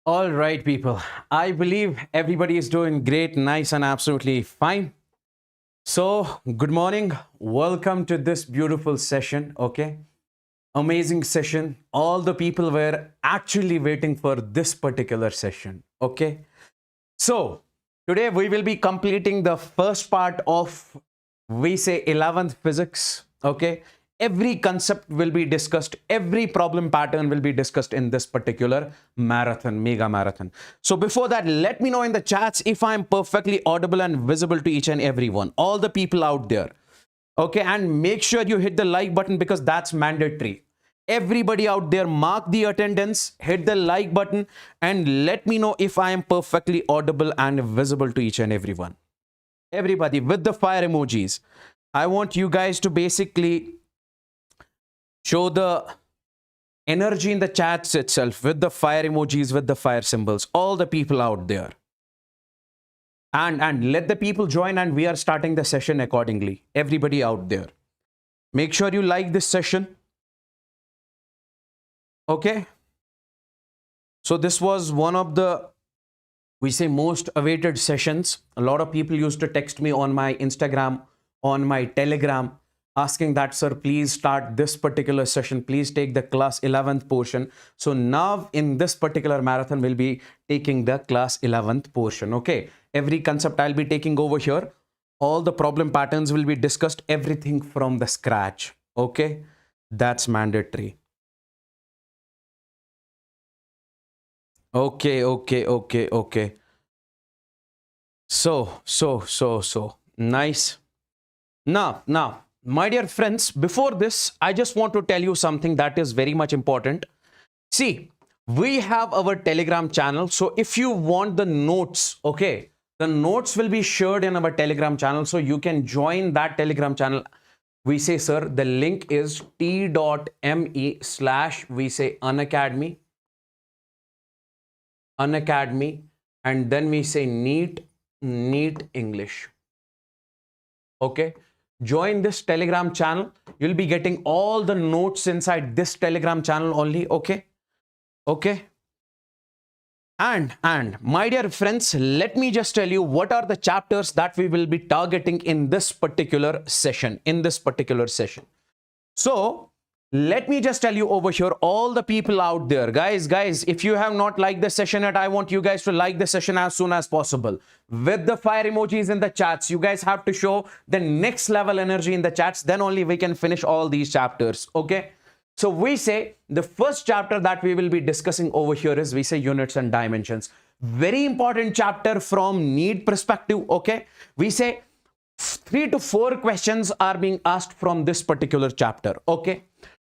All right, people. I believe everybody is doing great, nice, and absolutely fine. So, good morning. Welcome to this beautiful session. Okay. Amazing session. All the people were actually waiting for this particular session. Okay. So, today we will be completing the first part of, we say, 11th physics. Okay. Every concept will be discussed. Every problem pattern will be discussed in this particular marathon, mega marathon. So before that, let me know in the chats if I'm perfectly audible and visible to each and everyone, all the people out there. Okay. And make sure you hit the like button because that's mandatory. Everybody out there, mark the attendance, hit the like button, and let me know if I am perfectly audible and visible to each and everyone. Everybody with the fire emojis. I want you guys to basically show the energy in the chats itself with the fire emojis, with the fire symbols, all the people out there. And let the people join, and we are starting the session accordingly. Everybody out there. Make sure you like this session. Okay. So this was one of the, we say, most awaited sessions. A lot of people used to text me on my Instagram, on my Telegram, asking that, sir, please start this particular session. Please take the class 11th portion. So now in this particular marathon, we'll be taking the class 11th portion. Okay. Every concept I'll be taking over here. All the problem patterns will be discussed. Everything from the scratch. Okay. That's mandatory. Okay. So nice. Now, my dear friends, before this, I just want to tell you something that is very much important. See, we have our Telegram channel. So if you want the notes, okay, the notes will be shared in our Telegram channel. So you can join that Telegram channel. We say, sir, the link is t.me/ we say Unacademy, and then we say NEET English. Okay. Join this Telegram channel. You'll be getting all the notes inside this Telegram channel only. Okay. And my dear friends, let me just tell you what are the chapters that we will be targeting in this particular session. So let me just tell you over here, all the people out there, guys, if you have not liked the session yet, I want you guys to like the session as soon as possible. With the fire emojis in the chats, you guys have to show the next level energy in the chats. Then only we can finish all these chapters. Okay. So we say the first chapter that we will be discussing over here is, we say, units and dimensions. Very important chapter from NEET perspective. Okay. We say 3 to 4 questions are being asked from this particular chapter. Okay.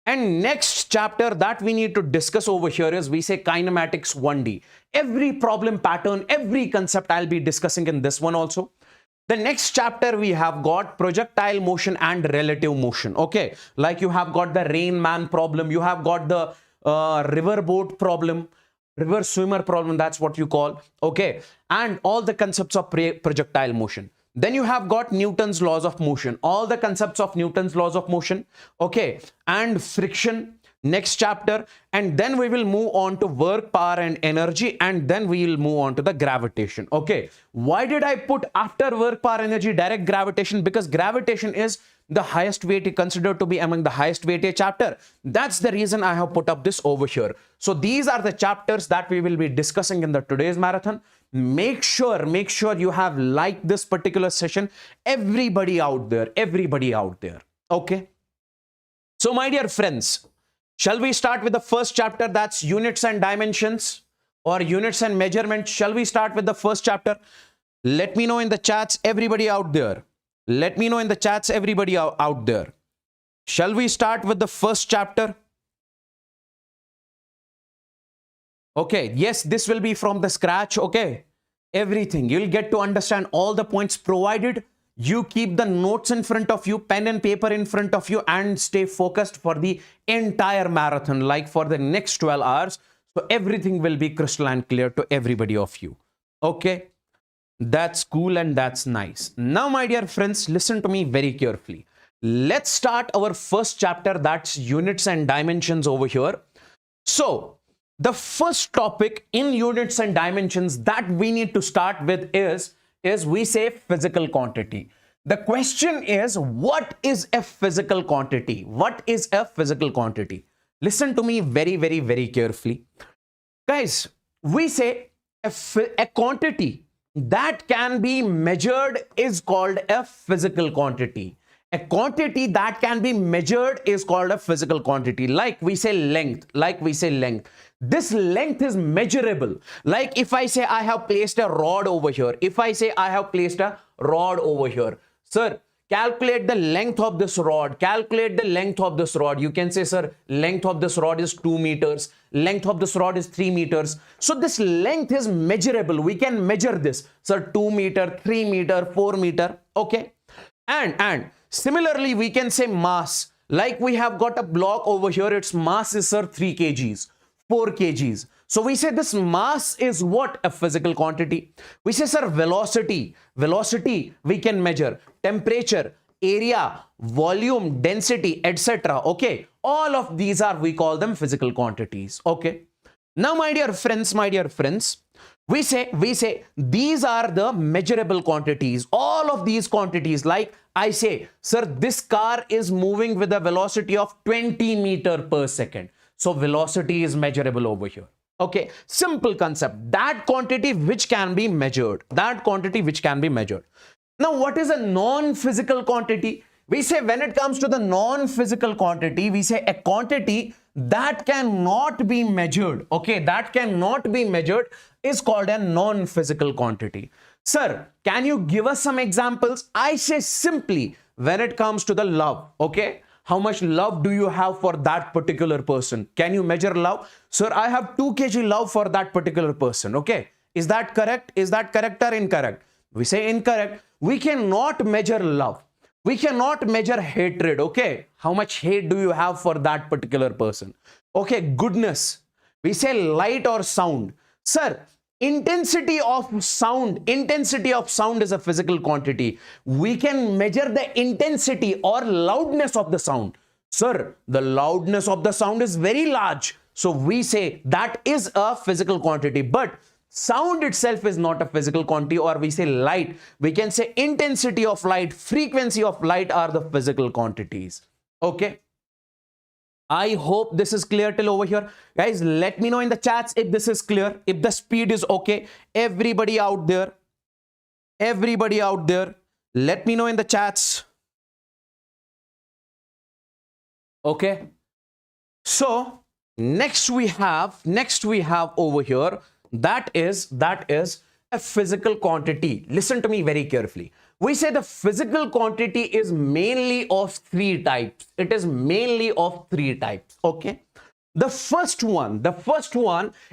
And next chapter that we need to discuss over here is, we say, kinematics 1D. Every problem pattern, every concept I'll be discussing in this one also. The next chapter we have got projectile motion and relative motion. Okay. Like you have got the Rain Man problem. You have got the river boat problem, river swimmer problem. That's what you call. Okay. And all the concepts of projectile motion. Then you have got Newton's laws of motion, all the concepts of Newton's laws of motion. Okay. And friction, next chapter. And then we will move on to work, power, and energy. And then we will move on to the gravitation. Okay. Why did I put after work, power, energy, direct gravitation? Because gravitation is the highest weighted, considered to be among the highest weighted chapter. That's the reason I have put up this over here. So these are the chapters that we will be discussing in the today's marathon. Make sure you have liked this particular session. Everybody out there. Okay. So my dear friends, shall we start with the first chapter? That's units and dimensions, or units and measurements. Shall we start with the first chapter? Let me know in the chats, everybody out there. Shall we start with the first chapter? Okay, yes, this will be from the scratch. Okay, everything. You'll get to understand all the points, provided you keep the notes in front of you, pen and paper in front of you, and stay focused for the entire marathon, like for the next 12 hours. So everything will be crystal and clear to everybody of you. Okay, that's cool and that's nice. Now, my dear friends, listen to me very carefully. Let's start our first chapter, that's units and dimensions over here. So The first topic in units and dimensions that we need to start with is we say physical quantity. The question is, what is a physical quantity? What is a physical quantity? Listen to me very, very, very carefully. Guys, we say a quantity that can be measured is called a physical quantity. A quantity that can be measured is called a physical quantity. Like we say length, This length is measurable. Like if I say I have placed a rod over here. If I say I have placed a rod over here. Sir, calculate the length of this rod. Calculate the length of this rod. You can say, sir, length of this rod is 2 meters. Length of this rod is 3 meters. So this length is measurable. We can measure this. Sir, 2 meter, 3 meter, 4 meter. Okay. And similarly, we can say mass. Like we have got a block over here. Its mass is, sir, 3 kgs, 4 kgs. So we say this mass is what? A physical quantity. We say, sir, velocity. Velocity we can measure. Temperature, area, volume, density, etc. Okay. All of these are, we call them physical quantities. Okay. Now, my dear friends, we say these are the measurable quantities. All of these quantities, like I say, sir, this car is moving with a velocity of 20 meters per second. So velocity is measurable over here. Okay, simple concept. That quantity which can be measured. That quantity which can be measured. Now, what is a non-physical quantity? We say when it comes to the non-physical quantity, we say a quantity that cannot be measured. Okay, that cannot be measured is called a non-physical quantity. Sir, can you give us some examples? I say simply when it comes to the love. Okay. How much love do you have for that particular person? Can you measure love? Sir, I have 2 kg love for that particular person. Okay. Is that correct? Is that correct or incorrect? We say incorrect. We cannot measure love. We cannot measure hatred. Okay. How much hate do you have for that particular person? Okay. Goodness. We say light or sound. Sir, intensity of sound is a physical quantity. We can measure the intensity or loudness of the sound. Sir, the loudness of the sound is very large. So we say that is a physical quantity, but sound itself is not a physical quantity. Or we say light. We can say intensity of light, frequency of light are the physical quantities. Okay. I hope this is clear till over here. Guys, let me know in the chats if this is clear, if the speed is okay. Everybody out there, let me know in the chats. Okay. So next we have over here, that is a physical quantity. Listen to me very carefully. We say the physical quantity is mainly of 3 types. It is mainly of 3 types. Okay. The first one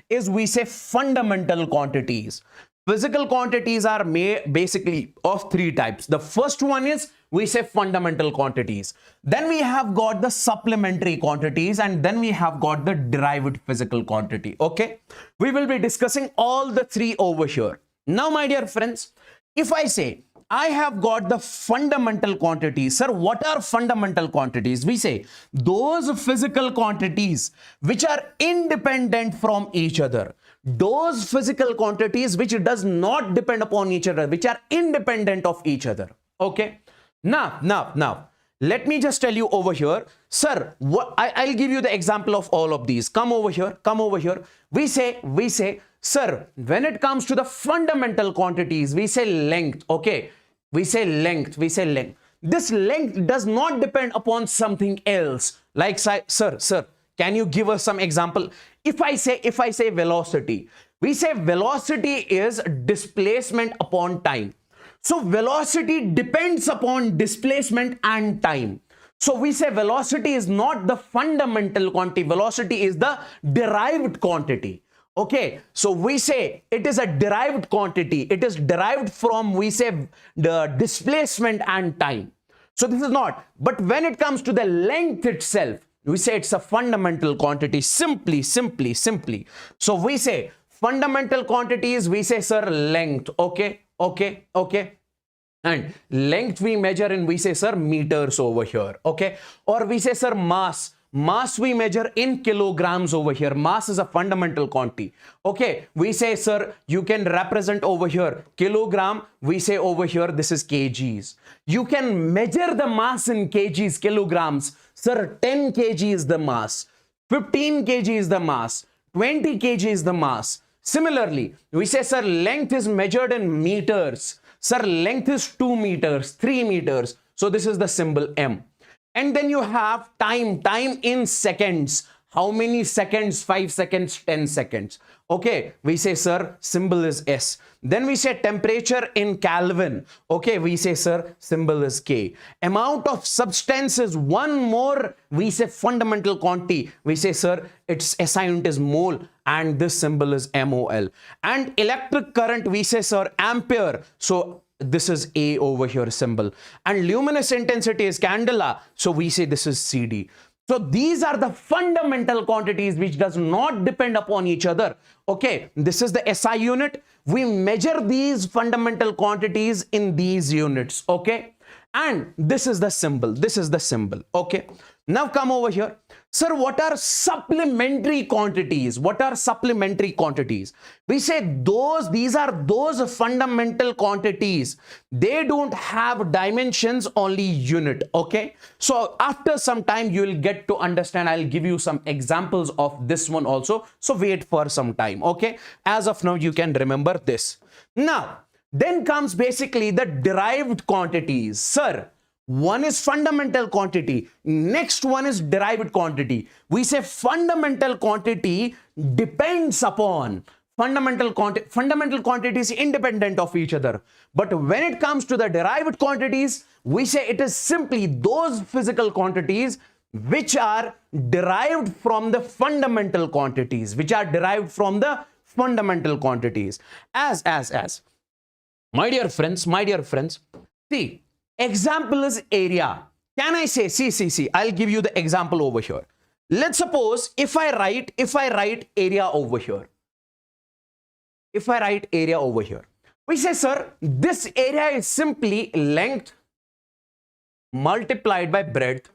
is, we say, fundamental quantities. Physical quantities are basically of 3 types. The first one is, we say, fundamental quantities. Then we have got the supplementary quantities, and then we have got the derived physical quantity. Okay. We will be discussing all the 3 over here. Now, my dear friends, if I say I have got the fundamental quantities. Sir, what are fundamental quantities? We say those physical quantities which are independent from each other. Those physical quantities which does not depend upon each other, which are independent of each other. Okay. Now, let me just tell you over here. Sir, I'll give you the example of all of these. Come over here. We say, sir, when it comes to the fundamental quantities, we say length. Okay. We say length. This length does not depend upon something else. Like, sir, can you give us some example? If I say velocity, we say velocity is displacement upon time. So velocity depends upon displacement and time. So we say velocity is not the fundamental quantity. Velocity is the derived quantity. Okay, so we say it is a derived quantity. It is derived from, we say, the displacement and time. So this is not. But when it comes to the length itself, we say it's a fundamental quantity. Simply. So we say fundamental quantities, we say, sir, length. Okay. And length we measure in, we say, sir, meters over here. Okay. Or we say, sir, mass. Mass we measure in kilograms over here. Mass is a fundamental quantity. Okay, we say, sir, you can represent over here kilogram. We say over here, this is kgs. You can measure the mass in kgs, kilograms. Sir, 10 kg is the mass. 15 kg is the mass. 20 kg is the mass. Similarly, we say, sir, length is measured in meters. Sir, length is 2 meters, 3 meters. So this is the symbol M. And then you have time in seconds. How many seconds? 5 seconds, 10 seconds. Okay, we say, sir, symbol is S. Then we say temperature in Kelvin. Okay, we say, sir, symbol is K. Amount of substance is one more, we say, fundamental quantity. We say, sir, its SI unit is mole, and this symbol is MOL. And electric current, we say, sir, ampere. So this is A over here symbol. And luminous intensity is candela. So we say this is CD. So these are the fundamental quantities which does not depend upon each other. Okay, this is the SI unit. We measure these fundamental quantities in these units. Okay, and this is the symbol. This is the symbol. Okay, now come over here. Sir, what are supplementary quantities? What are supplementary quantities? We say these are those fundamental quantities. They don't have dimensions, only unit. Okay. So after some time, you will get to understand. I'll give you some examples of this one also. So wait for some time. Okay. As of now, you can remember this. Now, then comes basically the derived quantities. Sir, one is fundamental quantity. Next one is derived quantity. We say fundamental quantity depends upon fundamental quantities independent of each other. But when it comes to the derived quantities, we say it is simply those physical quantities which are derived from the fundamental quantities, As my dear friends, see, example is area. Can I say, see, I'll give you the example over here. Let's suppose if I write area over here. We say, sir, this area is simply length multiplied by breadth,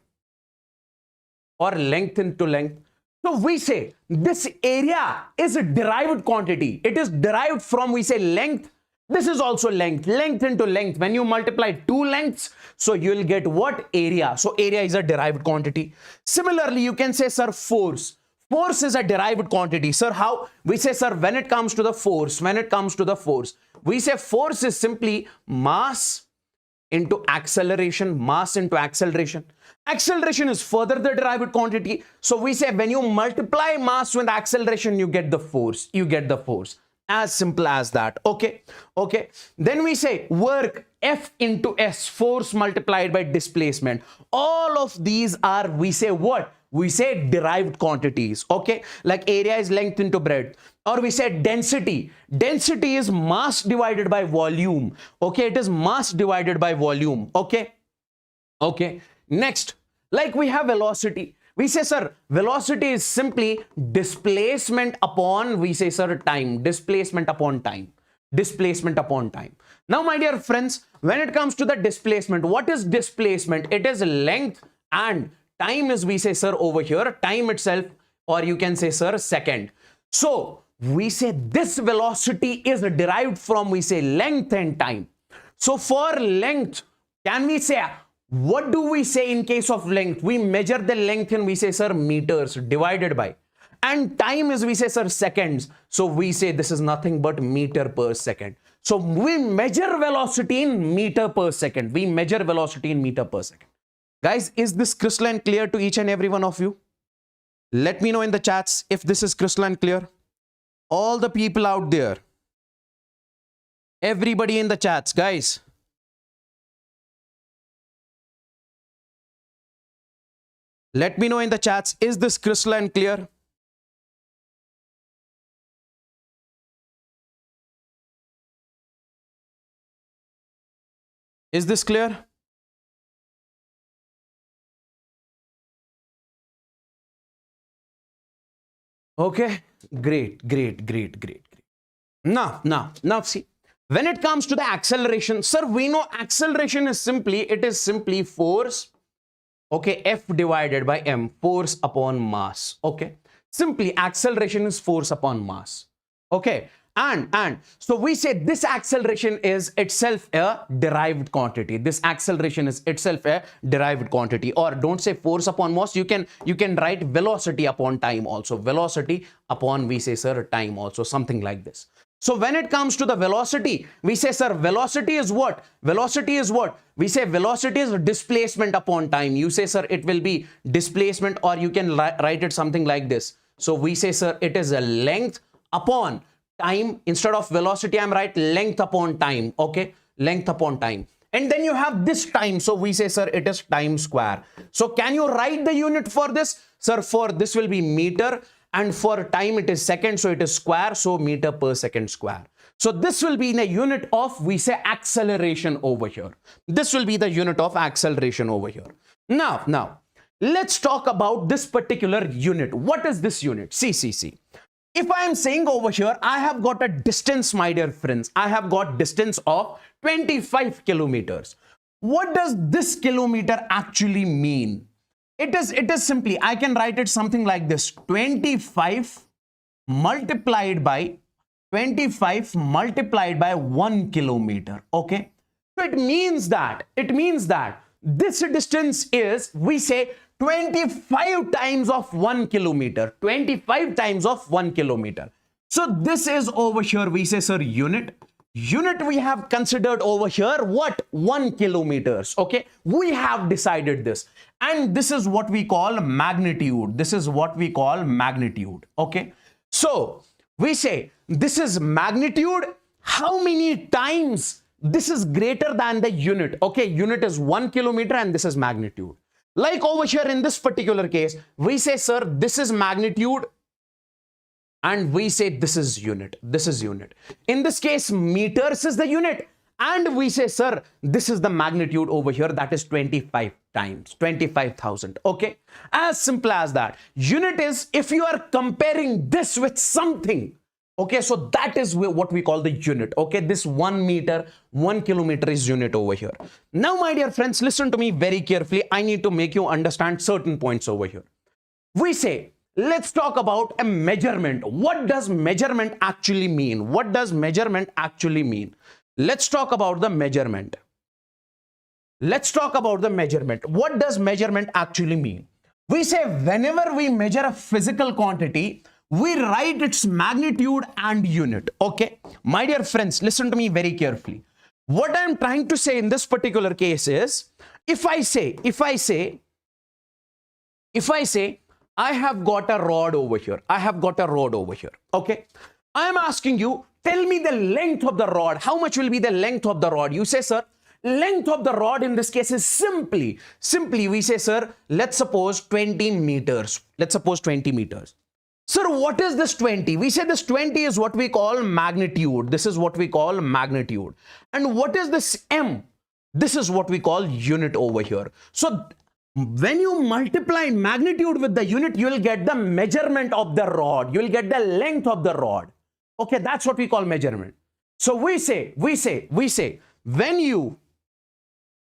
or length into length. So we say this area is a derived quantity. It is derived from, we say, length. This is also length into length. When you multiply two lengths, so you will get what? Area. So area is a derived quantity. Similarly, you can say, sir, force. Force is a derived quantity. Sir, how? We say, sir, when it comes to the force, we say force is simply mass into acceleration, Acceleration is further the derived quantity. So we say when you multiply mass with acceleration, you get the force. As simple as that. Okay. Then we say work, F into S, force multiplied by displacement. All of these are, we say what? We say derived quantities. Okay, like area is length into breadth. Or we say density. Density is mass divided by volume. Okay, it is mass divided by volume. Okay. Next, like we have velocity. We say, sir, velocity is simply displacement upon, we say, sir, time. Displacement upon time. Now, my dear friends, when it comes to the displacement, what is displacement? It is length, and time is, we say, sir, over here, time itself, or you can say, sir, second. So we say this velocity is derived from, we say, length and time. So for length, can we say, what do we say in case of length? We measure the length in, we say, sir, meters divided by, and time is, we say, sir, seconds. So we say this is nothing but meter per second. So we measure velocity in meter per second. Guys, is this crystalline clear to each and every one of you? Let me know in the chats if this is crystalline clear. All the people out there, everybody in the chats, guys. Let me know in the chats, is this crystalline clear? Is this clear? Okay, great. Now see, when it comes to the acceleration, sir, we know acceleration is simply, it is simply force Okay, F divided by m, force upon mass. Okay, simply acceleration is force upon mass. Okay, and so we say this acceleration is itself a derived quantity. This acceleration is itself a derived quantity. Or don't say force upon mass, you can write velocity upon time also. Velocity upon, we say, sir, time also, something like this. So when it comes to the velocity, we say, sir, velocity is what? Velocity is what? We say velocity is displacement upon time. You say, sir, it will be displacement, or you can write it something like this. So we say, sir, it is a length upon time. Instead of velocity, I'm right, length upon time. Okay, length upon time. And then you have this time. So we say, sir, it is time square. So can you write the unit for this? Sir, for this will be meter. And for time it is second, so it is square, so meter per second square. So this will be in a unit of, we say, acceleration over here. This will be the unit of acceleration over here. Now, let's talk about this particular unit. What is this unit? See. If I am saying over here, I have got a distance, my dear friends. I have got distance of 25 kilometers. What does this kilometer actually mean? It is simply, I can write it something like this: 25 multiplied by 1 kilometer. Okay, so it means that this distance is, we say, 25 times of 1 kilometer. 25 times of 1 kilometer. So this is over here, we say, sir, unit we have considered over here, what? 1 kilometers. Okay, we have decided this, and this is what we call magnitude. This is what we call magnitude. Okay, so we say this is magnitude. How many times this is greater than the unit? Okay, unit is 1 kilometer and this is magnitude. Like over here in this particular case, we say, sir, this is magnitude, and we say this is unit. This is unit. In this case, meters is the unit, and we say, sir, this is the magnitude over here, that is 25 times, 25,000. Okay, as simple as that. Unit is, if you are comparing this with something, okay, so that is what we call the unit. Okay, this 1 meter, 1 kilometer is unit over here. Now, my dear friends, listen to me very carefully. I need to make you understand certain points over here. We say, let's talk about a measurement. What does measurement actually mean? What does measurement actually mean? Let's talk about the measurement. Let's talk about the measurement. What does measurement actually mean? We say whenever we measure a physical quantity, we write its magnitude and unit. Okay, my dear friends, listen to me very carefully. What I'm trying to say in this particular case is, if I say I have got a rod over here. I have got a rod over here. Okay, I am asking you, tell me the length of the rod. How much will be the length of the rod? You say, sir, length of the rod in this case is simply we say, sir, let's suppose 20 meters. Let's suppose 20 meters. Sir, what is this 20? We say this 20 is what we call magnitude. This is what we call magnitude. And what is this m? This is what we call unit over here. So when you multiply magnitude with the unit, you will get the measurement of the rod. You will get the length of the rod. Okay, that's what we call measurement. So we say, when you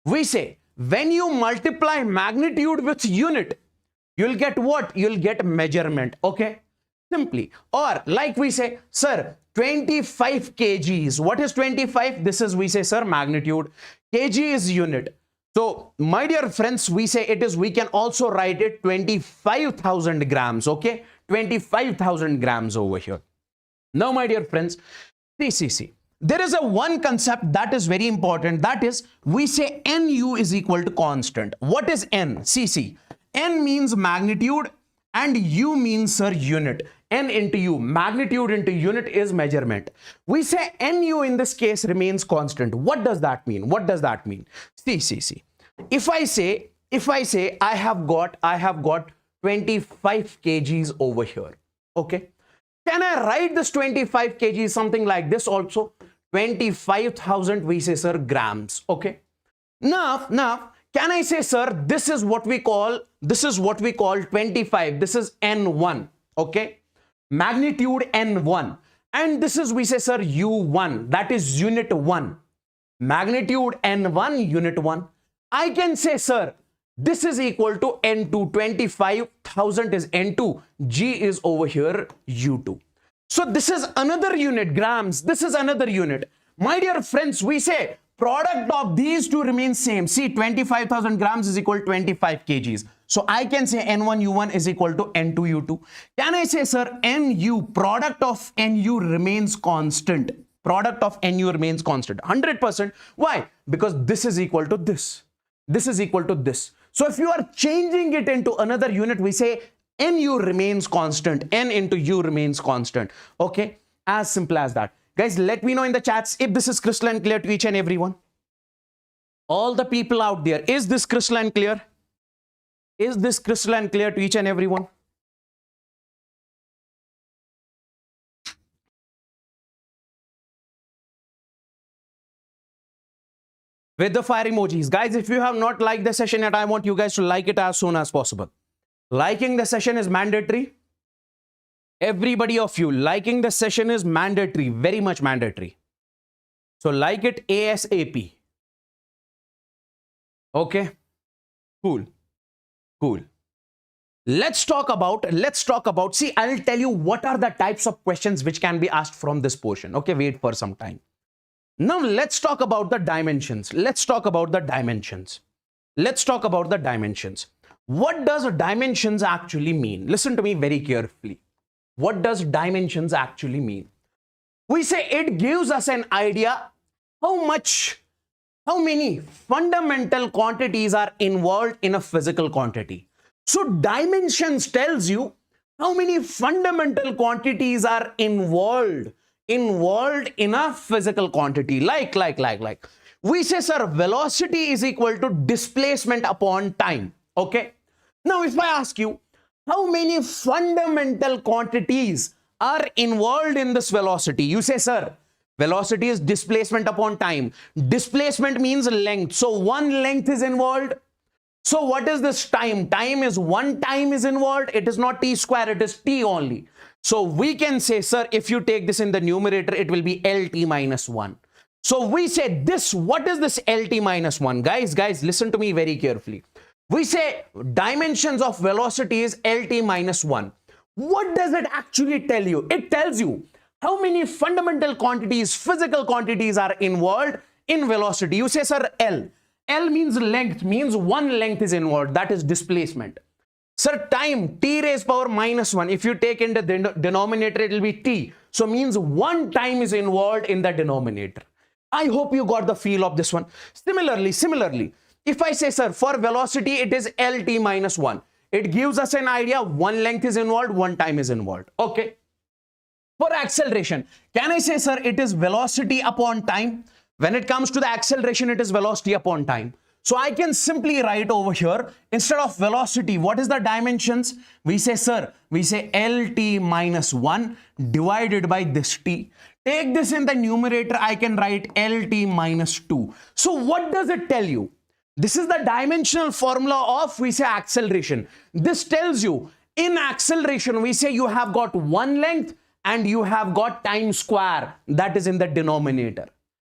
multiply magnitude with unit, you'll get what? You'll get measurement. Okay, simply. Or like we say, sir, 25 kgs. What is 25? This is, we say, sir, magnitude. Kg is unit. So my dear friends, we say it is, we can also write it 25,000 grams. Okay, 25,000 grams over here. Now, my dear friends, see. There is a one concept that is very important. That is, we say nu is equal to constant. What is n? See. N means magnitude and u means, sir, unit. N into u, magnitude into unit is measurement. We say nu in this case remains constant. What does that mean? What does that mean? See. If I say I have got 25 kgs over here. Okay. Can I write this 25 kgs something like this also? 25,000, we say, sir, grams. Okay. Now, can I say, sir, this is what we call 25. This is N1. Okay. Magnitude N1. And this is, we say, sir, U1. That is unit 1. Magnitude N1, unit 1. I can say, sir, This is equal to N2. 25,000 is N2. G is over here U2. So this is another unit, grams. This is another unit. My dear friends, we say product of these two remains same. See, 25,000 grams is equal to 25 kgs. So I can say N1U1 is equal to N2U2. Can I say, sir, NU, product of NU remains constant. Product of NU remains constant. 100%. Why? Because this is equal to this. This is equal to this. So if you are changing it into another unit, we say NU remains constant. N into U remains constant. Okay? As simple as that. Guys, let me know in the chats if this is crystalline clear to each and everyone. All the people out there, is this crystalline clear? Is this crystalline clear to each and everyone? With the fire emojis. Guys, if you have not liked the session yet, I want you guys to like it as soon as possible. Liking the session is mandatory. Everybody of you, liking the session is mandatory, very much mandatory. So like it ASAP. Okay? Cool. Cool. Let's talk about, see, I'll tell you what are the types of questions which can be asked from this portion. Okay, wait for some time. Now let's talk about the dimensions. Let's talk about the dimensions. Let's talk about the dimensions. What does dimensions actually mean? Listen to me very carefully. What does dimensions actually mean? We say it gives us an idea how many fundamental quantities are involved in a physical quantity. So dimensions tells you how many fundamental quantities are involved in a physical quantity. Like we say, sir, velocity is equal to displacement upon time. Okay. Now if I ask you, how many fundamental quantities are involved in this velocity? You say, sir, velocity is displacement upon time. Displacement means length. So one length is involved. So what is this time? Time is one time is involved. It is not t square, it is t only. So we can say, sir, if you take this in the numerator, it will be LT minus 1. So we say this, what is this LT minus 1? Guys, listen to me very carefully. We say dimensions of velocity is LT minus 1. What does it actually tell you? It tells you how many fundamental quantities, physical quantities are involved in velocity. You say, sir, L. L means length, means one length is involved, that is displacement. Sir, time, t raised power minus 1. If you take in the denominator, it will be t. So means one time is involved in the denominator. I hope you got the feel of this one. Similarly, if I say, sir, for velocity, it is LT minus 1. It gives us an idea, one length is involved, one time is involved. Okay. For acceleration, can I say, sir, it is velocity upon time? When it comes to the acceleration, it is velocity upon time. So I can simply write over here, instead of velocity, what is the dimensions? We say, sir, we say LT minus 1 divided by this t. Take this in the numerator, I can write LT minus 2. So what does it tell you? This is the dimensional formula of, we say, acceleration. This tells you, in acceleration, we say you have got one length and you have got time square, that is in the denominator.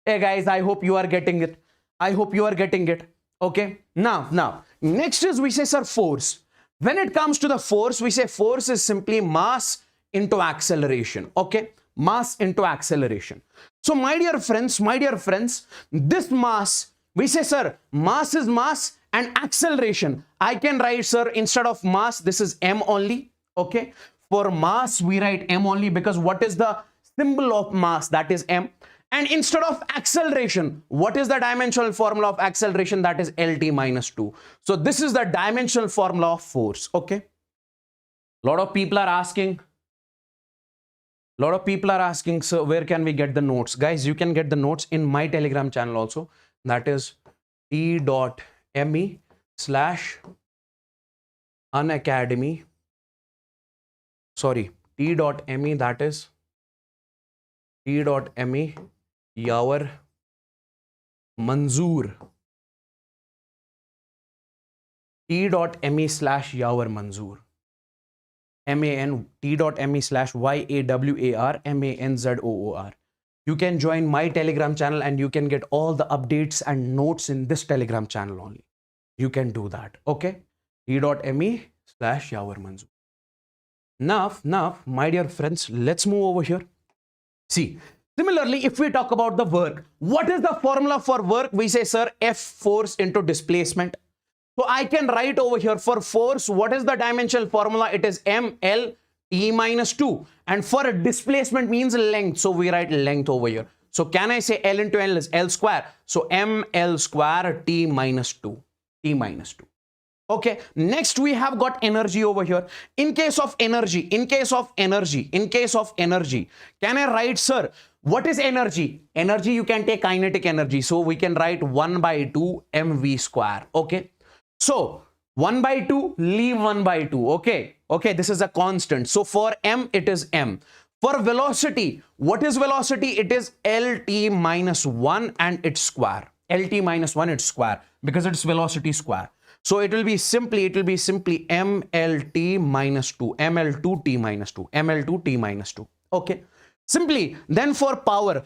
Hey guys, I hope you are getting it. I hope you are getting it. Okay. Now, next is, we say, sir, force. When it comes to the force, we say force is simply mass into acceleration. Okay. Mass into acceleration. So my dear friends, this mass, we say, sir, mass is mass and acceleration. I can write, sir, instead of mass, this is m only. Okay. For mass, we write m only because what is the symbol of mass? That is m. And instead of acceleration, what is the dimensional formula of acceleration? That is LT minus 2. So this is the dimensional formula of force. Okay. A lot of people are asking, so where can we get the notes? Guys, you can get the notes in my Telegram channel also. That is t.me/Unacademy. Sorry, t.me, that is t.me Yavar Manzoor. t.me/Yavar Manzoor. t.me/YAWARMANZOOR. You can join my Telegram channel and you can get all the updates and notes in this Telegram channel only. You can do that. Okay. E.me/Yavar Manzoor. Now, my dear friends, let's move over here. See, similarly, if we talk about the work, what is the formula for work? We say, sir, F force into displacement. So I can write over here for force, what is the dimensional formula? It is ml t minus 2. And for a displacement means length. So we write length over here. So can I say L into L is L square? So ml square t minus 2. T minus 2. Okay. Next we have got energy over here. In case of energy, can I write, sir, what is energy? Energy, you can take kinetic energy. So we can write 1 by 2 mv square. Okay. So 1 by 2, leave 1 by 2. Okay. Okay. This is a constant. So for m, it is m. For velocity, what is velocity? It is LT minus 1 and its square. LT minus 1 its square, because it's velocity square. So it will be simply MLT minus 2, ML2T minus 2, ML2T minus 2. Okay. Simply, then for power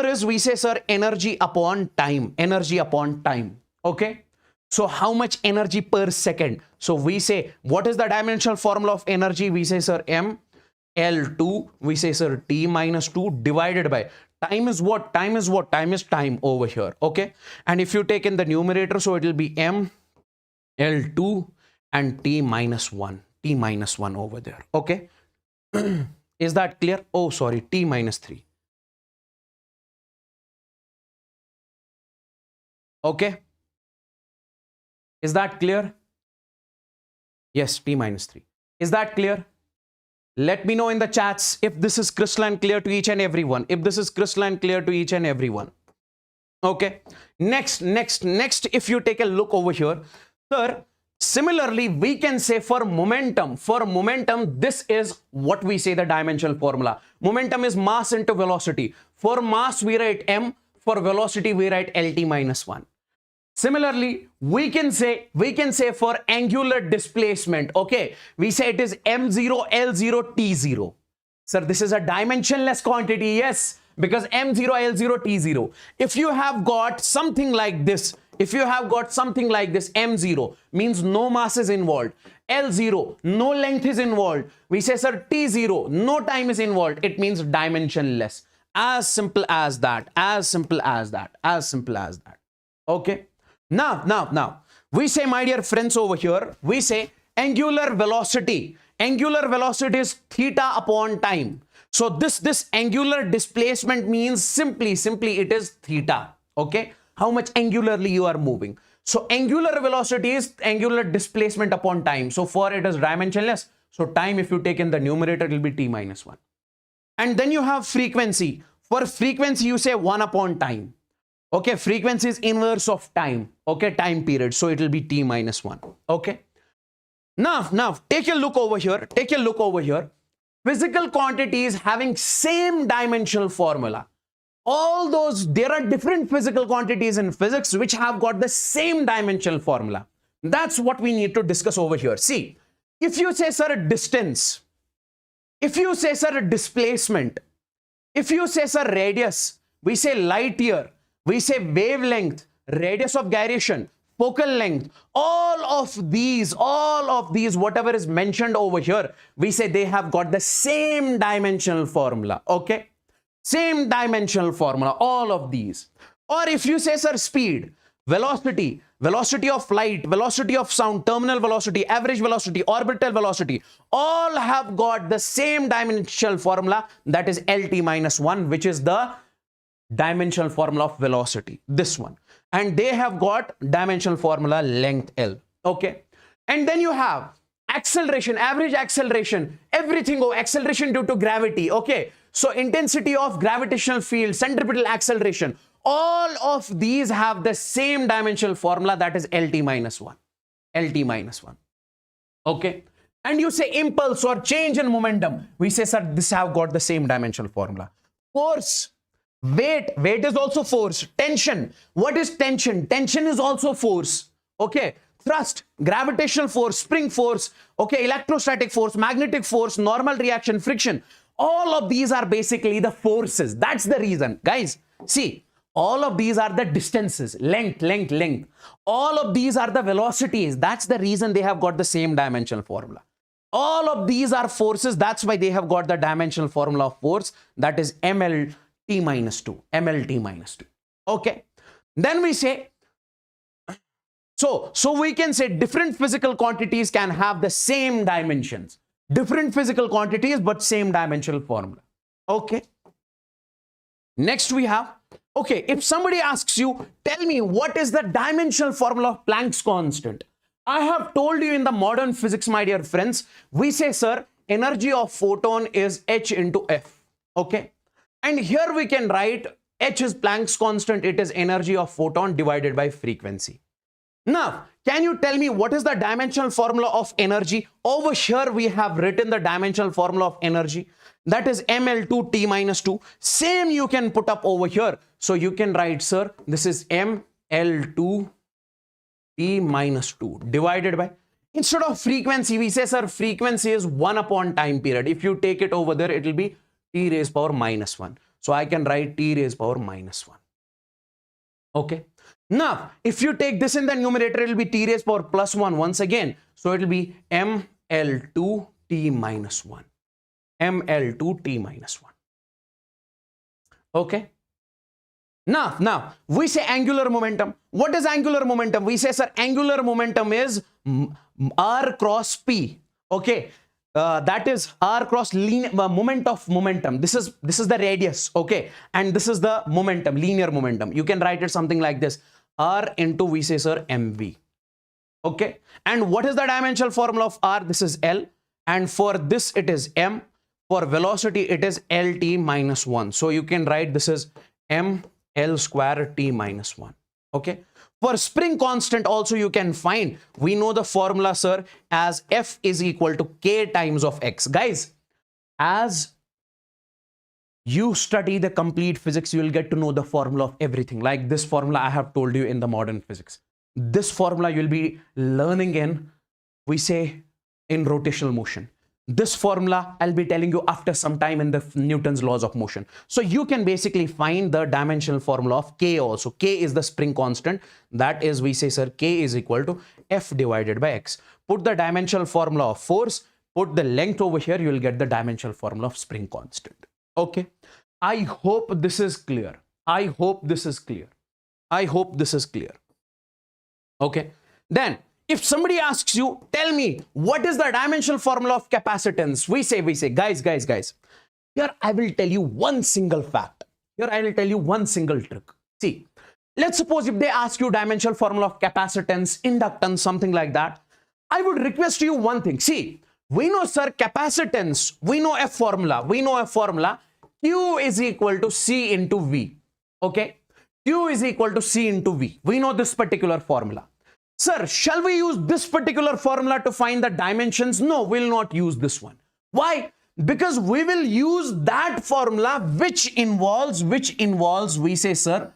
is, we say, sir, energy upon time. Okay. So how much energy per second? So we say, what is the dimensional formula of energy? We say, sir, ML2, we say, sir, T minus 2 divided by time is what? Time is time over here. Okay. And if you take in the numerator, so it will be ML2 and T minus 1 over there. Okay. Is that clear? Oh, sorry, T minus 3. Okay. Is that clear? Yes, T minus 3. Is that clear? Let me know in the chats if this is crystalline clear to each and everyone. Okay. Next, if you take a look over here, sir, similarly, we can say for momentum, this is what we say the dimensional formula. Momentum is mass into velocity. For mass, we write m. For velocity, we write LT minus 1. Similarly, we can say for angular displacement, okay, we say it is m0, L0, T0. Sir, this is a dimensionless quantity, yes, because m0, L0, T0. If you have got something like this, m0 means no mass is involved, L0, no length is involved. We say, sir, T0, no time is involved. It means dimensionless. As simple as that. Okay. Now, we say, my dear friends over here, we say angular velocity. Angular velocity is theta upon time. So this angular displacement means simply it is theta. Okay. How much angularly you are moving. So angular velocity is angular displacement upon time. So for it is dimensionless. So time, if you take in the numerator, it will be T minus 1. And then you have frequency. For frequency, you say 1 upon time. Okay, frequency is inverse of time. Okay, time period. So it will be T minus 1. Okay. Now, take a look over here. Physical quantities having same dimensional formula. All those, there are different physical quantities in physics which have got the same dimensional formula. That's what we need to discuss over here. See, if you say, sir, a distance, if you say, sir, a displacement, if you say, sir, radius, we say light year, we say wavelength, radius of gyration, focal length, all of these, whatever is mentioned over here, we say they have got the same dimensional formula. Okay. Same dimensional formula, all of these. Or if you say, sir, speed, velocity, velocity of light, velocity of sound, terminal velocity, average velocity, orbital velocity, all have got the same dimensional formula, that is LT minus 1, which is the dimensional formula of velocity, this one. And they have got dimensional formula length L. Okay. And then you have acceleration, average acceleration, everything, acceleration due to gravity. Okay. So intensity of gravitational field, centripetal acceleration, all of these have the same dimensional formula, that is LT minus 1. LT minus 1. Okay. And you say impulse or change in momentum. We say, sir, this have got the same dimensional formula. Force, weight is also force. Tension, what is tension? Tension is also force. Okay. Thrust, gravitational force, spring force, okay, electrostatic force, magnetic force, normal reaction, friction. All of these are basically the forces. That's the reason. Guys, see, All of these are the distances, length. All of these are the velocities. That's the reason they have got the same dimensional formula. All of these are forces. That's why they have got the dimensional formula of force. That is mlt minus 2. mlt minus 2. Okay. Then we say, so we can say different physical quantities can have the same dimensions. Different physical quantities, but same dimensional formula. Okay. Next we have, okay, if somebody asks you, tell me what is the dimensional formula of Planck's constant? I have told you in the modern physics, my dear friends, we say, sir, energy of photon is h into f. Okay. And here we can write h is Planck's constant. It is energy of photon divided by frequency. Now, can you tell me what is the dimensional formula of energy? Over here, we have written the dimensional formula of energy. That is ml2 t minus 2. Same you can put up over here. So you can write, sir, this is ml2 t minus 2 divided by, instead of frequency, we say, sir, frequency is 1 upon time period. If you take it over there, it will be t raised power minus 1. So I can write t raised power minus 1. Okay. Now, if you take this in the numerator, it will be t raised power plus 1 once again. So it will be ml2 t minus 1. ml2 t minus 1. Okay. Now we say angular momentum. What is angular momentum? We say, sir, angular momentum is r cross p. Okay. That is r cross moment of momentum. This is the radius. Okay. And this is the momentum, linear momentum. You can write it something like this. R into, we say, sir, mv. Okay. And what is the dimensional formula of r? This is L. And for this, it is m. For velocity, it is lt minus 1. So you can write this is ml square t minus 1. Okay. For spring constant also you can find, we know the formula, sir, as F is equal to K times of X. Guys, as you study the complete physics, you will get to know the formula of everything. Like this formula I have told you in the modern physics. This formula you will be learning in, we say, in rotational motion. This formula I'll be telling you after some time in the Newton's laws of motion. So you can basically find the dimensional formula of K also. K is the spring constant. That is, we say, sir, K is equal to F divided by X. Put the dimensional formula of force, put the length over here, you will get the dimensional formula of spring constant. Okay. I hope this is clear. I hope this is clear. I hope this is clear. Okay. Then, if somebody asks you, tell me, what is the dimensional formula of capacitance? We say, guys. Here I will tell you one single fact. Here I will tell you one single trick. See, let's suppose if they ask you dimensional formula of capacitance, inductance, something like that, I would request you one thing. See, we know, sir, capacitance, we know a formula. Q is equal to C into V. Okay? Q is equal to C into V. We know this particular formula. Sir, shall we use this particular formula to find the dimensions? No, we'll not use this one. Why? Because we will use that formula which involves, we say, sir,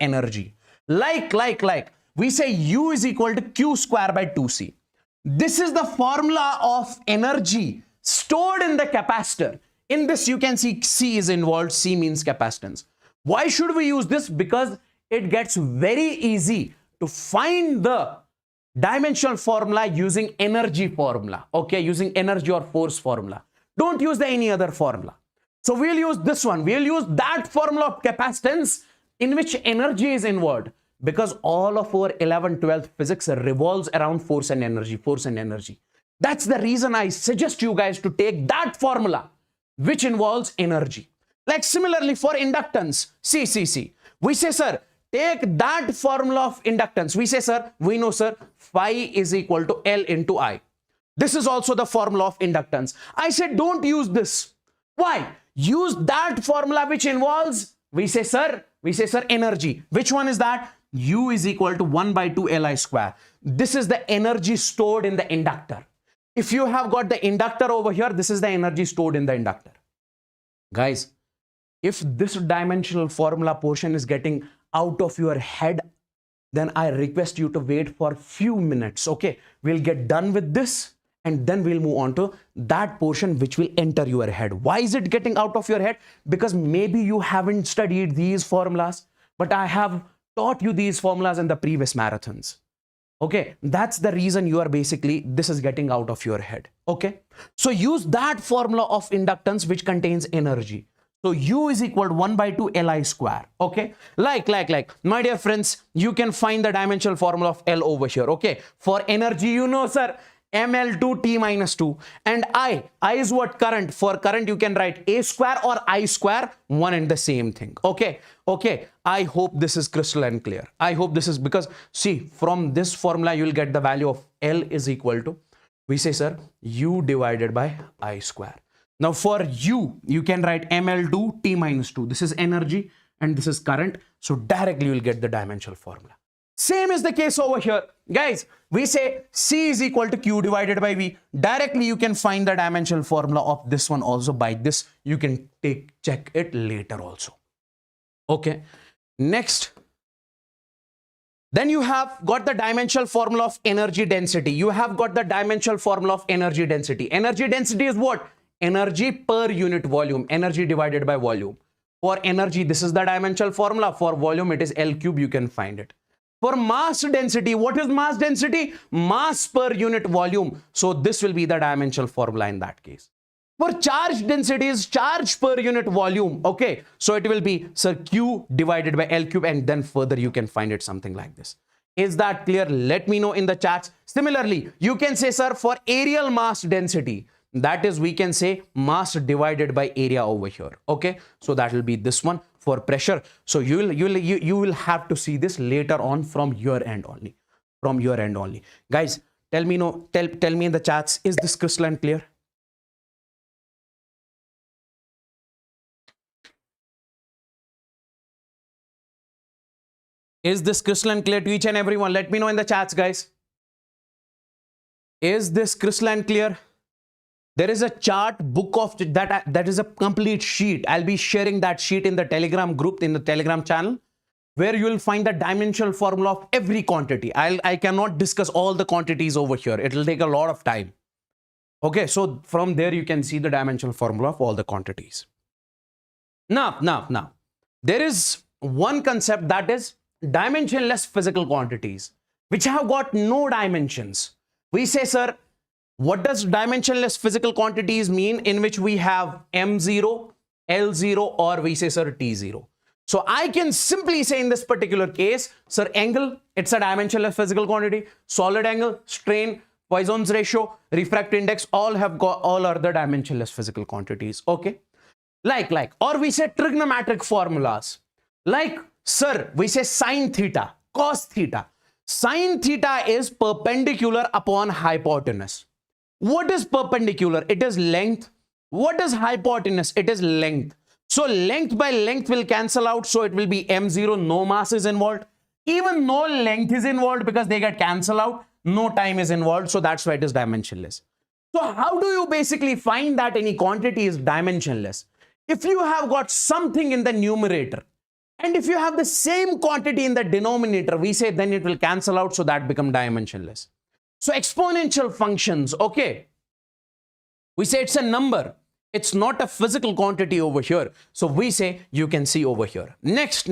energy. Like, we say U is equal to Q square by 2C. This is the formula of energy stored in the capacitor. In this, you can see C is involved. C means capacitance. Why should we use this? Because it gets very easy to find the dimensional formula using energy formula. Okay, using energy or force formula. Don't use any other formula. So we'll use this one. We'll use that formula of capacitance in which energy is involved. Because all of our 11th, 12th physics revolves around force and energy. That's the reason I suggest you guys to take that formula which involves energy. Like similarly for inductance, see. We say, sir, take that formula of inductance. We say, sir, we know, sir, phi is equal to L into I. This is also the formula of inductance. I said, don't use this. Why? Use that formula which involves, we say, sir, energy. Which one is that? U is equal to 1 by 2 Li square. This is the energy stored in the inductor. If you have got the inductor over here, this is the energy stored in the inductor. Guys, if this dimensional formula portion is getting out of your head, then I request you to wait for few minutes. Okay, we'll get done with this and then we'll move on to that portion which will enter your head. Why is it getting out of your head? Because maybe you haven't studied these formulas, but I have taught you these formulas in the previous marathons. Okay, that's the reason you are basically, this is getting out of your head. Okay, so use that formula of inductance which contains energy. So U is equal to 1 by 2 Li square. Okay, like, my dear friends, you can find the dimensional formula of L over here. Okay, for energy, you know, sir, ml2 t minus 2, and I is what? Current. For current you can write A square or I square, one and the same thing. Okay, I hope this is crystal and clear. I hope this is, because see, from this formula you will get the value of L is equal to, we say, sir, U divided by I square. Now for U, you can write ml2 t minus 2. This is energy and this is current, so directly you will get the dimensional formula. Same is the case over here. Guys, we say C is equal to Q divided by V. Directly you can find the dimensional formula of this one also by this. You can check it later also. Okay. Next. Then you have got the dimensional formula of energy density. You have got the dimensional formula of energy density. Energy density is what? Energy per unit volume. Energy divided by volume. For energy, this is the dimensional formula. For volume, it is L cube. You can find it. For mass density, what is mass density? Mass per unit volume. So this will be the dimensional formula in that case. For charge density is charge per unit volume. Okay, so it will be, sir, Q divided by L cube, and then further you can find it something like this. Is that clear? Let me know in the chats. Similarly, you can say, sir, for aerial mass density, that is, we can say mass divided by area over here. Okay, so that will be this one. For pressure, so you will have to see this later on from your end only. From your end only. Guys, tell me in the chats, is this crystal and clear? Is this crystal and clear to each and everyone? Let me know in the chats, guys. Is this crystal and clear? There is a chart book of that is a complete sheet. I'll be sharing that sheet in the Telegram group, in the Telegram channel, where you will find the dimensional formula of every quantity. I cannot discuss all the quantities over here. It will take a lot of time. Okay, so from there you can see the dimensional formula of all the quantities. Now, there is one concept, that is dimensionless physical quantities, which have got no dimensions. We say, sir, what does dimensionless physical quantities mean, in which we have M0, L0, or we say, sir, T0? So I can simply say in this particular case, sir, angle, it's a dimensionless physical quantity. Solid angle, strain, Poisson's ratio, refractive index, all are the dimensionless physical quantities. Okay. Like, or we say trigonometric formulas. Like, sir, we say sine theta, cos theta. Sine theta is perpendicular upon hypotenuse. What is perpendicular? It is length. What is hypotenuse? It is length. So length by length will cancel out. So it will be M0, no mass is involved. Even no length is involved because they get cancelled out. No time is involved. So that's why it is dimensionless. So how do you basically find that any quantity is dimensionless? If you have got something in the numerator and if you have the same quantity in the denominator, we say then it will cancel out. So that becomes dimensionless. So exponential functions, okay, we say it's a number. It's not a physical quantity over here. So we say you can see over here. Next.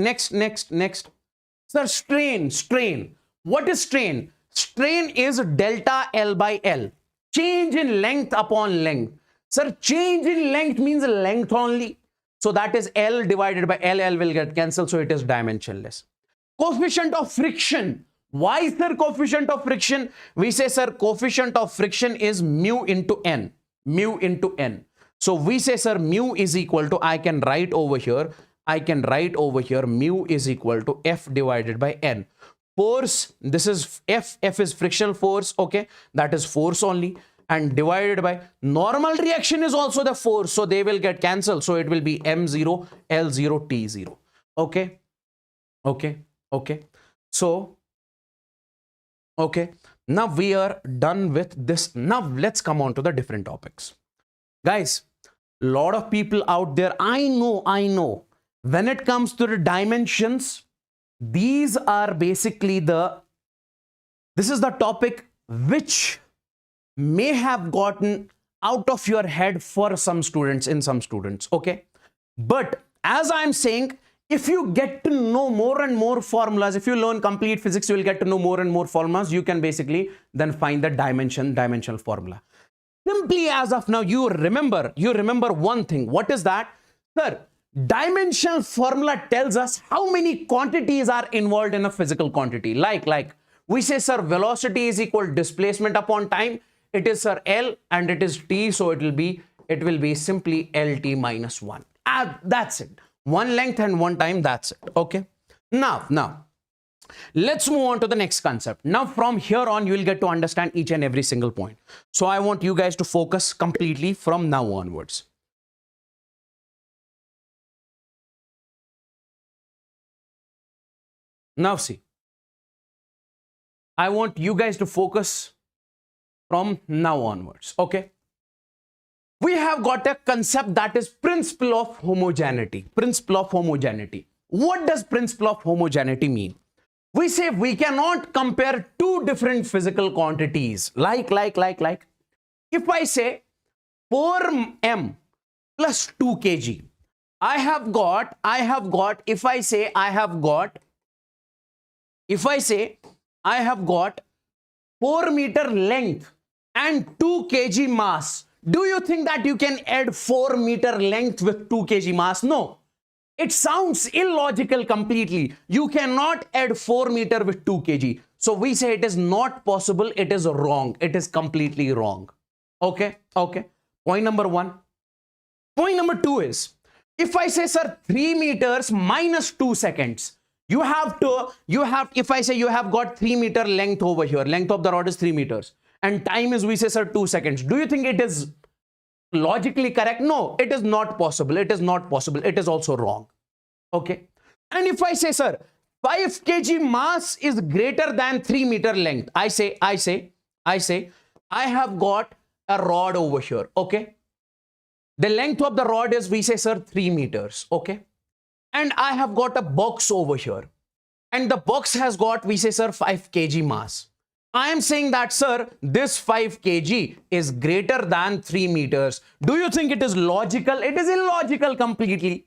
Sir, strain. What is strain? Strain is delta L by L. Change in length upon length. Sir, change in length means length only. So that is L divided by L. L will get cancelled. So it is dimensionless. Coefficient of friction. Why, sir, coefficient of friction? We say, sir, coefficient of friction is mu into n. Mu into n. So we say, sir, mu is equal to, I can write over here, mu is equal to F divided by n. Force, this is F is frictional force, okay, that is force only, and divided by normal reaction is also the force, so they will get cancelled. So it will be M0, L0, T0. Okay. So, okay, now we are done with this. Now let's come on to the different topics. Guys, a lot of people out there, I know, when it comes to the dimensions, these are basically this is the topic which may have gotten out of your head for some students, in some students, okay? But as I'm saying, if you get to know more and more formulas, if you learn complete physics, you will get to know more and more formulas. You can basically then find the dimensional formula. Simply as of now, you remember one thing. What is that? Sir, dimensional formula tells us how many quantities are involved in a physical quantity. Like we say, sir, velocity is equal displacement upon time. It is, sir, L and it is T. So it will be simply LT minus 1. That's it. One length and one time. That's it. Okay. Now, let's move on to the next concept. Now, from here on, you will get to understand each and every single point. So I want you guys to focus completely from now onwards. Now see, I want you guys to focus from now onwards. Okay. We have got a concept that is principle of homogeneity. Principle of homogeneity. What does principle of homogeneity mean? We say we cannot compare two different physical quantities. Like. If I say 4m plus 2 kg, I have got, if I say I have got 4 meter length and 2 kg mass. Do you think that you can add 4 meter length with 2 kg mass? No. It sounds illogical completely. You cannot add 4 meter with 2 kg. So we say it is not possible. It is wrong. It is completely wrong. Okay. Point number 1. Point number 2 is, if I say, sir, 3 meters minus 2 seconds, if I say you have got 3 meter length over here, length of the rod is 3 meters. And time is, we say, sir, 2 seconds. Do you think it is logically correct? No, it is not possible. It is not possible. It is also wrong. Okay. And if I say, sir, 5 kg mass is greater than 3 meter length. I say, I have got a rod over here. Okay. The length of the rod is, we say, sir, 3 meters. Okay. And I have got a box over here. And the box has got, we say, sir, 5 kg mass. I am saying that, sir, this 5 kg is greater than 3 meters. Do you think it is logical? It is illogical completely.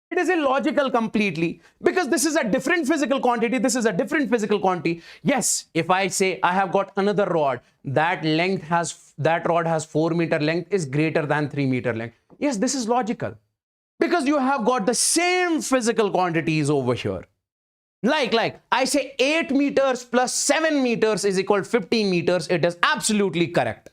It is illogical completely, because this is a different physical quantity. This is a different physical quantity. Yes, if I say I have got another rod, that rod has 4 meter length, is greater than 3 meter length. Yes, this is logical, because you have got the same physical quantities over here. Like I say 8 meters plus 7 meters is equal to 15 meters. It is absolutely correct.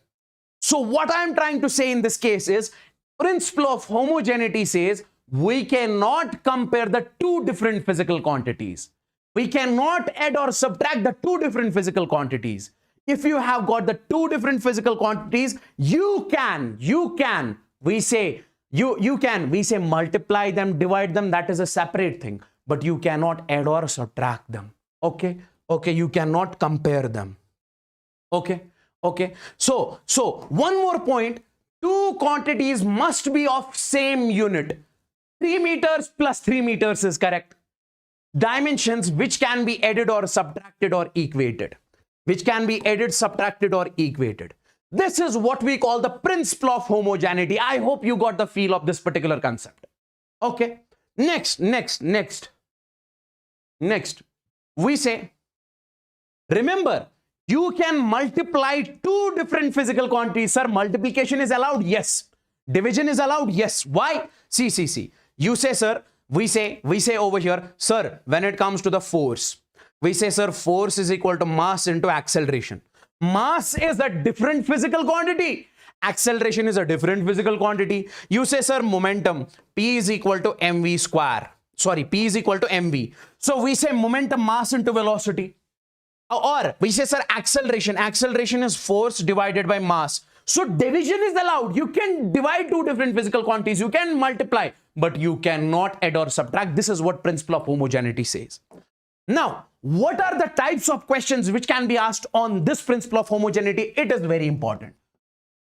So what I am trying to say in this case is, principle of homogeneity says we cannot compare the two different physical quantities. We cannot add or subtract the two different physical quantities. If you have got the two different physical quantities, you can multiply them, divide them. That is a separate thing. But you cannot add or subtract them. Okay. You cannot compare them. Okay. So one more point. Two quantities must be of same unit. 3 meters plus 3 meters is correct. Dimensions which can be added or subtracted or equated. This is what we call the principle of homogeneity. I hope you got the feel of this particular concept. Okay. Next, we say, remember, you can multiply two different physical quantities. Sir, multiplication is allowed? Yes. Division is allowed? Yes. Why? See. You say, sir, we say over here, sir, when it comes to the force, we say, sir, force is equal to mass into acceleration. Mass is a different physical quantity. Acceleration is a different physical quantity. You say, sir, momentum, P is equal to mv square. Sorry, P is equal to mv. So we say momentum, mass into velocity. Or we say, sir, acceleration. Acceleration is force divided by mass. So division is allowed. You can divide two different physical quantities. You can multiply, but you cannot add or subtract. This is what principle of homogeneity says. Now, what are the types of questions which can be asked on this principle of homogeneity? It is very important.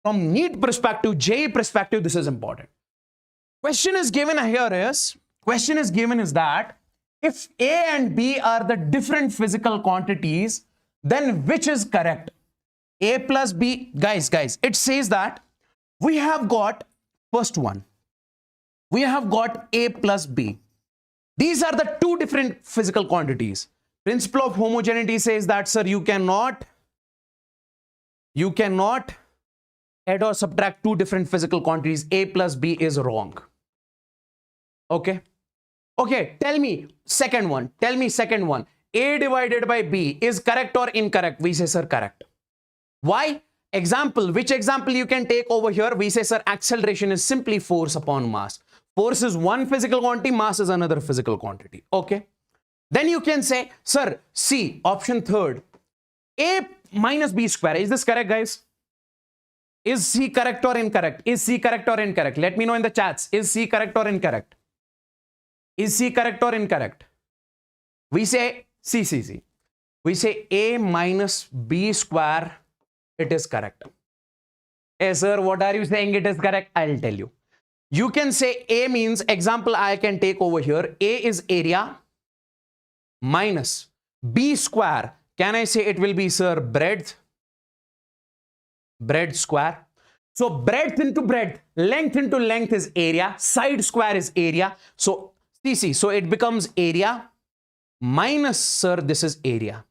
From NEET perspective, JEE perspective, this is important. Question is given is that if A and B are the different physical quantities, then which is correct? A plus B, guys, it says that we have got first one. We have got A plus B. These are the two different physical quantities. Principle of homogeneity says that, sir, you cannot add or subtract two different physical quantities. A plus B is wrong. Okay. Okay, tell me second one. A divided by B is correct or incorrect? We say, sir, correct. Why? Example. Which example you can take over here? We say, sir, acceleration is simply force upon mass. Force is one physical quantity, mass is another physical quantity. Okay. Then you can say, sir, C, option third, A minus B square. Is this correct, guys? Is C correct or incorrect? Is C correct or incorrect? Let me know in the chats. Is C correct or incorrect? Is C correct or incorrect? We say C. We say A minus B square. It is correct. Hey, sir, what are you saying? It is correct. I'll tell you. You can say A means, example I can take over here. A is area minus B square. Can I say it will be, sir, breadth square? So breadth into breadth, length into length is area, side square is area. So CC, so it becomes area minus, sir, this is area.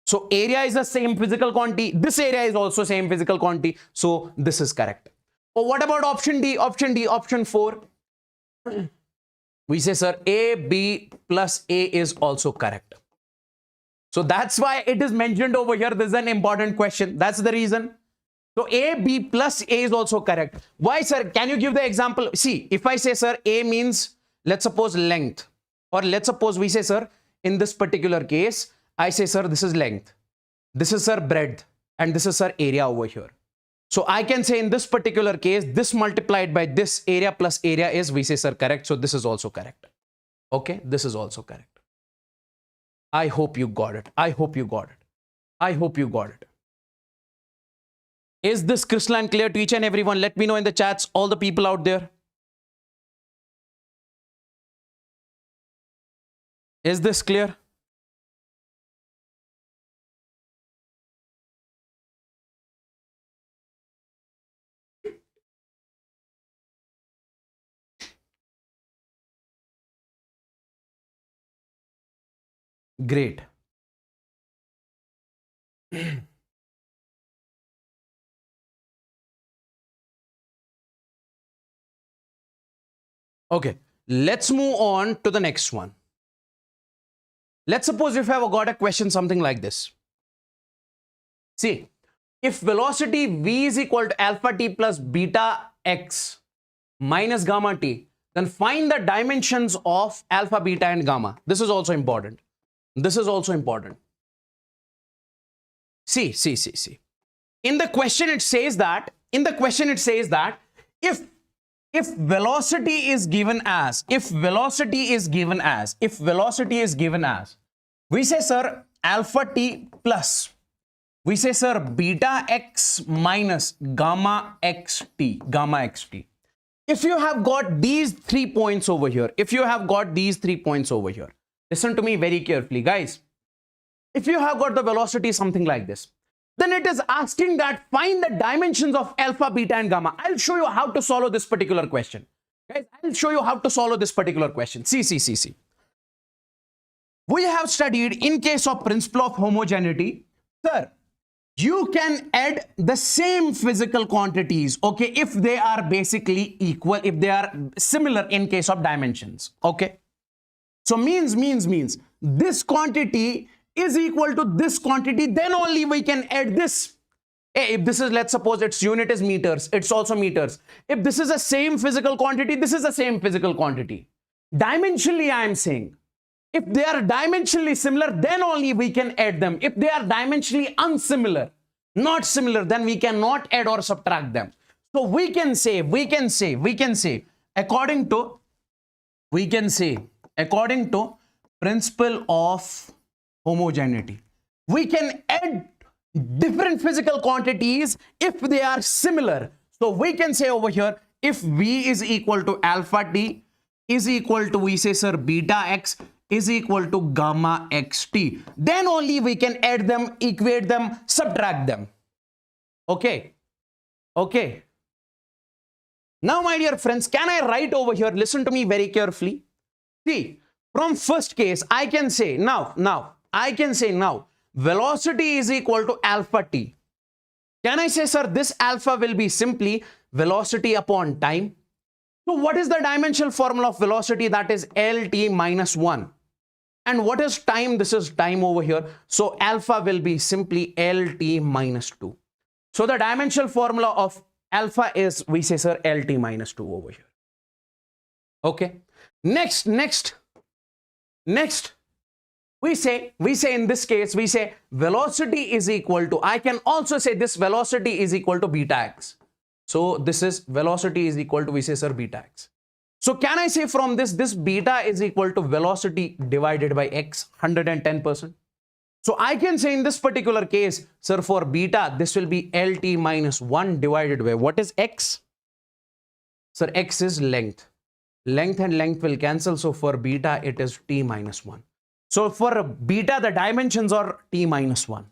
So area is the same physical quantity. This area is also same physical quantity. So this is correct. Oh, what about option D? Option 4. We say, sir, A, B plus A is also correct. So that's why it is mentioned over here. This is an important question. That's the reason. So A, B plus A is also correct. Why, sir? Can you give the example? See, if I say, sir, A means, let's suppose length, or let's suppose we say, sir, in this particular case, I say, sir, this is length. This is, sir, breadth. And this is, sir, area over here. So I can say in this particular case, this multiplied by this area plus area is, we say, sir, correct. So this is also correct. Okay, this is also correct. I hope you got it. I hope you got it. Is this crystalline clear to each and everyone? Let me know in the chats, all the people out there. Is this clear? Great. Okay, let's move on to the next one. Let's suppose if I have got a question something like this. See, if velocity v is equal to alpha t plus beta x minus gamma t, then find the dimensions of alpha, beta, and gamma. This is also important. See. In the question it says that, if velocity is given as, we say, sir, alpha t plus, we say, sir, beta x minus gamma xt. If you have got these 3 points over here, listen to me very carefully, guys. If you have got the velocity something like this, then it is asking that find the dimensions of alpha, beta, and gamma. I'll show you how to solve this particular question. Guys, I'll show you how to solve this particular question. See. We have studied in case of principle of homogeneity, sir, you can add the same physical quantities, okay, if they are basically equal, if they are similar in case of dimensions, okay. So means this quantity is equal to this quantity, then only we can add this. Hey, if this is, let's suppose its unit is meters, it's also meters. If this is the same physical quantity, this is the same physical quantity. Dimensionally, I am saying, if they are dimensionally similar, then only we can add them. If they are dimensionally unsimilar, not similar, then we cannot add or subtract them. So we can say, according to principle of homogeneity, we can add different physical quantities if they are similar. So we can say over here, if V is equal to alpha t is equal to, we say, sir, beta x is equal to gamma xt, then only we can add them, equate them, subtract them. Okay. Okay. Now, my dear friends, can I write over here? Listen to me very carefully. See, from first case, I can say now, velocity is equal to alpha t. Can I say, sir, this alpha will be simply velocity upon time? So what is the dimensional formula of velocity? That is LT minus 1. And what is time? This is time over here. So alpha will be simply LT minus 2. So the dimensional formula of alpha is, we say, sir, LT minus 2 over here. Okay. Next, we say in this case, we say velocity is equal to, I can also say this velocity is equal to beta x. So this is velocity is equal to, we say, sir, beta x. So can I say from this beta is equal to velocity divided by x, 110%. So I can say in this particular case, sir, for beta, this will be LT minus 1 divided by, what is x? Sir, x is length. Length and length will cancel. So for beta, it is t minus 1. So for beta, the dimensions are t minus 1.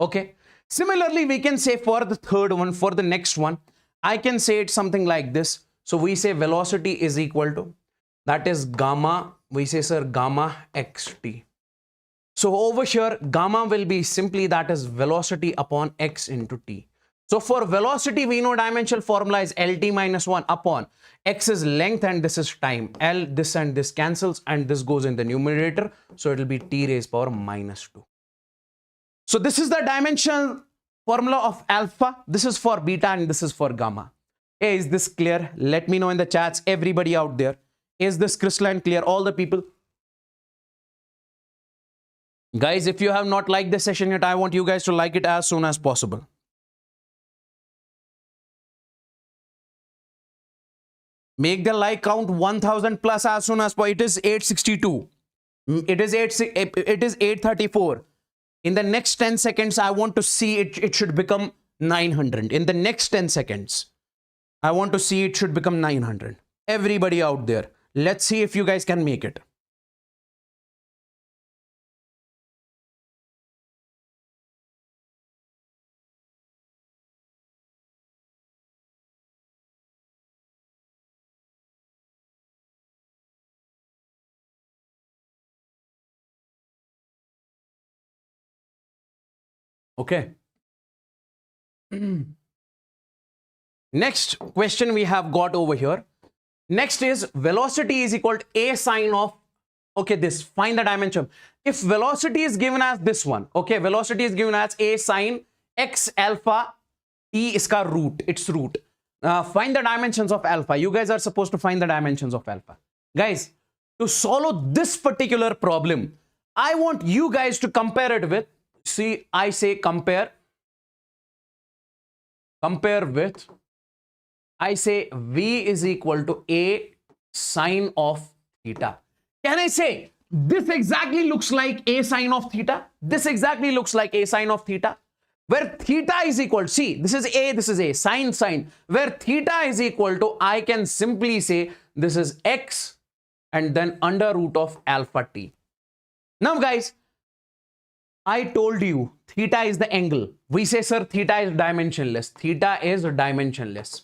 Okay. Similarly, we can say for the third one, for the next one, I can say it something like this. So we say velocity is equal to, that is gamma, we say, sir, gamma xt. So over here, gamma will be simply, that is velocity upon x into t. So for velocity, we know dimensional formula is LT minus 1 upon x is length and this is time. L, this and this cancels and this goes in the numerator. So it will be t raised power minus 2. So this is the dimensional formula of alpha. This is for beta and this is for gamma. Hey, is this clear? Let me know in the chats, everybody out there. Is this crystalline clear? All the people. Guys, if you have not liked this session yet, I want you guys to like it as soon as possible. Make the like count 1000 plus as soon as possible. It is 862. It is 834. In the next 10 seconds, I want to see it should become 900. In the next 10 seconds, I want to see it should become 900. Everybody out there, let's see if you guys can make it. Okay. Next question we have got over here. Next is velocity is equal to a sine of, okay, this, find the dimension. If velocity is given as this one, okay, velocity is given as a sine x alpha t iska root, its root. Find the dimensions of alpha. You guys are supposed to find the dimensions of alpha. Guys, to solve this particular problem, I want you guys to compare it with, see, I say compare with, I say V is equal to a sine of theta. Can I say this exactly looks like a sine of theta? This exactly looks like a sine of theta. Where theta is equal, see, this is a, sine, where theta is equal to, I can simply say this is x and then under root of alpha t. Now guys, I told you theta is the angle. We say, sir, theta is dimensionless. Theta is dimensionless.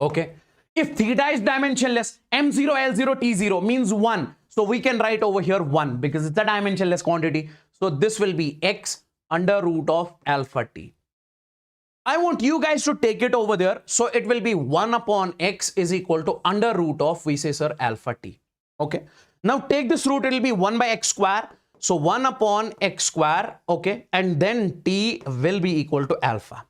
Okay. If theta is dimensionless, m0, l0, t0 means 1. So we can write over here 1 because it's a dimensionless quantity. So this will be x under root of alpha t. I want you guys to take it over there. So it will be 1 upon x is equal to under root of, we say, sir, alpha t. Okay. Now take this root, it will be 1 by x square. So 1 upon x square. Okay. And then t will be equal to alpha.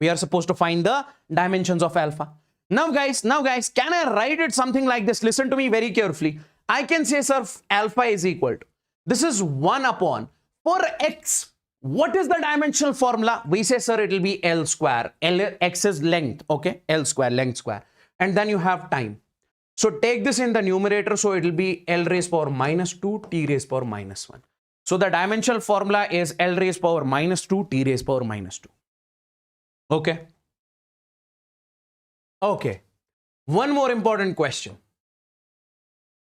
We are supposed to find the dimensions of alpha. Now guys, can I write it something like this? Listen to me very carefully. I can say, sir, alpha is equal to, this is 1 upon, for x, what is the dimensional formula? We say, sir, it will be L square. X is length, okay? L square, length square. And then you have time. So take this in the numerator. So it will be L raised power minus 2, T raised power minus 1. So the dimensional formula is L raised power minus 2, T raised power minus 2. Okay. Okay. One more important question.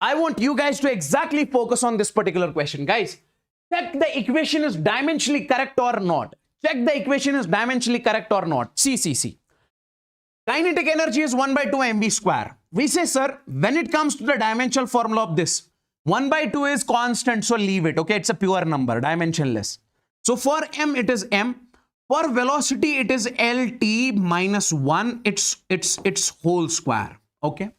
I want you guys to exactly focus on this particular question. Guys, Check the equation is dimensionally correct or not. Check the equation is dimensionally correct or not. See. Kinetic energy is 1 by 2 mv square. We say, sir, when it comes to the dimensional formula of this, 1 by 2 is constant, so leave it. Okay, it's a pure number, dimensionless. So for m, it is m. For velocity, it is lt minus 1, its whole square. Okay.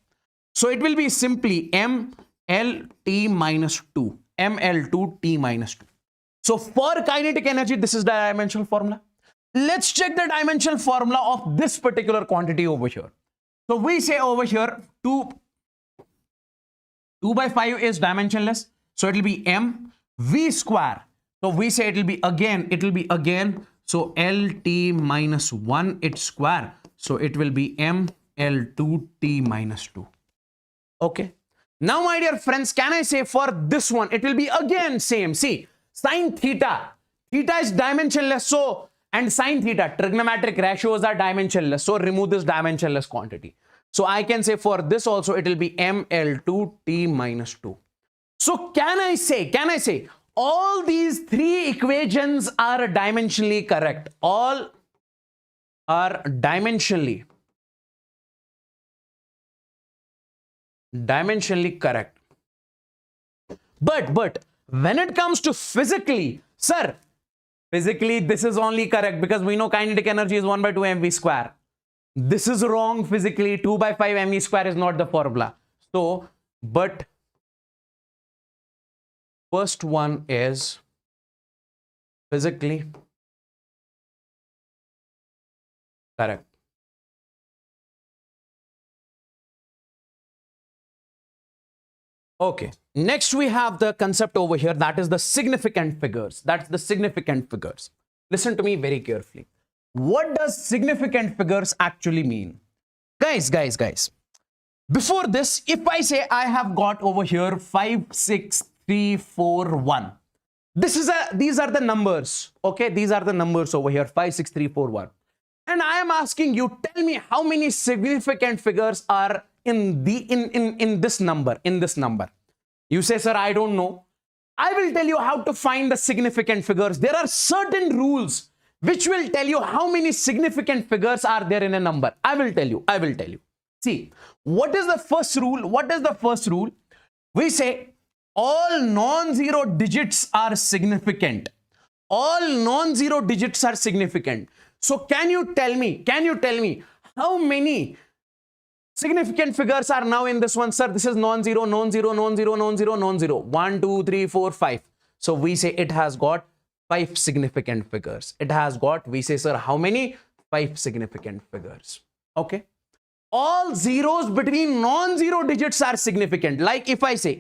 So it will be simply m lt minus 2. ml2 t minus 2. So for kinetic energy, this is the dimensional formula. Let's check the dimensional formula of this particular quantity over here. So we say over here 2 by 5 is dimensionless. So it will be m v square. So we say it will be again. So lt minus 1 its square. So it will be m l2 t minus 2. Okay. Now, my dear friends, can I say for this one, it will be again same. See, sine theta. Theta is dimensionless. So, and sine theta, trigonometric ratios are dimensionless. So, remove this dimensionless quantity. So, I can say for this also, it will be ml2 t minus 2. So, can I say, all these three equations are dimensionally correct. All are dimensionally correct. But when it comes to physically, sir, physically this is only correct because we know kinetic energy is 1 by 2 mv square. This is wrong physically. 2 by 5 mv square is not the formula. So, but first one is physically correct. Okay, next we have the concept over here, that is the significant figures. That's the significant figures. Listen to me very carefully. What does significant figures actually mean? Guys. Before this, if I say I have got over here 5, 6, 3, 4, 1. These are the numbers. Okay, these are the numbers over here, 5, 6, 3, 4, 1. And I am asking you, tell me how many significant figures are in this number. You say, sir, I don't know. I will tell you how to find the significant figures. There are certain rules which will tell you how many significant figures are there in a number. I will tell you. See, what is the first rule? We say all non-zero digits are significant. So can you tell me how many significant figures are now in this one, sir? This is non-zero. 1, 2, 3, 4, 5. So we say it has got 5 significant figures. We say, sir, how many? 5 significant figures. Okay. All zeros between non-zero digits are significant. Like if I say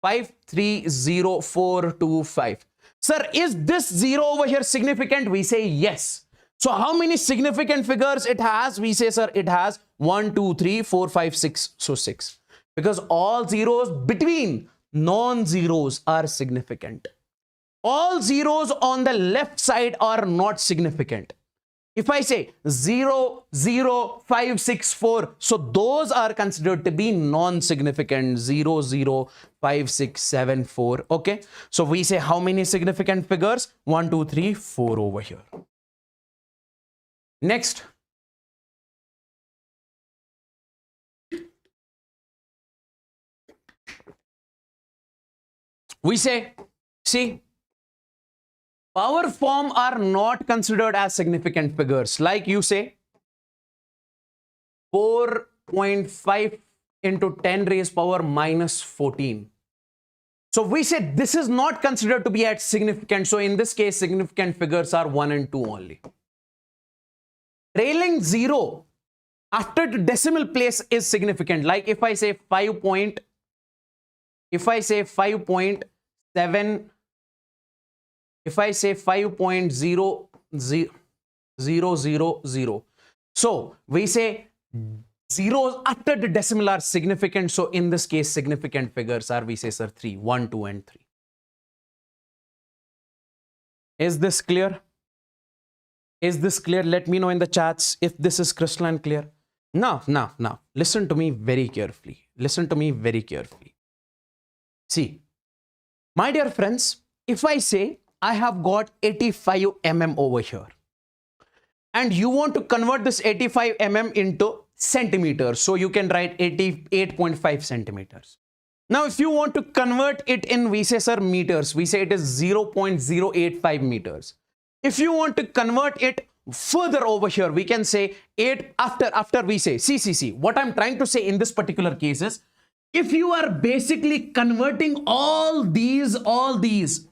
5, 3, 0, 4, 2, 5. Sir, is this 0 over here significant? We say yes. So how many significant figures it has? We say, sir, it has 1, 2, 3, 4, 5, 6. So 6. Because all zeros between non-zeros are significant. All zeros on the left side are not significant. If I say 0, 0, 5, 6, 4, so those are considered to be non-significant. 0, 0, 5, 6, 7, 4. Okay. So we say how many significant figures? 1, 2, 3, 4 over here. Next. We say, see, power form are not considered as significant figures. Like you say 4.5 into 10 raised power minus 14. So we say this is not considered to be as significant. So in this case, significant figures are 1 and 2 only. Trailing 0 after the decimal place is significant. Like if I say 5.7, if I say 5.00000. So we say zeros after the decimal are significant. So in this case, significant figures are, we say, sir, 3, 1, 2, and 3. Is this clear? Is this clear? Let me know in the chats if this is crystalline clear. Now, listen to me very carefully. See, my dear friends, if I say I have got 85 mm over here, and you want to convert this 85 mm into centimeters, so you can write 88.5 centimeters. Now, if you want to convert it in, we say, sir, meters, we say it is 0.085 meters. If you want to convert it further over here, we can say 8 after we say, see, what I'm trying to say in this particular case is, if you are basically converting all these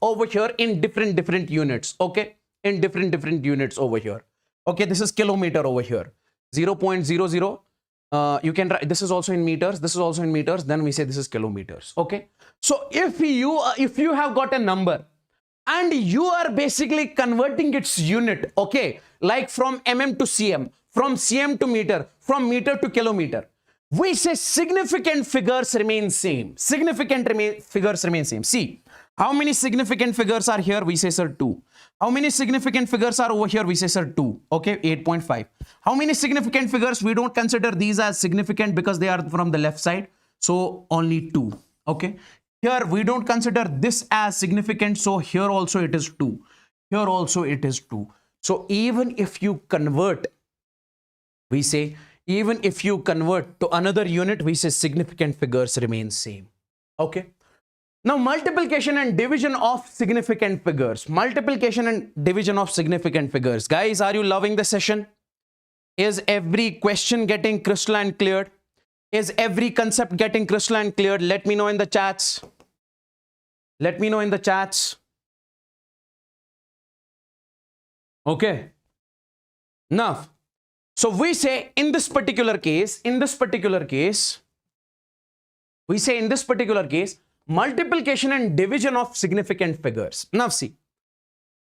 over here in different units, okay, in different units over here, okay, this is kilometer over here, 0.00, you can write, this is also in meters, this is also in meters, then we say this is kilometers, okay. So if you have got a number and you are basically converting its unit, okay, like from mm to cm, from cm to meter, from meter to kilometer, we say significant figures remain same. Figures remain same. See, how many significant figures are here? We say, sir, 2. How many significant figures are over here? We say, sir, 2. Okay, 8.5. How many significant figures? We don't consider these as significant because they are from the left side. So only 2. Okay. Here we don't consider this as significant. So here also it is 2. Here also it is 2. So even if you convert, we say, even if you convert to another unit, we say significant figures remain same. Okay. Now, multiplication and division of significant figures. Multiplication and division of significant figures. Guys, are you loving the session? Is every question getting crystalline cleared? Is every concept getting crystalline cleared? Let me know in the chats. Let me know in the chats. Okay. Now, so we say in this particular case, multiplication and division of significant figures. Now see,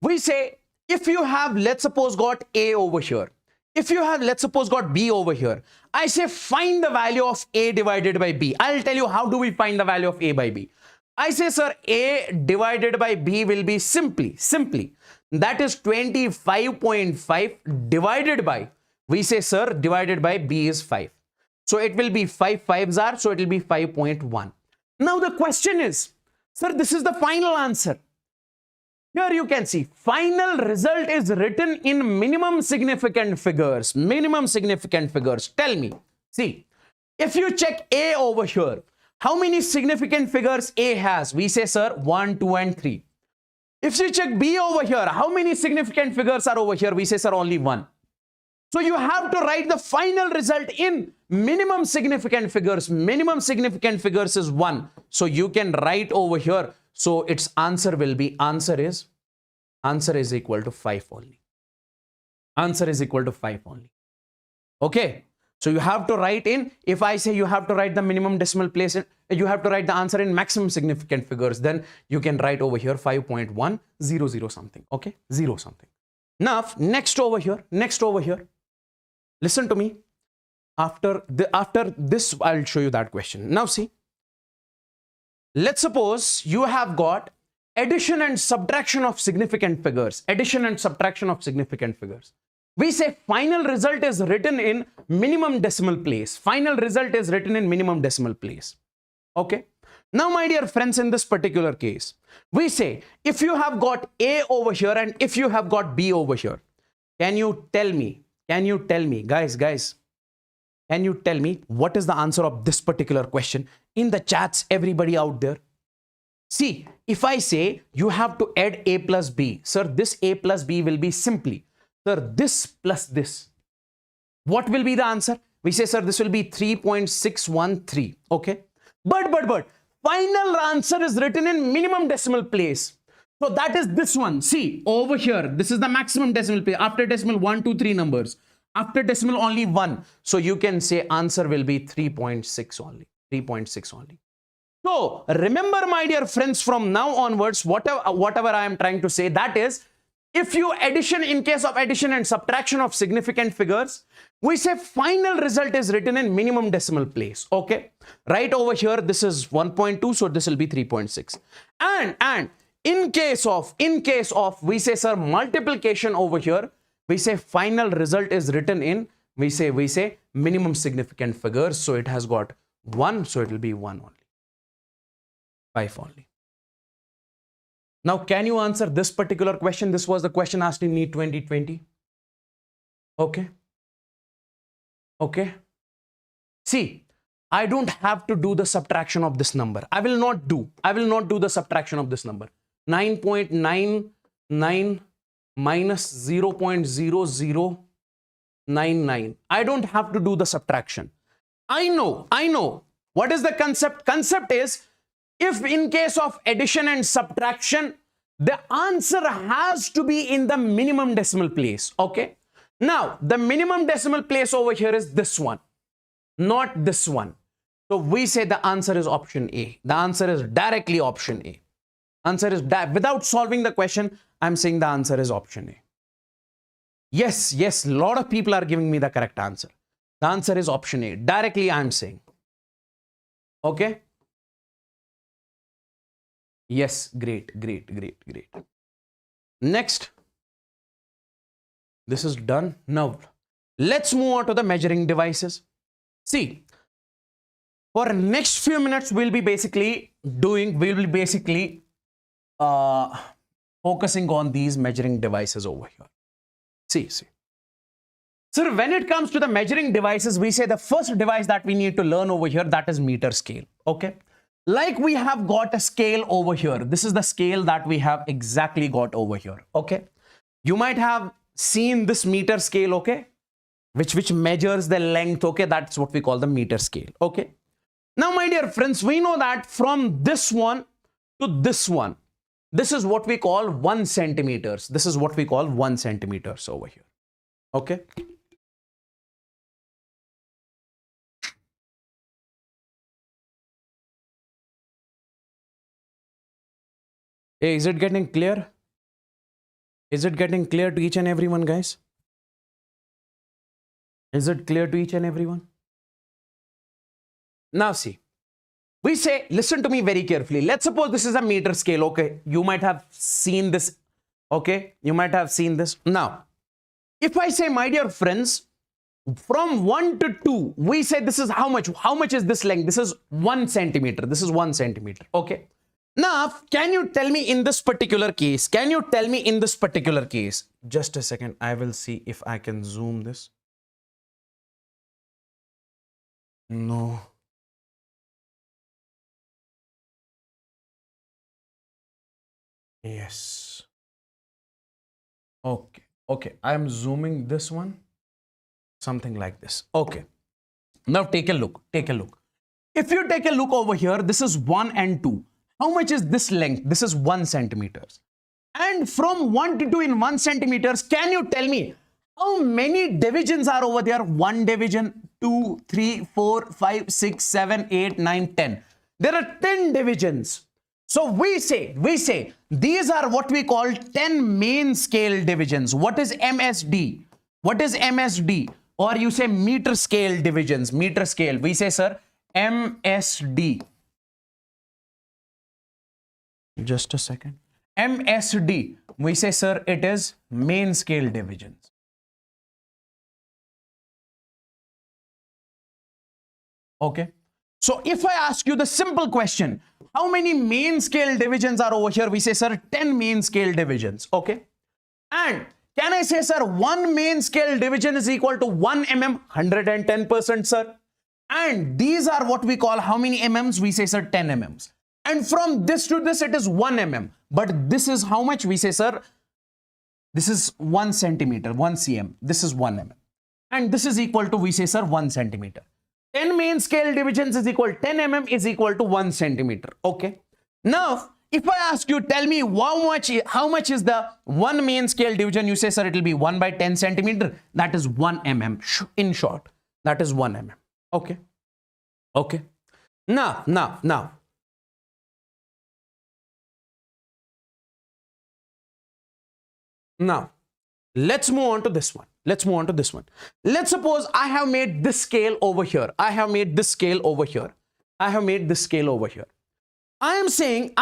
we say if you have, let's suppose, got A over here. If you have, let's suppose, got B over here. I say find the value of A divided by B. I'll tell you how do we find the value of A by B. I say, sir, A divided by B will be simply, that is 25.5 divided by, we say, sir, divided by B is 5. So it will be 5 5s are, so it will be 5.1. Now the question is, sir, this is the final answer. Here you can see, final result is written in minimum significant figures. Minimum significant figures. Tell me, see, if you check A over here, how many significant figures A has? We say, sir, 1, 2, and 3. If you check B over here, how many significant figures are over here? We say, sir, only 1. So you have to write the final result in minimum significant figures. Minimum significant figures is 1. So you can write over here. So its answer will be, answer is equal to 5 only. Answer is equal to 5 only. Okay. So you have to write in, if I say you have to write the minimum decimal place, you have to write the answer in maximum significant figures, then you can write over here 5.100 something. Okay. 0 something. Now, next over here. Listen to me. After this, I'll show you that question. Now see, let's suppose you have got addition and subtraction of significant figures. Addition and subtraction of significant figures. We say final result is written in minimum decimal place. Final result is written in minimum decimal place. Okay. Now, my dear friends, in this particular case, we say if you have got A over here and if you have got B over here, can you tell me, guys, can you tell me what is the answer of this particular question in the chats, everybody out there? See, if I say you have to add A plus B, sir, this A plus B will be simply, sir, this plus this. What will be the answer? We say, sir, this will be 3.613. Okay. But final answer is written in minimum decimal place. So that is this one. See, over here, this is the maximum decimal place. After decimal, 1, 2, 3 numbers. After decimal, only 1. So you can say answer will be 3.6 only. 3.6 only. So remember, my dear friends, from now onwards, whatever I am trying to say, that is, if you addition, in case of addition and subtraction of significant figures, we say final result is written in minimum decimal place. Okay. Right over here, this is 1.2. So this will be 3.6. And in case of, we say, sir, multiplication over here, we say final result is written in, we say minimum significant figures. So it has got 1. So it will be 1 only. 5 only. Now, can you answer this particular question? This was the question asked in NEET 2020. Okay. Okay. See, I don't have to do the subtraction of this number. I will not do the subtraction of this number. 9.99 minus 0.0099. I don't have to do the subtraction. I know. What is the concept? Concept is, if in case of addition and subtraction, the answer has to be in the minimum decimal place. Okay. Now, the minimum decimal place over here is this one, not this one. So we say the answer is option A. The answer is directly option A. Answer is, without solving the question, I'm saying the answer is option A. Yes, a lot of people are giving me the correct answer. The answer is option A. Directly I'm saying. Okay. Yes, great. Next. This is done. Now, let's move on to the measuring devices. See, for next few minutes, we'll be basically focusing on these measuring devices over here. See. So when it comes to the measuring devices, we say the first device that we need to learn over here, that is meter scale. Okay. Like we have got a scale over here. This is the scale that we have exactly got over here. Okay. You might have seen this meter scale. Okay. Which measures the length. Okay. That's what we call the meter scale. Okay. Now, my dear friends, we know that from this one to this one, this is what we call 1 centimeters. This is what we call 1 centimeters over here. Okay. Hey, is it getting clear? Is it getting clear to each and everyone, guys? Is it clear to each and everyone? Now see, we say, listen to me very carefully. Let's suppose this is a meter scale. Okay. You might have seen this. Okay. You might have seen this. Now, if I say, my dear friends, from 1 to 2, we say this is how much? How much is this length? This is 1 centimeter. This is 1 centimeter. Okay. Now, can you tell me in this particular case? Just a second. I will see if I can zoom this. No. Yes. Okay. I am zooming this one. Something like this. Okay. Now take a look. If you take a look over here, this is 1 and 2. How much is this length? This is 1 centimeters. And from 1 to 2 in 1 centimeters, can you tell me how many divisions are over there? 1 division, 2, 3, 4, 5, 6, 7, 8, 9, 10. There are 10 divisions. So we say these are what we call 10 main scale divisions. What is MSD? Or you say meter scale divisions. Meter scale. We say, sir, MSD. Just a second. MSD. We say, sir, it is main scale divisions. Okay. So if I ask you the simple question, how many main scale divisions are over here? We say, sir, 10 main scale divisions. Okay. And can I say, sir, 1 main scale division is equal to 1 mm? 110%, sir. And these are what we call how many mm? We say, sir, 10 mm. And from this to this, it is 1 mm. But this is how much? We say, sir, this is 1 centimeter, 1 cm. This is 1 mm. And this is equal to, we say, sir, 1 centimeter. 10 main scale divisions is equal, 10 mm is equal to 1 centimeter. Okay. Now, if I ask you, tell me how much is the 1 main scale division? You say, sir, it will be 1 by 10 centimeter. That is 1 mm. In short, that is 1 mm. Okay. Okay. Now. Now, let's move on to this one. Let's suppose I have made this scale over here. I have made this scale over here. I am saying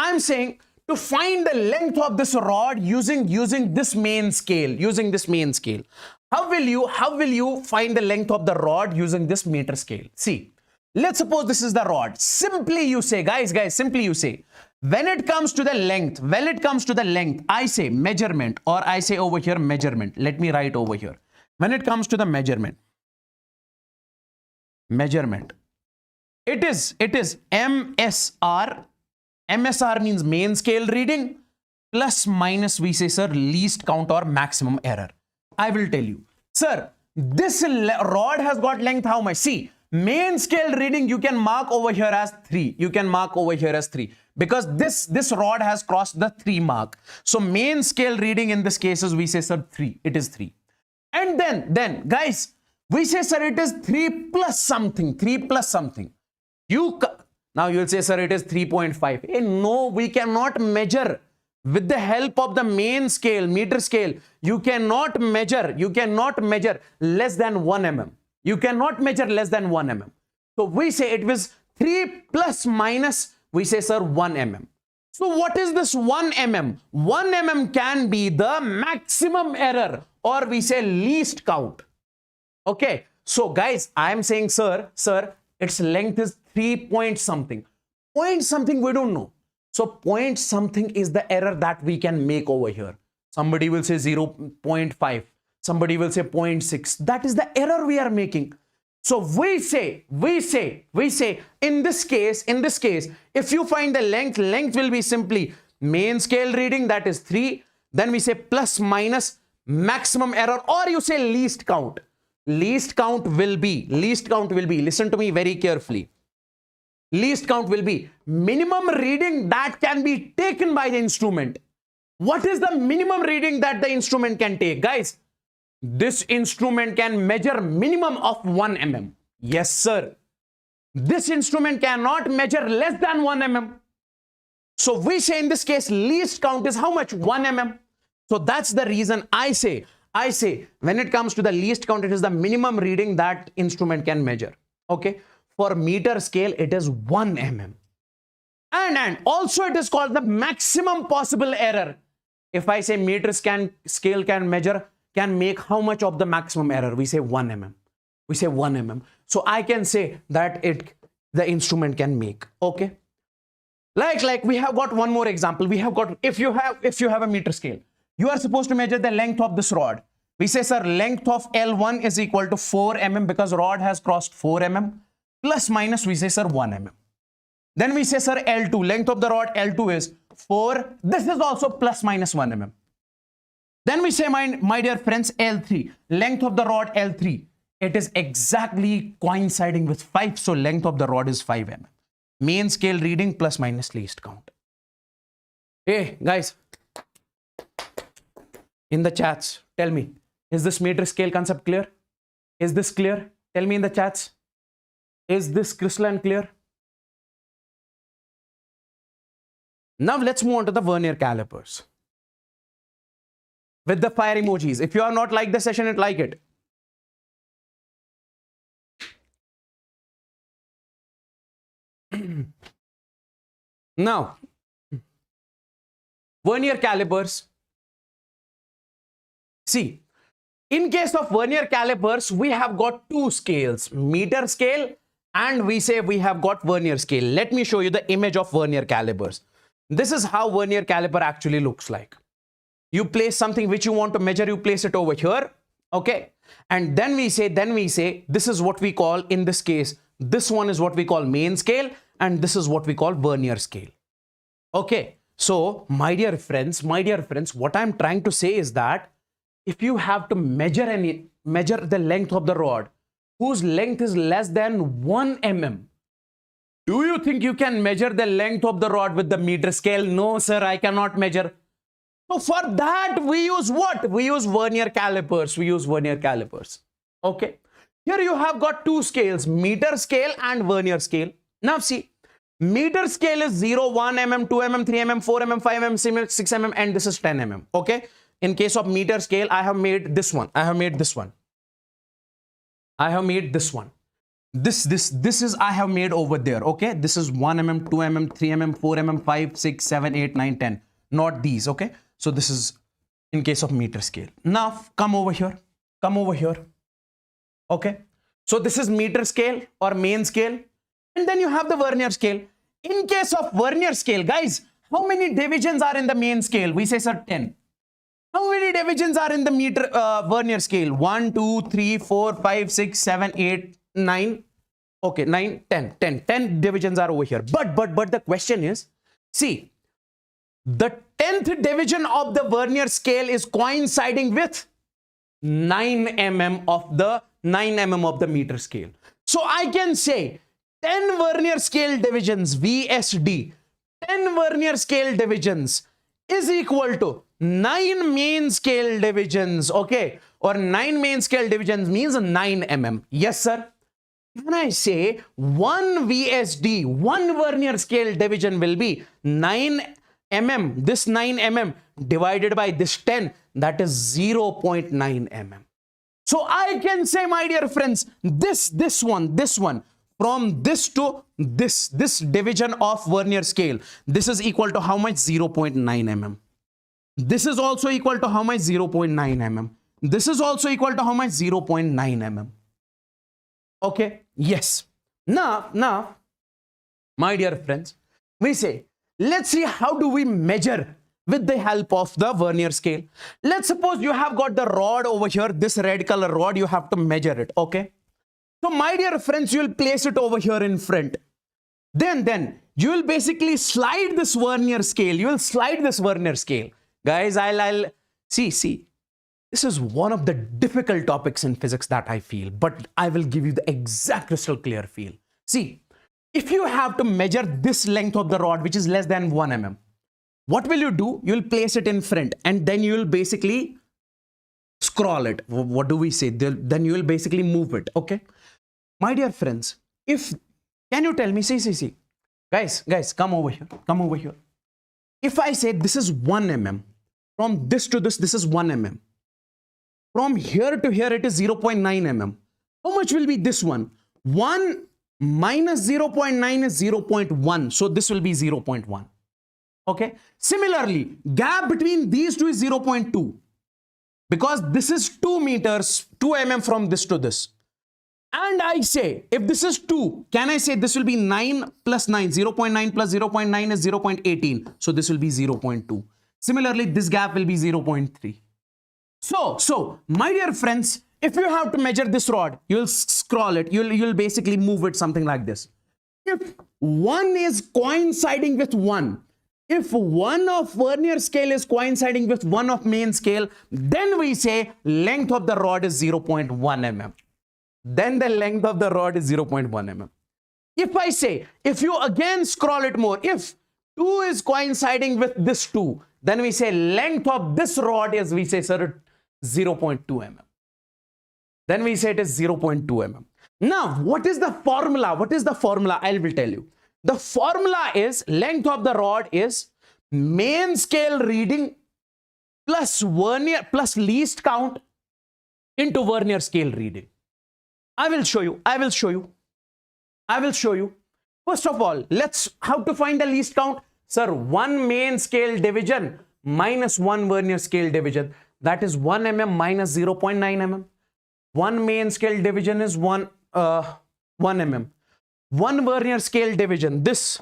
to find the length of this rod using this main scale. How will you find the length of the rod using this meter scale? See, let's suppose this is the rod. Simply you say, guys, simply you say, When it comes to the length, I say measurement, or I say over here measurement. Let me write over here. When it comes to the measurement, it is MSR. MSR means main scale reading plus minus, we say, sir, least count or maximum error. I will tell you, sir, this rod has got length how much? See, main scale reading you can mark over here as 3. You can mark over here as 3 because this rod has crossed the 3 mark. So main scale reading in this case is, we say, sir, 3. It is 3. And then guys, we say, sir, it is 3 plus something. 3 plus something. Now you will say, sir, it is 3.5. No, we cannot measure with the help of the main scale, meter scale. You cannot measure less than 1 mm. You cannot measure less than 1 mm. So we say it was 3 plus minus, we say, sir, 1 mm. So what is this 1 mm? 1 mm can be the maximum error, or we say least count. Okay. So guys, I am saying, sir, its length is 3 point something. Point something we don't know. So point something is the error that we can make over here. Somebody will say 0.5. Somebody will say 0.6. That is the error we are making. So we say, in this case, if you find the length will be simply main scale reading, that is 3. Then we say plus minus maximum error, or you say least count. Least count will be, listen to me very carefully. Least count will be minimum reading that can be taken by the instrument. What is the minimum reading that the instrument can take? Guys, this instrument can measure minimum of 1 mm. Yes, sir. This instrument cannot measure less than 1 mm. So we say in this case, least count is how much? 1 mm. So that's the reason I say when it comes to the least count, it is the minimum reading that instrument can measure. Okay. For meter scale, it is 1 mm. And also it is called the maximum possible error. If I say meter scale can make how much of the maximum error? We say 1 mm. We say 1 mm. So I can say that the instrument can make. Okay. Like we have got one more example. We have got, if you have a meter scale, you are supposed to measure the length of this rod. We say, sir, length of L1 is equal to 4 mm because rod has crossed 4 mm. Plus minus, we say, sir, 1 mm. Then we say, sir, L2, length of the rod L2 is 4. This is also plus minus 1 mm. Then we say, my dear friends, L3, length of the rod L3. It is exactly coinciding with 5. So length of the rod is 5 mm. Main scale reading plus minus least count. Hey, guys, in the chats, tell me, is this meter scale concept clear? Is this clear? Tell me in the chats. Is this crystalline clear? Now let's move on to the Vernier calipers. With the fire emojis. If you are not like the session, like it. Now, Vernier calipers. See, in case of Vernier calipers, we have got 2 scales, meter scale, and we say we have got Vernier scale. Let me show you the image of Vernier calipers. This is how Vernier caliper actually looks like. You place something which you want to measure, you place it over here. Okay. And then we say, this is what we call, in this case, this one is what we call main scale, and this is what we call Vernier scale. Okay. So, my dear friends, what I'm trying to say is that if you have to measure the length of the rod, whose length is less than 1 mm, do you think you can measure the length of the rod with the meter scale? No, sir, I cannot measure. So for that, we use what? We use Vernier calipers. Okay. Here you have got 2 scales, meter scale and Vernier scale. Now see, meter scale is 0, 1 mm, 2 mm, 3 mm, 4 mm, 5 mm, 6 mm, and this is 10 mm. Okay. In case of meter scale, I have made this one. This is I have made over there. Okay. This is 1 mm, 2 mm, 3 mm, 4 mm, 5, 6, 7, 8, 9, 10. Not these. Okay. So this is in case of meter scale. Now come over here. Okay. So this is meter scale or main scale. And then you have the Vernier scale. In case of Vernier scale, guys, how many divisions are in the main scale? We say, sir, 10. How many divisions are in the meter Vernier scale? 1, 2, 3, 4, 5, 6, 7, 8, 9. Okay, 9, 10, 10. 10 divisions are over here. But the question is, see, the 10th division of the Vernier scale is coinciding with 9 mm of the meter scale. So I can say 10 Vernier scale divisions, VSD, 10 Vernier scale divisions is equal to 9 main scale divisions, okay? Or 9 main scale divisions means 9 mm. Yes, sir. When I say 1 VSD, 1 Vernier scale division will be 9 mm. This 9 mm divided by this 10, that is 0.9 mm. So I can say, my dear friends, this one, from this to this division of Vernier scale, this is equal to how much? 0.9 mm. This is also equal to how much? 0.9 mm. This is also equal to how much? 0.9 mm. Okay, yes. Now, my dear friends, we say, let's see how do we measure with the help of the Vernier scale. Let's suppose you have got the rod over here, this red color rod, you have to measure it, okay? So, my dear friends, you will place it over here in front. Then you will basically slide this Vernier scale. You will slide this Vernier scale. Guys, I'll see. This is one of the difficult topics in physics that I feel, but I will give you the exact crystal clear feel. See, if you have to measure this length of the rod, which is less than 1 mm, what will you do? You will place it in front and then you will basically scroll it. What do we say? Then you will basically move it, okay? My dear friends, can you tell me, see, guys, come over here. If I say this is 1 mm, from this to this is 1 mm. From here to here, it is 0.9 mm. How much will be this one? 1 minus 0.9 is 0.1. So this will be 0.1. Okay. Similarly, gap between these two is 0.2. Because this is 2 meters, 2 mm from this to this. And I say, if this is 2, can I say this will be 9 plus 9? 0.9 plus 0.9 is 0.18. So this will be 0.2. Similarly, this gap will be 0.3. So, my dear friends, if you have to measure this rod, you'll scroll it. You'll basically move it something like this. If 1 is coinciding with 1, if 1 of Vernier scale is coinciding with 1 of main scale, then we say length of the rod is 0.1 mm. Then the length of the rod is 0.1 mm. If I say, if you again scroll it more, if 2 is coinciding with this 2, then we say length of this rod is, we say, sir, 0.2 mm. Then we say it is 0.2 mm. Now, what is the formula? I will tell you. The formula is length of the rod is main scale reading plus Vernier plus least count into Vernier scale reading. I will show you. First of all, how to find the least count? Sir, 1 main scale division minus 1 Vernier scale division. That is 1 mm minus 0.9 mm. 1 main scale division is 1 mm. 1 Vernier scale division, this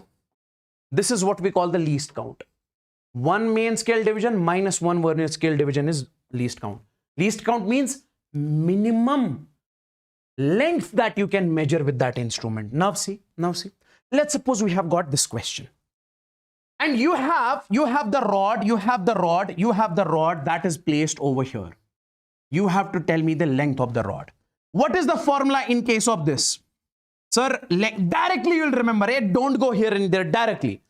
is what we call the least count. 1 main scale division minus 1 Vernier scale division is least count. Least count means minimum length that you can measure with that instrument. Now see. Let's suppose we have got this question. And you have the rod that is placed over here. You have to tell me the length of the rod. What is the formula in case of this? Sir, directly you'll remember it. Don't go here and there directly.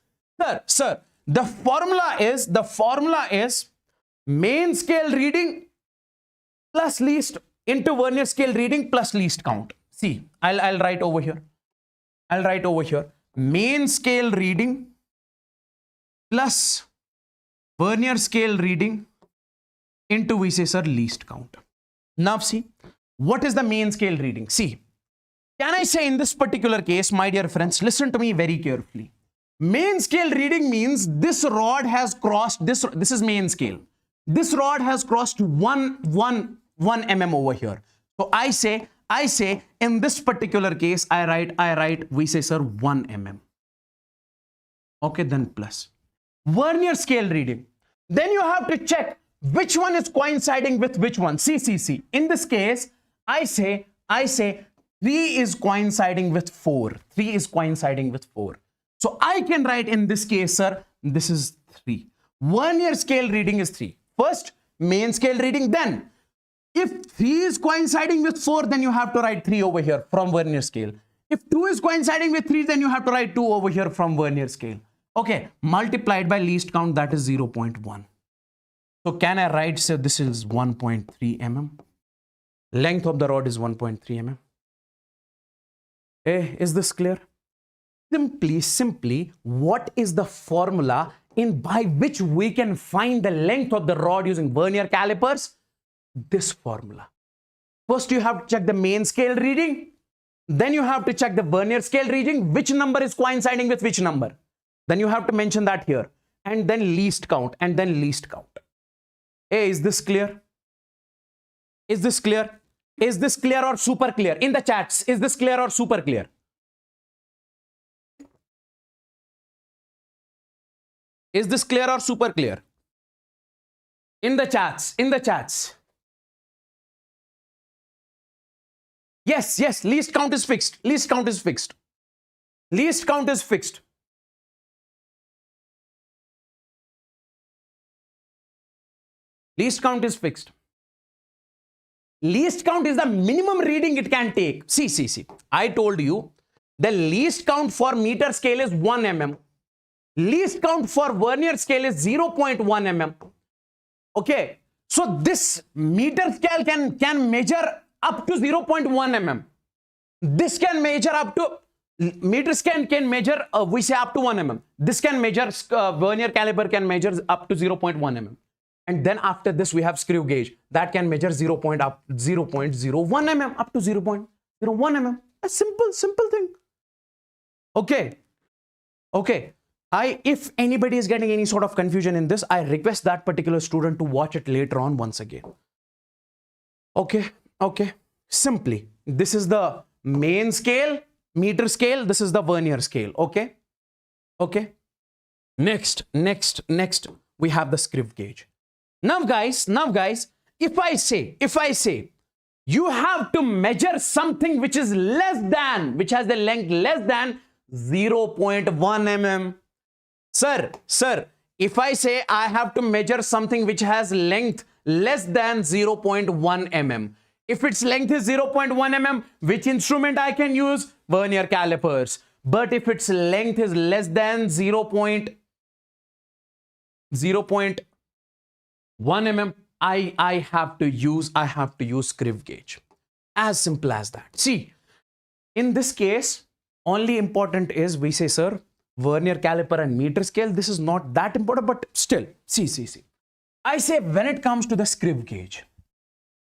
Sir, the formula is main scale reading plus least into Vernier scale reading plus least count. See, I'll write over here. Main scale reading plus Vernier scale reading into, we say, sir, least count. Now see, what is the main scale reading? See, can I say in this particular case, my dear friends, listen to me very carefully. Main scale reading means this rod has crossed, this is main scale. This rod has crossed 1 mm over here. So I say in this particular case, I write, we say, sir, 1 mm. Okay, then plus. Vernier scale reading. Then you have to check which one is coinciding with which one. See. In this case, I say 3 is coinciding with 4. 3 is coinciding with 4. So I can write in this case, sir, this is 3. Vernier scale reading is 3. First, main scale reading. Then, if 3 is coinciding with 4, then you have to write 3 over here from Vernier scale. If 2 is coinciding with 3, then you have to write 2 over here from Vernier scale. Okay, multiplied by least count, that is 0.1. So can I write, so this is 1.3 mm. Length of the rod is 1.3 mm. Hey, is this clear? Simply, what is the formula by which we can find the length of the rod using Vernier calipers? This formula. First, you have to check the main scale reading. Then you have to check the Vernier scale reading. Which number is coinciding with which number? Then you have to mention that here. And then least count. And then least count. Hey, is this clear? Is this clear? Is this clear or super clear? In the chats, is this clear or super clear? Is this clear or super clear? In the chats, in the chats. Yes, least count is fixed. Least count is fixed. Least count is fixed. Least count is fixed. Least count is the minimum reading it can take. See. I told you the least count for meter scale is 1 mm. Least count for Vernier scale is 0.1 mm. Okay. So this meter scale can measure up to 0.1 mm. This can measure up to, meter scale can measure, we say up to 1 mm. This can measure, Vernier caliper can measure up to 0.1 mm. And then after this, we have screw gauge that can measure 0.01 mm up to 0.01 mm. A simple thing. Okay. If anybody is getting any sort of confusion in this, I request that particular student to watch it later on once again. Okay. Simply, this is the main scale, meter scale. This is the Vernier scale. Okay. Next, we have the screw gauge. Now guys, if I say you have to measure something which is less than, which has the length less than 0.1 mm. Sir, if I say I have to measure something which has length less than 0.1 mm. If its length is 0.1 mm, which instrument I can use? Vernier calipers. But if its length is less than 0.1 mm, I have to use screw gauge. As simple as that. See, in this case, only important is we say, sir, Vernier caliper and meter scale. This is not that important, but still, see. I say when it comes to the screw gauge,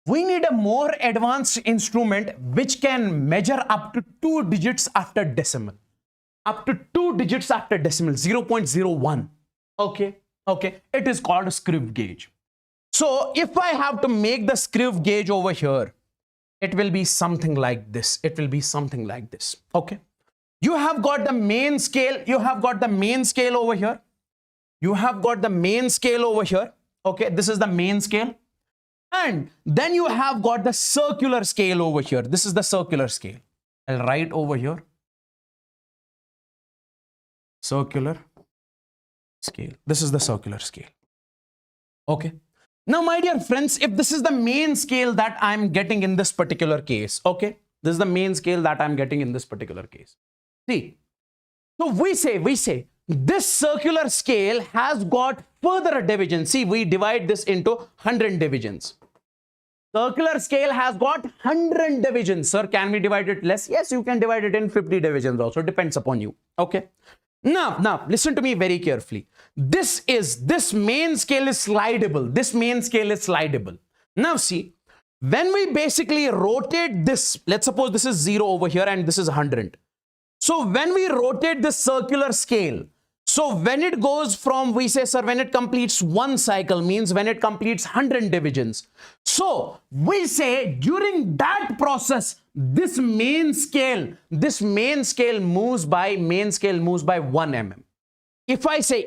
we need a more advanced instrument which can measure up to 2 digits after decimal. Up to 2 digits after decimal, 0.01. Okay. It is called a screw gauge. So if I have to make the screw gauge over here, it will be something like this. Okay. You have got the main scale. Over here. Okay. This is the main scale. And then you have got the circular scale over here. This is the circular scale. I'll write over here. Circular scale. This is the circular scale. Okay. Now, my dear friends, if this is the main scale that I'm getting in this particular case, okay, this is the main scale that I'm getting in this particular case. See, so we say this circular scale has got further division. See, we divide this into 100 divisions. Circular scale has got 100 divisions. Sir, can we divide it less? Yes, you can divide it in 50 divisions also. Depends upon you. Okay. Now, listen to me very carefully. This main scale is slidable. Now, see, when we basically rotate this, let's suppose this is 0 over here and this is 100. So when we rotate this circular scale, so when it goes from, we say, sir, when it completes one cycle, means when it completes 100 divisions. So we say during that process, this main scale moves by 1 mm. if I say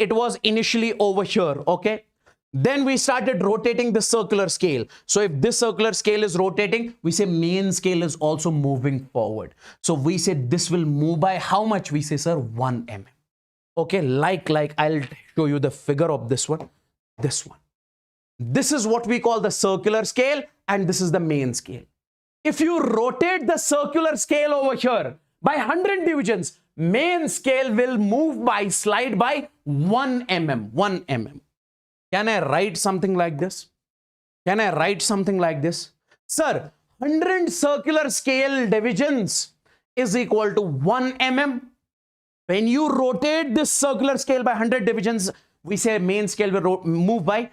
it was initially over here, okay, then we started rotating the circular scale. So if this circular scale is rotating, we say main scale is also moving forward. So we say this will move by how much? We say, sir, 1 mm. Okay, like I'll show you the figure of this one. This one. This is what we call the circular scale, and this is the main scale. If you rotate the circular scale over here by 100 divisions, main scale will move by, slide by 1 mm, 1 mm. Can I write something like this? Can I write something like this? Sir, 100 circular scale divisions is equal to 1 mm. When you rotate this circular scale by 100 divisions, we say main scale will move by,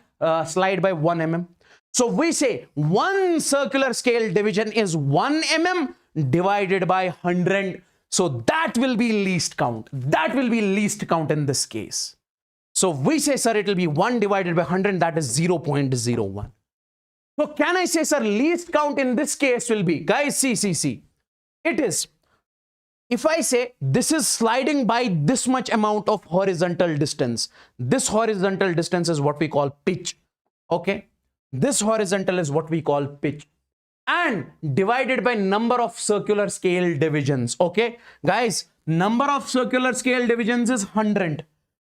slide by 1 mm. So we say one circular scale division is 1 mm divided by 100. So that will be least count. That will be least count in this case. So we say, sir, it will be 1 divided by 100, that is 0.01. So can I say, sir, least count in this case will be, guys, see. It is, if I say this is sliding by this much amount of horizontal distance, this horizontal distance is what we call pitch. Okay. This horizontal is what we call pitch, and divided by number of circular scale divisions. Okay, guys, number of circular scale divisions is 100.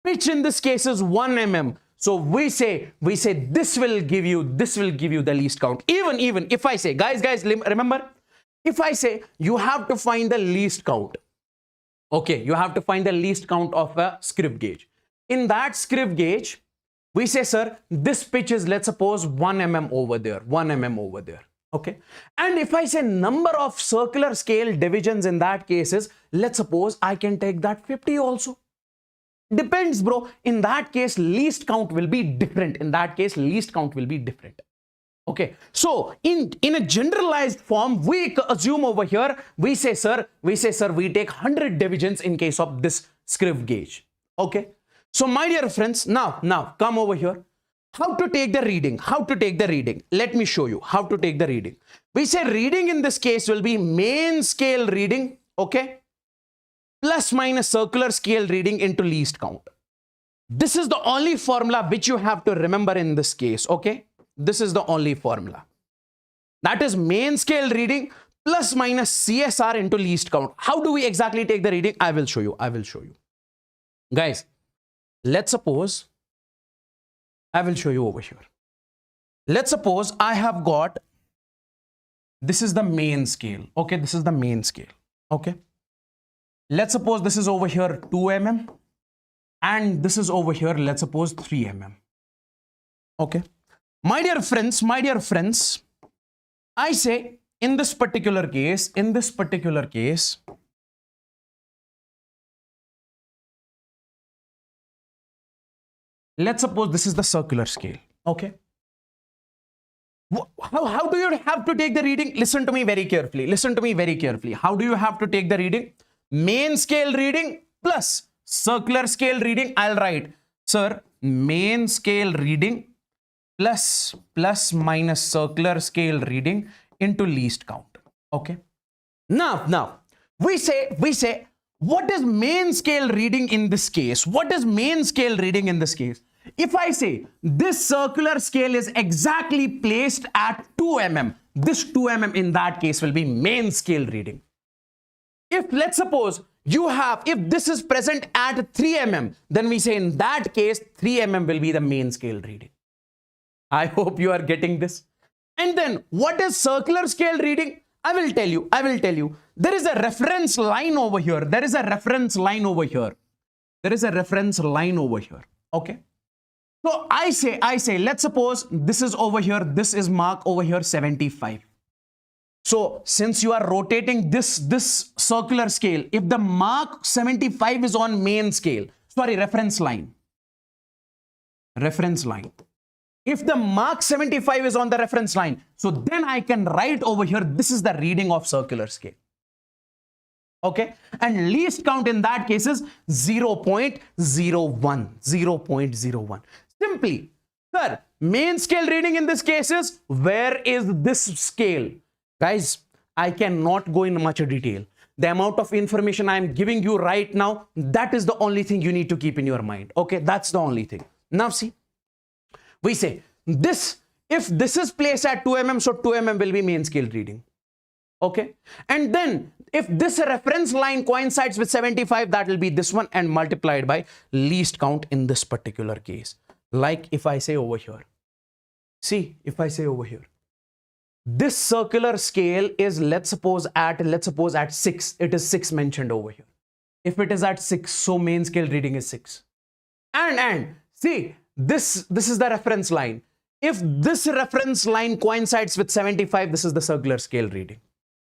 Pitch in this case is 1 mm. So we say this will give you the least count. Even if I say, guys, remember, if I say you have to find the least count. Okay, you have to find the least count of a script gauge. In that script gauge, we say, sir, this pitch is, let's suppose, 1 mm over there, 1 mm over there. Okay. And if I say number of circular scale divisions in that case is, let's suppose I can take that 50 also. Depends, bro. In that case, least count will be different. Okay. So in a generalized form, we assume over here, we say, sir, we take 100 divisions in case of this script gauge. Okay. So my dear friends, now come over here. How to take the reading? Let me show you how to take the reading. We say reading in this case will be main scale reading, okay, plus minus circular scale reading into least count. This is the only formula which you have to remember in this case, okay? This is the only formula. That is main scale reading plus minus CSR into least count. How do we exactly take the reading? I will show you. Guys, let's suppose, I will show you over here. Let's suppose I have got, this is the main scale. Okay, this is the main scale. Okay. Let's suppose this is over here 2 mm and this is over here, let's suppose 3 mm. Okay. My dear friends, I say in this particular case, let's suppose this is the circular scale. Okay. How do you have to take the reading? Listen to me very carefully. How do you have to take the reading? Main scale reading plus circular scale reading. I'll write, sir, main scale reading plus minus circular scale reading into least count. Okay. Now we say, what is main scale reading in this case? If I say this circular scale is exactly placed at 2 mm, this 2 mm in that case will be main scale reading. If let's suppose if this is present at 3 mm, then we say in that case 3 mm will be the main scale reading. I hope you are getting this. And then what is circular scale reading? I will tell you. There is a reference line over here. Okay. So I say, let's suppose this is over here. This is mark over here 75. So since you are rotating this circular scale, if the mark 75 is on main scale, reference line. If the mark 75 is on the reference line, so then I can write over here, this is the reading of circular scale. Okay. And least count in that case is 0.01. Simply, sir, main scale reading in this case is, where is this scale? Guys, I cannot go in much detail. the amount of information I am giving you right now, that is the only thing you need to keep in your mind. Okay, that's the only thing. Now see, we say this, if this is placed at 2 mm, so 2 mm will be main scale reading. Okay, and then if this reference line coincides with 75, that will be this one and multiplied by least count in this particular case. Like if I say over here, see, if I say over here, this circular scale is, let's suppose at 6, it is 6 mentioned over here. If it is at 6, so main scale reading is 6. And see, this is the reference line. If this reference line coincides with 75, this is the circular scale reading.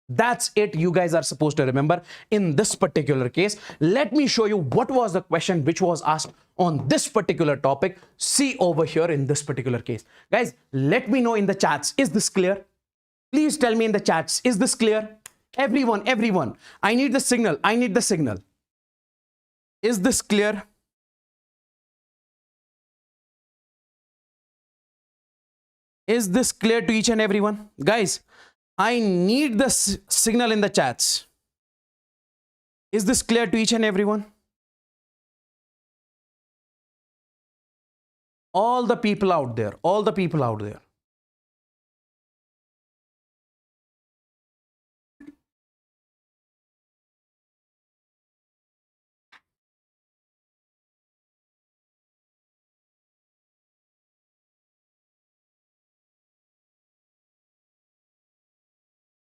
That's it, you guys are supposed to remember in this particular case. Let me show you what was the question which was asked on this particular topic. See over here in this particular case. Guys, let me know in the chats, is this clear? Please tell me in the chats, is this clear? Everyone, I need the signal, Is this clear? Is this clear to each and everyone? Guys, I need the signal in the chats. Is this clear to each and everyone? All the people out there,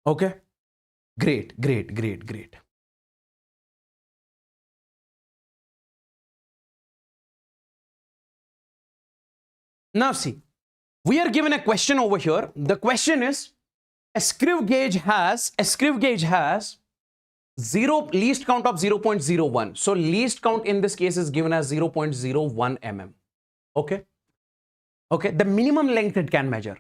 Okay, great. Now see, we are given a question over here. The question is, a screw gauge has least count of 0.01. So least count in this case is given as 0.01 mm. Okay, the minimum length it can measure.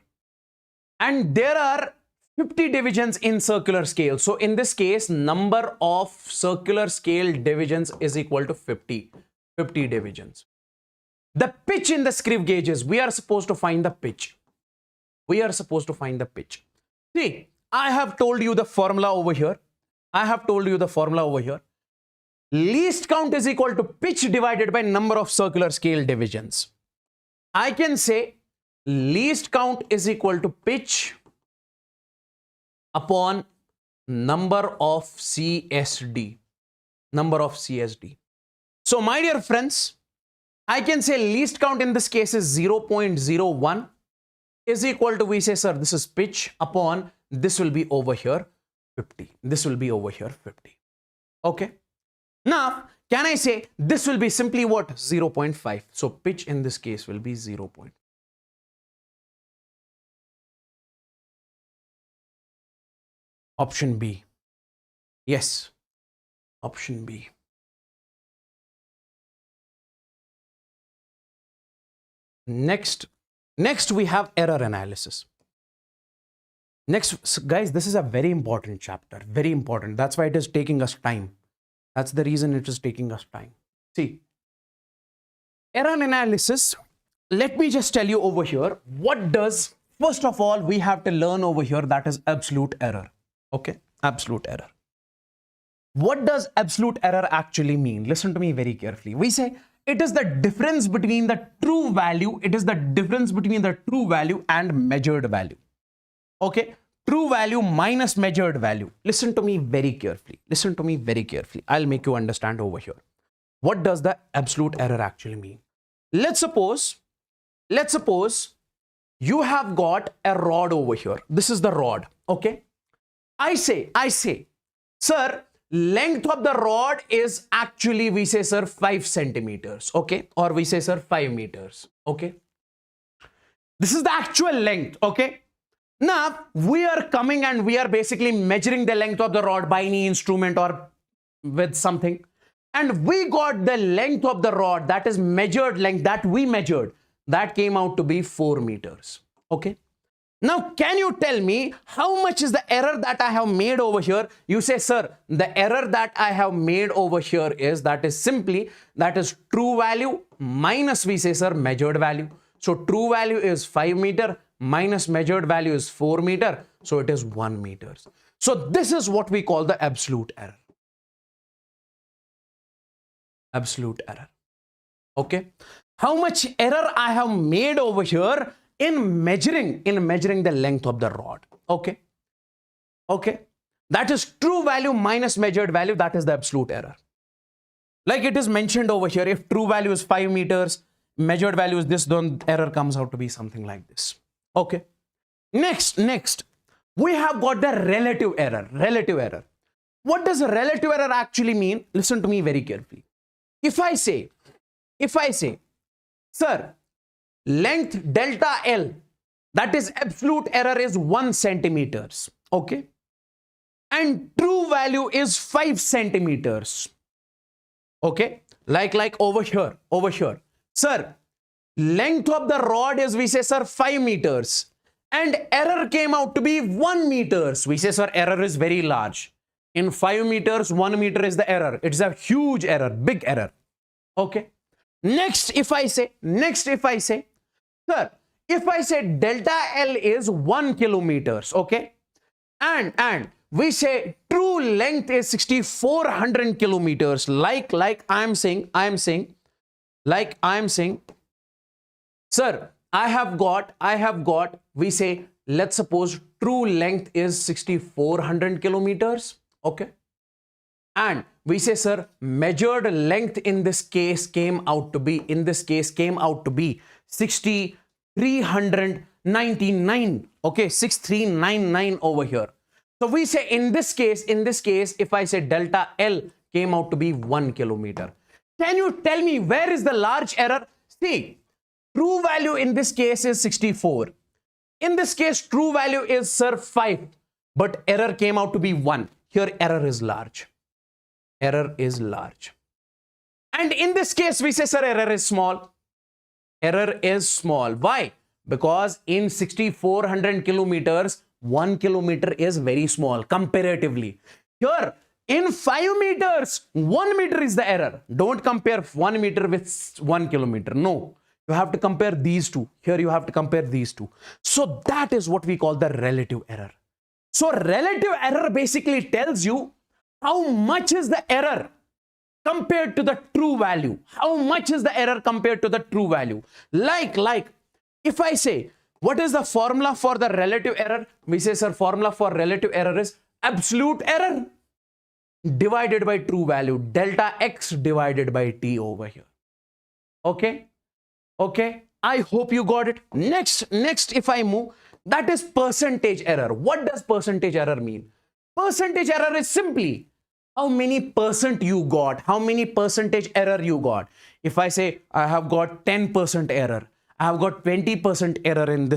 And there are 50 divisions in circular scale. So in this case, number of circular scale divisions is equal to 50 divisions. The pitch in the screw gauges, we are supposed to find the pitch. See, I have told you the formula over here. Least count is equal to pitch divided by number of circular scale divisions. I can say least count is equal to pitch upon number of CSD. So my dear friends, I can say least count in this case is 0.01 is equal to, we say, sir, this is pitch upon, this will be over here 50. Okay. Now, can I say this will be simply what? 0.5. So pitch in this case will be 0. Option B. Yes. Option B. Next we have error analysis. Next, guys, this is a very important chapter. Very important. That's why it is taking us time. That's the reason it is taking us time. See, error analysis. Let me just tell you over here. What does, first of all, we have to learn over here, that is absolute error. Okay, absolute error. What does absolute error actually mean? Listen to me very carefully. We say it is the difference between the true value. It is the difference between the true value and measured value. Okay, true value minus measured value. Listen to me very carefully. I'll make you understand over here. What does the absolute error actually mean? Let's suppose you have got a rod over here. This is the rod. Okay. I say, sir, length of the rod is actually, we say, sir, 5 centimeters. Okay. Or we say, sir, 5 meters. Okay. This is the actual length. Okay. Now we are coming and we are basically measuring the length of the rod by any instrument or with something. And we got the length of the rod, that is measured length that we measured, that came out to be 4 meters. Okay. Now, can you tell me how much is the error that I have made over here? You say, sir, the error that I have made over here is, that is true value minus, we say, sir, measured value. So true value is 5 meter minus measured value is 4 meter. So it is 1 meter. So this is what we call the absolute error. absolute error. Okay, how much error I have made over here in measuring the length of the rod. Okay, that is true value minus measured value, that is the absolute error. Like it is mentioned over here, if true value is 5 meters, measured value is this, then error comes out to be something like this. Okay, next we have got the relative error. What does relative error actually mean? Listen to me very carefully. If I say, sir, length delta L, that is absolute error is 1 centimeters. Okay, and true value is 5 centimeters. Okay, like over here, sir, length of the rod is, we say, sir, 5 meters, and error came out to be 1 meters. We say, sir, error is very large. In 5 meters, 1 meter is the error. It's a huge error, big error. Okay, next if I say, sir, if I say delta L is 1 kilometers, okay, and we say true length is 6400 kilometers, like I'm saying, sir, I have got, we say, let's suppose true length is 6400 kilometers. Okay, and we say, sir, measured length in this case came out to be 6399. Okay, 6399 over here. So we say in this case, if I say delta L came out to be 1 kilometer. Can you tell me where is the large error? See, true value in this case is 64. In this case, true value is, sir, 5, but error came out to be 1. Here error is large. And in this case, we say, sir, error is small. Why? Because in 6400 kilometers, 1 kilometer is very small comparatively. Here, in 5 meters, 1 meter is the error. Don't compare 1 meter with 1 kilometer. No, you have to compare these two. Here you have to compare these two. So that is what we call the relative error. So relative error basically tells you how much is the error compared to the true value. Like if I say, what is the formula for the relative error? We say, sir, formula for relative error is absolute error divided by true value, delta x divided by t over here. Okay, I hope you got it. Next if I move, that is percentage error. What does percentage error mean? Percentage error is simply how many percent you got, how many percentage error you got. If I say I have got 10% error, I have got 20% error in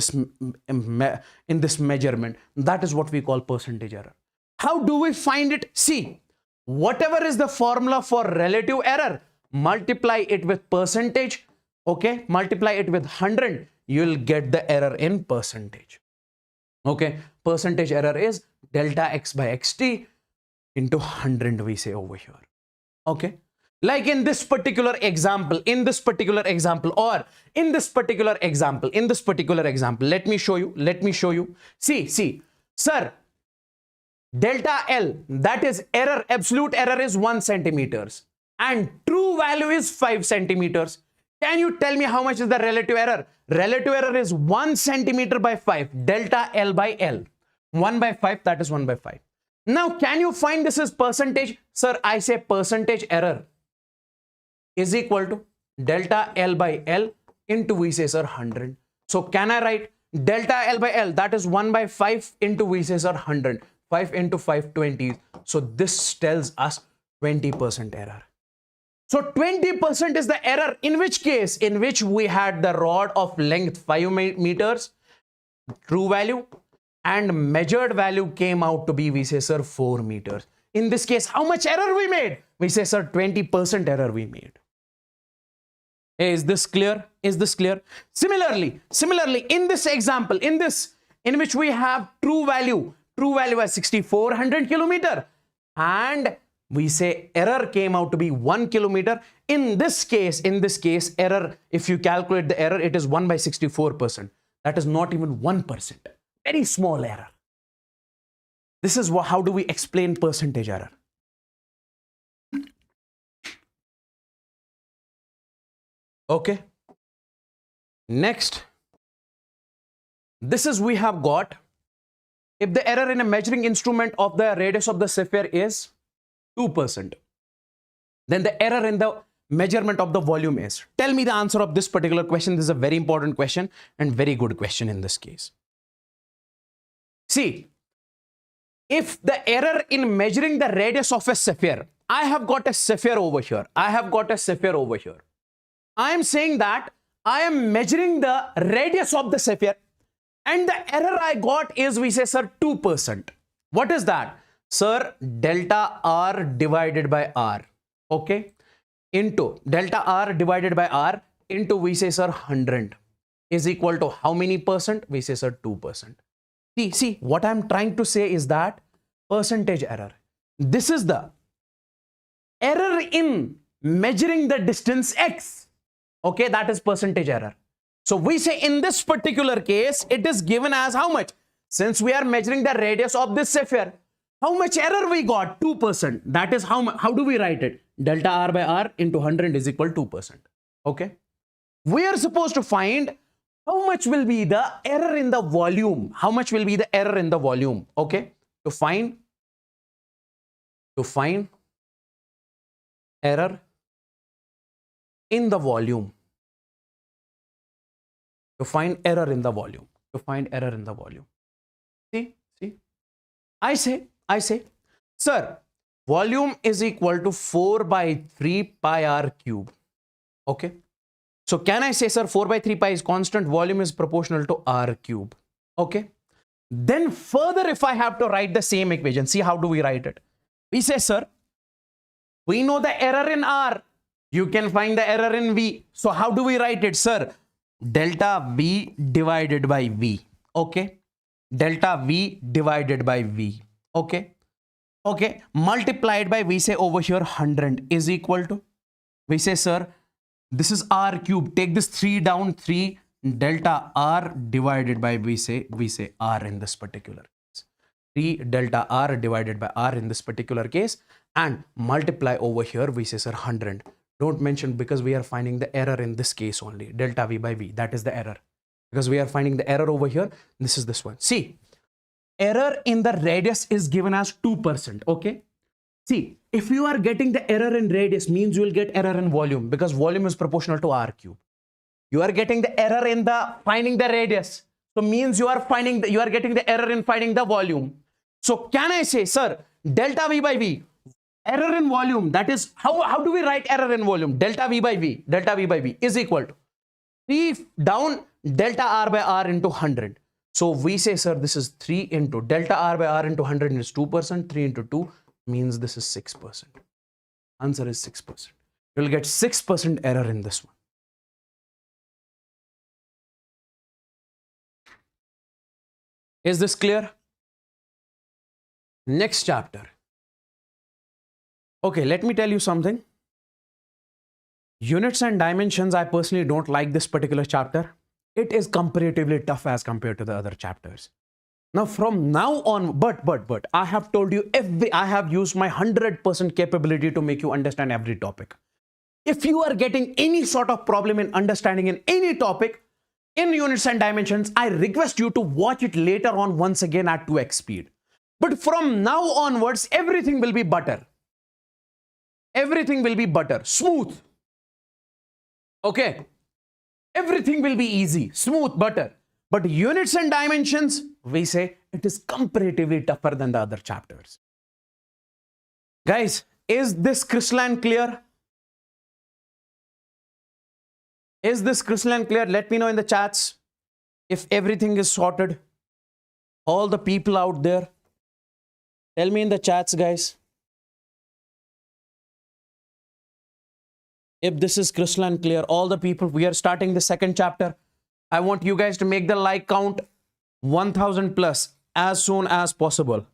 this measurement, that is what we call percentage error. How do we find it? See, whatever is the formula for relative error, multiply it with percentage. Okay, multiply it with 100, you will get the error in percentage. Okay, percentage error is delta x by xt into 100, we say over here. Okay, like in this particular example, let me show you. See, sir, delta L, that is error, absolute error is 1 centimeters and true value is 5 centimeters. Can you tell me how much is the relative error? Relative error is 1 centimeter by 5, delta L by L. 1 by 5, that is 1 by 5. Now, can you find this as percentage? Sir, I say percentage error is equal to delta L by L into, we say, sir, 100. So, can I write delta L by L, that is 1 by 5 into, we say, sir, 100. 5 into 5, 20. So, this tells us 20% error. So 20% is the error in which case? In which we had the rod of length 5 meters, true value, and measured value came out to be, we say, sir, 4 meters. In this case, how much error we made? We say, sir, 20% error we made. Is this clear? Similarly, in this example, in which we have true value as 6400 kilometer, and we say error came out to be 1 kilometer. In this case, error, if you calculate the error, it is 1 by 64%. That is not even 1%. Very small error. This is how do we explain percentage error. Okay. Next, this is we have got, if the error in a measuring instrument of the radius of the sphere is 2%, then the error in the measurement of the volume is. Tell me the answer of this particular question. This is a very important question and very good question in this case. See, if the error in measuring the radius of a sphere, I have got a sphere over here. I have got a sphere over here. I am saying that I am measuring the radius of the sphere, and the error I got is, we say, sir, 2%. What is that? Sir, delta R divided by R. Okay. Into delta R divided by R into, we say, sir, 100 is equal to how many percent? We say, sir, 2%. See, what I'm trying to say is that percentage error. This is the error in measuring the distance x. Okay, that is percentage error. So we say in this particular case, it is given as how much? Since we are measuring the radius of this sphere, how much error we got? 2%. That is how do we write it? Delta R by R into 100 is equal to 2%. Okay. We are supposed to find how much will be the error in the volume. How much will be the error in the volume? Okay. To find error in the volume. To find error in the volume. To find error in the volume. See. I say, sir, volume is equal to 4 by 3 pi r cube. Okay. So can I say, sir, 4 by 3 pi is constant, volume is proportional to r cube. Okay. Then further, if I have to write the same equation, see how do we write it? We say, sir, we know the error in r. You can find the error in v. So how do we write it, sir? Delta v divided by v. Okay. Delta v divided by v. Okay. Okay. Multiplied by, we say over here, 100 is equal to, we say, sir, this is r cube. Take this 3 down, 3 delta r divided by, we say r in this particular case. 3 delta r divided by r in this particular case, and multiply over here, we say, sir, 100. Don't mention, because we are finding the error in this case only. Delta v by v. That is the error. Because we are finding the error over here. This is this one. See, error in the radius is given as 2%. Okay. See, if you are getting the error in radius, means you will get error in volume, because volume is proportional to r cube. You are getting the error in the finding the radius. So means you are getting the error in finding the volume. So can I say, sir, delta v by v, error in volume, that is, how do we write error in volume? Delta v by v is equal to 3 down delta r by r into 100. So we say, sir, this is 3 into delta r by r into 100 is 2%. 3 into 2 means this is 6%. Answer is 6%. You will get 6% error in this one. Is this clear? Next chapter. Okay, let me tell you something. Units and dimensions, I personally don't like this particular chapter. It is comparatively tough as compared to the other chapters. Now, from now on, but I have told you, I have used my 100% capability to make you understand every topic. If you are getting any sort of problem in understanding in any topic in units and dimensions, I request you to watch it later on once again at 2x speed. But from now onwards, everything will be butter. Everything will be butter, smooth. Okay. Everything will be easy, smooth, butter. But units and dimensions, we say it is comparatively tougher than the other chapters. Guys, is this crystalline clear? Is this crystalline clear? Let me know in the chats if everything is sorted. All the people out there, tell me in the chats, guys, if this is crystalline clear. All the people, we are starting the second chapter. I want you guys to make the like count 1000 plus as soon as possible.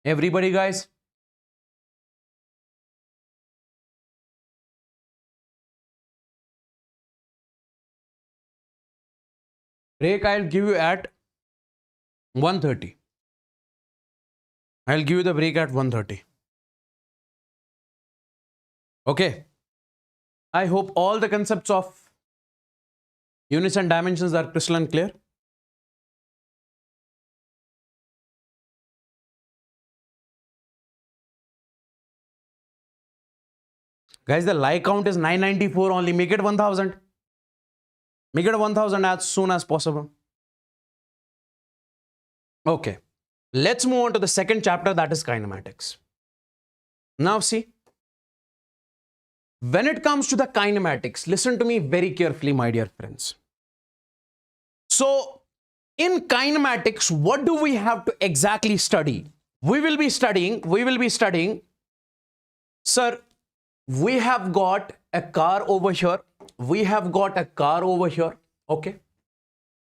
Everybody, guys. Break I'll give you at 1:30. I'll give you the break at 1:30. Okay. I hope all the concepts of units and dimensions are crystal and clear. Guys, the like count is 994 only. Make it 1000. Make it 1000 as soon as possible. Okay. Let's move on to the second chapter, that is kinematics. Now see, when it comes to the kinematics, listen to me very carefully, my dear friends. So, in kinematics, what do we have to exactly study? We will be studying, sir, we have got a car over here. We have got a car over here. Okay.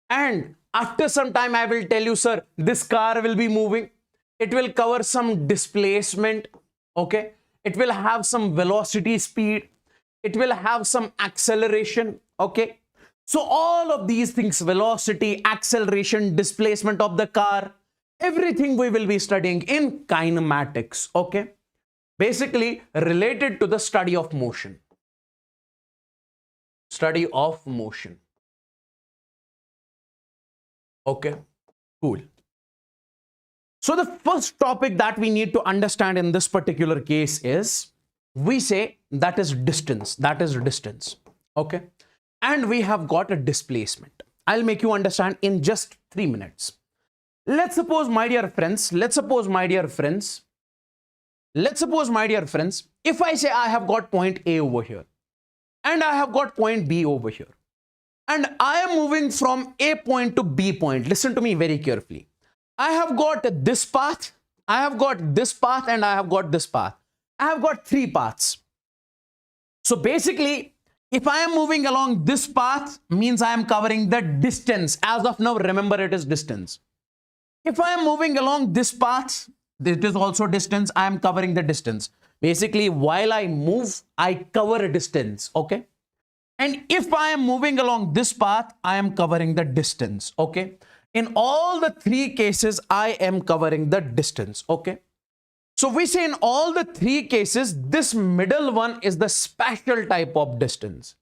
And after some time, I will tell you, sir, this car will be moving. It will cover some displacement. Okay. It will have some velocity, speed. It will have some acceleration. Okay. So all of these things, velocity, acceleration, displacement of the car, everything we will be studying in kinematics. Okay. Basically related to the study of motion. Study of motion. Okay, cool. So the first topic that we need to understand in this particular case is, we say that is distance. That is distance. Okay. And we have got a displacement. I'll make you understand in just 3 minutes. Let's suppose, my dear friends, if I say I have got point A over here and I have got point B over here and I am moving from A point to B point, listen to me very carefully. I have got this path, I have got this path, and I have got this path. I have got 3 paths. So basically, if I am moving along this path, means I am covering the distance. As of now, remember, it is distance. If I am moving along this path, it is also distance. I am covering the distance. Basically, while I move, I cover a distance. Okay. And if I am moving along this path, I am covering the distance. Okay. In all the 3 cases, I am covering the distance. Okay. So we say in all the 3 cases, this middle one is the special type of distance.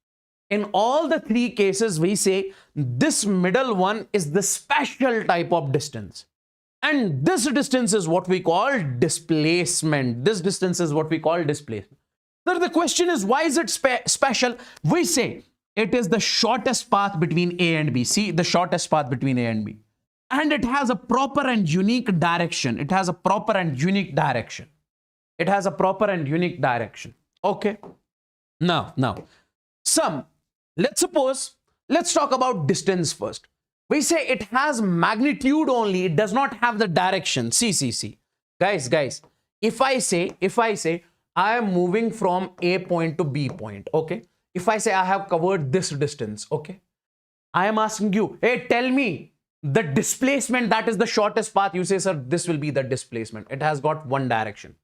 In all the 3 cases, we say this middle one is the special type of distance. And this distance is what we call displacement. This distance is what we call displacement. So the question is, why is it special? We say it is the shortest path between A and B. See, the shortest path between A and B. And it has a proper and unique direction. It has a proper and unique direction. It has a proper and unique direction. Okay. Now, let's talk about distance first. We say it has magnitude only. It does not have the direction. See. Guys, if I say I am moving from A point to B point. Okay. If I say I have covered this distance. Okay. I am asking you, hey, tell me the displacement that is the shortest path. You say, sir, this will be the displacement. It has got one direction.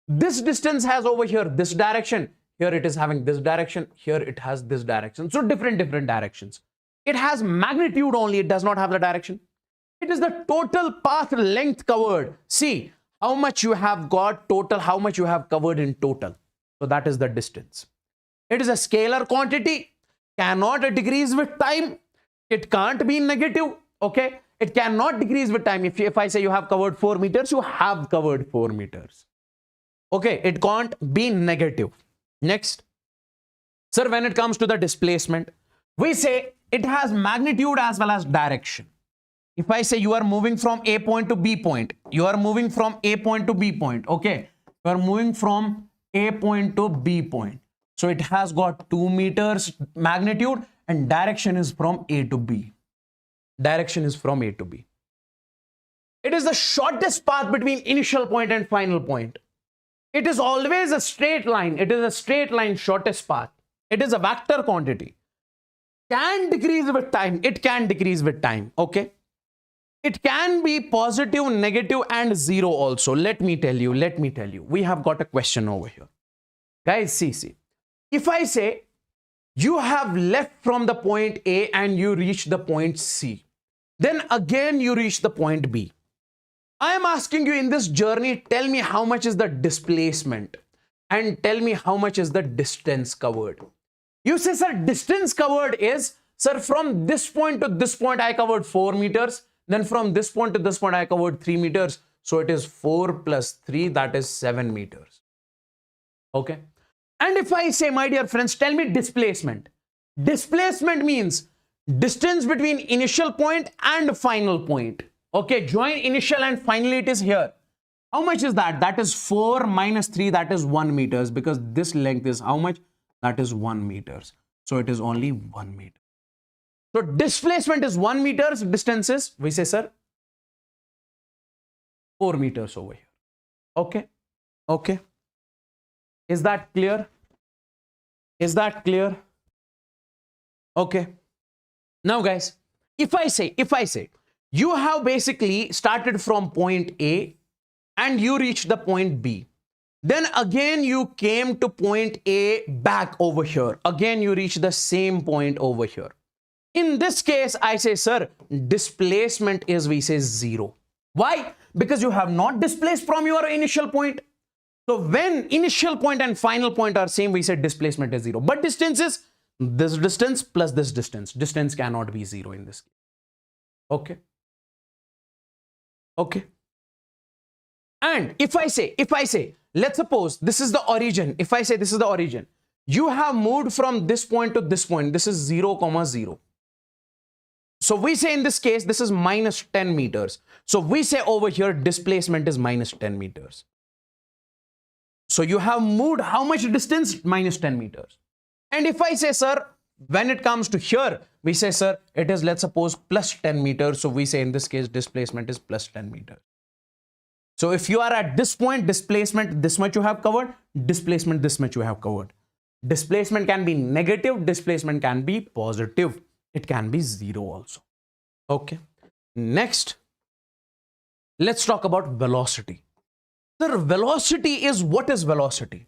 This distance has over here this direction. Here it is having this direction. Here it has this direction. So different directions. It has magnitude only. It does not have the direction. It is the total path length covered. See how much you have got total, how much you have covered in total. So that is the distance. It is a scalar quantity. Cannot decrease with time. It can't be negative. Okay. It cannot decrease with time. If I say you have covered 4 meters, you have covered 4 meters. Okay. It can't be negative. Next. Sir, when it comes to the displacement, we say it has magnitude as well as direction. If I say you are moving from A point to B point, you are moving from A point to B point. Okay. You are moving from A point to B point. So it has got 2 meters magnitude and direction is from A to B. Direction is from A to B. It is the shortest path between initial point and final point. It is always a straight line. It is a straight line shortest path. It is a vector quantity. Can decrease with time. It can decrease with time. Okay. It can be positive, negative, and 0 also. Let me tell you. We have got a question over here. Guys, see. If I say you have left from the point A and you reach the point C. Then again you reach the point B. I am asking you, in this journey, tell me how much is the displacement and tell me how much is the distance covered. You say, sir, distance covered is, sir, from this point to this point I covered 4 meters. Then from this point to this point I covered 3 meters. So it is 4 plus 3, that is 7 meters. Okay. And if I say, my dear friends, tell me displacement. Displacement means distance between initial point and final point. Okay, join initial and final, it is here. How much is that? That is 4 minus 3, that is 1 meters, because this length is how much? That is 1 meters. So it is only 1 meter. So displacement is 1 meters, distance is, we say, sir, 4 meters over here. Okay. Okay. Is that clear? Is that clear? Okay. Now guys, if I say, you have basically started from point A and you reached the point B. Then again you came to point A back over here. Again you reach the same point over here. In this case, I say, sir, displacement is, we say, 0. Why? Because you have not displaced from your initial point. So when initial point and final point are same, we say displacement is 0. But distance is this distance plus this distance. Distance cannot be 0 in this case. Okay. Okay. And if I say, let's suppose this is the origin. If I say this is the origin, you have moved from this point to this point. This is 0, 0. So we say in this case, this is minus 10 meters. So we say over here, displacement is minus 10 meters. So you have moved how much distance? Minus 10 meters. And if I say, sir, when it comes to here, we say, sir, it is, let's suppose, plus 10 meters. So we say in this case, displacement is plus 10 meters. So if you are at this point, displacement, this much you have covered, displacement, this much you have covered. Displacement can be negative, displacement can be positive. It can be 0 also. Okay. Next, let's talk about velocity. Sir, velocity is, what is velocity?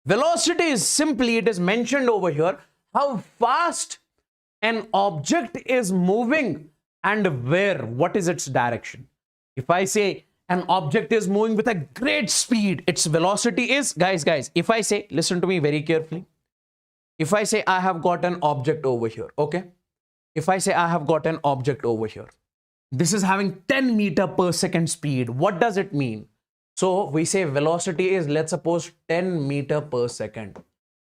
Velocity is simply, it is mentioned over here, how fast an object is moving and where, what is its direction. If I say an object is moving with a great speed, its velocity is, guys, if I say, listen to me very carefully. If I say I have got an object over here, okay? If I say I have got an object over here, this is having 10 meter per second speed. What does it mean? So we say velocity is, let's suppose, 10 meter per second.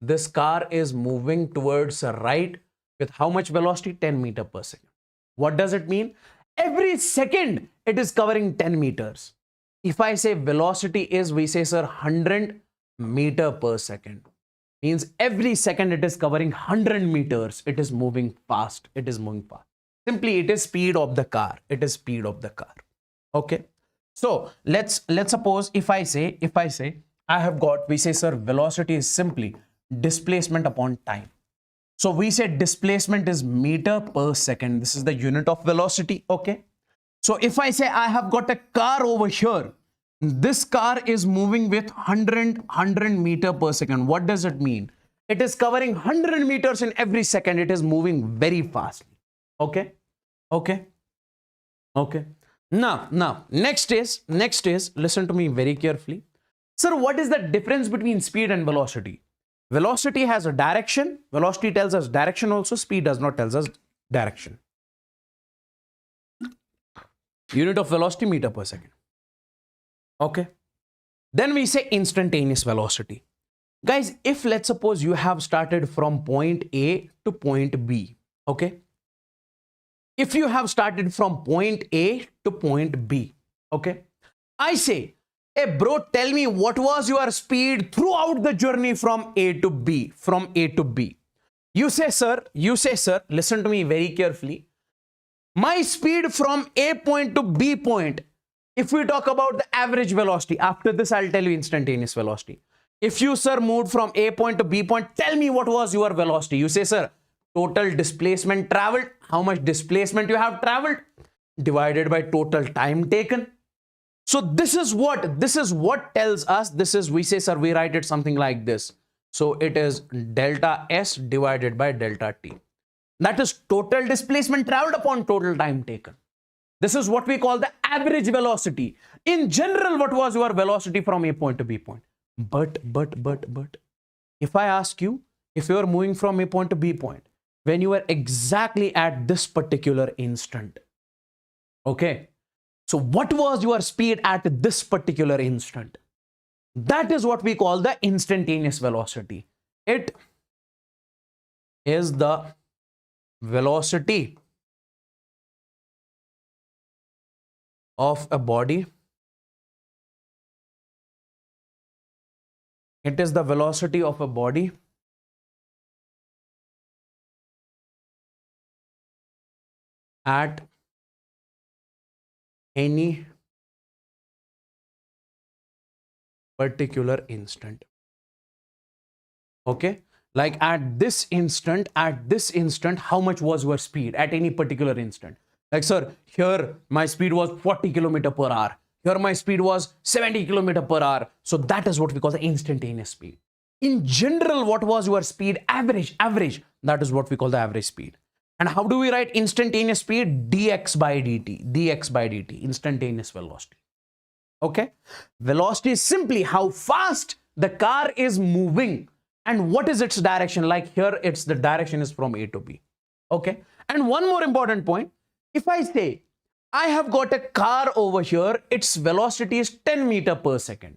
This car is moving towards right with how much velocity? 10 meter per second. What does it mean? Every second it is covering 10 meters. If I say velocity is, we say, sir, 100 meter per second. Means every second it is covering 100 meters. It is moving fast. It is moving fast. Simply, it is speed of the car. It is speed of the car. Okay. So let's suppose if I say I have got, we say, sir, velocity is simply displacement upon time. So we say displacement is meter per second. This is the unit of velocity. Okay. So if I say I have got a car over here, this car is moving with 100 meter per second. What does it mean? It is covering 100 meters in every second. It is moving very fast. Okay. Okay. Okay. Now, next is, listen to me very carefully. Sir, what is the difference between speed and velocity? Velocity has a direction. Velocity tells us direction also. Speed does not tell us direction. Unit of velocity, meter per second. Okay. Then we say instantaneous velocity. Guys, if let's suppose you have started from point A to point B. Okay. If you have started from point A to point B. Okay. I say, hey bro, tell me what was your speed throughout the journey from A to B, from A to B. You say, sir, listen to me very carefully. My speed from A point to B point, if we talk about the average velocity, after this I'll tell you instantaneous velocity. If you, sir, moved from A point to B point, tell me what was your velocity. You say, sir, total displacement traveled. How much displacement you have traveled divided by total time taken. So this is what tells us, we say, sir, we write it something like this. So it is delta S divided by delta T. That is total displacement traveled upon total time taken. This is what we call the average velocity. In general, what was your velocity from A point to B point? But, if I ask you, if you are moving from A point to B point, when you are exactly at this particular instant, okay, so what was your speed at this particular instant? That is what we call the instantaneous velocity. It is the velocity of a body. It is the velocity of a body at any particular instant. Okay, like at this instant, how much was your speed at any particular instant? Like, sir, here my speed was 40 km per hour. Here my speed was 70 km per hour. So that is what we call the instantaneous speed. In general, what was your speed? Average. That is what we call the average speed. And how do we write instantaneous speed? dx by dt, instantaneous velocity. Okay, velocity is simply how fast the car is moving and what is its direction. Like here, the direction is from A to B. Okay, and one more important point. If I say I have got a car over here, its velocity is 10 meters per second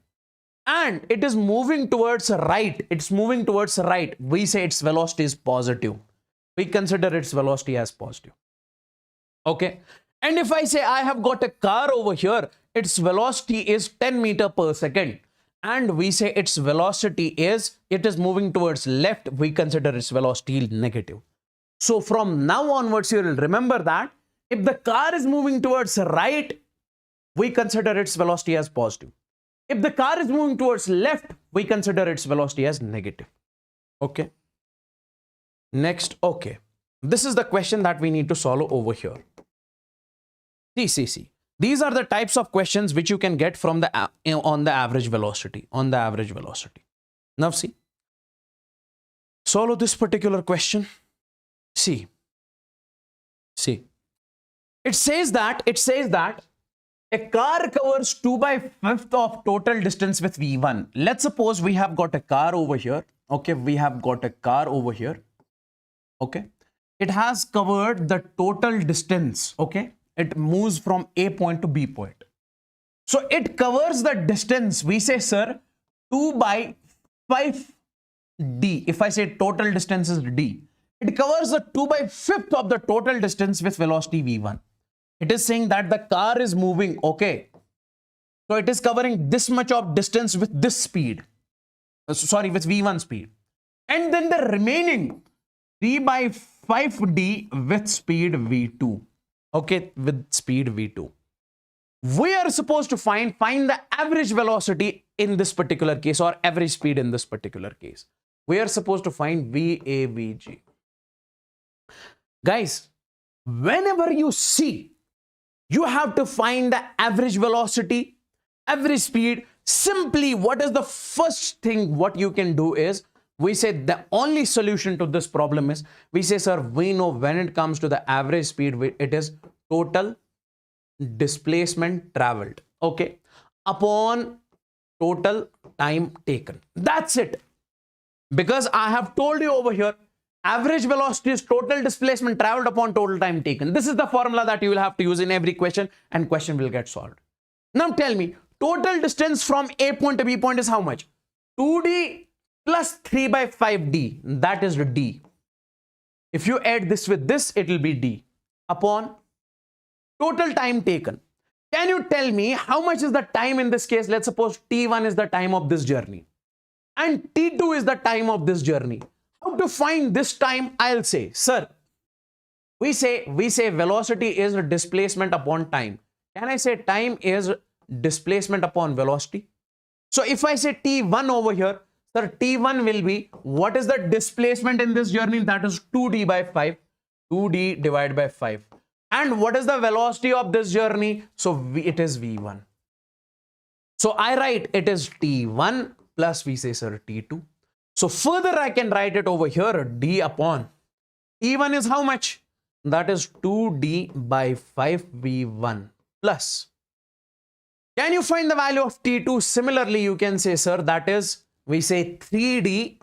and it is moving towards right. We say its velocity is positive. We consider its velocity as positive. Okay, and if I say I have got a car over here, its velocity is 10 meters per second and we say its velocity is, it is moving towards left, we consider its velocity negative. So from now onwards, you will remember that if the car is moving towards right, we consider its velocity as positive. If the car is moving towards left, we consider its velocity as negative. Okay. Next, okay. This is the question that we need to solve over here. See. These are the types of questions which you can get from on the average velocity. Now see. Solve this particular question. See. It says that a car covers 2/5 of total distance with V1. Let's suppose we have got a car over here. Okay, Okay, it has covered the total distance. Okay, it moves from A point to B point. So it covers the distance. We say, sir, 2/5 d. If I say total distance is d, it covers the 2/5 of the total distance with velocity V1. It is saying that the car is moving. Okay, so it is covering this much of distance with this speed. Sorry, with V1 speed. And then the remaining 3/5d with speed V2. Okay, with speed V2. We are supposed to find the average velocity in this particular case, or average speed in this particular case. We are supposed to find VAVG. Guys, whenever you see, you have to find the average velocity, average speed. Simply, what is the first thing what you can do is, we say the only solution to this problem is, we say, sir, we know when it comes to the average speed, it is total displacement traveled, okay, upon total time taken. That's it. Because I have told you over here, average velocity is total displacement traveled upon total time taken. This is the formula that you will have to use in every question, and question will get solved. Now tell me, total distance from A point to B point is how much? 2d plus 3/5d, that is d. If you add this with this, it will be d upon total time taken. Can you tell me how much is the time in this case? Let's suppose t1 is the time of this journey and t2 is the time of this journey. How to find this time? I'll say, sir, we say velocity is displacement upon time. Can I say time is displacement upon velocity? So if I say t1 over here, sir, t1 will be, what is the displacement in this journey? That is 2d/5, 2d divided by 5. And what is the velocity of this journey? So it is v1. So I write it is t1 plus, we say, sir, t2. So further I can write it over here, d upon T1 is how much? That is 2d by 5v1 plus. Can you find the value of T2? Similarly, you can say, sir, that is, we say 3d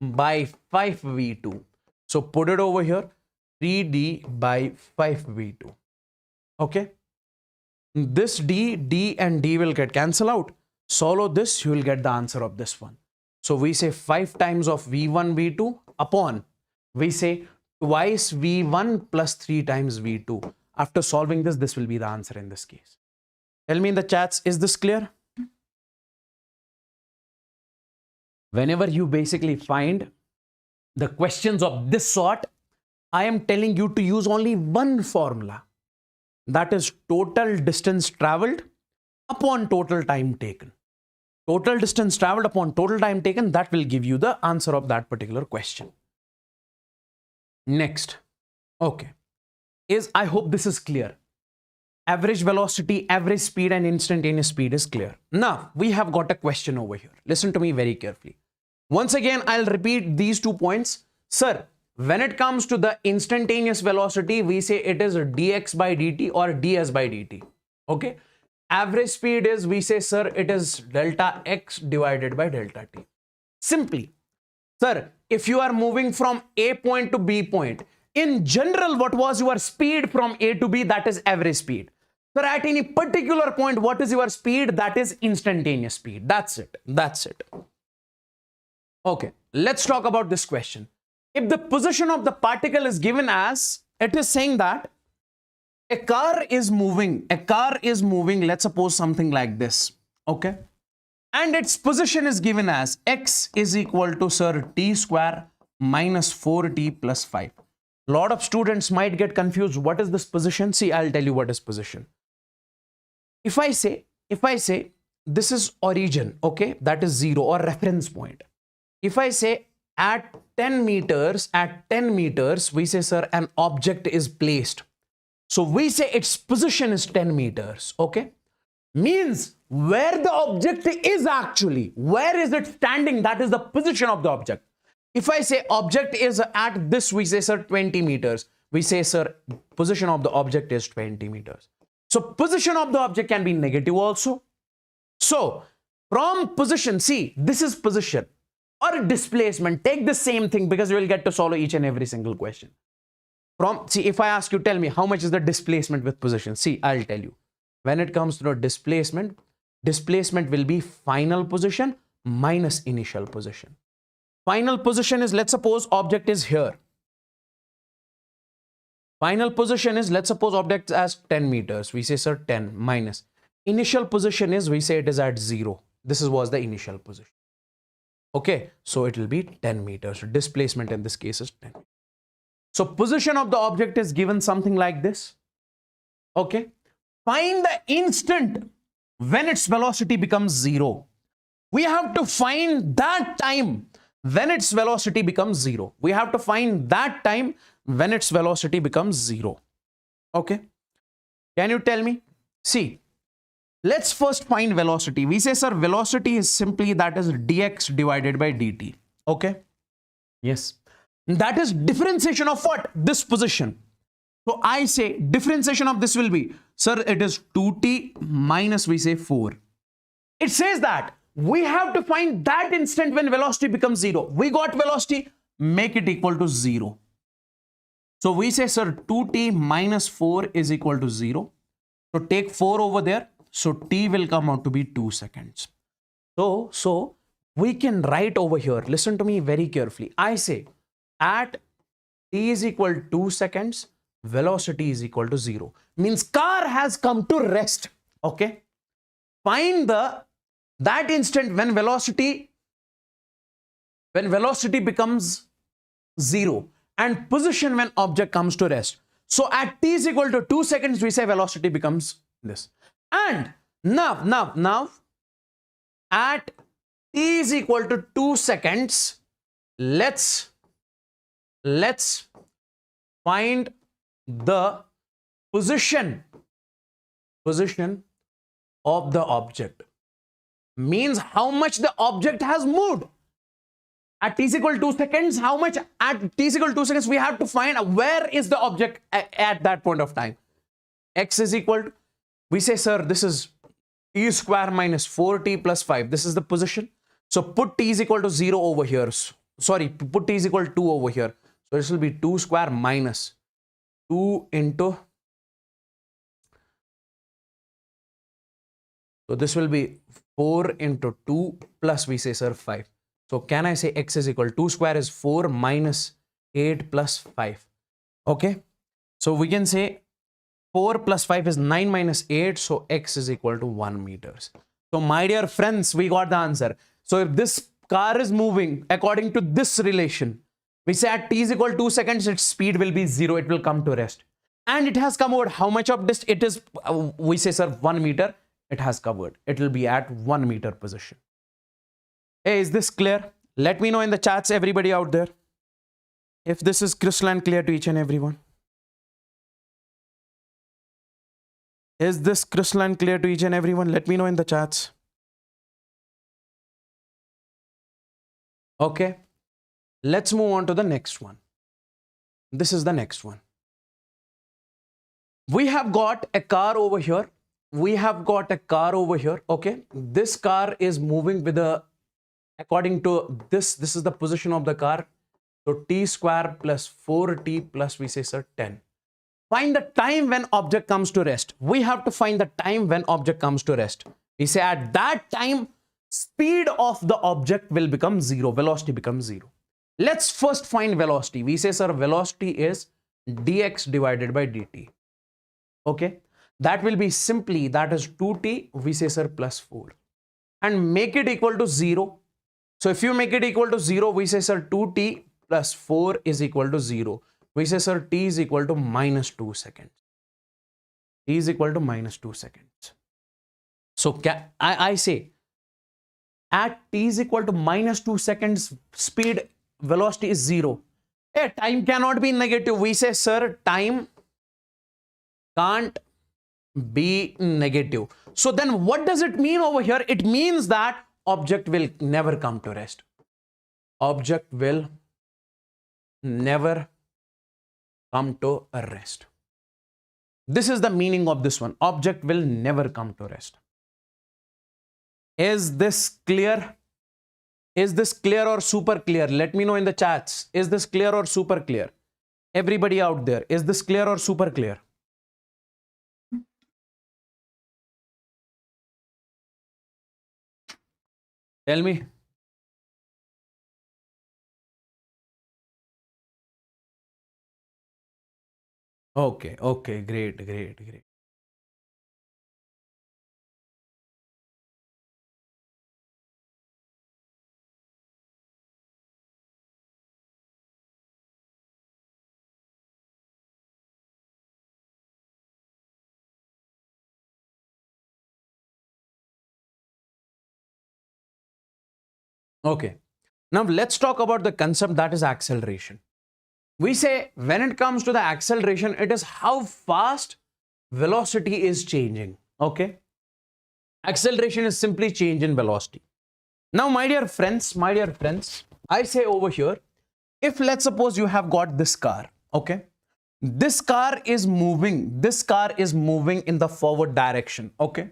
by 5v2. So put it over here, 3d by 5v2. Okay. This d and d will get cancelled out. Solve this, you will get the answer of this one. So we say 5 times of v1, v2 upon, we say twice v1 plus 3 times v2. After solving this, this will be the answer in this case. Tell me in the chats, is this clear? Whenever you basically find the questions of this sort, I am telling you to use only one formula. That is total distance traveled upon total time taken. Total distance traveled upon total time taken, that will give you the answer of that particular question. Next. Okay. I hope this is clear. Average velocity, average speed and instantaneous speed is clear. Now, we have got a question over here. Listen to me very carefully. Once again, I'll repeat these 2 points. Sir, when it comes to the instantaneous velocity, we say it is dx by dt or ds by dt. Okay. Average speed is, we say, sir, it is delta x divided by delta t. Simply, sir, if you are moving from A point to B point, in general, what was your speed from A to B? That is average speed. Sir, at any particular point, what is your speed? That is instantaneous speed. That's it. That's it. Okay, let's talk about this question. If the position of the particle is given as, it is saying that a car is moving, let's suppose something like this, okay? And its position is given as x is equal to, sir, t square minus 4t plus 5. A lot of students might get confused. What is this position? See, I'll tell you what is position. If I say this is origin, okay, that is 0 or reference point. If I say at 10 meters, we say, sir, an object is placed. So we say its position is 10 meters, okay? Means where the object is actually, where is it standing? That is the position of the object. If I say object is at this, we say, sir, 20 meters. We say, sir, position of the object is 20 meters. So position of the object can be negative also. So from position, see, this is position or displacement. Take the same thing because you will get to solve each and every single question. See, if I ask you, tell me how much is the displacement with position? See, I'll tell you. When it comes to the displacement will be final position minus initial position. Final position is, let's suppose object is here. Final position is, let's suppose object as 10 meters. We say, sir, 10 minus. Initial position is, we say it is at 0. This was the initial position. Okay, so it will be 10 meters. Displacement in this case is 10. So position of the object is given something like this. Okay. Find the instant when its velocity becomes 0. We have to find that time when its velocity becomes 0. We have to find that time when its velocity becomes 0. Okay. Can you tell me? See, let's first find velocity. We say, sir, velocity is simply that is dx divided by dt. Okay. Yes. That is differentiation of what? This position. So I say differentiation of this will be, sir, it is 2t minus, we say 4. It says that we have to find that instant when velocity becomes 0. We got velocity, make it equal to 0. So we say, sir, 2t minus 4 is equal to 0. So take 4 over there. So t will come out to be 2 seconds. So we can write over here. Listen to me very carefully. I say at t is equal to 2 seconds, velocity is equal to 0. Means car has come to rest. Okay. Find that instant when velocity becomes 0 and position when object comes to rest. So at t is equal to 2 seconds, we say velocity becomes this. And now at t is equal to 2 seconds, let's find the position of the object. Means how much the object has moved. At t is equal to 2 seconds, how much? At t is equal to 2 seconds, we have to find where is the object at that point of time. X is equal to, we say, sir, this is t square minus 4t plus 5. This is the position. So put t is equal to 0 over here. Sorry, put t is equal to 2 over here. So this will be 2 square minus 2 into, so this will be 4 into 2 plus, we say, sir, 5. So can I say x is equal to 2 square is 4 minus 8 plus 5. Okay. So we can say 4 plus 5 is 9 minus 8. So x is equal to 1 meters. So my dear friends, we got the answer. So if this car is moving according to this relation, we say at t is equal to 2 seconds, its speed will be 0. It will come to rest. And it has come over how much of this it is? We say, sir, 1 meter. It has covered. It will be at 1 meter position. Hey, is this clear? Let me know in the chats, everybody out there, if this is crystalline clear to each and everyone. Is this crystalline clear to each and everyone? Let me know in the chats. Okay. Let's move on to the next one. This is the next one. We have got a car over here. We have got a car over here. Okay. This car is moving with a, according to this is the position of the car. So t square plus 4t plus, we say, sir, 10. Find the time when object comes to rest. We have to find the time when object comes to rest. We say at that time, speed of the object will become 0. Velocity becomes 0. Let's first find velocity. We say, sir, velocity is dx divided by dt. Okay. That will be simply, that is 2t, we say, sir, plus 4. And make it equal to 0. So if you make it equal to 0, we say, sir, 2t plus 4 is equal to 0. We say, sir, t is equal to minus 2 seconds. T is equal to minus 2 seconds. So I say, at t is equal to minus 2 seconds, speed, velocity is 0. Hey, time cannot be negative. We say, sir, time can't be negative. So then what does it mean over here? It means that object will never come to rest. Object will never come to a rest. This is the meaning of this one. Object will never come to rest. Is this clear? Is this clear or super clear? Let me know in the chats. Is this clear or super clear? Everybody out there, is this clear or super clear? Tell me. Okay, okay, great, great, great. Okay. Now let's talk about the concept that is acceleration. We say when it comes to the acceleration, it is how fast velocity is changing. Okay. Acceleration is simply change in velocity. Now, my dear friends, I say over here, if let's suppose you have got this car, okay, this car is moving in the forward direction, okay.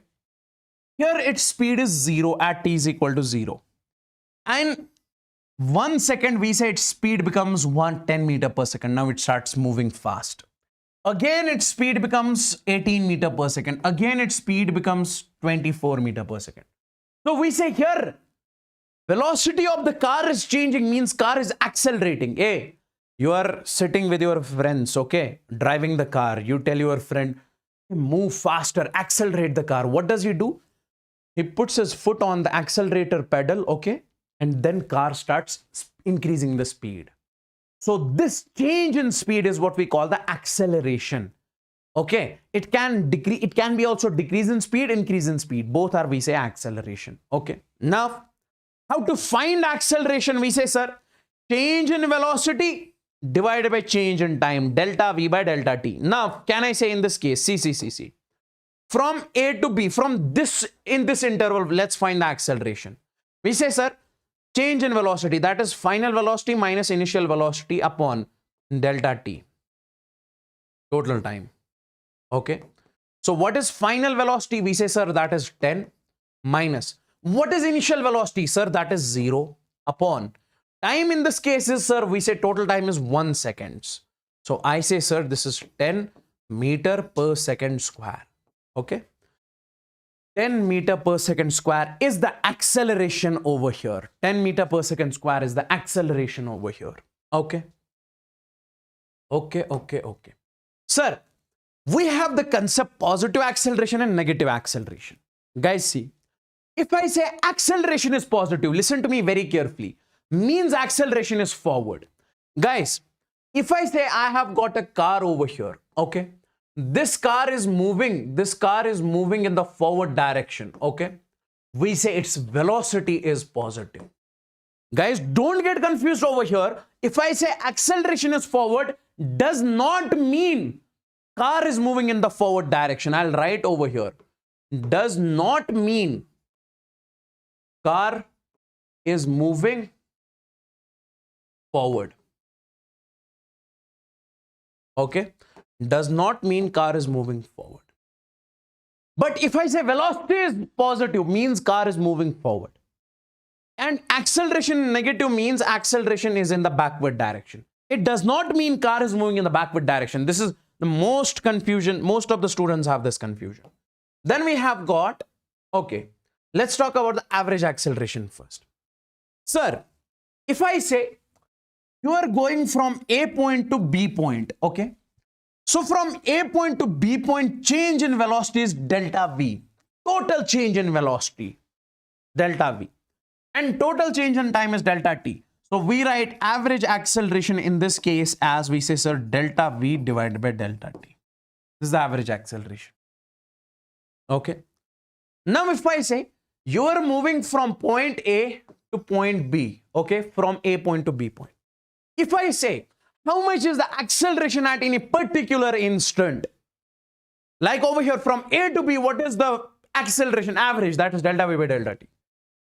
Here its speed is 0 at t is equal to 0. And 1 second, we say its speed becomes 10 meter per second. Now it starts moving fast. Again, its speed becomes 18 meter per second. Again, its speed becomes 24 meter per second. So we say here, velocity of the car is changing, means car is accelerating. Hey, you are sitting with your friends, okay, driving the car. You tell your friend, move faster, accelerate the car. What does he do? He puts his foot on the accelerator pedal, okay, and then car starts increasing the speed. So this change in speed is what we call the acceleration. Okay, it can decrease, it can be also decrease in speed, increase in speed. Both are, we say, acceleration. Okay, now how to find acceleration? We say, sir, change in velocity divided by change in time, delta v by delta t. Now, can I say in this case, see, from A to B, from this, in this interval, let's find the acceleration. We say, sir, change in velocity, that is final velocity minus initial velocity upon delta t, total time. Okay. So what is final velocity? We say, sir, that is 10 minus. What is initial velocity? Sir, that is 0 upon. Time in this case is, sir, we say total time is 1 second. So I say, sir, this is 10 meter per second square. Okay. 10 meter per second square is the acceleration over here. 10 meter per second square is the acceleration over here. Okay. Okay. Sir, we have the concept positive acceleration and negative acceleration. Guys, see, if I say acceleration is positive, listen to me very carefully, means acceleration is forward. Guys, if I say I have got a car over here, okay, this car is moving in the forward direction, okay, we say its velocity is positive. Guys, don't get confused over here. If I say acceleration is forward, does not mean car is moving in the forward direction. I'll write over here. Does not mean car is moving forward. Okay. Does not mean car is moving forward. But if I say velocity is positive, means car is moving forward. And acceleration negative means acceleration is in the backward direction. It does not mean car is moving in the backward direction. This is the most confusion. Most of the students have this confusion. Then we have got, okay, let's talk about the average acceleration first. Sir, if I say you are going from A point to B point, okay? So from A point to B point, change in velocity is delta V. Total change in velocity, delta V. And total change in time is delta T. So we write average acceleration in this case as we say, sir, delta V divided by delta T. This is the average acceleration. Okay. Now if I say you are moving from point A to point B, okay, from A point to B point. If I say how much is the acceleration at any particular instant, like over here from A to B, what is the acceleration average? That is delta V by delta T.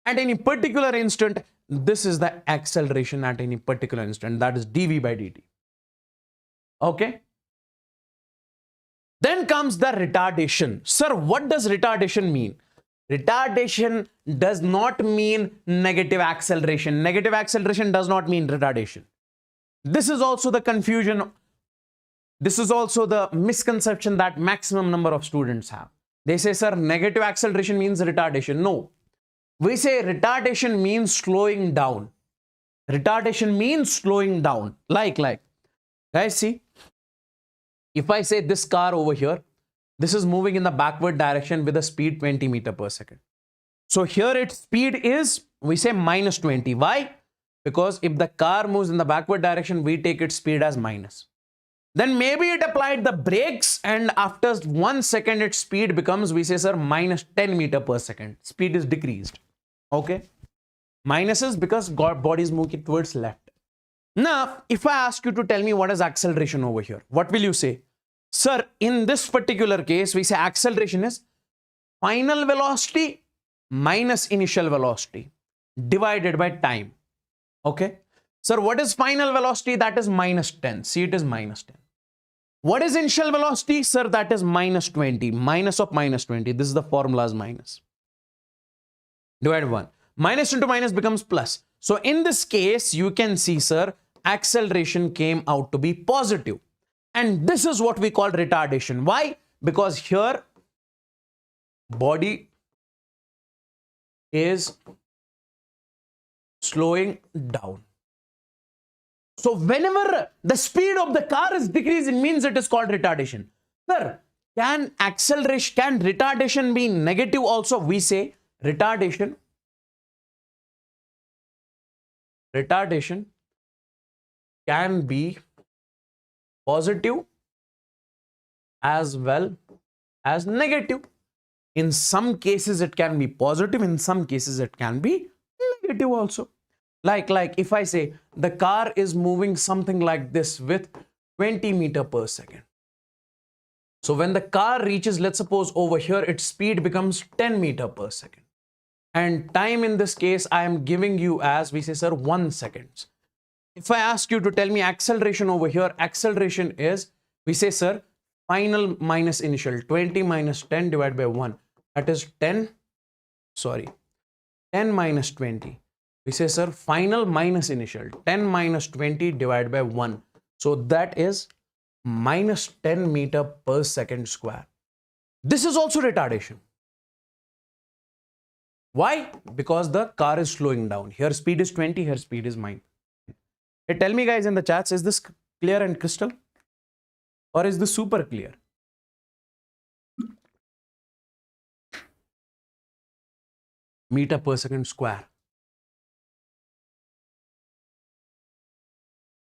At any particular instant, this is the acceleration at any particular instant, that is dV by dt. Okay. Then comes the retardation. Sir, what does retardation mean? Retardation does not mean negative acceleration. Negative acceleration does not mean retardation. This is also the confusion. This is also the misconception that maximum number of students have. They say, sir, negative acceleration means retardation. No. We say retardation means slowing down. Retardation means slowing down. Like, guys, see, if I say this car over here, this is moving in the backward direction with a speed 20 meters per second. So here its speed is, we say minus 20. Why? Because if the car moves in the backward direction, we take its speed as minus. Then maybe it applied the brakes and after 1 second its speed becomes, we say, sir, minus 10 meters per second. Speed is decreased. Okay. Minus is because body is moving towards left. Now, if I ask you to tell me what is acceleration over here, what will you say? Sir, in this particular case, we say acceleration is final velocity minus initial velocity divided by time. Okay. Sir, what is final velocity? That is minus 10. See, it is minus 10. What is initial velocity? Sir, that is minus 20. Minus of minus 20. This is the formula as minus. Divide 1. Minus into minus becomes plus. So in this case, you can see, sir, acceleration came out to be positive. And this is what we call retardation. Why? Because here body is slowing down. So whenever the speed of the car is decreasing, means it is called retardation. Sir, can retardation be negative also? We say retardation can be positive as well as negative. In some cases it can be positive, in some cases it can be negative also. Like if I say the car is moving something like this with 20 meters per second. So when the car reaches, let's suppose over here, its speed becomes 10 meters per second. And time in this case, I am giving you as, we say, sir, 1 second. If I ask you to tell me acceleration over here, acceleration is, we say, sir, final minus initial, 20 minus 10 divided by 1. That is 10 minus 20. We say, sir, final minus initial, 10 minus 20 divided by 1. So that is minus 10 meter per second square. This is also retardation. Why? Because the car is slowing down. Here speed is 20, here speed is mine. Hey, tell me guys in the chats, is this clear and crystal? Or is this super clear? Meter per second square.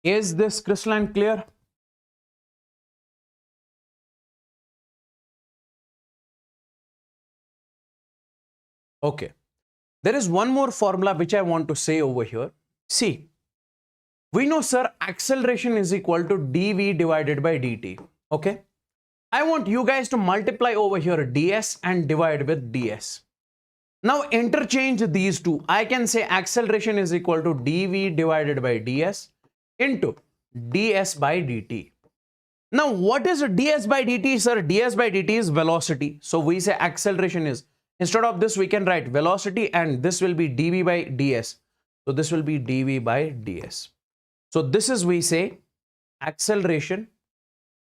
Is this crystalline clear? Okay. There is one more formula which I want to say over here. See, we know, sir, acceleration is equal to dv divided by dt. Okay. I want you guys to multiply over here ds and divide with ds. Now interchange these two. I can say acceleration is equal to dv divided by ds into ds by dt. Now what is ds by dt, sir? Ds by dt is velocity. So we say acceleration is, instead of this we can write velocity, and this will be dv by ds. So this will be dv by ds. So this is, we say, acceleration.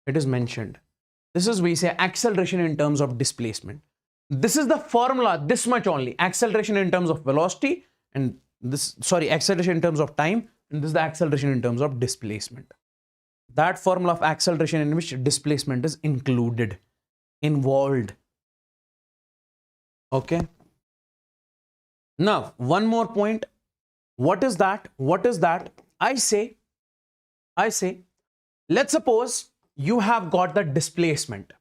It is mentioned. This is, we say, acceleration in terms of displacement. This is the formula, this much only. Acceleration in terms of velocity, and this, sorry, acceleration in terms of time, and this is the acceleration in terms of displacement. That formula of acceleration in which displacement is included, involved. Okay. Now, one more point. What is that? What is that? I say, let's suppose you have got the displacement,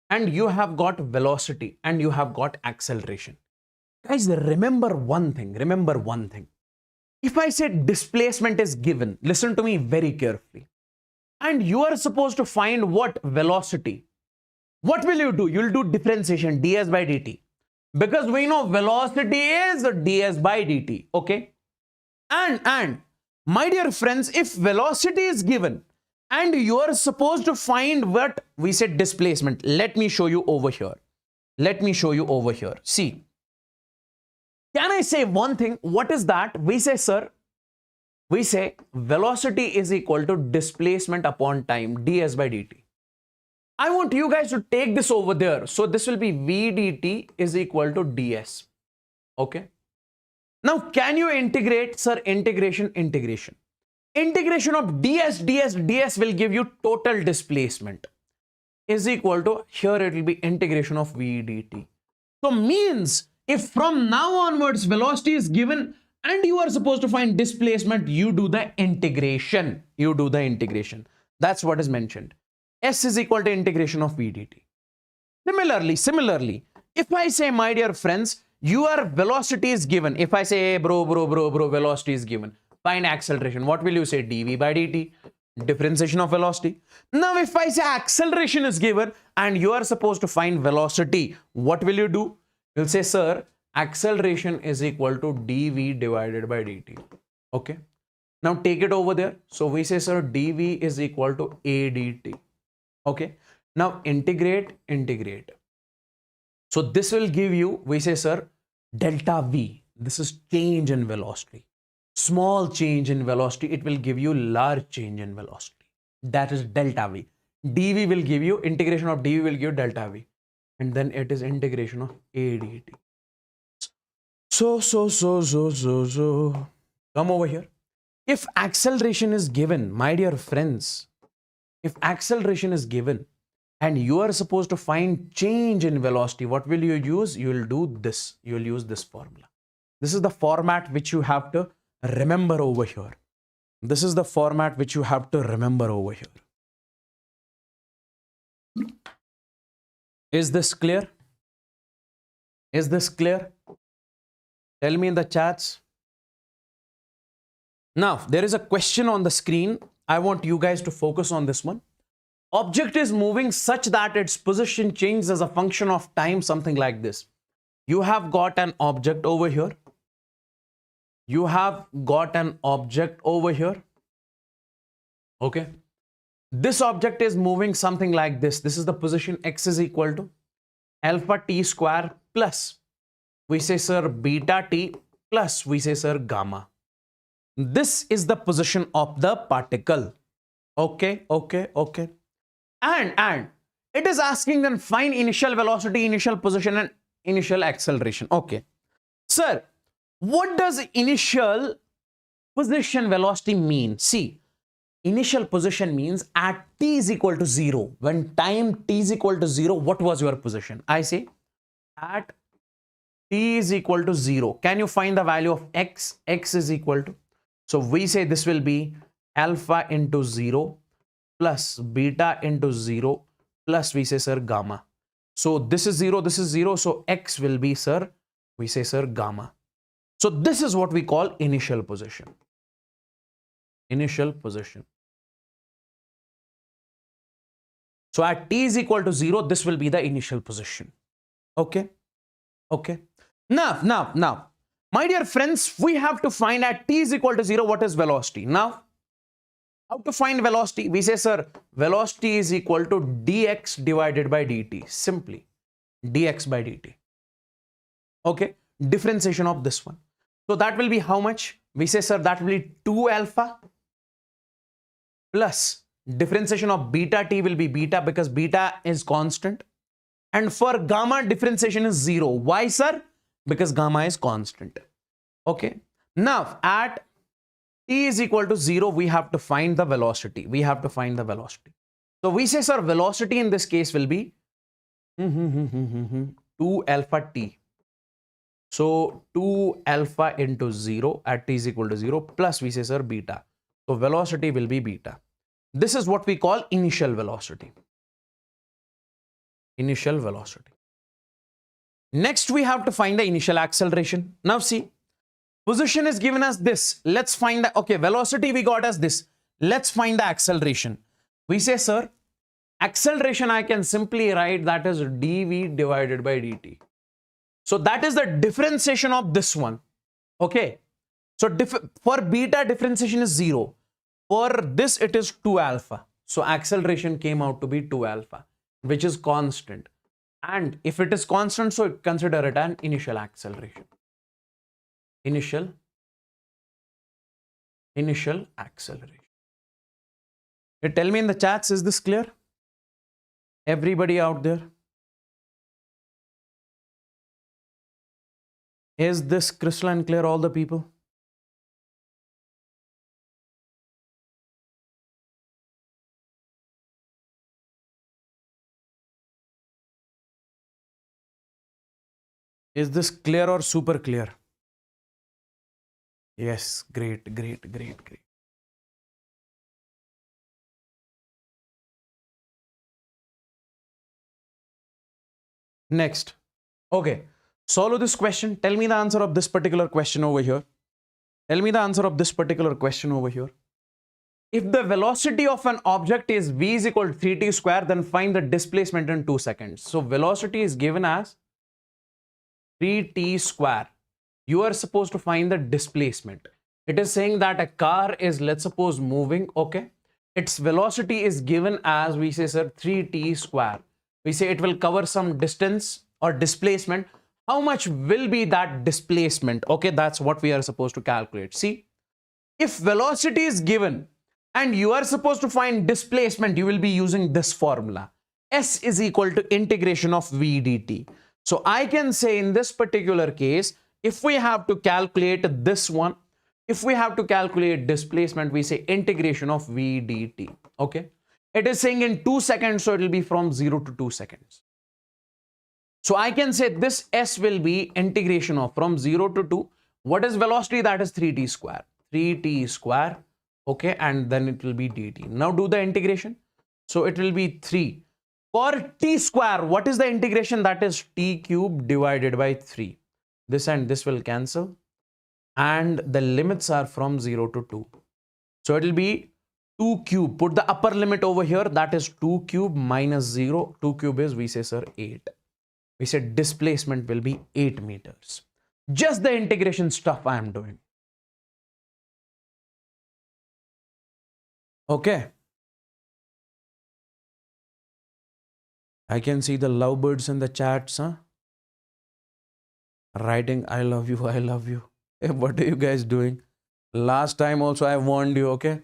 and you have got velocity, and you have got acceleration. Guys, remember one thing. Remember one thing. If I say displacement is given, listen to me very carefully, and you are supposed to find what? Velocity. What will you do? You'll do differentiation, ds by dt. Because we know velocity is ds by dt. Okay. And my dear friends, if velocity is given and you are supposed to find what we said displacement, let me show you over here. Let me show you over here. See, can I say one thing? What is that? We say, sir, we say velocity is equal to displacement upon time, ds by dt. I want you guys to take this over there. So this will be v dt is equal to ds. Okay. Now, can you integrate, sir? Integration. Integration of ds will give you total displacement is equal to, here it will be integration of v dt. So means if from now onwards velocity is given and you are supposed to find displacement, you do the integration. You do the integration. That's what is mentioned. S is equal to integration of v dt. Similarly, if I say, my dear friends, your velocity is given. If I say, hey, bro, velocity is given. Find acceleration. What will you say? dv by dt. Differentiation of velocity. Now, if I say acceleration is given and you are supposed to find velocity, what will you do? You'll say, sir, acceleration is equal to dv divided by dt. Okay. Now take it over there. So we say, sir, dv is equal to a dt. Okay. Now integrate. So this will give you, we say, sir, delta v. This is change in velocity. Small change in velocity, it will give you large change in velocity. That is delta v. dv will give you, integration of dv will give you delta v. And then it is integration of a dt. So. Come over here. If acceleration is given, my dear friends, if acceleration is given and you are supposed to find change in velocity, what will you use? You will do this. You will use this formula. This is the format which you have to remember over here. This is the format which you have to remember over here. Is this clear? Is this clear? Tell me in the chats. Now, there is a question on the screen. I want you guys to focus on this one. Object is moving such that its position changes as a function of time, something like this. You have got an object over here. You have got an object over here. Okay. This object is moving something like this. This is the position x is equal to alpha t square plus, we say, sir, beta t plus, we say, sir, gamma. This is the position of the particle. Okay. And it is asking then find initial velocity, initial position, and initial acceleration. Okay. Sir, what does initial position velocity mean? See, initial position means at t is equal to 0. When time t is equal to 0, what was your position? I say at t is equal to 0. Can you find the value of x? X is equal to, so we say this will be alpha into 0 plus beta into 0 plus, we say, sir, gamma. So this is 0, this is 0. So x will be, sir, we say, sir, gamma. So this is what we call initial position. Initial position. So at t is equal to 0, this will be the initial position. Okay. Now, my dear friends, we have to find at t is equal to 0 what is velocity. Now, how to find velocity? We say, sir, velocity is equal to dx divided by dt. Simply dx by dt. Okay. Differentiation of this one. So that will be how much? We say, sir, that will be 2 alpha plus differentiation of beta t will be beta because beta is constant. And for gamma, differentiation is 0. Why, sir? Because gamma is constant. Okay. Now, at t is equal to 0, we have to find the velocity. So we say, sir, velocity in this case will be 2 alpha t. So 2 alpha into 0 at t is equal to 0 plus, we say, sir, beta. So velocity will be beta. This is what we call initial velocity. Initial velocity. Next, we have to find the initial acceleration. Now see, position is given as this. Let's find the, okay, velocity we got as this. Let's find the acceleration. We say, sir, acceleration I can simply write that is dv divided by dt. So that is the differentiation of this one. Okay. So for beta, differentiation is 0. For this, it is 2 alpha. So acceleration came out to be 2 alpha, which is constant. And if it is constant, so consider it an initial acceleration. Initial acceleration. Tell me in the chats, is this clear? Everybody out there? Is this crystalline clear, all the people? Is this clear or super clear? Yes, great. Next. Okay. Solve this question. Tell me the answer of this particular question over here. If the velocity of an object is v is equal to 3t square, then find the displacement in 2 seconds. So velocity is given as 3t square. You are supposed to find the displacement. It is saying that a car is, let's suppose, moving. Okay. Its velocity is given as, we say, sir, 3t square. We say it will cover some distance or displacement. How much will be that displacement? Okay, that's what we are supposed to calculate. See, if velocity is given and you are supposed to find displacement, you will be using this formula. S is equal to integration of v dt. So I can say in this particular case, if we have to calculate this one, if we have to calculate displacement, we say integration of v dt. Okay. It is saying in 2 seconds, so it will be from 0 to 2 seconds. So I can say this S will be integration of from 0 to 2. What is velocity? That is 3t square. 3t square. Okay. And then it will be dt. Now do the integration. So it will be 3. For t square, what is the integration? That is t cube divided by 3. This and this will cancel. And the limits are from 0 to 2. So it will be 2 cube. Put the upper limit over here. That is 2 cube minus 0. 2 cube is, we say, sir, 8. We said displacement will be 8 meters. Just the integration stuff I am doing. Okay. I can see the lovebirds in the chats, huh? Writing, I love you, I love you. Hey, what are you guys doing? Last time also I warned you, okay?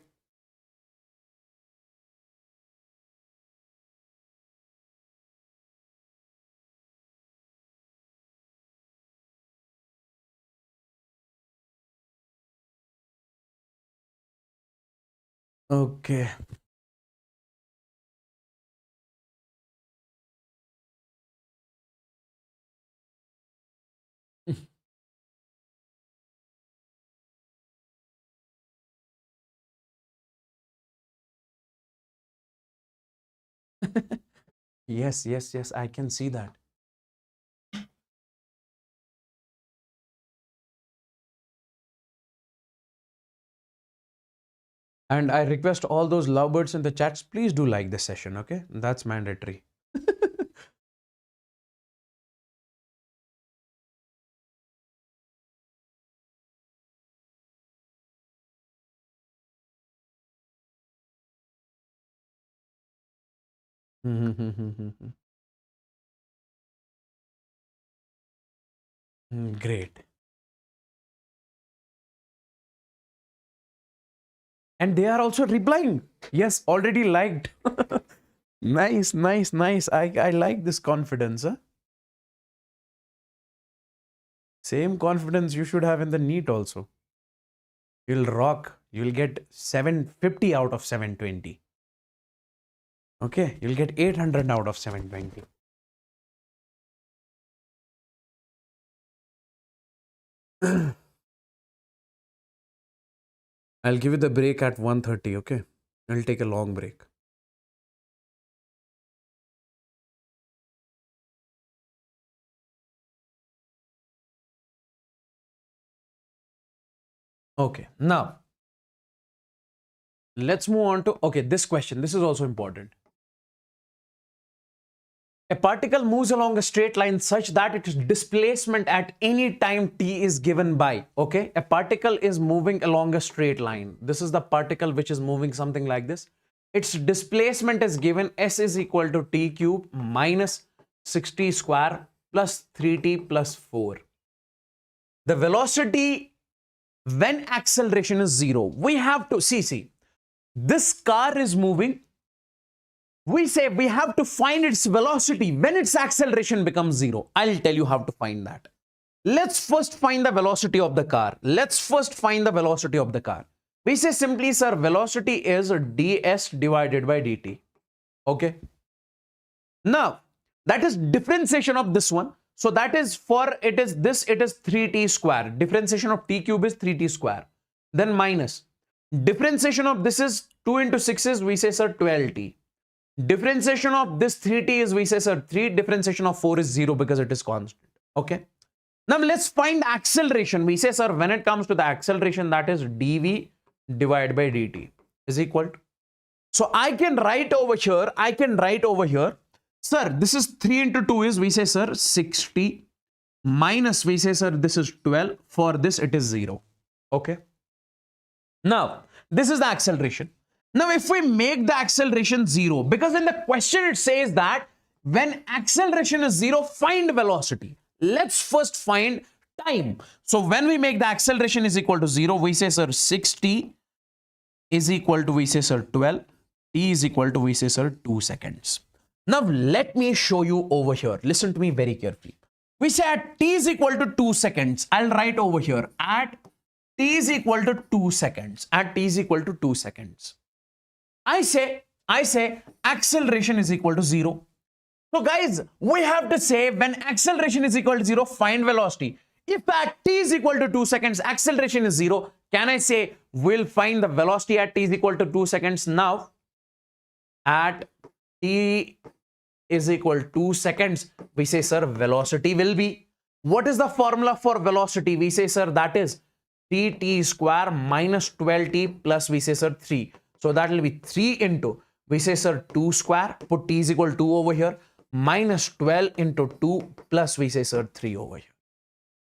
Okay. Yes, yes, yes, I can see that. And I request all those lovebirds in the chats, please do like this session, okay? That's mandatory. Great. And they are also replying. Yes, already liked. Nice, nice, nice. I like this confidence, huh? Same confidence you should have in the NEET also. You'll rock. You'll get 750 out of 720. Okay, you'll get 800 out of 720. I'll give you the break at 1:30, okay? I'll take a long break. Okay, now let's move on to, okay, this question. This is also important. A particle moves along a straight line such that its displacement at any time t is given by, okay? A particle is moving along a straight line. This is the particle which is moving something like this. Its displacement is given s is equal to t cube minus 6t square plus 3t plus 4. The velocity when acceleration is 0, we have to, see, this car is moving. We say we have to find its velocity when its acceleration becomes 0. I'll tell you how to find that. Let's first find the velocity of the car. We say simply, sir, velocity is ds divided by dt. Okay. Now, that is differentiation of this one. So that is for, it is 3t square. Differentiation of t cube is 3t square. Then minus. Differentiation of this is 2 into 6 is, we say, sir, 12t. Differentiation of this 3t is, we say, sir, 3. Differentiation of 4 is 0 because it is constant. Okay. Now let's find acceleration. We say, sir, when it comes to the acceleration, that is dv divided by dt is equal to. So I can write over here, sir, this is 3 into 2 is, we say, sir, 60 minus, we say, sir, this is 12. For this, it is 0. Okay. Now, this is the acceleration. Now, if we make the acceleration 0, because in the question it says that when acceleration is 0, find velocity. Let's first find time. So when we make the acceleration is equal to 0, we say, sir, 6t is equal to, we say, sir, 12. T is equal to, we say, sir, 2 seconds. Now, let me show you over here. Listen to me very carefully. We say at t is equal to 2 seconds. I'll write over here at t is equal to 2 seconds. At t is equal to 2 seconds. I say acceleration is equal to 0. So guys, we have to say when acceleration is equal to 0, find velocity. If at t is equal to 2 seconds, acceleration is 0, can I say we'll find the velocity at t is equal to 2 seconds? Now, at t is equal to 2 seconds, we say, sir, velocity will be. What is the formula for velocity? We say, sir, that is 3t square minus 12t plus, we say, sir, 3. So that will be 3 into, we say, sir, 2 square, put t is equal to 2 over here, minus 12 into 2 plus we say, sir, 3 over here.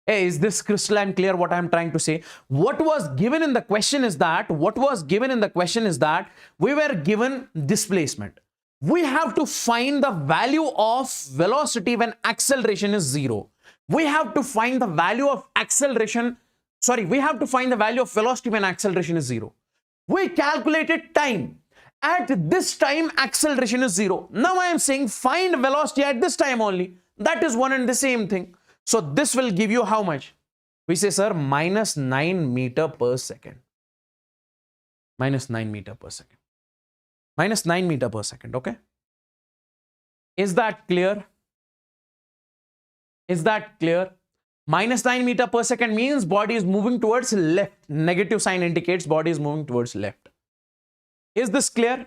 Hey, is this crystalline clear what I'm trying to say? What was given in the question is that, we were given displacement. We have to find the value of velocity when acceleration is 0. We have to find the value of velocity when acceleration is 0. We calculated time. At this time, acceleration is 0. Now I am saying find velocity at this time only. That is one and the same thing. So this will give you how much? We say, sir, minus 9 meter per second. Minus 9 meter per second. Minus 9 meter per second, okay? Is that clear? Is that clear? Minus 9 meter per second means body is moving towards left. Negative sign indicates body is moving towards left. Is this clear?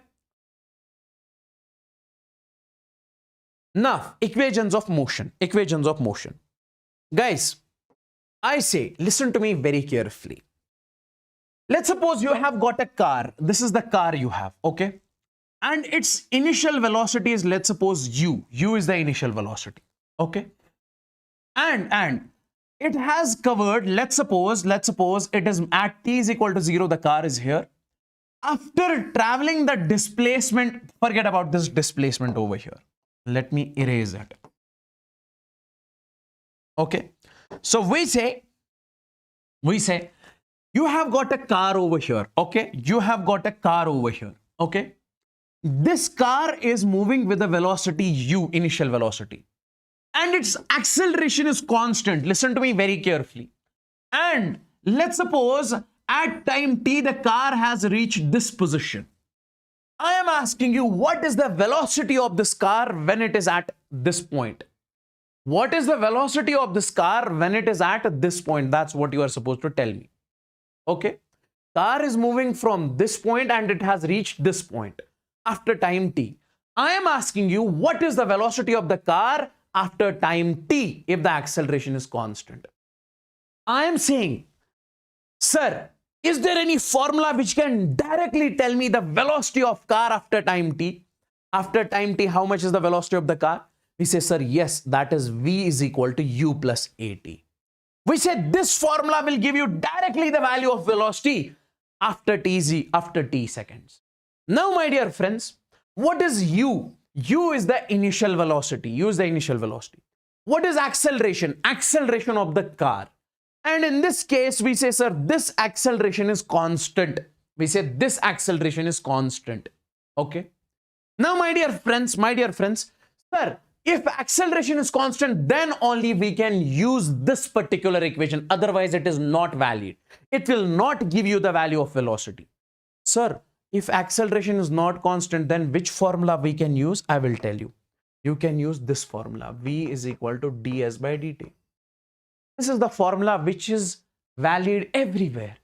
Now, equations of motion. Equations of motion. Guys, I say, listen to me very carefully. Let's suppose you have got a car. This is the car you have, okay? And its initial velocity is, let's suppose, u. U is the initial velocity, okay? And it has covered, let's suppose it is at t is equal to 0, the car is here. After traveling the displacement, forget about this displacement over here. Let me erase it. Okay, so we say, you have got a car over here, okay? You have got a car over here, okay? This car is moving with a velocity u, initial velocity. And its acceleration is constant. Listen to me very carefully. And let's suppose at time t, the car has reached this position. I am asking you, what is the velocity of this car when it is at this point? What is the velocity of this car when it is at this point? That's what you are supposed to tell me. Okay. Car is moving from this point and it has reached this point after time t. I am asking you, what is the velocity of the car after time t if the acceleration is constant? I am saying, sir, is there any formula which can directly tell me the velocity of car after time t? After time t, how much is the velocity of the car? We say, sir, yes, that is v is equal to u plus at. We say this formula will give you directly the value of velocity after t seconds. Now, my dear friends, what is u? U is the initial velocity. U is the initial velocity. What is acceleration? Acceleration of the car. And in this case, we say, sir, this acceleration is constant. We say this acceleration is constant. Okay. Now, my dear friends, sir, if acceleration is constant, then only we can use this particular equation. Otherwise, it is not valid. It will not give you the value of velocity. Sir, if acceleration is not constant, then which formula we can use? I will tell you. You can use this formula. V is equal to ds by dt. This is the formula which is valid everywhere.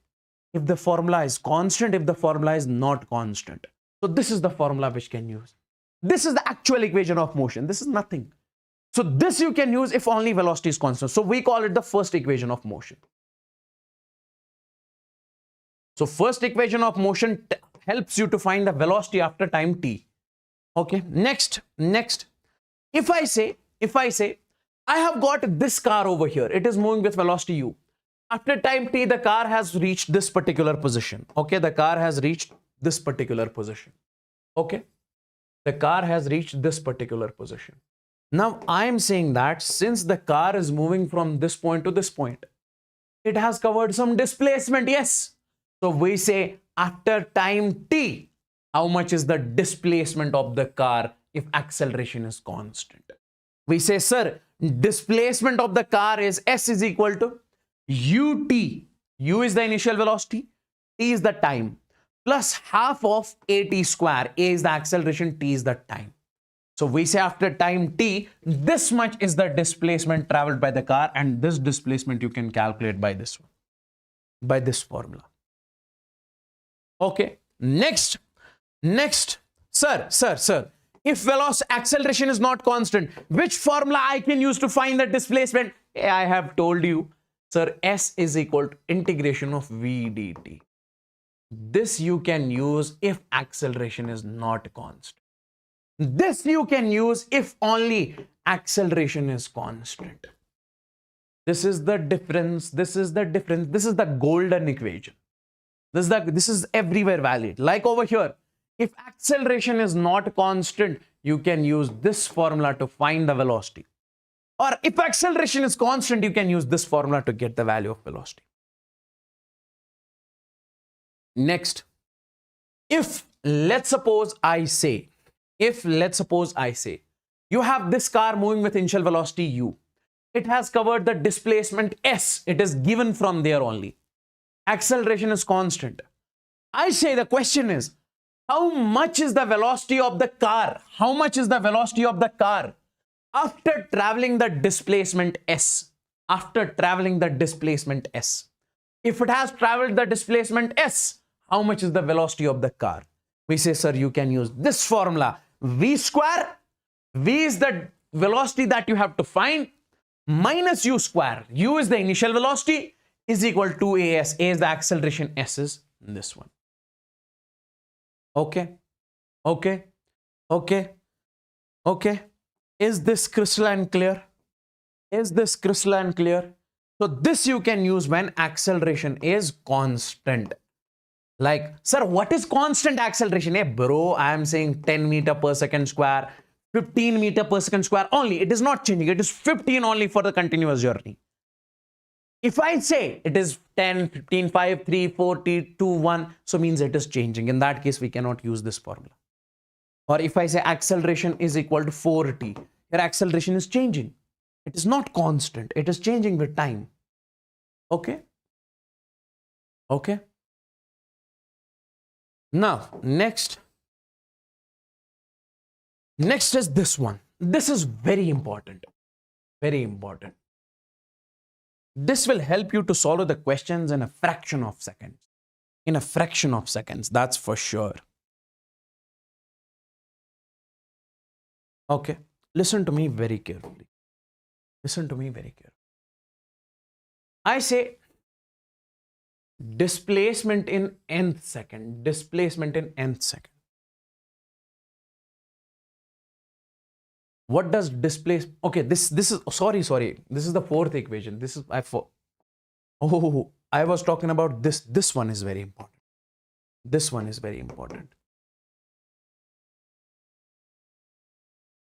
If the formula is constant, if the formula is not constant. So this is the formula which can use. This is the actual equation of motion. This is nothing. So this you can use if only velocity is constant. So we call it the first equation of motion. So first equation of motion helps you to find the velocity after time t. Okay. Next. If I say, I have got this car over here. It is moving with velocity u. After time t, the car has reached this particular position. Okay. The car has reached this particular position. Okay. The car has reached this particular position. Now, I am saying that since the car is moving from this point to this point, it has covered some displacement. Yes. So we say after time t, how much is the displacement of the car if acceleration is constant? We say, sir, displacement of the car is s is equal to ut. U is the initial velocity, t is the time, plus half of at square. A is the acceleration, t is the time. So we say after time t, this much is the displacement traveled by the car, and this displacement you can calculate by this one, by this formula. Okay. Next, sir. If acceleration is not constant, which formula I can use to find the displacement? I have told you, sir, s is equal to integration of v dt. This you can use if acceleration is not constant. This you can use if only acceleration is constant. This is the difference. This is the difference. This is the golden equation. This is everywhere valid. Like over here, if acceleration is not constant, you can use this formula to find the velocity. Or if acceleration is constant, you can use this formula to get the value of velocity. Next, if let's suppose I say, you have this car moving with initial velocity u. It has covered the displacement s. It is given from there only. Acceleration is constant. I say the question is, how much is the velocity of the car? How much is the velocity of the car after traveling the displacement s? After traveling the displacement s. If it has traveled the displacement s, how much is the velocity of the car? We say, sir, you can use this formula. V square. V is the velocity that you have to find, minus u square. U is the initial velocity, is equal to as. A is the acceleration, s is this one. Okay. Okay. Okay. Okay. Is this crystalline clear? Is this crystalline clear? So this you can use when acceleration is constant. Like, sir, what is constant acceleration? Hey, bro, I am saying 10 meter per second square, 15 meter per second square only. It is not changing. It is 15 only for the continuous journey. If I say it is 10, 15, 5, 3, 4, 2, 1, so means it is changing. In that case, we cannot use this formula. Or if I say acceleration is equal to 4t, your acceleration is changing. It is not constant. It is changing with time. Okay? Okay? Now, next is this one. This is very important. Very important. This will help you to solve the questions in a fraction of seconds. In a fraction of seconds, that's for sure. Okay, listen to me very carefully. Listen to me very carefully. I say displacement in nth second. Displacement in nth second. What does displace? Okay, this is sorry. This is the fourth equation. This is I was talking about this. This one is very important. This one is very important.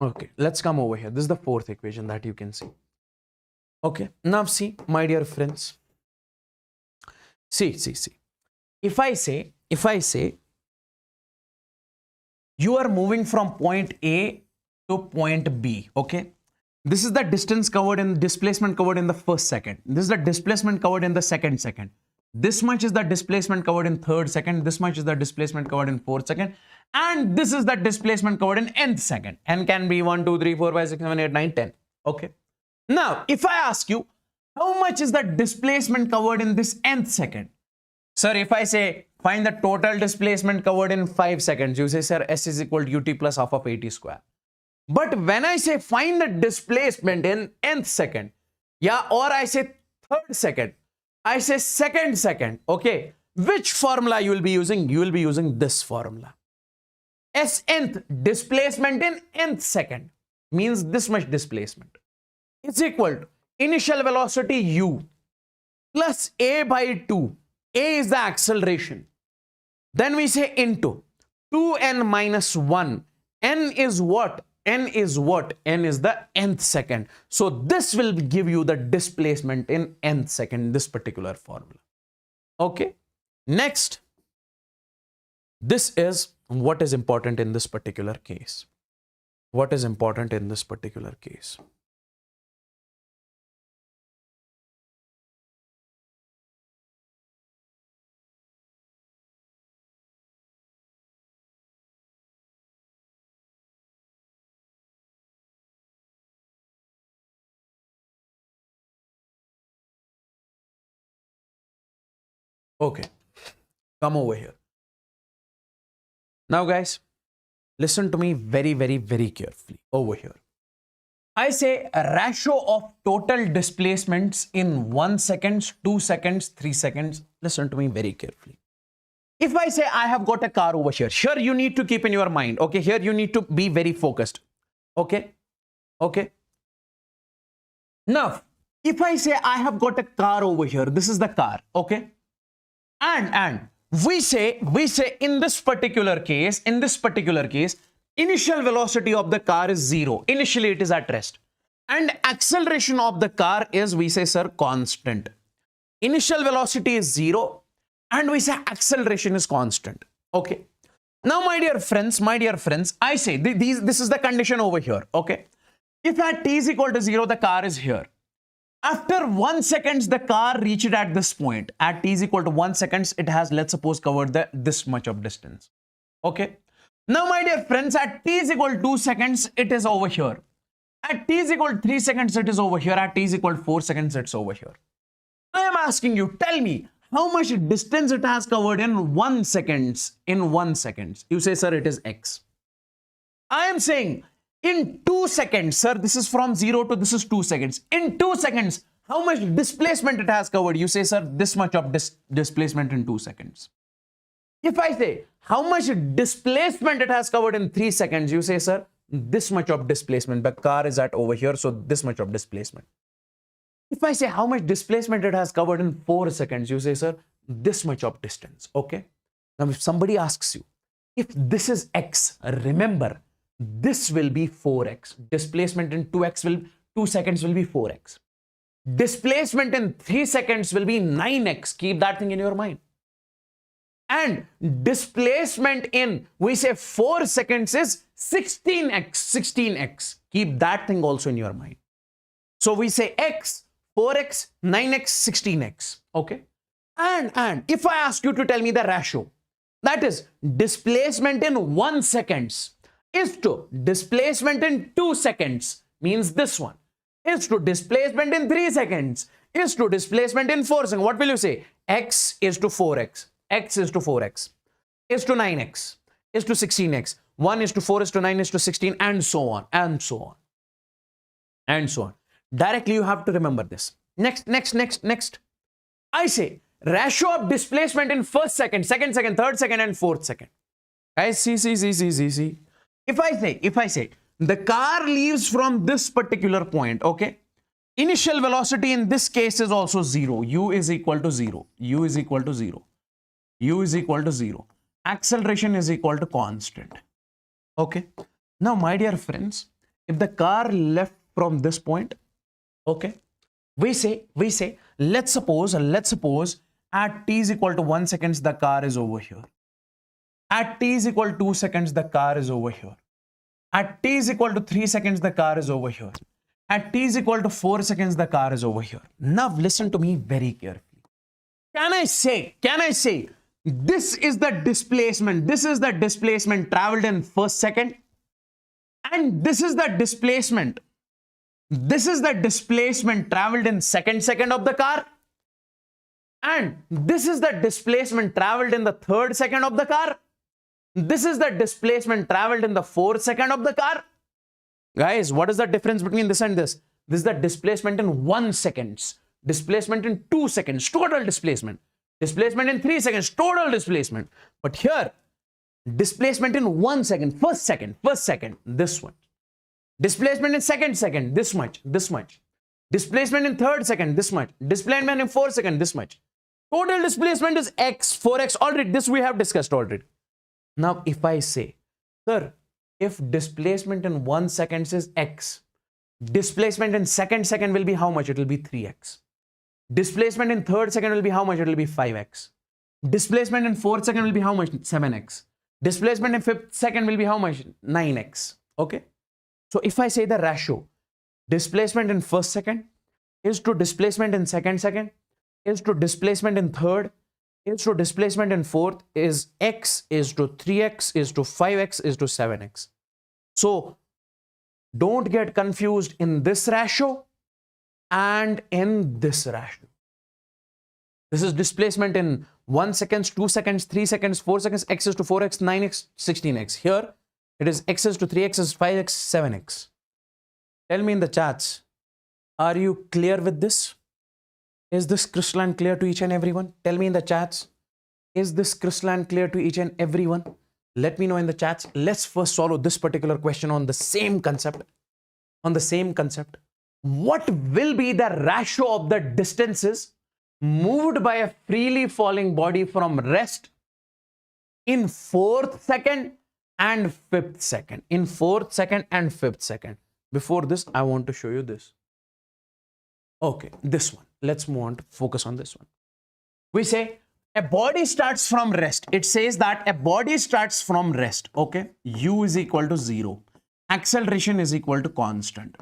Okay, let's come over here. This is the fourth equation that you can see. Okay, now see, my dear friends. See. If I say you are moving from point A to point B, okay? This is the distance covered and displacement covered in the first second. This is the displacement covered in the second second. This much is the displacement covered in third second. This much is the displacement covered in fourth second. And this is the displacement covered in nth second. N can be 1, 2, 3, 4, 5, 6, 7, 8, 9, 10. Okay. Now, if I ask you, how much is the displacement covered in this nth second? Sir, if I say, find the total displacement covered in 5 seconds, you say, sir, S is equal to ut plus half of 80 square. But when I say find the displacement in nth second, yeah, or I say third second, I say second, okay, which formula you will be using? You will be using this formula. S nth displacement in nth second means this much displacement. It's equal to initial velocity u plus a by 2. A is the acceleration. Then we say into 2n minus 1. N is what? N is what? N is the nth second. So this will give you the displacement in nth second, this particular formula. Okay. Next, this is what is important in this particular case. What is important in this particular case? Okay, come over here. Now guys, listen to me very, very, very carefully over here. I say a ratio of total displacements in 1 second, 2 seconds, 3 seconds. Listen to me very carefully. If I say I have got a car over here, here you need to keep in your mind, okay, here you need to be very focused, okay, okay. Now, if I say I have got a car over here, this is the car, okay, and we say in this particular case, initial velocity of the car is 0. Initially, it is at rest. And acceleration of the car is, we say, sir, constant. Initial velocity is 0. And we say acceleration is constant. Okay. Now, my dear friends, I say this is the condition over here. Okay. If at t is equal to 0, the car is here. After 1 second, the car reached at this point. At t is equal to 1 second, it has, let's suppose, covered this much of distance. Okay. Now, my dear friends, at t is equal to 2 seconds, it is over here. At t is equal to 3 seconds, it is over here. At t is equal to 4 seconds, it's over here. I am asking you, tell me, how much distance it has covered in 1 second? In 1 second. You say, sir, it is x. I am saying, in 2 seconds, sir, this is from 0 to this is 2 seconds. In 2 seconds, how much displacement it has covered? You say, sir, this much of displacement in 2 seconds. If I say, how much displacement it has covered in 3 seconds? You say, sir, this much of displacement. The car is at over here, so this much of displacement. If I say how much displacement it has covered in 4 seconds, you say, sir, this much of distance. Okay. Now, if somebody asks you, if this is x, remember, this will be 4x. Displacement in 2 seconds will be 4x. Displacement in 3 seconds will be 9x. Keep that thing in your mind. And displacement in, we say, 4 seconds is 16x. Keep that thing also in your mind. So we say x, 4x, 9x, 16x. Okay. And if I ask you to tell me the ratio, that is displacement in 1 second is to displacement in 2 seconds, means this one, is to displacement in 3 seconds, is to displacement in 4 seconds. What will you say? X is to 4x, x is to 4x, is to 9x, is to 16x, 1 is to 4 is to 9 is to 16, and so on, and so on, and so on. Directly, you have to remember this. Next. I say ratio of displacement in first second, second second, third second, and fourth second. Guys, see. If I say the car leaves from this particular point, okay, initial velocity in this case is also 0. U is equal to 0. U is equal to 0. U is equal to 0. Acceleration is equal to constant. Okay. Now, my dear friends, if the car left from this point, okay, we say, let's suppose at t is equal to 1 seconds, the car is over here. At t is equal to 2 seconds, the car is over here. At t is equal to 3 seconds, the car is over here. At t is equal to 4 seconds, the car is over here. Now listen to me very carefully. Can I say, this is the displacement traveled in first second, and this is the displacement traveled in second of the car, and this is the displacement traveled in the third second of the car. This is the displacement traveled in the 4th second of the car. Guys, what is the difference between this and this? This is the displacement in 1 second. Displacement in 2 seconds, total displacement. Displacement in 3 seconds, total displacement. But here, displacement in 1 second, first second, this one. Displacement in second, this much. Displacement in third second, this much. Displacement in 4th second, this much. Total displacement is x, 4x already. This we have discussed already. Now, if I say, sir, if displacement in 1 second is x, displacement in second will be how much? It will be 3x. Displacement in third second will be how much? It will be 5x. Displacement in 4th second will be how much? 7x. Displacement in 5th second will be how much? 9x. Okay. So if I say the ratio, displacement in first second is to displacement in second is to displacement in third is to displacement in fourth, is x is to 3x is to 5x is to 7x. So don't get confused in this ratio and in this ratio. This is displacement in 1 second, 2 seconds, 3 seconds, 4 seconds, x is to 4x, 9x, 16x. Here it is x is to 3x is 5x, 7x. Tell me in the chats, are you clear with this? Is this crystalline clear to each and everyone? Tell me in the chats. Is this crystalline clear to each and everyone? Let me know in the chats. Let's first solve this particular question on the same concept. What will be the ratio of the distances moved by a freely falling body from rest in 4th second and 5th second? In 4th second and 5th second. Before this, I want to show you this. Okay, this one. Let's move on to focus on this one. We say a body starts from rest. It says that a body starts from rest. Okay, u is equal to 0. Acceleration is equal to constant.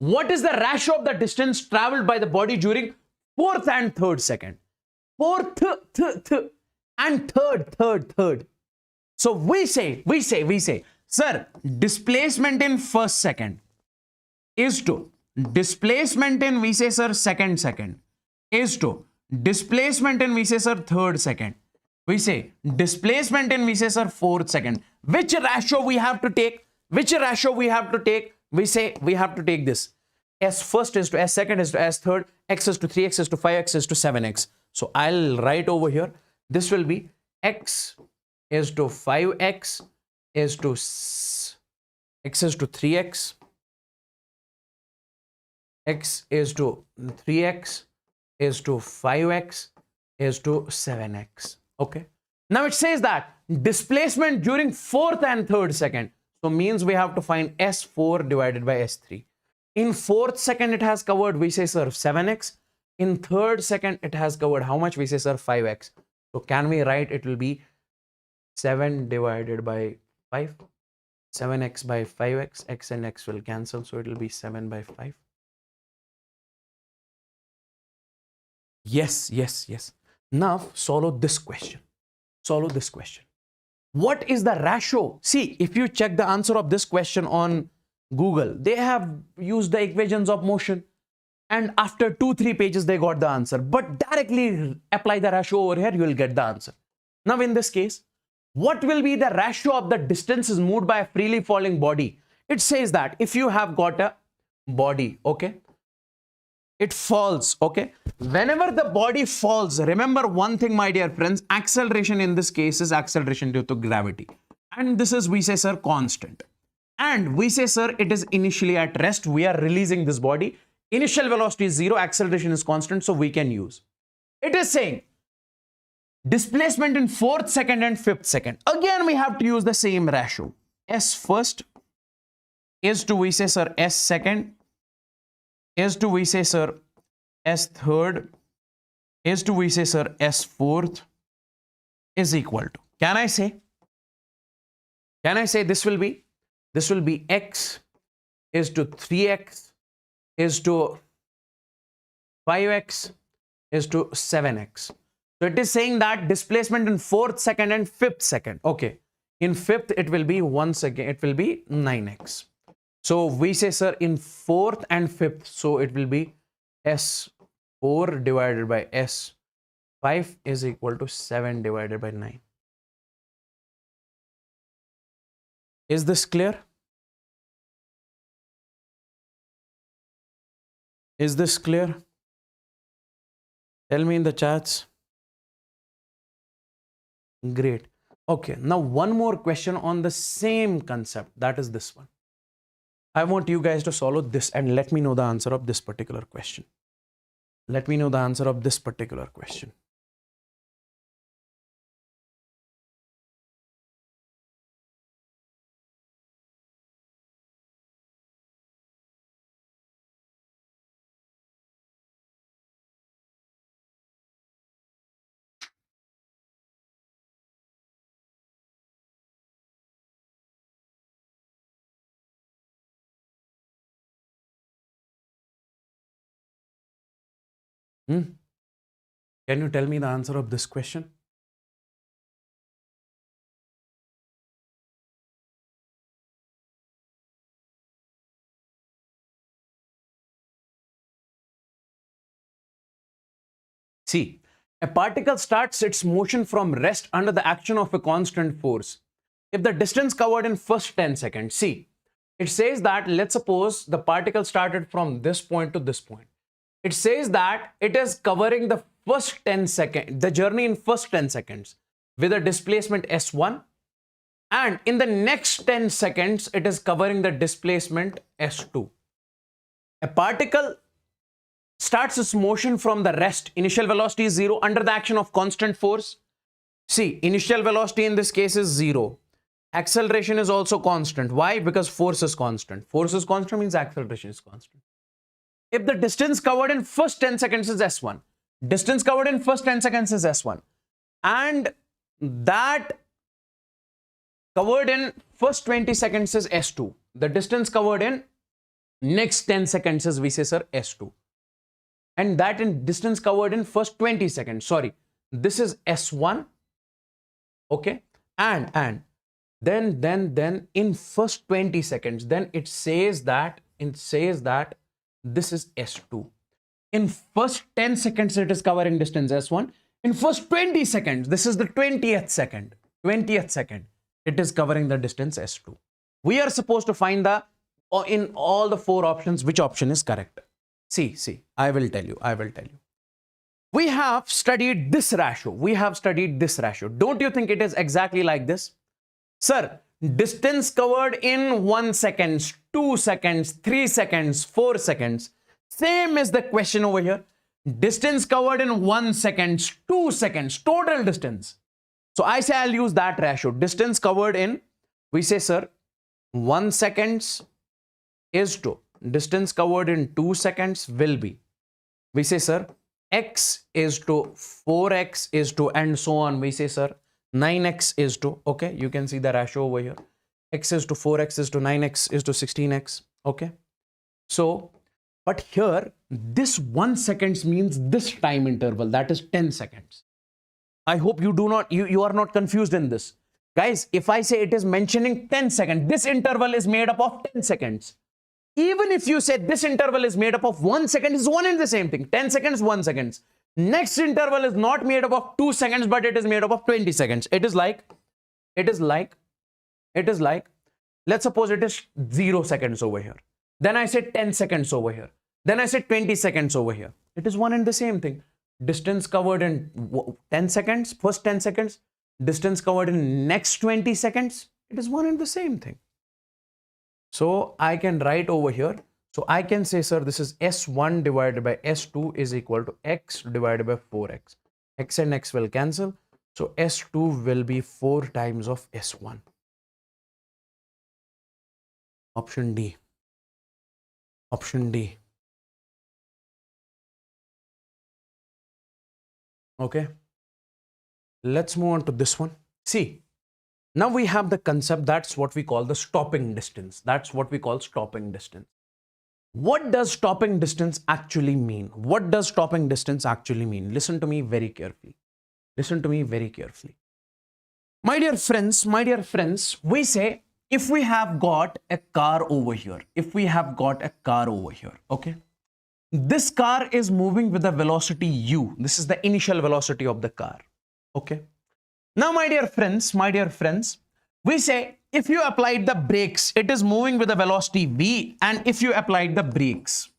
What is the ratio of the distance traveled by the body during 4th and 3rd second? 4th and 3rd. So we say, sir, displacement in 1st second is to displacement in, we say, sir, 2nd second is to displacement in, we say, sir, 3rd second. We say displacement in, we say, sir, 4th second. Which ratio we have to take? We say we have to take this. S first is to S second is to S third, X is to 3, X is to 5, X is to 7X. So I'll write over here. This will be X is to 5X is to X is to 3X. X is to 3X is to 5X is to 7X. Okay. Now it says that displacement during 4th and 3rd second. So means we have to find S4 divided by S3. In 4th second it has covered, we say, sir, 7X. In 3rd second it has covered how much? We say, sir, 5X. So can we write it will be 7 divided by 5. 7X by 5X. X and X will cancel. So it will be 7 by 5. Yes. Now solve this question. What is the ratio? See, if you check the answer of this question on Google, they have used the equations of motion. And after 2-3 pages, they got the answer. But directly apply the ratio over here, you will get the answer. Now in this case, what will be the ratio of the distances moved by a freely falling body? It says that if you have got a body, okay, it falls, okay. Whenever the body falls, remember one thing, my dear friends, acceleration in this case is acceleration due to gravity. And this is, we say, sir, constant. And we say, sir, it is initially at rest. We are releasing this body. Initial velocity is 0, acceleration is constant, so we can use. It is saying displacement in 4th second and 5th second. Again, we have to use the same ratio. S first is to, we say, sir, S second is to, we say, sir, S third is to, we say, sir, S fourth is equal to. Can I say this will be X is to 3X is to 5X is to 7X. So it is saying that displacement in 4th second and 5th second. Okay. In 5th, it will be once again, it will be 9X. So we say, sir, in 4th and 5th, so it will be S4 divided by S5 is equal to 7 divided by 9. Is this clear? Is this clear? Tell me in the chats. Great. Okay, now one more question on the same concept. That is this one. I want you guys to solve this and let me know the answer of this particular question. Let me know the answer of this particular question. Can you tell me the answer of this question? See, a particle starts its motion from rest under the action of a constant force. If the distance covered in first 10 seconds, see, it says that, let's suppose the particle started from this point to this point. It says that it is covering the first 10 seconds, the journey in first 10 seconds with a displacement s1, and in the next 10 seconds, it is covering the displacement s2. A particle starts its motion from the rest. Initial velocity is 0 under the action of constant force. See, initial velocity in this case is 0. Acceleration is also constant. Why? Because force is constant. Force is constant means acceleration is constant. If the distance covered in first 10 seconds is s1, distance covered in first 10 seconds is s1, and that covered in first 20 seconds is s2, the distance covered in next 10 seconds is, we say, sir, s2, and that in distance covered in first 20 seconds, sorry, this is s1, okay, and then in first 20 seconds, then it says that this is s2. In first 10 seconds, it is covering distance s1. In first 20 seconds, this is the 20th second, it is covering the distance s2. We are supposed to find the, in all the 4 options, which option is correct. See, I will tell you. We have studied this ratio. Don't you think it is exactly like this? Sir, distance covered in 1 second, 2 seconds, 3 seconds, 4 seconds. Same as the question over here. Distance covered in 1 second, 2 seconds, total distance. So I say I'll use that ratio. Distance covered in, we say, sir, 1 seconds is to distance covered in 2 seconds will be, we say, sir, x is to 4x is to, and so on. We say, sir, 9x is to, okay, you can see the ratio over here. X is to 4x is to 9x is to 16x, okay. So, but here, this 1 second means this time interval, that is 10 seconds. I hope you do not, you are not confused in this. Guys, if I say it is mentioning 10 seconds, this interval is made up of 10 seconds. Even if you say this interval is made up of 1 second, it's one and the same thing. 10 seconds, 1 second. Next interval is not made up of 2 seconds, but it is made up of 20 seconds. It is like, let's suppose it is 0 seconds over here. Then I say 10 seconds over here. Then I say 20 seconds over here. It is one and the same thing. Distance covered in 10 seconds, first 10 seconds. Distance covered in next 20 seconds. It is one and the same thing. So I can write over here. So I can say, sir, this is S1 divided by S2 is equal to X divided by 4X. X and X will cancel. So S2 will be 4 times of S1. Option D. Option D. Okay. Let's move on to this one. See, now we have the concept, that's what we call the stopping distance. That's what we call stopping distance. What does stopping distance actually mean? What does stopping distance actually mean? Listen to me very carefully. Listen to me very carefully. My dear friends, we say if we have got a car over here, okay? This car is moving with a velocity u. This is the initial velocity of the car, okay? Now, my dear friends, we say if you applied the brakes, it is moving with a velocity v, and if you applied the brakes,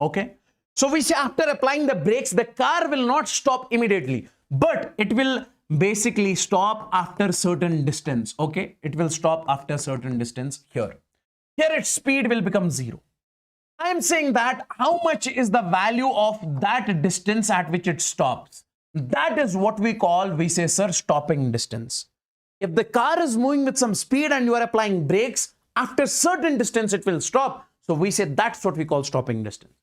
okay? So we say after applying the brakes, the car will not stop immediately, but it will basically stop after certain distance, okay? It will stop after certain distance here. Here its speed will become 0. I am saying that how much is the value of that distance at which it stops? That is what we call, we say, sir, stopping distance. If the car is moving with some speed and you are applying brakes, after certain distance it will stop. So we say that's what we call stopping distance.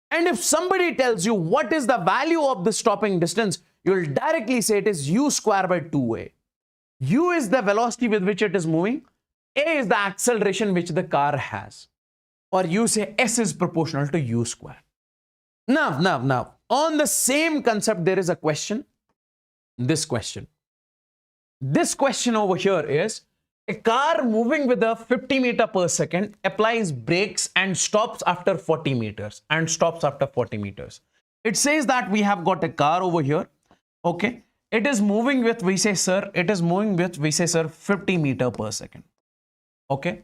And if somebody tells you what is the value of the stopping distance, you will directly say it is u square by 2a. U is the velocity with which it is moving. A is the acceleration which the car has. Or you say S is proportional to u square. Now, on the same concept, there is a question. This question over here is a car moving with a 50 meter per second applies brakes and stops after 40 meters It says that we have got a car over here. Okay. It is moving with, we say, sir, 50 meter per second. Okay.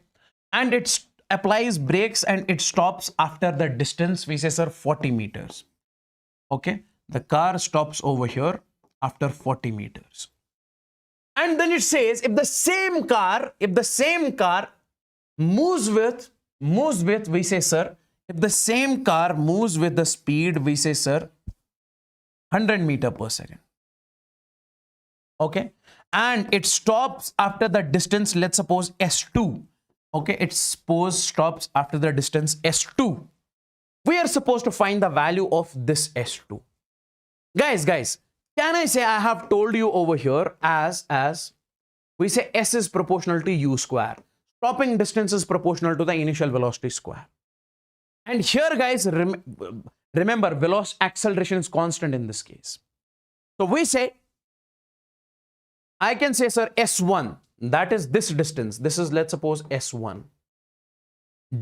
And it applies brakes and it stops after the distance, we say, sir, 40 meters. Okay, the car stops over here after 40 meters. And then it says if the same car moves with, we say, sir, if the same car moves with the speed, we say, sir, 100 meter per second. Okay, and it stops after the distance, let's suppose S2. Okay, it stops after the distance S2. We are supposed to find the value of this S2. Guys, can I say I have told you over here as we say S is proportional to U square. Stopping distance is proportional to the initial velocity square. And here, guys, remember, velocity acceleration is constant in this case. So we say, I can say, sir, S1, that is this distance. This is, let's suppose, S1.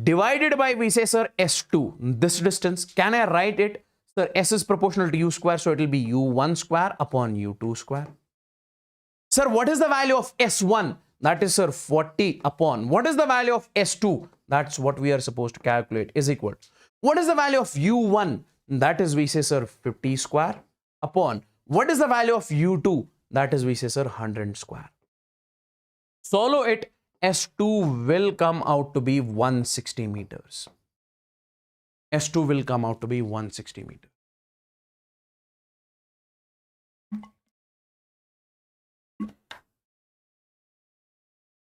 Divided by, we say, sir, S2, this distance. Can I write it? Sir, S is proportional to U square, so it will be U1 square upon U2 square. Sir, what is the value of S1? That is, sir, 40 upon. What is the value of S2? That's what we are supposed to calculate, is equal. What is the value of U1? That is, we say, sir, 50 square upon. What is the value of U2? That is, we say, sir, 100 square. Solo it, S2 will come out to be 160 meters. S2 will come out to be 160 meters.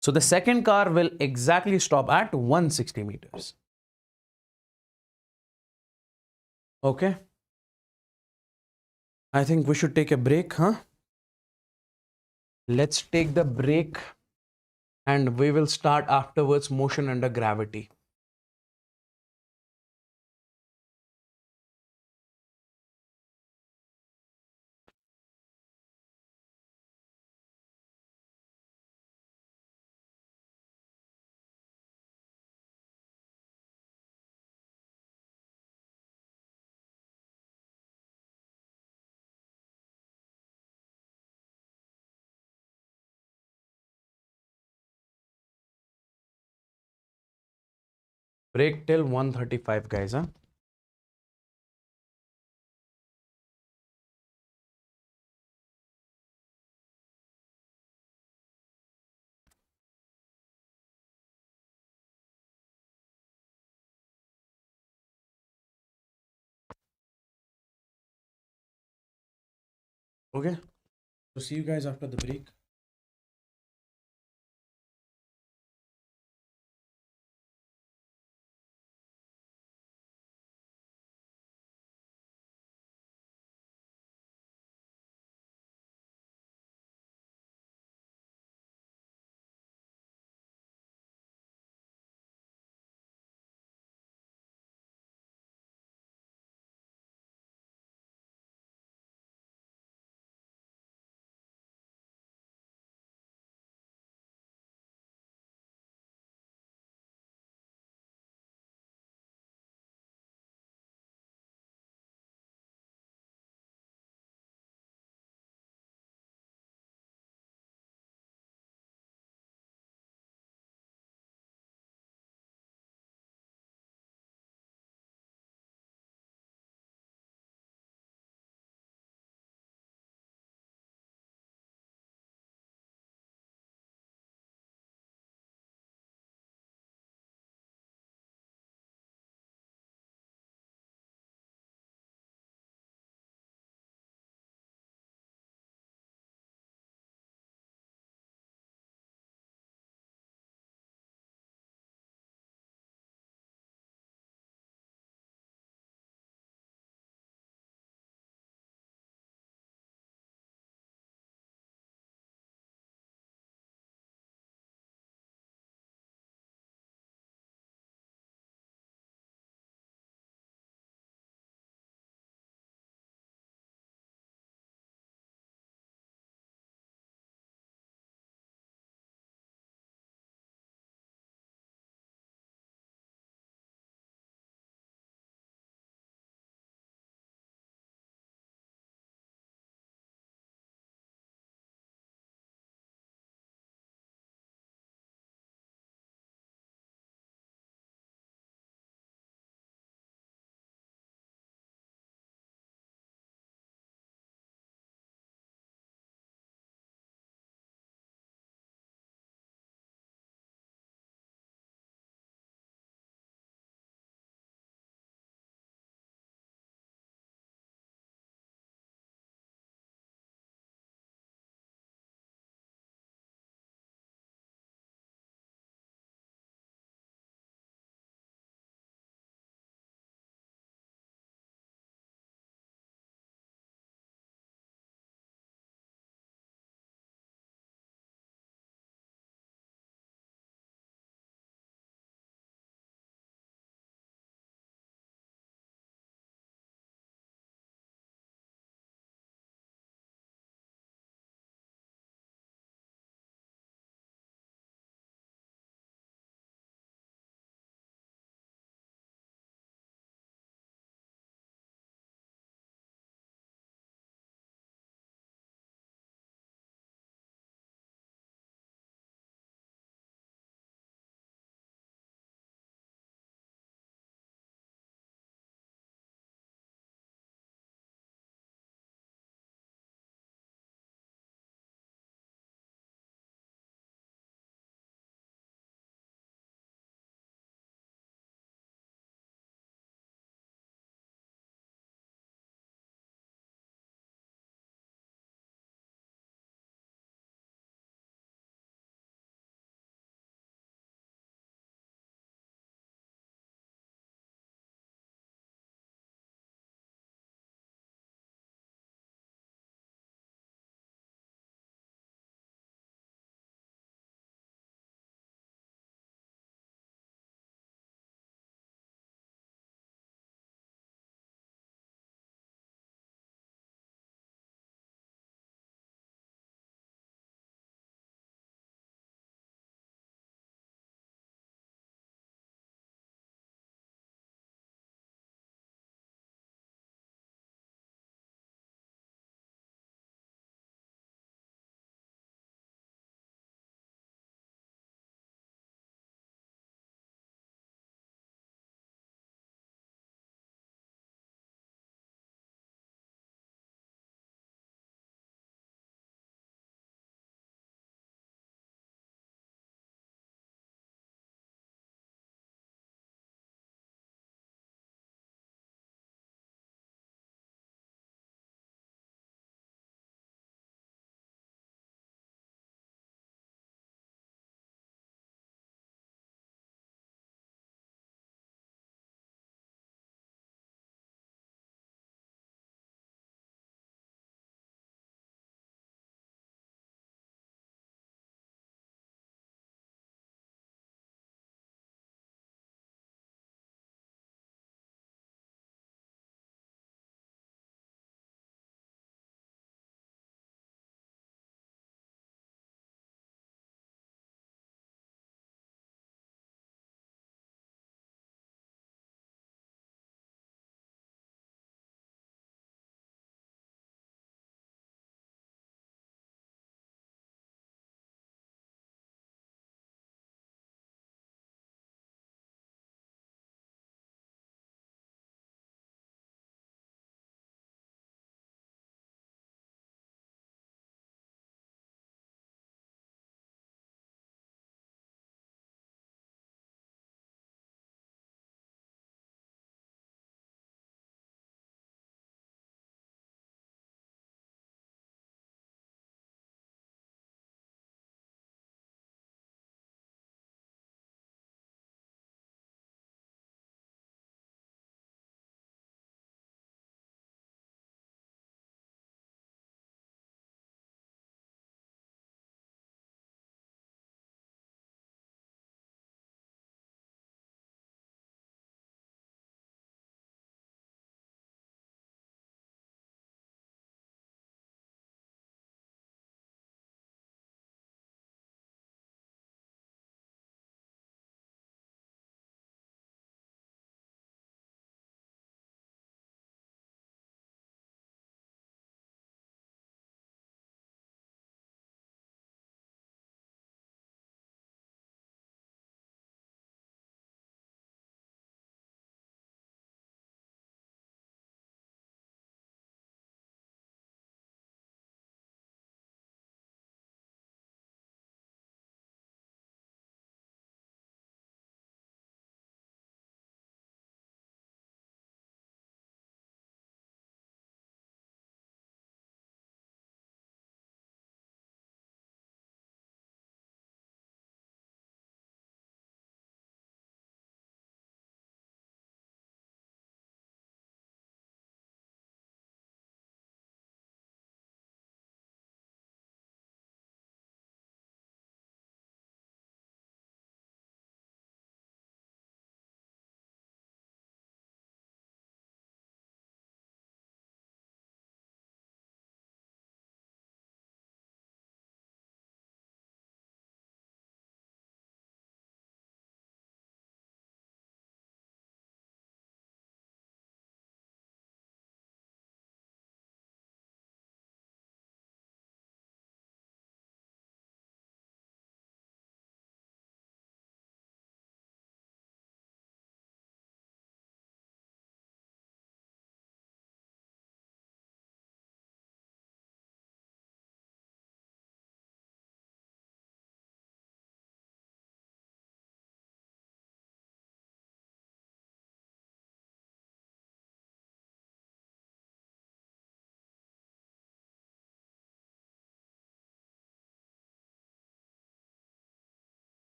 So the second car will exactly stop at 160 meters. Okay. I think we should take a break, huh? Let's take the break and we will start afterwards motion under gravity. Break till 1:35, guys, huh? Okay. So see you guys after the break.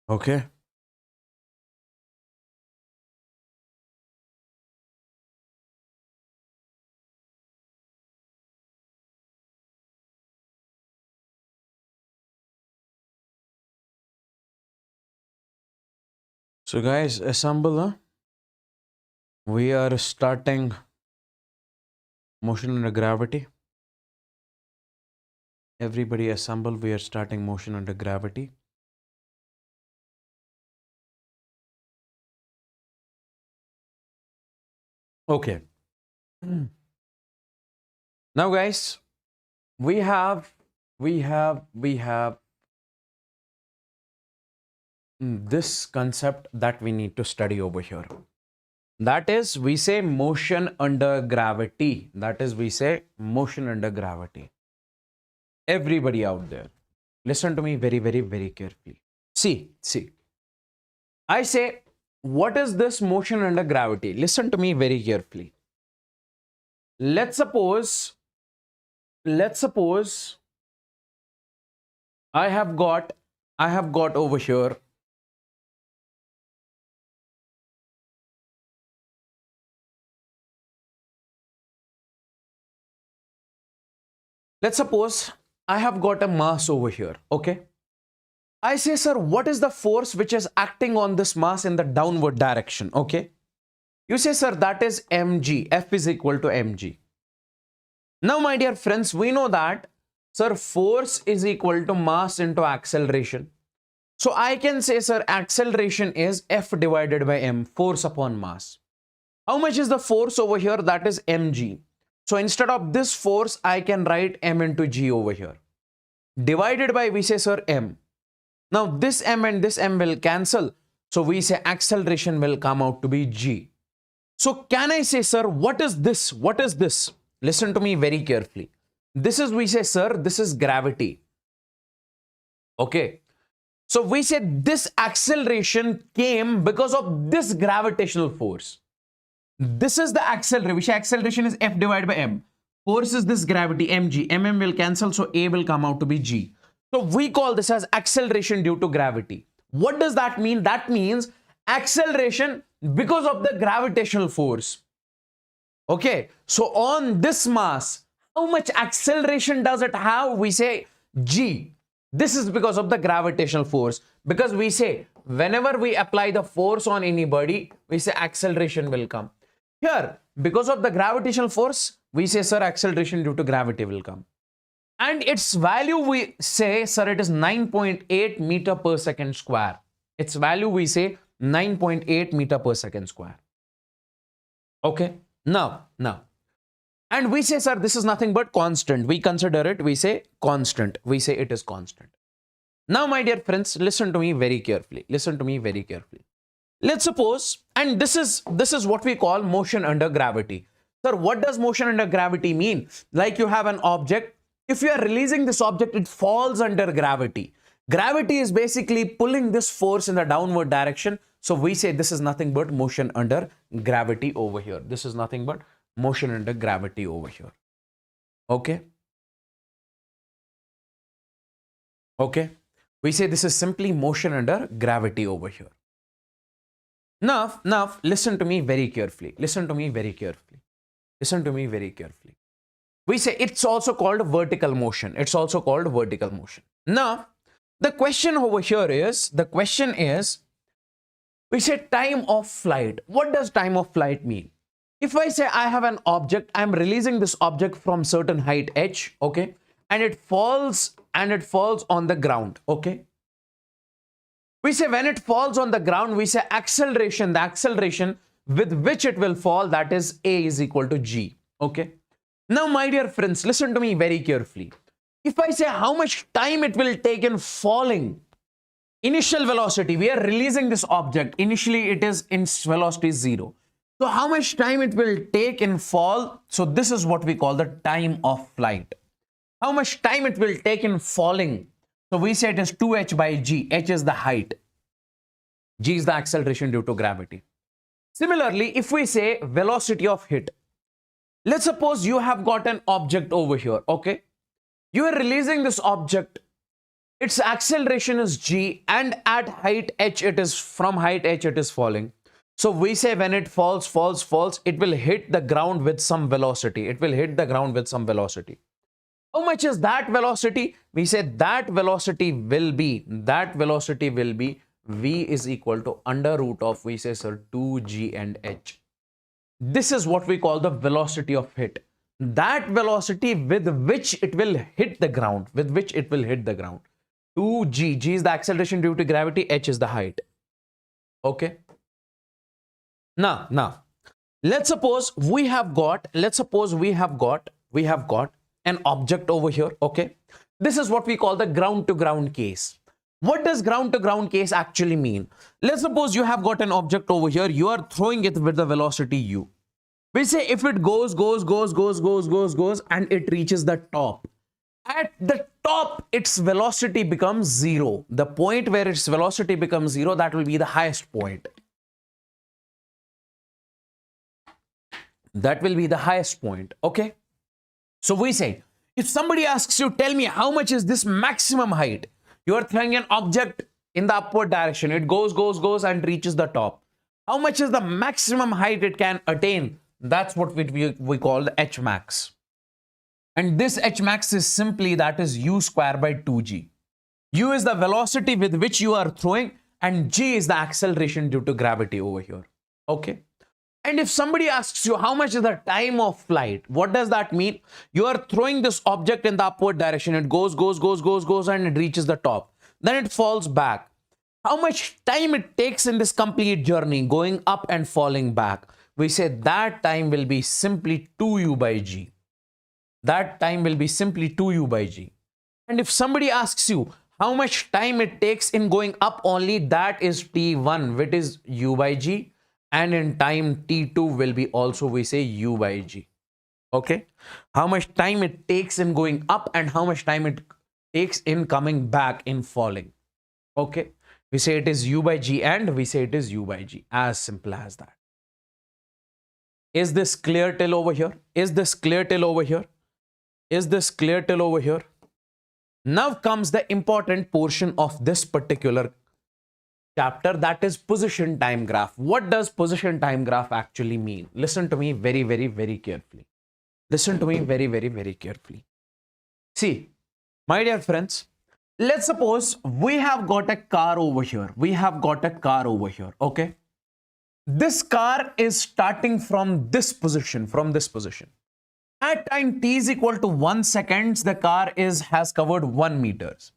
Okay. So guys, assemble. We are starting motion under gravity. Everybody assemble. We are starting motion under gravity. Okay. Now guys, we have this concept that we need to study over here. That is, we say motion under gravity. That is, we say motion under gravity. Everybody out there, listen to me very, very, very carefully. See. I say, what is this motion under gravity? Listen to me very carefully. Let's suppose I have got over here let's suppose I have got a mass over here, okay? I say, sir, what is the force which is acting on this mass in the downward direction, okay? You say, sir, that is mg, F is equal to mg. Now, my dear friends, we know that, sir, force is equal to mass into acceleration. So I can say, sir, acceleration is F divided by m, force upon mass. How much is the force over here? That is mg. So instead of this force, I can write m into g over here. Divided by, we say, sir, m. Now this m and this m will cancel. So we say acceleration will come out to be g. So can I say, sir, what is this? What is this? Listen to me very carefully. This is, we say, sir, this is gravity. Okay. So we say this acceleration came because of this gravitational force. This is the acceleration. We say acceleration is F divided by m. Force is this gravity, mg. mm will cancel, so a will come out to be g. So we call this as acceleration due to gravity. What does that mean? That means acceleration because of the gravitational force. Okay, so on this mass, how much acceleration does it have? We say g. This is because of the gravitational force. Because we say whenever we apply the force on anybody, we say acceleration will come. Here, because of the gravitational force, we say, sir, acceleration due to gravity will come. And its value, we say, sir, it is 9.8 meter per second square. Its value, we say 9.8 meter per second square. Okay, now. And we say, sir, this is nothing but constant. We consider it, we say constant. We say it is constant. Now, my dear friends, listen to me very carefully. Listen to me very carefully. Let's suppose, and this is what we call motion under gravity. Sir, what does motion under gravity mean? Like you have an object. If you are releasing this object, it falls under gravity. Gravity is basically pulling this force in the downward direction. So we say this is nothing but motion under gravity over here. This is nothing but motion under gravity over here. Okay. Okay. We say this is simply motion under gravity over here. Now, listen to me very carefully. Listen to me very carefully. Listen to me very carefully. We say it's also called vertical motion. It's also called vertical motion. Now, the question over here is, we say time of flight. What does time of flight mean? If I say I have an object, I'm releasing this object from certain height h, okay, and it falls on the ground, okay. We say when it falls on the ground, we say acceleration, the acceleration with which it will fall, that is a is equal to g, okay. Now, my dear friends, listen to me very carefully. If I say how much time it will take in falling, initial velocity, we are releasing this object. Initially, it is in velocity 0. So how much time it will take in fall? So this is what we call the time of flight. How much time it will take in falling? So we say it is 2h by g. H is the height. G is the acceleration due to gravity. Similarly, if we say velocity of hit, let's suppose you have got an object over here, okay? You are releasing this object its acceleration is g, and at height h, it is from height h, it is falling. So we say when it falls, it will hit the ground with some velocity. It will hit the ground with some velocity. How much is that velocity? We say that velocity will be v is equal to under root of, we say, sir, 2g and h. This is what we call the velocity of hit. That velocity with which it will hit the ground, 2g, g is the acceleration due to gravity, h is the height. Okay. Now, let's suppose we have got an object over here. Okay. This is what we call the ground to ground case. What does ground to ground case actually mean? Let's suppose you have got an object over here. You are throwing it with the velocity u. We say if it goes, and it reaches the top. At the top, its velocity becomes 0. The point where its velocity becomes 0, that will be the highest point. That will be the highest point. Okay. So we say, if somebody asks you, tell me how much is this maximum height? You are throwing an object in the upward direction. It goes, and reaches the top. How much is the maximum height it can attain? That's what we call the h max. And this h max is simply, that is u square by 2g. U is the velocity with which you are throwing, and g is the acceleration due to gravity over here. Okay. And if somebody asks you how much is the time of flight, what does that mean? You are throwing this object in the upward direction. It goes, and it reaches the top. Then it falls back. How much time it takes in this complete journey, going up and falling back? We say that time will be simply 2u by g. That time will be simply 2u by g. And if somebody asks you how much time it takes in going up only, that is t1, which is u by g. And in time t2 will be also, we say, u by g. Okay. How much time it takes in going up and how much time it takes in coming back, in falling. Okay. We say it is u by g and we say it is u by g. As simple as that. Is this clear till over here? Is this clear till over here? Is this clear till over here? Now comes the important portion of this particular chapter, that is position time graph. What does position time graph actually mean? Listen to me very, very, very carefully. Listen to me very, very, very carefully. See, my dear friends, let's suppose we have got a car over here. Okay. This car is starting from this position, At time t is equal to 1 second, the car has covered 1 meters.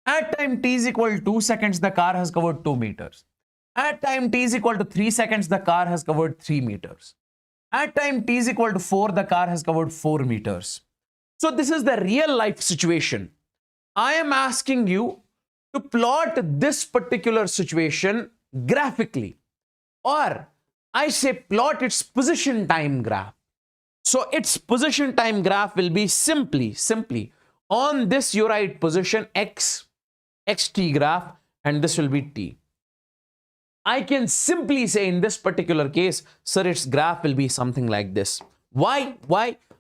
At time t is equal to 2 seconds, the car has covered 2 meters. At time t is equal to 3 seconds, the car has covered 3 meters. At time t is equal to 4, the car has covered 4 meters. So this is the real life situation. I am asking you to plot this particular situation graphically, or I say plot its position time graph. So its position time graph will be simply on this you write position xt graph, and this will be t. I can simply say in this particular case, sir, its graph will be something like this. Why?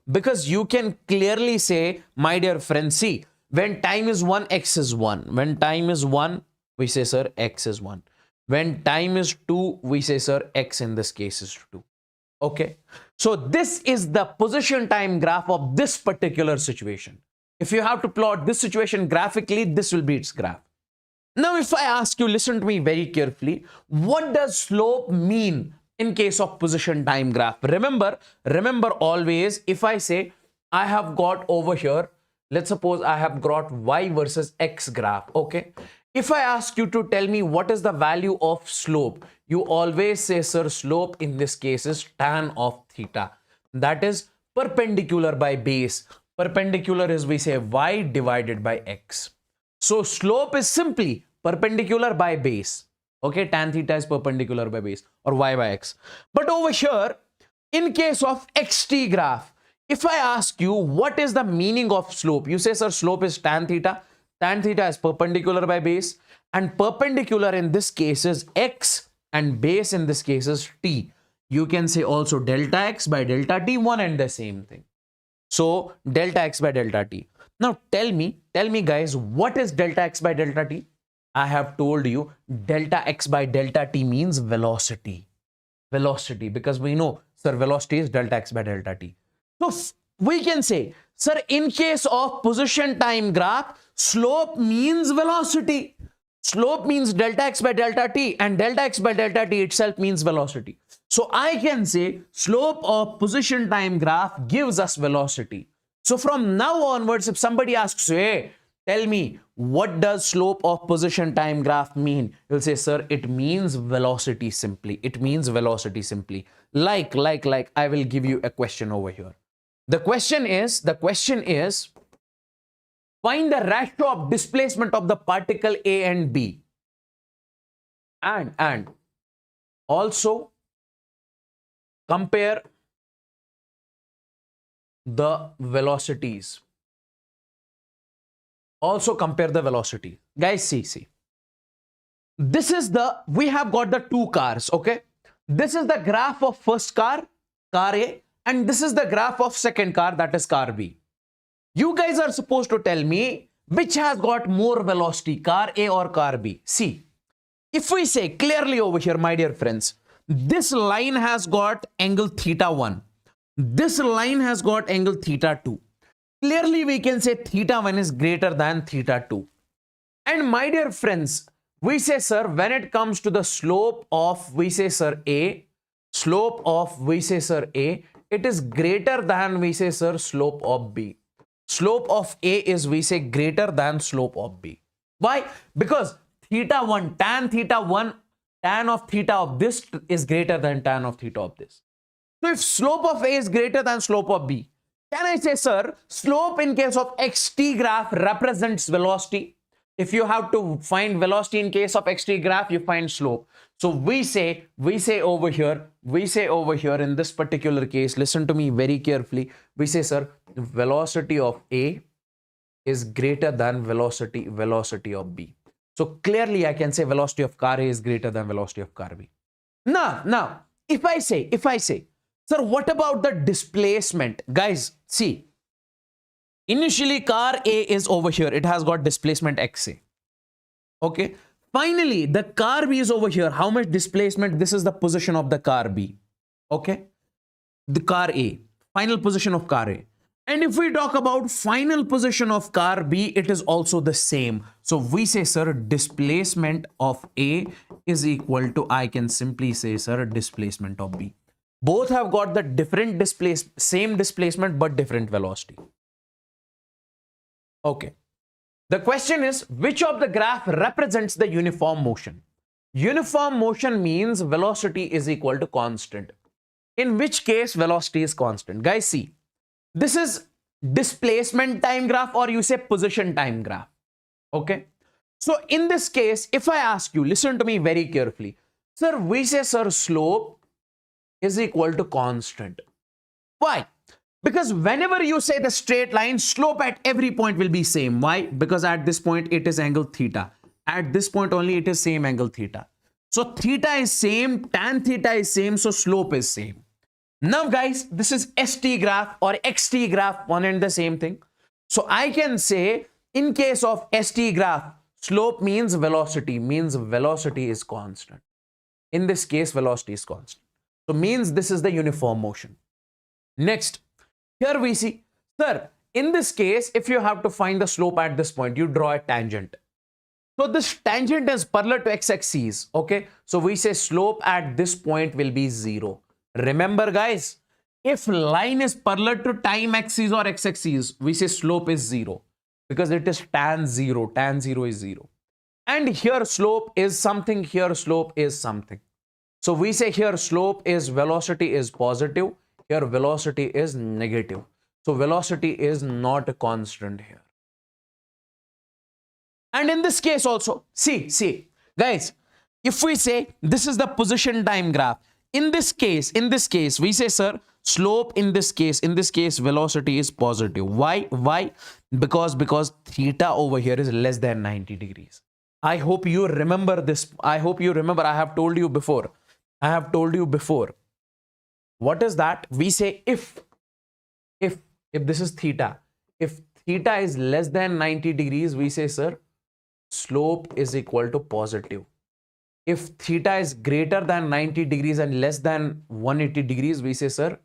Because you can clearly say, my dear friend, see, when time is 1, x is 1. When time is 1, we say, sir, x is 1. When time is 2, we say, sir, x in this case is 2. Okay. So this is the position time graph of this particular situation. If you have to plot this situation graphically, this will be its graph. Now, if I ask you, listen to me very carefully, what does slope mean in case of position time graph? Remember always, if I say I have got over here, let's suppose I have got y versus x graph. Okay. If I ask you to tell me what is the value of slope, you always say, sir, slope in this case is tan of theta. That is perpendicular by base. Perpendicular is, we say, y divided by x. So slope is simply perpendicular by base. Okay, tan theta is perpendicular by base, or y by x. But over here, in case of xt graph, if I ask you what is the meaning of slope, you say, sir, slope is tan theta. Tan theta is perpendicular by base, and perpendicular in this case is x, and base in this case is t. You can say also delta x by delta t, one and the same thing. So delta x by delta t. Now tell me guys, what is delta x by delta t? I have told you delta x by delta t means velocity. Velocity, because we know, sir, velocity is delta x by delta t. So we can say, sir, in case of position time graph, slope means velocity. Slope means delta x by delta t, and delta x by delta t itself means velocity. So I can say slope of position time graph gives us velocity. So from now onwards, if somebody asks you, hey, tell me, what does slope of position time graph mean? You'll say, sir, it means velocity simply. It means velocity simply. Like, I will give you a question over here. The question is, find the ratio of displacement of the particle A and B. And also compare the velocities. Also compare the velocity. Guys, see. This is we have got the two cars, okay? This is the graph of first car A, and this is the graph of second car, that is car B. You guys are supposed to tell me which has got more velocity, car A or car B. See, if we say clearly over here, my dear friends, this line has got angle theta 1. This line has got angle theta 2. Clearly, we can say theta 1 is greater than theta 2. And my dear friends, we say, sir, when it comes to the slope of, we say, sir, A, slope of, we say, sir, A, it is greater than, we say, sir, slope of B. Slope of A is, we say, greater than slope of B. Why? Because theta 1, tan theta 1, tan of theta of this is greater than tan of theta of this. So if slope of A is greater than slope of B, can I say, sir, slope in case of xt graph represents velocity? If you have to find velocity in case of xt graph, you find slope. So we say over here in this particular case, listen to me very carefully. We say, sir, velocity of A is greater than velocity of B. So clearly I can say velocity of car A is greater than velocity of car B. Now, if I say, sir, what about the displacement? Guys, see, initially car A is over here. It has got displacement XA. Okay. Finally, the car B is over here. How much displacement? This is the position of the car B. Okay. The car A, final position of car A. And if we talk about final position of car B, it is also the same. So we say, sir, displacement of A is equal to, I can simply say, sir, displacement of B. Both have got the same displacement, but different velocity. Okay. The question is, which of the graph represents the uniform motion? Uniform motion means velocity is equal to constant. In which case velocity is constant. Guys, see, this is displacement time graph, or you say position time graph. Okay. So in this case, if I ask you, listen to me very carefully. Sir, we say, sir, slope is equal to constant. Why? Because whenever you say the straight line, slope at every point will be same. Why? Because at this point it is angle theta. At this point only it is same angle theta. So theta is same, tan theta is same, so slope is same. Now guys, this is ST graph or XT graph, one and the same thing. So I can say in case of ST graph, slope means velocity is constant. In this case, velocity is constant. So means this is the uniform motion. Next, here we see, sir, in this case, if you have to find the slope at this point, you draw a tangent. So this tangent is parallel to x-axis. Okay. So we say slope at this point will be 0. Remember guys, if line is parallel to time axis or x-axis, we say slope is 0 because it is tan 0. Tan 0 is 0. And here slope is something, here slope is something. So we say here slope is velocity is positive, here velocity is negative. So velocity is not a constant here. And in this case also, see, guys, if we say this is the position time graph, in this case, we say, sir, slope in this case, velocity is positive. Why? Because theta over here is less than 90 degrees. I hope you remember this. I hope you remember. I have told you before. What is that? We say if this is theta, if theta is less than 90 degrees, we say, sir, slope is equal to positive. If theta is greater than 90 degrees and less than 180 degrees, we say, sir,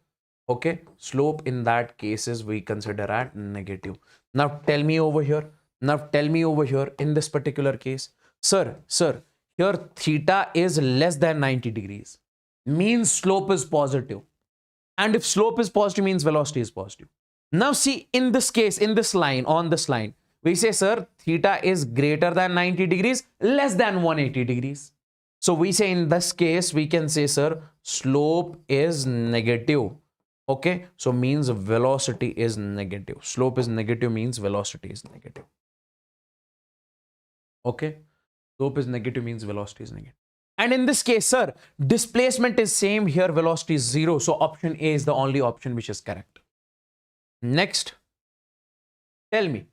okay, slope in that cases we consider at negative. Now tell me over here. In this particular case, sir, here theta is less than 90 degrees. Means slope is positive. And if slope is positive, means velocity is positive. Now see, in this case, in this line, on this line, we say, sir, theta is greater than 90 degrees, less than 180 degrees. So we say in this case, we can say, sir, slope is negative. Okay, so means velocity is negative. Slope is negative means velocity is negative. Okay, slope is negative means velocity is negative. And in this case, sir, displacement is same here, velocity is 0. So option A is the only option which is correct. Next, tell me,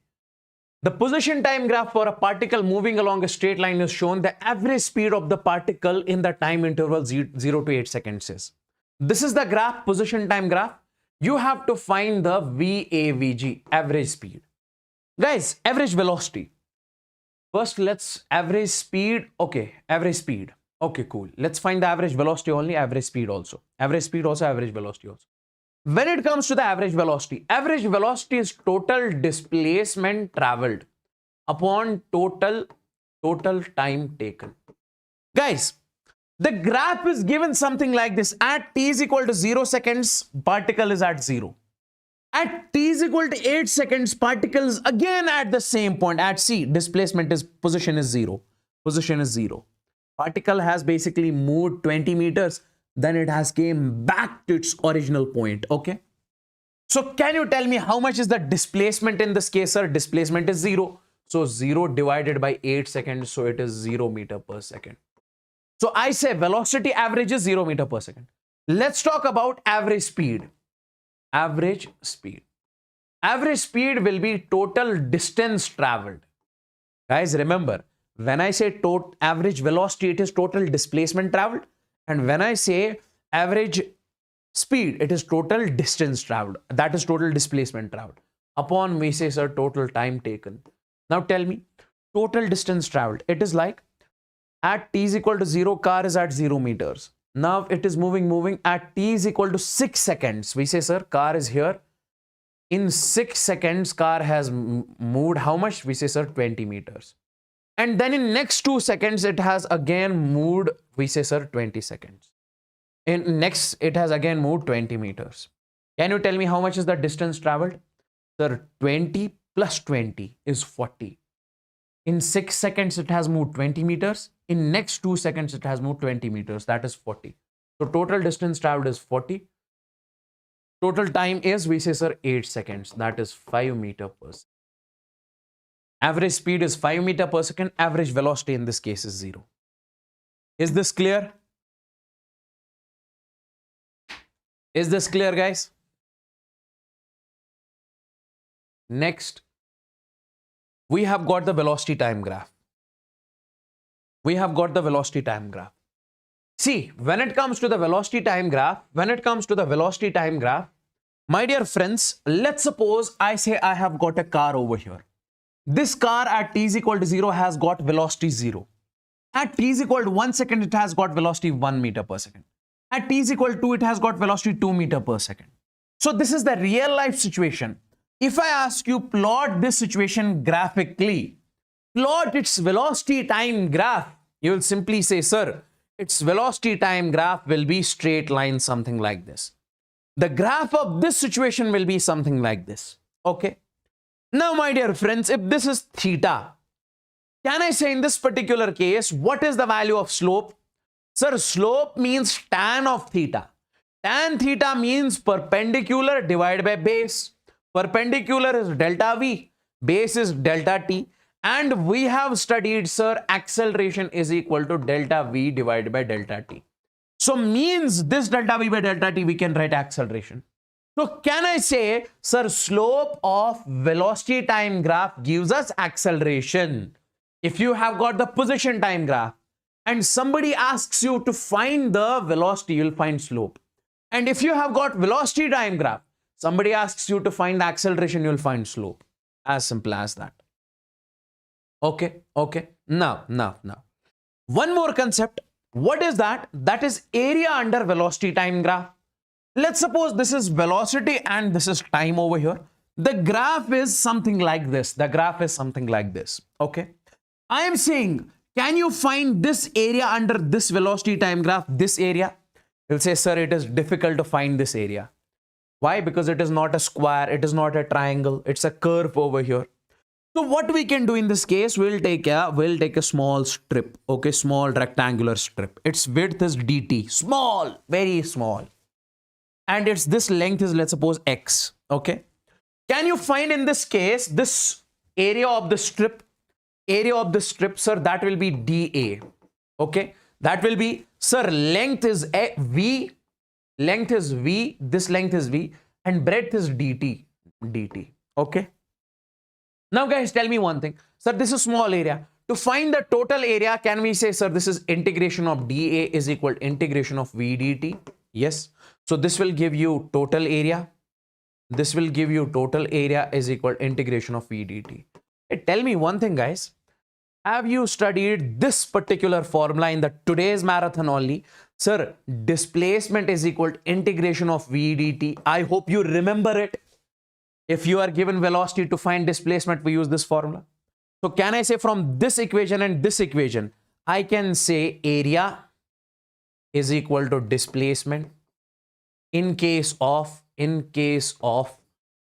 the position time graph for a particle moving along a straight line is shown. The average speed of the particle in the time interval 0 to 8 seconds is. This is the graph, position time graph. You have to find the VAVG, average speed. Guys, average velocity. First, let's average speed. Okay, average speed. Okay, cool. Let's find the average velocity only, average speed also. Average speed also, average velocity also. When it comes to the average velocity is total displacement traveled upon total time taken. Guys, the graph is given something like this. At t is equal to 0 seconds, particle is at 0. At t is equal to 8 seconds, particle is again at the same point. At c, displacement is, position is 0. Position is 0. Particle has basically moved 20 meters. Then it has came back to its original point. Okay. So can you tell me how much is the displacement in this case, sir? Displacement is 0. So 0 divided by 8 seconds. So it is 0 meter per second. So I say velocity average is 0 meter per second. Let's talk about average speed. Average speed. Average speed will be total distance traveled. Guys, remember, when I say average velocity, it is total displacement traveled. And when I say average speed, it is total distance traveled. That is total displacement traveled. Upon we say, sir, total time taken. Now tell me, total distance traveled. It is like at t is equal to 0, car is at 0 meters. Now it is moving. At t is equal to 6 seconds. We say, sir, car is here. In 6 seconds, car has moved how much? We say, sir, 20 meters. And then in next 2 seconds, it has again moved, we say, sir, 20 seconds. In next, it has again moved 20 meters. Can you tell me how much is the distance traveled? Sir, 20 plus 20 is 40. In 6 seconds, it has moved 20 meters. In next 2 seconds, it has moved 20 meters. That is 40. So total distance traveled is 40. Total time is, we say, sir, 8 seconds. That is 5 meters per second. Average speed is 5 meters per second. Average velocity in this case is 0. Is this clear? Is this clear, guys? Next, we have got the velocity time graph. See, when it comes to the velocity time graph, my dear friends, let's suppose I say I have got a car over here. This car at t is equal to 0 has got velocity 0. At t is equal to 1 second, it has got velocity 1 meter per second. At t is equal to 2, it has got velocity 2 meter per second. So this is the real life situation. If I ask you plot this situation graphically, plot its velocity time graph, you will simply say, sir, its velocity time graph will be straight line, something like this. The graph of this situation will be something like this. Okay. Now, my dear friends, if this is theta, can I say in this particular case, what is the value of slope? Sir, slope means tan of theta. Tan theta means perpendicular divided by base. Perpendicular is delta V, base is delta T. And we have studied, sir, acceleration is equal to delta V divided by delta T. So means this delta V by delta T, we can write acceleration. So can I say, sir, slope of velocity time graph gives us acceleration. If you have got the position time graph and somebody asks you to find the velocity, you'll find slope. And if you have got velocity time graph, somebody asks you to find the acceleration, you'll find slope. As simple as that. Okay, okay. Now. One more concept. What is that? That is area under velocity time graph. Let's suppose this is velocity and this is time over here. The graph is something like this. The graph is something like this. Okay. I am saying, can you find this area under this velocity time graph, this area? You'll say, sir, it is difficult to find this area. Why? Because it is not a square, it is not a triangle, it's a curve over here. So what we can do in this case, we'll take a small strip, okay, small rectangular strip. Its width is dt, small, very small. And its this length is, let's suppose, x, okay. Can you find in this case, this area of the strip, sir, that will be dA, okay. That will be, sir, length is v, this length is v, and breadth is dt, okay. Now guys, tell me one thing, sir, this is small area. To find the total area, can we say, sir, this is integration of dA is equal to integration of v dt? Yes. So this will give you total area. This will give you total area is equal to integration of v dt. Hey, tell me one thing, guys. Have you studied this particular formula in the today's marathon only? Sir, displacement is equal to integration of v dt. I hope you remember it. If you are given velocity to find displacement, we use this formula. So can I say from this equation and this equation, I can say area is equal to displacement in case of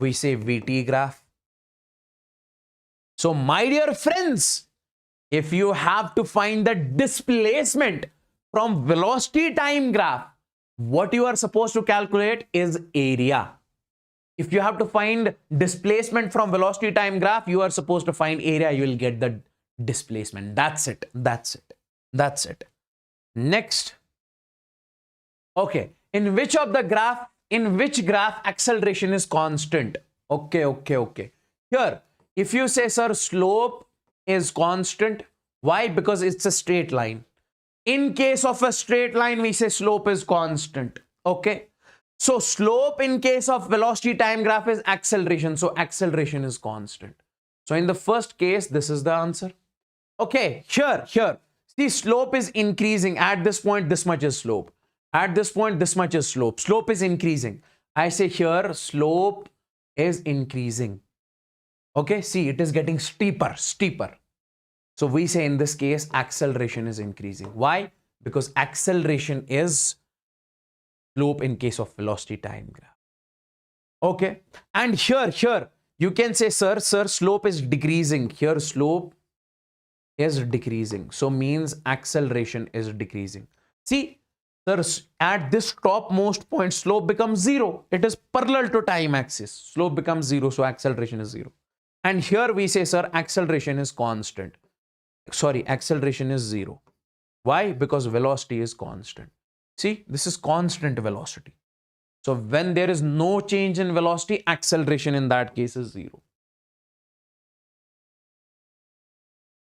we say VT graph. So my dear friends, if you have to find the displacement from velocity time graph, what you are supposed to calculate is area. If you have to find displacement from velocity time graph, you are supposed to find area, you will get the displacement. That's it. Next. Okay. In which graph acceleration is constant? Okay. Here, if you say, sir, slope is constant. Why? Because it's a straight line. In case of a straight line, we say slope is constant. Okay. So slope in case of velocity time graph is acceleration. So acceleration is constant. So in the first case, this is the answer. Okay, here. See, slope is increasing. At this point, this much is slope. At this point, this much is slope. Slope is increasing. I say here, slope is increasing. Okay, see, it is getting steeper. So we say in this case, acceleration is increasing. Why? Because acceleration is slope in case of velocity time graph. Okay. And here, you can say, sir, slope is decreasing. Here, slope is decreasing. So means acceleration is decreasing. See, sir, at this topmost point, slope becomes 0. It is parallel to time axis. Slope becomes 0. So acceleration is 0. And here we say, sir, acceleration is constant. Sorry, acceleration is 0. Why? Because velocity is constant. See, this is constant velocity. So when there is no change in velocity, acceleration in that case is 0.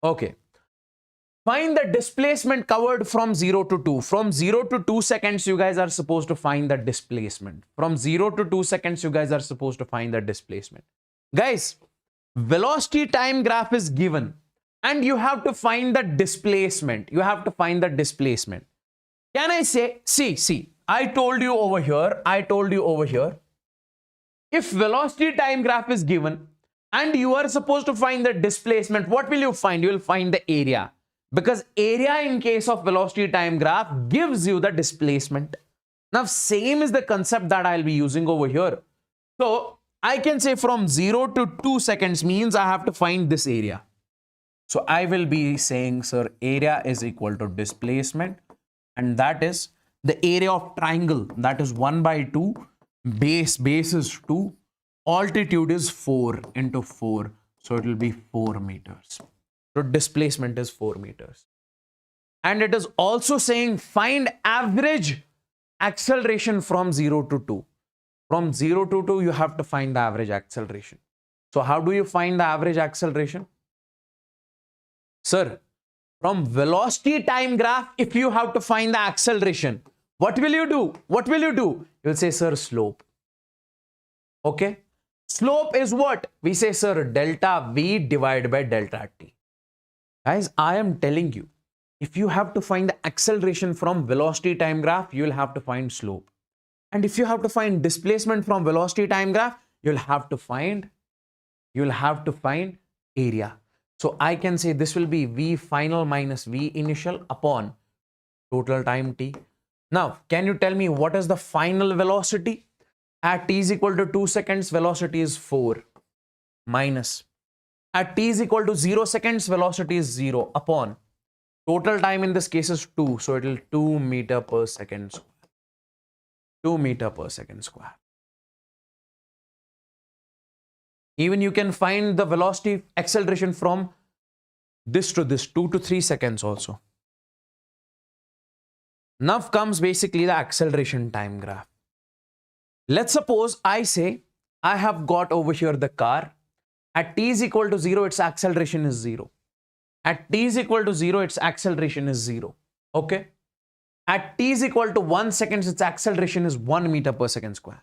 Okay. Find the displacement covered from 0 to 2. From 0 to 2 seconds, you guys are supposed to find the displacement. From 0 to 2 seconds, you guys are supposed to find the displacement. Guys, velocity time graph is given and you have to find the displacement. Can I say, see, I told you over here, if velocity time graph is given and you are supposed to find the displacement, what will you find? You will find the area, because area in case of velocity time graph gives you the displacement. Now, same is the concept that I'll be using over here. So I can say from 0 to 2 seconds means I have to find this area. So I will be saying, sir, area is equal to displacement. And that is the area of triangle. That is 1 by 2. Base is 2. Altitude is 4 into 4. So it will be 4 meters. So displacement is 4 meters. And it is also saying find average acceleration from 0 to 2. From 0 to 2, you have to find the average acceleration. So how do you find the average acceleration? Sir, from velocity time graph, if you have to find the acceleration, what will you do? You will say, sir, slope. Okay. Slope is what? We say, sir, delta V divided by delta T. Guys, I am telling you, if you have to find the acceleration from velocity time graph, you will have to find slope. And if you have to find displacement from velocity time graph, you'll have to find area. So I can say this will be V final minus V initial upon total time T. Now, can you tell me what is the final velocity? At t is equal to 2 seconds, velocity is 4 minus. At t is equal to 0 seconds, velocity is 0 upon. Total time in this case is 2. So it will 2 meter per second square. 2 meter per second square. Even you can find the velocity acceleration from this to this, 2 to 3 seconds also. Now comes basically the acceleration time graph. Let's suppose I say I have got over here the car. At t is equal to 0, its acceleration is 0. At t is equal to 0, its acceleration is 0. Okay. At t is equal to 1 second, its acceleration is 1 meter per second square.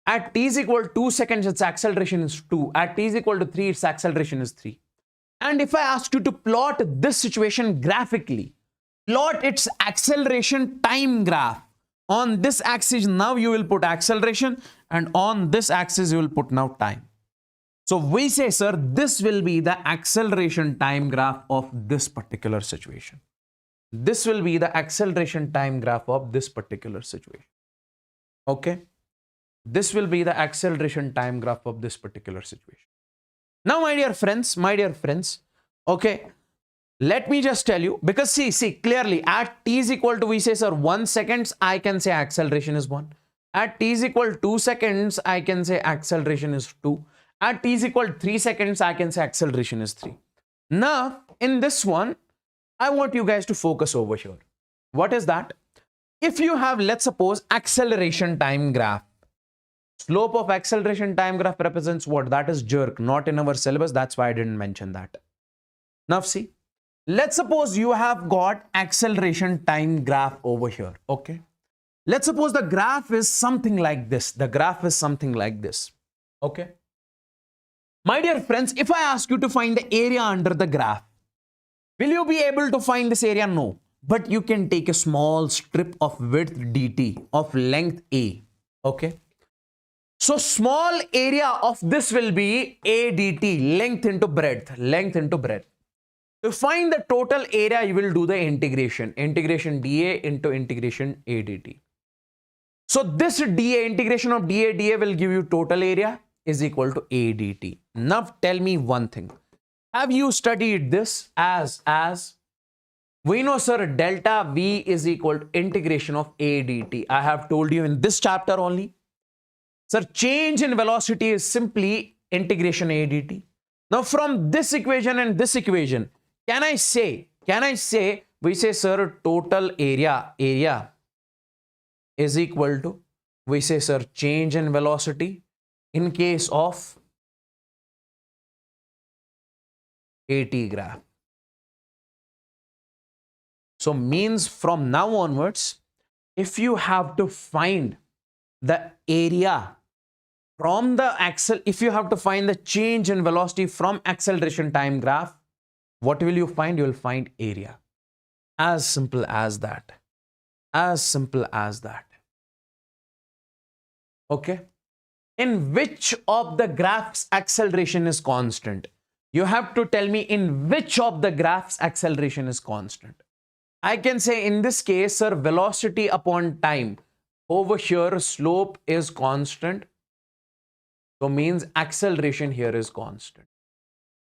At t is equal to 2 seconds, its acceleration is 2. At t is equal to 3, its acceleration is 3. And if I ask you to plot this situation graphically, plot its acceleration time graph. On this axis, now you will put acceleration, and on this axis, you will put now time. So we say, sir, this will be the acceleration time graph of this particular situation. This will be the acceleration time graph of this particular situation. Okay. This will be the acceleration time graph of this particular situation. Now, my dear friends, okay, let me just tell you, because see clearly at t is equal to, we say, sir, 1 seconds, I can say acceleration is 1. At t is equal to 2 seconds, I can say acceleration is 2. At t is equal to 3 seconds, I can say acceleration is 3. Now, in this one, I want you guys to focus over here. What is that? If you have, let's suppose, acceleration time graph, slope of acceleration time graph represents what? That is jerk, not in our syllabus. That's why I didn't mention that. Now, see. Let's suppose you have got acceleration time graph over here. Okay. Let's suppose the graph is something like this. The graph is something like this. Okay. My dear friends, if I ask you to find the area under the graph, will you be able to find this area? No. But you can take a small strip of width dt of length a. Okay. So small area of this will be a dt, length into breadth, length into breadth. To find the total area, you will do the integration dA into integration a dt. So this dA, integration of dA will give you total area is equal to a dt. Now tell me one thing. Have you studied this as we know, sir, delta V is equal to integration of a dt. I have told you in this chapter only. Sir, change in velocity is simply integration a dt. Now from this equation and this equation, can I say, we say, sir, total area is equal to, we say, sir, change in velocity in case of AT graph. So means from now onwards, if you have to find the area from the if you have to find the change in velocity from acceleration time graph, what will you find? You will find area. As simple as that. As simple as that. Okay. In which of the graphs acceleration is constant? You have to tell me in which of the graphs acceleration is constant. I can say in this case, sir, velocity upon time. Over here, slope is constant. So means acceleration here is constant.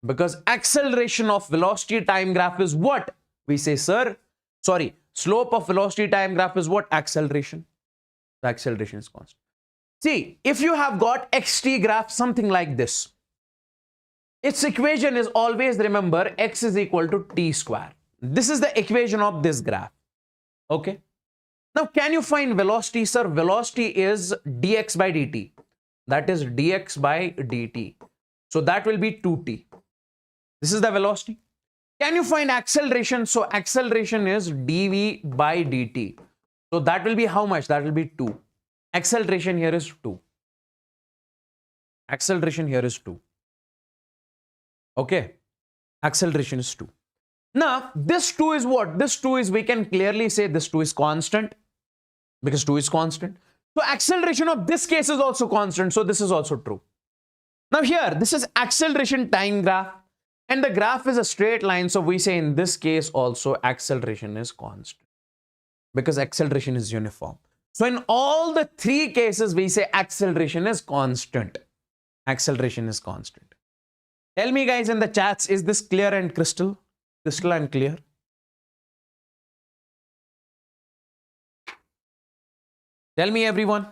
Because acceleration of velocity time graph is what? We say, sir, sorry, slope of velocity time graph is what? Acceleration. The acceleration is constant. See, if you have got xt graph something like this, its equation is always, remember, x is equal to t square. This is the equation of this graph. Okay. Now, can you find velocity, sir? Velocity is dx by dt. That is dx by dt. So that will be 2t. This is the velocity. Can you find acceleration? So acceleration is dv by dt. So that will be how much? That will be 2. Acceleration here is 2. Acceleration here is 2. Okay. Acceleration is 2. Now, this 2 is what? This 2 is, we can clearly say this 2 is constant because 2 is constant. So acceleration of this case is also constant. So this is also true. Now here, this is acceleration time graph and the graph is a straight line. So we say in this case also acceleration is constant because acceleration is uniform. So in all the 3 cases, we say acceleration is constant. Acceleration is constant. Tell me guys in the chats, is this clear and crystal and clear? Tell me everyone,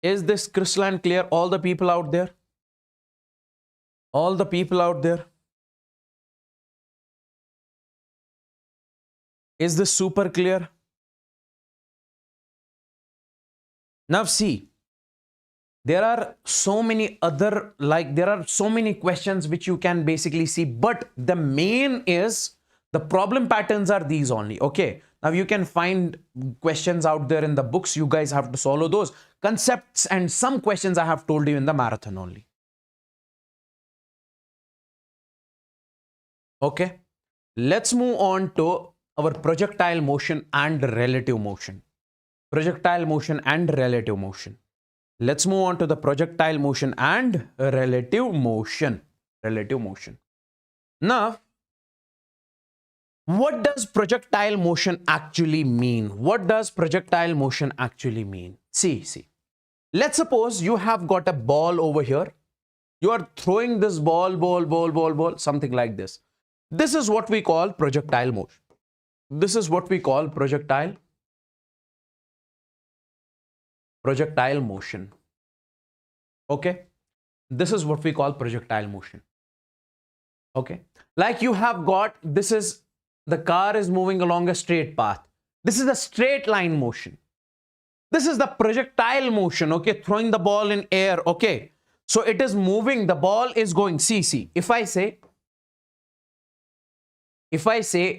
is this crystal and clear? All the people out there? All the people out there? Is this super clear? Now see, there are so many other, there are so many questions which you can basically see, but the main is the problem patterns are these only. Okay. Now you can find questions out there in the books. You guys have to follow those concepts and some questions I have told you in the marathon only. Okay. Let's move on to our projectile motion and relative motion. Projectile motion and relative motion. Let's move on to the projectile motion and relative motion. Relative motion. Now, what does projectile motion actually mean? What does projectile motion actually mean? See. Let's suppose you have got a ball over here. You are throwing this ball, something like this. This is what we call projectile motion. This is what we call projectile motion. Okay. This is what we call projectile motion. Okay. Like you have got, the car is moving along a straight path. This is a straight line motion. This is the projectile motion. Okay. Throwing the ball in air. Okay. So it is moving. The ball is going. See. If I say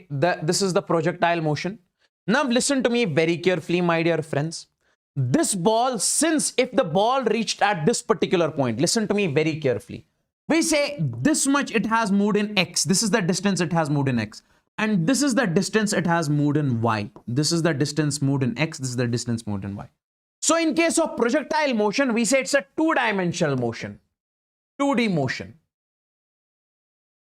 that this is the projectile motion. Now listen to me very carefully, my dear friends. This ball, if the ball reached at this particular point, listen to me very carefully. We say this much it has moved in X. This is the distance it has moved in X. And this is the distance it has moved in Y. This is the distance moved in X. This is the distance moved in Y. So in case of projectile motion, we say it's a 2-dimensional motion. 2D motion.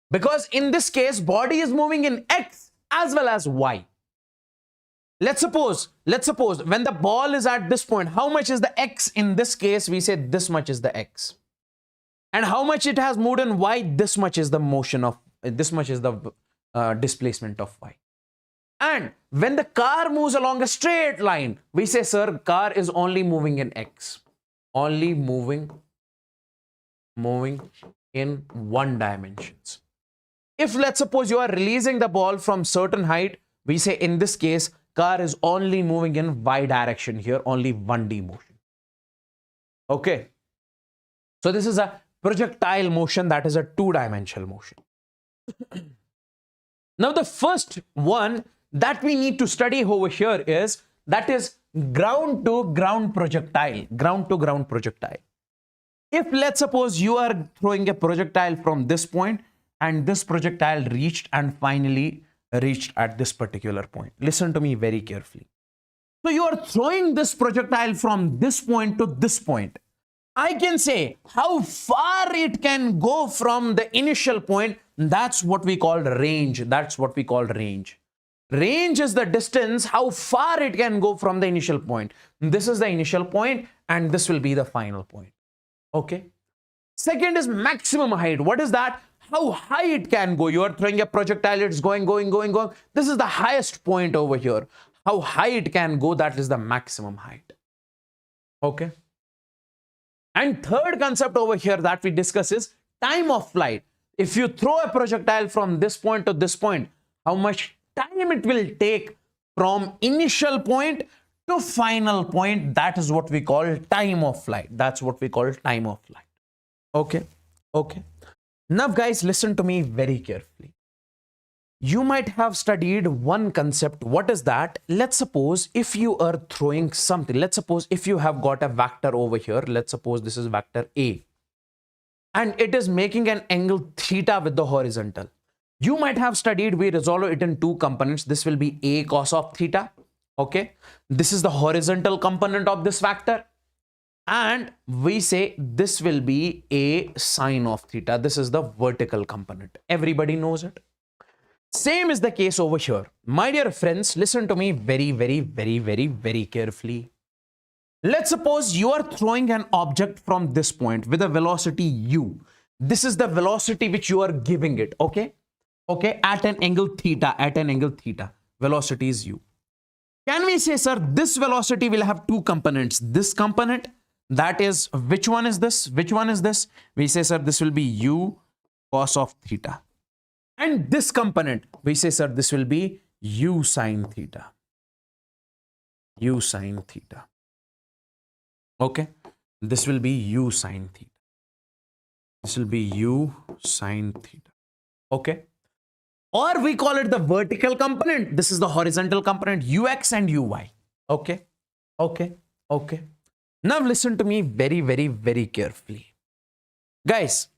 Because in this case, body is moving in X as well as Y. Let's suppose when the ball is at this point, how much is the X? In this case, we say this much is the X. And how much it has moved in Y? This much is the motion of, this much is the displacement of Y. And when the car moves along a straight line, we say, sir, car is only moving in X. Only moving in 1 dimensions. If let's suppose you are releasing the ball from certain height, we say in this case, car is only moving in Y direction here, only 1D motion. Okay. So this is a projectile motion, that is a 2-dimensional motion. Now the first one that we need to study over here is, that is ground to ground projectile. Ground to ground projectile. If let's suppose you are throwing a projectile from this point and this projectile reached and finally reached at this particular point. Listen to me very carefully. So you are throwing this projectile from this point to this point. I can say how far it can go from the initial point. That's what we call range. That's what we call range. Range is the distance, how far it can go from the initial point. This is the initial point and this will be the final point. Okay. Second is maximum height. What is that? How high it can go. You are throwing a projectile, it's going. This is the highest point over here. How high it can go, that is the maximum height. Okay. And third concept over here that we discuss is time of flight. If you throw a projectile from this point to this point, how much time it will take from initial point to final point, that is what we call time of flight. That's what we call time of flight. Okay. Okay. Now guys, listen to me very carefully. you might have studied one concept. What is that? Let's suppose if you are throwing something, let's suppose if you have got a vector over here, let's suppose this is vector A, and it is making an angle theta with the horizontal. You might have studied, we resolve it in two components. This will be A cos of theta. Okay. This is the horizontal component of this vector. And we say this will be A sine of theta. This is the vertical component. Everybody knows it. Same is the case over here. My dear friends, listen to me very carefully. Let's suppose you are throwing an object from this point with a velocity u. This is the velocity which you are giving it. Okay. Okay. At an angle theta, velocity is u. Can we say, sir, this velocity will have two components? This component, that is, which one is this? Which one is this? We say, sir, this will be u cos of theta. And this component, we say, sir, this will be u sine theta. U sine theta. Okay. This will be u sine theta. This will be u sine theta. Okay. Or we call it the vertical component. This is the horizontal component, ux and uy. Okay. Okay. Okay. Now listen to me very carefully. Guys,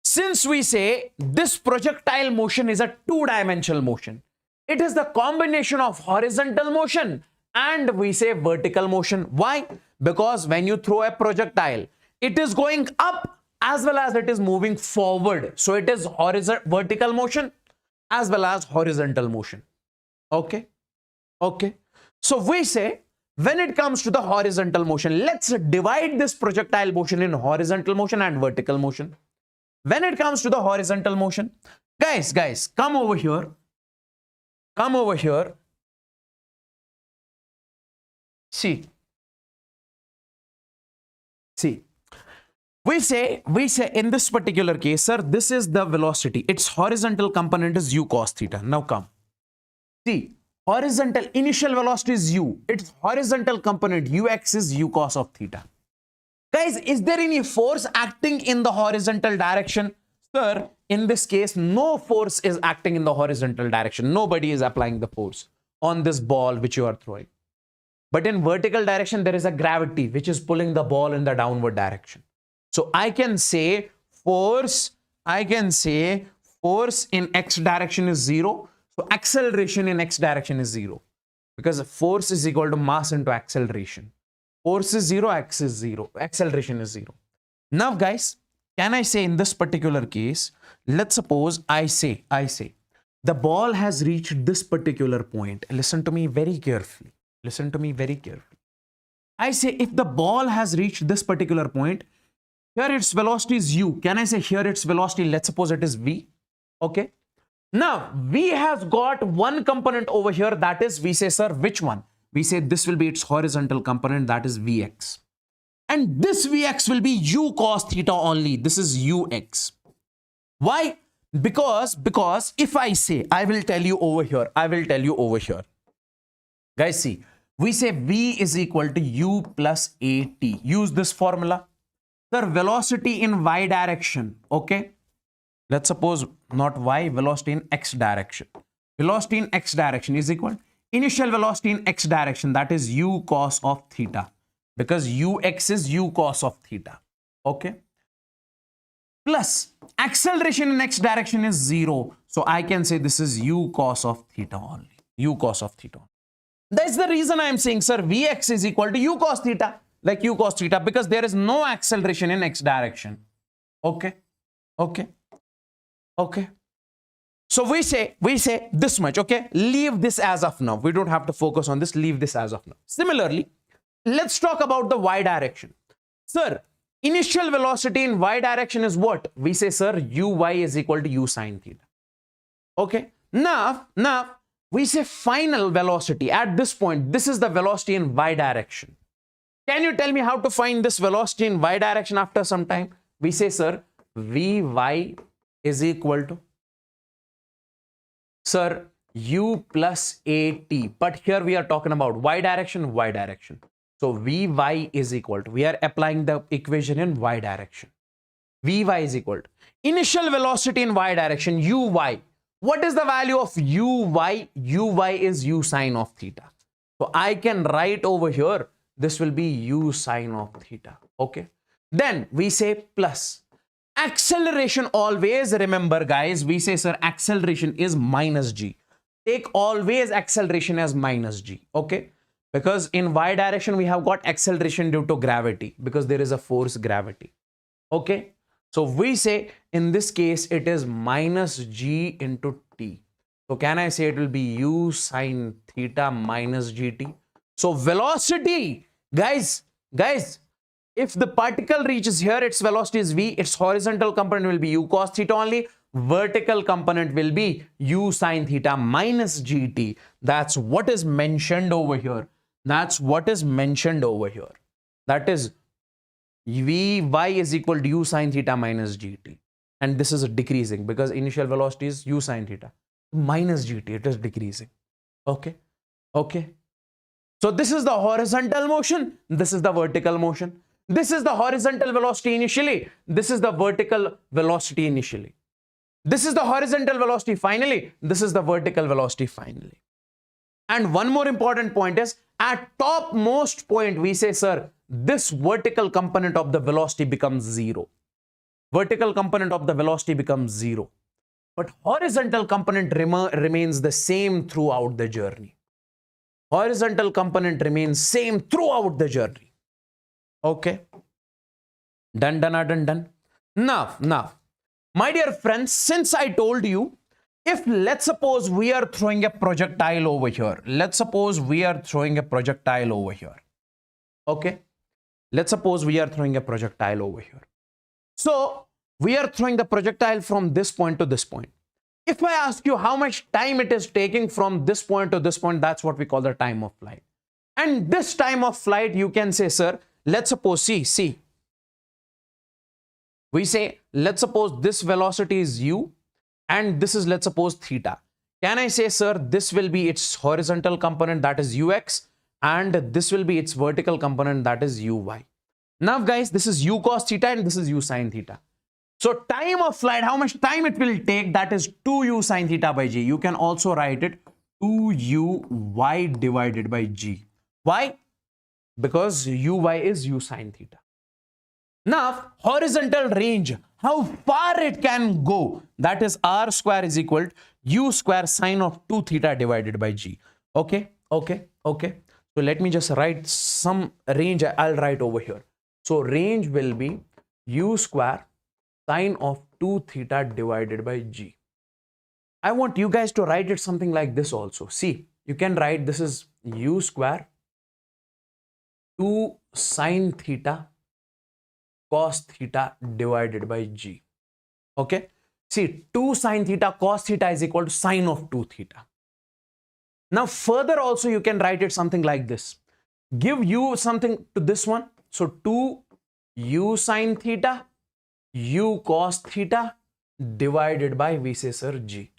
since we say this projectile motion is a two-dimensional motion, it is the combination of horizontal motion and we say vertical motion. Why? Because when you throw a projectile, it is going up as well as it is moving forward. So it is vertical motion as well as horizontal motion. Okay. Okay. So we say, when it comes to the horizontal motion, let's divide this projectile motion in horizontal motion and vertical motion. When it comes to the horizontal motion, guys, come over here. Come over here. See. We say in this particular case, sir, this is the velocity. Its horizontal component is u cos theta. Now come. See, horizontal initial velocity is u. Its horizontal component ux is u cos of theta. Guys, is there any force acting in the horizontal direction? Sir, in this case, no force is acting in the horizontal direction. Nobody is applying the force on this ball which you are throwing. But in vertical direction, there is a gravity which is pulling the ball in the downward direction. So I can say force in x direction is 0. So acceleration in x direction is 0. Because force is equal to mass into acceleration. Force is 0, x is 0, acceleration is 0. Now guys, can I say in this particular case, let's suppose I say, the ball has reached this particular point. Listen to me very carefully. Listen to me very carefully. I say if the ball has reached this particular point, here its velocity is u. Can I say here its velocity, let's suppose it is v. Okay. Now, v has got one component over here, that is, we say, sir, which one? We say this will be its horizontal component, that is vx. And this vx will be u cos theta only. This is ux. Why? Because if I say, I will tell you over here. Guys, see, we say v is equal to u plus at. Use this formula. Sir, velocity in y direction, okay? Let's suppose not y, velocity in x direction. Velocity in x direction is equal initial velocity in x direction, that is u cos of theta, because ux is u cos of theta. Okay. Plus acceleration in x direction is 0. So I can say this is u cos of theta only. U cos of theta. That's the reason I am saying, sir, vx is equal to u cos theta, like u cos theta, because there is no acceleration in x direction. Okay. Okay. Okay. So we say this much. Okay. Leave this as of now. We don't have to focus on this. Leave this as of now. Similarly, let's talk about the y direction. Sir, initial velocity in y direction is what? We say, sir, uy is equal to u sine theta. Okay. Now we say final velocity at this point. This is the velocity in y direction. Can you tell me how to find this velocity in y direction after some time? We say, sir, vy is equal to, sir, u plus at. But here we are talking about y direction. So vy is equal to, we are applying the equation in y direction. Vy is equal to initial velocity in y direction, uy. What is the value of uy? Uy is u sine of theta. So I can write over here, this will be u sine of theta. Okay. Then we say plus. Acceleration, always remember guys, we say sir acceleration is minus g. Take always acceleration as minus g. Okay. Because in y direction we have got acceleration due to gravity, because there is a force gravity. Okay. So we say in this case it is minus g into t. So can I say it will be u sine theta minus gt? So velocity, guys, if the particle reaches here, its velocity is v, its horizontal component will be u cos theta only, vertical component will be u sine theta minus gt. That's what is mentioned over here. That's what is mentioned over here. That is Vy is equal to u sine theta minus gt. And this is decreasing because initial velocity is u sine theta minus gt. It is decreasing. Okay. Okay. So this is the horizontal motion. This is the vertical motion. This is the horizontal velocity initially. This is the vertical velocity initially. This is the horizontal velocity finally. This is the vertical velocity finally. And one more important point is at topmost point we say, sir, this vertical component of the velocity becomes 0. Vertical component of the velocity becomes 0. But horizontal component remains the same throughout the journey. Horizontal component remains same throughout the journey. Okay. Done. Now, my dear friends, since I told you, if let's suppose we are throwing a projectile over here. Let's suppose we are throwing a projectile over here. Okay. Let's suppose we are throwing a projectile over here. So we are throwing the projectile from this point to this point. If I ask you how much time it is taking from this point to this point, that's what we call the time of flight. And this time of flight, you can say, sir, let's suppose, see. We say, let's suppose this velocity is u and this is, let's suppose, theta. Can I say, sir, this will be its horizontal component, that is ux, and this will be its vertical component, that is uy. Now, guys, this is u cos theta and this is u sine theta. So time of flight, how much time it will take, that is 2u sine theta by g. You can also write it 2uy divided by g. Why? Because uy is u sine theta. Now, horizontal range, how far it can go, that is r square is equal to u square sine of 2 theta divided by g. Okay. So let me just write some range. I'll write over here. So range will be u square sine of 2 theta divided by g. I want you guys to write it something like this also. See, you can write this is u square 2 sine theta cos theta divided by g. Okay. See, 2 sine theta cos theta is equal to sine of 2 theta. Now further also you can write it something like this. Give u something to this one. So 2 u sine theta u cos theta divided by, we say, sir, g.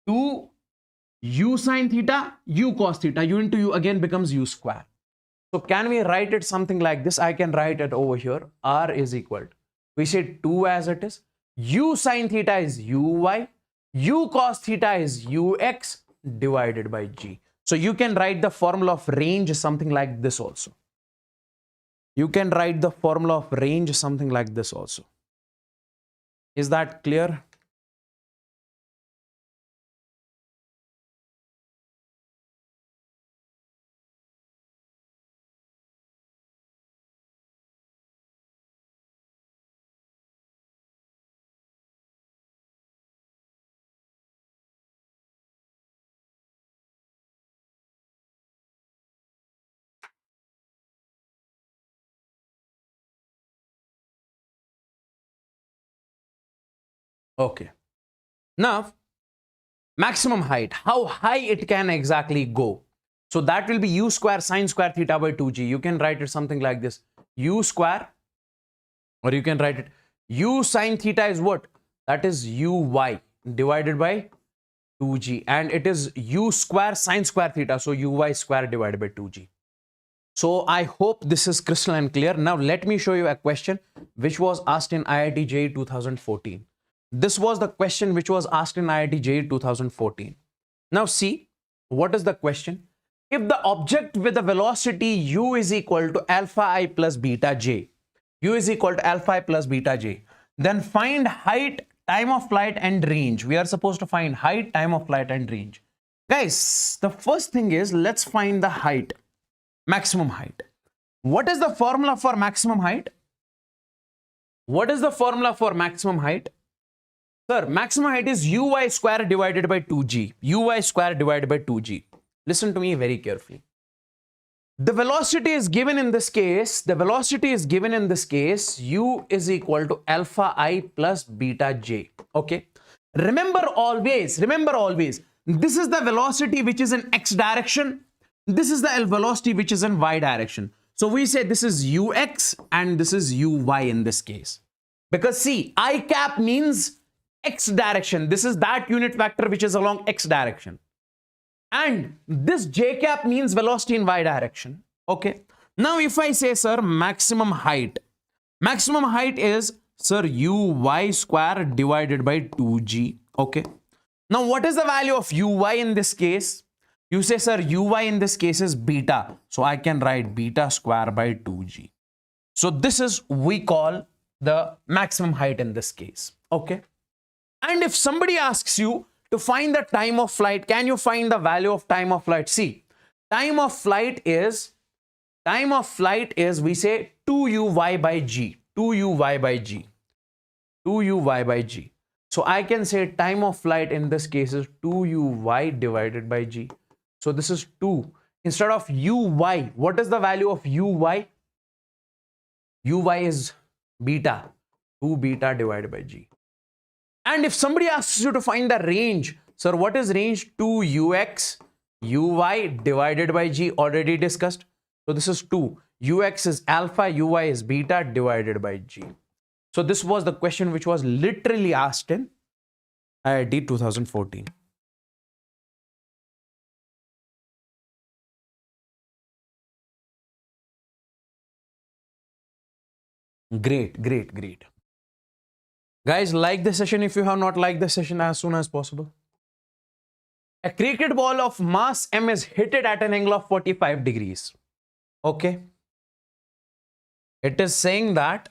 2 u sine theta u cos theta, u into u again becomes u square. So can we write it something like this? I can write it over here. R is equal to, we say 2 as it is. U sine theta is uy. U cos theta is ux divided by g. So you can write the formula of range something like this also. You can write the formula of range something like this also. Is that clear? Okay. Now, maximum height, how high it can exactly go. So that will be u square sine square theta by 2g. You can write it something like this. U square, or you can write it u sine theta is what? That is uy divided by 2g. And it is u square sine square theta. So uy square divided by 2g. So I hope this is crystal and clear. Now let me show you a question which was asked in IIT JEE 2014. This was the question which was asked in IIT JEE 2014. Now see, what is the question? If the object with a velocity u is equal to alpha I plus beta j, u is equal to alpha I plus beta j, then find height, time of flight and range. We are supposed to find height, time of flight and range. Guys, the first thing is, let's find the height, maximum height. What is the formula for maximum height? What is the formula for maximum height? Sir, maximum height is uy square divided by 2g. Uy square divided by 2g. Listen to me very carefully. The velocity is given in this case, u is equal to alpha I plus beta j. Okay. Remember always, this is the velocity which is in x direction. This is the velocity which is in y direction. So we say this is ux and this is uy in this case. Because see, I cap means x direction. This is that unit vector which is along x direction. And this j cap means velocity in y direction. Okay. Now if I say, sir, maximum height is, sir, uy square divided by 2g. Okay. Now what is the value of uy in this case? You say, sir, uy in this case is beta. So I can write beta square by 2g. So this is, we call the maximum height in this case. Okay. And if somebody asks you to find the time of flight, can you find the value of time of flight? See, time of flight is, we say 2uy by g. So I can say time of flight in this case is 2uy divided by g. So this is 2. Instead of uy, what is the value of uy? Uy is beta. 2 beta divided by g. And if somebody asks you to find the range, sir, what is range? 2ux, uy divided by g, already discussed. So this is 2. Ux is alpha, uy is beta divided by g. So this was the question which was literally asked in IIT 2014. Great. Guys, like the session if you have not liked the session as soon as possible. A cricket ball of mass m is hit at an angle of 45 degrees. Okay. It is saying that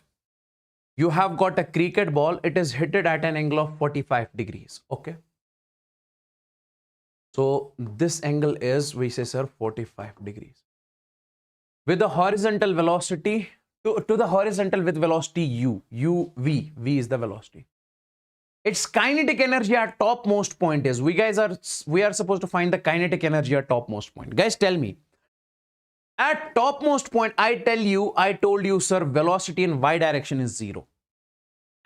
you have got a cricket ball, it is hit at an angle of 45 degrees. Okay. So this angle is, we say, sir, 45 degrees. With the horizontal velocity, to the horizontal with velocity v is the velocity. Its kinetic energy at topmost point is, we are supposed to find the kinetic energy at topmost point. Guys, tell me, at topmost point, I told you, sir, velocity in y direction is 0.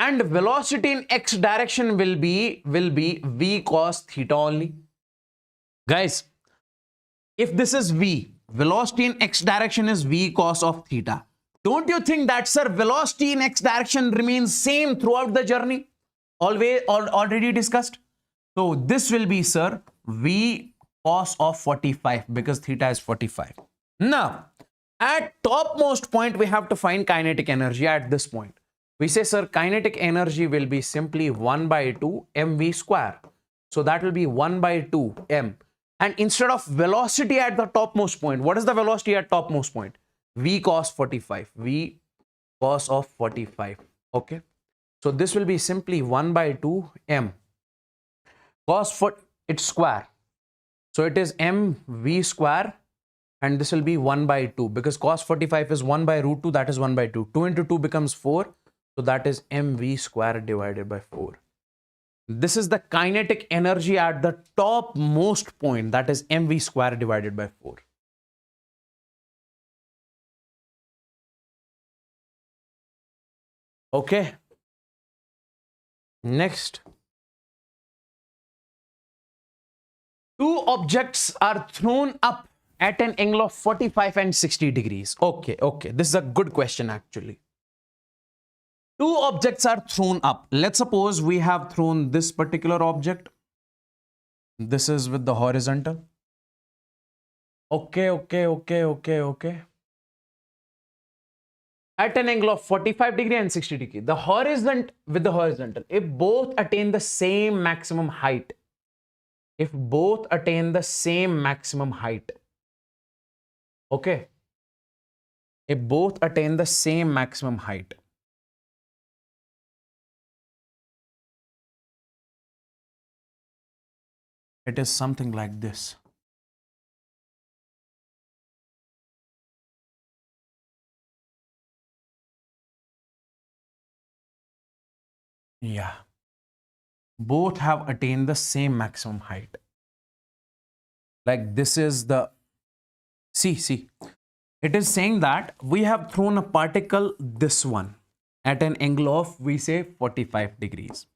And velocity in x direction will be v cos theta only. Guys, if this is v, velocity in x direction is v cos of theta. Don't you think that, sir, velocity in x direction remains same throughout the journey? Already discussed. So this will be, sir, v cos of 45 because theta is 45. Now, at topmost point, we have to find kinetic energy at this point. We say, sir, kinetic energy will be simply 1 by 2 mv square. So that will be 1 by 2 m. And instead of velocity at the topmost point, what is the velocity at topmost point? V cos 45. V cos of 45. Okay. So this will be simply 1 by 2 m. Cos for its square. So it is mv square. And this will be 1 by 2 because cos 45 is 1 by root 2, that is 1 by 2. 2 into 2 becomes 4. So that is mv square divided by 4. This is the kinetic energy at the topmost point, that is mv square divided by 4. Okay. Next. Two objects are thrown up at an angle of 45 and 60 degrees. Okay. This is a good question actually. Two objects are thrown up. Let's suppose we have thrown this particular object. This is with the horizontal. Okay. at an angle of 45 degree and 60 degree. The horizon with the horizontal, if both attain the same maximum height, if both attain the same maximum height, okay, if both attain the same maximum height, it is something like this. Yeah, both have attained the same maximum height. Like this is the, see, it is saying that we have thrown a particle, this one, at an angle of, we say 45 degrees.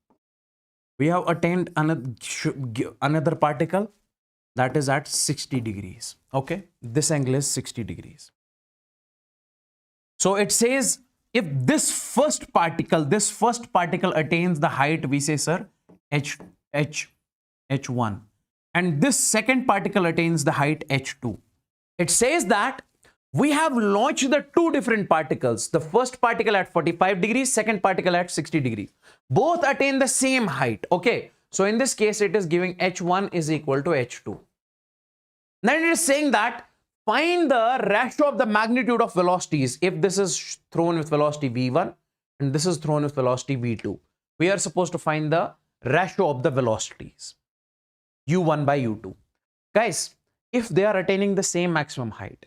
We have attained another particle that is at 60 degrees. Okay, this angle is 60 degrees. So it says if this first particle attains the height, we say, sir, h1, and this second particle attains the height h2. It says that we have launched the two different particles, the first particle at 45 degrees, second particle at 60 degrees. Both attain the same height. Okay, so in this case, it is giving h1 is equal to h2. Then it is saying that find the ratio of the magnitude of velocities. If this is thrown with velocity v1 and this is thrown with velocity v2, we are supposed to find the ratio of the velocities, u1 by u2. Guys, if they are attaining the same maximum height,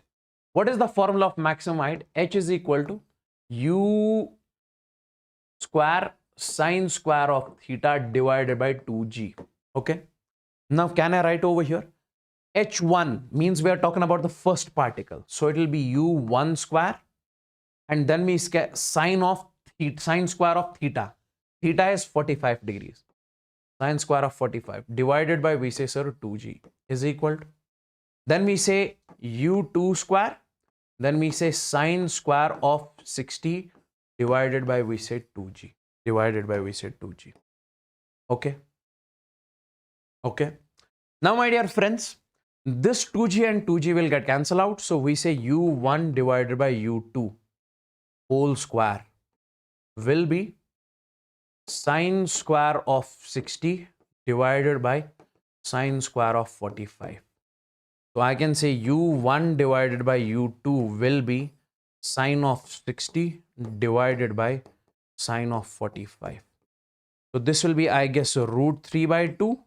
what is the formula of maximum height? H is equal to u square sine square of theta divided by 2g. Okay. Now, can I write over here? H1 means we are talking about the first particle. So it will be u1 square, and then we sine square of theta. Theta is 45 degrees. Sine square of 45 divided by, we say, sir, 2g is equal to, then we say u2 square, then we say sine square of 60 divided by, we say, 2g, divided by, we say, 2g. Okay. Okay. Now, my dear friends, this 2g and 2g will get cancelled out. So we say u1 divided by u2 whole square will be sine square of 60 divided by sine square of 45. So I can say u1 divided by u2 will be sine of 60 divided by sine of 45. So this will be, I guess, root 3 by 2.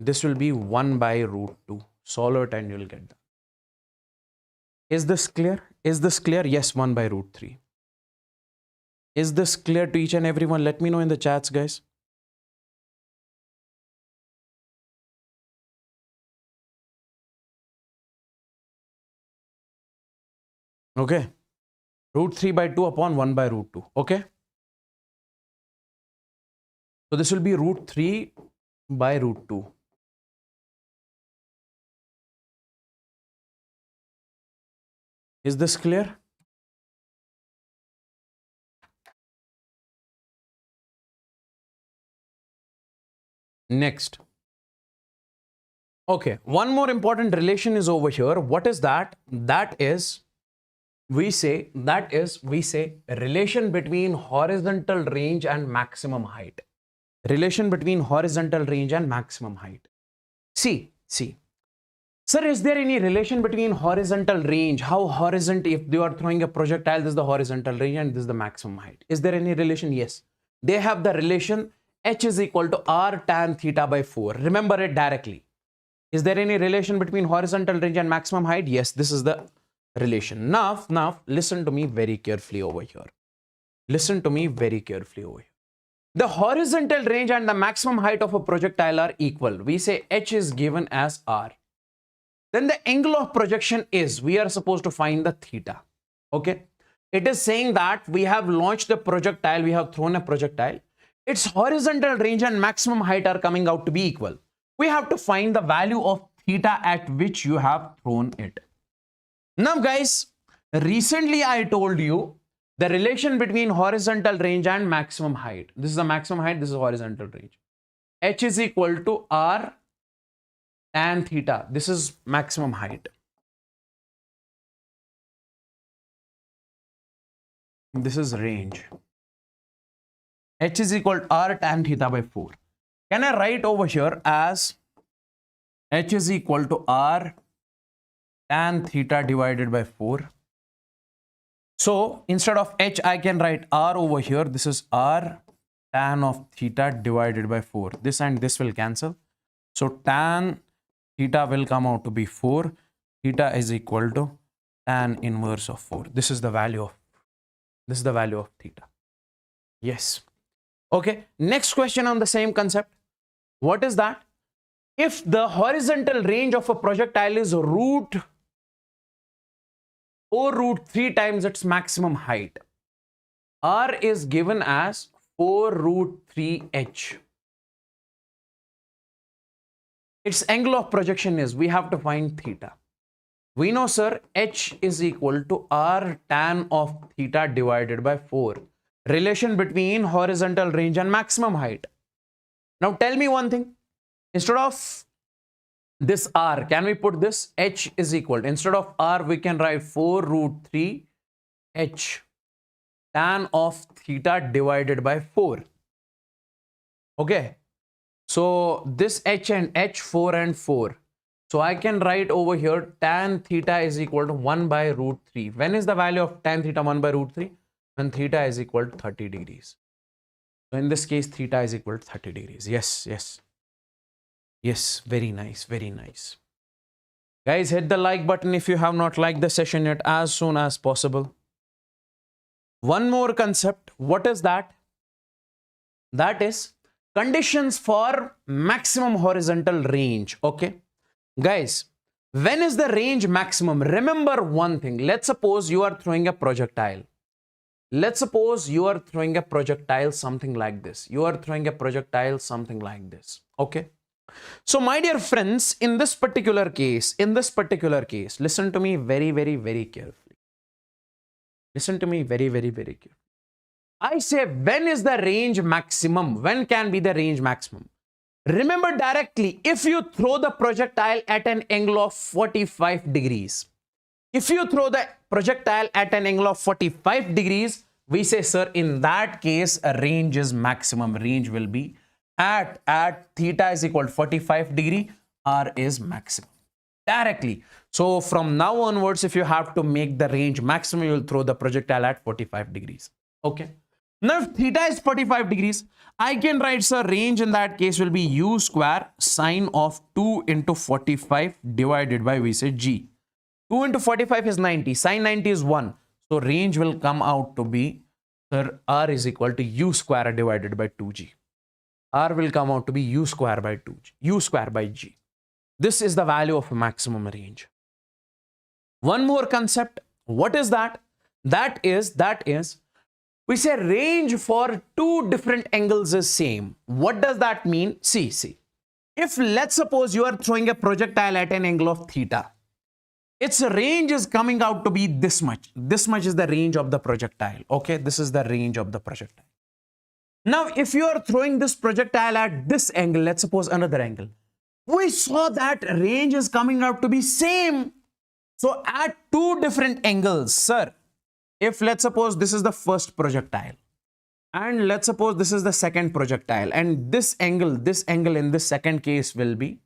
This will be 1 by root 2. Solve it and you'll get that. Is this clear? Is this clear? Yes, 1 by root 3. Is this clear to each and everyone? Let me know in the chats, guys. Okay. Root 3 by 2 upon 1 by root 2. Okay. So this will be root 3 by root 2. Is this clear? Next. Okay, one more important relation is over here. What is that? That is, we say a relation between horizontal range and maximum height. Relation between horizontal range and maximum height. See. Sir, is there any relation between horizontal range? How horizontal, if you are throwing a projectile, this is the horizontal range and this is the maximum height. Is there any relation? Yes. They have the relation H is equal to R tan theta by 4. Remember it directly. Is there any relation between horizontal range and maximum height? Yes, this is the relation. Now, listen to me very carefully over here. Listen to me very carefully over here. The horizontal range and the maximum height of a projectile are equal. We say H is given as R. Then the angle of projection is, we are supposed to find the theta. Okay. It is saying that we have launched the projectile, we have thrown a projectile. Its horizontal range and maximum height are coming out to be equal. We have to find the value of theta at which you have thrown it. Now guys, recently I told you the relation between horizontal range and maximum height. This is the maximum height, this is horizontal range. H is equal to R tan theta. This is maximum height. This is range. H is equal to r tan theta by 4. Can I write over here as H is equal to r tan theta divided by 4? So instead of H, I can write r over here. This is r tan of theta divided by 4. This and this will cancel. So tan theta will come out to be 4. Theta is equal to tan inverse of 4. This is the value of theta. Yes. Okay. Next question on the same concept. What is that? If the horizontal range of a projectile is root 3 times its maximum height, r is given as 4 root 3h. Its angle of projection is, we have to find theta. We know, sir, h is equal to r tan of theta divided by 4. Relation between horizontal range and maximum height. Now tell me one thing. Instead of this r, can we put this h is equal to, instead of r, we can write 4 root 3 h tan of theta divided by 4. Okay. So this h and h, 4 and 4. So I can write over here tan theta is equal to 1 by root 3. When is the value of tan theta 1 by root 3? When theta is equal to 30 degrees. So in this case, theta is equal to 30 degrees. Yes, yes. Yes, very nice, very nice. Guys, hit the like button if you have not liked the session yet, as soon as possible. One more concept. What is that? That is conditions for maximum horizontal range. Okay. Guys, when is the range maximum? Remember one thing. Let's suppose you are throwing a projectile. Let's suppose you are throwing a projectile something like this. You are throwing a projectile something like this. Okay. So my dear friends, in this particular case, listen to me very, very, very carefully. Listen to me very, very, very carefully. I say, when is the range maximum? When can be the range maximum? Remember directly, if you throw the projectile at an angle of 45 degrees, if you throw the projectile at an angle of 45 degrees, we say, sir, in that case, a range is maximum. Range will be at theta is equal to 45 degree, r is maximum. Directly. So from now onwards, if you have to make the range maximum, you will throw the projectile at 45 degrees. Okay. Now, if theta is 45 degrees, I can write, sir, range in that case will be u square sine of 2 into 45 divided by, we say, g. 2 into 45 is 90. Sine 90 is 1. So range will come out to be, sir, r is equal to u square divided by 2g. R will come out to be u square by 2g, u square by g. This is the value of maximum range. One more concept. What is that? That is, we say range for two different angles is same. What does that mean? See. If let's suppose you are throwing a projectile at an angle of theta, its range is coming out to be this much. This much is the range of the projectile. Okay, this is the range of the projectile. Now, if you are throwing this projectile at this angle, let's suppose another angle, we saw that range is coming out to be same. So at two different angles, sir, if let's suppose this is the first projectile and let's suppose this is the second projectile, and this angle in this second case will be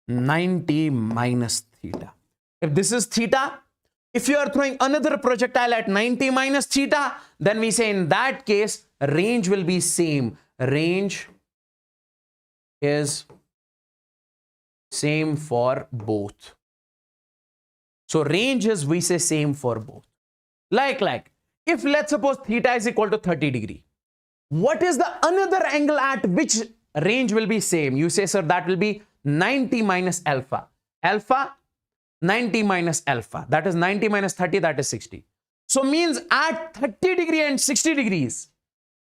90 minus theta. If this is theta, if you are throwing another projectile at 90 minus theta, then we say in that case, range will be same. Range is same for both. So range is, we say, same for both. Like, if let's suppose theta is equal to 30 degree, what is the another angle at which range will be same? You say, sir, that will be 90 minus alpha. Alpha, 90 minus alpha. That is 90 minus 30, that is 60. So means at 30 degree and 60 degrees,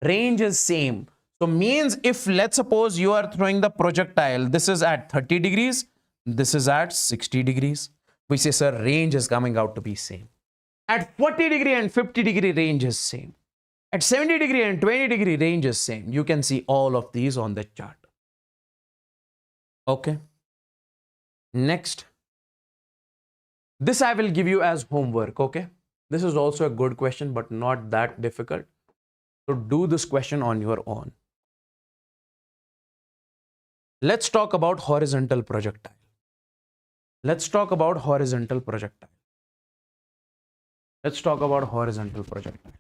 range is same. So means if let's suppose you are throwing the projectile, this is at 30 degrees, this is at 60 degrees. We say, sir, range is coming out to be same. At 40 degree and 50 degree, range is same. At 70 degree and 20 degree, range is same. You can see all of these on the chart. Okay. Next. This I will give you as homework. Okay. This is also a good question, but not that difficult. So do this question on your own. Let's talk about horizontal projectile. Let's talk about horizontal projectile. Let's talk about horizontal projectile.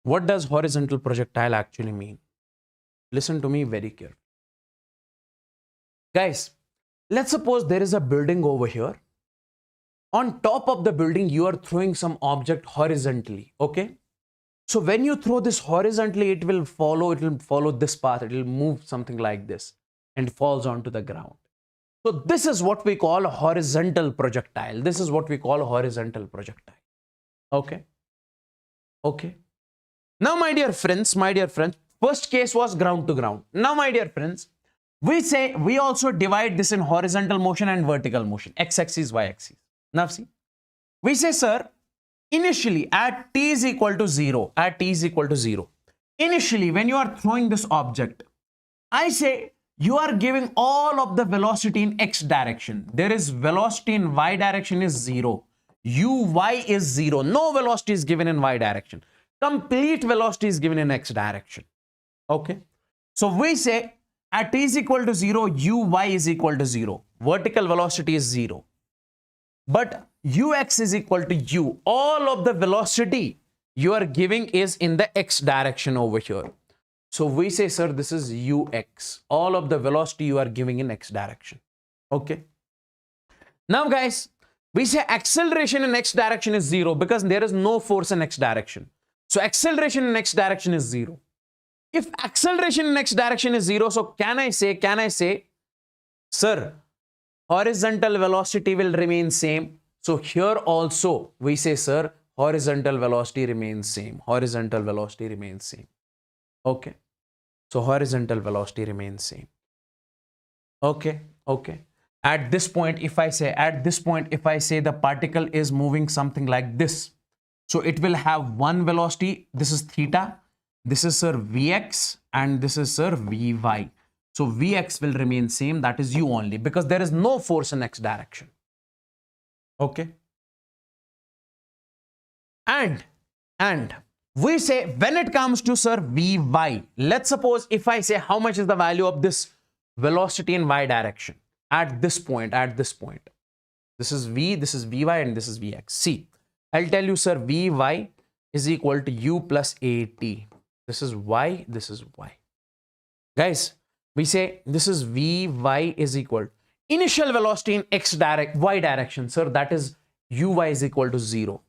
What does horizontal projectile actually mean? Listen to me very carefully. Guys, let's suppose there is a building over here. On top of the building, you are throwing some object horizontally, okay? So when you throw this horizontally, it will follow this path. It will move something like this and falls onto the ground. So this is what we call a horizontal projectile. This is what we call a horizontal projectile. Okay. Okay. Now, my dear friends, first case was ground to ground. Now, my dear friends, we also divide this in horizontal motion and vertical motion, x-axis, y-axis. Now see, we say, sir, initially at t is equal to 0, initially when you are throwing this object, I say you are giving all of the velocity in x direction. There is velocity in y direction is 0. Uy is 0. No velocity is given in y direction. Complete velocity is given in x direction. Okay. So we say at t is equal to 0, uy is equal to 0. Vertical velocity is 0. But ux is equal to u. All of the velocity you are giving is in the x direction over here. So we say, sir, this is ux. All of the velocity you are giving in x direction. Okay. Now, guys, we say acceleration in x direction is 0 because there is no force in x direction. So acceleration in x direction is 0. If acceleration in x direction is 0, so can I say, sir, horizontal velocity will remain same. So here also we say, sir, horizontal velocity remains same. Horizontal velocity remains same. Okay. So horizontal velocity remains same. Okay. Okay. At this point, if I say the particle is moving something like this, so it will have one velocity. This is theta. This is, sir, Vx, and this is, sir, Vy. So Vx will remain same, that is u only, because there is no force in x direction. Okay. And we say when it comes to, sir, Vy, let's suppose if I say how much is the value of this velocity in y direction at this point. This is V, this is Vy, and this is Vx. See, I'll tell you, sir, Vy is equal to u plus at. This is y, this is y. Guys, we say this is Vy is equal to initial velocity in y direction, sir, that is uy is equal to 0.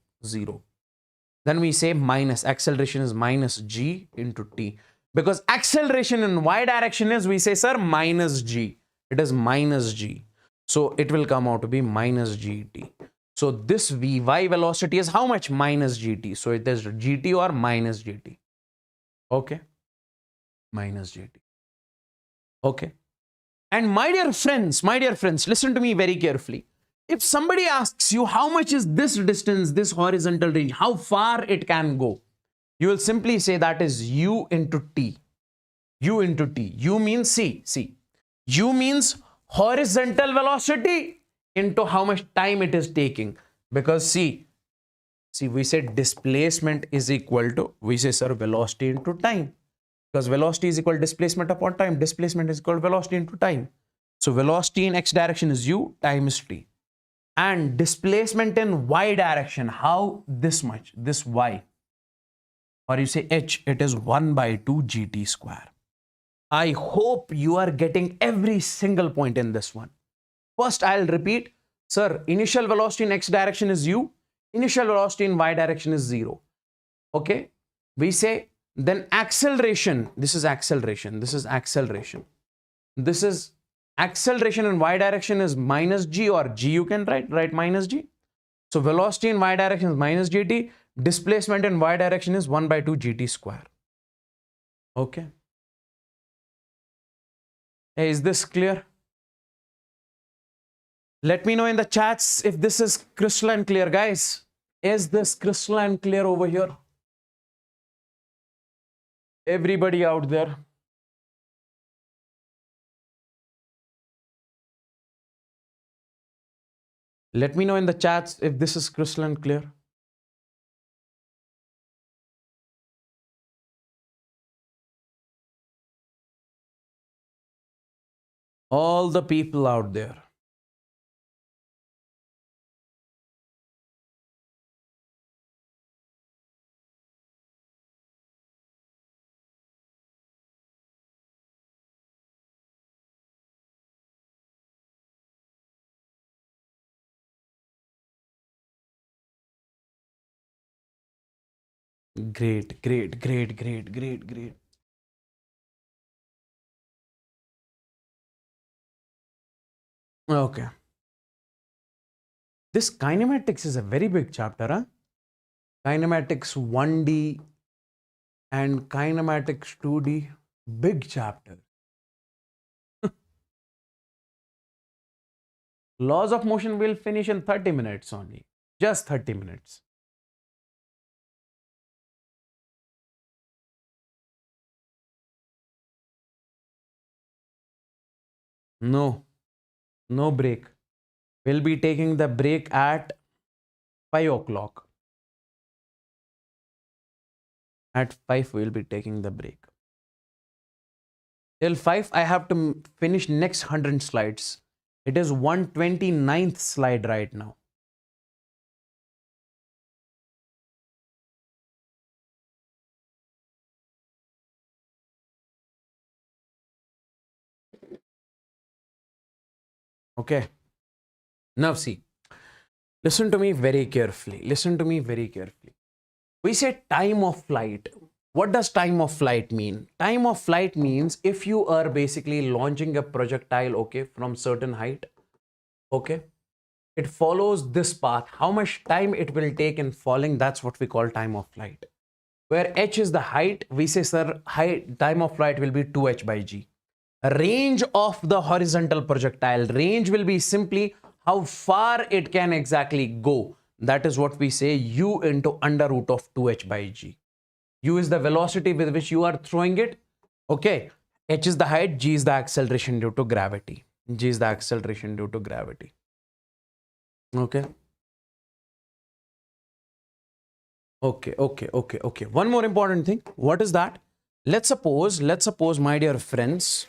Then we say minus, acceleration is minus g into t. Because acceleration in y direction is, we say, sir, minus g. It is minus g. So it will come out to be minus gt. So this Vy velocity is how much? Minus gt. So it is gt or minus gt. Okay. Minus gt. Okay. And my dear friends, listen to me very carefully. If somebody asks you how much is this distance, this horizontal range, how far it can go, you will simply say that is u into t. U into t. U means, see, u means horizontal velocity into how much time it is taking. Because see, we said displacement is equal to, we say, sir, velocity into time. Because velocity is equal to displacement upon time. Displacement is equal to velocity into time. So velocity in x direction is u, time is t. And displacement in y direction, how this much, this y, or you say h, it is 1 by 2 gt square. I hope you are getting every single point in this one. First, I'll repeat, sir, initial velocity in x direction is u, initial velocity in y direction is 0. Okay, we say then acceleration, this is acceleration, this is acceleration. This is acceleration in y direction is minus g, or g you can write minus g. So velocity in y direction is minus gt, displacement in y direction is 1 by 2 gt square. Okay. Hey, is this clear? Let me know in the chats if this is crystalline clear, guys. Is this crystalline clear over here? Everybody out there. Let me know in the chats if this is crystalline clear. All the people out there. Great, great, great, great, great, great. Okay. This kinematics is a very big chapter, huh? Kinematics 1D and kinematics 2D. Big chapter. Laws of motion will finish in 30 minutes only. Just 30 minutes. No, no break. We'll be taking the break at 5 o'clock. At 5, we'll be taking the break. Till 5, I have to finish next 100 slides. It is 129th slide right now. Okay. Now see, listen to me very carefully. Listen to me very carefully. We say time of flight. What does time of flight mean? Time of flight means if you are basically launching a projectile, okay, from certain height, okay, it follows this path. How much time it will take in falling, that's what we call time of flight. Where h is the height, we say, sir, time of flight will be 2h by g. Range of the horizontal projectile, range will be simply how far it can exactly go. That is what we say u into under root of 2h by g. U is the velocity with which you are throwing it. Okay. H is the height, g is the acceleration due to gravity. G is the acceleration due to gravity. Okay. Okay. One more important thing. What is that? Let's suppose, my dear friends,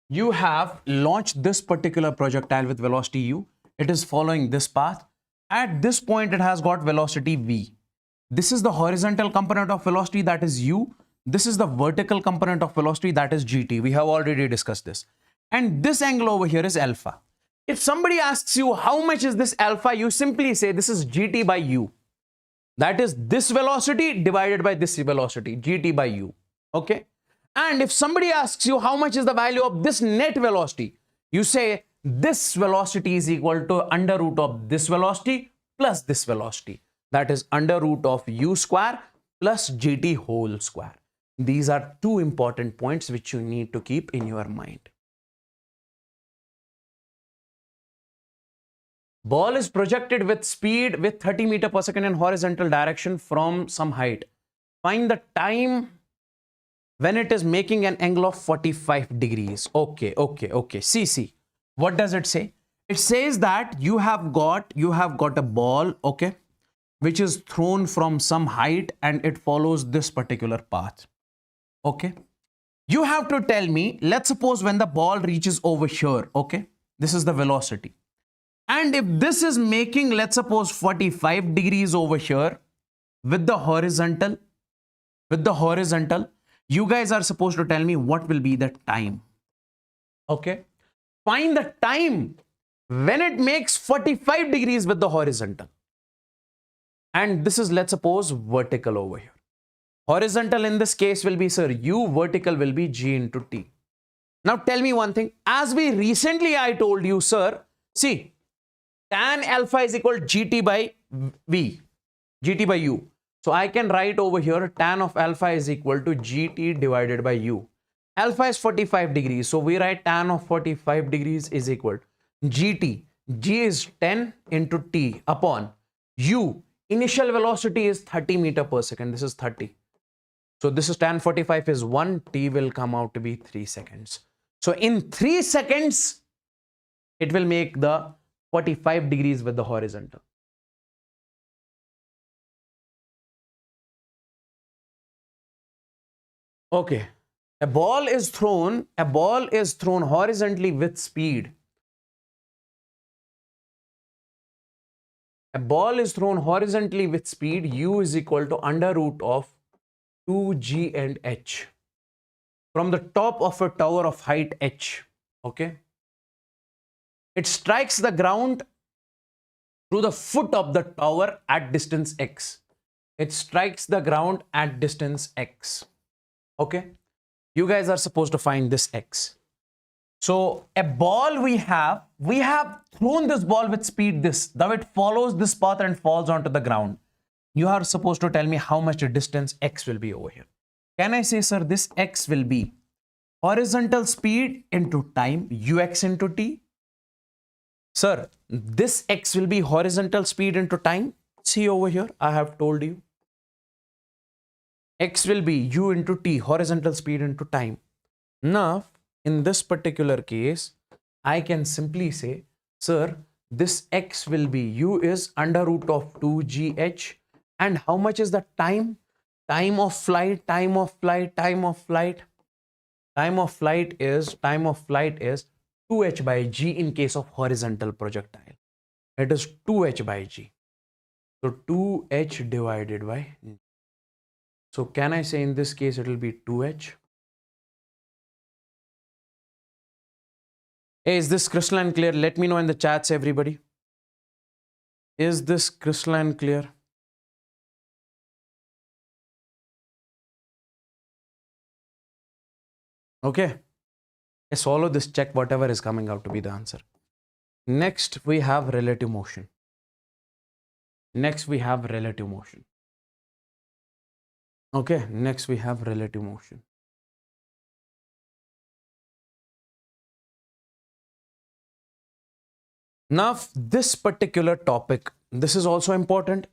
you have launched this particular projectile with velocity u. It is following this path. At this point, it has got velocity v. This is the horizontal component of velocity, that is u. This is the vertical component of velocity, that is gt. We have already discussed this. And this angle over here is alpha. If somebody asks you how much is this alpha, you simply say this is gt by u. That is this velocity divided by this velocity, gt by u. Okay. And if somebody asks you how much is the value of this net velocity, you say this velocity is equal to under root of this velocity plus this velocity. That is under root of u square plus gt whole square. These are two important points which you need to keep in your mind. Ball is projected with speed with 30 meters per second in horizontal direction from some height. Find the time when it is making an angle of 45 degrees. Okay. See. What does it say? It says that you have got a ball, okay, which is thrown from some height and it follows this particular path. Okay. You have to tell me, let's suppose when the ball reaches over here, okay, this is the velocity. And if this is making, let's suppose 45 degrees over here with the horizontal, you guys are supposed to tell me what will be the time. Okay. Find the time when it makes 45 degrees with the horizontal. And this is, let's suppose, vertical over here. Horizontal in this case will be, sir, u, vertical will be g into t. Now tell me one thing. As we recently, I told you, sir, see, tan alpha is equal to gt by v, gt by u. So I can write over here tan of alpha is equal to gt divided by u. Alpha is 45 degrees. So we write tan of 45 degrees is equal to gt. G is 10 into t upon u. Initial velocity is 30 meters per second. This is 30. So this is tan 45 is 1. T will come out to be 3 seconds. So in 3 seconds, it will make the 45 degrees with the horizontal. Okay. A ball is thrown horizontally with speed. A ball is thrown horizontally with speed u is equal to under root of 2g and h from the top of a tower of height h. Okay. It strikes the ground through the foot of the tower at distance x. It strikes the ground at distance x. Okay. You guys are supposed to find this x. So a ball we have thrown this ball with speed this. Now it follows this path and falls onto the ground. You are supposed to tell me how much the distance x will be over here. Can I say, sir, this x will be horizontal speed into time, ux into t? Sir, this x will be horizontal speed into time. See over here, I have told you. X will be u into t, horizontal speed into time. Now, in this particular case, I can simply say, sir, this x will be u is under root of 2gh. And how much is the time? Time of flight is 2h by g in case of horizontal projectile. It is 2h by g. So 2h divided by g. So can I say in this case it will be 2h? Hey, is this crystalline clear? Let me know in the chats, everybody. Is this crystalline clear? Okay. Let's follow this, check whatever is coming out to be the answer. Next, we have relative motion. Okay, next we have relative motion. Now, this particular topic, this is also important.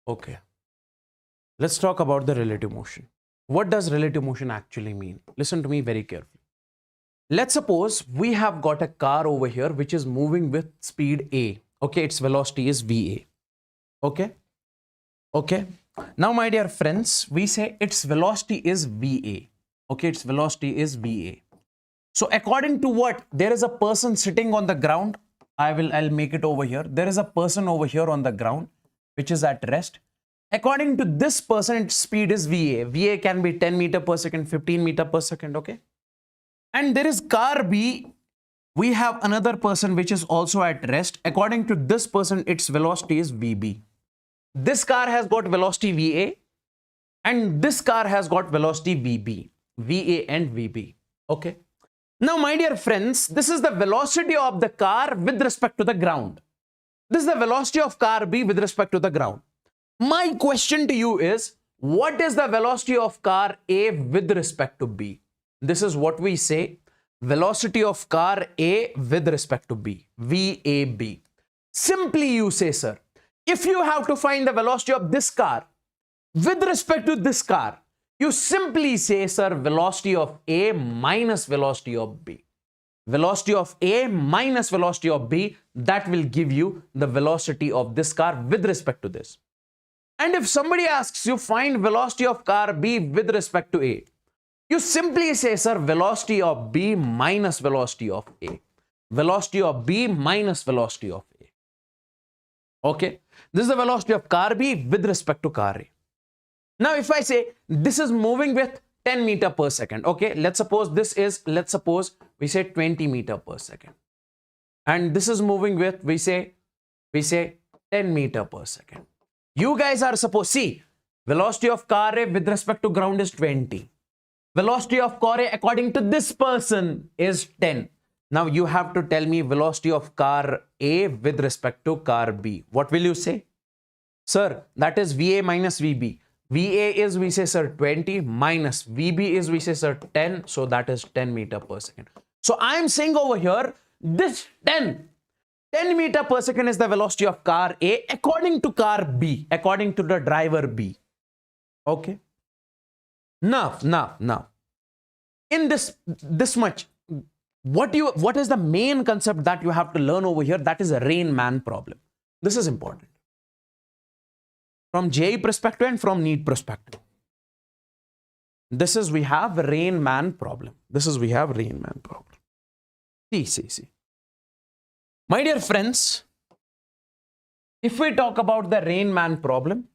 Okay. Let's talk about the relative motion. What does relative motion actually mean? Listen to me very carefully. Let's suppose we have got a car over here which is moving with speed a. Okay, its velocity is va. Okay. Now, my dear friends, we say its velocity is va. Okay, its velocity is va. So according to what? There is a person sitting on the ground. I'll make it over here. There is a person over here on the ground which is at rest. According to this person, its speed is va. Va can be 10 meter per second, 15 meter per second. Okay. And there is car B. We have another person which is also at rest. According to this person, its velocity is Vb. This car has got velocity Va and this car has got velocity Vb. Va and Vb. Okay. Now, my dear friends, this is the velocity of the car with respect to the ground. This is the velocity of car B with respect to the ground. My question to you is, what is the velocity of car A with respect to B? This is what we say, velocity of car A with respect to B, VAB. Simply you say, sir, if you have to find the velocity of this car with respect to this car, you simply say, sir, velocity of A minus velocity of B. Velocity of A minus velocity of B, that will give you the velocity of this car with respect to this. And if somebody asks you find velocity of car B with respect to A, you simply say, sir, velocity of B minus velocity of A. Velocity of B minus velocity of A. Okay. This is the velocity of car B with respect to car A. Now, if I say this is moving with 10 meter per second. Okay, let's suppose this is, let's suppose we say 20 meter per second. And this is moving with, we say 10 meter per second. You guys are supposed, see, velocity of car A with respect to ground is 20. Velocity of car A according to this person is 10. Now you have to tell me velocity of car A with respect to car B. What will you say? Sir, that is VA minus VB. VA is, we say, sir, 20 minus VB is, we say, sir, 10. So that is 10 meter per second. So I am saying over here, this 10 meter per second is the velocity of car A according to car B, according to the driver B. Okay. Now, in this much, what is the main concept that you have to learn over here? That is a Rain-Man problem. This is important. From JEE perspective and from NEET perspective. This is, we have Rain-Man problem. This is, we have Rain-Man problem. See. My dear friends, if we talk about the Rain-Man problem,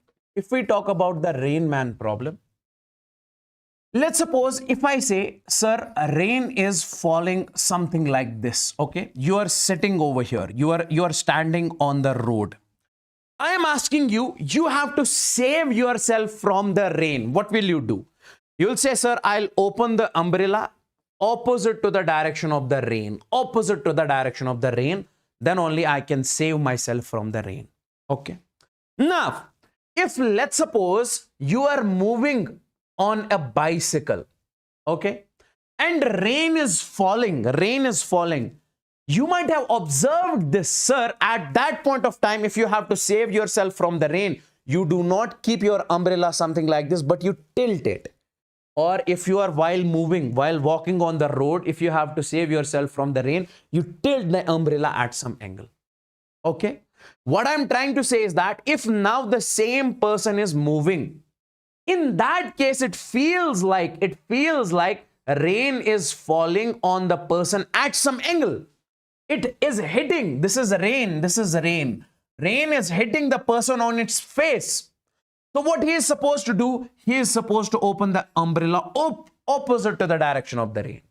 let's suppose if I say, sir, rain is falling something like this. Okay, you are sitting over here. You are standing on the road. I am asking you, you have to save yourself from the rain. What will you do? You'll say, sir, I'll open the umbrella opposite to the direction of the rain. Opposite to the direction of the rain. Then only I can save myself from the rain. Okay. Now, if let's suppose you are moving on a bicycle, okay, and rain is falling, you might have observed this, sir. At that point of time, if you have to save yourself from the rain, you do not keep your umbrella something like this, but you tilt it. Or if you are while walking on the road, if you have to save yourself from the rain, you tilt the umbrella at some angle. Okay. What I'm trying to say is that if now the same person is moving, in that case, it feels like rain is falling on the person at some angle. It is hitting. This is rain. Rain is hitting the person on its face. So what he is supposed to do, he is supposed to open the umbrella opposite to the direction of the rain.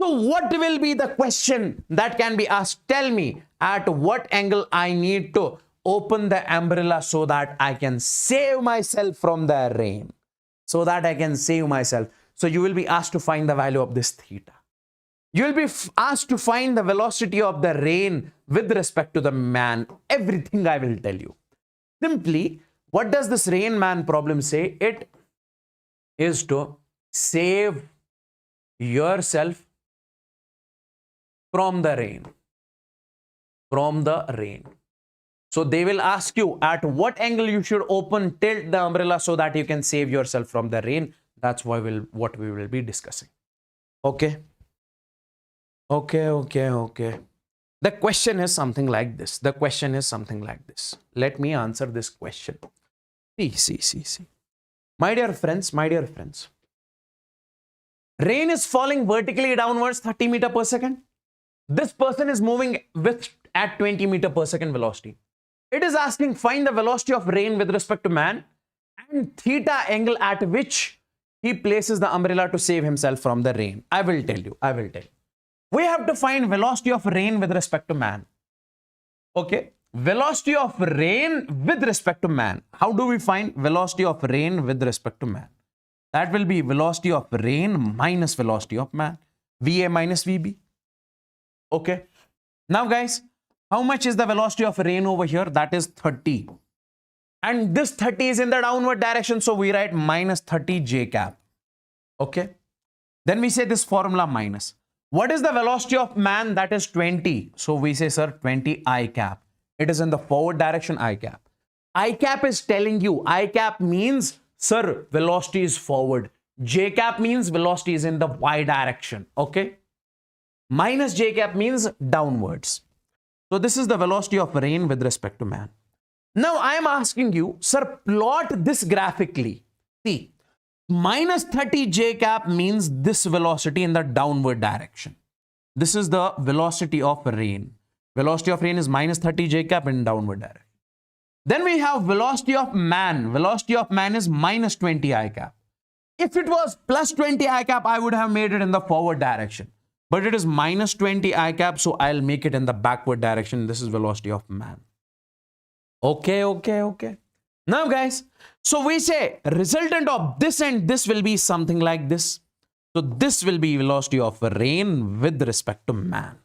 So what will be the question that can be asked? Tell me at what angle I need to open the umbrella so that I can save myself from the rain. So you will be asked to find the value of this theta. You will be asked to find the velocity of the rain with respect to the man. Everything I will tell you. Simply, what does this Rain-Man problem say? It is to save yourself from the rain. So they will ask you at what angle you should tilt the umbrella so that you can save yourself from the rain. That's what we will be discussing. Okay. The question is something like this. Let me answer this question. See. My dear friends. Rain is falling vertically downwards 30 meter per second. This person is moving at 20 meter per second velocity. It is asking find the velocity of rain with respect to man and theta angle at which he places the umbrella to save himself from the rain. I will tell you. We have to find velocity of rain with respect to man. Okay. Velocity of rain with respect to man. How do we find velocity of rain with respect to man? That will be velocity of rain minus velocity of man. VA minus VB. Okay. Now guys, how much is the velocity of rain over here? That is 30. And this 30 is in the downward direction. So we write minus 30 j cap. Okay. Then we say this formula minus. What is the velocity of man? That is 20. So we say, sir, 20 I cap. It is in the forward direction I cap. I cap is telling you, I cap means, sir, velocity is forward. J cap means velocity is in the Y direction. Okay. Minus J cap means downwards. So this is the velocity of rain with respect to man. Now I am asking you, sir, plot this graphically. See. Minus 30 j cap means this velocity in the downward direction. This is the velocity of rain. Velocity of rain is minus 30 j cap in downward direction. Then we have velocity of man. Velocity of man is minus 20 I cap. if it was plus 20 I cap, I would have made it in the forward direction. But it is minus 20 I cap, so I'll make it in the backward direction. This is velocity of man. Okay. Now, guys, so we say resultant of this and this will be something like this. So this will be velocity of rain with respect to man.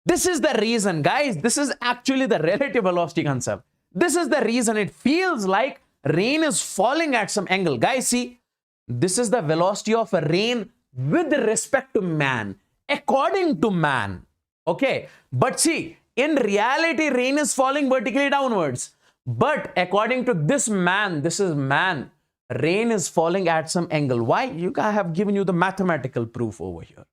This is the reason, guys. This is actually the relative velocity concept. This is the reason it feels like rain is falling at some angle. Guys, see, this is the velocity of a rain with respect to man, according to man. Okay, but see, in reality, rain is falling vertically downwards. But according to this man, this is man, rain is falling at some angle. Why? I have given you the mathematical proof over here.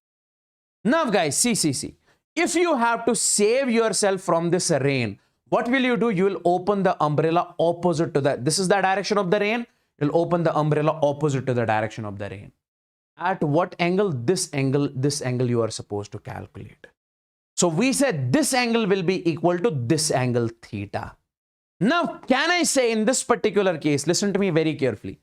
Now, guys, see. If you have to save yourself from this rain, what will you do? You will open the umbrella opposite to that. This is the direction of the rain. You'll open the umbrella opposite to the direction of the rain. At what angle? This angle you are supposed to calculate. So we said this angle will be equal to this angle theta. Now, can I say in this particular case, listen to me very carefully.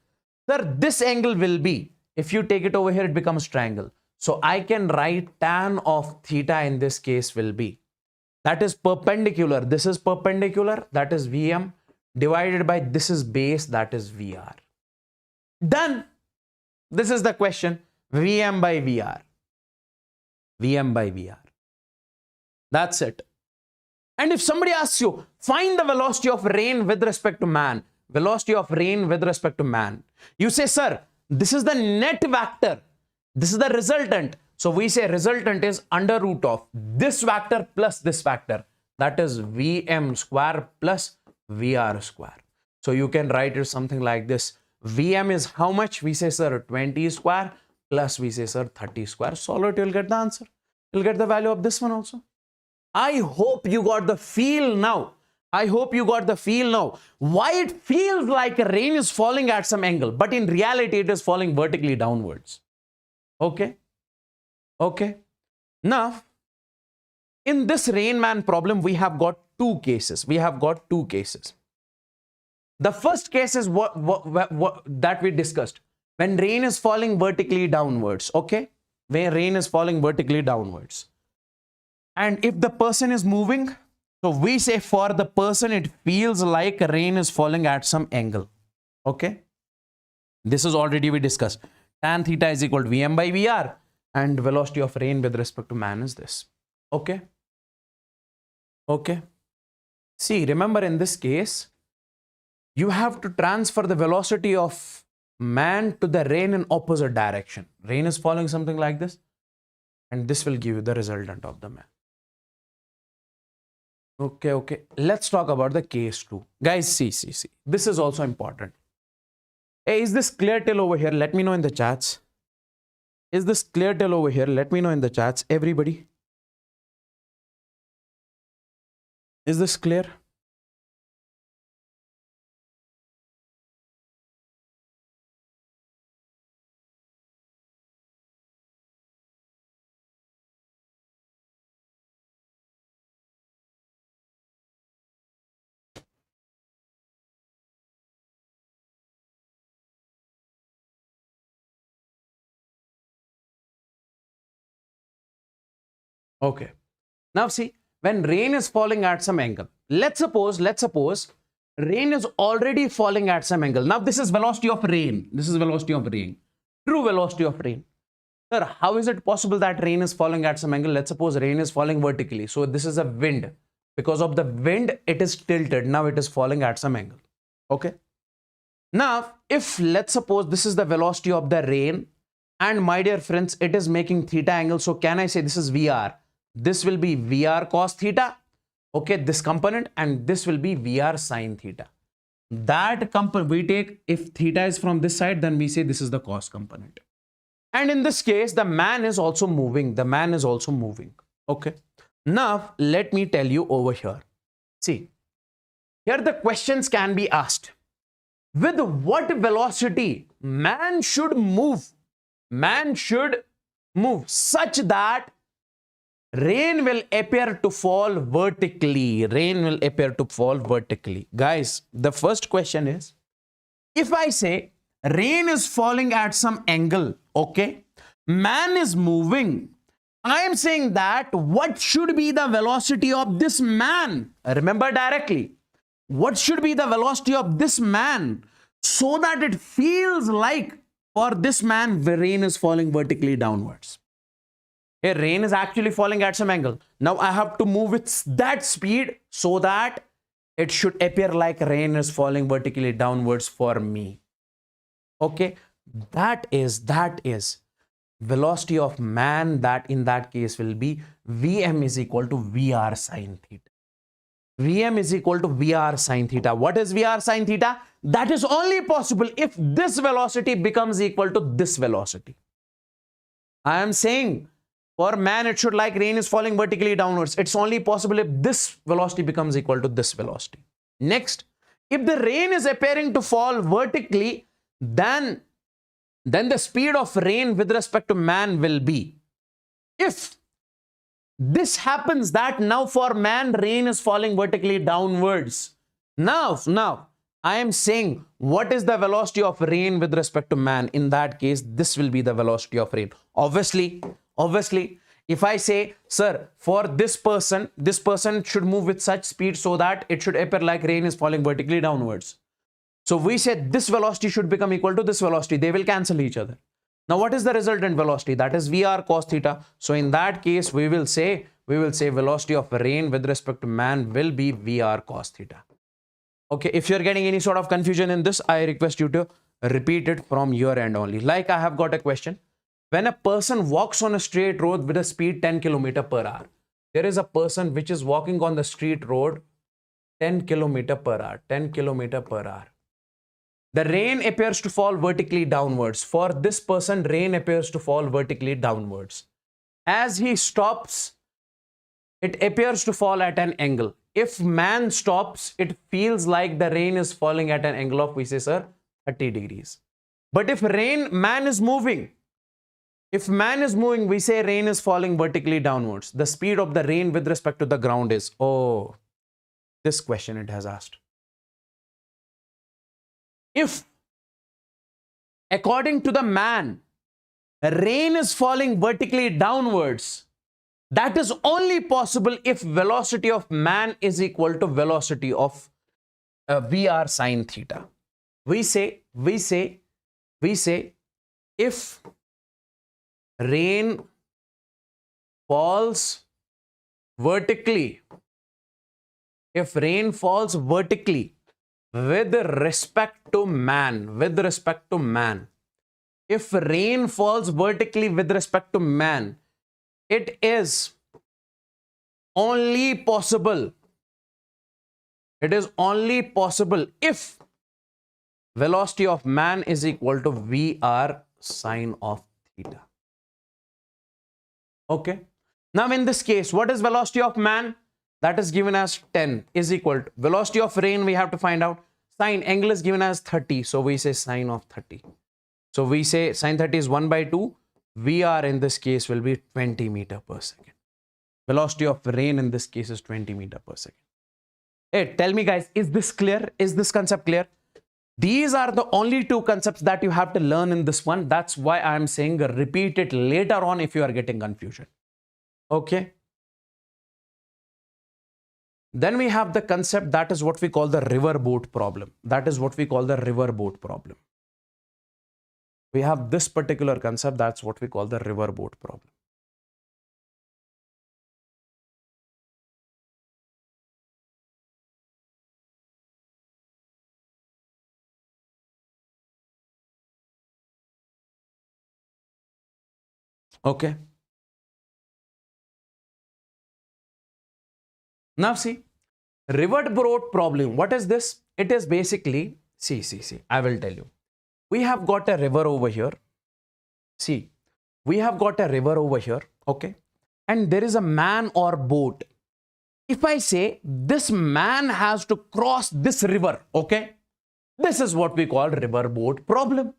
Sir, this angle will be, if you take it over here, it becomes triangle. So I can write tan of theta in this case will be, that is perpendicular. This is perpendicular, that is Vm, divided by this is base, that is Vr. Done. This is the question. Vm by Vr. Vm by Vr. That's it. And if somebody asks you, find the velocity of rain with respect to man, velocity of rain with respect to man, you say, sir, this is the net vector. This is the resultant. So we say resultant is under root of this vector plus this vector. That is Vm square plus Vr square. So you can write it something like this. Vm is how much? We say, sir, 20 square plus we say, sir, 30 square. Solve it, you'll get the answer. You'll get the value of this one also. I hope you got the feel now. I hope you got the feel now. Why it feels like rain is falling at some angle, but in reality, it is falling vertically downwards. Okay. Now, in this rain man problem, we have got two cases. The first case is what that we discussed. When rain is falling vertically downwards, okay? When rain is falling vertically downwards. And if the person is moving, so we say for the person, it feels like rain is falling at some angle. Okay? This is already we discussed. Tan theta is equal to Vm by Vr. And velocity of rain with respect to man is this. Okay? See, remember in this case, you have to transfer the velocity of man to the rain in opposite direction. Rain is falling something like this. And this will give you the resultant of the man. Okay. Let's talk about the case 2. Guys, see. This is also important. Hey, is this clear till over here? Let me know in the chats. Is this clear till over here? Let me know in the chats, everybody. Is this clear? Okay. Now see, when rain is falling at some angle, let's suppose rain is already falling at some angle. Now this is velocity of rain. True velocity of rain. Sir, how is it possible that rain is falling at some angle? Let's suppose rain is falling vertically. So this is a wind. Because of the wind, it is tilted. Now it is falling at some angle. Okay. Now, if let's suppose this is the velocity of the rain, and my dear friends, it is making theta angle. So can I say this is Vr? This will be Vr cos theta. Okay, this component, and this will be Vr sin theta. That component we take, if theta is from this side, then we say this is the cos component. And in this case, the man is also moving. Okay. Now, let me tell you over here. See, here the questions can be asked. With what velocity man should move? Man should move such that rain will appear to fall vertically. Guys, the first question is, if I say Rain is falling at some angle, okay? Man is moving. I am saying that what should be the velocity of this man? Remember directly. What should be the velocity of this man so that it feels like for this man, the rain is falling vertically downwards. Here, rain is actually falling at some angle. Now I have to move with that speed so that it should appear like rain is falling vertically downwards for me. Okay, that is velocity of man. That in that case will be Vm is equal to Vr sine theta. Vm is equal to Vr sine theta. What is Vr sine theta? That is only possible if this velocity becomes equal to this velocity. I am saying for man it should like rain is falling vertically downwards. It's only possible if this velocity becomes equal to this velocity. Next, if the rain is appearing to fall vertically, then the speed of rain with respect to man will be, if this happens, that now for man rain is falling vertically downwards. Now I am saying what is the velocity of rain with respect to man? In that case, this will be the velocity of rain. Obviously, if I say, sir, for this person should move with such speed so that it should appear like rain is falling vertically downwards. So we said this velocity should become equal to this velocity. They will cancel each other. Now what is the resultant velocity? That is Vr cos theta. So in that case, we will say velocity of rain with respect to man will be Vr cos theta. Okay, if you're getting any sort of confusion in this, I request you to repeat it from your end only. Like I have got a question. When a person walks on a straight road with a speed 10 km per hour, there is a person which is walking on the street road 10 km per hour, 10 km per hour. The rain appears to fall vertically downwards. For this person, rain appears to fall vertically downwards. As he stops, it appears to fall at an angle. If man stops, it feels like the rain is falling at an angle of, we say, sir, 30 degrees. But if man is moving, we say rain is falling vertically downwards. The speed of the rain with respect to the ground is, oh, this question it has asked. If, according to the man, rain is falling vertically downwards, that is only possible if velocity of man is equal to velocity of Vr sine theta. We say, if rain falls vertically, with respect to man, if rain falls vertically with respect to man, it is only possible if velocity of man is equal to Vr sine of theta. Okay. Now in this case, what is velocity of man? That is given as 10 is equal to velocity of rain. We have to find out. Sine angle is given as 30. So we say sine of 30. So we say sine 30 is 1 by 2. Vr in this case will be 20 meter per second. Velocity of rain in this case is 20 meter per second. Hey, tell me guys, is this clear? Is this concept clear? These are the only two concepts that you have to learn in this one. That's why I am saying repeat it later on if you are getting confusion. Okay. Then we have the concept that is what we call the riverboat problem. We have this particular concept, that's what we call the riverboat problem. Okay. Now see, riverboat problem. What is this? It is basically, see, I will tell you. We have got a river over here. See, we have got a river over here. Okay. And there is a man or boat. If I say this man has to cross this river, okay, this is what we call riverboat problem.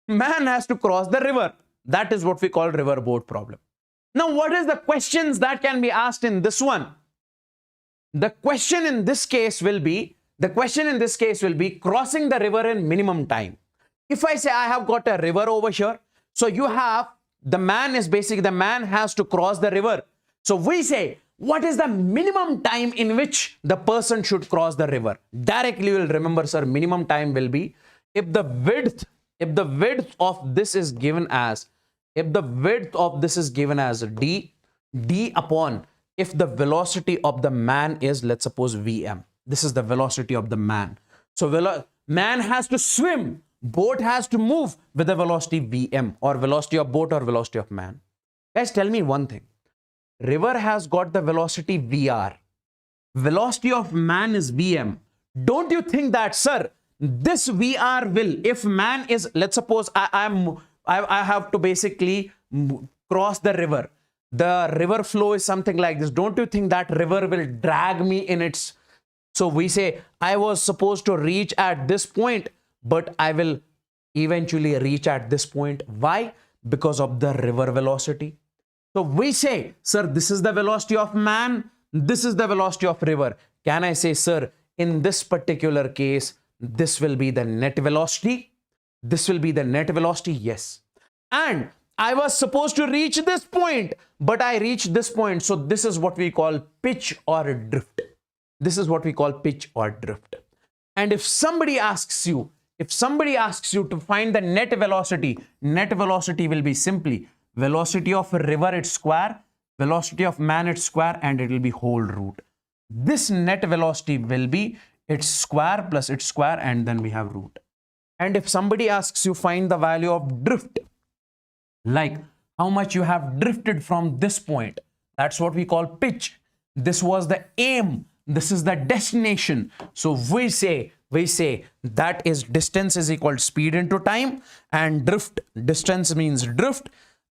Man has to cross the river. That is what we call riverboat problem. Now, what is the questions that can be asked in this one? The question in this case will be crossing the river in minimum time. If I say I have got a river over here, so you have, the man is basically, the man has to cross the river. So we say, what is the minimum time in which the person should cross the river? Directly you will remember, sir, minimum time will be if the width of this is given as, d upon if the velocity of the man is, let's suppose, vm. This is the velocity of the man. So man has to swim, boat has to move with the velocity vm, or velocity of boat or velocity of man. Guys, tell me one thing. River has got the velocity vr. Velocity of man is vm. Don't you think that, sir, this vr will, if man is, let's suppose I have to basically cross the river. The river flow is something like this. Don't you think that river will drag me in its... So we say, I was supposed to reach at this point, but I will eventually reach at this point. Why? Because of the river velocity. So we say, sir, this is the velocity of man, this is the velocity of river. Can I say, sir, in this particular case, this will be the net velocity? This will be the net velocity? Yes. And I was supposed to reach this point, but I reached this point. So this is what we call pitch or drift. This is what we call pitch or drift. And if somebody asks you to find the net velocity will be simply velocity of a river its square, velocity of man its square, and it will be whole root. This net velocity will be its square plus its square, and then we have root. And if somebody asks you find the value of drift, like how much you have drifted from this point, that's what we call pitch. This was the aim, this is the destination. So we say that is distance is equal to speed into time, and drift, distance means drift,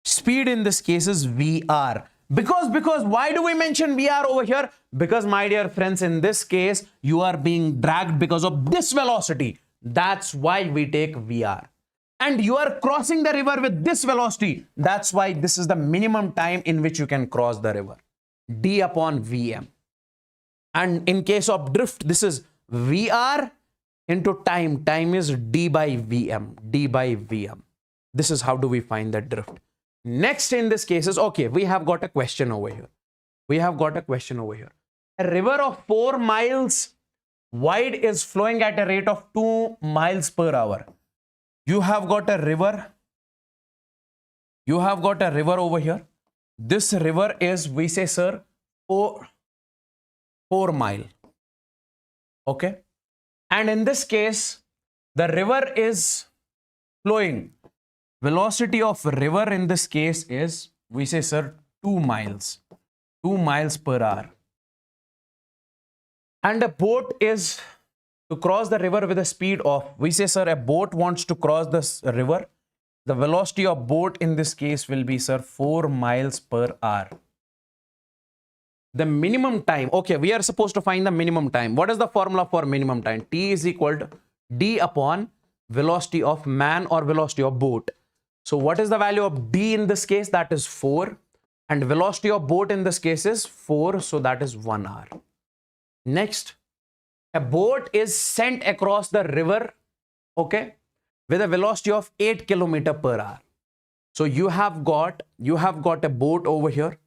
speed in this case is vr. Because why do we mention vr over here? Because, my dear friends, in this case you are being dragged because of this velocity. That's why we take vr. And you are crossing the river with this velocity. That's why this is the minimum time in which you can cross the river, d upon vm. And in case of drift, this is vr into time. Time is d by vm. This is how do we find the drift. Next in this case is, okay, we have got a question over here. A river of 4 miles wide is flowing at a rate of 2 miles per hour. You have got a river over here. This river is, we say, sir, 4 mile. Okay. And in this case, the river is flowing. Velocity of river in this case is, we say, sir, 2 miles per hour. And a boat is to cross the river with a speed of, we say, sir, a boat wants to cross this river. The velocity of boat in this case will be, sir, 4 miles per hour. The minimum time, okay, we are supposed to find the minimum time. What is the formula for minimum time? T is equal to d upon velocity of man or velocity of boat. So what is the value of d in this case? That is 4. And velocity of boat in this case is 4. So that is 1 hour. Next, a boat is sent across the river, okay, with a velocity of 8 km per hour. So you have got a boat over here.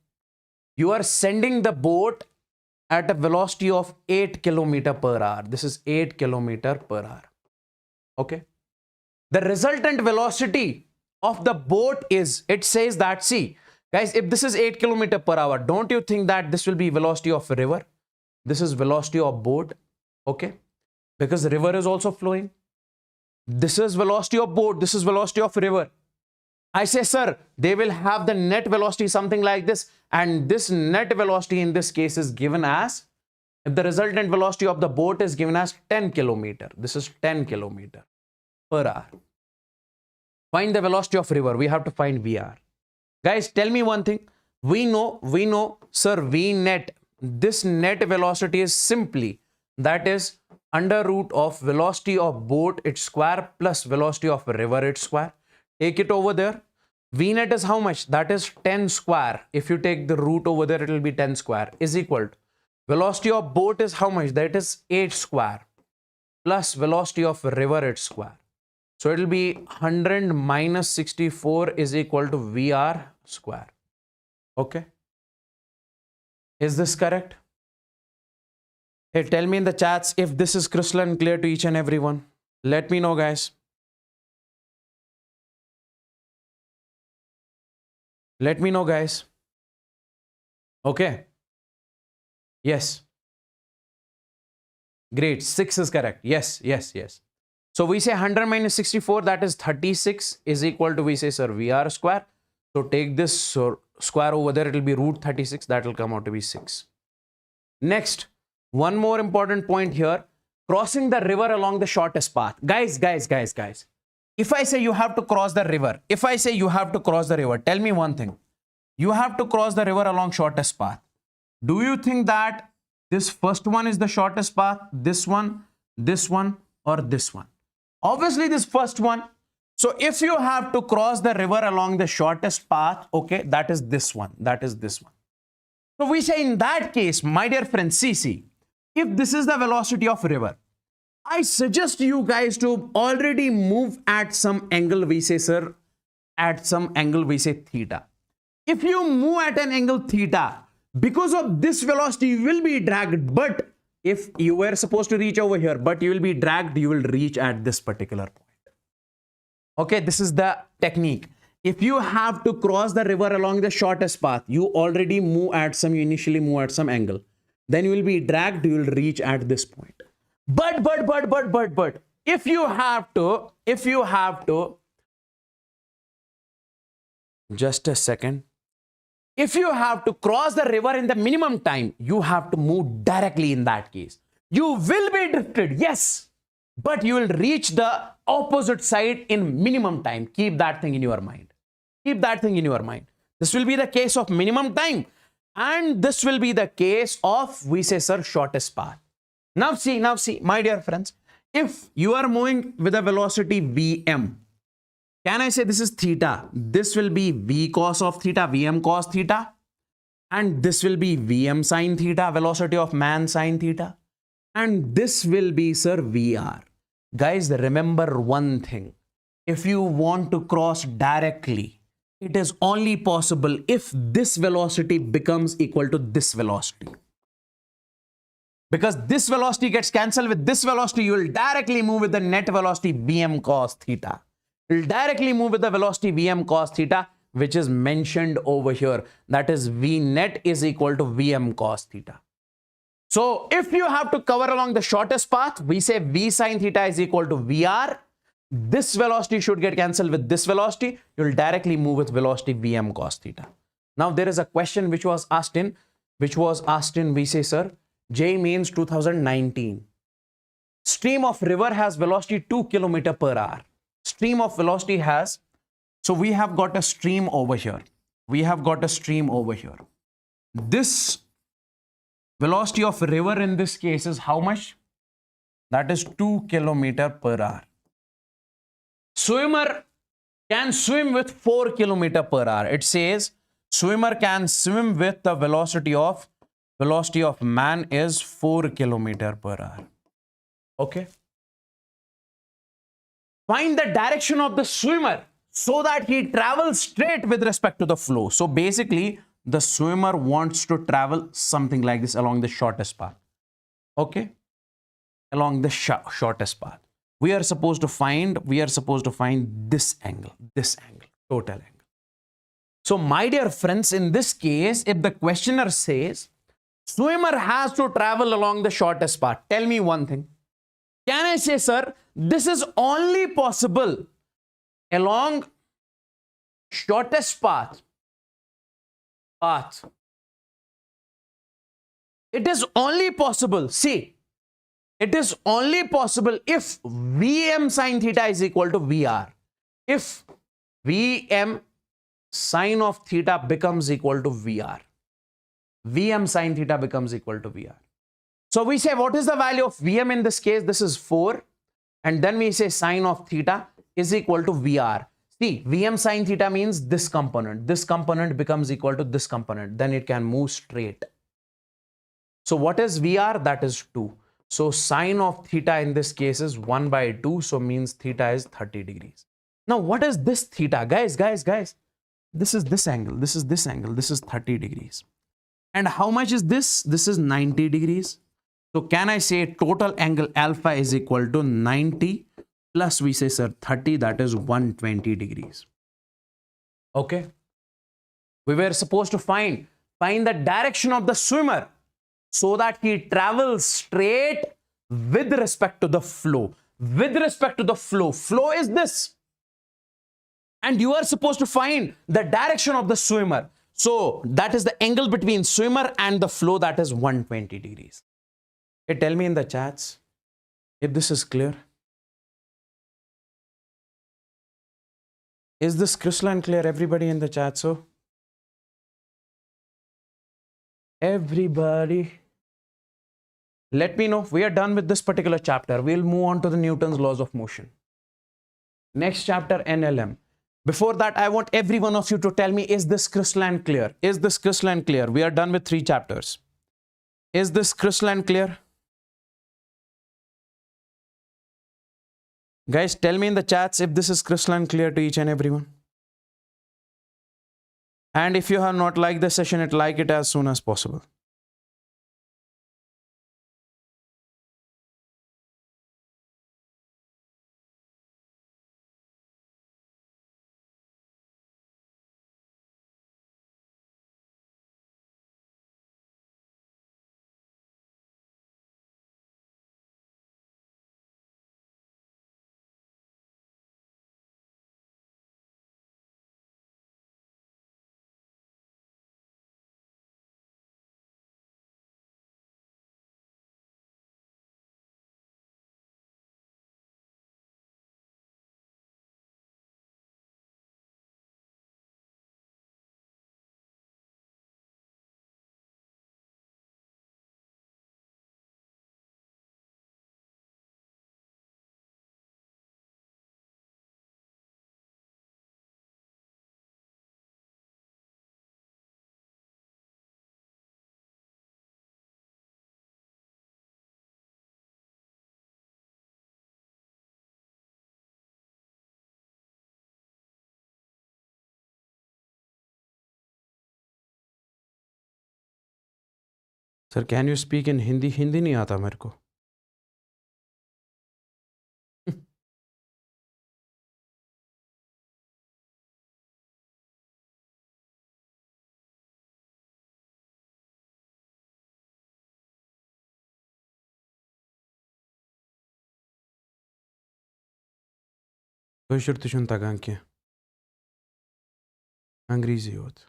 You are sending the boat at a velocity of 8 km per hour. This is 8 km per hour. Okay. The resultant velocity of the boat is, it says that, see, guys, if this is 8 km per hour, don't you think that this will be velocity of a river? This is velocity of boat. Okay. Because the river is also flowing. This is velocity of boat. This is velocity of river. I say, sir, they will have the net velocity something like this. And this net velocity in this case is given as, if the resultant velocity of the boat is given as 10 km. This is 10 km per hour. Find the velocity of river. We have to find VR. Guys, tell me one thing. We know, sir, V net. This net velocity is simply, that is under root of velocity of boat its square plus velocity of river its square. Take it over there. V net is how much? That is 10 square. If you take the root over there, it will be 10 square is equal to velocity of boat is how much? That is 8 square plus velocity of river its square. So it will be 100 minus 64 is equal to VR square. Okay. Is this correct? Hey, tell me in the chats if this is crystal and clear to each and everyone. Let me know, guys. Let me know, guys. Okay. Yes. Great. 6 is correct. Yes, yes, yes. So we say 100 minus 64, that is 36 is equal to, we say, sir, VR square. So take this square over there, it will be root 36. That will come out to be 6. Next, one more important point here. Crossing the river along the shortest path. Guys. If I say you have to cross the river, tell me one thing. You have to cross the river along shortest path. Do you think that this first one is the shortest path, this one, or this one? Obviously, this first one. So if you have to cross the river along the shortest path, okay, that is this one. So we say in that case, my dear friends, see, if this is the velocity of river, I suggest you guys to already move at some angle, we say, sir, at some angle, we say theta. If you move at an angle theta, because of this velocity, you will be dragged. But if you were supposed to reach over here, but you will be dragged, you will reach at this particular point. Okay, this is the technique. If you have to cross the river along the shortest path, you already initially move at some angle. Then you will be dragged, you will reach at this point. But, if you have to, just a second. If you have to cross the river in the minimum time, you have to move directly in that case. You will be drifted, yes, but you will reach the opposite side in minimum time. Keep that thing in your mind. This will be the case of minimum time, and this will be the case of, we say, sir, shortest path. Now see, my dear friends, if you are moving with a velocity Vm, can I say this is theta? This will be V cos of theta, Vm cos theta. And this will be Vm sin theta, velocity of man sin theta. And this will be, sir, VR. Guys, remember one thing. If you want to cross directly, it is only possible if this velocity becomes equal to this velocity. Because this velocity gets cancelled with this velocity, you will directly move with the net velocity Vm cos theta. Will directly move with the velocity Vm cos theta, which is mentioned over here. That is V net is equal to Vm cos theta. So if you have to cover along the shortest path, we say V sin theta is equal to VR. This velocity should get cancelled with this velocity. You will directly move with velocity Vm cos theta. Now there is a question which was asked in, we say, sir, JEE Mains 2019. Stream of river has velocity 2 km per hour. Stream of velocity has, so we have got a stream over here. This velocity of river in this case is how much? That is 2 km per hour. Swimmer can swim with 4 km per hour. It says swimmer can swim with the velocity of man is 4 km per hour. Okay. Find the direction of the swimmer so that he travels straight with respect to the flow. So basically, the swimmer wants to travel something like this along the shortest path. Okay? Along the shortest path. We are supposed to find this angle, total angle. So my dear friends, in this case, if the questioner says, swimmer has to travel along the shortest path, tell me one thing. Can I say, sir, this is only possible along shortest path? It is only possible. See, it is only possible if Vm sin theta is equal to VR. If Vm sin of theta becomes equal to VR. Vm sin theta becomes equal to VR. So we say, what is the value of Vm in this case? This is 4. And then we say sin of theta is equal to VR. See, Vm sin theta means this component. This component becomes equal to this component. Then it can move straight. So what is VR? That is 2. So sine of theta in this case is 1 by 2. So means theta is 30 degrees. Now what is this theta? Guys. This is this angle. This is this angle. This is 30 degrees. And how much is this? This is 90 degrees. So can I say total angle alpha is equal to 90 plus we say, sir, 30, that is 120 degrees. Okay. We were supposed to find the direction of the swimmer so that he travels straight with respect to the flow. With respect to the flow. Flow is this. And you are supposed to find the direction of the swimmer. So that is the angle between swimmer and the flow, that is 120 degrees. Okay, tell me in the chats if this is clear. Is this crystalline clear, everybody in the chat? So everybody, let me know. We are done with this particular chapter. We'll move on to the Newton's laws of motion. Next chapter, NLM. Before that, I want every one of you to tell me, is this crystalline clear? Is this crystalline clear? We are done with 3 chapters. Is this crystalline clear? Guys, tell me in the chats if this is crystalline clear to each and everyone. And if you have not liked the session, like it as soon as possible. Sir, can you speak in Hindi? Hindi नहीं आता मेरे को. Kashir tishun tagan ki. Angrezi hot.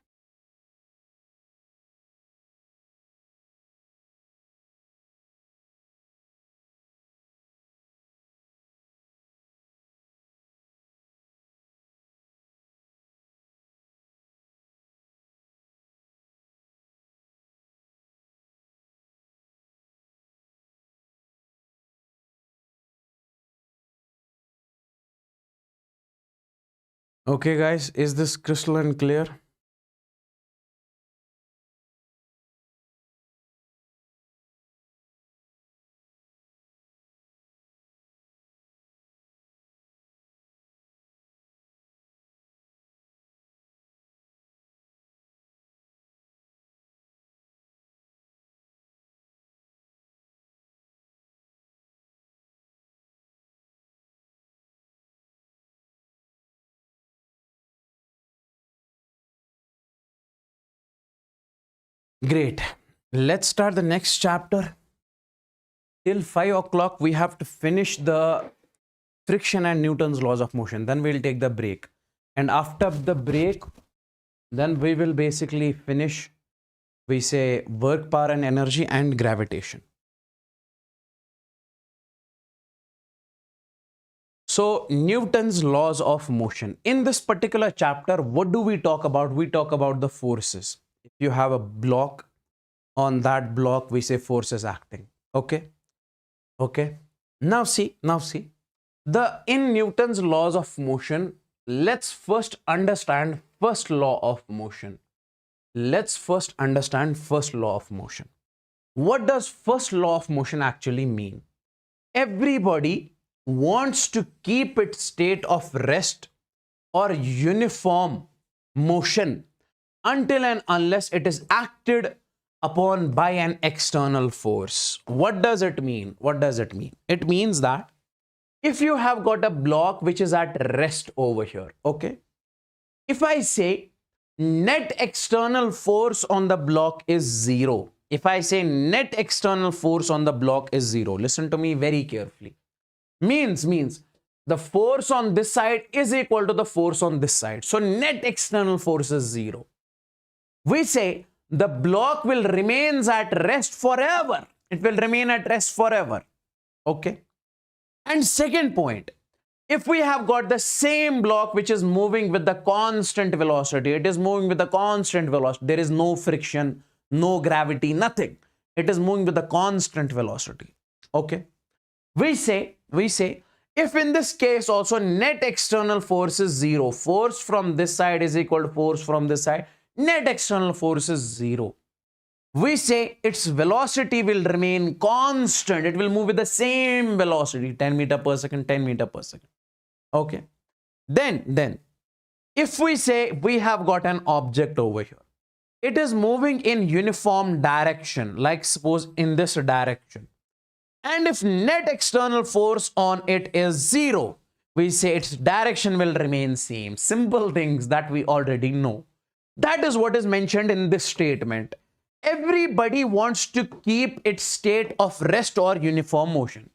Okay, guys, is this crystalline clear? Great. Let's start the next chapter. Till 5 o'clock, we have to finish the friction and Newton's laws of motion. Then we'll take the break. And after the break, then we will basically finish, we say, work, power and energy and gravitation. So Newton's laws of motion. In this particular chapter, what do we talk about? We talk about the forces. If you have a block, on that block we say forces acting. Okay. Now see in Newton's laws of motion, let's first understand first law of motion. What does first law of motion actually mean? Everybody wants to keep its state of rest or uniform motion until and unless it is acted upon by an external force. What does it mean? What does it mean? It means that if you have got a block which is at rest over here, okay? If I say net external force on the block is 0, if I say net external force on the block is 0, listen to me very carefully. Means the force on this side is equal to the force on this side. So net external force is 0. We say the block will remain at rest forever. It will remain at rest forever. Okay. And second point, if we have got the same block which is moving with the constant velocity, it is moving with the constant velocity. There is no friction, no gravity, nothing. It is moving with the constant velocity. Okay. We say, if in this case also net external force is 0, force from this side is equal to force from this side, net external force is 0. We say its velocity will remain constant. It will move with the same velocity, 10 meter per second, 10 meter per second. Okay. Then, if we say we have got an object over here, it is moving in uniform direction, like suppose in this direction. And if net external force on it is 0, we say its direction will remain same. Simple things that we already know. That is what is mentioned in this statement. Everybody wants to keep its state of rest or uniform motion.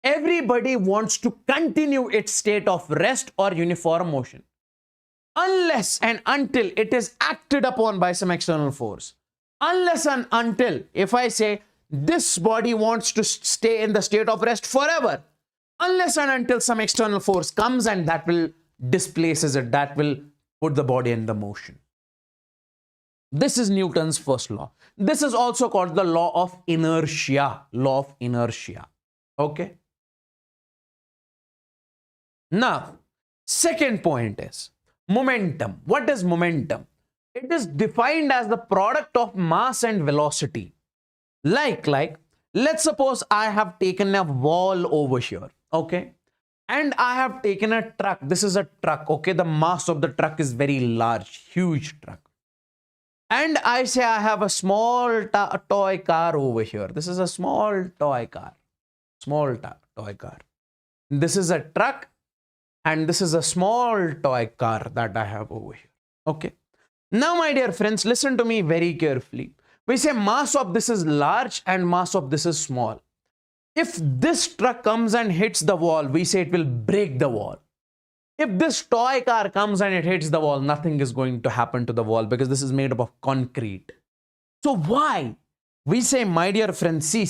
Everybody wants to continue its state of rest or uniform motion unless and until it is acted upon by some external force. Unless and until, if I say this body wants to stay in the state of rest forever, unless and until some external force comes and that will displaces it, that will put the body in the motion. This is Newton's first law. This is also called the law of inertia. Law of inertia. Okay. Now, second point is momentum. What is momentum? It is defined as the product of mass and velocity. Like, let's suppose I have taken a wall over here. Okay. And I have taken a truck. This is a truck. Okay. The mass of the truck is very large, huge truck. And I say I have a small toy car over here. This is a small toy car. Small toy car. This is a truck. And this is a small toy car that I have over here. Okay. Now, my dear friends, listen to me very carefully. We say mass of this is large and mass of this is small. If this truck comes and hits the wall, we say it will break the wall. If this toy car comes and it hits the wall, nothing is going to happen to the wall because this is made up of concrete. So why? We say, my dear friend, see.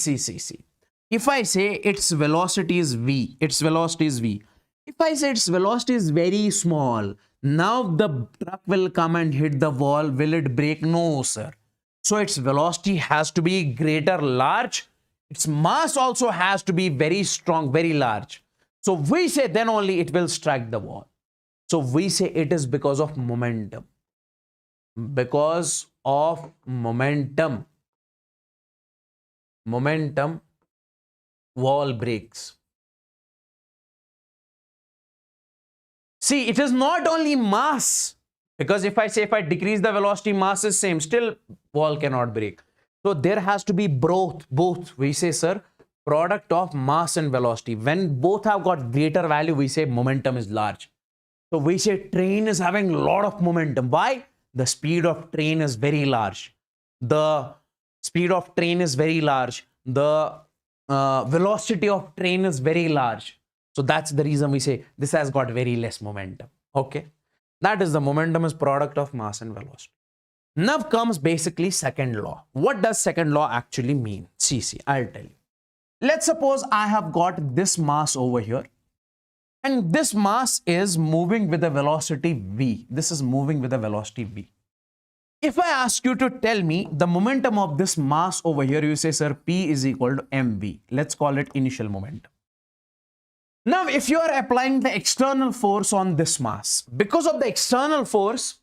If I say its velocity is v, its velocity is v. If I say its velocity is very small, now the truck will come and hit the wall. Will it break? No, sir. So its velocity has to be greater, large. Its mass also has to be very strong, very large. So we say then only it will strike the wall. So we say it is because of momentum. Because of momentum. Momentum, wall breaks. See, it is not only mass. Because if I decrease the velocity, mass is same, still wall cannot break. So there has to be both. We say, sir, product of mass and velocity. When both have got greater value, we say momentum is large. So we say train is having a lot of momentum. Why? The speed of train is very large. The speed of train is very large. The velocity of train is very large. So that's the reason we say this has got very less momentum. Okay. That is the momentum is product of mass and velocity. Now comes basically second law. What does second law actually mean? See, I'll tell you. Let's suppose I have got this mass over here. And this mass is moving with a velocity v. This is moving with a velocity v. If I ask you to tell me the momentum of this mass over here, you say, sir, P is equal to mv. Let's call it initial momentum. Now, if you are applying the external force on this mass, because of the external force,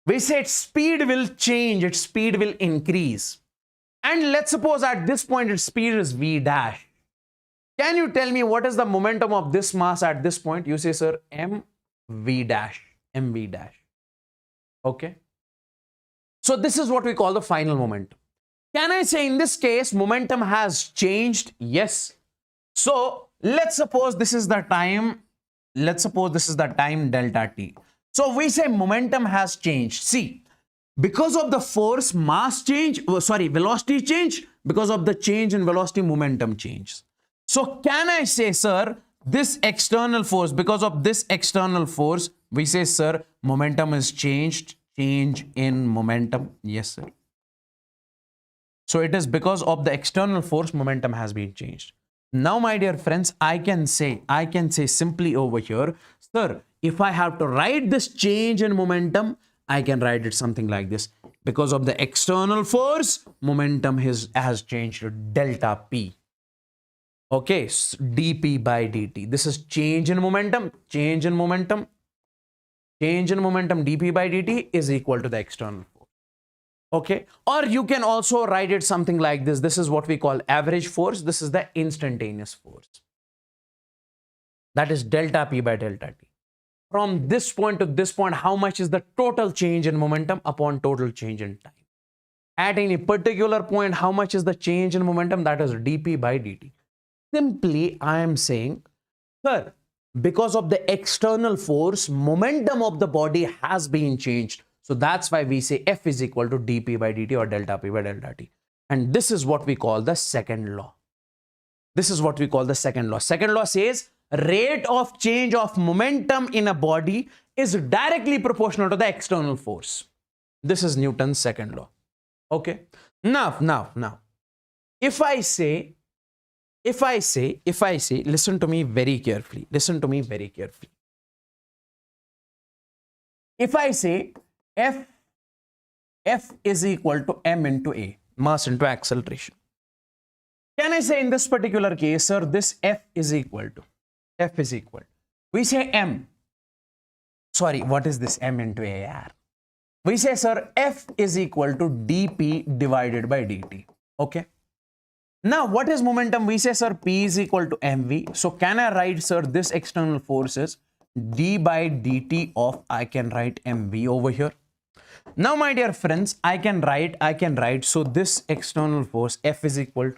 we say its speed will change, its speed will increase. And let's suppose at this point its speed is v dash. Can you tell me what is the momentum of this mass at this point? You say, sir, mv dash, mv dash. Okay. So this is what we call the final momentum. Can I say in this case momentum has changed? Yes. So let's suppose this is the time. Let's suppose this is the time delta t. So we say momentum has changed. See, because of the force, mass change, velocity change, because of the change in velocity, momentum changes. So can I say, sir, this external force, because of this external force, we say, sir, momentum is changed, change in momentum. Yes, sir. So it is because of the external force, momentum has been changed. Now, my dear friends, I can say simply over here, sir, if I have to write this change in momentum, I can write it something like this. Because of the external force, momentum has changed to delta p. Okay, dp by dt. This is change in momentum, change in momentum. Change in momentum dp by dt is equal to the external force. Okay, or you can also write it something like this. This is what we call average force. This is the instantaneous force. That is delta p by delta t. From this point to this point, how much is the total change in momentum upon total change in time? At any particular point, how much is the change in momentum? That is dp by dt. Simply, I am saying, sir, because of the external force, momentum of the body has been changed. So that's why we say F is equal to dp by dt or delta p by delta t. And this is what we call the second law. This is what we call the second law. Second law says rate of change of momentum in a body is directly proportional to the external force. This is Newton's second law. Okay. Now, if I say, listen to me very carefully. Listen to me very carefully. If I say F is equal to m into a, mass into acceleration. Can I say in this particular case, sir, this F is equal to, we say m. Sorry, what is this m into a? We say, sir, F is equal to dp divided by dt. Okay. Now, what is momentum? We say, sir, P is equal to mv. So can I write, sir, this external force is d by dt of, I can write mv over here. Now, my dear friends, I can write, so this external force F is equal,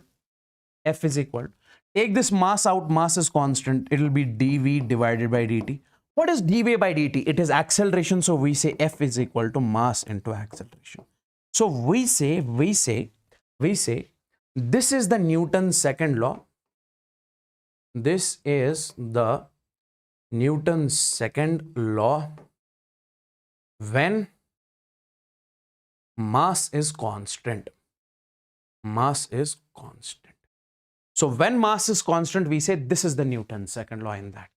take this mass out, mass is constant, it will be dv divided by dt. What is dv by dt? It is acceleration, so we say F is equal to mass into acceleration. So we say, this is the Newton's second law. This is the Newton's second law when mass is constant. Mass is constant. So when mass is constant, we say this is the Newton's second law in that.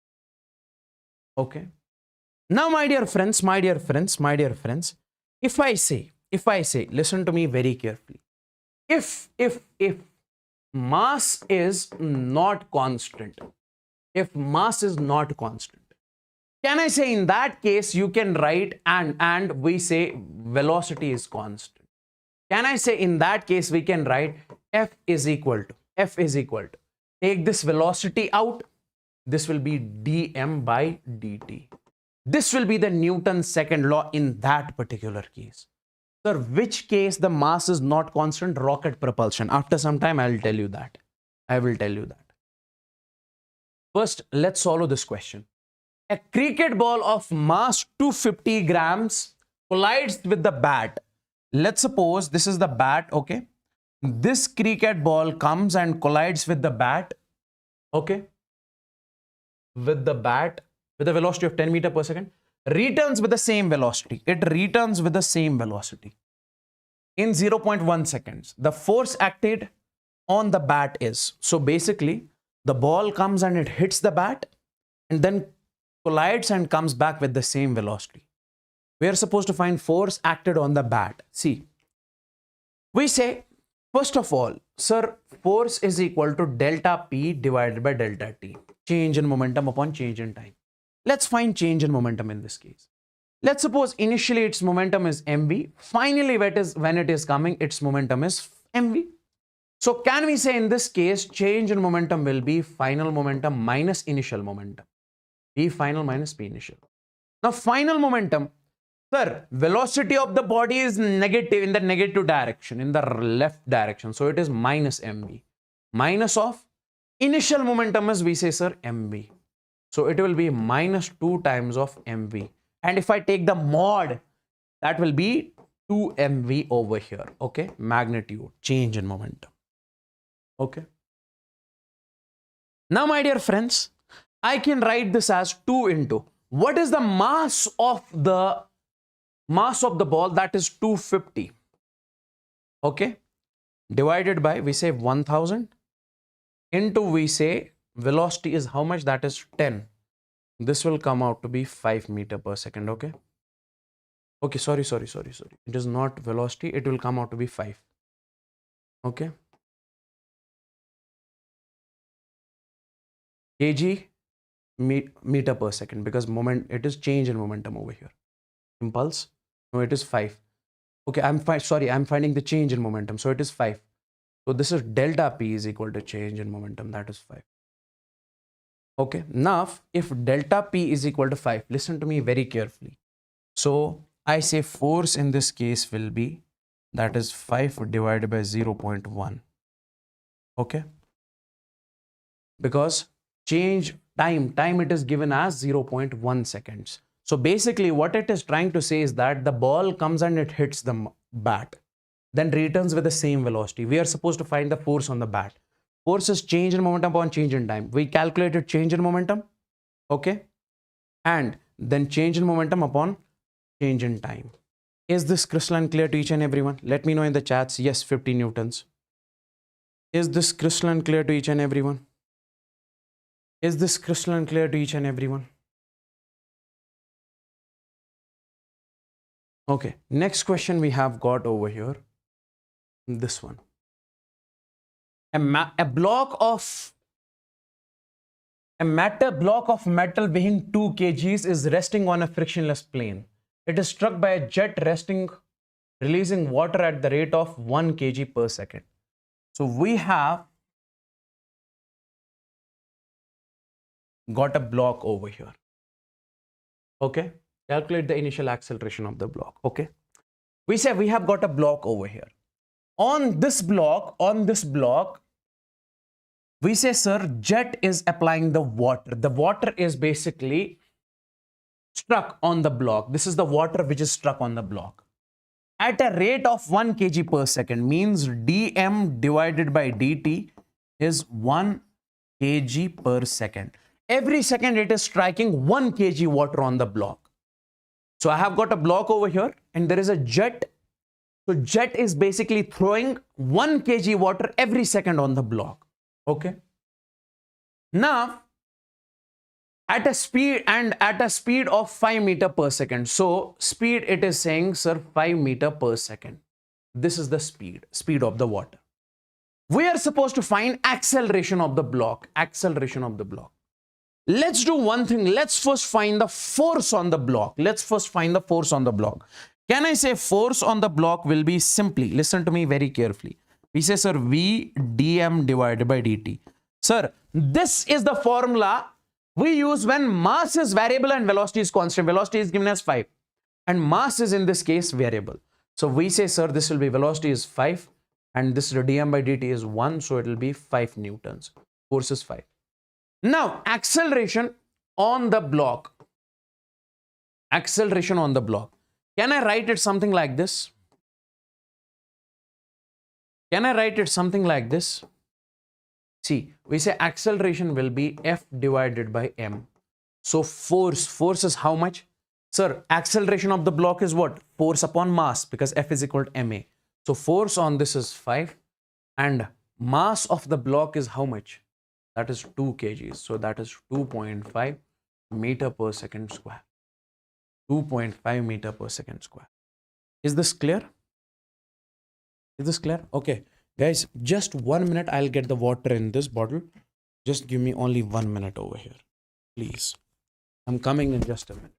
Okay. Now, my dear friends, if I say, listen to me very carefully. If mass is not constant, can I say in that case you can write and we say velocity is constant. Can I say in that case we can write F is equal to, take this velocity out, this will be dm by dt. This will be the Newton's second law in that particular case. Sir, which case the mass is not constant? Rocket propulsion. After some time, I will tell you that. First, let's solve this question. A cricket ball of mass 250 grams collides with the bat. Let's suppose this is the bat, okay? This cricket ball comes and collides with the bat, okay? With the bat, with a velocity of 10 meters per second. Returns with the same velocity. It returns with the same velocity in 0.1 seconds. The force acted on the bat is, so basically the ball comes and it hits the bat and then collides and comes back with the same velocity. We are supposed to find force acted on the bat. See, we say, first of all, sir, force is equal to delta P divided by delta T. Change in momentum upon change in time. Let's find change in momentum in this case. Let's suppose initially its momentum is mv. Finally, when it is coming, its momentum is mv. So can we say in this case, change in momentum will be final momentum minus initial momentum. P final minus P initial. Now final momentum, sir, velocity of the body is negative in the negative direction, in the left direction. So it is minus mv. Minus of initial momentum is, we say, sir, mv. So it will be minus 2 times of mv. And if I take the mod, that will be 2 mv over here. Okay, magnitude, change in momentum. Okay. Now, my dear friends, I can write this as 2 into what is the mass of the ball, that is 250. Okay, divided by, we say 1000 into, we say velocity is how much, that is 10. This will come out to be 5 meter per second. Okay. Okay, sorry. It is not velocity. It will come out to be 5. Okay. Kg meter per second, because moment, it is change in momentum over here. Impulse, no, it is 5. Okay, I'm finding the change in momentum. So it is 5. So this is delta P is equal to change in momentum, that is 5. Okay, now if delta P is equal to 5, listen to me very carefully. So I say force in this case will be, that is 5 divided by 0.1. Okay, because change time it is given as 0.1 seconds. So basically what it is trying to say is that the ball comes and it hits the bat, then returns with the same velocity. We are supposed to find the force on the bat. Force is change in momentum upon change in time. We calculated change in momentum. Okay, and then change in momentum upon change in time. Is this crystalline clear to each and everyone? Let me know in the chats. Yes, 50 newtons. Is this crystalline clear to each and everyone? Is this crystalline clear to each and everyone? Okay, next question we have got over here. This one. A block of metal weighing 2 kgs is resting on a frictionless plane. It is struck by a jet releasing water at the rate of 1 kg per second. So we have got a block over here. Okay, calculate the initial acceleration of the block. Okay, we say we have got a block over here. On this block, we say, sir, jet is applying the water. The water is basically struck on the block. This is the water which is struck on the block at a rate of 1 kg per second, means dm divided by dt is 1 kg per second. Every second it is striking 1 kg water on the block. So I have got a block over here and there is a jet. So jet is basically throwing 1 kg water every second on the block. Okay. Now at a speed of 5 meter per second. So speed, it is saying, sir, 5 meter per second. This is the speed of the water. We are supposed to find acceleration of the block. Let's do one thing. Let's first find the force on the block. Can I say force on the block will be simply, listen to me very carefully. We say, sir, V dm divided by dt. Sir, this is the formula we use when mass is variable and velocity is constant. Velocity is given as 5 and mass is in this case variable. So we say, sir, this will be velocity is 5 and this dm by dt is 1. So it will be 5 newtons. Force is 5. Now, acceleration on the block. Can I write it something like this? See, we say acceleration will be F divided by M. So force is how much? Sir, acceleration of the block is what? Force upon mass, because F is equal to ma. So force on this is 5 and mass of the block is how much? That is 2 kgs. So that is 2.5 meter per second square. 2.5 meter per second square. Is this clear? Okay. Guys, just 1 minute. I'll get the water in this bottle. Just give me only 1 minute over here. Please. I'm coming in just a minute.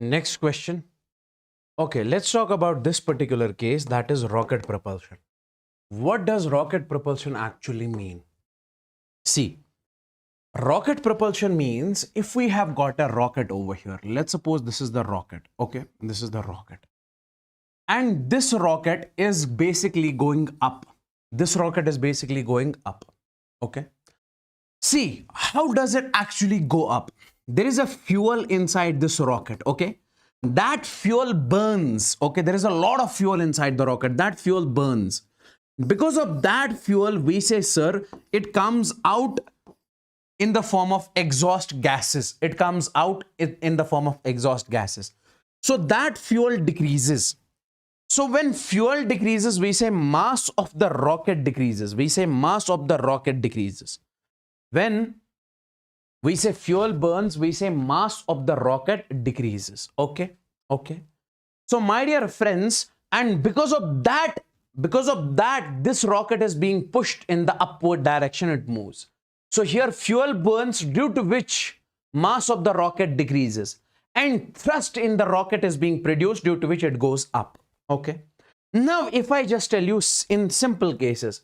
Next question. Okay, let's talk about this particular case, that is rocket propulsion. What does rocket propulsion actually mean? See, rocket propulsion means if we have got a rocket over here, let's suppose this is the rocket, okay? This is the rocket. And this rocket is basically going up. This rocket is basically going up, okay? See, how does it actually go up? There is a fuel inside this rocket, okay? That fuel burns, okay? There is a lot of fuel inside the rocket. That fuel burns. Because of that fuel, we say, sir, it comes out in the form of exhaust gases. It comes out in the form of exhaust gases. So that fuel decreases. So when fuel decreases, we say mass of the rocket decreases. We say mass of the rocket decreases. When we say fuel burns, we say mass of the rocket decreases. Okay. So my dear friends, and because of that, this rocket is being pushed in the upward direction, it moves. So here fuel burns, due to which mass of the rocket decreases, and thrust in the rocket is being produced, due to which it goes up. Okay. Now, if I just tell you in simple cases,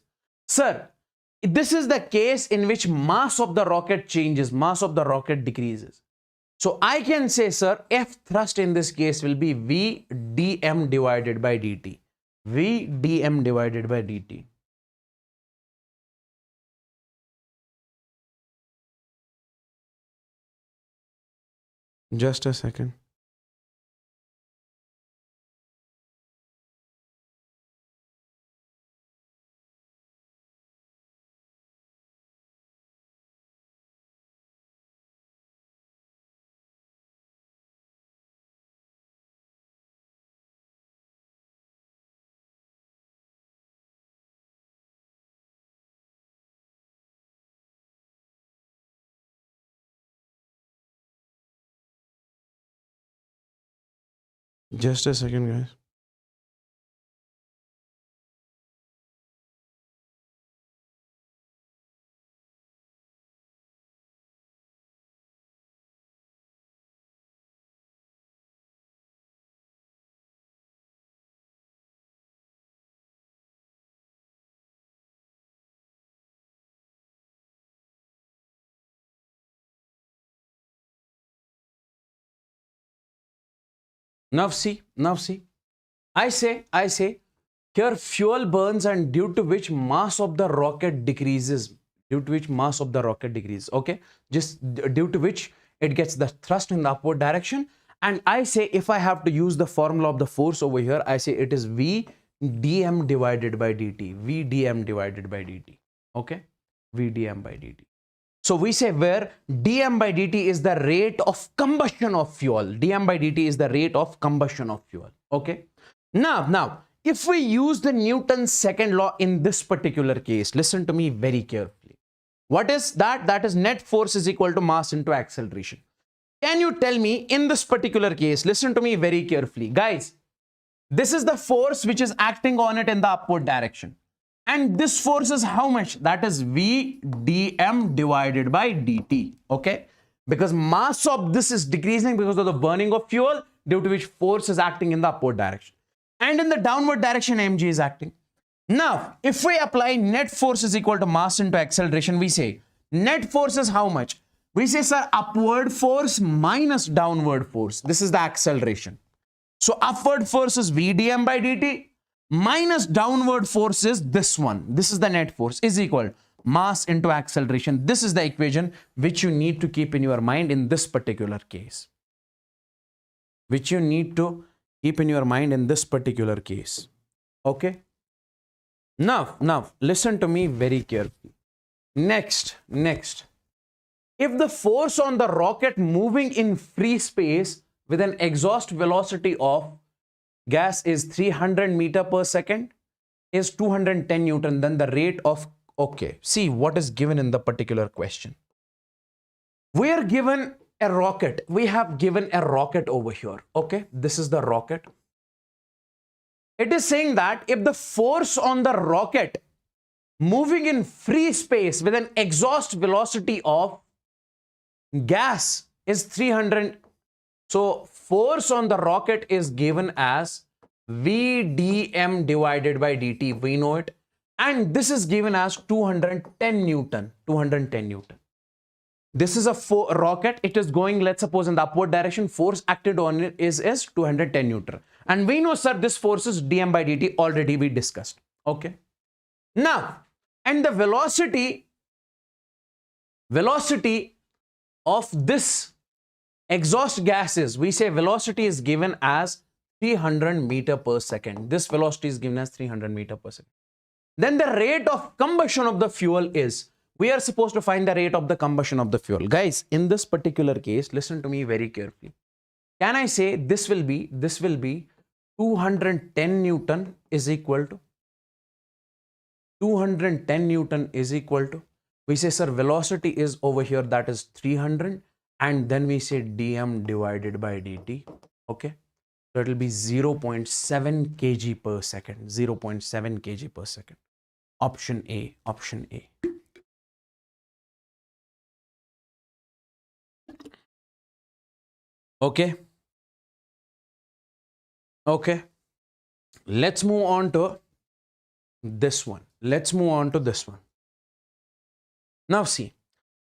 sir, this is the case in which mass of the rocket changes, mass of the rocket decreases. So I can say, sir, F thrust in this case will be V dm divided by dt. V dm divided by dt. Just a second. Just a second, guys. Now see, I say, here fuel burns, and due to which mass of the rocket decreases, okay? Just due to which it gets the thrust in the upward direction. And I say, if I have to use the formula of the force over here, I say it is V dm divided by dt, V dm divided by dt, okay? V dm by dt. So we say where dm by dt is the rate of combustion of fuel. Dm by dt is the rate of combustion of fuel. Okay. Now, if we use the Newton's second law in this particular case, listen to me very carefully. What is that? That is net force is equal to mass into acceleration. Can you tell me in this particular case, listen to me very carefully. Guys, this is the force which is acting on it in the upward direction. And this force is how much? That is V dm divided by dt. Okay. Because mass of this is decreasing because of the burning of fuel, due to which force is acting in the upward direction. And in the downward direction, mg is acting. Now, if we apply net force is equal to mass into acceleration, we say net force is how much? We say, sir, upward force minus downward force. This is the acceleration. So upward force is V dm by dt. Minus downward force is this one. This is the net force is equal mass into acceleration. This is the equation which you need to keep in your mind in this particular case. Okay. Now listen to me very carefully. Next. If the force on the rocket moving in free space with an exhaust velocity of gas is 300 meter per second, is 210 Newton, then the rate of, okay, see what is given in the particular question. We are given a rocket. We have given a rocket over here. Okay, this is the rocket. It is saying that if the force on the rocket moving in free space with an exhaust velocity of gas is 300, so force on the rocket is given as V dm divided by dt. We know it. And this is given as 210 Newton. 210 Newton. This is a rocket. It is going, let's suppose, in the upward direction. Force acted on it is 210 Newton. And we know, sir, this force is dm by dt. Already we discussed. Okay. Now, and the velocity of this exhaust gases, we say velocity is given as 300 meter per second. This velocity is given as 300 meter per second. Then the rate of combustion of the fuel is, we are supposed to find the rate of the combustion of the fuel. Guys, in this particular case, listen to me very carefully. Can I say this will be 210 Newton is equal to 210 Newton is equal to, we say, sir, velocity is over here, that is 300, and then we say dm divided by dt. Okay, so it will be 0.7 kg per second. 0.7 kg per second. Option A. Option A. Okay. Okay. Let's move on to this one. Let's move on to this one. Now see,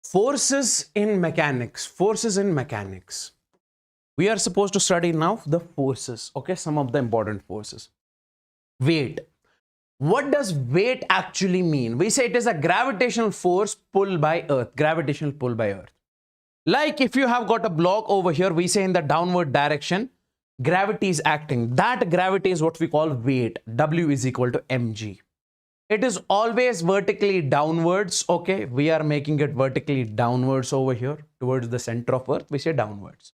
forces in mechanics. Forces in mechanics. We are supposed to study now the forces. Okay, some of the important forces. Weight. What does weight actually mean? We say it is a gravitational force pulled by Earth. Gravitational pull by Earth. Like if you have got a block over here, we say in the downward direction, gravity is acting. That gravity is what we call weight. W is equal to mg. It is always vertically downwards. Okay, we are making it vertically downwards over here towards the center of Earth. We say downwards.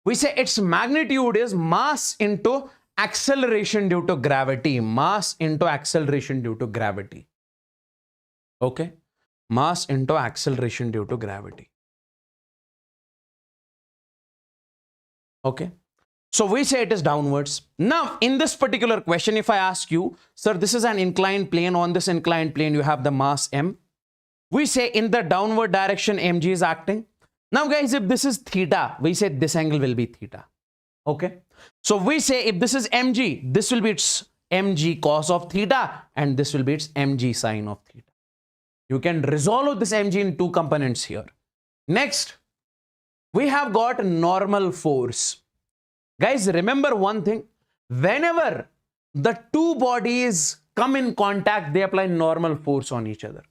We say its magnitude is mass into acceleration due to gravity. Mass into acceleration due to gravity. Okay, mass into acceleration due to gravity. Okay. So we say it is downwards. Now, in this particular question, if I ask you, sir, this is an inclined plane. On this inclined plane, you have the mass m. We say in the downward direction, mg is acting. Now, guys, if this is theta, we say this angle will be theta. Okay. So we say if this is mg, this will be its mg cos of theta, and this will be its mg sine of theta. You can resolve this mg in two components here. Next, we have got normal force. Guys, remember one thing. Whenever the two bodies come in contact, they apply normal force on each other.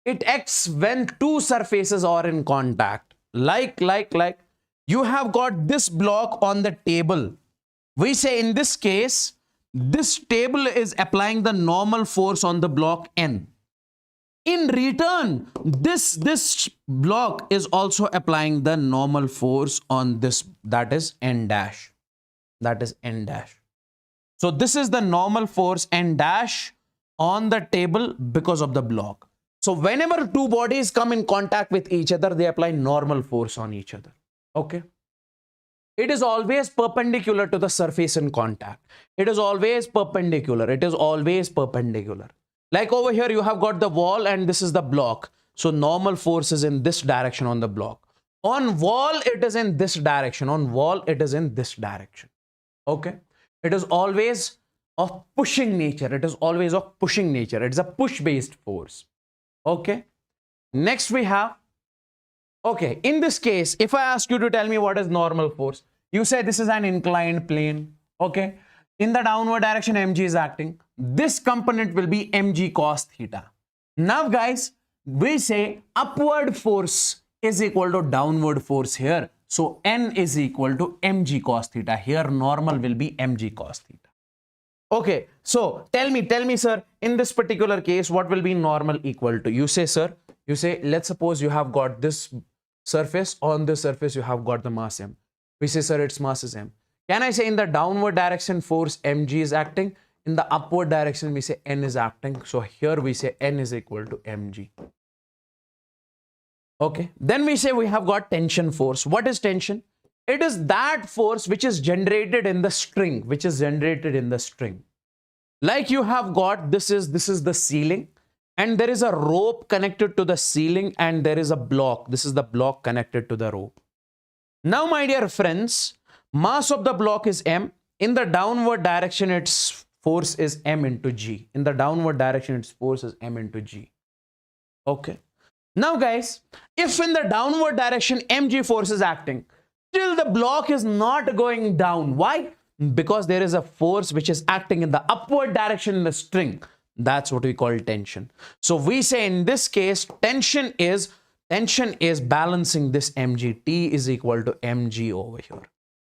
It acts when two surfaces are in contact. Like you have got this block on the table. We say in this case, this table is applying the normal force on the block N. In return, this block is also applying the normal force on this, that is N dash. That is N dash. So this is the normal force N dash on the table because of the block. So whenever two bodies come in contact with each other, they apply normal force on each other. Okay. It is always perpendicular to the surface in contact. It is always perpendicular. It is always perpendicular. Like over here, you have got the wall and this is the block. So normal force is in this direction on the block. On wall, it is in this direction. On wall, it is in this direction. Okay. It is always of pushing nature. It is always of pushing nature. It is a push-based force. Okay. Next we have, okay, in this case, if I ask you to tell me what is normal force, you say this is an inclined plane. Okay. In the downward direction, mg is acting. This component will be mg cos theta. Now, guys, we say upward force is equal to downward force here. So N is equal to mg cos theta. Here normal will be mg cos theta. Okay, so tell me, sir, in this particular case, what will be normal equal to? You say, sir, you say, let's suppose you have got this surface. On this surface, you have got the mass m. We say, sir, its mass is m. Can I say in the downward direction, force mg is acting? In the upward direction, we say N is acting. So here we say N is equal to mg. Okay, then we say we have got tension force. What is tension? It is that force which is generated in the string, Like you have got, this is the ceiling, and there is a rope connected to the ceiling, and there is a block. This is the block connected to the rope. Now, my dear friends, Mass of the block is m. In the downward direction, its force is m into g. In the downward direction, its force is m into g. Okay. Now guys, if in the downward direction mg force is acting, still the block is not going down. Why? Because there is a force which is acting in the upward direction in the string. That's what we call tension. So we say in this case, tension is balancing this mg. T is equal to mg over here.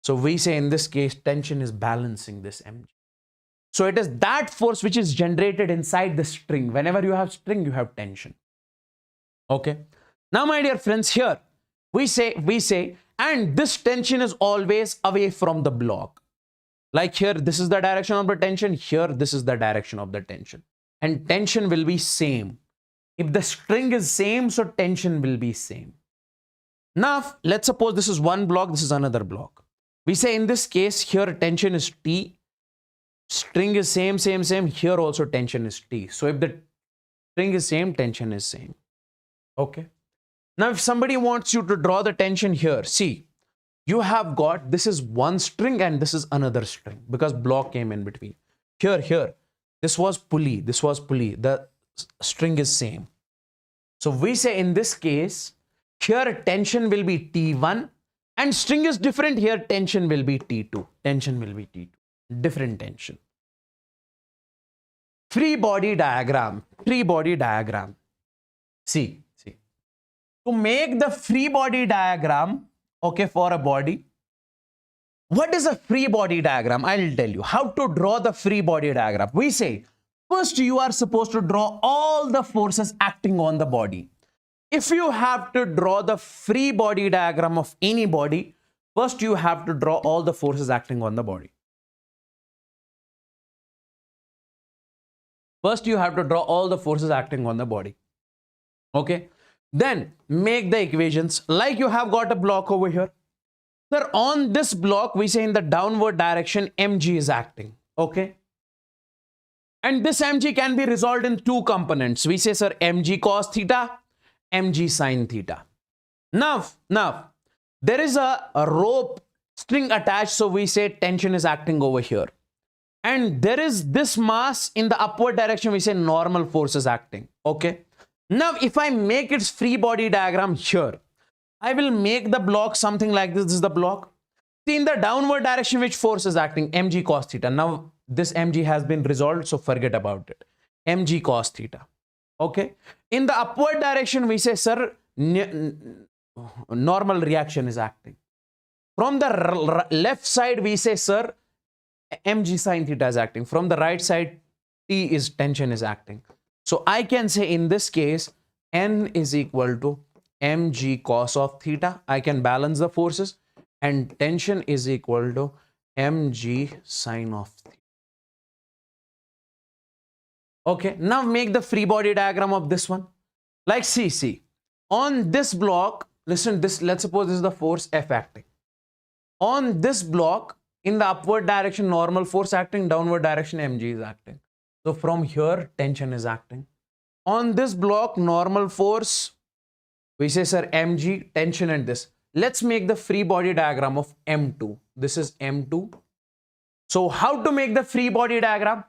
So we say in this case, tension is balancing this mg. So it is that force which is generated inside the string. Whenever you have string, you have tension. Okay. Now, my dear friends, here we say, and this tension is always away from the block. Like here, this is the direction of the tension. Here, this is the direction of the tension. And tension will be same. If the string is same, so tension will be same. Now, let's suppose this is one block, this is another block. We say in this case, here tension is T. String is same. Here also tension is T. So if the string is same, tension is same. Okay. Now, if somebody wants you to draw the tension here, see, you have got, this is one string and this is another string because block came in between. Here, this was pulley, the string is same. So we say in this case, here tension will be T1 and string is different. Here tension will be T2. Different tension. Free body diagram. See. To make the free body diagram, okay, for a body, what is a free body diagram? I'll tell you how to draw the free body diagram. We say, first you are supposed to draw all the forces acting on the body. If you have to draw the free body diagram of any body, first you have to draw all the forces acting on the body. Okay. Then make the equations like you have got a block over here. Sir, on this block, we say in the downward direction, mg is acting. Okay. And this mg can be resolved in two components. We say, sir, mg cos theta, mg sin theta. Now, there is a rope string attached. So we say tension is acting over here. And there is this mass in the upward direction. We say normal force is acting. Okay. Now, if I make its free body diagram here, I will make the block something like this. This is the block. See, in the downward direction, which force is acting? Mg cos theta. Now, this mg has been resolved, so forget about it. Mg cos theta. Okay. In the upward direction, we say, sir, normal reaction is acting. From the left side, we say, sir, mg sin theta is acting. From the right side, tension is acting. So I can say in this case, n is equal to mg cos of theta. I can balance the forces, and tension is equal to mg sin of theta. Okay, now make the free body diagram of this one. Like see, on this block, listen, let's suppose this is the force F acting. On this block, in the upward direction, normal force acting, downward direction, mg is acting. So from here, tension is acting. On this block, normal force, we say, sir, mg, tension and this. Let's make the free body diagram of M2. This is M2. So how to make the free body diagram?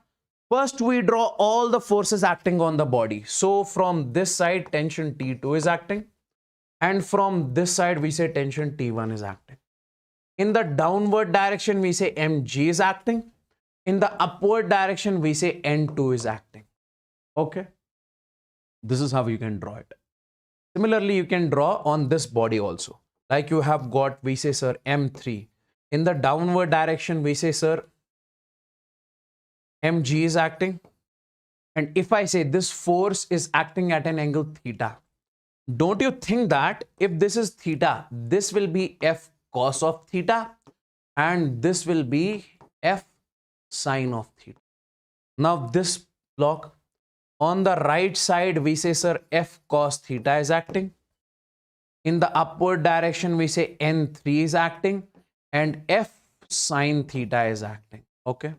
First, we draw all the forces acting on the body. So from this side, tension T2 is acting. And from this side, we say tension T1 is acting. In the downward direction, we say mg is acting. In the upward direction, we say N2 is acting. Okay. This is how you can draw it. Similarly, you can draw on this body also. Like you have got, we say, sir, M3. In the downward direction, we say, sir, mg is acting. And if I say this force is acting at an angle theta, don't you think that if this is theta, this will be F cos of theta and this will be F sin of theta. Now this block, on the right side, we say, sir, F cos theta is acting. In the upward direction, we say N3 is acting and F sin theta is acting. Okay.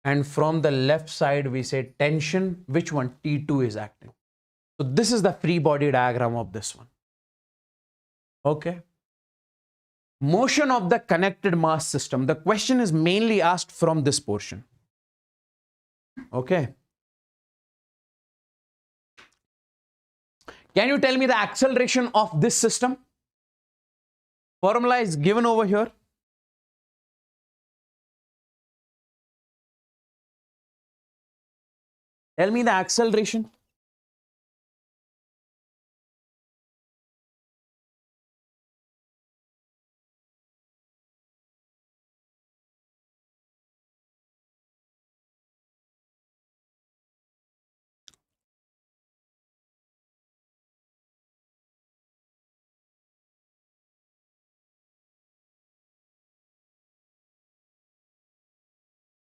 And from the left side, we say tension, which one? T2 is acting. So this is the free body diagram of this one. Okay. Motion of the connected mass system. The question is mainly asked from this portion. Okay. Can you tell me the acceleration of this system? Formula is given over here. Tell me the acceleration.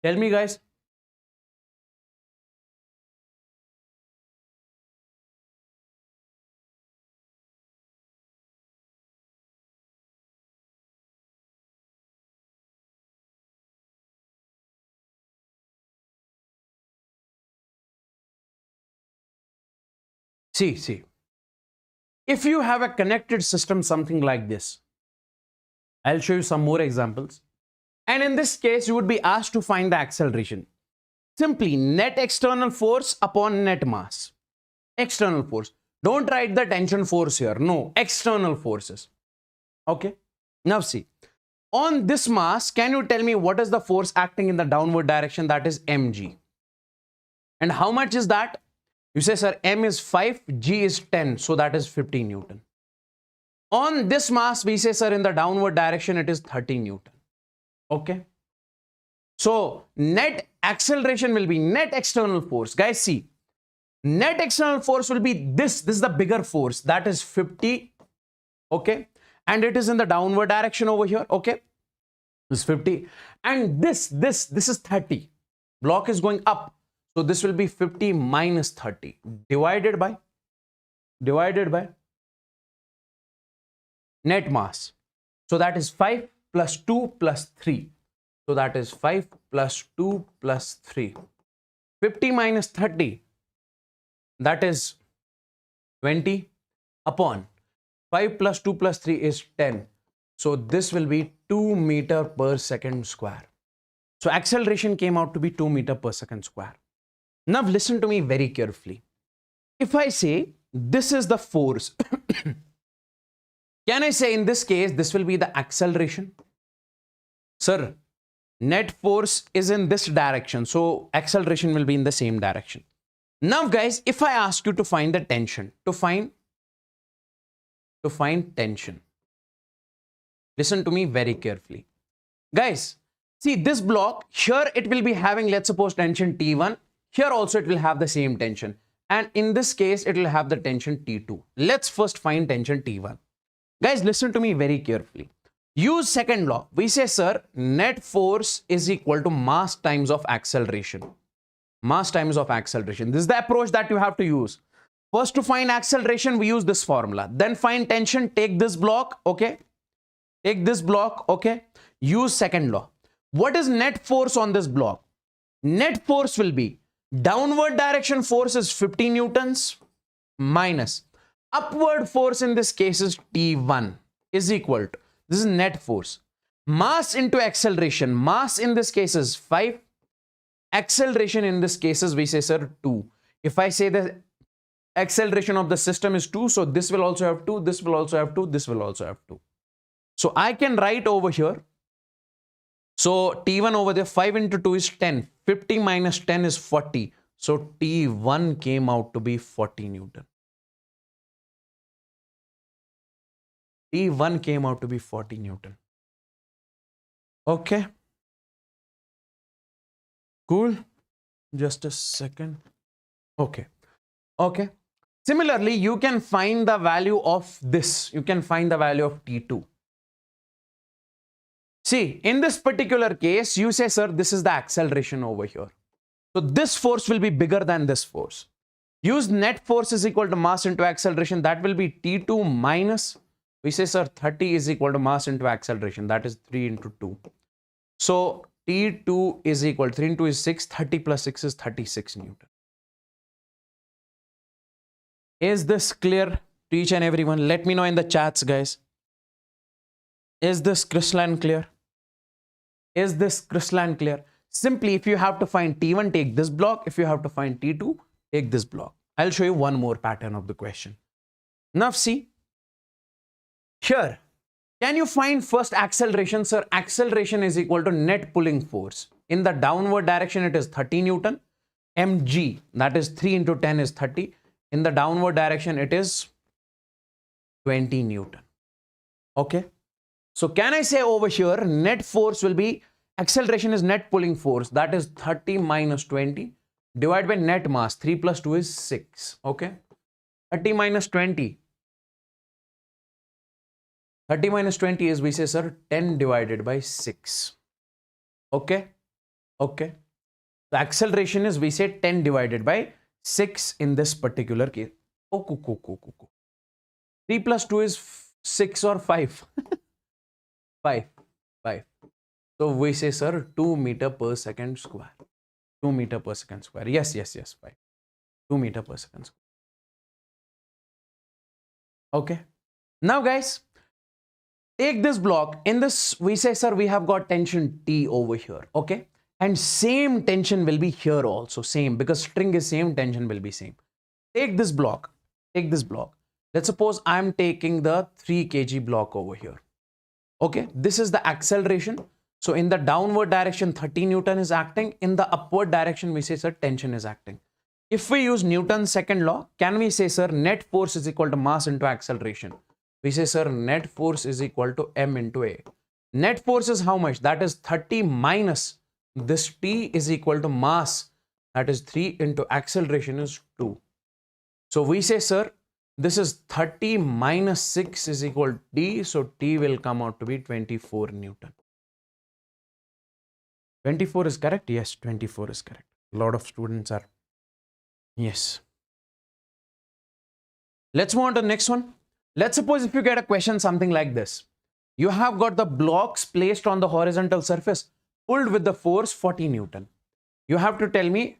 Tell me, guys. See. If you have a connected system, something like this, I'll show you some more examples. And in this case, you would be asked to find the acceleration. Simply net external force upon net mass. External force. Don't write the tension force here. No, external forces. Okay. Now see, on this mass, can you tell me what is the force acting in the downward direction? That is mg. And how much is that? You say, sir, m is 5, g is 10. So that is 50 Newton. On this mass, we say, sir, in the downward direction, it is 30 Newton. Okay. So net acceleration will be net external force. Guys, see, net external force will be this. This is the bigger force. That is 50. Okay. And it is in the downward direction over here. Okay. This is 50. And this is 30. Block is going up. So this will be 50 minus 30 divided by net mass. So that is 5 plus 2 plus 3. So that is 5 plus 2 plus 3. 50 minus 30. That is 20 upon 5 plus 2 plus 3 is 10. So this will be 2 meter per second square. So acceleration came out to be 2 meter per second square. Now listen to me very carefully. If I say this is the force, can I say in this case, this will be the acceleration? Sir, net force is in this direction. So acceleration will be in the same direction. Now guys, if I ask you to find the tension, to find tension, listen to me very carefully. Guys, see this block, here it will be having, let's suppose, tension T1. Here also it will have the same tension. And in this case, it will have the tension T2. Let's first find tension T1. Guys, listen to me very carefully. Use second law. We say, sir, net force is equal to mass times of acceleration. Mass times of acceleration. This is the approach that you have to use. First, to find acceleration, we use this formula. Then find tension, take this block, okay? Take this block, okay? Use second law. What is net force on this block? Net force will be downward direction force is 50 newtons minus upward force in this case is T1 is equal to, this is net force. Mass into acceleration. Mass in this case is 5. Acceleration in this case is, we say, sir, 2. If I say the acceleration of the system is 2, so this will also have 2, this will also have 2, this will also have 2. So I can write over here. So T1 over there, 5 into 2 is 10. 50 minus 10 is 40. So T1 came out to be 40 Newton. T1 came out to be 40 Newton. Okay. Cool. Just a second. Okay. Okay. Similarly, you can find the value of this. You can find the value of T2. See, in this particular case, you say, sir, this is the acceleration over here. So this force will be bigger than this force. Use net force is equal to mass into acceleration. That will be T2 minus, we say, sir, 30 is equal to mass into acceleration. That is 3 into 2. So T2 is equal, 3 into 2 is 6, 30 plus 6 is 36 Newton. Is this clear to each and everyone? Let me know in the chats, guys. Is this crystalline clear? Is this crystalline clear? Simply, if you have to find T1, take this block. If you have to find T2, take this block. I'll show you one more pattern of the question. Now see, here, can you find first acceleration? Sir, acceleration is equal to net pulling force. In the downward direction, it is 30 Newton. mg, that is 3 into 10 is 30. In the downward direction, it is 20 Newton. Okay. So can I say over here, net force will be, acceleration is net pulling force. That is 30 minus 20 divided by net mass. 3 plus 2 is 6. Okay. 30 minus 20. 30 minus 20 is, we say, sir, 10 divided by 6. Okay. Okay. The acceleration is, we say, 10 divided by 6 in this particular case. Oh, 3 plus 2 is 6 or 5? 5. So we say, sir, 2 meter per second square. 2 meter per second square. Yes, 5. 2 meter per second square. Okay. Now, guys, take this block. In this, we say, sir, we have got tension T over here. Okay. And same tension will be here also. Same, because string is same, tension will be same. Take this block. Take this block. Let's suppose I'm taking the 3 kg block over here. Okay. This is the acceleration. So in the downward direction, 30 Newton is acting. In the upward direction, we say, sir, tension is acting. If we use Newton's second law, can we say, sir, net force is equal to mass into acceleration? We say, sir, net force is equal to m into a. Net force is how much? That is 30 minus this T is equal to mass. That is 3 into acceleration is 2. So we say, sir, this is 30 minus 6 is equal to T. So T will come out to be 24 Newton. 24 is correct? Yes, 24 is correct. A lot of students are. Yes. Let's move on to the next one. Let's suppose if you get a question something like this. You have got the blocks placed on the horizontal surface, pulled with the force 40 Newton. You have to tell me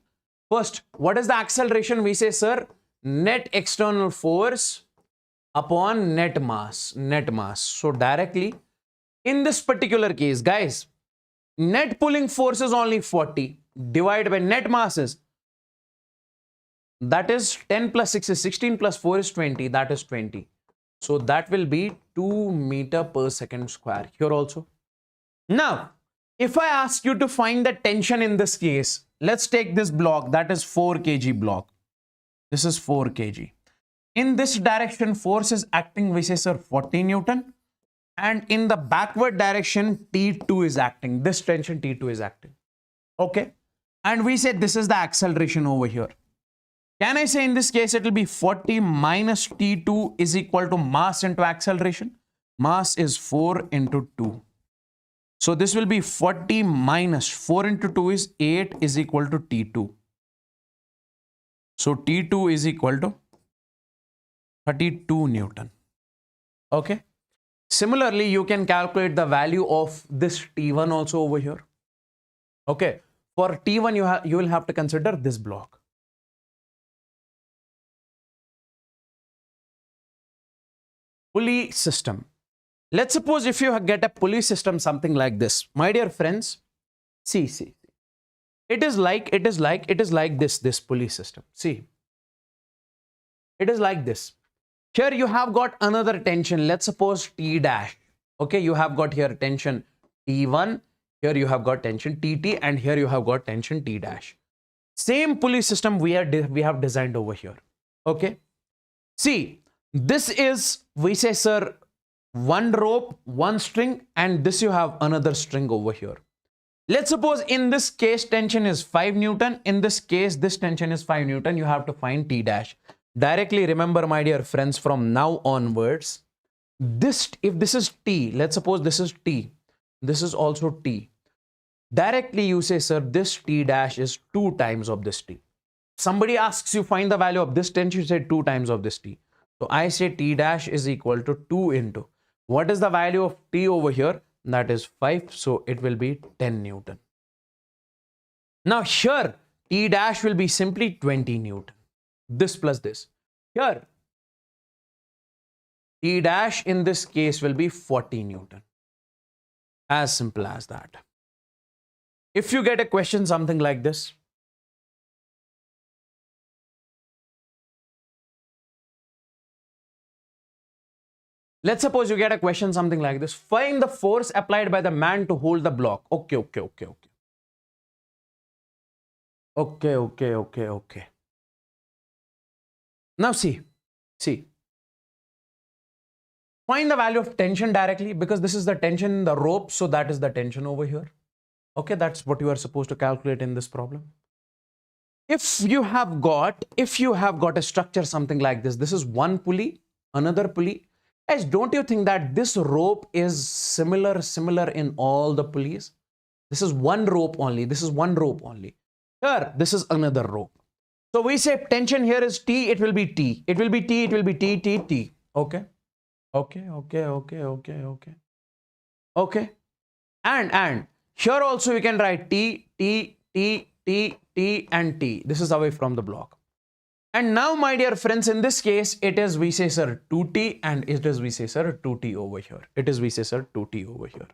first, what is the acceleration? We say, sir, net external force upon net mass. Net mass. So directly, in this particular case, guys, net pulling force is only 40 divided by net masses. That is 10 plus 6 is 16 plus 4 is 20. That is 20. So that will be 2 meter per second square here also. Now, if I ask you to find the tension in this case, let's take this block, that is 4 kg block. This is 4 kg. In this direction, force is acting, we say, sir, 40 Newton. And in the backward direction, T2 is acting. This tension T2 is acting. Okay. And we say this is the acceleration over here. Can I say in this case, it will be 40 minus T2 is equal to mass into acceleration. Mass is 4 into 2. So this will be 40 minus 4 into 2 is 8 is equal to T2. So T2 is equal to 32 Newton. Okay. Similarly, you can calculate the value of this T1 also over here. Okay. For T1, you will have to consider this block. Pulley system. Let's suppose if you get a pulley system, something like this, my dear friends, see. It is like this pulley system. See, it is like this. Here you have got another tension. Let's suppose T dash. Okay, you have got here tension T1. Here you have got tension TT, and here you have got tension T dash. Same pulley system we have designed over here. Okay. See, this is, we say, sir, one rope, one string, and this you have another string over here. Let's suppose in this case tension is 5 Newton. In this case, this tension is 5 Newton. You have to find T dash. Directly remember, my dear friends, from now onwards, this, if this is T, let's suppose this is T. This is also T. Directly you say, sir, this T dash is 2 times of this T. Somebody asks you find the value of this tension, you say 2 times of this T. So I say T dash is equal to 2 into, what is the value of T over here? That is 5. So it will be 10 Newton. Now here, T dash will be simply 20 Newton. This plus this. Here, T dash in this case will be 40 Newton. As simple as that. If you get a question something like this, let's suppose you get a question something like this. Find the force applied by the man to hold the block. Okay. Now see. Find the value of tension directly, because this is the tension in the rope, so that is the tension over here. Okay, that's what you are supposed to calculate in this problem. If you have got a structure something like this, this is one pulley, another pulley. Guys, don't you think that this rope is similar in all the pulleys? This is one rope only. Here, this is another rope. So we say tension here is T, it will be T. It will be T. Okay. And here also you can write T, and T. This is away from the block. And now, my dear friends, in this case, it is, we say, sir, 2T, and it is, we say, sir, 2T over here.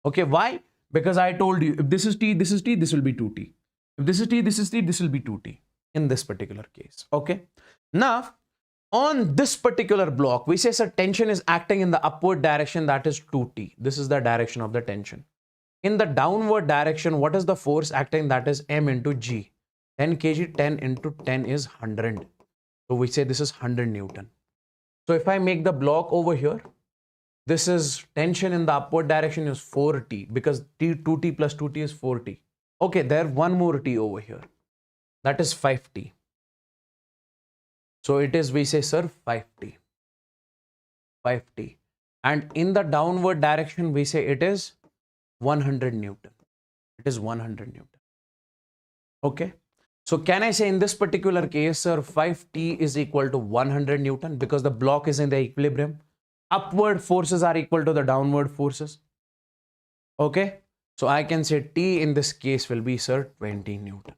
Okay, why? Because I told you, if this is T, this will be 2T. If this is T, this will be 2T in this particular case. Okay. Now, on this particular block, we say, sir, tension is acting in the upward direction, that is 2T. This is the direction of the tension. In the downward direction, what is the force acting? That is M into G. 10 kg, 10 into 10 is 100. So we say this is 100 Newton. So if I make the block over here, this is tension in the upward direction is 4T, because 2T plus 2T is 4T. Okay, there one more T over here. That is 5T. So it is, we say, sir, 5T. And in the downward direction, we say it is 100 Newton. Okay. So can I say in this particular case, sir, 5T is equal to 100 Newton, because the block is in the equilibrium. Upward forces are equal to the downward forces. Okay. So I can say T in this case will be, sir, 20 Newton.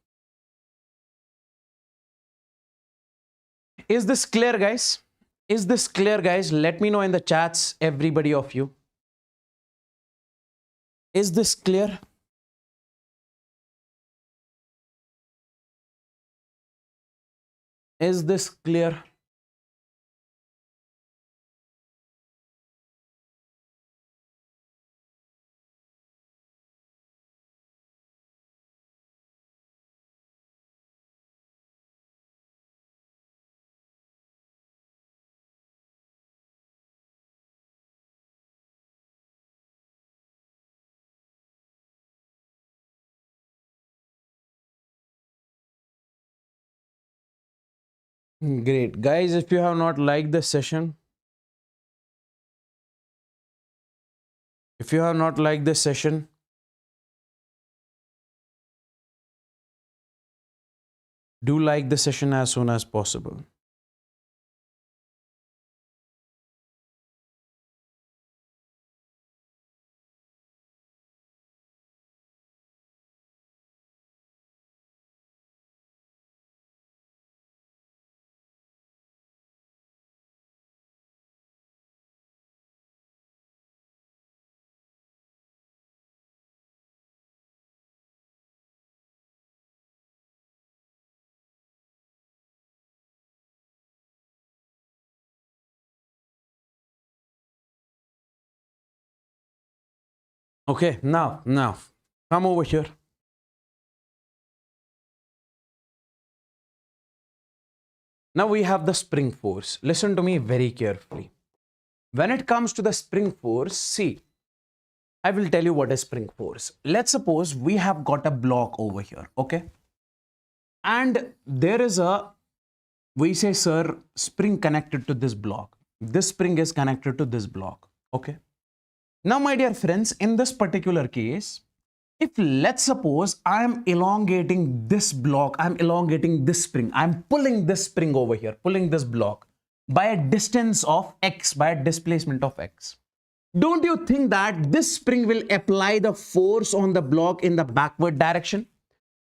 Is this clear, guys? Let me know in the chats, everybody of you. Is this clear? Is this clear? Great. Guys, if you have not liked this session, do like the session as soon as possible. Okay, now, come over here. Now we have the spring force. Listen to me very carefully. When it comes to the spring force, see, I will tell you what is spring force. Let's suppose we have got a block over here, okay? And there is a, we say, sir, spring connected to this block. This spring is connected to this block, okay? Now, my dear friends, in this particular case, if let's suppose I am elongating this block, I'm elongating this spring, I'm pulling this spring over here, pulling this block by a distance of x, by a displacement of x. Don't you think that this spring will apply the force on the block in the backward direction?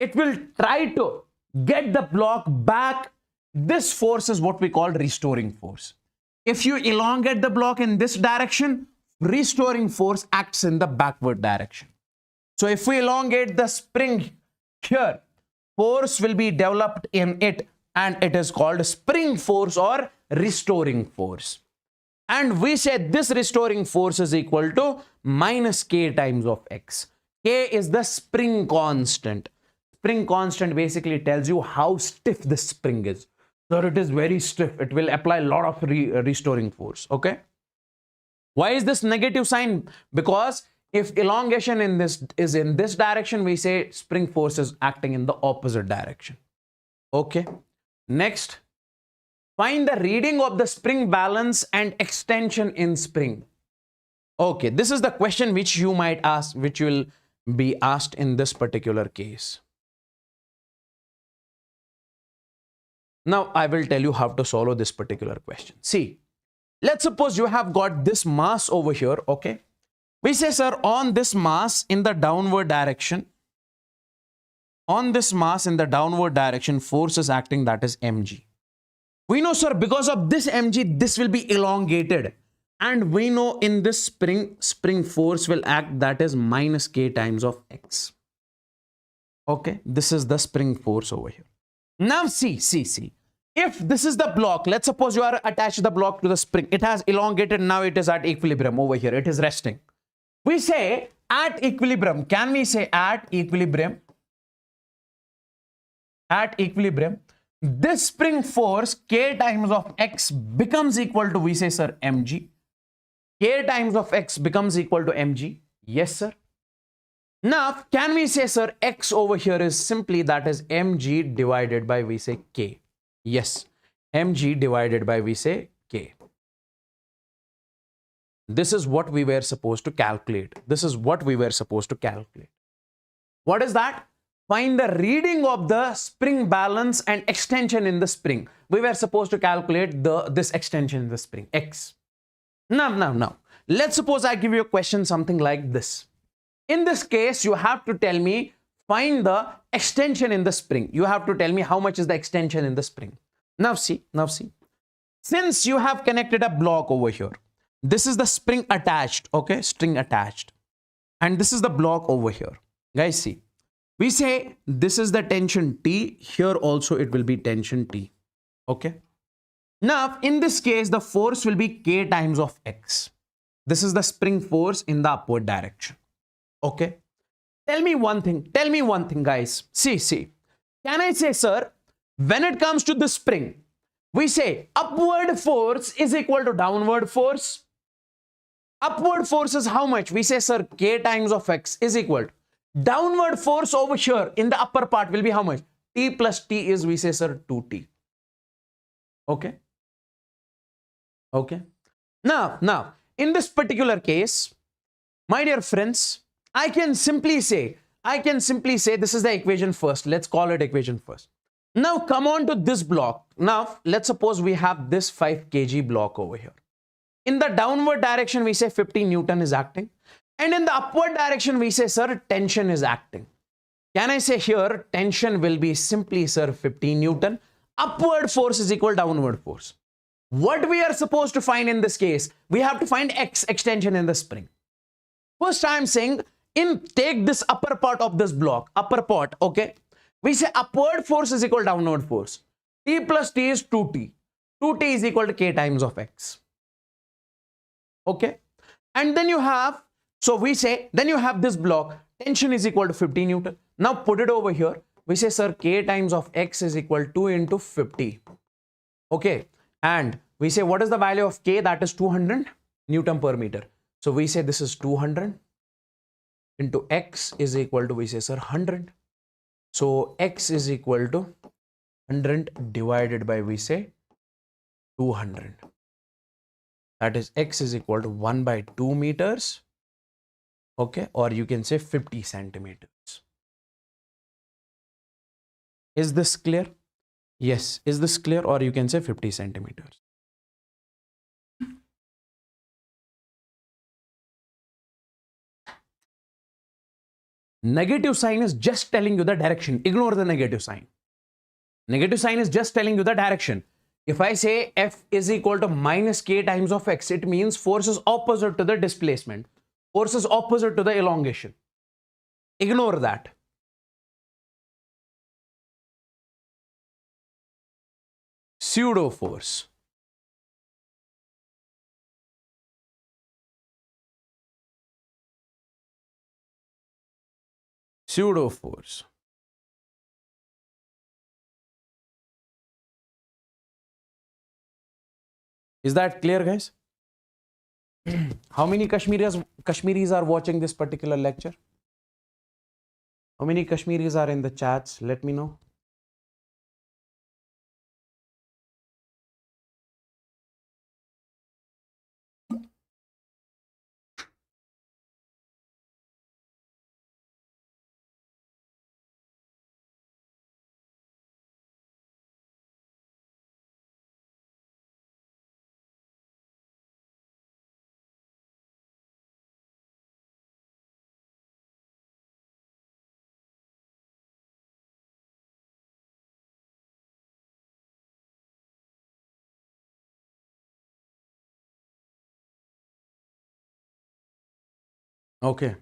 It will try to get the block back. This force is what we call restoring force. If you elongate the block in this direction, restoring force acts in the backward direction. So if we elongate the spring here, force will be developed in it, and it is called spring force or restoring force. And we say this restoring force is equal to minus k times of x. K is the spring constant. Spring constant basically tells you how stiff the spring is. So it is very stiff. It will apply a lot of restoring force. Okay. Why is this negative sign? Because if elongation in this is in this direction, we say spring force is acting in the opposite direction. Okay. Next, find the reading of the spring balance and extension in spring. Okay, this is the question which you might ask, which will be asked in this particular case. Now, I will tell you how to solve this particular question. See, let's suppose you have got this mass over here, okay? We say, sir, on this mass in the downward direction, force is acting, that is mg. We know, sir, because of this mg, this will be elongated. And we know in this spring force will act, that is minus k times of x. Okay, this is the spring force over here. Now see. If this is the block, let's suppose you are attached the block to the spring. It has elongated, now it is at equilibrium over here. It is resting. We say at equilibrium. Can we say at equilibrium? At equilibrium, this spring force k times of x becomes equal to, we say, sir, mg. K times of x becomes equal to mg. Yes, sir. Now, can we say, sir, x over here is simply, that is mg divided by, we say, k. Yes, mg divided by, we say, k. This is what we were supposed to calculate. What is that? Find the reading of the spring balance and extension in the spring. We were supposed to calculate this extension in the spring, x. Now, let's suppose I give you a question something like this. In this case, you have to tell me, find the extension in the spring. You have to tell me how much is the extension in the spring. Now see. Since you have connected a block over here, this is the spring attached, okay, string attached. And this is the block over here. Guys, see. We say this is the tension T. Here also it will be tension T. Okay. Now, in this case, the force will be K times of X. This is the spring force in the upward direction. Okay. Tell me one thing, guys. See. Can I say, sir, when it comes to the spring, we say upward force is equal to downward force. Upward force is how much? We say, sir, K times of X is equal to downward force over here in the upper part will be how much? T plus T is, we say, sir, 2T. Okay. Now, in this particular case, my dear friends, I can simply say this is the equation first. Let's call it equation first. Now come on to this block. Now let's suppose we have this 5 kg block over here. In the downward direction, we say 50 Newton is acting. And in the upward direction, we say, sir, tension is acting. Can I say here, tension will be simply, sir, 50 Newton. Upward force is equal to downward force. What we are supposed to find in this case, we have to find X extension in the spring. First, I am saying, take this upper part of this block, okay? We say upward force is equal to downward force. T plus T is 2T. 2T is equal to K times of X. Okay? And then you have, then you have this block, tension is equal to 50 Newton. Now put it over here. We say, sir, K times of X is equal to 2 into 50. Okay? And we say, what is the value of K? That is 200 Newton per meter. So we say this is 200 into X is equal to, we say, sir, 100. So X is equal to 100 divided by, we say, 200. That is X is equal to 1 by 2 meters. Okay. Or you can say 50 centimeters. Is this clear? Yes. Is this clear? Or you can say 50 centimeters. Negative sign is just telling you the direction. Ignore the negative sign. Negative sign is just telling you the direction. If I say F is equal to minus K times of X, it means force is opposite to the displacement. Force is opposite to the elongation. Ignore that. Pseudo force. Pseudo force. Is that clear, guys? How many Kashmiris are watching this particular lecture? How many Kashmiris are in the chats? Let me know. Okay.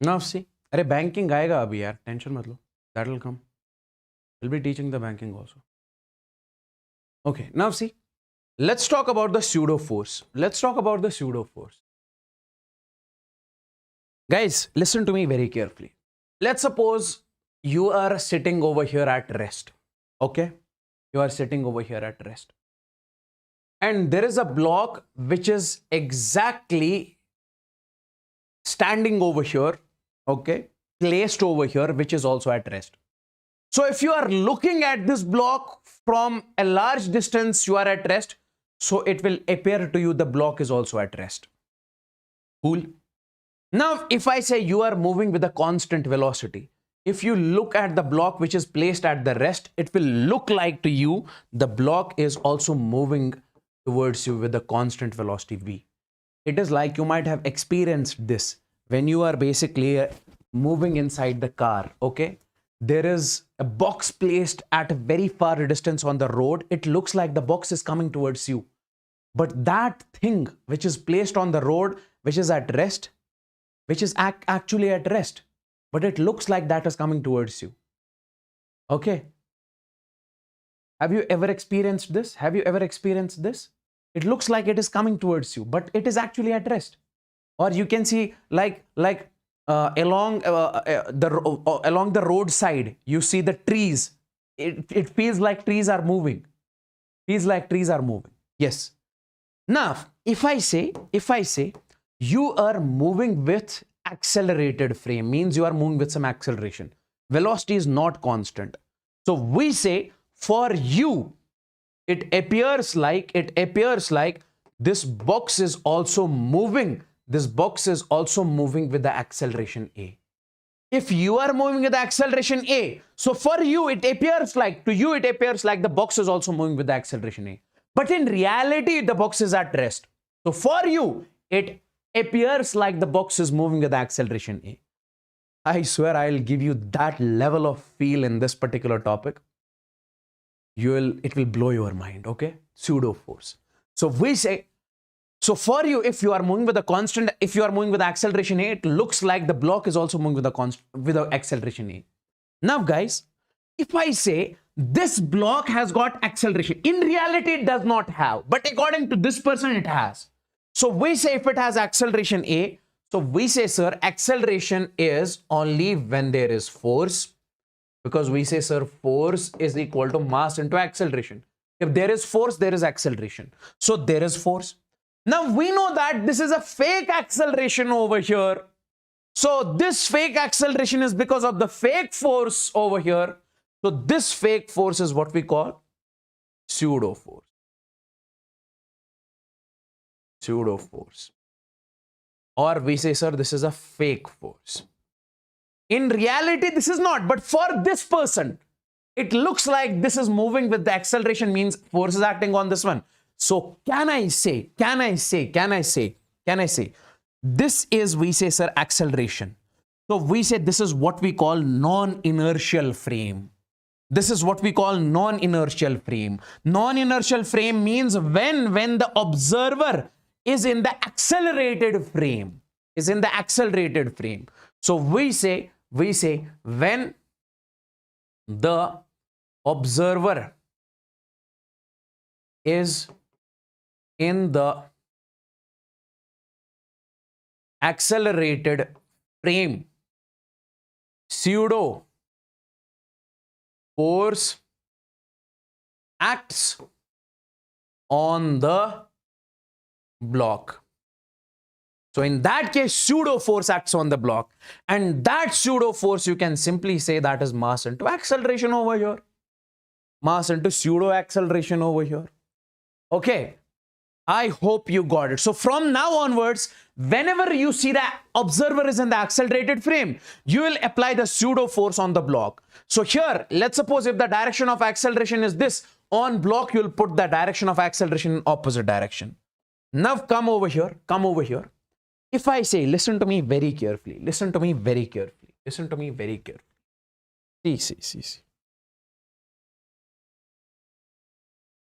Now see. अरे banking आएगा अभी यार, tension मत लो. That will come. We'll be teaching the banking also. Okay. Now see. Let's talk about the pseudo force. Let's talk about the pseudo force. Guys, listen to me very carefully. Let's suppose you are sitting over here at rest. Okay? You are sitting over here at rest. And there is a block which is exactly standing over here, okay, placed over here, which is also at rest. So if you are looking at this block from a large distance, you are at rest. So it will appear to you the block is also at rest. Cool. Now, if I say you are moving with a constant velocity, if you look at the block which is placed at the rest, it will look like to you the block is also moving towards you with a constant velocity v. It is like you might have experienced this when you are basically moving inside the car, okay? There is a box placed at a very far distance on the road. It looks like the box is coming towards you. But that thing which is placed on the road, which is at rest, which is actually at rest, but it looks like that is coming towards you. Okay? Have you ever experienced this? Have you ever experienced this? It looks like it is coming towards you, but it is actually at rest. Or you can see along the roadside, you see the trees. It feels like trees are moving. Feels like trees are moving. Yes. Now, if I say you are moving with accelerated frame, means you are moving with some acceleration. Velocity is not constant. So we say for you, it appears like this box is also moving. This box is also moving with the acceleration a. If you are moving with the acceleration a, so for you it appears like the box is also moving with the acceleration a. But in reality, the box is at rest. So for you, it appears like the box is moving with the acceleration a. I swear I'll give you that level of feel in this particular topic. It will blow your mind, okay? Pseudo force. So we say, so for you, if you are moving with a constant, if you are moving with acceleration a, it looks like the block is also moving with the acceleration a. Now guys, if I say this block has got acceleration, in reality it does not have, but according to this person it has. So we say if it has acceleration a, so we say, sir, acceleration is only when there is force, because we say, sir, force is equal to mass into acceleration. If there is force, there is acceleration. So there is force. Now we know that this is a fake acceleration over here. So this fake acceleration is because of the fake force over here. So this fake force is what we call pseudo force. Pseudo force. Or we say, sir, this is a fake force. In reality, this is not, but for this person, it looks like this is moving with the acceleration, means force is acting on this one. So can I say, this is, we say, sir, acceleration. So we say this is what we call non-inertial frame. This is what we call non-inertial frame. Non-inertial frame means when the observer is in the accelerated frame, So we say when the observer is in the accelerated frame, pseudo force acts on the block. So in that case, pseudo force acts on the block, and that pseudo force you can simply say that is mass into acceleration over here. Mass into pseudo acceleration over here. Okay, I hope you got it. So from now onwards, whenever you see the observer is in the accelerated frame, you will apply the pseudo force on the block. So here, let's suppose if the direction of acceleration is this, on block you will put the direction of acceleration in opposite direction. Now come over here. If I say, listen to me very carefully. See.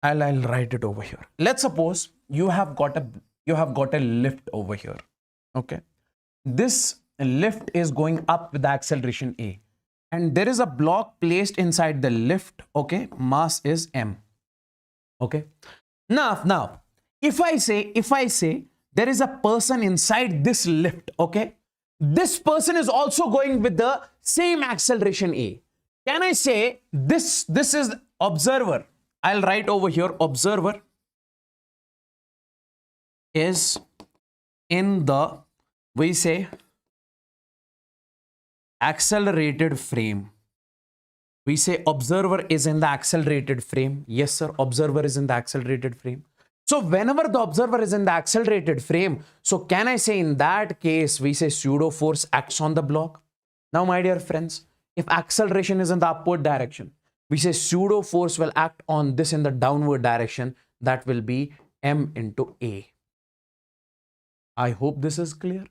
I'll write it over here. Let's suppose you have got a lift over here. Okay. This lift is going up with the acceleration a, and there is a block placed inside the lift. Okay. Mass is m. Okay. Now, if I say there is a person inside this lift. Okay. This person is also going with the same acceleration a. Can I say this is observer? I'll write over here, observer is in the, we say, accelerated frame. We say observer is in the accelerated frame. Yes, sir, observer is in the accelerated frame. So whenever the observer is in the accelerated frame, so can I say in that case, we say pseudo force acts on the block? Now, my dear friends, if acceleration is in the upward direction, we say pseudo force will act on this in the downward direction. That will be m into a. I hope this is clear.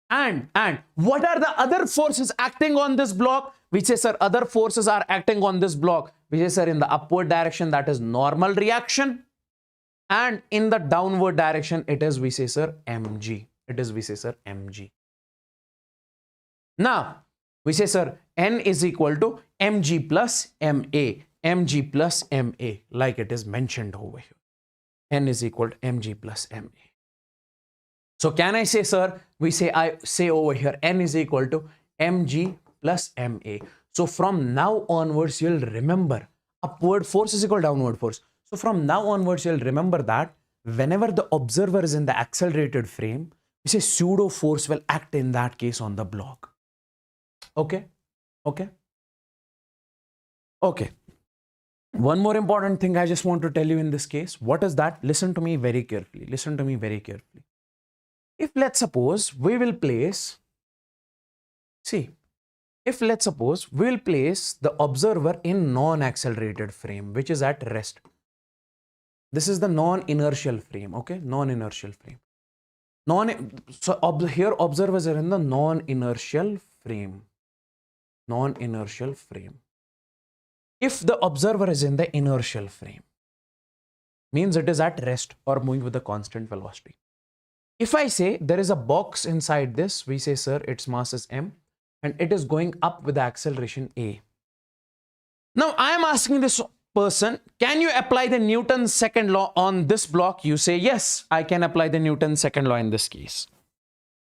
And what are the other forces acting on this block? We say, sir, other forces are acting on this block. We say, sir, in the upward direction, that is normal reaction. And in the downward direction, it is, we say, sir, mg. Now, we say, sir, n is equal to mg plus ma, like it is mentioned over here. N is equal to mg plus ma. So can I say, sir, I say over here, n is equal to mg plus ma. So from now onwards, you'll remember upward force is equal to downward force. So from now onwards, you'll remember that whenever the observer is in the accelerated frame, we say pseudo force will act in that case on the block. Okay. One more important thing I just want to tell you in this case. What is that? Listen to me very carefully. If let's suppose we will place, we'll place the observer in non-accelerated frame, which is at rest. This is the non-inertial frame. Okay, non-inertial frame. Here observers are in the non-inertial frame. If the observer is in the inertial frame, means it is at rest or moving with a constant velocity. If I say there is a box inside this, we say, sir, its mass is m and it is going up with the acceleration a. Now I am asking this person, can you apply the Newton's second law on this block? You say, yes, I can apply the Newton's second law in this case.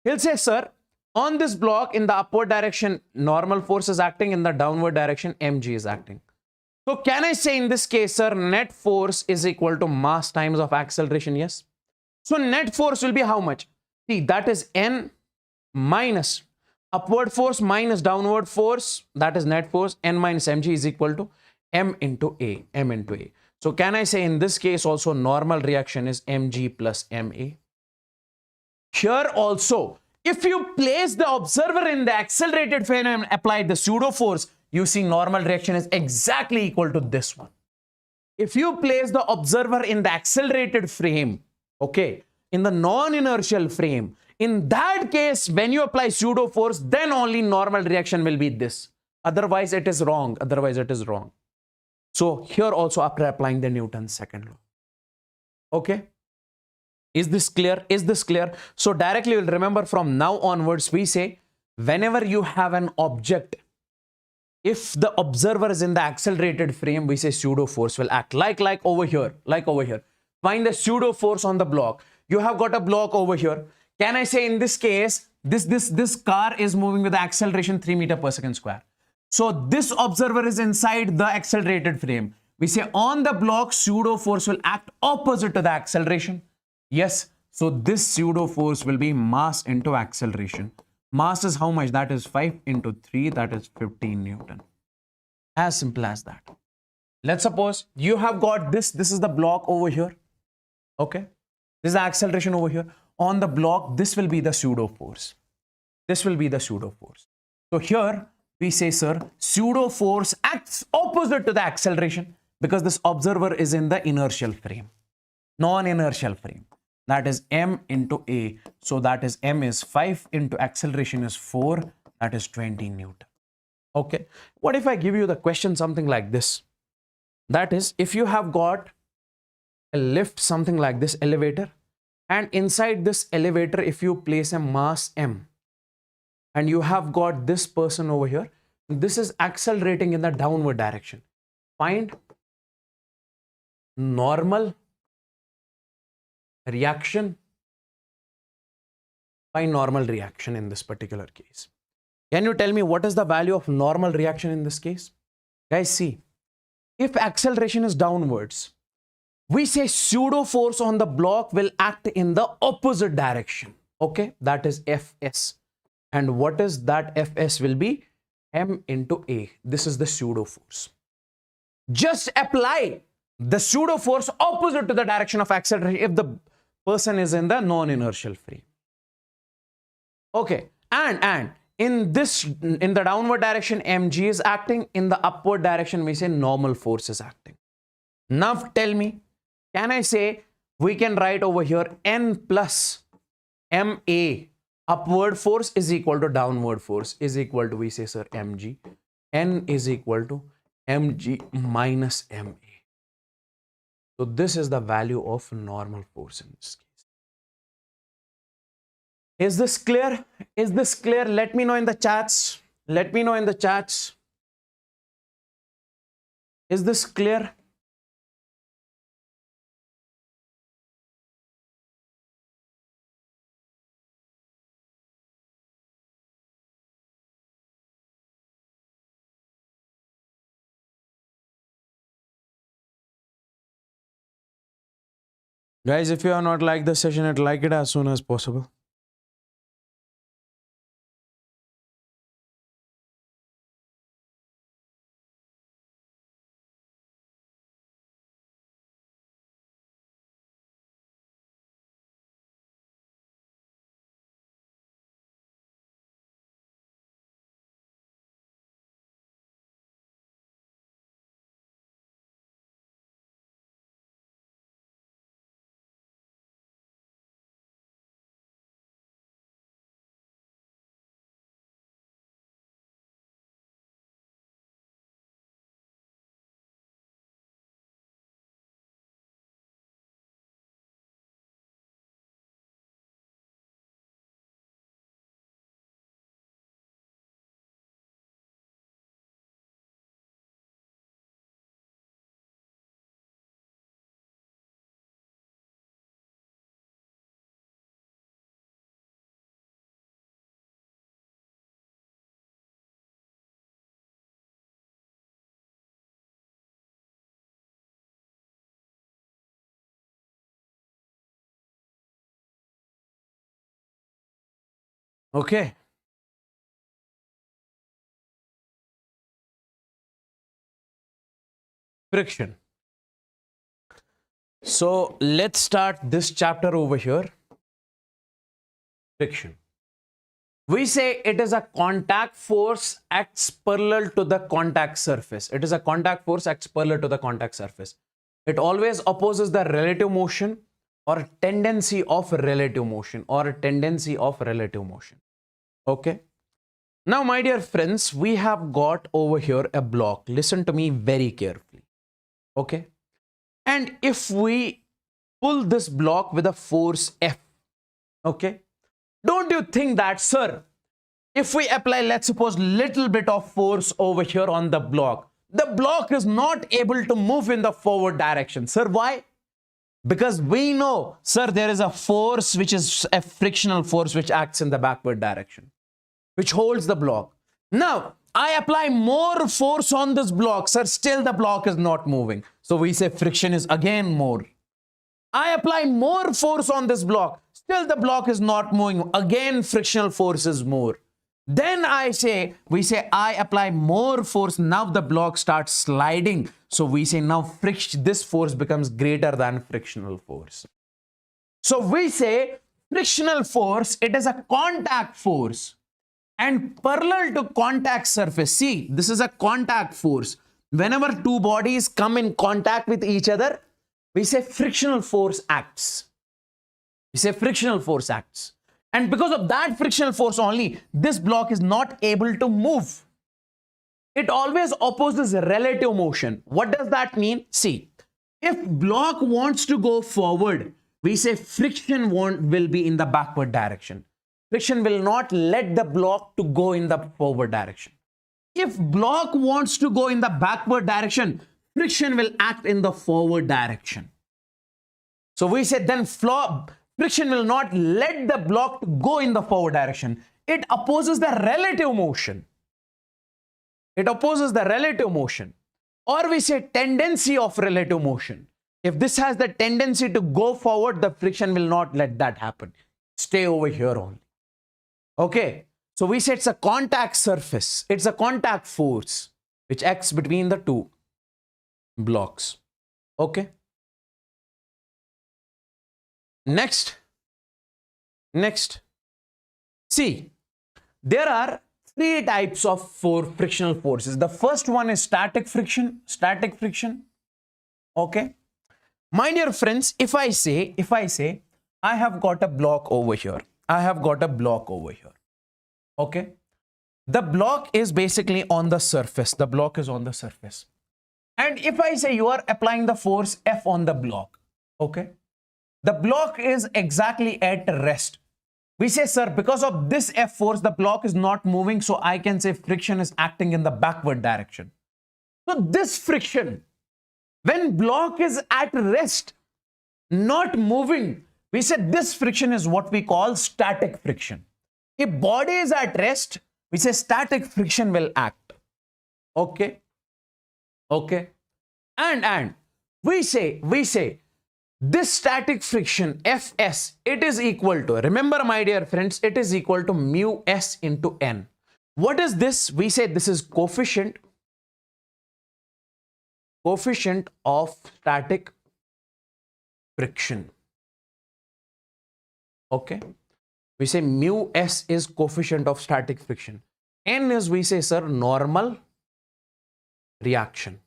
He'll say, sir, on this block in the upward direction, normal force is acting, in the downward direction, mg is acting. So can I say in this case, sir, net force is equal to mass times of acceleration? Yes. So net force will be how much? See, that is n minus upward force minus downward force, that is net force. N minus mg is equal to m into a. So can I say in this case also normal reaction is mg plus ma? Here also, if you place the observer in the accelerated frame and apply the pseudo force, you see normal reaction is exactly equal to this one. If you place the observer in the accelerated frame, okay, in the non-inertial frame, in that case, when you apply pseudo force, then only normal reaction will be this. Otherwise it is wrong. Otherwise it is wrong. So here also after applying the Newton's second law. Okay. Is this clear? Is this clear? So directly we'll remember from now onwards, we say whenever you have an object, if the observer is in the accelerated frame, we say pseudo force will act like over here, Find the pseudo force on the block. You have got a block over here. Can I say in this case, this car is moving with the acceleration 3 meters per second square. So this observer is inside the accelerated frame. We say on the block, pseudo force will act opposite to the acceleration. Yes. So this pseudo force will be mass into acceleration. Mass is how much? That is 5 into 3. That is 15 Newton. As simple as that. Let's suppose you have got this. This is the block over here. Okay. This is the acceleration over here. On the block, this will be the pseudo force. This will be the pseudo force. So here we say, sir, pseudo force acts opposite to the acceleration because this observer is in the inertial frame, non-inertial frame. That is m into a. So that is m is 5 into acceleration is 4. That is 20 Newton. Okay. What if I give you the question something like this? That is, if you have got a lift, something like this elevator, and inside this elevator, if you place a mass m, and you have got this person over here, this is accelerating in the downward direction. Find normal reaction. Find normal reaction in this particular case. Can you tell me what is the value of normal reaction in this case? Guys, see, if acceleration is downwards, we say pseudo force on the block will act in the opposite direction. Okay, that is Fs. And what is that Fs will be? M into A. This is the pseudo force. Just apply the pseudo force opposite to the direction of acceleration if the person is in the non-inertial frame. Okay, and in the downward direction, mg is acting. In the upward direction, we say normal force is acting. Now tell me, can I say we can write over here n plus ma, upward force is equal to downward force is equal to, we say, sir, mg. N is equal to mg minus ma. So this is the value of normal force in this case. Is this clear? Is this clear? Let me know in the chats. Let me know in the chats. Is this clear? Guys, if you are not like the session, like it as soon as possible. Okay. Friction. So let's start this chapter over here. Friction. We say it is a contact force acts parallel to the contact surface. It is a contact force acts parallel to the contact surface. It always opposes the relative motion or tendency of relative motion Okay. Now, my dear friends, we have got over here a block. Listen to me very carefully. Okay. And if we pull this block with a force F, okay, don't you think that, sir, if we apply, let's suppose, little bit of force over here on the block is not able to move in the forward direction. Sir, why? Because we know, sir, there is a force which is a frictional force which acts in the backward direction, which holds the block. Now, I apply more force on this block, sir, still the block is not moving. So we say friction is again more. I apply more force on this block, still the block is not moving. Again, frictional force is more. Then we say I apply more force. Now the block starts sliding. So we say now this force becomes greater than frictional force. So we say frictional force, it is a contact force. And parallel to contact surface, see, this is a contact force. Whenever two bodies come in contact with each other, we say frictional force acts. We say frictional force acts. And because of that frictional force only, this block is not able to move. It always opposes relative motion. What does that mean? See, if block wants to go forward, we say friction will be in the backward direction. Friction will not let the block to go in the forward direction. If block wants to go in the backward direction, friction will act in the forward direction. So we say then friction will not let the block to go in the forward direction. It opposes the relative motion. It opposes the relative motion. Or we say tendency of relative motion. If this has the tendency to go forward, the friction will not let that happen. Stay over here only. Okay. So we say it's a contact surface. It's a contact force which acts between the two blocks. Okay. Next. See, there are three types of frictional forces. The first one is static friction. Okay. My dear friends, if I say, I have got a block over here. Okay. The block is basically on the surface. And if I say you are applying the force F on the block, okay, the block is exactly at rest. We say, sir, because of this F force, the block is not moving. So I can say friction is acting in the backward direction. So this friction, when block is at rest, not moving, we say this friction is what we call static friction. If body is at rest, we say static friction will act. Okay. And we say this static friction Fs, it is equal to, remember my dear friends, it is equal to mu s into n. What is this? We say this is coefficient of static friction. Okay. We say mu s is coefficient of static friction. N is, we say, sir, normal reaction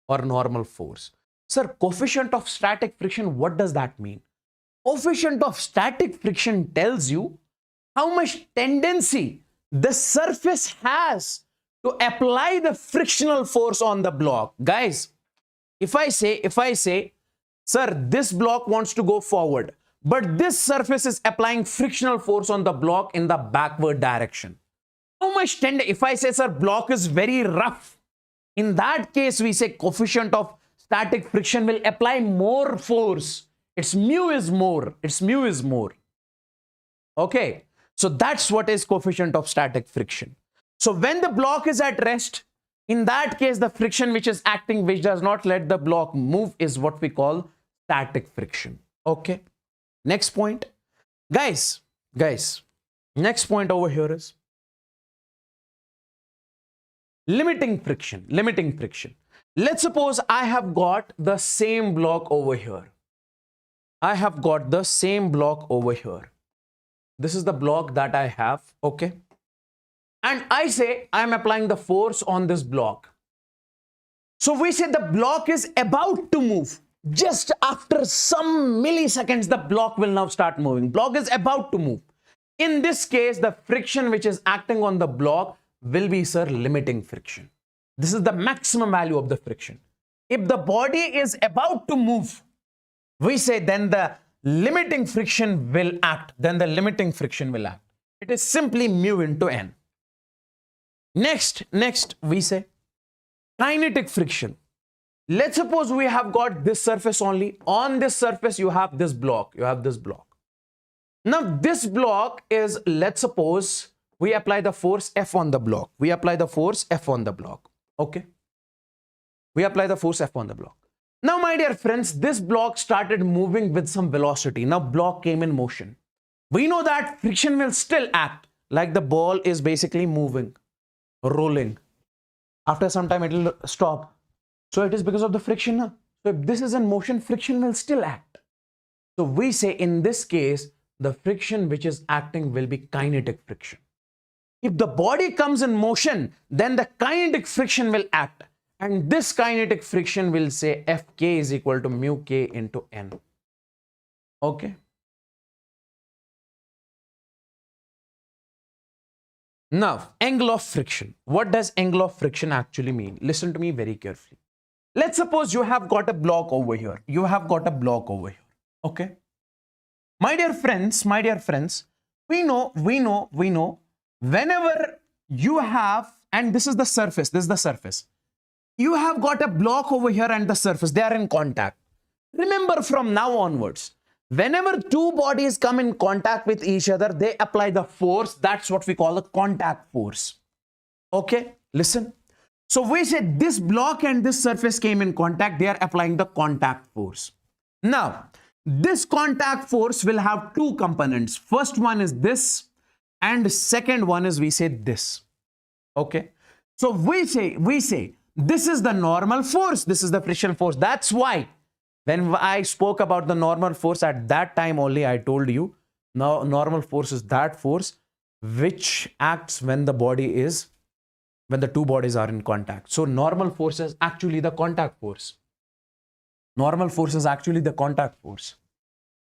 or normal force. Sir, coefficient of static friction, what does that mean? Coefficient of static friction tells you how much tendency the surface has to apply the frictional force on the block. Guys, if I say, sir, this block wants to go forward, but this surface is applying frictional force on the block in the backward direction. How much tendency? If I say, sir, block is very rough, in that case, we say coefficient of static friction will apply more force. Its mu is more. Okay. So that's what is coefficient of static friction. So when the block is at rest, in that case, the friction which is acting, which does not let the block move, is what we call static friction. Okay. Next point. Guys, next point over here is limiting friction. Let's suppose I have got the same block over here. This is the block that I have, okay? And I say I'm applying the force on this block. So we say the block is about to move. Just after some milliseconds, the block will now start moving. Block is about to move. In this case, the friction which is acting on the block will be, sir, limiting friction. This is the maximum value of the friction. If the body is about to move, we say then the limiting friction will act. Then the limiting friction will act. It is simply mu into n. Next, we say kinetic friction. Let's suppose we have got this surface only. On this surface, you have this block. Now, this block is, let's suppose we apply the force F on the block. Okay. We apply the force F on the block. Now, my dear friends, this block started moving with some velocity. Now, block came in motion. We know that friction will still act, like the ball is basically moving, rolling. After some time, it will stop. So it is because of the friction. So if this is in motion, friction will still act. So we say in this case, the friction which is acting will be kinetic friction. If the body comes in motion, then the kinetic friction will act. And this kinetic friction will say Fk is equal to mu k into n. Okay. Now, angle of friction. What does angle of friction actually mean? Listen to me very carefully. Let's suppose you have got a block over here. Okay. My dear friends, we know, whenever you have, and this is the surface, you have got a block over here and the surface, they are in contact. Remember, from now onwards, whenever two bodies come in contact with each other, they apply the force. That's what we call the contact force. Okay, listen. So we said this block and this surface came in contact, they are applying the contact force. Now, this contact force will have two components. First one is this, and second one is, we say, this. Okay. So we say this is the normal force, this is the friction force. That's why when I spoke about the normal force, at that time only I told you, now normal force is that force which acts when the two bodies are in contact. So normal force is actually the contact force.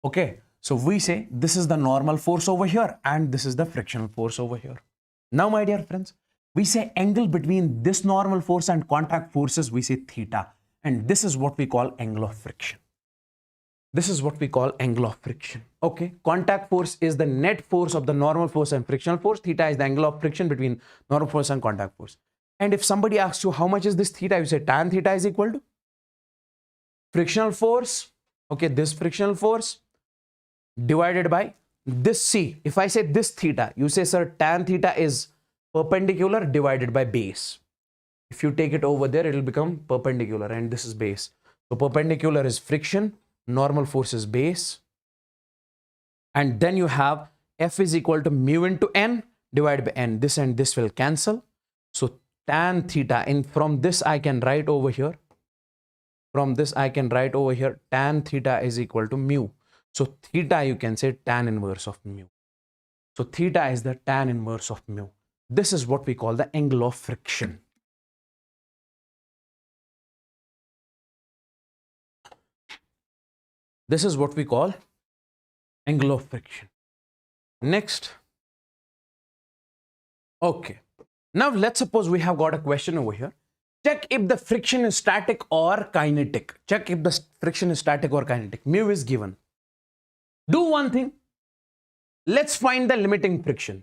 Okay. So we say this is the normal force over here and this is the frictional force over here. Now, my dear friends, we say angle between this normal force and contact forces, we say theta. And this is what we call angle of friction. Okay. Contact force is the net force of the normal force and frictional force. Theta is the angle of friction between normal force and contact force. And if somebody asks you how much is this theta, you say tan theta is equal to frictional force. Okay. This frictional force divided by this c. If I say this theta, you say, sir, tan theta is perpendicular divided by base. If you take it over there, it will become perpendicular, and this is base. So perpendicular is friction, normal force is base. And then you have F is equal to mu into n divided by n. This and this will cancel. So tan theta, from this I can write over here. Tan theta is equal to mu. So theta, you can say tan inverse of mu. So theta is the tan inverse of mu. This is what we call the angle of friction. This is what we call angle of friction. Next. Okay. Now let's suppose we have got a question over here. Check if the friction is static or kinetic. Mu is given. Do one thing. Let's find the limiting friction.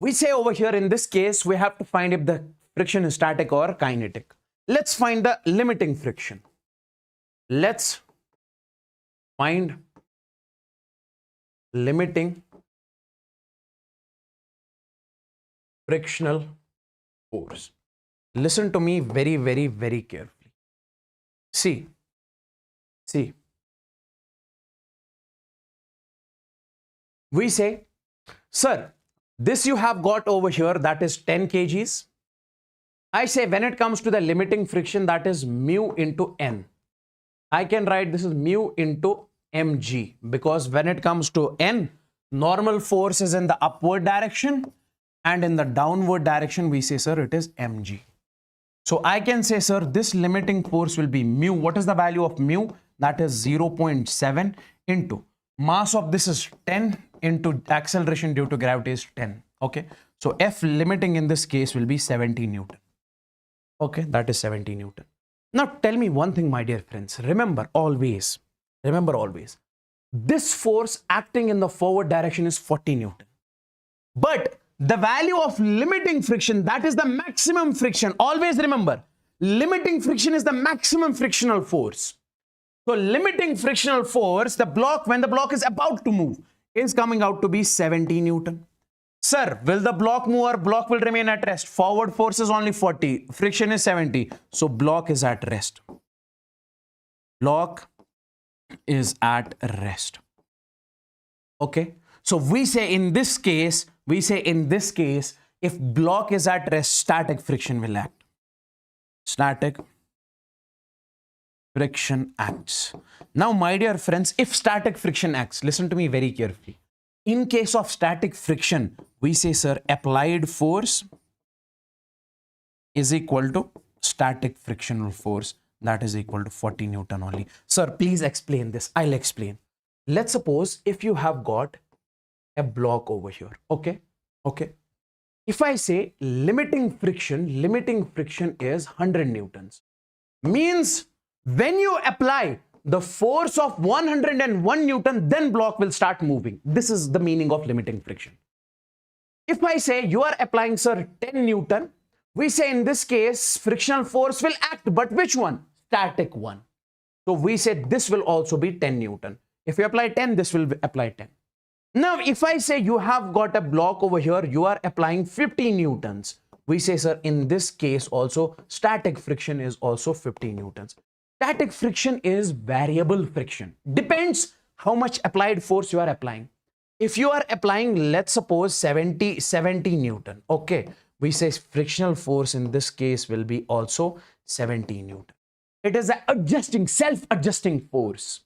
We say over here, in this case, we have to find if the friction is static or kinetic. Let's find the limiting friction. Let's find limiting frictional force. Listen to me very, very, very carefully. See. We say, sir, this you have got over here, that is 10 kgs. I say when it comes to the limiting friction, that is mu into n. I can write this is mu into mg, because when it comes to n, normal force is in the upward direction, and in the downward direction, we say, sir, it is mg. So I can say, sir, this limiting force will be mu. What is the value of mu? That is 0.7 into mass of this is 10 into acceleration due to gravity is 10. Okay. So F limiting in this case will be 70 Newton. Okay. That is 70 Newton. Now tell me one thing, my dear friends. Remember always, this force acting in the forward direction is 40 Newton. But the value of limiting friction, that is the maximum friction. Always remember, limiting friction is the maximum frictional force. So limiting frictional force, the block, when the block is about to move, is coming out to be 70 Newton. Sir, will the block move or block will remain at rest? Forward force is only 40, friction is 70. So block is at rest. Block is at rest. Okay. So we say in this case, if block is at rest, static friction will act. Static friction acts. Now, my dear friends, if static friction acts, listen to me very carefully. In case of static friction, we say, sir, applied force is equal to static frictional force, that is equal to 40 Newton only. Sir, please explain this. I'll explain. Let's suppose if you have got a block over here. Okay. If I say limiting friction is 100 Newtons, means when you apply the force of 101 Newton, then block will start moving. This is the meaning of limiting friction. If I say you are applying, sir, 10 Newton, we say in this case, frictional force will act, but which one? Static one. So we say this will also be 10 Newton. If you apply 10, this will apply 10. Now, if I say you have got a block over here, you are applying 50 Newtons. We say, sir, in this case also, static friction is also 50 Newtons. Static friction is variable friction. Depends how much applied force you are applying. If you are applying, let's suppose 70 Newton. Okay. We say frictional force in this case will be also 70 Newton. It is an adjusting, self-adjusting force.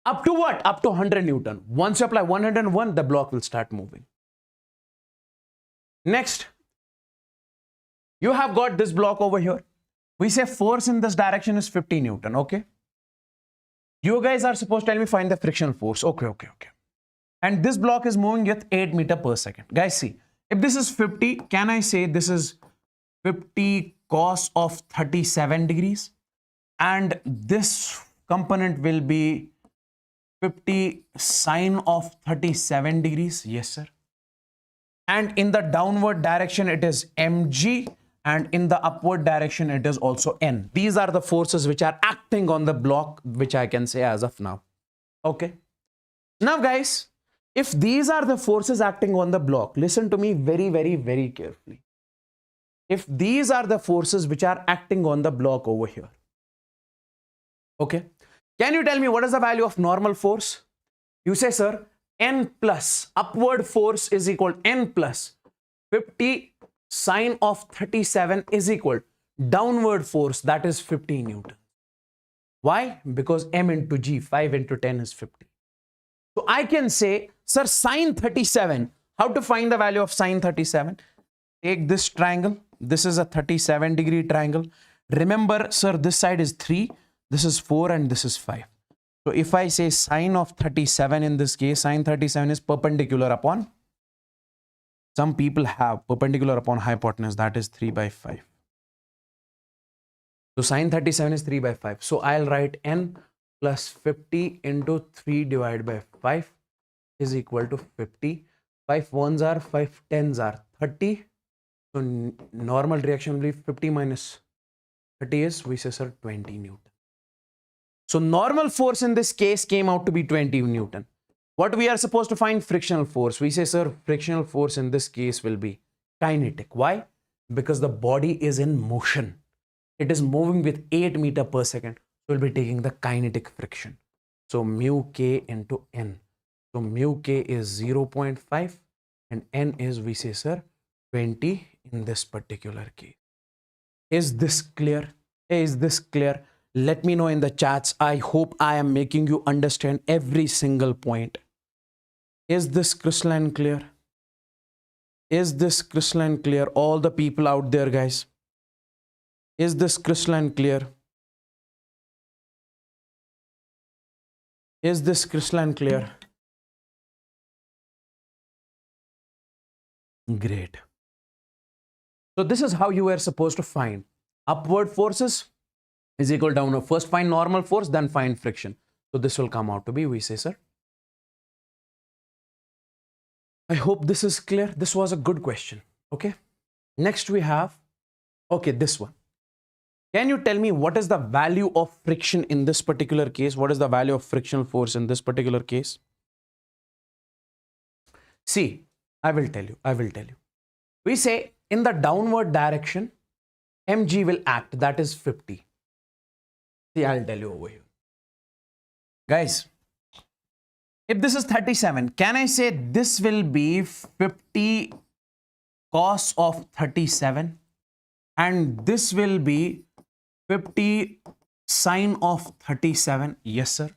Up to what? Up to 100 Newton. Once you apply 101, the block will start moving. Next, you have got this block over here. We say force in this direction is 50 Newton. Okay. You guys are supposed to tell me find the frictional force. Okay. And this block is moving with 8 meters per second. Guys, see, if this is 50, can I say this is 50 cos of 37 degrees? And this component will be 50 sine of 37 degrees. Yes, sir. And in the downward direction, it is mg. And in the upward direction, it is also n. These are the forces which are acting on the block, which I can say as of now. Okay. Now, guys, if these are the forces acting on the block, listen to me very carefully. If these are the forces which are acting on the block over here. Okay. Can you tell me what is the value of normal force? You say, sir, n plus upward force is equal to n plus 50 sine of 37 is equal downward force, that is 50 Newton. Why? Because m into g, 5 into 10 is 50. So I can say, sir, sine 37, how to find the value of sine 37? Take this triangle. This is a 37 degree triangle. Remember, sir, this side is 3, this is 4, and this is 5. So if I say sine of 37 in this case, sine 37 is perpendicular upon, some people have perpendicular upon hypotenuse, that is 3 by 5. So sine 37 is 3 by 5. So I'll write n plus 50 into 3 divided by 5 is equal to 50. 5 ones are 5 tens are 30. So normal reaction will be 50 minus 30 is, we say, sir, 20 Newton. So normal force in this case came out to be 20 Newton. What we are supposed to find? Frictional force. We say, sir, frictional force in this case will be kinetic. Why? Because the body is in motion. It is moving with 8 meters per second. So we'll be taking the kinetic friction. So mu k into n. So mu k is 0.5 and n is, we say, sir, 20 in this particular case. Is this clear? Is this clear? Let me know in the chats. I hope I am making you understand every single point. Is this crystalline clear? Is this crystalline clear? All the people out there, guys. Is this crystalline clear? Is this crystalline clear? Great. So this is how you were supposed to find upward forces is equal to downward. First find normal force, then find friction. So this will come out to be, we say, sir. I hope this is clear. This was a good question. Okay. Next we have, okay, this one. Can you tell me what is the value of friction in this particular case? What is the value of frictional force in this particular case? See, I will tell you. We say in the downward direction, mg will act, that is 50. See, I'll tell you over here. Guys, if this is 37, can I say this will be 50 cos of 37 and this will be 50 sine of 37? Yes, sir.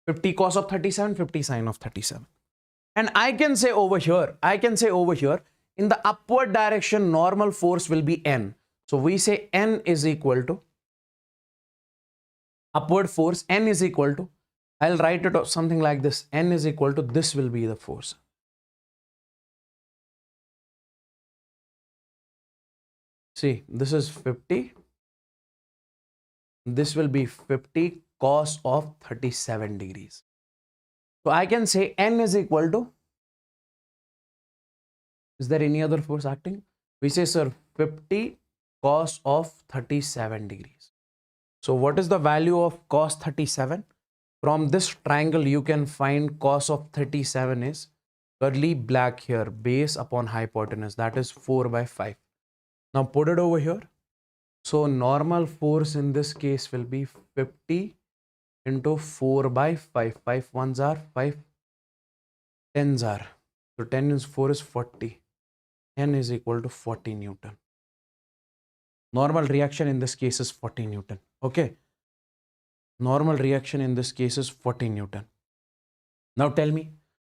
50 cos of 37, 50 sine of 37. And I can say over here, in the upward direction, normal force will be N. So we say N is equal to upward force, N is equal to, I'll write it something like this, N is equal to, this will be the force. See, this is 50. This will be 50 cos of 37 degrees. So I can say N is equal to, is there any other force acting? We say, sir, 50 cos of 37 degrees. So what is the value of cos 37? From this triangle, you can find cos of 37 is curly black here, base upon hypotenuse, that is 4 by 5. Now put it over here. So normal force in this case will be 50 into 4 by 5. 5 ones are 5 tens are. So 10 is 4 is 40. N is equal to 40 Newton. Normal reaction in this case is 40 Newton. Okay. Normal reaction in this case is 40 Newton. Now tell me,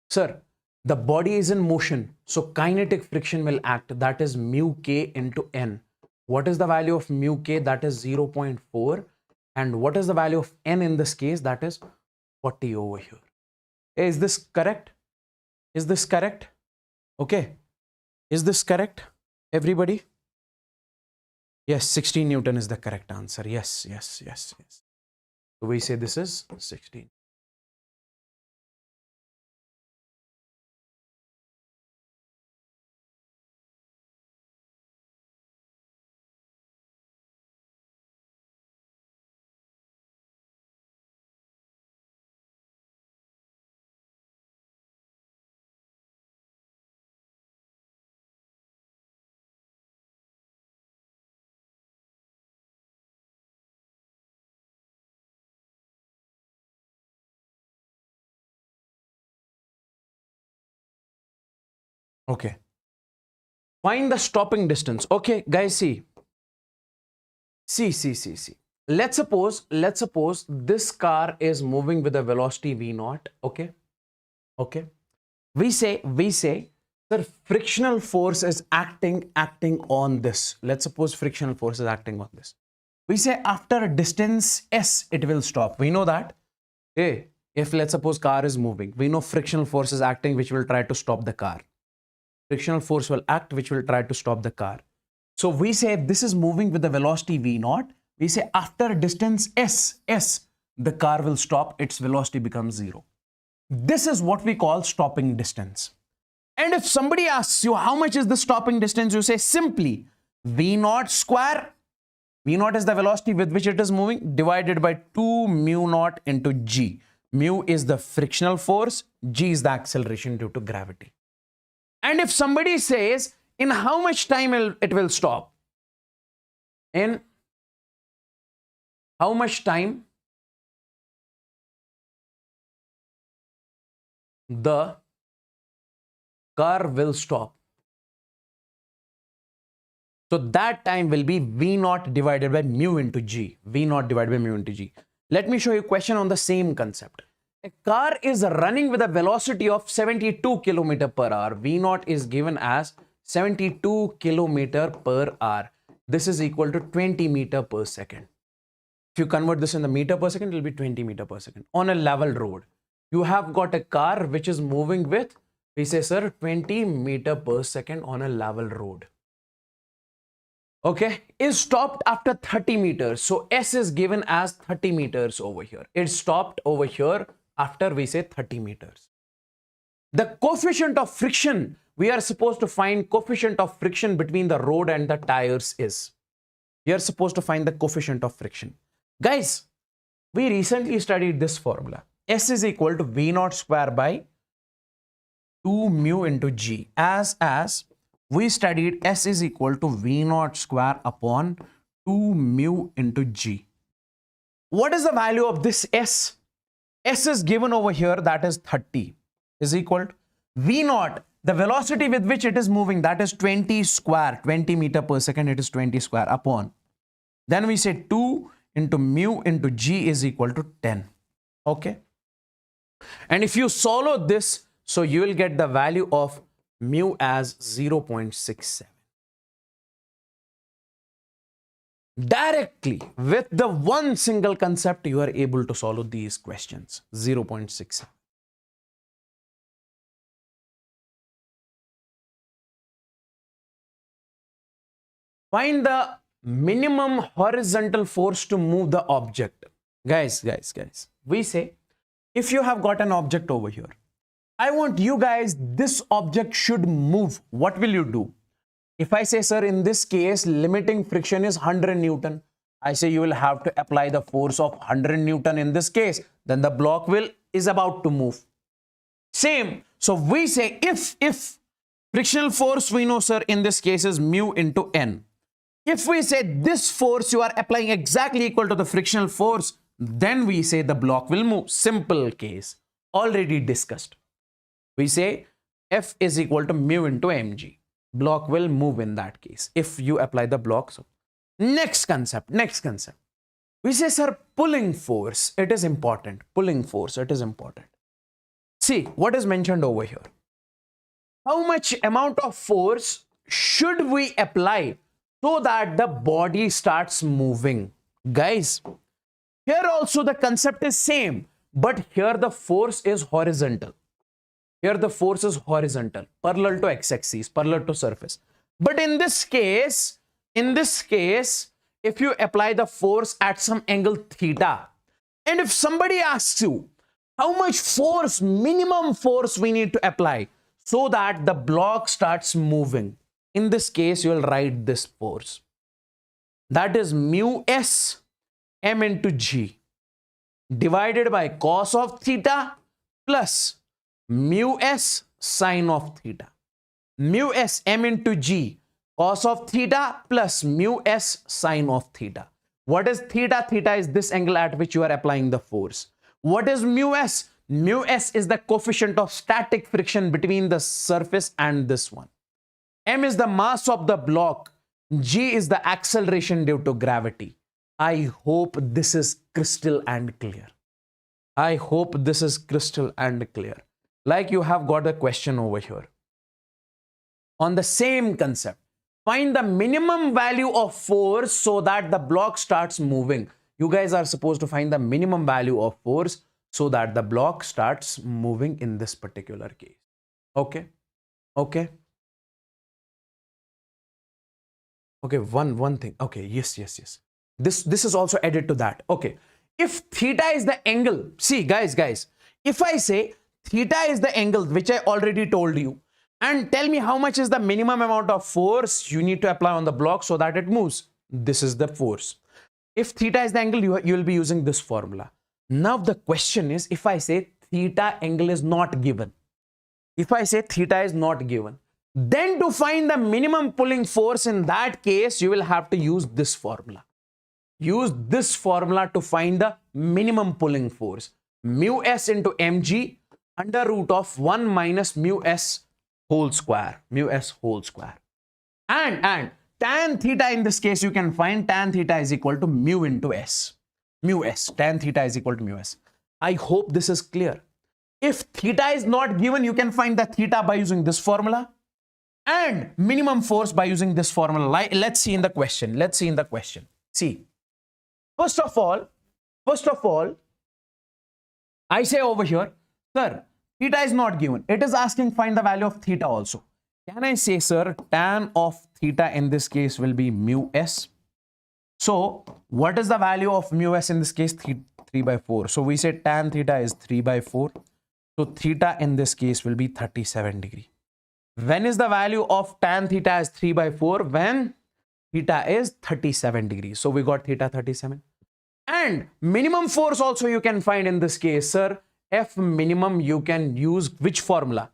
sir, the body is in motion. So kinetic friction will act. That is mu k into N. What is the value of mu k? That is 0.4. And what is the value of N in this case? That is 40 over here. Is this correct? Is this correct? Okay. Is this correct, everybody? Yes, 16 Newton is the correct answer. Yes. So we say this is 16. Okay. Find the stopping distance. Okay, guys, see. Let's suppose this car is moving with a velocity v0. Okay. We say, the frictional force is acting on this. Let's suppose frictional force is acting on this. We say after a distance s, it will stop. We know that. Hey, if let's suppose car is moving, we know frictional force is acting, which will try to stop the car. Frictional force will act, which will try to stop the car. So we say this is moving with the velocity v0. We say after distance s, the car will stop, its velocity becomes 0. This is what we call stopping distance. And if somebody asks you how much is the stopping distance, you say simply v0 square. v0 is the velocity with which it is moving, divided by 2 mu naught into g. Mu is the frictional force, g is the acceleration due to gravity. And if somebody says, in how much time it will stop? In how much time the car will stop? So that time will be v0 divided by mu into g. v0 divided by mu into g. Let me show you a question on the same concept. A car is running with a velocity of 72 km per hour. V0 is given as 72 km per hour. This is equal to 20 meter per second. If you convert this in the meter per second, it will be 20 meter per second. On a level road, you have got a car which is moving with We say, sir, 20 meter per second on a level road. Okay, is stopped after 30 meters. So S is given as 30 meters over here. It stopped over here after we say 30 meters. The coefficient of friction, we are supposed to find coefficient of friction between the road and the tires is. We are supposed to find the coefficient of friction. Guys, we recently studied this formula. S is equal to V naught square by 2 mu into G. As we studied S is equal to V naught square upon 2 mu into G. What is the value of this S? S is given over here, that is 30, is equal to V naught, the velocity with which it is moving, that is 20 square, 20 meter per second, it is 20 square upon. Then we say 2 into mu into G is equal to 10. Okay. And if you solve this, so you will get the value of mu as 0.67. Directly with the one single concept, you are able to solve these questions. 0.67. Find the minimum horizontal force to move the object. Guys, we say, if you have got an object over here, I want you guys, this object should move. What will you do? If I say, sir, in this case, limiting friction is 100 Newton. I say you will have to apply the force of 100 Newton in this case. Then the block is about to move. Same. So we say if frictional force we know, sir, in this case is mu into N. If we say this force you are applying exactly equal to the frictional force, then we say the block will move. Simple case. Already discussed. We say F is equal to mu into mg. Block will move in that case if you apply the block. So next concept. We say, sir, pulling force. It is important. Pulling force. It is important. See what is mentioned over here. How much amount of force should we apply so that the body starts moving? Guys, here also the concept is same, but here the force is horizontal. Here the force is horizontal, parallel to x-axis, parallel to surface. But in this case, if you apply the force at some angle theta, and if somebody asks you how much force, minimum force we need to apply so that the block starts moving, in this case, you will write this force. That is mu s m into g divided by cos of theta plus mu s sine of theta. Mu s m into g cos of theta plus mu s sine of theta. What is theta? Theta is this angle at which you are applying the force. What is mu s? Mu s is the coefficient of static friction between the surface and this one. M is the mass of the block. G is the acceleration due to gravity. I hope this is crystal and clear. I hope this is crystal and clear. Like you have got a question over here. On the same concept, find the minimum value of force so that the block starts moving. You guys are supposed to find the minimum value of force so that the block starts moving in this particular case. Okay. Okay. Okay, one thing. Okay, yes. This is also added to that. Okay, if theta is the angle, see guys, if I say theta is the angle which I already told you, and tell me how much is the minimum amount of force you need to apply on the block so that it moves. This is the force. If theta is the angle, you will be using this formula. Now the question is, if I say theta angle is not given, if I say theta is not given, then to find the minimum pulling force in that case, you will have to use this formula. Use this formula to find the minimum pulling force. Mu s into mg under root of 1 minus mu s whole square. Mu s whole square. And tan theta in this case, you can find tan theta is equal to mu into s. Mu s. Tan theta is equal to mu s. I hope this is clear. If theta is not given, you can find the theta by using this formula. And minimum force by using this formula. Let's see in the question. See, first of all, I say over here, sir, Theta is not given. It is asking find the value of theta also. Can I say, sir, tan of theta in this case will be mu s? So what is the value of mu s in this case? 3 by 4. So we say tan theta is 3 by 4. So theta in this case will be 37 degree. When is the value of tan theta as 3 by 4? When theta is 37 degrees. So we got theta 37. And minimum force also you can find in this case, sir. F minimum, you can use which formula?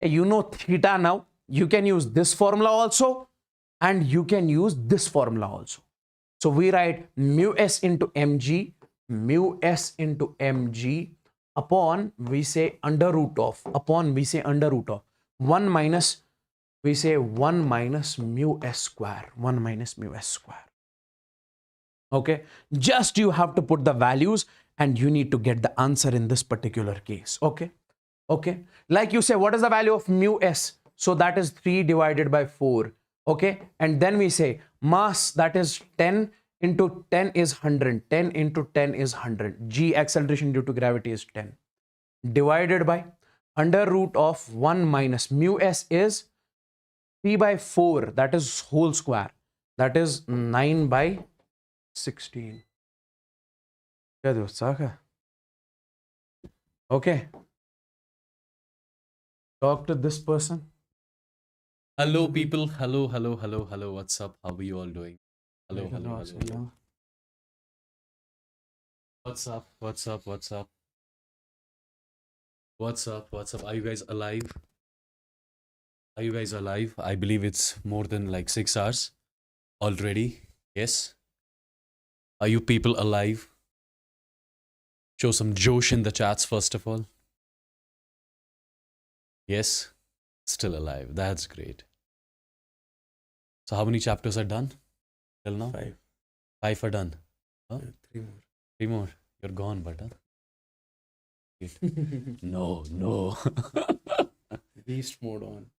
You know theta now. You can use this formula also. And you can use this formula also. So we write mu s into mg, mu s into mg upon, we say under root of, 1 minus, we say 1 minus mu s square, 1 minus mu s square. Okay, just you have to put the values and you need to get the answer in this particular case. Okay, okay, like you say, what is the value of mu s? So that is 3 divided by 4. Okay, and then we say mass, that is 10 into 10 is 100, 10 into 10 is 100, g acceleration due to gravity is 10, divided by under root of 1 minus mu s is 3 by 4, that is whole square, that is 9 by 16. Okay, talk to this person. Hello, people. Hello. What's up? How are you all doing? Hello. What's up? Are you guys alive? I believe it's more than like 6 hours already. Yes. Are you people alive? Show some Josh in the chats first of all. Yes. Still alive. That's great. So how many chapters are done till now? 5. 5 are done. Huh? 3 more. 3 more. You're gone, but no. Beast mode on.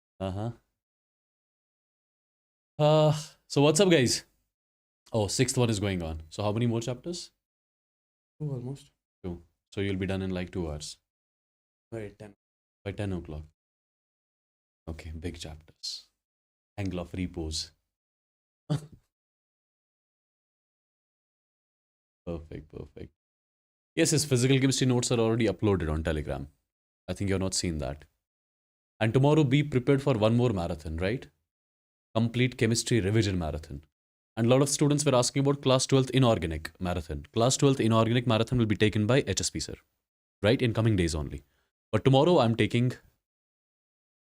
So what's up, guys? Oh, 6th one is going on. So how many more chapters? 2 almost. 2. So you'll be done in like 2 hours. By 10. By 10 o'clock. Okay, big chapters. Angle of repose. Perfect. Yes, his physical chemistry notes are already uploaded on Telegram. I think you've not seen that. And tomorrow be prepared for one more marathon, right? Complete chemistry revision marathon. And a lot of students were asking about class 12th inorganic marathon. Class 12th inorganic marathon will be taken by HSP sir, right? In coming days only. But tomorrow I'm taking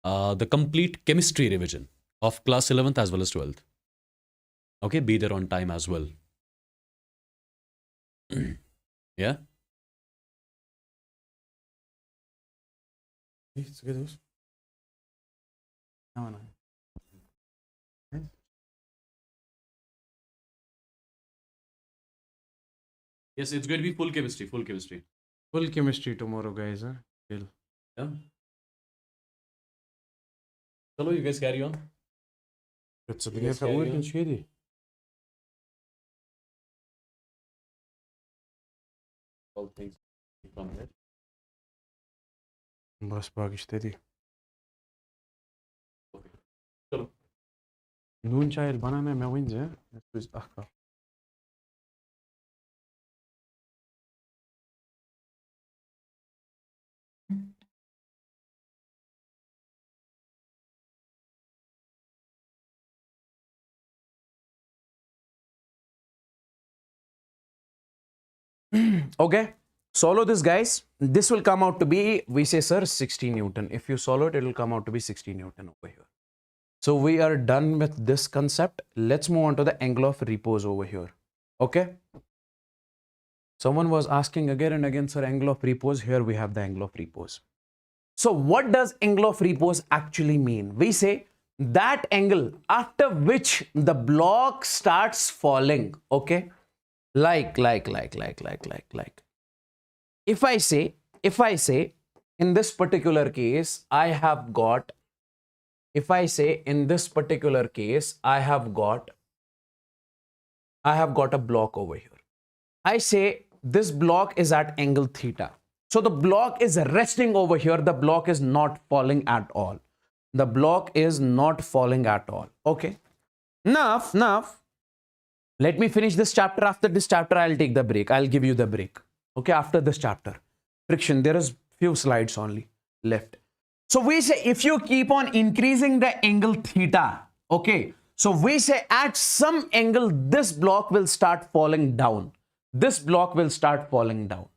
the complete chemistry revision of class 11th as well as 12th. Okay, be there on time as well. Yeah? Let's get those. No. Yes, it's going to be full chemistry. Full chemistry tomorrow, guys. Huh? Chill. Yeah. Hello, you guys carry on. It's a You guys carry on. All things from here. बस बाकी steady. Okay. चलो. نون شاي البنانة ما وين زين؟ بس أخر. Okay, solve this, guys. This will come out to be, we say, sir, 60 Newton. If you solve it, it will come out to be 60 Newton over here. So we are done with this concept. Let's move on to the angle of repose over here. Okay. Someone was asking again and again, sir, angle of repose. Here we have the angle of repose. So what does angle of repose actually mean? We say that angle after which the block starts falling. Okay. Like. If I say in this particular case, I have got a block over here. I say this block is at angle theta. So the block is resting over here. The block is not falling at all. The block is not falling at all. Okay. Now, let me finish this chapter. After this chapter, I'll take the break. I'll give you the break. Okay, after this chapter. Friction, there is few slides only left. So we say if you keep on increasing the angle theta, okay, so we say at some angle, this block will start falling down. This block will start falling down.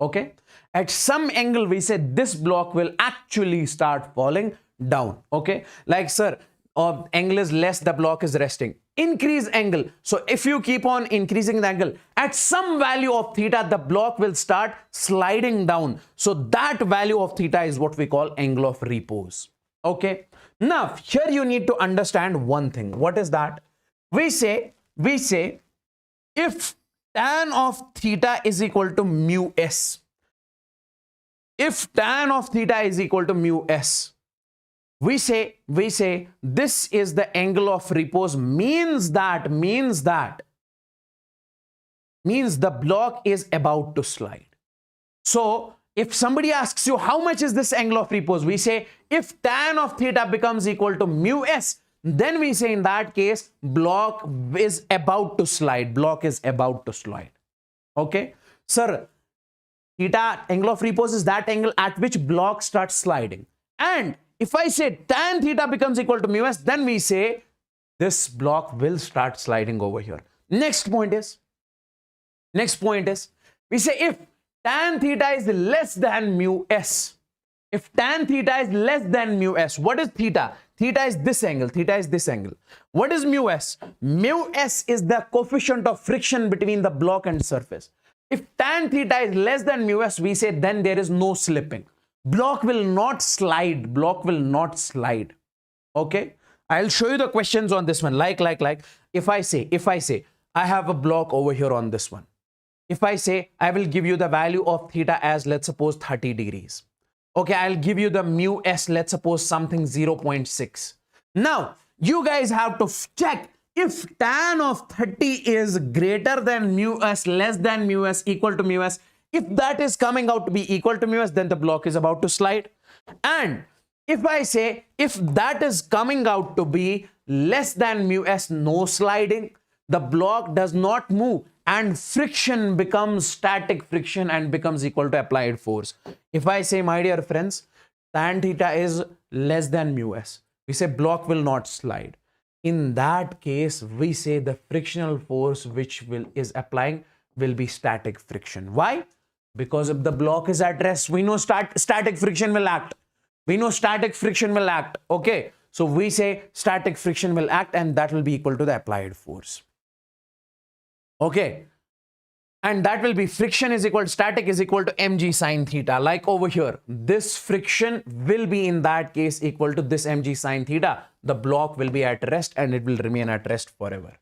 Okay, at some angle, we say this block will actually start falling down. Okay, like, sir, angle is less, the block is resting. Increase angle. So if you keep on increasing the angle, at some value of theta, the block will start sliding down. So that value of theta is what we call angle of repose. Okay. Now, here you need to understand one thing. What is that? We say if tan of theta is equal to mu s, if tan of theta is equal to mu s, we say this is the angle of repose, means the block is about to slide. So if somebody asks you how much is this angle of repose, we say if tan of theta becomes equal to mu s, then we say in that case block is about to slide. Block is about to slide. Okay, sir, theta, angle of repose, is that angle at which block starts sliding. And if I say tan theta becomes equal to mu s, then we say this block will start sliding over here. Next point is, we say if tan theta is less than mu s, if tan theta is less than mu s, what is theta? Theta is this angle. Theta is this angle. What is mu s? Mu s is the coefficient of friction between the block and surface. If tan theta is less than mu s, we say then there is no slipping. Block will not slide. Block will not slide. Okay. I'll show you the questions on this one. Like, if I say, I have a block over here on this one. If I say, I will give you the value of theta as, let's suppose 30 degrees. Okay. I'll give you the mu s, let's suppose something 0.6. Now, you guys have to check if tan of 30 is greater than mu s, less than mu s, equal to mu s. If that is coming out to be equal to mu s, then the block is about to slide. And if I say, if that is coming out to be less than mu s, no sliding, the block does not move and friction becomes static friction and becomes equal to applied force. If I say, my dear friends, tan theta is less than mu s, we say block will not slide. In that case, we say the frictional force which is applying will be static friction. Why? Because if the block is at rest, we know static friction will act. We know static friction will act. Okay. So we say static friction will act and that will be equal to the applied force. Okay. And that will be friction is equal to static is equal to mg sine theta. Like over here, this friction will be in that case equal to this mg sine theta. The block will be at rest and it will remain at rest forever.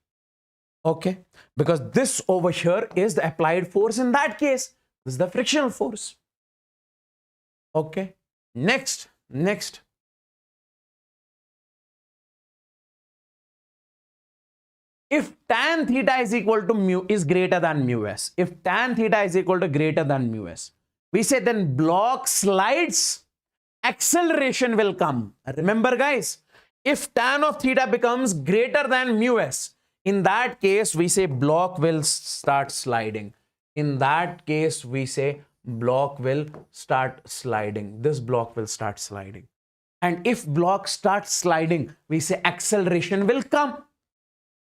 Okay. Because this over here is the applied force in that case. This is the frictional force. Okay. Next. If tan theta is equal to mu is greater than mu s, if tan theta is equal to greater than mu s, we say then block slides, acceleration will come. Remember guys, if tan of theta becomes greater than mu s, in that case we say block will start sliding. In that case we say block will start sliding. This block will start sliding. And if block starts sliding, we say acceleration will come.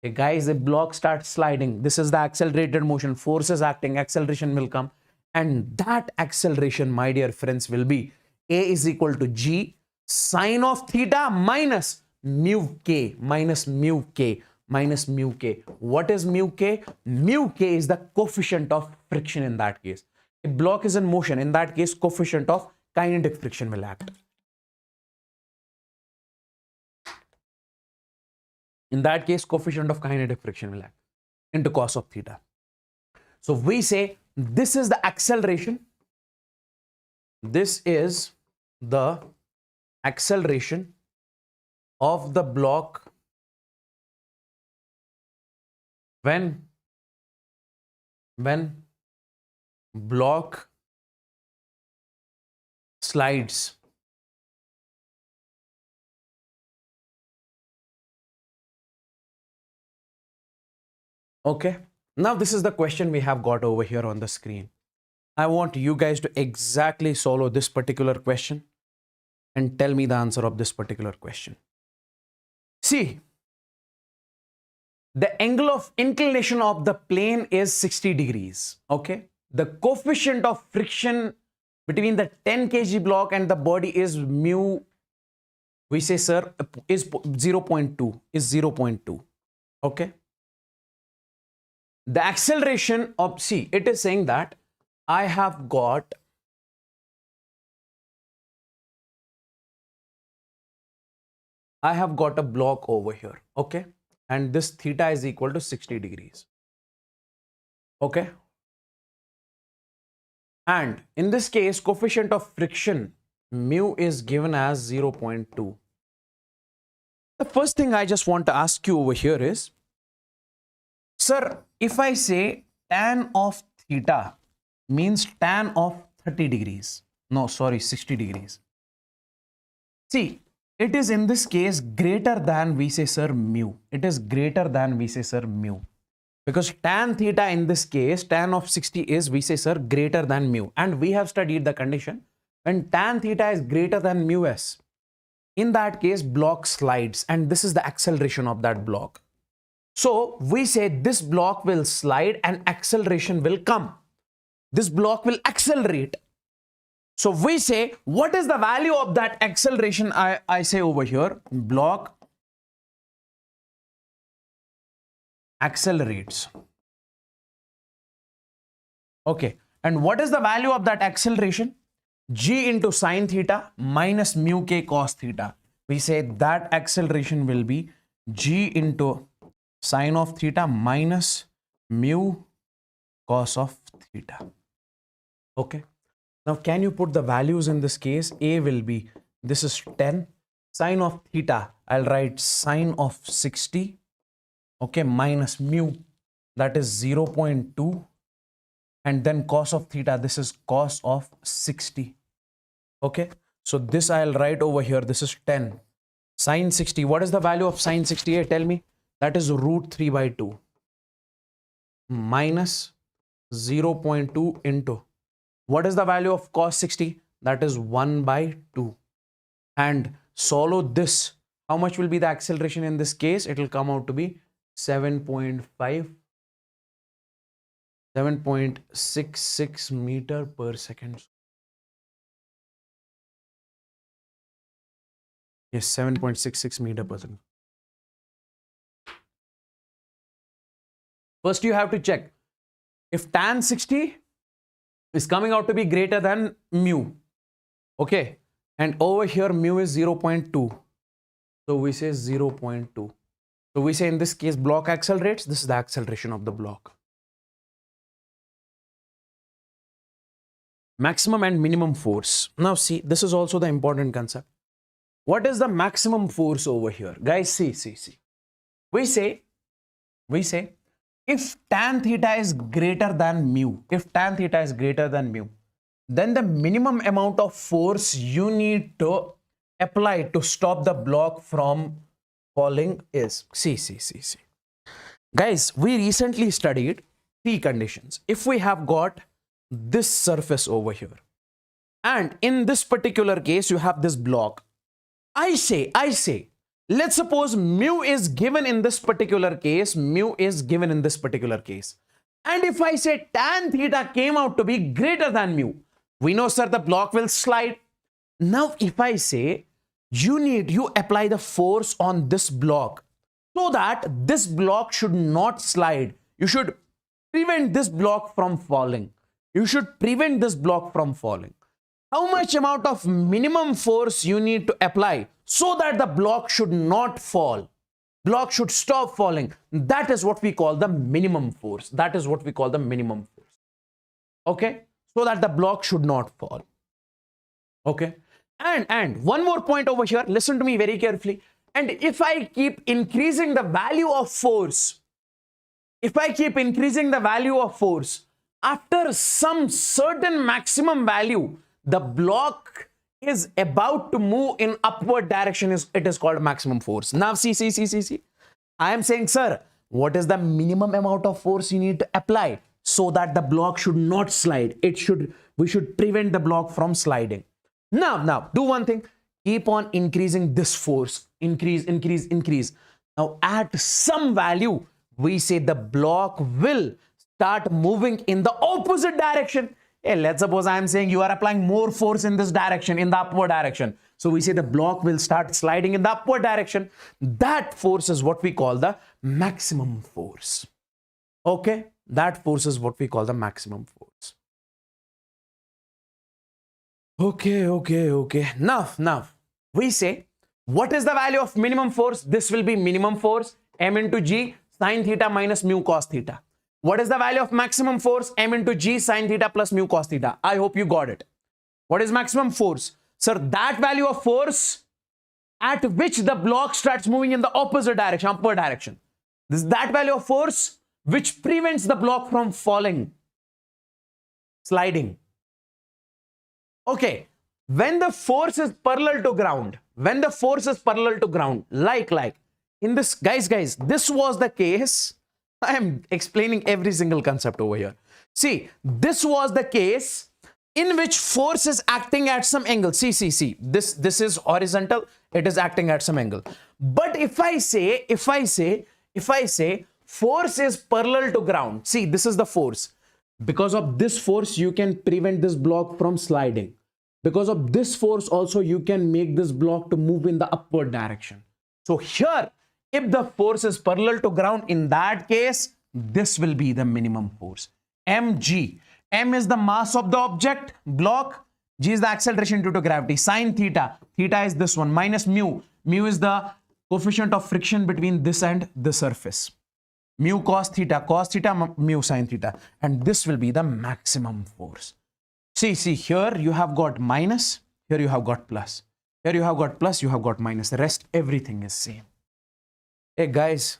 Okay, guys, if block starts sliding, this is the accelerated motion, force is acting, acceleration will come. And that acceleration, my dear friends, will be A is equal to G sine of theta minus mu k, minus mu k. What is mu k? Mu k is the coefficient of friction in that case. If block is in motion, in that case, coefficient of kinetic friction will act. In that case, coefficient of kinetic friction will act into cos of theta. So we say this is the acceleration. This is the acceleration of the block when block slides. Okay, now this is the question we have got over here on the screen. I want you guys to exactly solve this particular question and tell me the answer of this particular question. See, the angle of inclination of the plane is 60 degrees. Okay, the coefficient of friction between the 10 kg block and the body is mu, we say, sir, is 0.2. Okay, the acceleration of, see, it is saying that I have got a block over here. Okay, and this theta is equal to 60 degrees. Okay, and in this case, coefficient of friction mu is given as 0.2. The first thing I just want to ask you over here is, sir, if I say tan of theta means tan of 30 degrees, no, sorry, 60 degrees. See, it is in this case greater than, we say, sir, mu. It is greater than, we say, sir, mu. Because tan theta in this case, tan of 60 is, we say, sir, greater than mu. And we have studied the condition when tan theta is greater than mu s. In that case, block slides, and this is the acceleration of that block. So we say this block will slide and acceleration will come. This block will accelerate. So we say, what is the value of that acceleration? I say over here, block accelerates. Okay, and what is the value of that acceleration? G into sine theta minus mu k cos theta. We say that acceleration will be G into sine of theta minus mu cos of theta. Okay. Now, can you put the values in this case? A will be, this is 10. Sine of theta, I'll write sine of 60. Okay, minus mu, that is 0.2. And then cos of theta, this is cos of 60. Okay, so this I'll write over here. This is 10. Sine 60, what is the value of sine 68? Tell me. That is root 3 by 2 minus 0.2 into, what is the value of cos 60? That is 1 by 2. And solve this. How much will be the acceleration in this case? It will come out to be 7.66 meter per second. Yes, 7.66 meter per second. First, you have to check if tan 60 is coming out to be greater than mu. Okay, and over here mu is 0.2. So we say 0.2. So we say in this case block accelerates. This is the acceleration of the block. Maximum and minimum force. Now see, this is also the important concept. What is the maximum force over here? Guys, see. We say if tan theta is greater than mu, then the minimum amount of force you need to apply to stop the block from falling is, see. Guys, we recently studied 3 conditions. If we have got this surface over here, and in this particular case, you have this block. I say, let's suppose mu is given in this particular case, And if I say tan theta came out to be greater than mu, we know, sir, the block will slide. Now, if I say you apply the force on this block so that this block should not slide. You should prevent this block from falling. How much amount of minimum force you need to apply so that the block should not fall? Block should stop falling. That is what we call the minimum force. Okay? So that the block should not fall. Okay? And one more point over here. Listen to me very carefully. And if I keep increasing the value of force, after some certain maximum value, the block is about to move in upward direction, it is called maximum force. Now see. I am saying, sir, what is the minimum amount of force you need to apply so that the block should not slide? We should prevent the block from sliding. Now do one thing. Keep on increasing this force. Increase. Now at some value, we say the block will start moving in the opposite direction. Hey, let's suppose I am saying you are applying more force in this direction, in the upward direction. So we say the block will start sliding in the upward direction. That force is what we call the maximum force. Okay, that force is what we call the maximum force. Okay. Now we say, what is the value of minimum force? This will be minimum force, m into g sine theta minus mu cos theta. What is the value of maximum force? M into g sine theta plus mu cos theta. I hope you got it. What is maximum force? Sir, that value of force at which the block starts moving in the opposite direction, upward direction. This is that value of force which prevents the block from falling, sliding. Okay, when the force is parallel to ground, like in this, guys, this was the case. I am explaining every single concept over here. See, this was the case in which force is acting at some angle. See. This is horizontal. It is acting at some angle. But if I say force is parallel to ground. See, this is the force. Because of this force, you can prevent this block from sliding. Because of this force also, you can make this block to move in the upward direction. So here, if the force is parallel to ground, in that case, this will be the minimum force. mg. M is the mass of the object, block. G is the acceleration due to gravity. Sine theta. Theta is this one. Minus mu. Mu is the coefficient of friction between this and the surface. Mu cos theta. Cos theta, mu sine theta. And this will be the maximum force. See, here you have got minus. Here you have got plus. Here you have got plus, you have got minus. The rest, everything is same. Hey guys,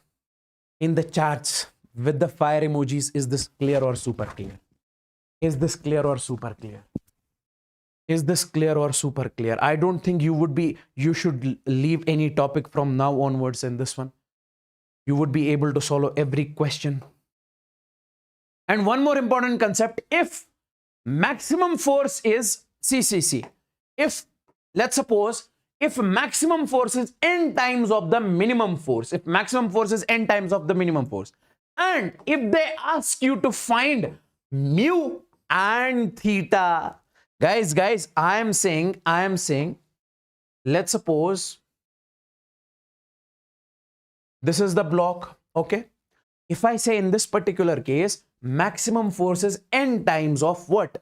in the charts with the fire emojis, is this clear or super clear? Is this clear or super clear? Is this clear or super clear? I don't think you should leave any topic from now onwards in this one. You would be able to solve every question. And one more important concept, if maximum force is, see, if, let's suppose, if maximum force is n times of the minimum force, if maximum force is n times of the minimum force, and if they ask you to find mu and theta, guys, I am saying, let's suppose this is the block, okay? If I say in this particular case, maximum force is n times of what?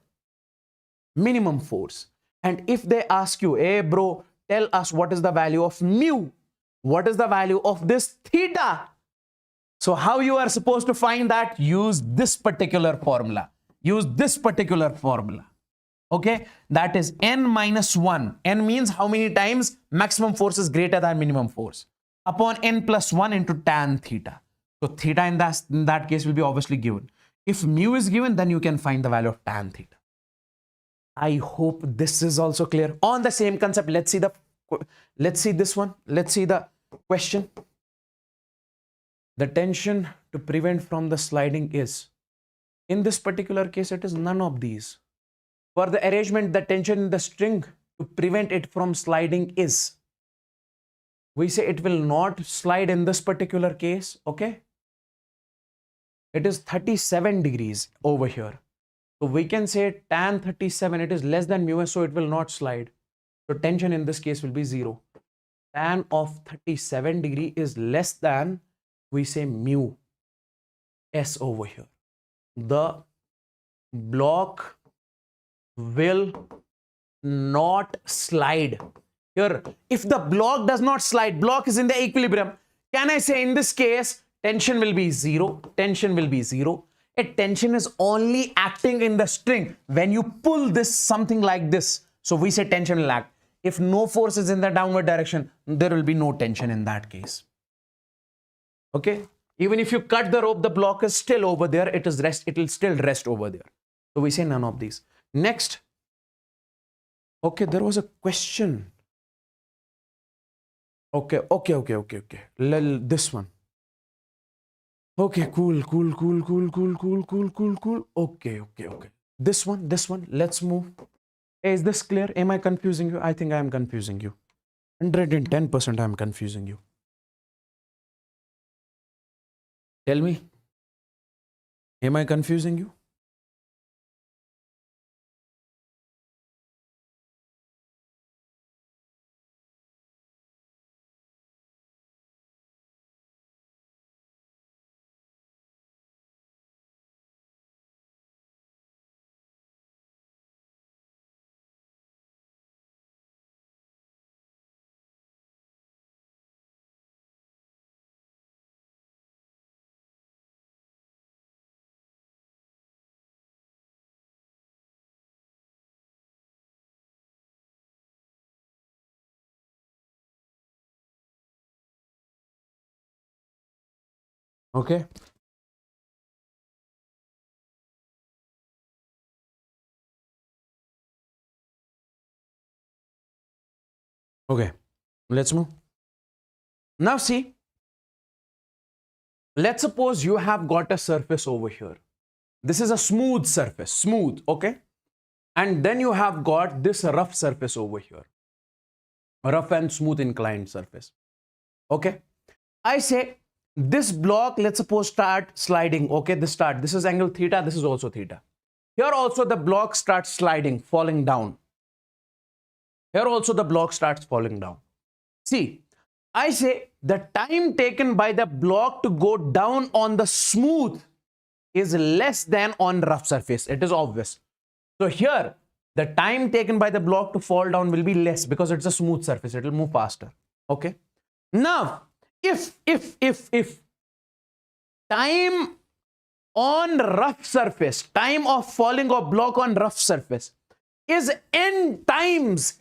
Minimum force. And if they ask you, hey bro, tell us what is the value of mu? What is the value of this theta? So how you are supposed to find that? Use this particular formula. Okay, that is n minus 1. N means how many times maximum force is greater than minimum force, upon n plus 1 into tan theta. So theta in that case will be obviously given. If mu is given, then you can find the value of tan theta. I hope this is also clear. On the same concept, let's see this one. Let's see the question. The tension to prevent from the sliding is, in this particular case, it is none of these. For the arrangement, the tension in the string to prevent it from sliding is, we say it will not slide in this particular case, okay? It is 37 degrees over here. So we can say tan 37, it is less than mu s, so it will not slide. So tension in this case will be 0. Tan of 37 degree is less than, we say mu s over here. The block will not slide. Here, if the block does not slide, block is in the equilibrium, can I say in this case, tension will be 0, tension will be 0. A tension is only acting in the string when you pull this something like this. So we say tension will act. If no force is in the downward direction, there will be no tension in that case. Okay? Even if you cut the rope, the block is still over there. It will still rest over there. So we say none of these. Next, Okay, there was a question. Okay. This one. Okay, cool. Okay. This one. Let's move. Hey, is this clear? Am I confusing you? I think I am confusing you. 110% I am confusing you. Tell me. Am I confusing you? Okay. Okay. Let's move. Now see, let's suppose you have got a surface over here. This is a smooth surface, smooth, okay? And then you have got this rough surface over here. A rough and smooth inclined surface. Okay? I say this block, let's suppose start sliding. Okay, this is angle theta, this is also theta. Here also the block starts sliding, falling down. Here also the block starts falling down. See, I say the time taken by the block to go down on the smooth is less than on rough surface. It is obvious. So here, the time taken by the block to fall down will be less because it's a smooth surface. It will move faster. Okay. Now, if time on rough surface, time of falling of block on rough surface is n times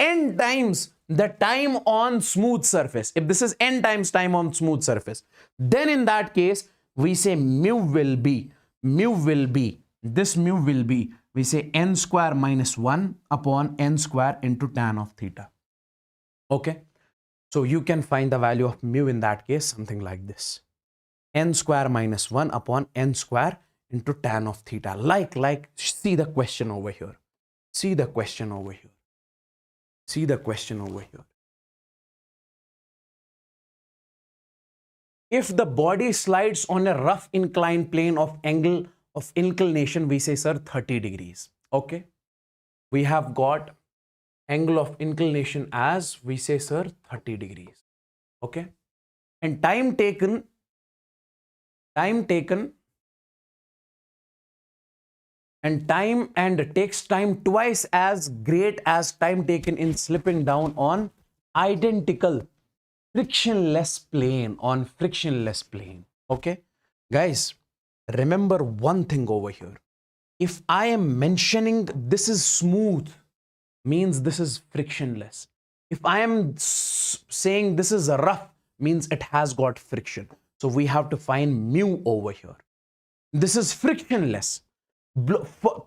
the time on smooth surface. If this is n times time on smooth surface, then in that case, we say mu will be, we say n square minus 1 upon n square into tan of theta. Okay. So you can find the value of mu in that case, something like this. N square minus 1 upon n square into tan of theta. Like, see the question over here. See the question over here. See the question over here. If the body slides on a rough inclined plane of angle of inclination, we say, sir, 30 degrees. Okay. We have got angle of inclination as, we say, sir, 30 degrees. Okay. And time taken and takes time twice as great as time taken in slipping down on identical frictionless plane, okay. Guys, remember one thing over here. If I am mentioning this is smooth, means this is frictionless. If I am saying this is rough, means it has got friction. So we have to find mu over here. This is frictionless.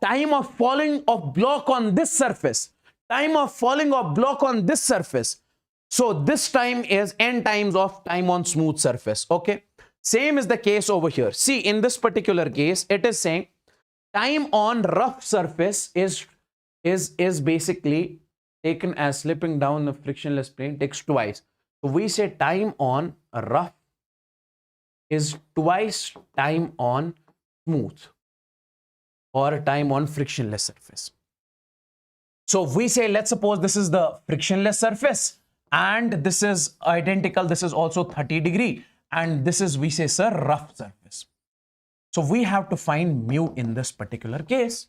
Time of falling of block on this surface. Time of falling of block on this surface. So this time is n times of time on smooth surface. Okay. Same is the case over here. See, in this particular case, it is saying time on rough surface is basically taken as slipping down the frictionless plane, takes twice. So we say time on rough is twice time on smooth or time on frictionless surface. So we say, let's suppose this is the frictionless surface and this is identical. This is also 30 degree and this is, we say, sir, rough surface. So we have to find mu in this particular case.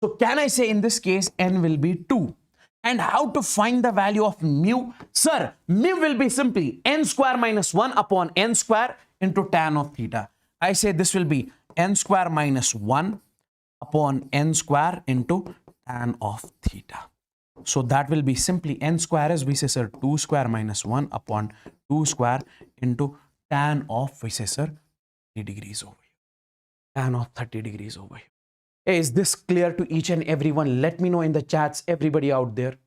So can I say in this case, n will be 2. And how to find the value of mu? Sir, mu will be simply n square minus 1 upon n square into tan of theta. I say this will be n square minus 1 upon n square into tan of theta. So that will be simply n square is, we say, sir, 2 square minus 1 upon 2 square into tan of, we say, sir, 30 degrees over here. Tan of 30 degrees over here. Hey, is this clear to each and everyone? Let me know in the chats, everybody out there.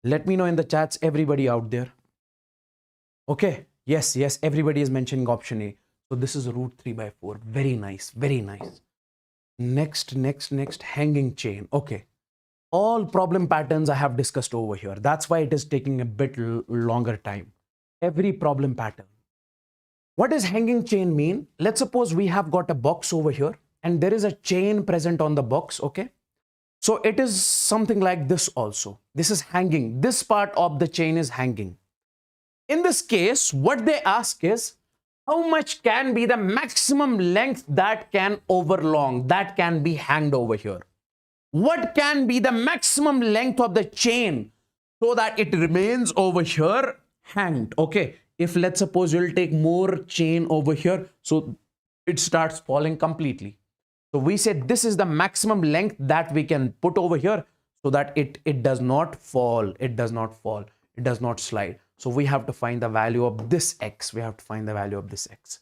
Let me know in the chats, everybody out there. Okay. Yes, yes, everybody is mentioning option A. So this is root 3 by 4. Very nice, very nice. Next, hanging chain. Okay. All problem patterns I have discussed over here. That's why it is taking a bit longer time. Every problem pattern. What does hanging chain mean? Let's suppose we have got a box over here and there is a chain present on the box, okay? So it is something like this also. This is hanging. This part of the chain is hanging. In this case, what they ask is, how much can be the maximum length that can overlong, that can be hanged over here? What can be the maximum length of the chain so that it remains over here hanged? Okay, if let's suppose you'll take more chain over here, so it starts falling completely. So we said this is the maximum length that we can put over here so that it does not fall, it does not fall, it does not slide. So we have to find the value of this x. We have to find the value of this x.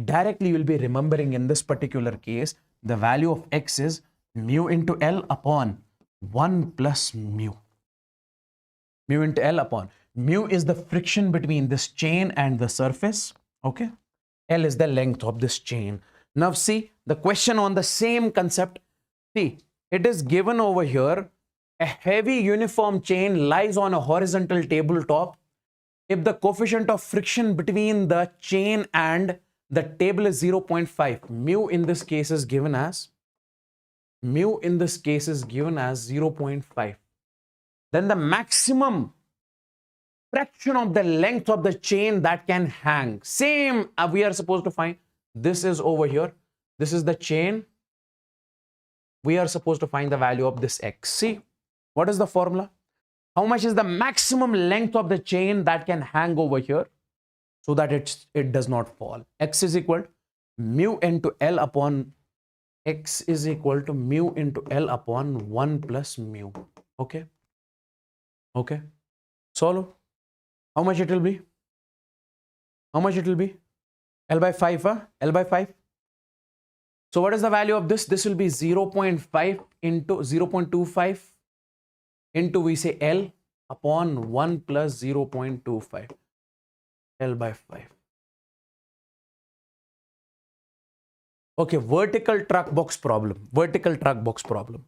Directly you will be remembering in this particular case, the value of x is mu into L upon 1 plus mu. Mu into L upon. Mu is the friction between this chain and the surface. Okay. L is the length of this chain. Now see the question on the same concept. See, it is given over here. A heavy uniform chain lies on a horizontal tabletop. If the coefficient of friction between the chain and the table is 0.5, mu in this case is given as 0.5. Then the maximum fraction of the length of the chain that can hang. Same we are supposed to find. This is over here. This is the chain. We are supposed to find the value of this x. See, what is the formula? How much is the maximum length of the chain that can hang over here so that it does not fall? X is equal to mu into L upon x is equal to mu into L upon 1 plus mu. Okay. Okay. Solve. How much it will be? How much it will be? L by 5, huh? L by 5. So what is the value of this? This will be 0.5 into 0.25 into we say L upon 1 plus 0.25. L by 5. Okay, vertical truck box problem. Vertical truck box problem.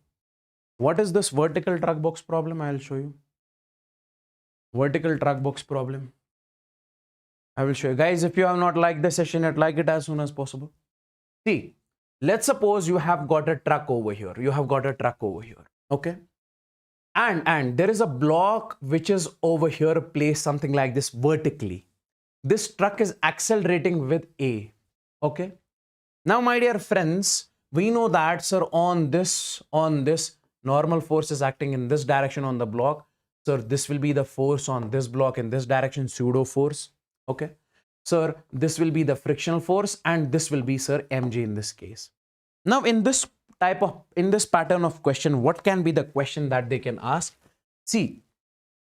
What is this vertical truck box problem? I'll show you. Vertical truck box problem. I will show you. Guys, if you have not liked the session yet, like it as soon as possible. See, let's suppose you have got a truck over here. You have got a truck over here. Okay. And there is a block which is over here placed something like this vertically. This truck is accelerating with A. Okay. Now, my dear friends, we know that, sir, on this normal force is acting in this direction on the block. Sir, this will be the force on this block in this direction, pseudo force. Okay. Sir, this will be the frictional force and this will be, sir, mg in this case. Now, in this pattern of question, what can be the question that they can ask? See,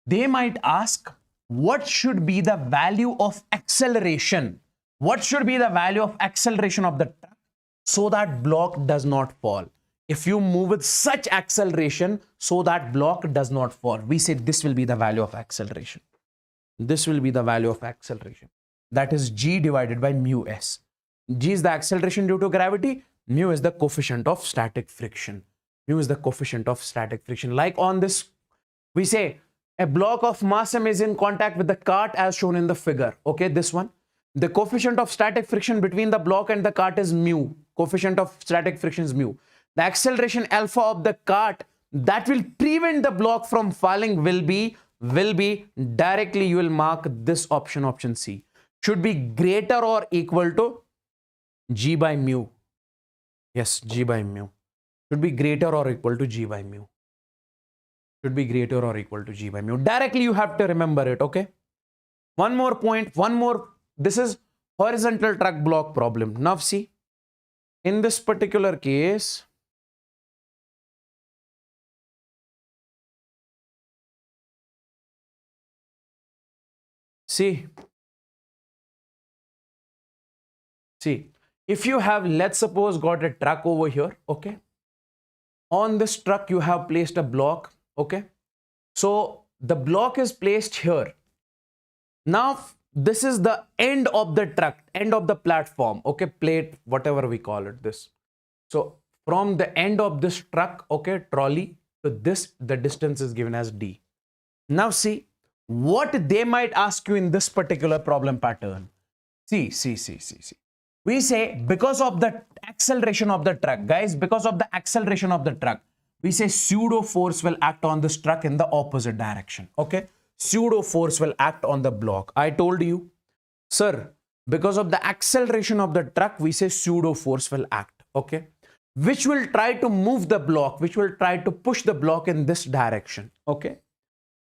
they might ask, what should be the value of acceleration? What should be the value of acceleration of the truck so that block does not fall? If you move with such acceleration so that block does not fall, we say this will be the value of acceleration. This will be the value of acceleration. That is g divided by mu s. G is the acceleration due to gravity. Mu is the coefficient of static friction. Mu is the coefficient of static friction. Like on this, we say a block of mass m is in contact with the cart as shown in the figure. Okay, this one. The coefficient of static friction between the block and the cart is mu. Coefficient of static friction is mu. The acceleration alpha of the cart that will prevent the block from falling will be directly, you will mark this option, option C. Should be greater or equal to g by mu. Yes, g by mu. Should be greater or equal to g by mu. Should be greater or equal to g by mu. Directly you have to remember it, okay? One more point, one more. This is horizontal truck block problem. Now see, in this particular case, see, if you have, let's suppose, got a truck over here, okay? On this truck, you have placed a block, okay? So the block is placed here. Now, this is the end of the truck, end of the platform, okay, plate, whatever we call it, this. So from the end of this truck, okay, trolley to this, the distance is given as D. Now see, what they might ask you in this particular problem pattern. See. We say because of the acceleration of the truck, guys, because of the acceleration of the truck, we say pseudo force will act on this truck in the opposite direction, okay? Pseudo force will act on the block. I told you, sir, because of the acceleration of the truck, we say pseudo force will act, okay? Which will try to move the block, which will try to push the block in this direction, okay?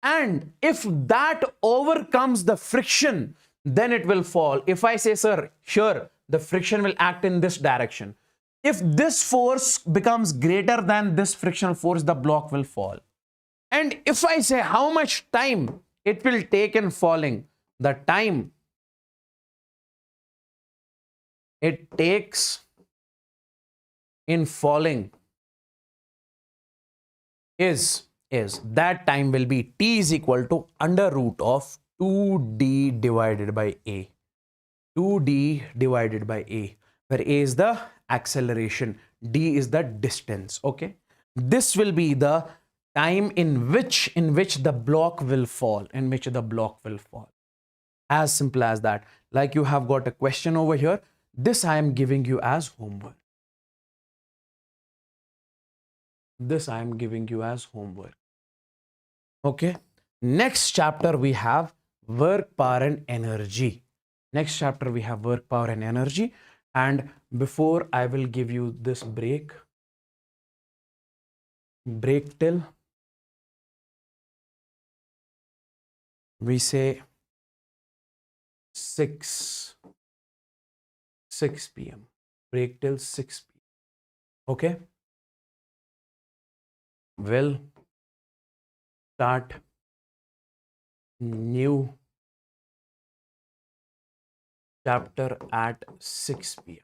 And if that overcomes the friction, then it will fall. If I say, sir, here, the friction will act in this direction. If this force becomes greater than this frictional force, the block will fall. And if I say how much time it will take in falling, the time it takes in falling is that time will be t is equal to under root of 2d divided by a. 2d divided by a, where a is the acceleration, d is the distance, okay? This will be the time in which the block will fall, As simple as that. Like you have got a question over here. This I am giving you as homework. Okay. Next chapter we have work, power and energy. And before I will give you this break till we say 6 p.m. Break till 6 p.m. Okay. We'll start new chapter at 6 p.m.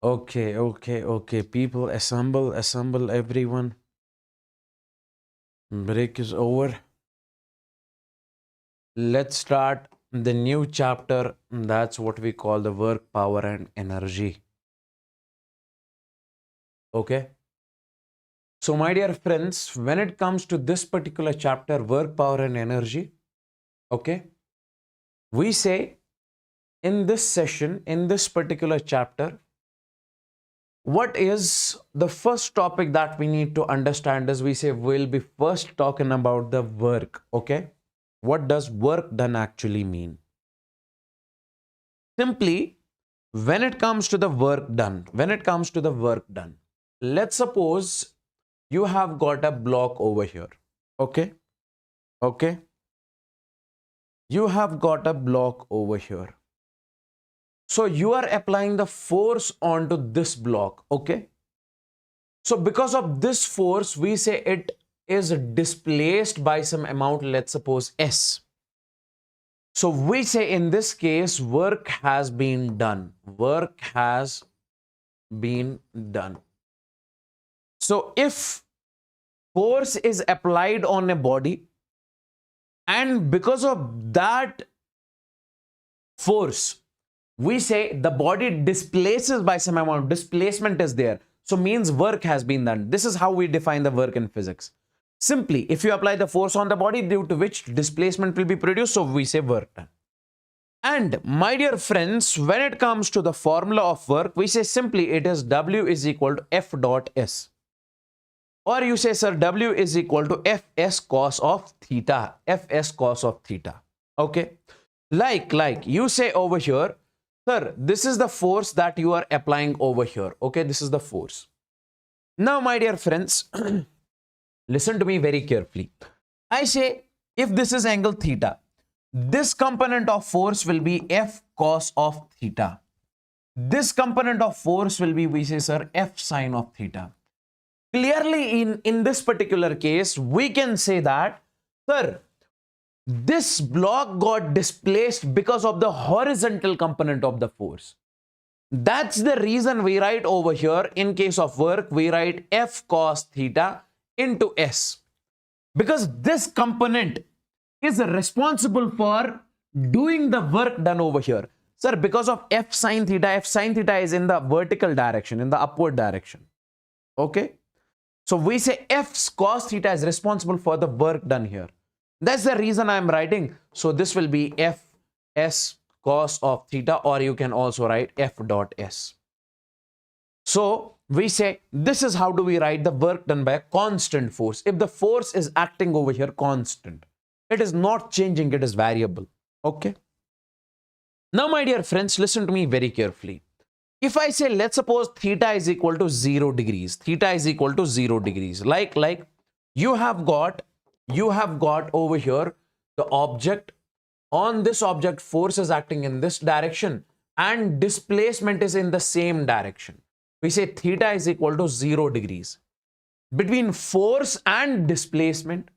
Okay. People, assemble everyone. Break is over. Let's start the new chapter. That's what we call the work, power, and energy. Okay. So, my dear friends, when it comes to this particular chapter, work, power, and energy, okay, we say in this session, in this particular chapter, what is the first topic that we need to understand is we say we'll be first talking about the work, okay? What does work done actually mean? Simply, when it comes to the work done, let's suppose you have got a block over here, okay? Okay? You have got a block over here. So you are applying the force onto this block, okay? So because of this force, we say it is displaced by some amount, let's suppose S. So we say in this case, work has been done. Work has been done. So if force is applied on a body, and because of that force, we say the body displaces by some amount, displacement is there. So means work has been done. This is how we define the work in physics. Simply, if you apply the force on the body due to which displacement will be produced, so we say work done. And my dear friends, when it comes to the formula of work, we say simply it is W is equal to F dot S. Or you say, sir, W is equal to Fs cos of theta. Fs cos of theta. Okay. Like you say over here, sir, this is the force that you are applying over here. Okay, this is the force. Now, my dear friends, listen to me very carefully. I say, if this is angle theta, this component of force will be F cos of theta. This component of force will be, we say, sir, F sine of theta. Clearly, in this particular case, we can say that, sir, this block got displaced because of the horizontal component of the force. That's the reason we write over here, in case of work, we write F cos theta into S. Because this component is responsible for doing the work done over here. Sir, because of F sine theta is in the vertical direction, in the upward direction. Okay? So we say F cos theta is responsible for the work done here. That's the reason I'm writing. So this will be F S cos of theta, or you can also write F dot S. So we say this is how do we write the work done by a constant force. If the force is acting over here constant, it is not changing, it is variable. Okay. Now, my dear friends, listen to me very carefully. If I say, let's suppose theta is equal to 0 degrees, like you have got over here the object. On this object, force is acting in this direction and displacement is in the same direction. We say theta is equal to 0 degrees. Between force and displacement,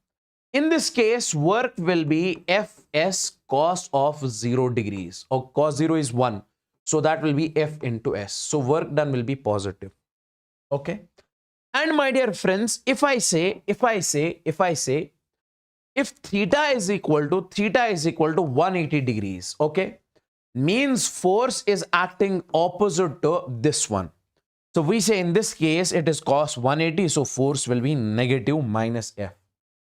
in this case, work will be Fs cos of 0 degrees, or cos 0 is 1. So that will be F into S. So work done will be positive. Okay. And my dear friends, if theta is equal to 180 degrees, okay, means force is acting opposite to this one. So we say in this case, it is cos 180. So force will be negative minus F.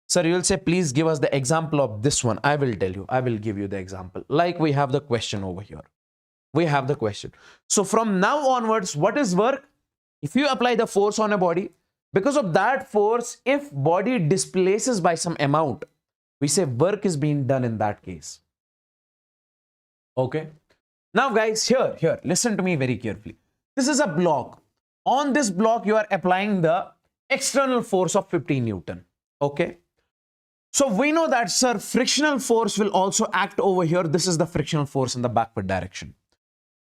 Sir, you will say, please give us the example of this one. I will tell you. I will give you the example. Like we have the question over here. We have the question. So from now onwards, what is work? If you apply the force on a body, because of that force, if body displaces by some amount, we say work is being done in that case. Okay. Now guys, here, listen to me very carefully. This is a block. On this block, you are applying the external force of 15 Newton. Okay. So we know that, sir, frictional force will also act over here. This is the frictional force in the backward direction.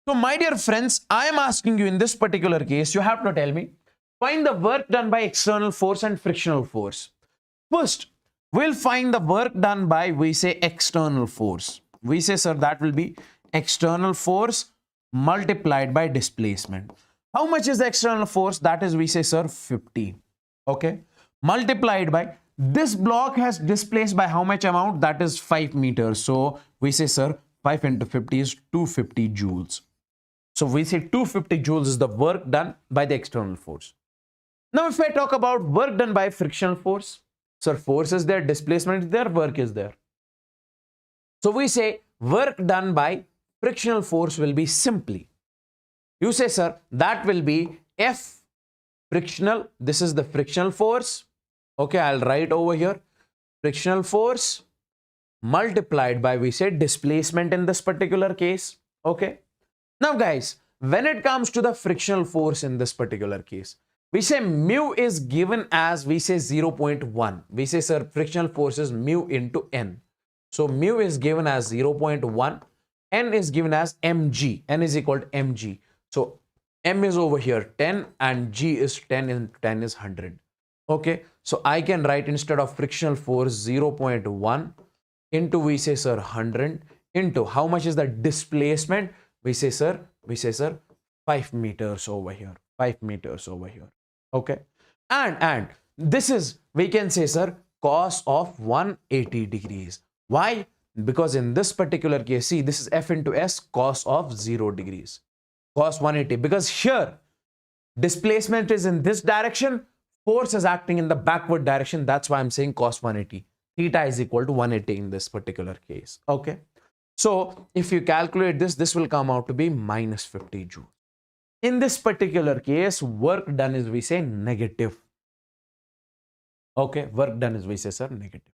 So my dear friends, I am asking you in this particular case, you have to tell me, find the work done by external force and frictional force. First, we'll find the work done by, we say, external force. We say, sir, that will be external force multiplied by displacement. How much is the external force? That is, we say, sir, 50. Okay. Multiplied by, this block has displaced by how much amount? That is 5 meters. So we say, sir, 5 into 50 is 250 joules. So we say 250 joules is the work done by the external force. Now, if I talk about work done by frictional force, sir, force is there, displacement is there, work is there. So we say work done by frictional force will be simply, you say, sir, that will be F frictional. This is the frictional force. Okay, I'll write over here. Frictional force multiplied by, we say, displacement in this particular case. Okay. Now, guys, when it comes to the frictional force in this particular case, we say mu is given as, we say, 0.1. We say, sir, frictional force is mu into N. So mu is given as 0.1. N is given as mg. N is equal to mg. So m is over here 10 and g is 10 and 10 is 100. Okay. So I can write, instead of frictional force, 0.1 into, we say, sir, 100 into how much is the displacement? We say, sir, 5 meters over here. 5 meters over here. Okay. And this is, we can say, sir, cos of 180 degrees. Why? Because in this particular case, see, this is F into S, cos of 0 degrees. Cos 180. Because here, displacement is in this direction, force is acting in the backward direction. That's why I'm saying cos 180. Theta is equal to 180 in this particular case. Okay. So if you calculate this, this will come out to be minus 50 joules. In this particular case, work done is, we say, negative. Okay, work done is, we say, sir, negative.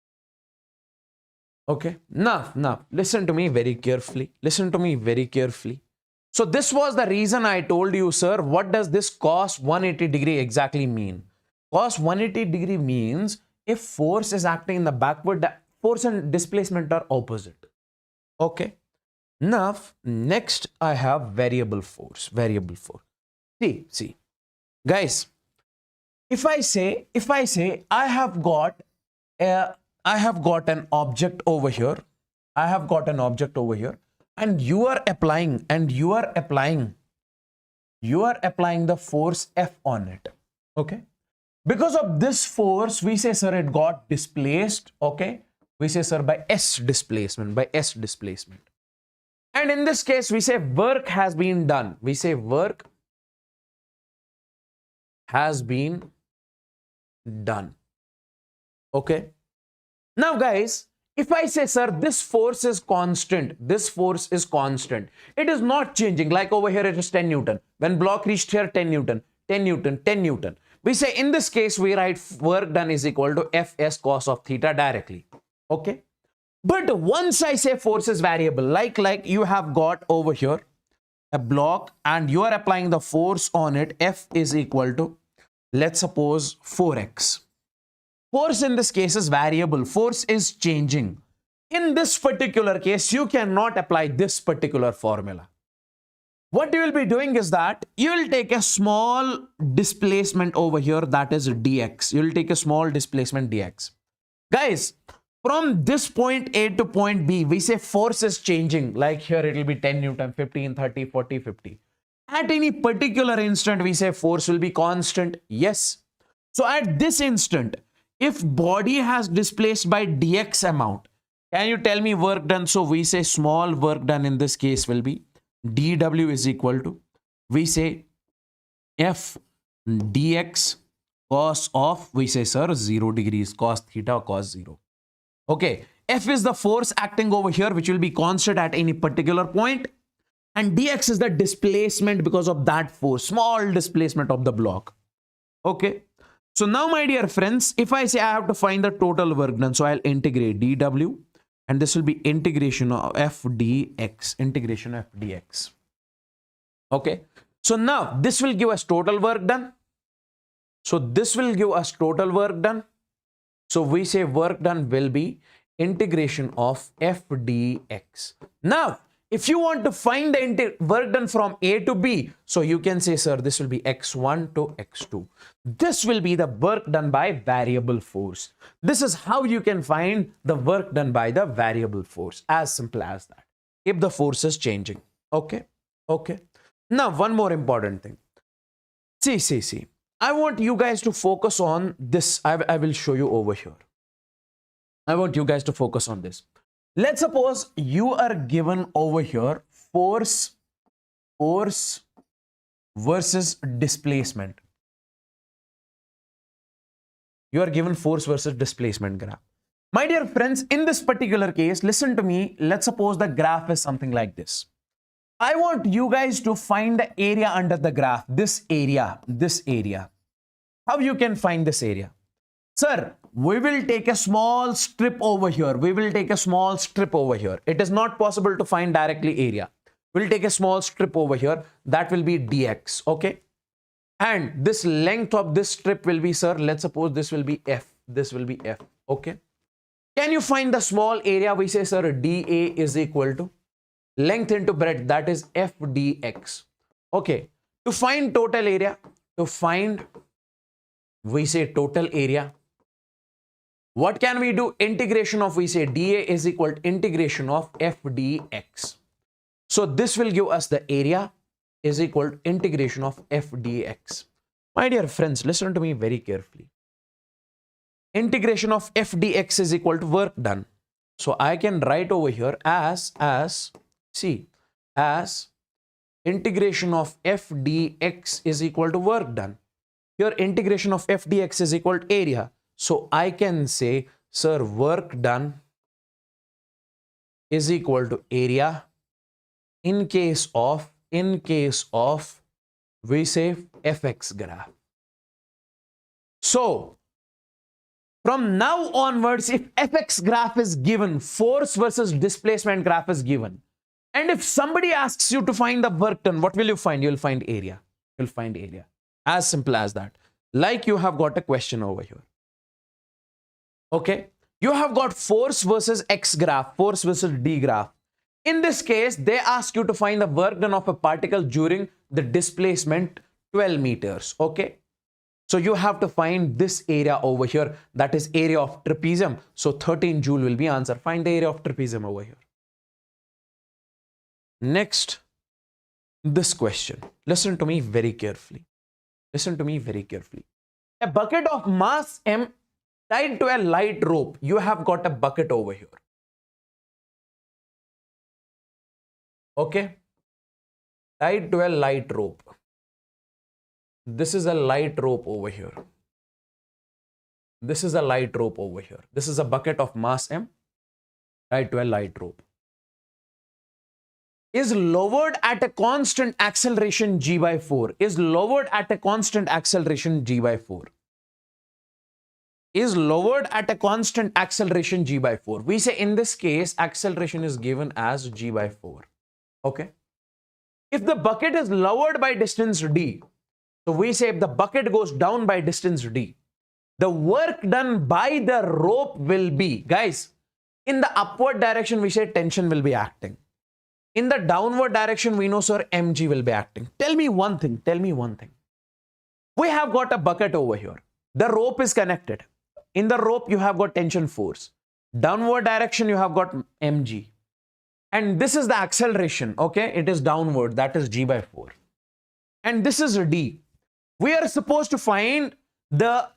Okay, now, listen to me very carefully. Listen to me very carefully. So this was the reason I told you, sir, what does this cos 180 degree exactly mean? Cos 180 degree means if force is acting in the backward, force and displacement are opposite. Okay. Now, next I have variable force. Variable force. See, guys, if I say I have got an object over here. I have got an object over here, and you are applying the force F on it. Okay. Because of this force, we say, sir, it got displaced. Okay. We say, sir, by S displacement, And in this case, we say work has been done. We say work has been done. Okay. Now, guys, if I say, sir, this force is constant, it is not changing. Like over here, it is 10 Newton. When block reached here, 10 Newton, 10 Newton, 10 Newton. We say in this case, we write work done is equal to Fs cos of theta directly. Okay. But once I say force is variable, like you have got over here a block and you are applying the force on it, F is equal to, let's suppose, 4x. Force in this case is variable. Force is changing. In this particular case, you cannot apply this particular formula. What you will be doing is that you will take a small displacement over here, that is dx. You will take a small displacement dx. Guys, from this point A to point B, we say force is changing. Like here, it will be 10 Newton, 15, 30, 40, 50. At any particular instant, we say force will be constant. Yes. So at this instant, if body has displaced by dx amount, can you tell me work done? So we say small work done in this case will be dw is equal to, we say F dx cos of, we say, sir, 0 degrees, cos theta, cos 0. Okay, F is the force acting over here, which will be constant at any particular point. And dx is the displacement because of that force, small displacement of the block. Okay. So now, my dear friends, if I say I have to find the total work done, so I'll integrate dw, and this will be integration of f dx, integration of f dx. Okay. So now this will give us total work done. So this will give us total work done. So we say work done will be integration of f dx. Now, if you want to find the work done from A to B, so you can say, sir, this will be x1 to x2. This will be the work done by variable force. This is how you can find the work done by the variable force. As simple as that. If the force is changing. Okay. Okay. Now, one more important thing. See. I want you guys to focus on this. I will show you over here. I want you guys to focus on this. Let's suppose you are given over here force versus displacement. You are given force versus displacement graph. My dear friends, in this particular case, listen to me. Let's suppose the graph is something like this. I want you guys to find the area under the graph, this area. How you can find this area? Sir, we will take a small strip over here. It is not possible to find directly area. We'll take a small strip over here. That will be dx, okay? And this length of this strip will be, sir, let's suppose this will be f. Okay? Can you find the small area? We say, sir, dA is equal to length into breadth, that is f dx. Okay, to find total area, we say total area. What can we do? Integration of, we say dA is equal to integration of f dx. So this will give us the area is equal to integration of f dx. My dear friends, listen to me very carefully. Integration of f dx is equal to work done. So I can write over here as integration of f dx is equal to work done. Here integration of f dx is equal to area. So I can say, sir, work done is equal to area in case of we say fx graph. So from now onwards, if fx graph is given, force versus displacement graph is given, and if somebody asks you to find the work done, what will you find? You'll find area. As simple as that. Like you have got a question over here. Okay, you have got force versus x graph, force versus d graph. In this case, they ask you to find the work done of a particle during the displacement 12 meters. Okay, so you have to find this area over here, that is area of trapezium. So 13 joule will be answer. Find the area of trapezium over here. Next, this question. Listen to me very carefully. A bucket of mass m tied to a light rope. You have got a bucket over here. Okay, tied to a light rope. This is a light rope over here. This is a bucket of mass m tied to a light rope. Is lowered at a constant acceleration g by 4. Is lowered at a constant acceleration g by 4. We say in this case, acceleration is given as g by 4. Okay. If the bucket is lowered by distance d, so we say if the bucket goes down by distance d, the work done by the rope will be, guys, in the upward direction, we say tension will be acting. In the downward direction, we know, sir, mg will be acting. Tell me one thing. We have got a bucket over here. The rope is connected. In the rope, you have got tension force. Downward direction, you have got mg. And this is the acceleration, okay? It is downward, that is g by 4. And this is d. We are supposed to find the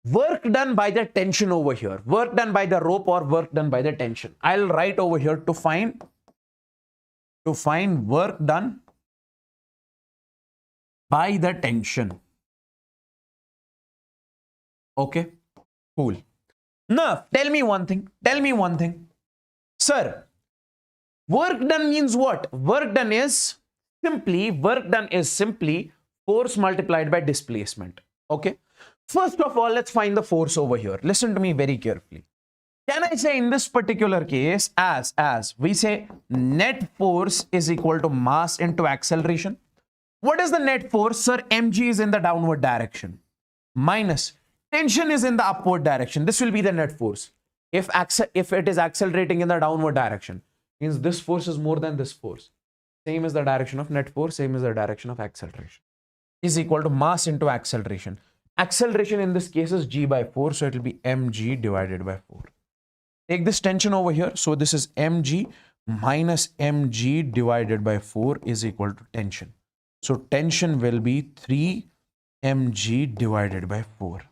work done by the tension over here. Work done by the rope or work done by the tension. I'll write over here to find work done by the tension. Okay, cool. Now, tell me one thing. Sir, work done means what? Work done is simply force multiplied by displacement. Okay. First of all, let's find the force over here. Listen to me very carefully. Can I say in this particular case, as we say net force is equal to mass into acceleration? What is the net force? Sir, mg is in the downward direction. Minus tension is in the upward direction. This will be the net force. If it is accelerating in the downward direction, means this force is more than this force. Same is the direction of net force, same is the direction of acceleration. Is equal to mass into acceleration. Acceleration in this case is g by 4, so it will be mg divided by 4. Take this tension over here. So this is mg minus mg divided by 4 is equal to tension. So tension will be 3 mg divided by 4.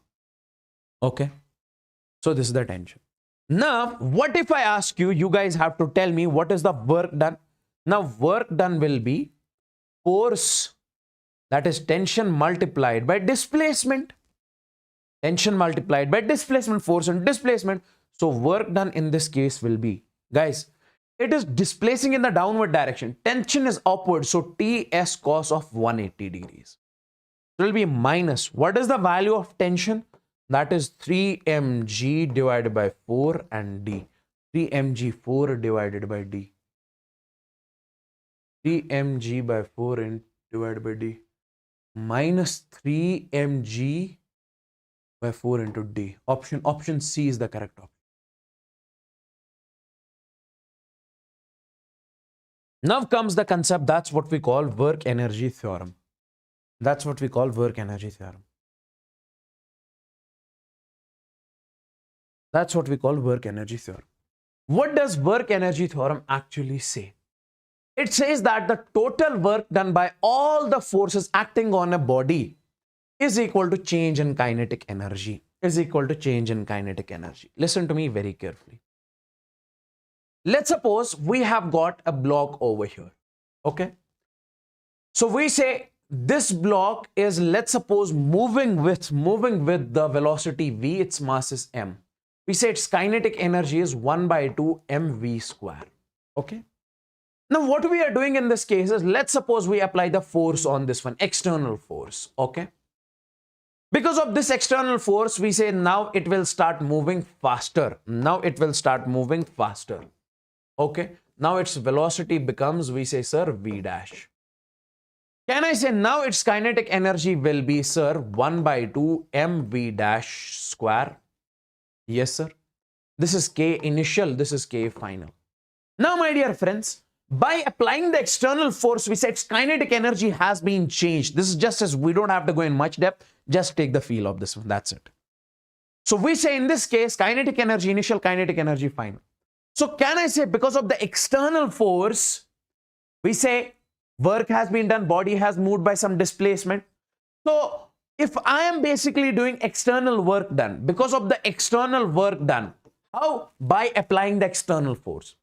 Okay. So this is the tension. Now, what if I ask you, you guys have to tell me what is the work done. Now, work done will be force, that is tension multiplied by displacement. Tension multiplied by displacement, force and displacement. So work done in this case will be, guys, it is displacing in the downward direction. Tension is upward. So Ts cos of 180 degrees. It will be minus. What is the value of tension? That is 3 mg divided by 4 and d. 3 mg 4 divided by d. 3 mg by 4 divided by d. Minus 3 mg by 4 into d. Option C is the correct option. Now comes the concept, that's what we call work energy theorem. That's what we call work energy theorem. That's what we call work energy theorem. What does work energy theorem actually say? It says that the total work done by all the forces acting on a body is equal to change in kinetic energy. Is equal to change in kinetic energy. Listen to me very carefully. Let's suppose we have got a block over here. Okay. So we say this block is, let's suppose, moving with the velocity v, its mass is m. We say its kinetic energy is 1 by 2 mv square. Okay. Now what we are doing in this case is, let's suppose we apply the force on this one, external force. Okay. Because of this external force, we say now it will start moving faster. Now it will start moving faster. Okay. Now its velocity becomes, we say, sir, v dash. Can I say now its kinetic energy will be, sir, 1 by 2 mv dash square? Yes, sir. This is k initial, this is k final. Now, my dear friends, by applying the external force, we say its kinetic energy has been changed. This is just as we don't have to go in much depth. Just take the feel of this one. That's it. So we say in this case, kinetic energy, initial, kinetic energy, final. So can I say because of the external force, we say work has been done, body has moved by some displacement. So if I am basically doing external work done, because of the external work done, how? By applying the external force.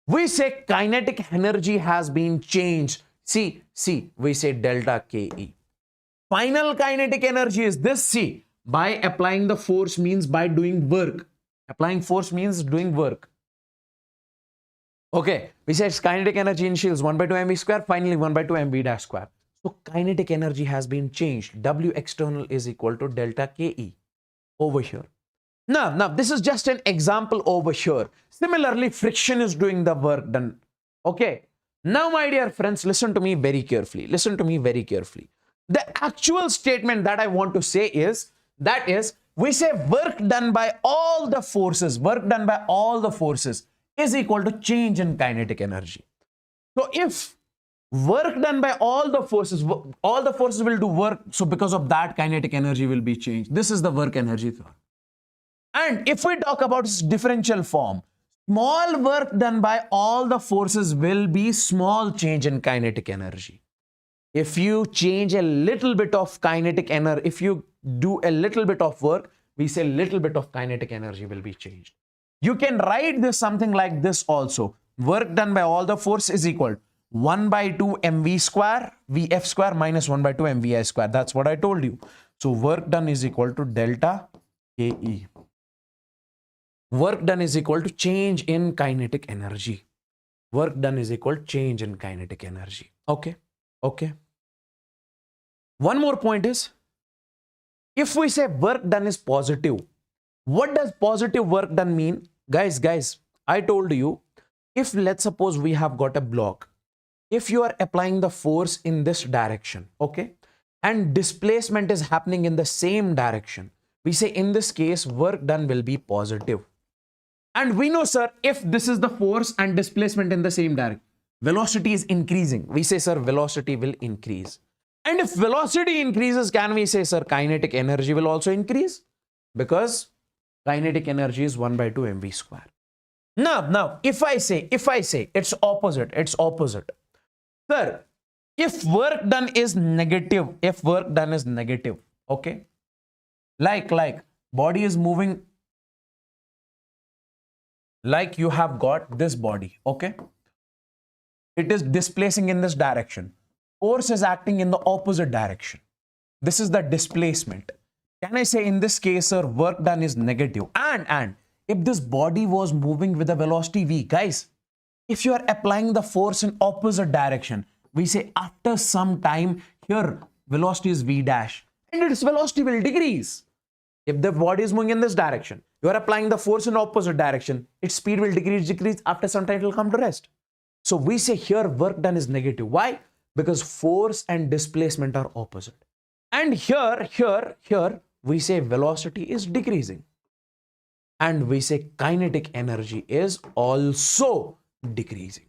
We say kinetic energy has been changed. See, we say delta Ke. Final kinetic energy is this, see, by applying the force means by doing work. Applying force means doing work. Okay, we said kinetic energy initial is 1 by 2 mv square, finally 1 by 2 mv dash square. So kinetic energy has been changed. W external is equal to delta Ke over here. Now, this is just an example over here. Similarly, friction is doing the work done. Okay. Now, my dear friends, listen to me very carefully. Listen to me very carefully. The actual statement that I want to say is, that is, we say work done by all the forces, is equal to change in kinetic energy. So if work done by all the forces will do work. So because of that, kinetic energy will be changed. This is the work energy theorem. And if we talk about its differential form, small work done by all the forces will be small change in kinetic energy. If you change a little bit of kinetic energy, if you do a little bit of work, we say little bit of kinetic energy will be changed. You can write this something like this also. Work done by all the force is equal to 1 by 2 mv square, vf square minus 1 by 2 mvi square. That's what I told you. So work done is equal to delta Ke. Work done is equal to change in kinetic energy. Work done is equal to change in kinetic energy. Okay. Okay. One more point is, if we say work done is positive, what does positive work done mean? Guys, I told you, if let's suppose we have got a block, if you are applying the force in this direction, okay, and displacement is happening in the same direction, we say in this case, work done will be positive. And we know, sir, if this is the force and displacement in the same direction, velocity is increasing. We say, sir, velocity will increase. And if velocity increases, can we say, sir, kinetic energy will also increase? Because kinetic energy is 1 by 2 mv square. Now, if I say it's opposite. Sir, if work done is negative, Okay, like body is moving, like you have got this body. Okay, it is displacing in this direction. Force is acting in the opposite direction. This is the displacement. Can I say in this case, sir, work done is negative? And if this body was moving with a velocity v, guys, if you are applying the force in opposite direction, we say after some time here velocity is v dash and its velocity will decrease. If the body is moving in this direction, you are applying the force in opposite direction, its speed will decrease. After some time it will come to rest. So we say here work done is negative. Why? Because force and displacement are opposite. And here we say velocity is decreasing. And we say kinetic energy is also decreasing.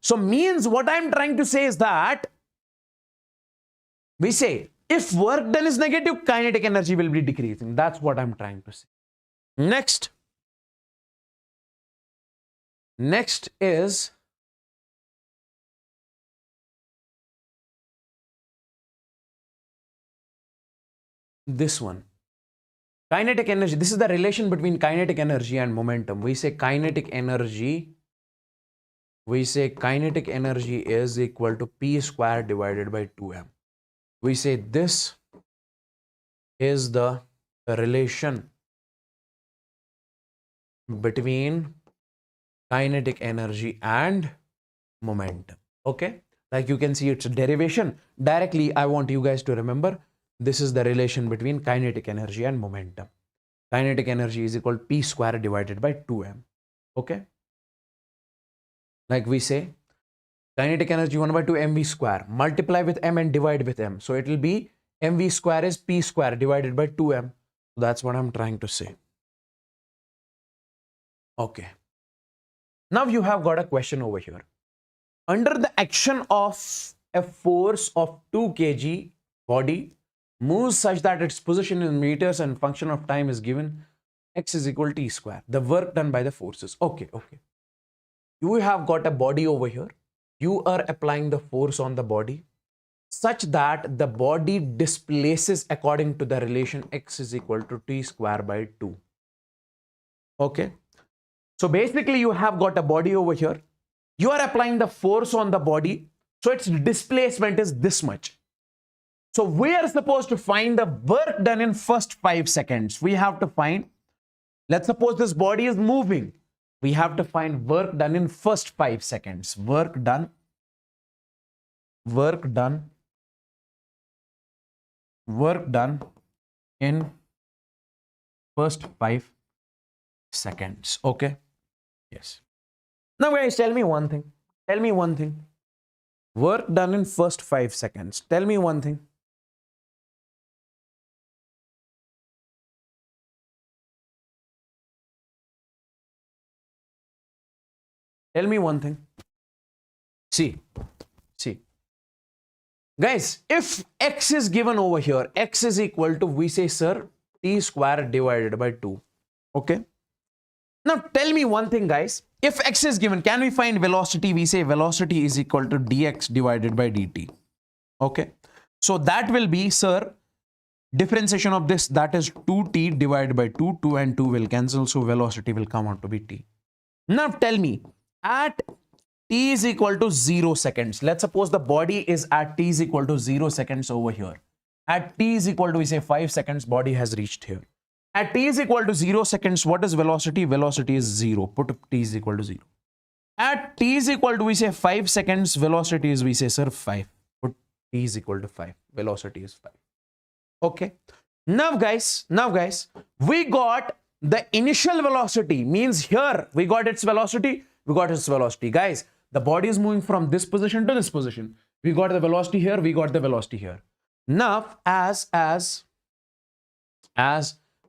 So means what I'm trying to say is that we say if work done is negative, kinetic energy will be decreasing. That's what I'm trying to say. Next is this one. Kinetic energy. This is the relation between kinetic energy and momentum. We say kinetic energy is equal to p square divided by 2m. We say this is the relation between kinetic energy and momentum. Okay, like you can see it's a derivation. Directly I want you guys to remember this is the relation between kinetic energy and momentum. Kinetic energy is equal to p square divided by 2m. Okay, like we say kinetic energy 1 by 2 mv square, multiply with m and divide with m, so it will be mv square is p square divided by 2m. That's what I'm trying to say. Okay, now you have got a question over here. Under the action of a force of 2 kg, body moves such that its position in meters and function of time is given x is equal to t square. The work done by the forces. Okay. You have got a body over here. You are applying the force on the body such that the body displaces according to the relation x is equal to t square by 2. Okay. So basically you have got a body over here. You are applying the force on the body. So its displacement is this much. So we are supposed to find the work done in first 5 seconds. We have to find, let's suppose this body is moving. We have to find work done in first 5 seconds. Work done in first 5 seconds. Okay. Yes. Now guys, tell me one thing. Work done in first 5 seconds. Tell me one thing. Tell me one thing. See. Guys, if x is given over here, x is equal to, we say, sir, t square divided by 2. Okay. Now tell me one thing, guys. If x is given, can we find velocity? We say velocity is equal to dx divided by dt. Okay. So that will be, sir, differentiation of this, that is 2t divided by 2. 2 and 2 will cancel. So velocity will come out to be t. Now tell me, at t is equal to 0 seconds. Let's suppose the body is at t is equal to 0 seconds over here. At t is equal to, we say, 5 seconds, body has reached here. At t is equal to 0 seconds, what is velocity? Velocity is 0. Put t is equal to 0. At t is equal to, we say, 5 seconds, velocity is, we say, sir, 5. Put t is equal to 5. Velocity is 5. Okay. Now guys, we got the initial velocity, means here we got its velocity. Guys, the body is moving from this position to this position. We got the velocity here, we got the velocity here. Now, as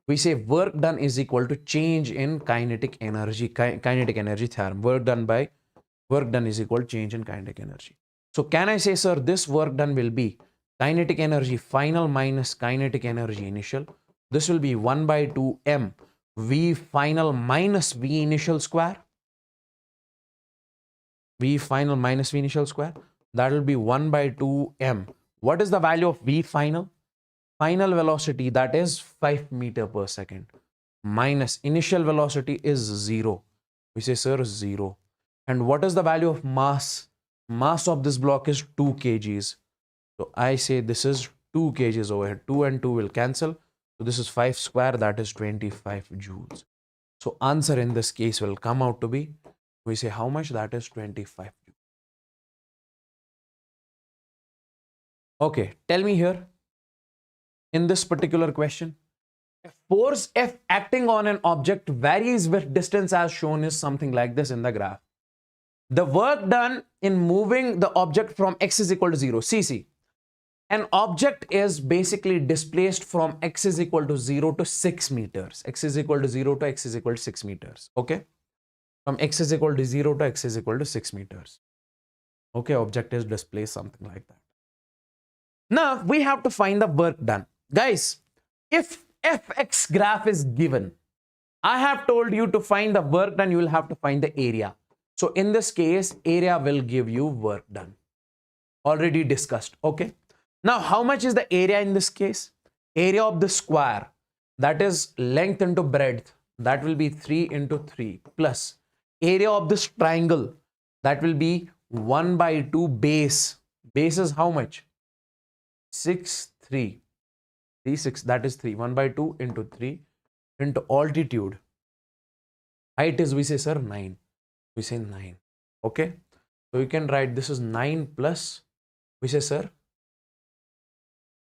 we say, work done is equal to change in kinetic energy, kinetic energy theorem. Work done is equal to change in kinetic energy. So can I say, sir, this work done will be kinetic energy final minus kinetic energy initial. This will be 1 by 2 m v final minus v initial square. V final minus v initial square. That will be 1 by 2 m. What is the value of v final? final velocity, that is 5 meter per second, minus initial velocity is 0. We say, sir, 0. And what is the value of mass? Mass of this block is 2 kgs. So I say this is 2 kgs over here. 2 and 2 will cancel. So this is 5 square, that is 25 joules. So answer in this case will come out to be, we say how much? That is 25 joules. Okay, tell me here, in this particular question, force F acting on an object varies with distance as shown is something like this in the graph. The work done in moving the object from x is equal to 0. See. An object is basically displaced from x is equal to 0 to 6 meters. X is equal to 0 to x is equal to 6 meters. Okay. From x is equal to 0 to x is equal to 6 meters. Okay. Object is displaced something like that. Now we have to find the work done. Guys, if fx graph is given, I have told you to find the work done, you will have to find the area. So in this case, area will give you work done. Already discussed. Okay. Now, how much is the area in this case? Area of the square, that is length into breadth, that will be 3 into 3 plus area of this triangle, that will be 1 by 2 base. Base is how much? 6, 3. 3, 6, that is 3. 1 by 2 into 3 into altitude. Height is, we say, sir, 9. We say 9. Okay. So you can write this is 9 plus, we say, sir,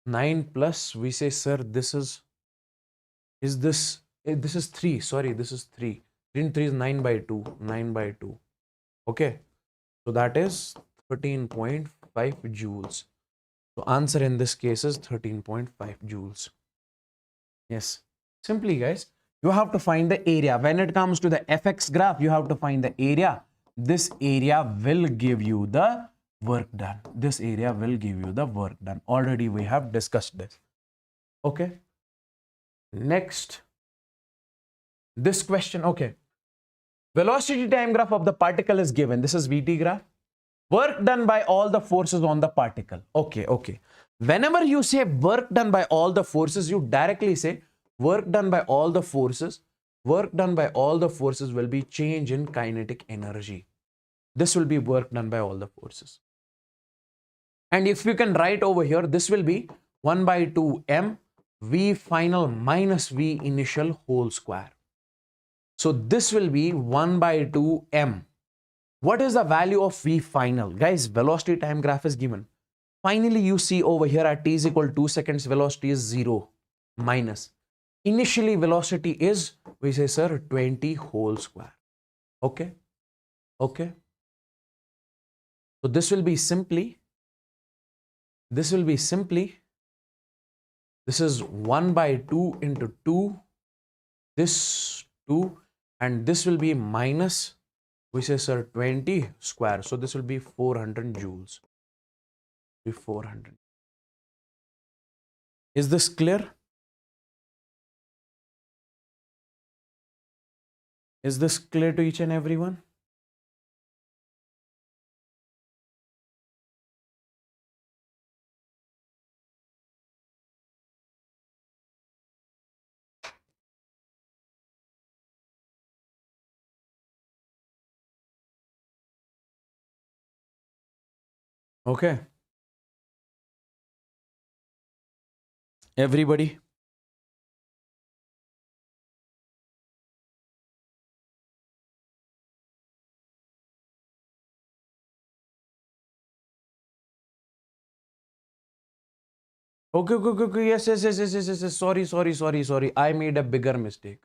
9 plus, we say, sir, this is this is 3. Sorry, this is 3. 3 into 3 is 9 by 2. 9 by 2. Okay. So that is 13.5 joules. So answer in this case is 13.5 joules. Yes. Simply, guys, you have to find the area. When it comes to the fx graph, you have to find the area. This area will give you the work done. This area will give you the work done. Already we have discussed this. Okay. Next. This question. Okay. Velocity time graph of the particle is given. This is VT graph. Work done by all the forces on the particle. Okay. Okay. Whenever you say work done by all the forces, you directly say work done by all the forces. Work done by all the forces will be change in kinetic energy. This will be work done by all the forces. And if you can write over here, this will be 1 by 2 m v final minus v initial whole square. So this will be 1 by 2 m. What is the value of v final? Guys, velocity time graph is given. Finally, you see over here at t is equal to 2 seconds, velocity is 0 minus. Initially, velocity is, we say, sir, 20 whole square. Okay. Okay. So this will be simply, this is 1 by 2 into 2, this 2, and this will be minus, we say, sir, 20 square. So this will be 400 joules. Be 400. Is this clear? Is this clear to each and everyone? Okay. Everybody? Okay. Yes. Sorry. I made a bigger mistake.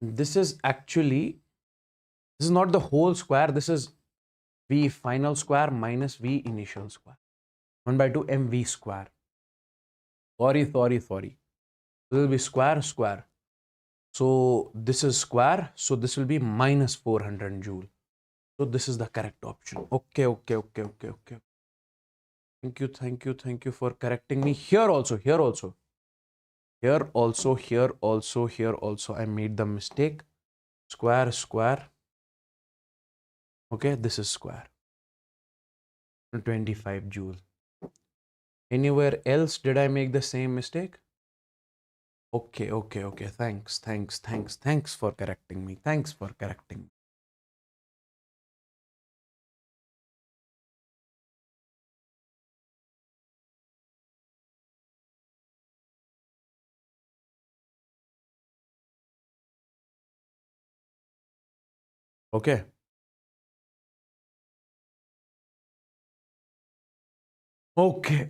This is actually, this is not the whole square. This is v final square minus v initial square. 1 by 2 mv square. Sorry. This will be square. So this is square. So this will be minus 400 joule. So this is the correct option. Okay. Thank you for correcting me. Here also. I made the mistake. Square. Okay, this is square. 25 joule. Anywhere else did I make the same mistake? Okay. Thanks for correcting me. Thanks for correcting me. Okay. Okay.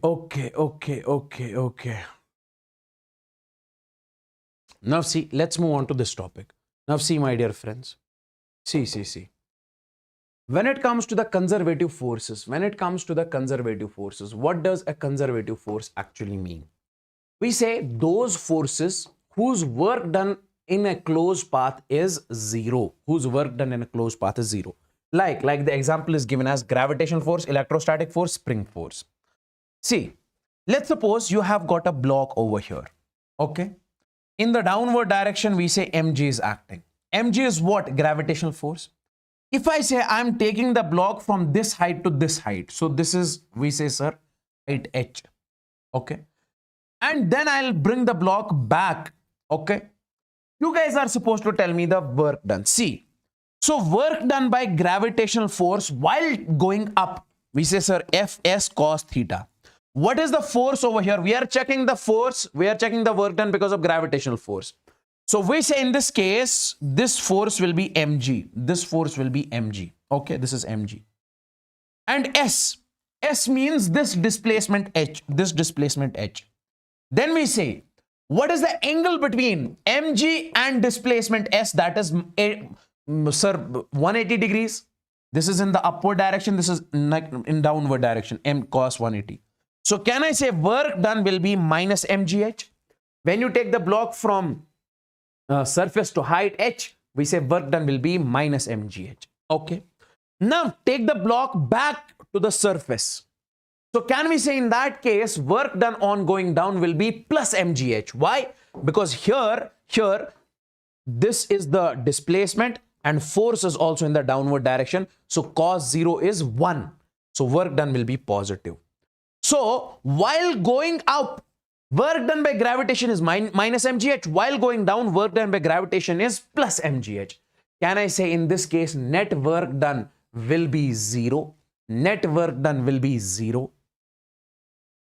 Now see, let's move on to this topic. Now see, my dear friends. See. When it comes to the conservative forces, what does a conservative force actually mean? We say those forces whose work done in a closed path is zero. Like the example is given as gravitational force, electrostatic force, spring force. See, let's suppose you have got a block over here. Okay. In the downward direction, we say mg is acting. Mg is what? Gravitational force. If I say I'm taking the block from this height to this height, so this is, we say, sir, height h. Okay. And then I'll bring the block back. Okay. You guys are supposed to tell me the work done. See, so work done by gravitational force while going up, we say, sir, Fs cos theta. What is the force over here? We are checking the force. We are checking the work done because of gravitational force. So we say in this case, this force will be mg. This force will be mg. Okay, this is mg. And s. S means this displacement h. This displacement h. Then we say, what is the angle between mg and displacement s? That is, sir, 180 degrees. This is in the upward direction. This is in downward direction. M cos 180. So can I say work done will be minus mgh? When you take the block from surface to height h, we say work done will be minus mgh. Okay. Now take the block back to the surface. So can we say in that case work done on going down will be plus mgh? Why? Because here this is the displacement and force is also in the downward direction. So cos 0 is 1. So work done will be positive. So while going up, work done by gravitation is minus mgh. While going down, work done by gravitation is plus mgh. Can I say in this case net work done will be 0? Net work done will be 0.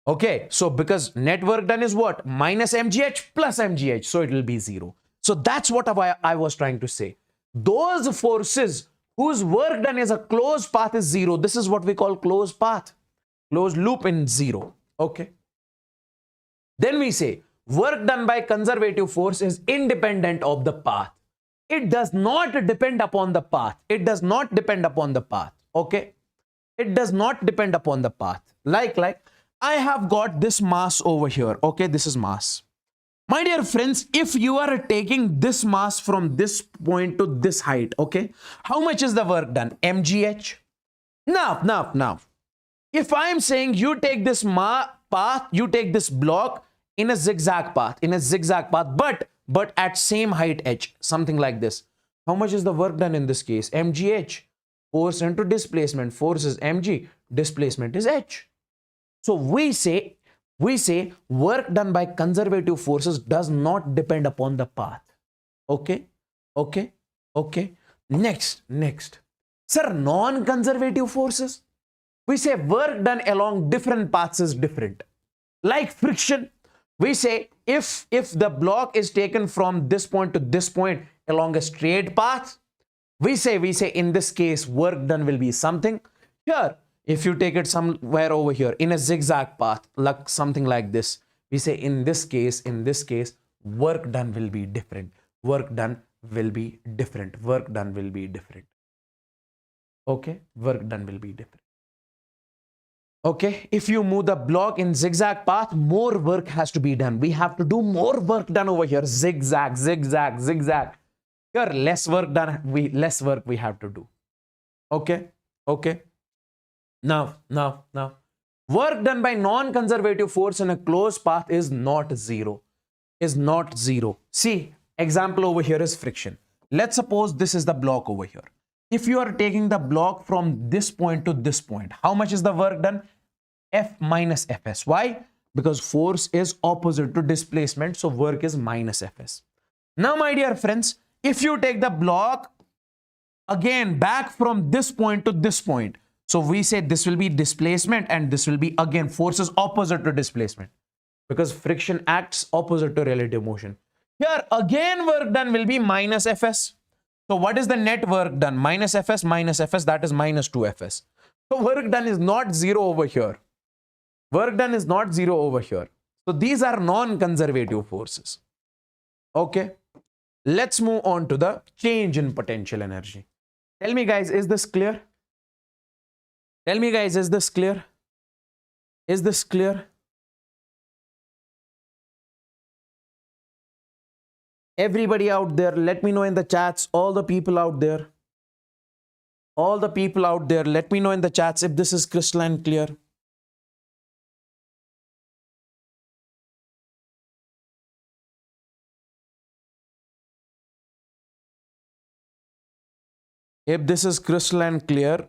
Okay, so because net work done is what? Minus mgh plus mgh. So it will be 0. So that's what I was trying to say. Those forces whose work done is a closed path is 0. This is what we call closed path. Closed loop in 0. Okay. Then we say work done by conservative force is independent of the path. It does not depend upon the path. It does not depend upon the path. Okay. It does not depend upon the path. Like I have got this mass over here. Okay. This is mass. My dear friends, if you are taking this mass from this point to this height, okay, how much is the work done? mgh. Now. If I am saying you take this path, you take this block in a zigzag path, but at same height h, something like this. How much is the work done in this case? mgh. Force into displacement. Force is mg. Displacement is h. So we say work done by conservative forces does not depend upon the path. Okay. Next. Sir, non-conservative forces. We say work done along different paths is different. Like friction, we say if the block is taken from this point to this point along a straight path, we say in this case work done will be something. Here, if you take it somewhere over here in a zigzag path, like something like this, we say in this case, work done will be different. Work done will be different. Okay, work done will be different. Okay, if you move the block in zigzag path, more work has to be done. We have to do more work done over here. Zigzag. Here, less work done. Less work we have to do. Okay. Now. Work done by non-conservative force in a closed path is not zero. See, example over here is friction. Let's suppose this is the block over here. if you are taking the block from this point to this point, how much is the work done? F minus Fs. Why? Because force is opposite to displacement, so work is minus Fs. Now, my dear friends, if you take the block again back from this point to this point, so we say this will be displacement and this will be again forces opposite to displacement, because friction acts opposite to relative motion. Here again work done will be minus Fs. So what is the net work done? Minus Fs, that is minus 2Fs. So work done is not zero over here. Work done is not zero over here. So these are non-conservative forces. Okay. Let's move on to the change in potential energy. Tell me guys, is this clear? Tell me guys, is this clear? Is this clear? Everybody out there, let me know in the chats, all the people out there. All the people out there, let me know in the chats if this is crystalline clear. If this is crystalline clear,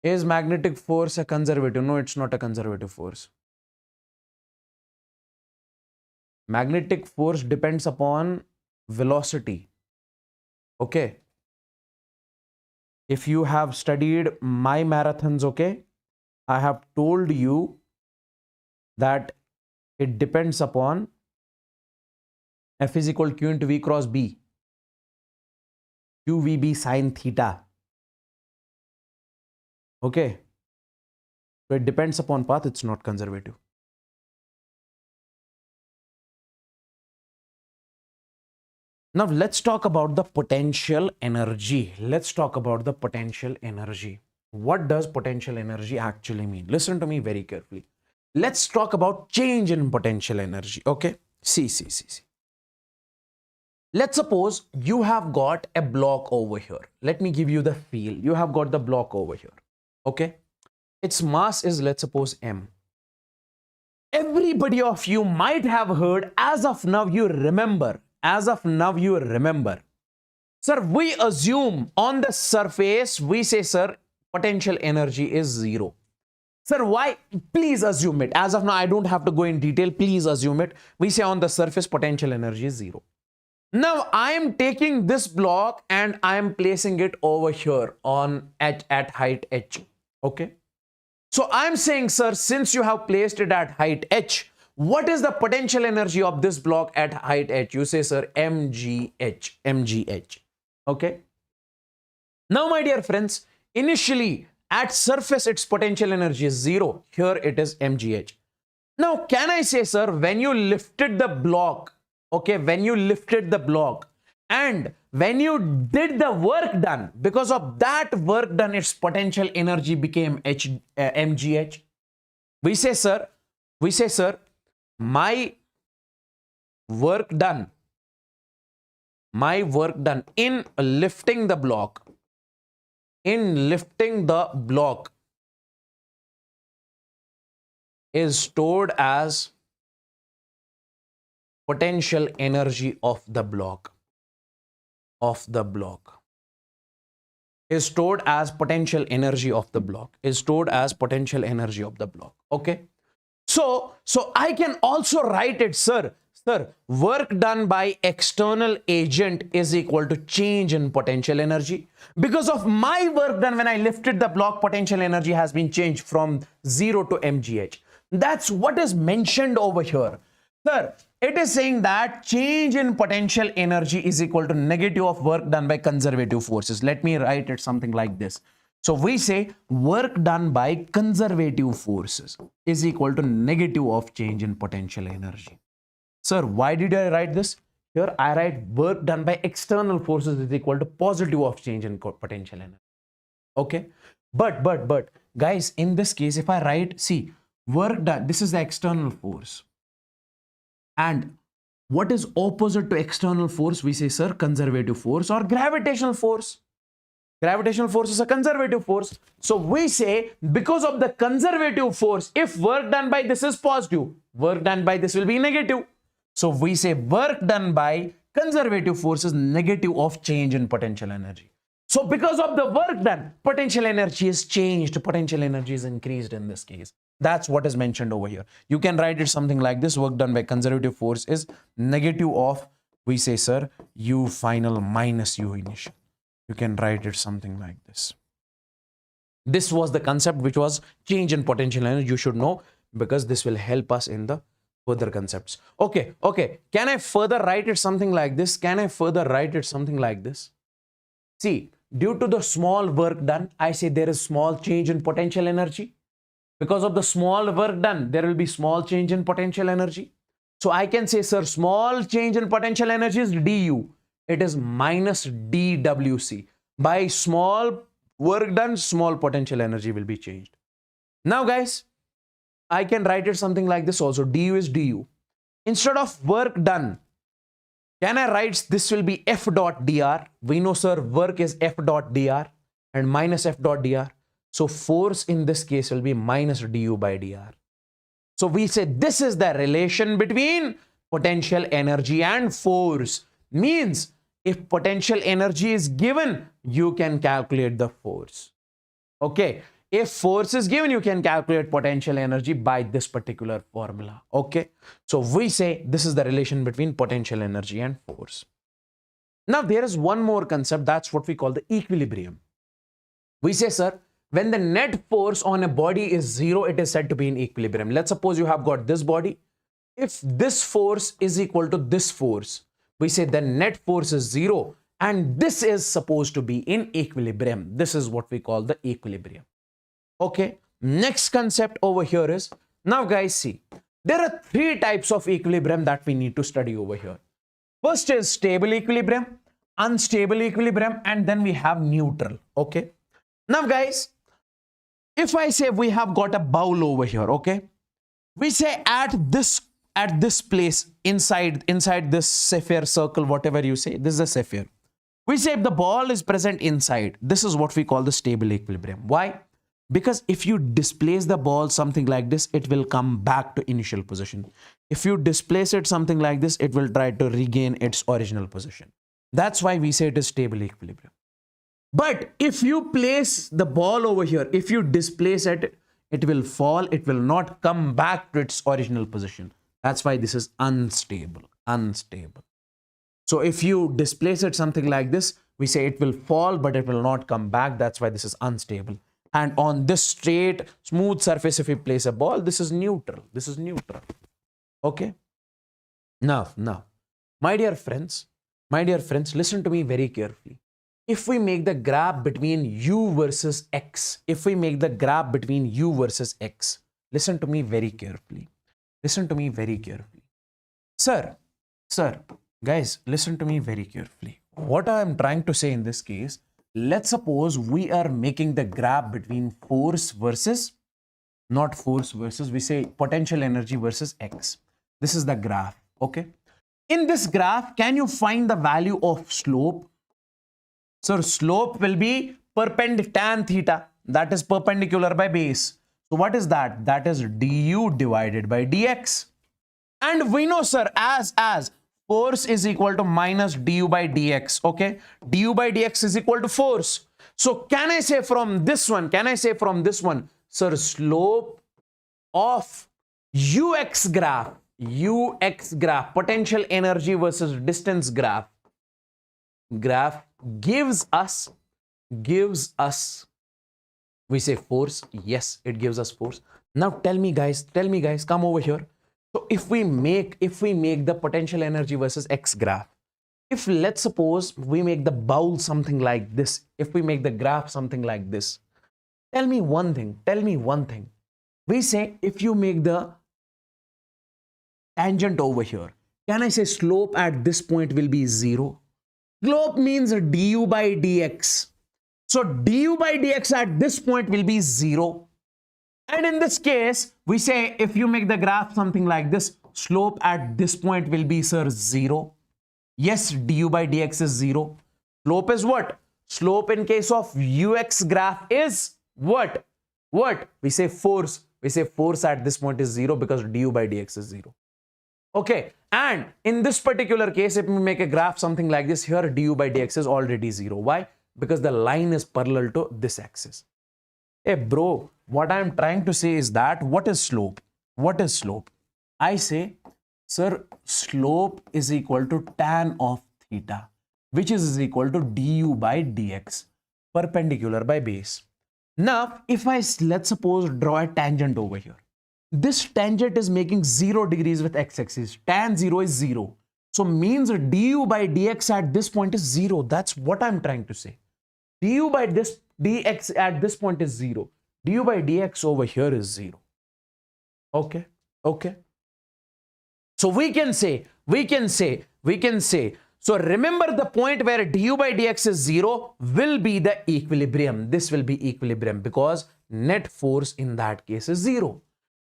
is magnetic force a conservative? No, it's not a conservative force. Magnetic force depends upon velocity. Okay. If you have studied my marathons, okay, I have told you that it depends upon F is equal to Q into V cross B. QVB sine theta. Okay. So it depends upon path, it's not conservative. Now let's talk about the potential energy. Let's talk about the potential energy. What does potential energy actually mean? Listen to me very carefully. Let's talk about change in potential energy. Okay. See. Let's suppose you have got a block over here. Let me give you the feel. You have got the block over here. Okay. Its mass is, let's suppose, m. Everybody of you might have heard, as of now you remember. Sir, we assume on the surface, we say, sir, potential energy is zero. Sir, why? Please assume it. As of now, I don't have to go in detail. Please assume it. We say on the surface, potential energy is zero. Now, I am taking this block and I am placing it over here on at height h. Okay. So I'm saying, sir, since you have placed it at height h, what is the potential energy of this block at height h? You say, sir, mgh. Okay. Now, my dear friends, initially at surface, its potential energy is zero. Here it is mgh. Now, can I say, sir, when you lifted the block, okay, when you lifted the block and when you did the work done, because of that work done, its potential energy became mgh. We say, sir, my work done in lifting the block, is stored as potential energy of the block. Is stored as potential energy of the block. Okay. So I can also write it, sir, work done by external agent is equal to change in potential energy. Because of my work done when I lifted the block, potential energy has been changed from 0 to mgh. That's what is mentioned over here. Sir, it is saying that change in potential energy is equal to negative of work done by conservative forces. Let me write it something like this. So we say work done by conservative forces is equal to negative of change in potential energy. Sir, why did I write this? Here I write work done by external forces is equal to positive of change in potential energy. Okay. But guys, in this case, if I write, see, work done, this is the external force. And What is opposite to external force? We say, sir, conservative force or gravitational force. Gravitational force is a conservative force. So we say, because of the conservative force, if work done by this is positive, work done by this will be negative. So we say work done by conservative force is negative of change in potential energy. So because of the work done, potential energy is changed, potential energy is increased in this case. That's what is mentioned over here. You can write it something like this: work done by conservative force is negative of, we say, sir, U final minus U initial. You can write it something like this. This was the concept, which was change in potential energy. You should know, because this will help us in the further concepts. Okay. Can I further write it something like this? See, due to the small work done, I say there is small change in potential energy. Because of the small work done, there will be small change in potential energy. So I can say, sir, small change in potential energy is du. It is minus dwc. By small work done, small potential energy will be changed. Now, guys, I can write it something like this also. du is du. Instead of work done, can I write this will be F dot dr? We know, sir, work is F dot dr and minus F dot dr. So force in this case will be minus du by dr. So we say this is the relation between potential energy and force. Means if potential energy is given, you can calculate the force. Okay. If force is given, you can calculate potential energy by this particular formula. Okay. So we say this is the relation between potential energy and force. Now there is one more concept. That's what we call the equilibrium. We say, sir, when the net force on a body is zero, it is said to be in equilibrium. Let's suppose you have got this body. If this force is equal to this force, we say the net force is zero and this is supposed to be in equilibrium. This is what we call the equilibrium. Okay. Next concept over here is, now guys, see, there are three types of equilibrium that we need to study over here. First is stable equilibrium, unstable equilibrium, and then we have neutral. Okay. Now guys, if I say we have got a bowl over here, okay, we say at this place inside this sphere, circle, whatever you say, this is a sphere. We say if the ball is present inside, this is what we call the stable equilibrium. Why? Because if you displace the ball something like this, it will come back to initial position. If you displace it something like this, it will try to regain its original position. That's why we say it is stable equilibrium. But if you place the ball over here, if you displace it, it will fall. It will not come back to its original position. That's why this is unstable. So if you displace it something like this, we say it will fall, but it will not come back. That's why this is unstable. And on this straight, smooth surface, if we place a ball, this is neutral. Okay. Now, my dear friends, listen to me very carefully. If we make the graph between u versus x, listen to me very carefully. Sir, guys, listen to me very carefully. What I am trying to say in this case, let's suppose we are making the graph between force versus, not force versus, we say potential energy versus x. This is the graph. Okay. In this graph, can you find the value of slope? Sir, slope will be perpendicular tan theta, that is perpendicular by base. So what is that? That is du divided by dx. And we know, sir, as force is equal to minus du by dx. Okay, du by dx is equal to force. So can I say from this one, sir, slope of ux graph, potential energy versus distance graph gives us, we say force. Yes, it gives us force. Now tell me guys, come over here. So if we make the potential energy versus x graph, if let's suppose we make the bowl something like this, if we make the graph something like this, tell me one thing. We say if you make the tangent over here, can I say slope at this point will be 0? Slope means du by dx. So du by dx at this point will be 0. And in this case, we say if you make the graph something like this, slope at this point will be, sir, 0. Yes, du by dx is 0. Slope is what? Slope in case of ux graph is what? What? We say force. We say force at this point is 0 because du by dx is 0. Okay. And in this particular case, if we make a graph something like this, here du by dx is already 0. Why? Because the line is parallel to this axis. Hey, bro, what I'm trying to say is that what is slope? What is slope? I say, sir, slope is equal to tan of theta, which is equal to du by dx, perpendicular by base. Now, if I, let's suppose, draw a tangent over here. This tangent is making 0 degrees with x-axis. Tan 0 is 0. So means du by dx at this point is 0. That's what I'm trying to say. Du by this dx at this point is 0. Du by dx over here is 0. Okay. Okay. So we can say, so remember the point where du by dx is 0 will be the equilibrium. This will be equilibrium because net force in that case is 0.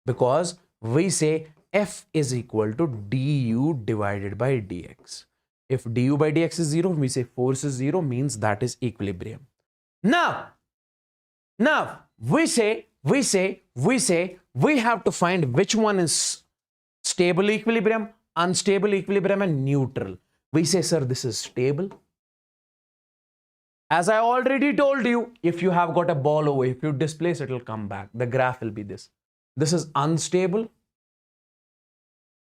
Because we say F is equal to du divided by dx. If du by dx is 0, we say force is 0, means that is equilibrium. Now we have to find which one is stable equilibrium, unstable equilibrium, and neutral. We say, sir, this is stable. As I already told you, if you have got a ball over, if you displace it will come back. The graph will be this. This is unstable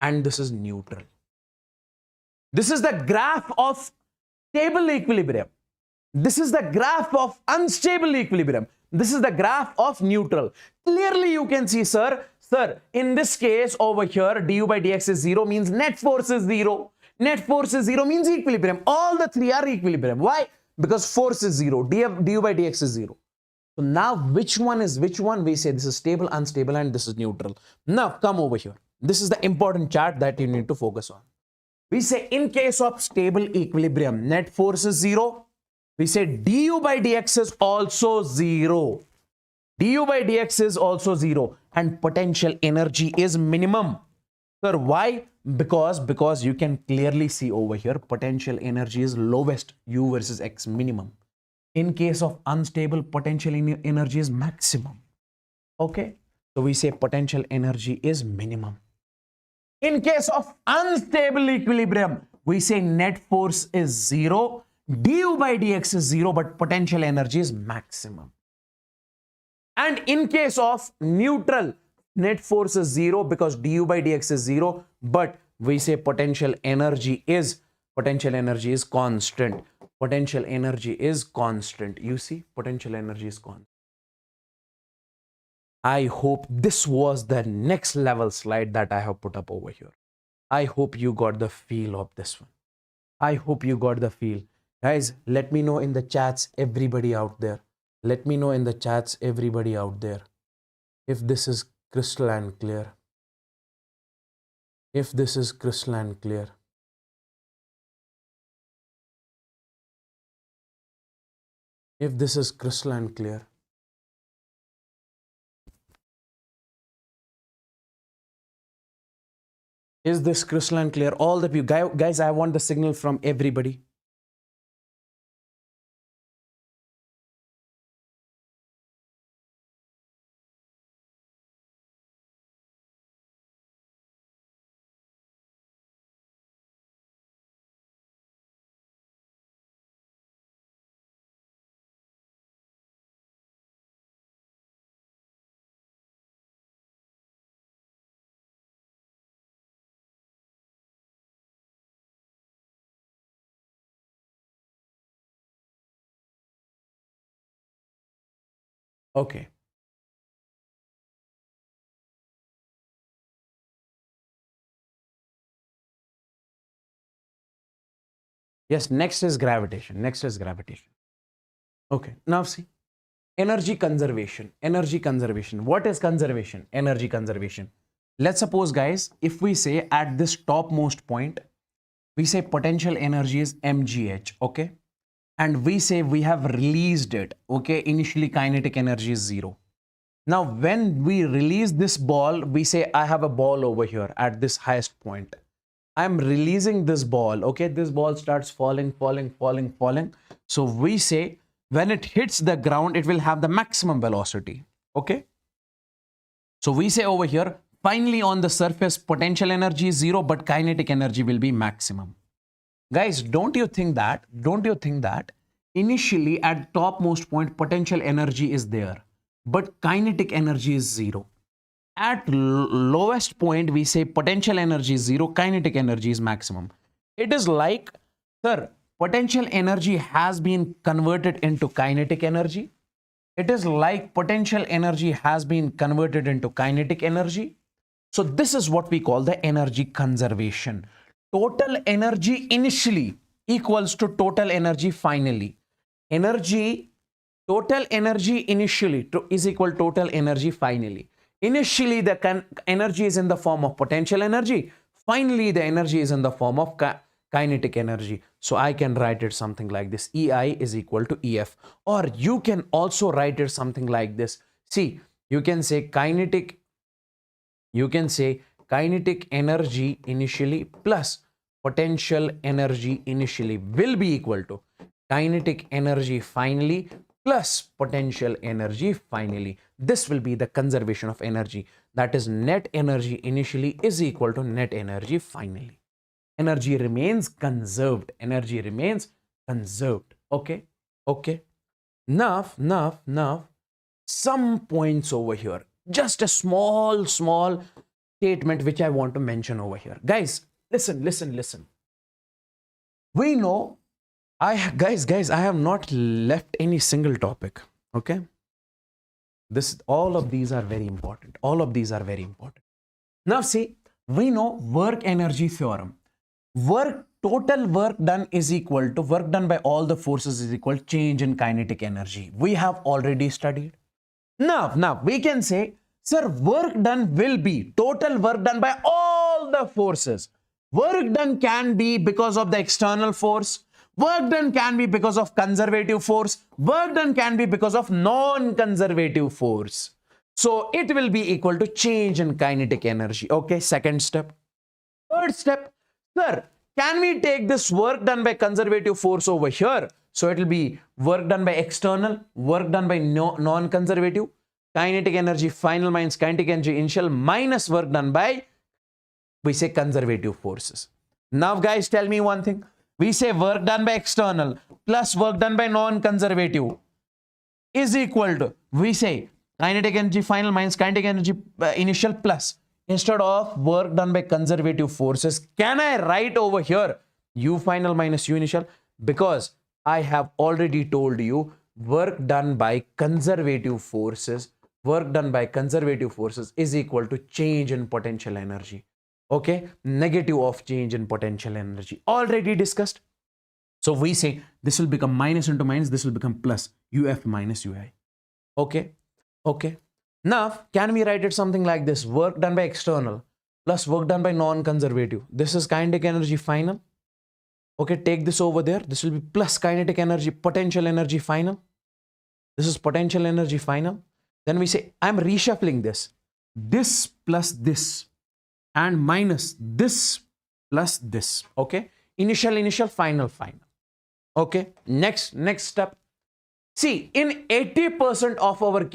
and this is neutral. This is the graph of stable equilibrium. This is the graph of unstable equilibrium. This is the graph of neutral. Clearly you can see, sir, in this case over here, du by dx is 0 means net force is 0. Net force is 0 means equilibrium. All the three are equilibrium. Why? Because force is 0. Du by dx is 0. So now which one is which one? We say this is stable, unstable, and this is neutral. Now come over here. This is the important chart that you need to focus on. We say in case of stable equilibrium, net force is 0. We say du by dx is also 0. Du by dx is also 0 and potential energy is minimum. Sir, why? Because you can clearly see over here potential energy is lowest, u versus x minimum. In case of unstable, potential energy is maximum. Okay, so we say potential energy is minimum. In case of unstable equilibrium, we say net force is 0, du by dx is 0, but potential energy is maximum. And in case of neutral, net force is 0 because du by dx is 0, but we say potential energy is constant. Potential energy is constant. You see, potential energy is constant. I hope this was the next level slide that I have put up over here. I hope you got the feel of this one. I hope you got the feel. Guys, let me know in the chats, everybody out there. Let me know in the chats, everybody out there, if this is crystalline clear. If this is crystalline clear. If this is crystalline clear. Is this crystalline clear? All the people, guys, I want the signal from everybody. Okay. Yes, next is gravitation. Next is gravitation. Okay, now see. Energy conservation. Energy conservation. What is conservation? Energy conservation. Let's suppose, guys, if we say at this topmost point, we say potential energy is mgh, okay? And we say we have released it, okay? Initially kinetic energy is 0. Now, when we release this ball, we say, I have a ball over here at this highest point. I'm releasing this ball. Okay, this ball starts falling, falling, falling, falling. So we say, when it hits the ground, it will have the maximum velocity. Okay. So we say over here, finally on the surface, potential energy is zero, but kinetic energy will be maximum. Guys, don't you think that initially at topmost point, potential energy is there, but kinetic energy is zero. At lowest point, we say potential energy is zero, kinetic energy is maximum. It is like, sir, potential energy has been converted into kinetic energy. It is like potential energy has been converted into kinetic energy. So this is what we call the energy conservation. Total energy initially equals to total energy finally. Total energy initially is equal to total energy finally. Initially, the energy is in the form of potential energy. Finally, the energy is in the form of kinetic energy. So I can write it something like this. EI is equal to EF. Or you can also write it something like this. See, you can say kinetic energy initially plus potential energy initially will be equal to kinetic energy finally plus potential energy finally. This will be the conservation of energy. That is, net energy initially is equal to net energy finally. Energy remains conserved. Energy remains conserved. Okay. Okay. Now, some points over here. Just a small statement which I want to mention over here. Guys, listen. We know, guys, I have not left any single topic. Okay. All of these are very important. Now see, we know work energy theorem. Total work done is equal to work done by all the forces is equal to change in kinetic energy. We have already studied. Now we can say, sir, work done will be total work done by all the forces. Work done can be because of the external force. Work done can be because of conservative force. Work done can be because of non-conservative force. So it will be equal to change in kinetic energy. Okay, second step. Third step, sir, can we take this work done by conservative force over here? So it will be work done by external, work done by non-conservative, kinetic energy final minus kinetic energy initial minus work done by, we say, conservative forces. Now guys, tell me one thing. We say work done by external plus work done by non-conservative is equal to, we say, kinetic energy final minus kinetic energy initial plus, instead of work done by conservative forces, can I write over here U final minus U initial? Because I have already told you work done by conservative forces is equal to change in potential energy. Okay, negative of change in potential energy, already discussed. So we say this will become minus into minus, this will become plus UF minus UI. Okay. Now, can we write it something like this? Work done by external plus work done by non-conservative. This is kinetic energy final. Okay, take this over there. This will be plus kinetic energy, potential energy final. This is potential energy final. Then we say, I'm reshuffling this. This plus this and minus this plus this. Okay, initial, final. Okay, next step. See, in 80% of our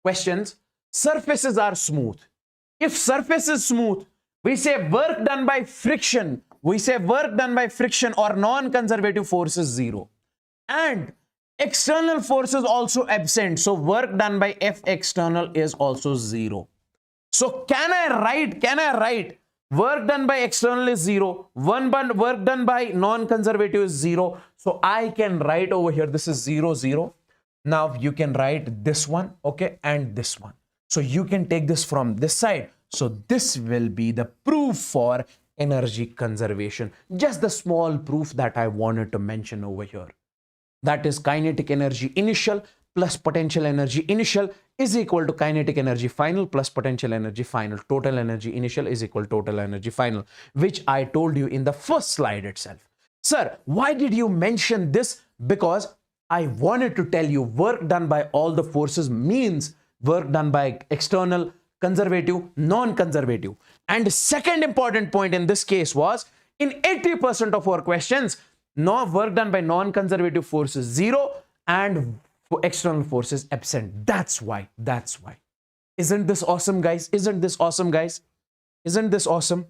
questions, surfaces are smooth. If surface is smooth, we say work done by friction. Or non-conservative force is zero. And external forces also absent. So work done by F external is also zero. So can I write work done by external is zero, work done by non-conservative is zero. So I can write over here, this is 0. Now you can write this one, okay, and this one. So you can take this from this side. So this will be the proof for energy conservation. Just the small proof that I wanted to mention over here. That is kinetic energy initial plus potential energy initial is equal to kinetic energy final plus potential energy final. Total energy initial is equal to total energy final, which I told you in the first slide itself. Sir, why did you mention this? Because I wanted to tell you work done by all the forces means work done by external, conservative, non-conservative. And second important point in this case was, in 80% of our questions, no work done by non-conservative forces 0 and external forces absent. That's why. Isn't this awesome, guys? Isn't this awesome, guys? Isn't this awesome?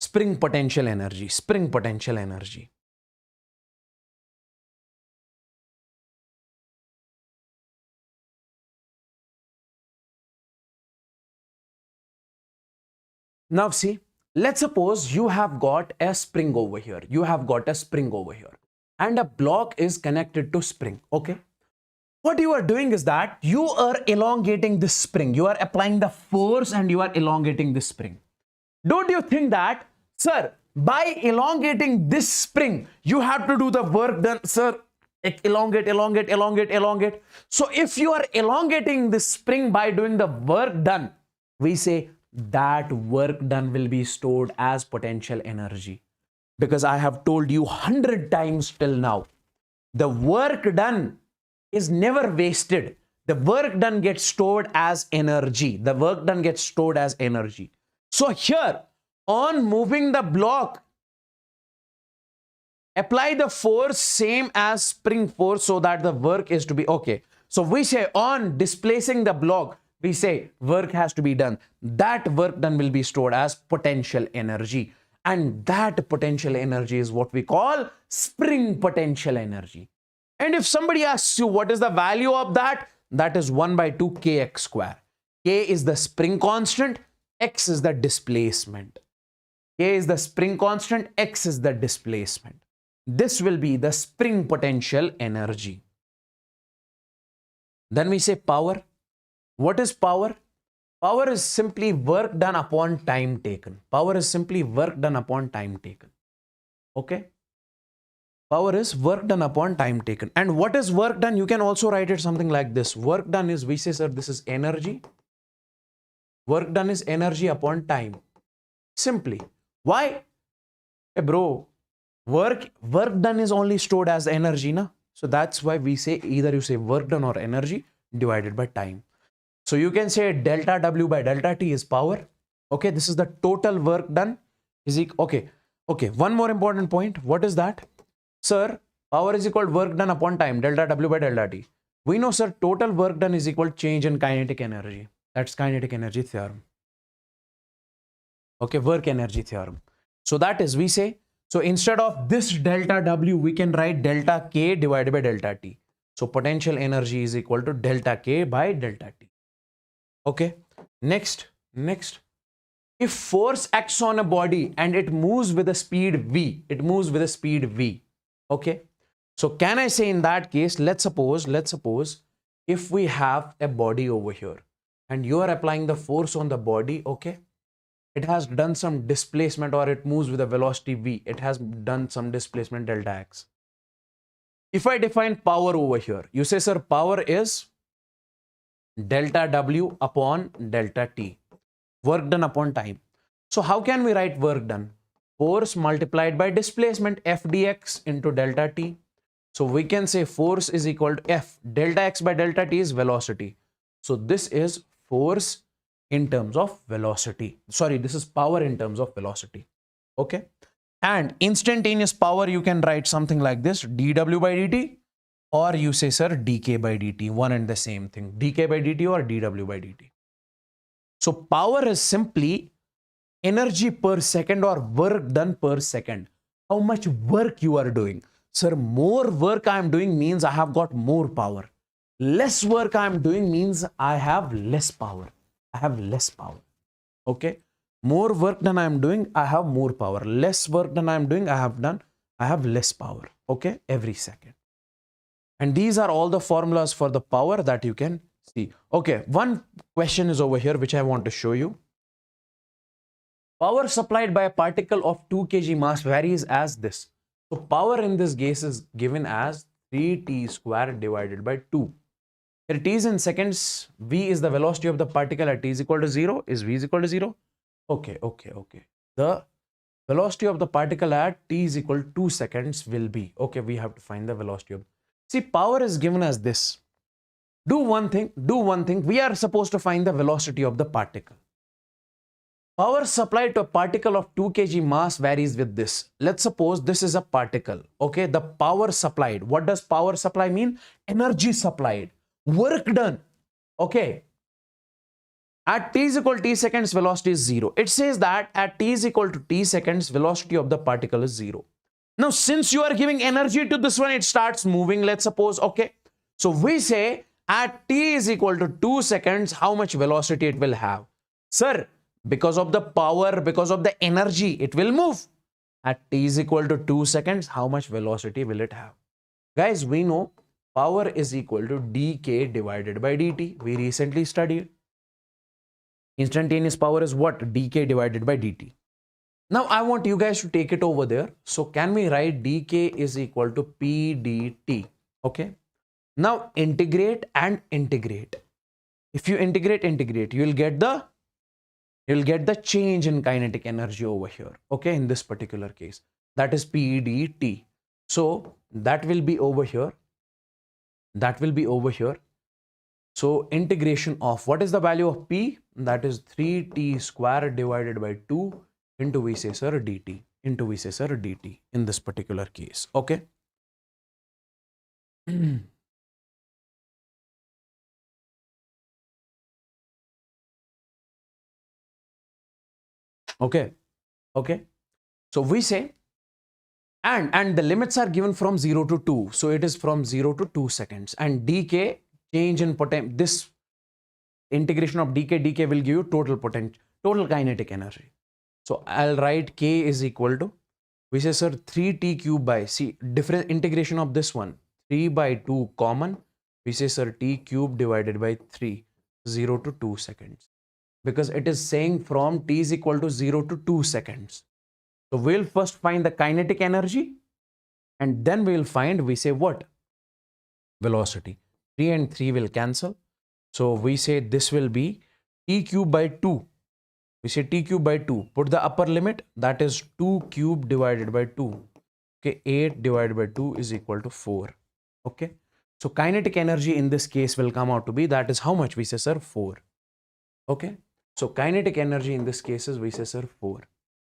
Spring potential energy, spring potential energy. Now see, let's suppose you have got a spring over here. You have got a spring over here and a block is connected to spring. Okay. What you are doing is that you are elongating this spring. You are applying the force and you are elongating this spring. Don't you think that, sir, by elongating this spring, you have to do the work done, sir? Elongate. So if you are elongating this spring by doing the work done, we say that work done will be stored as potential energy. Because I have told you 100 times till now, the work done is never wasted. The work done gets stored as energy. The work done gets stored as energy. So here, on moving the block, apply the force same as spring force so that the work is to be okay. So we say on displacing the block, we say work has to be done. That work done will be stored as potential energy. And that potential energy is what we call spring potential energy. And if somebody asks you what is the value of that, that is 1 by 2 kx square. K is the spring constant, x is the displacement. K is the spring constant, x is the displacement. This will be the spring potential energy. Then we say power. What is power? Power is simply work done upon time taken. Power is simply work done upon time taken. Okay? Power is work done upon time taken. And what is work done? You can also write it something like this. Work done is, we say, sir, this is energy. Work done is energy upon time. Simply. Why? Hey bro, work done is only stored as energy, na? So that's why we say either you say work done or energy divided by time. So you can say delta W by delta T is power. Okay, this is the total work done. Is equal, okay. One more important point. What is that? Sir, power is equal to work done upon time, delta W by delta T. We know, sir, total work done is equal to change in kinetic energy. That's kinetic energy theorem. Okay, work energy theorem. So that is, we say, so instead of this delta W, we can write delta K divided by delta T. So potential energy is equal to delta K by delta T. Okay, next. If force acts on a body and it moves with a speed V, okay. So can I say in that case, let's suppose if we have a body over here and you are applying the force on the body, okay, it has done some displacement or it moves with a velocity V, it has done some displacement delta X. If I define power over here, you say, sir, power is delta W upon delta T, work done upon time. So how can we write work done? Force multiplied by displacement F dx into delta T. So we can say force is equal to F, delta X by delta T is velocity. So this is force in terms of velocity. Sorry, this is power in terms of velocity. Okay. And instantaneous power, you can write something like this, dW by dt. Or you say, sir, dk by dt, one and the same thing, dk by dt or dw by dt. So power is simply energy per second or work done per second. How much work you are doing. Sir, more work I am doing means I have got more power. Less work I am doing means I have less power. Okay. More work than I am doing, I have more power. Less work than I am doing, I have less power. Okay. Every second. And these are all the formulas for the power that you can see. Okay, one question is over here which I want to show you. Power supplied by a particle of 2 kg mass varies as this. So power in this case is given as 3t square divided by 2. Here t is in seconds, v is the velocity of the particle at t is equal to 0. Is v is equal to 0? Okay. The velocity of the particle at t is equal to 2 seconds will be, okay, we have to find the velocity of. See, power is given as this. Do one thing. We are supposed to find the velocity of the particle. Power supplied to a particle of 2 kg mass varies with this. Let's suppose this is a particle. Okay, the power supplied. What does power supply mean? Energy supplied. Work done. Okay. At t is equal to t seconds, velocity is 0. It says that at t is equal to t seconds, velocity of the particle is 0. Now, since you are giving energy to this one, it starts moving, let's suppose. Okay. So we say at t is equal to 2 seconds, how much velocity it will have? Sir, because of the power, because of the energy, it will move. At t is equal to 2 seconds, how much velocity will it have? Guys, we know power is equal to dk divided by dt. We recently studied. Instantaneous power is what? Dk divided by dt. Now, I want you guys to take it over there. So, can we write dk is equal to p dt? Okay. Now, integrate and integrate. If you integrate, you will get the change in kinetic energy over here. Okay, in this particular case, that is p dt. So, that will be over here. So, integration of what is the value of p? That is 3t square divided by 2 into we say sir dt in this particular case. Okay. Okay. So we say and the limits are given from 0 to 2. So it is from 0 to 2 seconds, and dk, change in potential, this integration of dk will give you total kinetic energy. So I'll write k is equal to, we say sir 3t cube by, see different integration of this one, 3 by 2 common, we say sir t cube divided by 3, 0 to 2 seconds, because it is saying from t is equal to 0 to 2 seconds. So we'll first find the kinetic energy, and then we'll find, we say what? Velocity. 3 and 3 will cancel. So we say this will be t cube by 2. We say t cube by 2. Put the upper limit, that is 2 cube divided by 2. Okay, 8 divided by 2 is equal to 4. Okay. So kinetic energy in this case will come out to be, that is how much? We say sir 4. Okay. So kinetic energy in this case is, we say sir 4.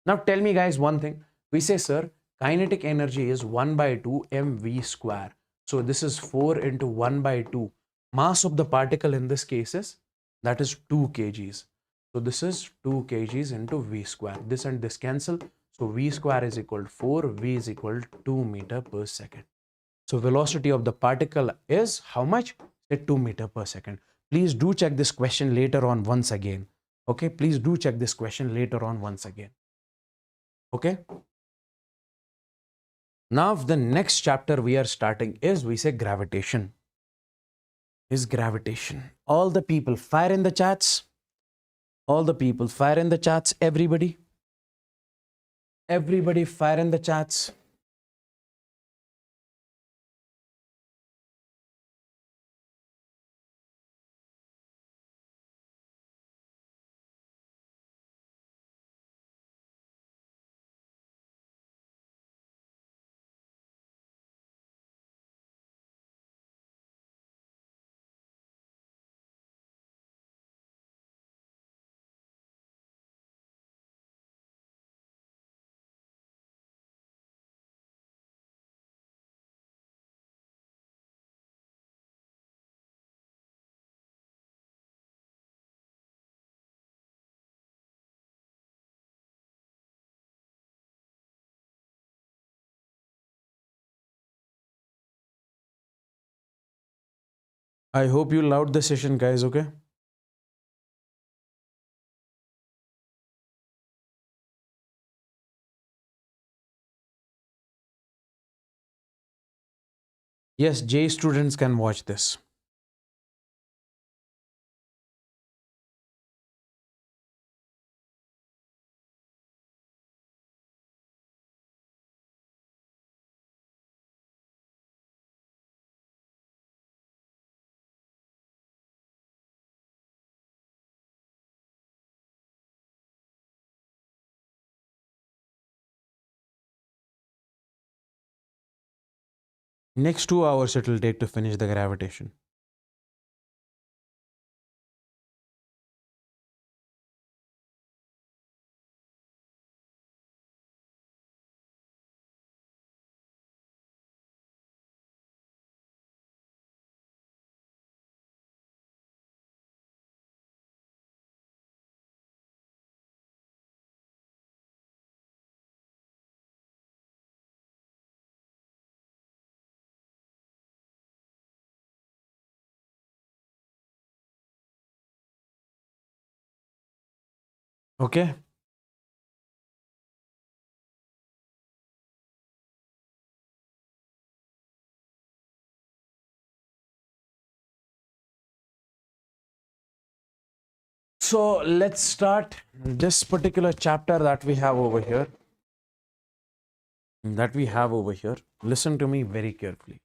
Now tell me guys one thing. We say sir kinetic energy is 1 by 2 mv square. So this is 4 into 1 by 2. Mass of the particle in this case is, that is 2 kgs. So this is 2 kgs into v square. This and this cancel. So v square is equal to 4. V is equal to 2 meter per second. So velocity of the particle is how much? Say 2 meter per second. Please do check this question later on once again. Okay, please do check this question later on once again. Okay. Now the next chapter we are starting is, we say gravitation. Is gravitation. All the people fire in the chats. All the people fire in the chats. Everybody fire in the chats. I hope you loved the session, guys. Okay. Yes, J students can watch this. Next 2 hours it will take to finish the gravitation. Okay. So let's start this particular chapter that we have over here. Listen to me very carefully.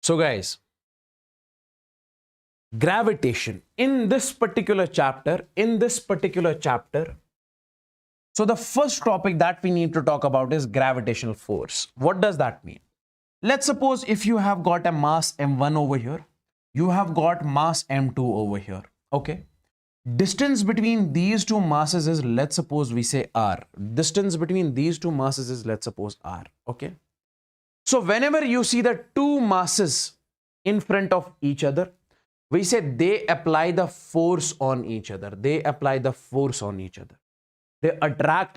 So guys, gravitation in this particular chapter, so the first topic that we need to talk about is gravitational force. What does that mean? Let's suppose if you have got a mass m1 over here, you have got mass m2 over here. Okay. Distance between these two masses is, let's suppose we say r. Distance between these two masses is, let's suppose, r. Okay. So whenever you see the two masses in front of each other, we say they apply the force on each other. They attract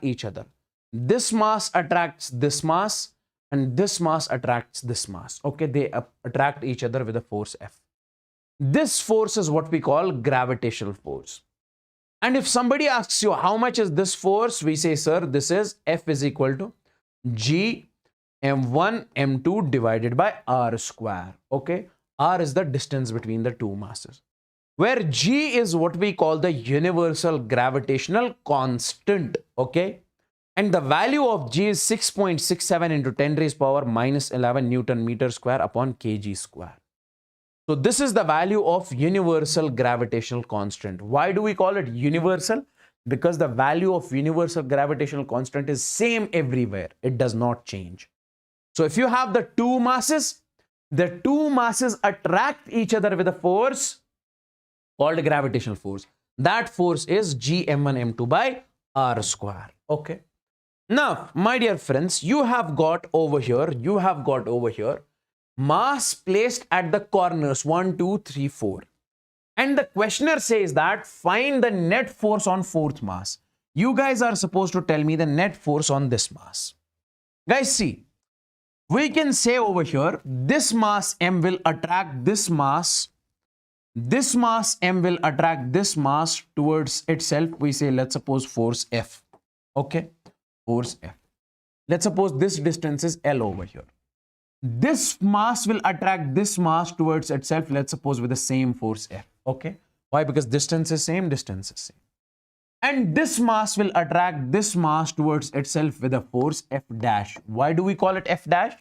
each other. This mass attracts this mass and this mass attracts this mass. Okay, they attract each other with a force F. This force is what we call gravitational force. And if somebody asks you how much is this force, we say, sir, this is F is equal to G m1 m2 divided by r square. Okay, r is the distance between the two masses, where G is what we call the universal gravitational constant. Okay, and the value of G is 6.67 into 10 raised power minus 11 Newton meter square upon kg square. So this is the value of universal gravitational constant. Why do we call it universal? Because the value of universal gravitational constant is same everywhere. It does not change. So if you have the two masses attract each other with a force called gravitational force. That force is G m1 m2 by r square. Okay. Now, my dear friends, you have got over here mass placed at the corners 1, 2, 3, 4. And the questioner says that find the net force on fourth mass. You guys are supposed to tell me the net force on this mass. Guys, see, we can say over here, this mass M will attract this mass. This mass M will attract this mass towards itself. We say, let's suppose force F. Okay, force F. Let's suppose this distance is L over here. This mass will attract this mass towards itself, let's suppose with the same force F. Okay. Why? Because distance is same. And this mass will attract this mass towards itself with a force F dash. Why do we call it F dash?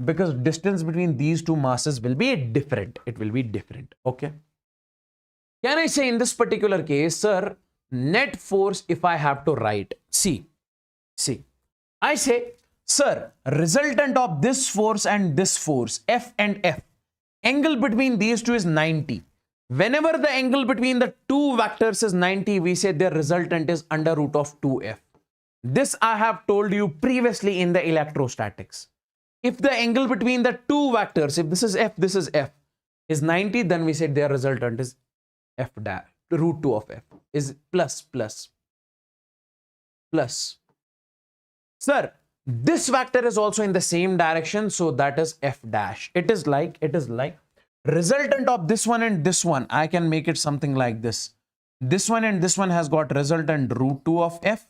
Because distance between these two masses will be different. It will be different. Okay. Can I say in this particular case, sir, net force if I have to write? See, I say, sir, resultant of this force and this force, F and F, angle between these two is 90. Whenever the angle between the two vectors is 90, we say their resultant is under root of 2F. This I have told you previously in the electrostatics. If the angle between the two vectors, if this is F, is 90, then we said their resultant is F dash, root 2 of F is plus. Sir, this vector is also in the same direction, so that is F dash. It is like resultant of this one and this one. I can make it something like this. This one and this one has got resultant root 2 of F.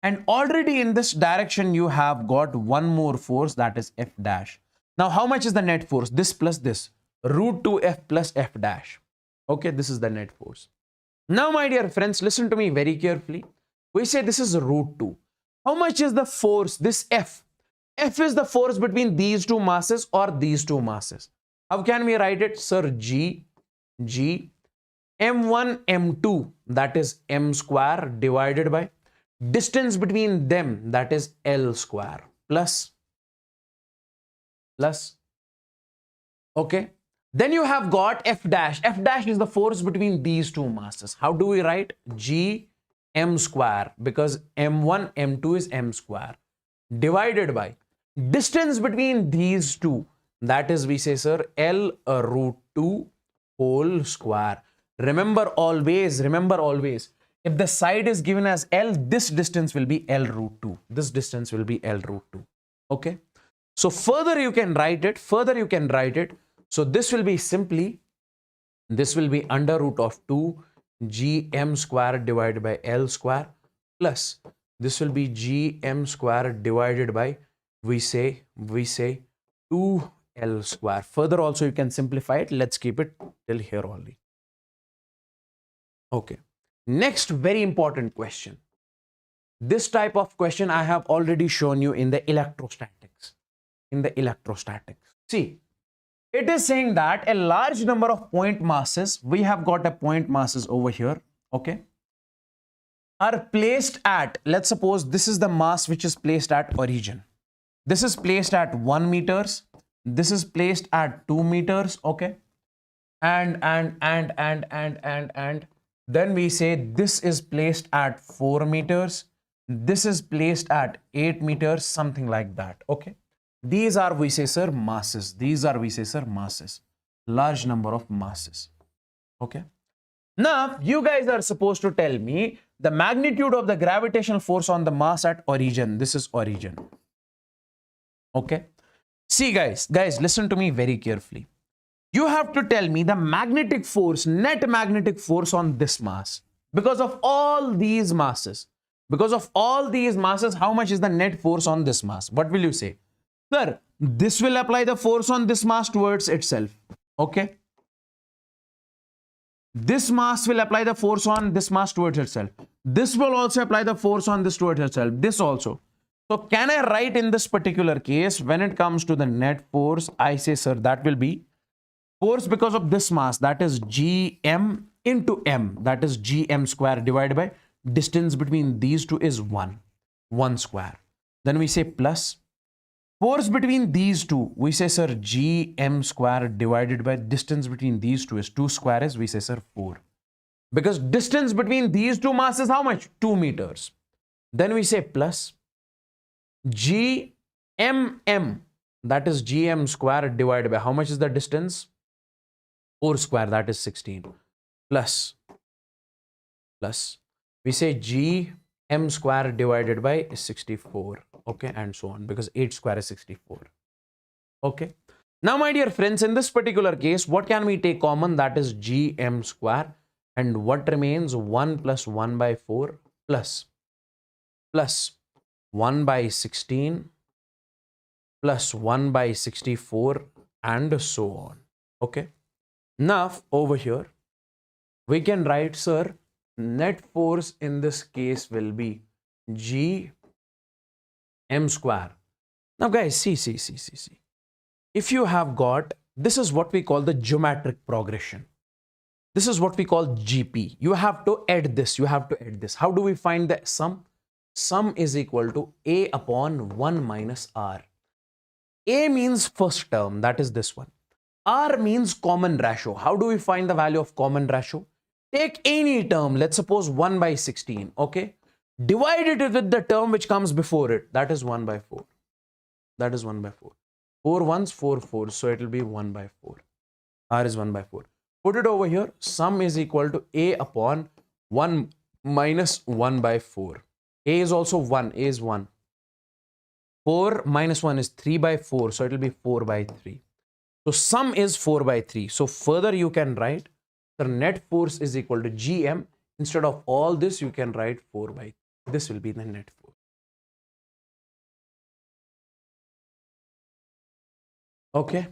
And already in this direction, you have got one more force, that is F dash. Now, how much is the net force? This plus this, root 2F plus F dash. Okay, this is the net force. Now, my dear friends, listen to me very carefully. We say this is root 2. How much is the force? This F. F is the force between these two masses or these two masses. How can we write it? Sir, G, M1, M2, that is M square divided by distance between them, that is L square, plus. Okay. Then you have got F dash. F dash is the force between these two masses. How do we write? G M square, because M1, M2 is M square, divided by distance between these two, that is, we say, sir, L root 2 whole square. Remember always, if the side is given as L, this distance will be L root 2. This distance will be L root 2. Okay. So further you can write it. So this will be simply, this will be under root of 2 gm square divided by L square plus this will be gm square divided by we say 2L square. Further also you can simplify it. Let's keep it till here only. Okay. Next very important question. This type of question I have already shown you in the electrostatics. See, it is saying that a large number of point masses, we have got a point masses over here, okay, are placed at, let's suppose this is the mass which is placed at origin. This is placed at 1 meters. This is placed at 2 meters, okay, and then we say this is placed at 4 meters. This is placed at 8 meters, something like that, okay. These are, we say, sir, masses. These are, we say, sir, masses. Large number of masses, okay. Now, you guys are supposed to tell me the magnitude of the gravitational force on the mass at origin. This is origin, okay. See, guys, listen to me very carefully. You have to tell me the magnetic force, net magnetic force on this mass. Because of all these masses, how much is the net force on this mass? What will you say? Sir, this will apply the force on this mass towards itself. Okay. This mass will apply the force on this mass towards itself. This will also apply the force on this towards itself. This also. So can I write in this particular case, when it comes to the net force, I say, sir, that will be force because of this mass, that is gm into m, that is gm square divided by distance between these two is 1 square. Then we say plus force between these two, we say, sir, gm square divided by distance between these two is 2 square is, we say, sir, 4. Because distance between these two masses, how much? 2 meters. Then we say plus gmm, that is gm square divided by how much is the distance? 4 square, that is 16. Plus we say gm square divided by 64, okay, and so on, because 8 square is 64, okay. Now, my dear friends, in this particular case, what can we take common? That is gm square, and what remains? 1 plus 1 by 4 plus 1 by 16 plus 1 by 64 and so on, okay. Now, over here, we can write, sir, net force in this case will be g m square. Now, guys, see. If you have got, this is what we call the geometric progression. This is what we call GP. You have to add this. How do we find the sum? Sum is equal to A upon 1 minus R. A means first term, that is this one. R means common ratio. How do we find the value of common ratio? Take any term, let's suppose 1 by 16, okay? Divide it with the term which comes before it, that is 1 by 4. 4 ones, 4 fours, so it will be 1 by 4. R is 1 by 4. Put it over here, sum is equal to A upon 1 minus 1 by 4. A is also 1, A is 1. 4 minus 1 is 3 by 4, so it will be 4 by 3. So sum is 4 by 3. So further you can write the net force is equal to gm. Instead of all this, you can write 4 by 3. This will be the net force. Okay.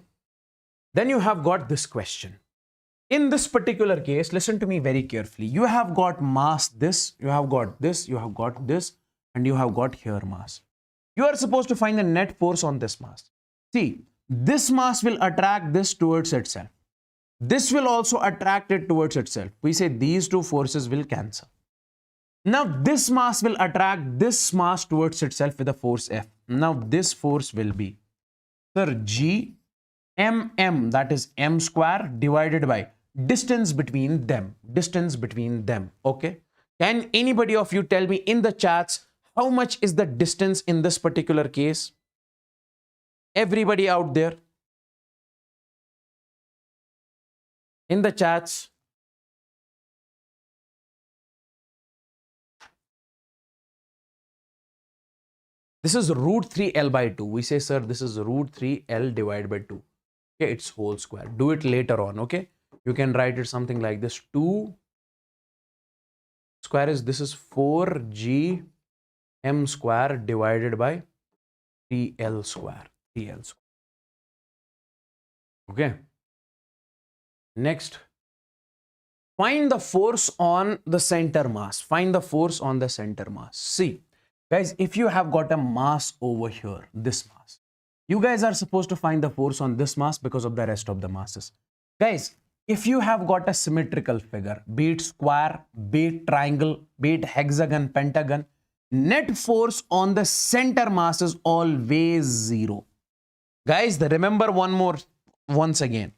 Then you have got this question. In this particular case, listen to me very carefully. You have got mass this, you have got this, you have got this, and you have got here mass. You are supposed to find the net force on this mass. See, this mass will attract this towards itself. This will also attract it towards itself. We say these two forces will cancel. Now this mass will attract this mass towards itself with a force F. Now this force will be, sir, G mm, that is m square divided by distance between them. Okay. Can anybody of you tell me in the chats how much is the distance in this particular case? Everybody out there in the chats. This is root 3L by 2. We say, sir, this is root 3L divided by 2. Okay, it's whole square. Do it later on, okay? You can write it something like this. 2 square is, this is 4g m square divided by 3l square. 3l square. Okay. Next, find the force on the center mass. Find the force on the center mass. See, guys, if you have got a mass over here, this mass, you guys are supposed to find the force on this mass because of the rest of the masses. Guys, if you have got a symmetrical figure, be it square, be it triangle, be it hexagon, pentagon, net force on the center mass is always zero. Guys, remember once again,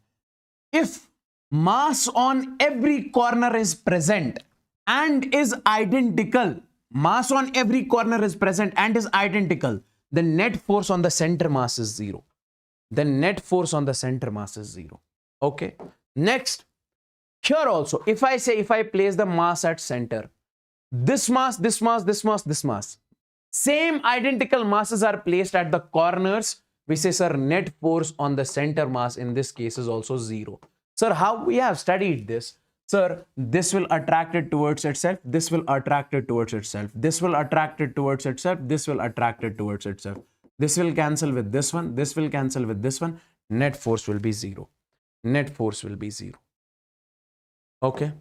if mass on every corner is present and is identical, mass on every corner is present and is identical, the net force on the center mass is zero. The net force on the center mass is zero. Okay. Next, here also, if I place the mass at center, this mass, this mass, this mass, this mass, same identical masses are placed at the corners, we say, sir, net force on the center mass in this case is also zero. Sir, how we have studied this? Sir, this will attract it towards itself, this will attract it towards itself, this will attract it towards itself, this will attract it towards itself. This will cancel with this one, this will cancel with this one, net force will be zero. Net force will be zero. Okay.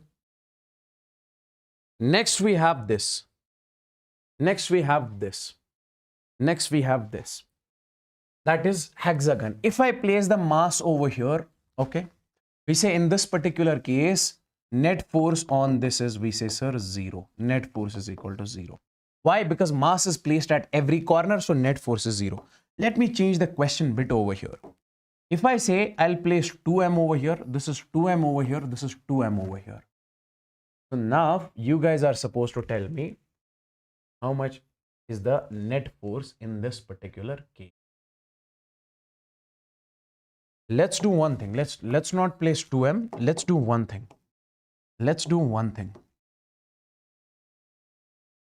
Next we have this. Next we have this. Next we have this. That is hexagon. If I place the mass over here, okay, we say in this particular case, net force on this is, we say, sir, zero. Net force is equal to zero. Why? Because mass is placed at every corner, so net force is zero. Let me change the question bit over here. If I say I'll place 2m over here, this is 2m over here, this is 2m over here. So now you guys are supposed to tell me how much is the net force in this particular case. Let's do one thing. Let's not place 2m. Let's do one thing. Let's do one thing.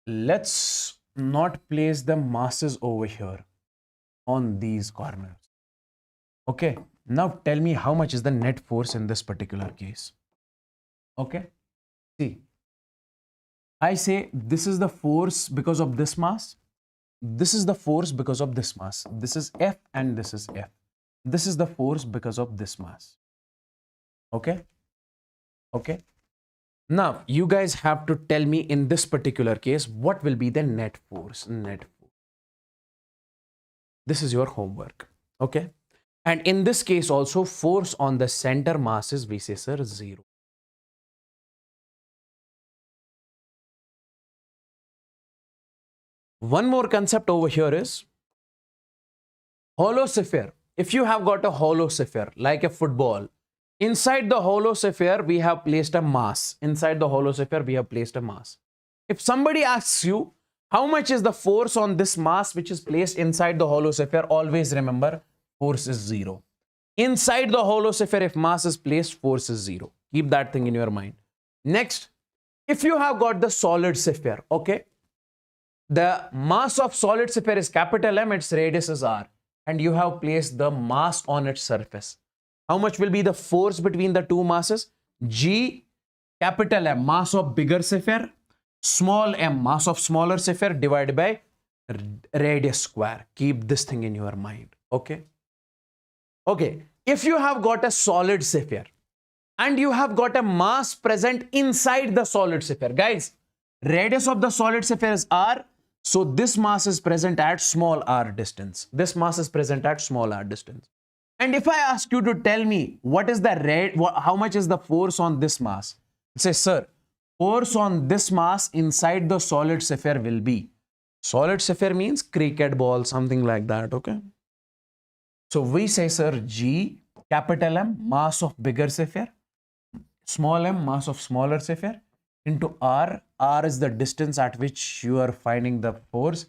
Let's not place the masses over here on these corners. Okay, now tell me how much is the net force in this particular case. Okay, see, I say this is the force because of this mass. This is the force because of this mass. This is F and this is F. This is the force because of this mass. Okay, okay. Now you guys have to tell me in this particular case what will be the net force. Net force. This is your homework. Okay. And in this case also, force on the center mass is, we say, sir, zero. One more concept over here is hollow sphere. If you have got a hollow sphere like a football, inside the hollow sphere we have placed a mass. Inside the hollow sphere we have placed a mass. If somebody asks you how much is the force on this mass which is placed inside the hollow sphere, always remember, force is zero. Inside the hollow sphere, if mass is placed, force is zero. Keep that thing in your mind. Next, if you have got the solid sphere, okay, the mass of solid sphere is capital M, its radius is R, and you have placed the mass on its surface. How much will be the force between the two masses? G, capital M, mass of bigger sphere, small m, mass of smaller sphere, divided by radius square. Keep this thing in your mind. Okay. Okay, if you have got a solid sphere and you have got a mass present inside the solid sphere, guys, radius of the solid sphere is R, so this mass is present at small r distance. This mass is present at small r distance. And if I ask you to tell me what is the how much is the force on this mass, say, sir, force on this mass inside the solid sphere will be, solid sphere means cricket ball, something like that. Okay. So we say, sir, G, capital M, mass of bigger sphere, small m, mass of smaller sphere, into R. R is the distance at which you are finding the force,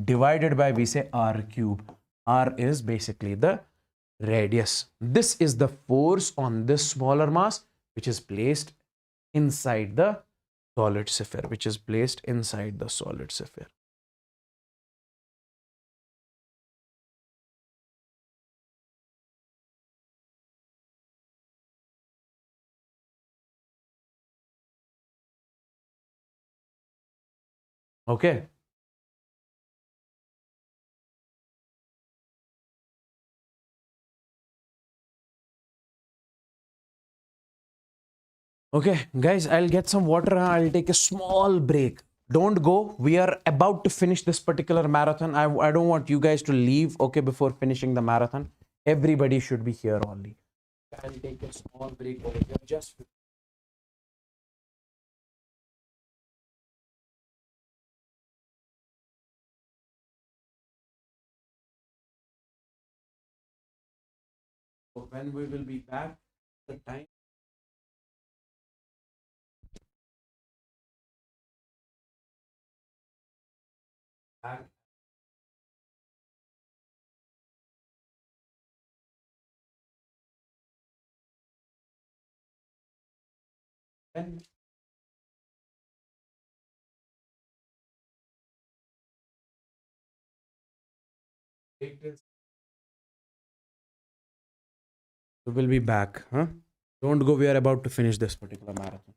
divided by, we say, R cube. R is basically the radius. This is the force on this smaller mass, which is placed inside the solid sphere, which is placed inside the solid sphere. Okay. Okay, guys, I'll get some water and I'll take a small break. Don't go. We are about to finish this particular marathon. I don't want you guys to leave, okay, before finishing the marathon. Everybody should be here only. I'll take a small break over here. Just when we will be back, the time. Back. When it is, we will be back, huh? Don't go. We are about to finish this particular marathon.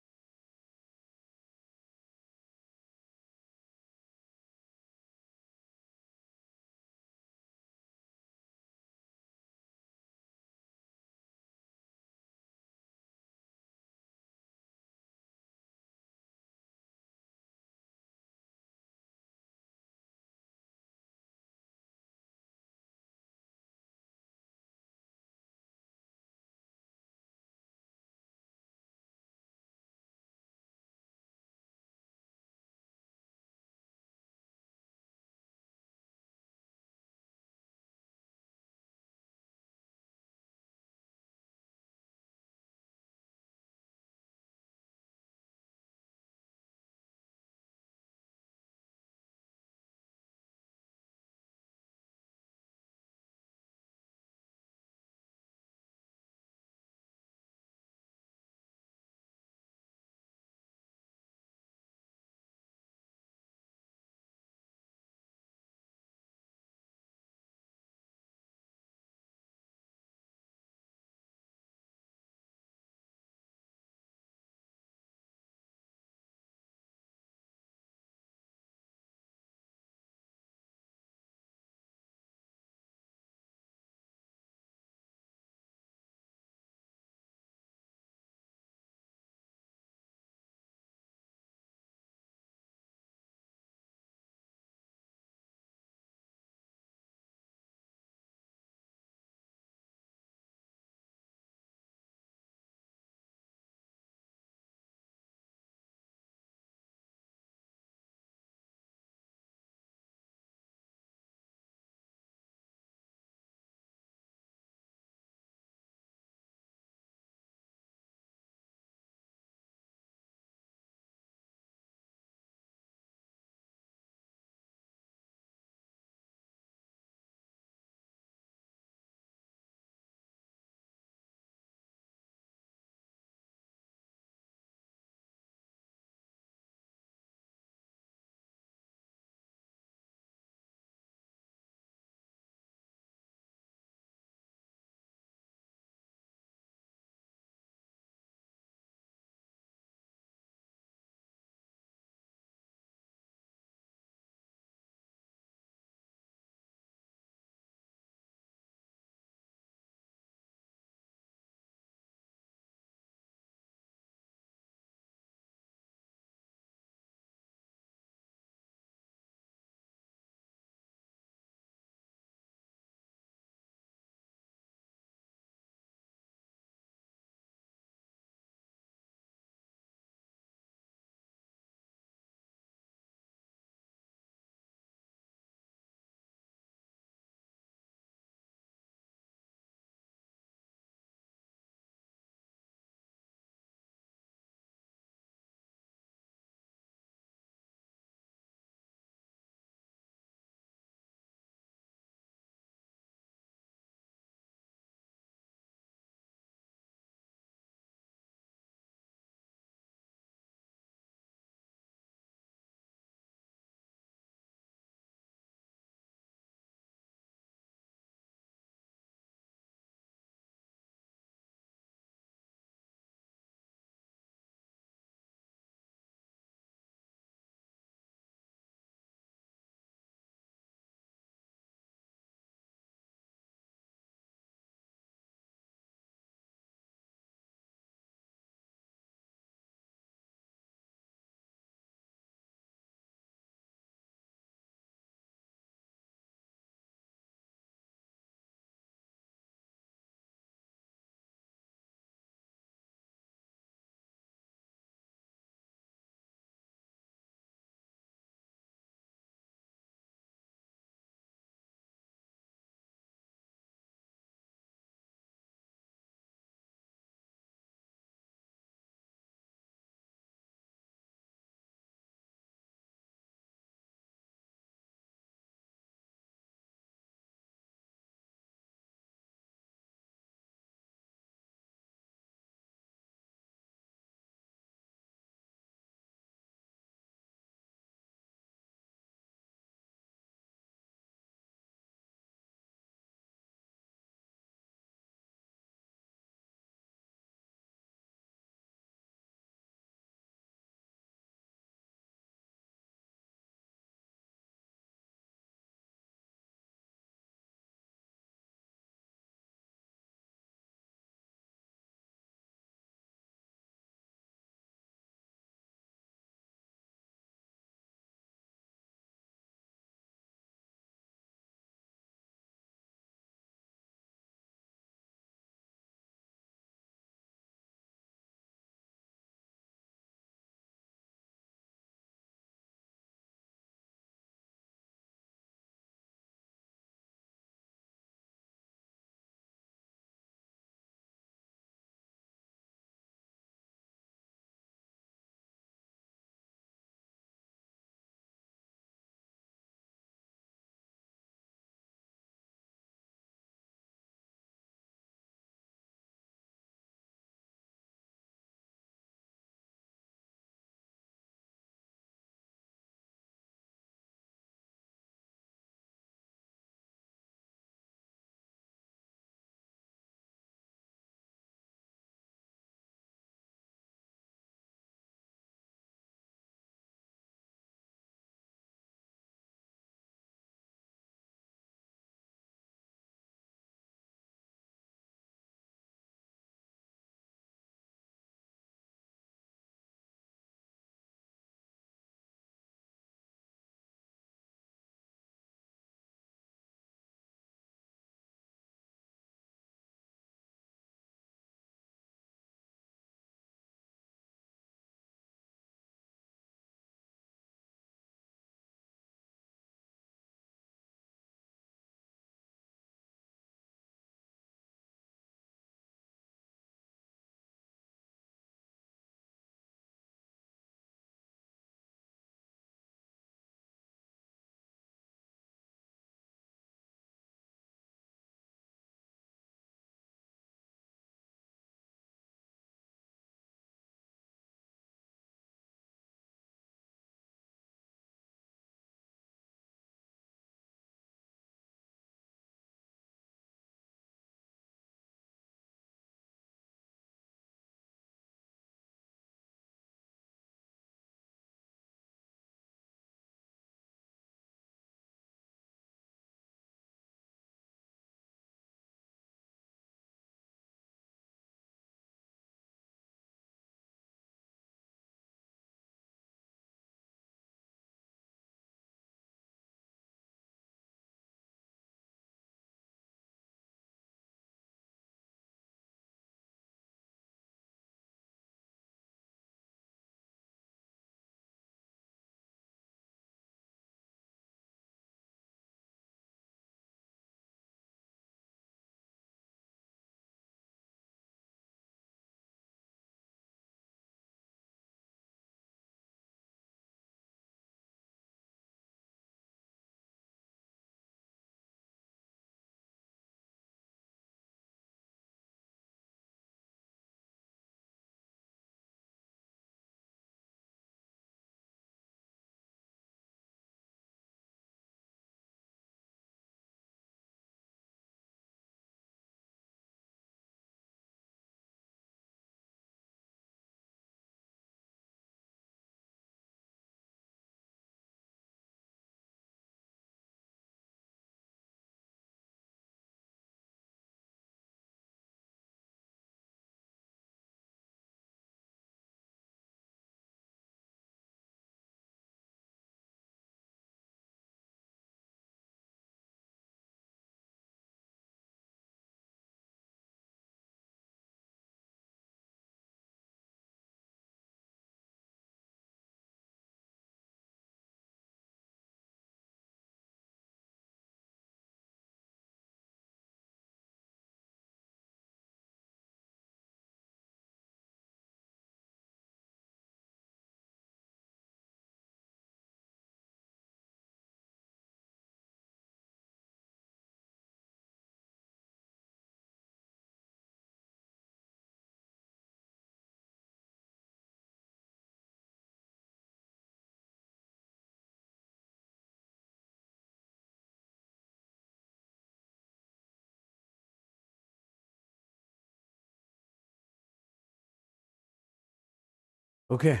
Okay.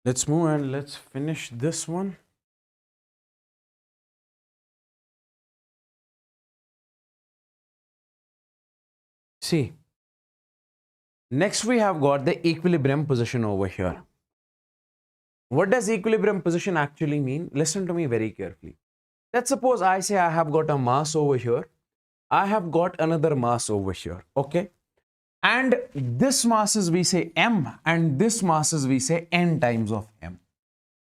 Let's move and let's finish this one. See, next we have got the equilibrium position over here. What does equilibrium position actually mean? Listen to me very carefully. Let's suppose I say I have got a mass over here. I have got another mass over here. Okay. And this mass is we say m, and this mass is we say n times of m.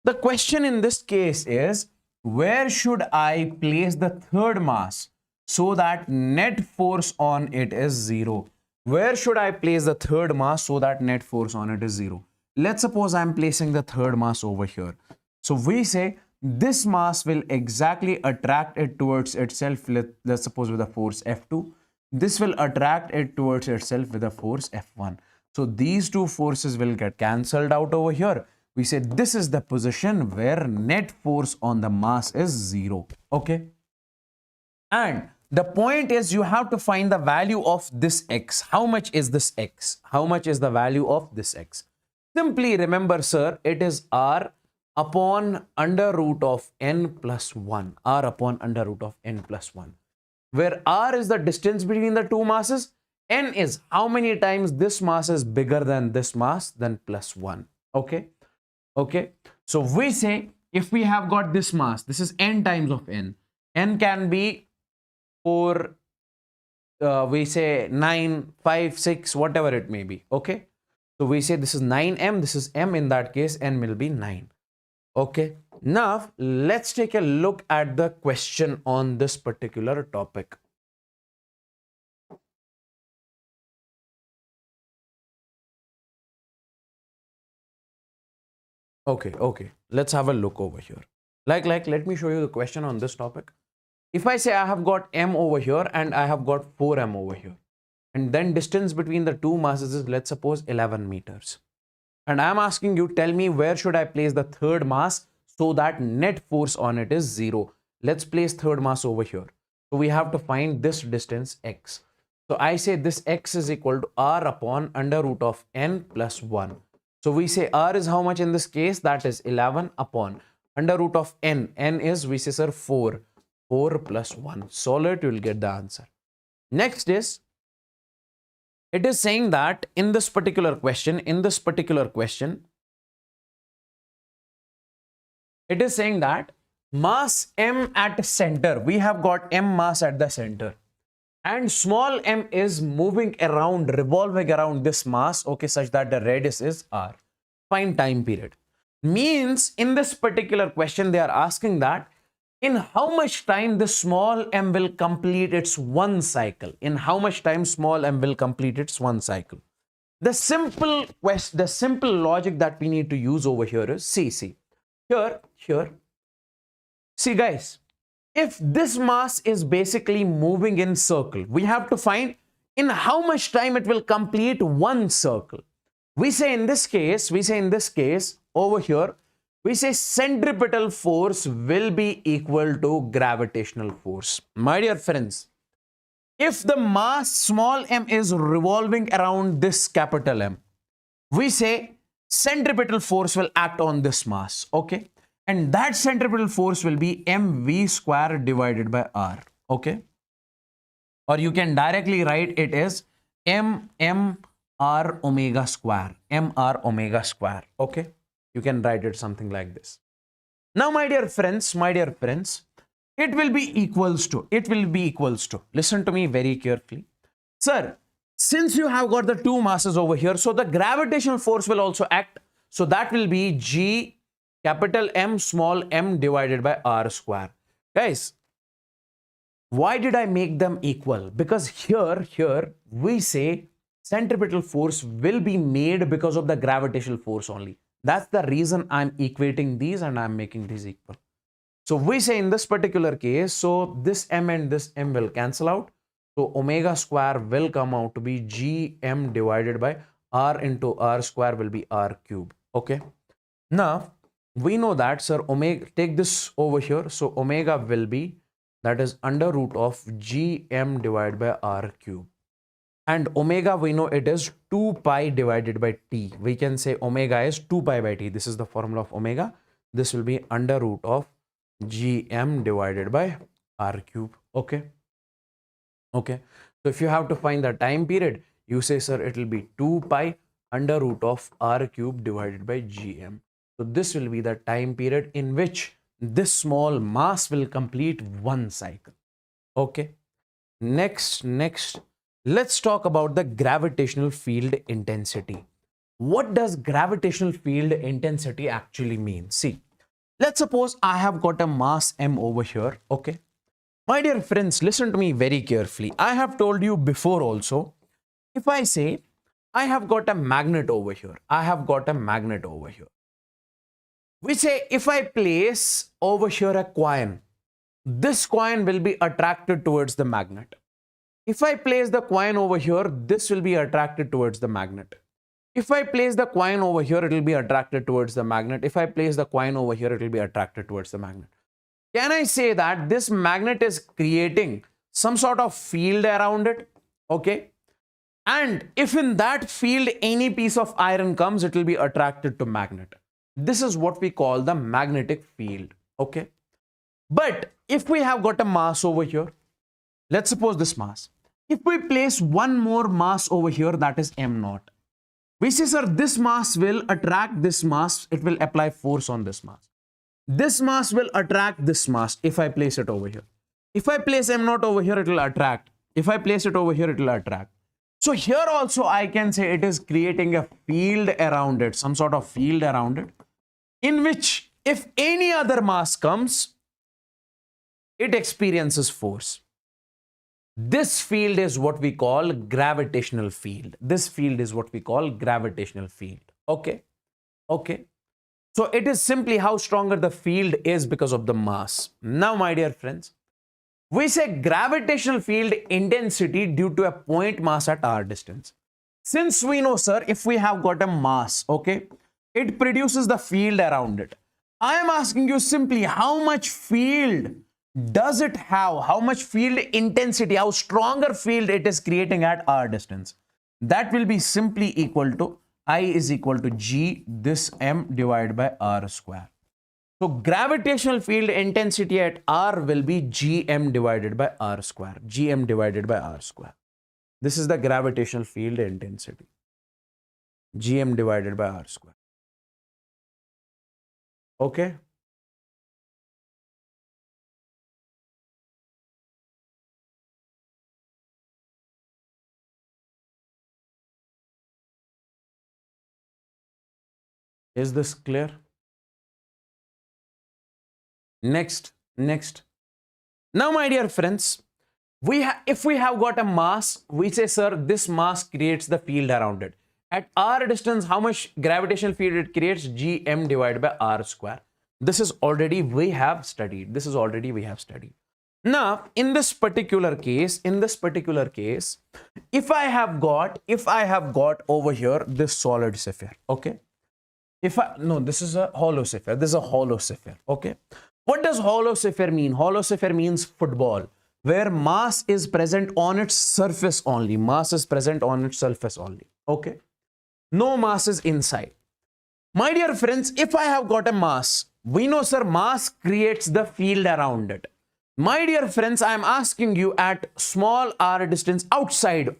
The question in this case is, where should I place the third mass so that net force on it is 0? Where should I place the third mass so that net force on it is 0? Let's suppose I'm placing the third mass over here. So we say this mass will exactly attract it towards itself, let's suppose with a force F2. This will attract it towards itself with a force F1. So these two forces will get cancelled out over here. We say this is the position where net force on the mass is 0. Okay. And the point is you have to find the value of this x. How much is this x? How much is the value of this x? Simply remember, sir, it is r upon under root of n plus 1. R upon under root of n plus 1. Where r is the distance between the two masses, n is how many times this mass is bigger than this mass, then plus 1. Okay. Okay. So we say if we have got this mass, this is n times of n. N can be 4, we say 9, 5, 6, whatever it may be. Okay. So we say this is 9m, this is m. In that case, n will be 9. Okay. Now, let's take a look at the question on this particular topic. Okay. Let's have a look over here. Let me show you the question on this topic. If I say I have got m over here and I have got 4m over here, and then distance between the two masses is, let's suppose, 11 meters. And I'm asking you, tell me where should I place the third mass so that net force on it is 0. Let's place third mass over here. So we have to find this distance x. So I say this x is equal to r upon under root of n plus 1. So we say r is how much in this case? That is 11 upon under root of n. N is, we say, sir, 4. 4 plus 1. Solve it, you will get the answer. Next is, it is saying that in this particular question, it is saying that mass m at center, we have got m mass at the center, and small m is moving around, revolving around this mass, okay, such that the radius is r. Find time period. Means in this particular question, they are asking that in how much time the small m will complete its one cycle. In how much time small m will complete its one cycle. The simple logic that we need to use over here is, see, here. See guys, if this mass is basically moving in circle, we have to find in how much time it will complete one circle. We say in this case, over here, we say centripetal force will be equal to gravitational force. My dear friends, if the mass small m is revolving around this capital M, we say centripetal force will act on this mass, okay? And that centripetal force will be mv square divided by r, okay? Or you can directly write it as mr omega square, okay? You can write it something like this. Now, my dear friends, it will be equals to, listen to me very carefully. Sir, since you have got the two masses over here, so the gravitational force will also act. So that will be G capital M small m divided by r square. Guys, why did I make them equal? Because here we say centripetal force will be made because of the gravitational force only. That's the reason I'm equating these and I'm making these equal. So we say in this particular case, so this m and this m will cancel out. So omega square will come out to be gm divided by r into r square will be r cube. Okay. Now we know that, sir, omega, take this over here. So omega will be, that is under root of gm divided by r cube. And omega, we know it is 2 pi divided by t. We can say omega is 2 pi by t. This is the formula of omega. This will be under root of gm divided by r cube. Okay. Okay. So if you have to find the time period, you say, sir, it will be 2 pi under root of r cube divided by gm. So this will be the time period in which this small mass will complete one cycle. Okay. Next, let's talk about the gravitational field intensity. What does gravitational field intensity actually mean? See, let's suppose I have got a mass m over here. Okay. My dear friends, listen to me very carefully. I have told you before also, if I say I have got a magnet over here, I have got a magnet over here. We say if I place over here a coin, this coin will be attracted towards the magnet. If I place the coin over here, this will be attracted towards the magnet. If I place the coin over here, it will be attracted towards the magnet. If I place the coin over here, it will be attracted towards the magnet. Can I say that this magnet is creating some sort of field around it? Okay. And if in that field any piece of iron comes, it will be attracted to magnet. This is what we call the magnetic field. Okay. But if we have got a mass over here, let's suppose this mass. If we place one more mass over here, that is m naught. We say, sir, this mass will attract this mass. It will apply force on this mass. This mass will attract this mass if I place it over here. If I place m naught over here, it will attract. If I place it over here, it will attract. So here also I can say it is creating a field around it, some sort of field around it, in which if any other mass comes, it experiences force. This field is what we call gravitational field. This field is what we call gravitational field. Okay. Okay. So it is simply how stronger the field is because of the mass. Now, my dear friends, we say gravitational field intensity due to a point mass at r distance. Since we know, sir, if we have got a mass, okay, it produces the field around it. I am asking you simply how much field does it have? How much field intensity, how stronger field it is creating at r distance? That will be simply equal to I is equal to g this m divided by r square. So gravitational field intensity at r will be gm divided by r square. Gm divided by r square. This is the gravitational field intensity. Gm divided by r square. Okay. Is this clear? Next. Now, my dear friends, if we have got a mass, we say, sir, this mass creates the field around it. At r distance, how much gravitational field it creates? Gm divided by r square. This is already we have studied. Now, in this particular case, if I have got over here this solid sphere, okay. This is a hollow sphere. Okay. What does hollow sphere mean? Hollow sphere means football, where mass is present on its surface only. Okay. No mass is inside. My dear friends, if I have got a mass, we know, sir, mass creates the field around it. My dear friends, I am asking you at small r distance outside,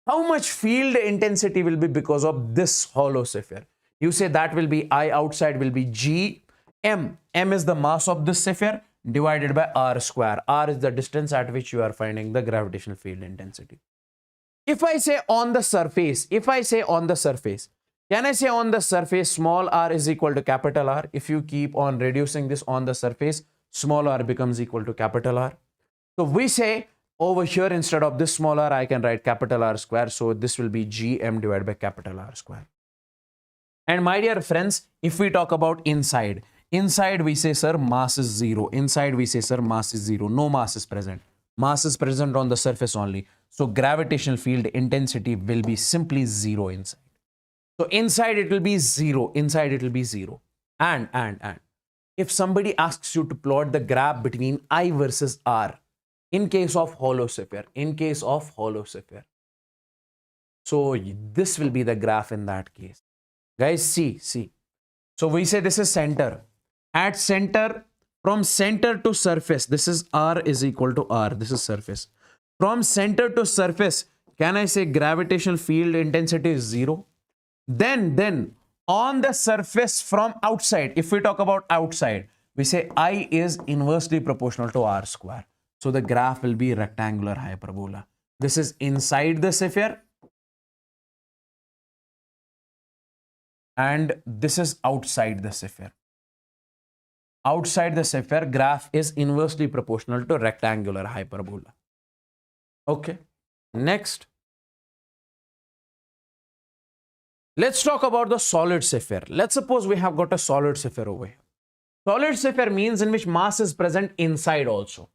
how much field intensity will be because of this hollow sphere? You say that will be I outside will be g m. M is the mass of this sphere divided by r square. R is the distance at which you are finding the gravitational field intensity. If I say on the surface, can I say on the surface small r is equal to capital R? If you keep on reducing this on the surface, small r becomes equal to capital R. So we say over here, instead of this small r, I can write capital R square. So this will be gm divided by capital R square. And my dear friends, if we talk about inside we say, sir, mass is 0. No mass is present. Mass is present on the surface only. So gravitational field intensity will be simply 0 inside. So inside it will be 0. And if somebody asks you to plot the graph between I versus R in case of hollow sphere, So this will be the graph in that case. Guys, see. So we say this is center. At center, from center to surface, this is R is equal to R. This is surface. From center to surface, can I say gravitational field intensity is 0? Then on the surface from outside, if we talk about outside, we say I is inversely proportional to R square. So the graph will be rectangular hyperbola. This is inside the sphere and this is outside the sphere. Outside the sphere, graph is inversely proportional to rectangular hyperbola. Okay, next. Let's talk about the solid sphere. Let's suppose we have got a solid sphere over here. Solid sphere means in which mass is present inside also.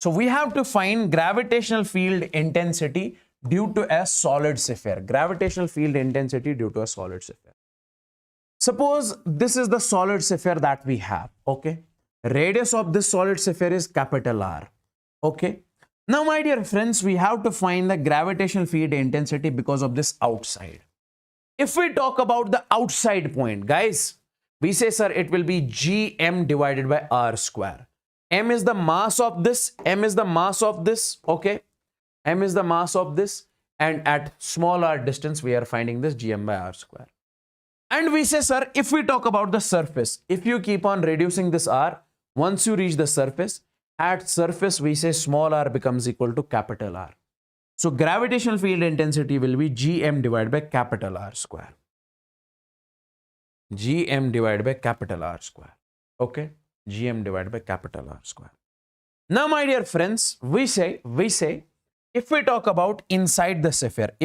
So we have to find gravitational field intensity due to a solid sphere. Gravitational field intensity due to a solid sphere. Suppose this is the solid sphere that we have, okay? Radius of this solid sphere is capital R, okay? Now, my dear friends, we have to find the gravitational field intensity because of this outside. If we talk about the outside point, guys, we say, sir, it will be gm divided by R square. M is the mass of this, M is the mass of this, okay? M is the mass of this, and at small r distance, we are finding this gm by R square. And we say, sir, if we talk about the surface, if you keep on reducing this R, once you reach the surface, at surface, we say small r becomes equal to capital R. So gravitational field intensity will be gm divided by capital R square. Gm divided by capital R square. Okay? Gm divided by capital R square. Now, my dear friends, we say, if we talk about inside the sphere,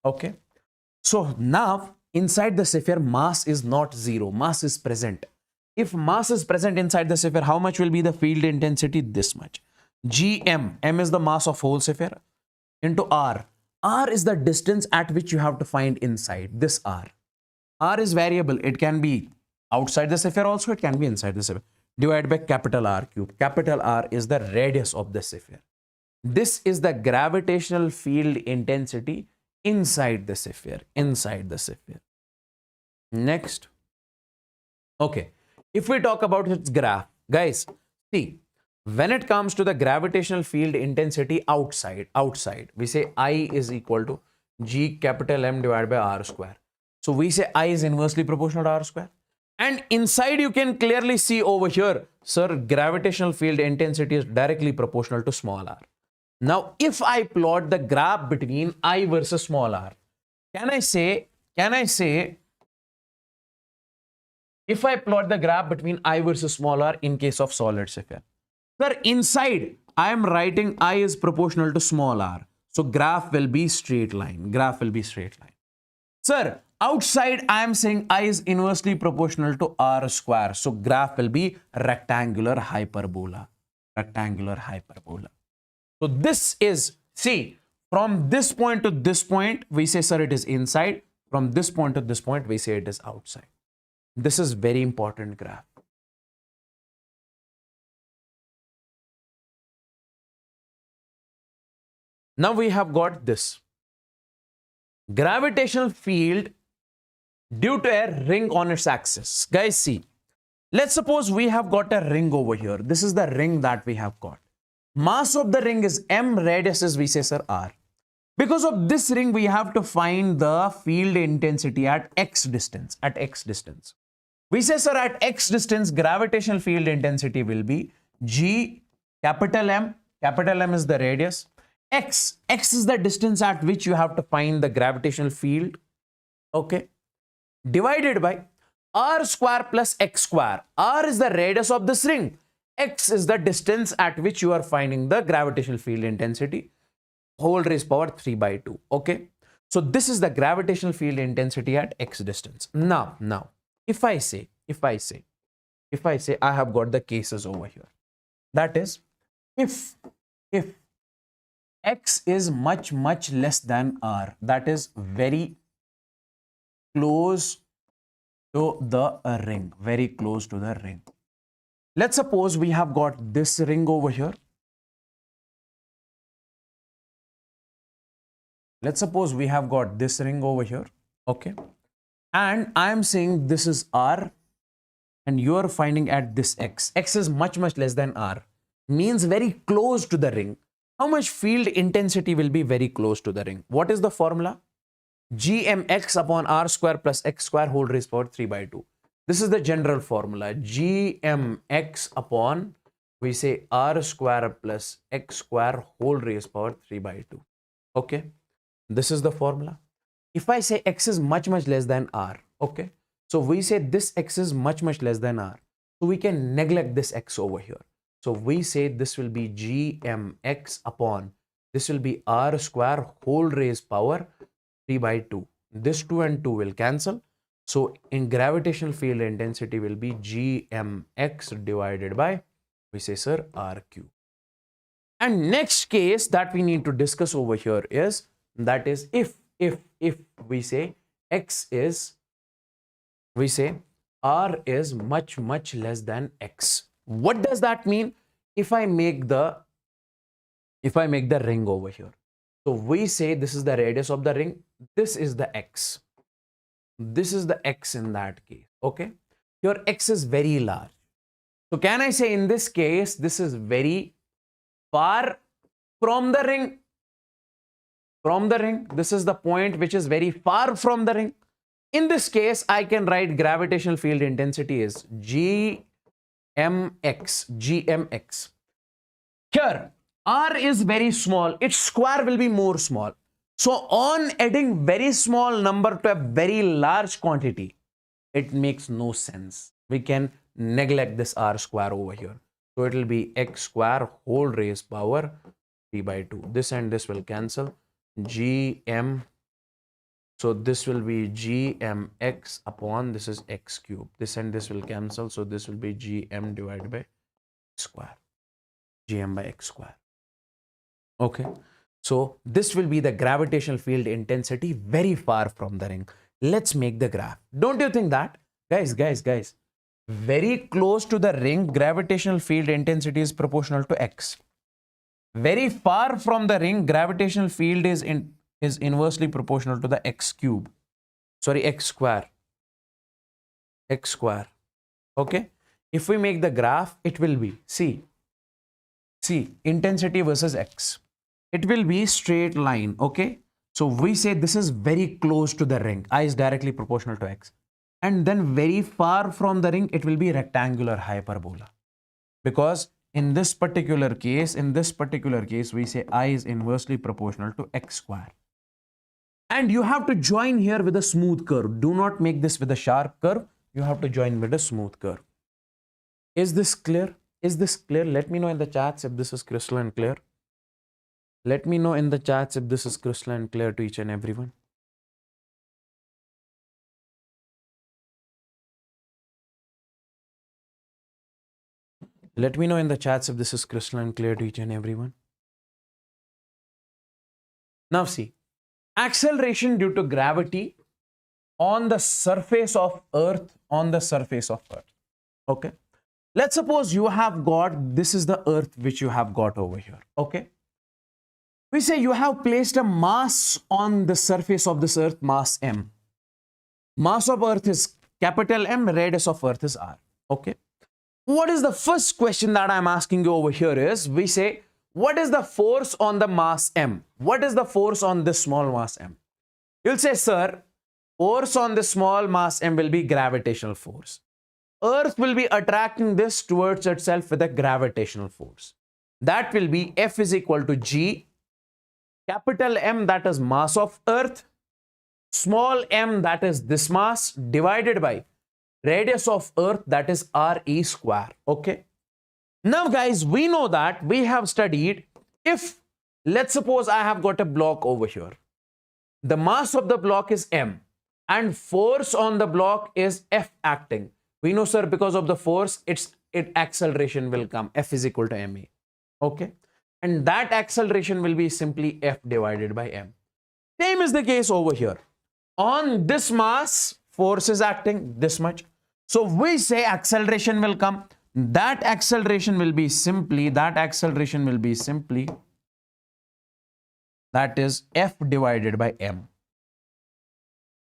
okay? So now, inside the sphere, mass is not 0, mass is present. If mass is present inside the sphere, how much will be the field intensity? This much. Gm, m is the mass of whole sphere, into R. R is the distance at which you have to find inside, this R. R is variable, it can be outside the sphere also, it can be inside the sphere. Divided by capital R cube. Capital R is the radius of the sphere. This is the gravitational field intensity inside the sphere, Next. Okay, if we talk about its graph, guys, see, when it comes to the gravitational field intensity outside, we say I is equal to G capital M divided by R square. So we say I is inversely proportional to R square. And inside you can clearly see over here, sir, gravitational field intensity is directly proportional to small r. Now, if I plot the graph between I versus small r, can I say, if I plot the graph between I versus small r in case of solid sphere, sir, inside I am writing I is proportional to small r. So graph will be straight line. Sir, outside I am saying I is inversely proportional to R square. So graph will be rectangular hyperbola. So this is, see, from this point to this point, we say, sir, it is inside. From this point to this point, we say it is outside. This is very important graph. Now we have got this. Gravitational field due to a ring on its axis. Guys, see, let's suppose we have got a ring over here. This is the ring that we have got. Mass of the ring is m, radius is, we say, sir, r. Because of this ring, we have to find the field intensity at x distance. We say, sir, at x distance, gravitational field intensity will be G capital M is the radius. X is the distance at which you have to find the gravitational field, okay, divided by R square plus x square. R is the radius of this ring. X is the distance at which you are finding the gravitational field intensity, whole raised power 3 by 2, okay. So this is the gravitational field intensity at x distance. Now, if I say I have got the cases over here. That is, if x is much less than r, that is very close to the ring, Let's suppose we have got this ring over here. let's suppose we have got this ring over here, okay, and I am saying this is R, and you are finding at this X. X is much less than R, means very close to the ring. How much field intensity will be very close to the ring? What is the formula? Gmx upon R square plus X square whole raised power 3 by 2. This is the general formula. Gmx upon, we say, R square plus X square whole raised power 3 by 2. Okay, this is the formula. If I say X is much less than R, okay, so we say this X is much less than R, so we can neglect this X over here. So we say this will be Gmx upon, this will be R square whole raised power 3 by 2. This 2 and 2 will cancel. So in gravitational field intensity will be Gmx divided by, we say, sir, R cube. And next case that we need to discuss over here is, that is if we say X is, we say R is much less than X. What does that mean? If I make the ring over here, so we say this is the radius of the ring, this is the X, this is the X in that case, okay. Your X is very large, so can I say in this case this is very far from the ring? This is the point which is very far from the ring. In this case I can write gravitational field intensity is Gmx. Here R is very small, its square will be more small. So on adding very small number to a very large quantity, it makes no sense. We can neglect this R square over here. So it will be X square whole raised power 3 by 2. This and this will cancel. Gm. So this will be Gmx upon, this is X cube. This and this will cancel. So this will be Gm divided by X square. Gm by X square. Okay. So this will be the gravitational field intensity very far from the ring. Let's make the graph. Don't you think that? Guys, very close to the ring, gravitational field intensity is proportional to X. Very far from the ring, gravitational field is inversely proportional to the X cube. Sorry, X square. X square. Okay. If we make the graph, it will be, see, intensity versus X. It will be straight line, okay? So we say this is very close to the ring. I is directly proportional to X. And then very far from the ring, it will be rectangular hyperbola. Because in this particular case, we say I is inversely proportional to X square. And you have to join here with a smooth curve. Do not make this with a sharp curve. You have to join with a smooth curve. Is this clear? Is this clear? Let me know in the chats if this is crystalline clear. Let me know in the chats if this is crystalline clear to each and everyone. Let me know in the chats if this is crystalline clear to each and everyone. Now see, acceleration due to gravity on the surface of Earth, okay. Let's suppose you have got, this is the Earth which you have got over here, okay. We say you have placed a mass on the surface of this Earth, mass M. Mass of Earth is capital M, radius of Earth is R. Okay. What is the first question that I'm asking you over here is, we say, what is the force on the mass M? What is the force on this small mass M? You'll say, sir, force on the small mass M will be gravitational force. Earth will be attracting this towards itself with a gravitational force. That will be F is equal to G, capital M, that is mass of Earth, small m, that is this mass, divided by radius of Earth, that is RE square. Okay. Now guys, we know that we have studied, if let's suppose I have got a block over here, the mass of the block is M and force on the block is F acting. We know, sir, because of the force, its acceleration will come. F is equal to ma. Okay. And that acceleration will be simply F divided by M. Same is the case over here. On this mass, force is acting this much. So we say acceleration will come. That acceleration will be simply that is F divided by M.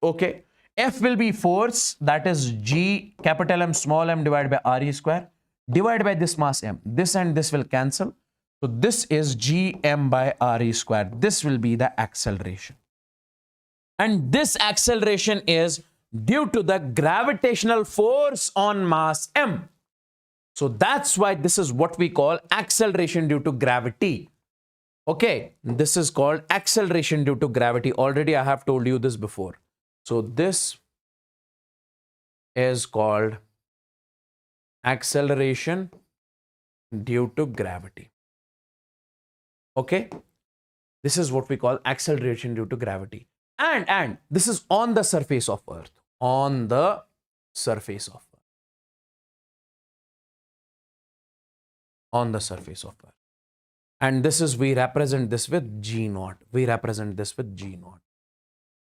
Okay, F will be force, that is G capital M small m divided by RE square, divided by this mass M. This and this will cancel. So this is Gm by RE square. This will be the acceleration. And this acceleration is due to the gravitational force on mass M. So that's why this is what we call acceleration due to gravity. Okay, this is called acceleration due to gravity. Already I have told you this before. So this is called acceleration due to gravity. Okay, this is what we call acceleration due to gravity. And this is on the surface of Earth. On the surface of Earth. On the surface of Earth. And this is, we represent this with G naught. We represent this with G naught.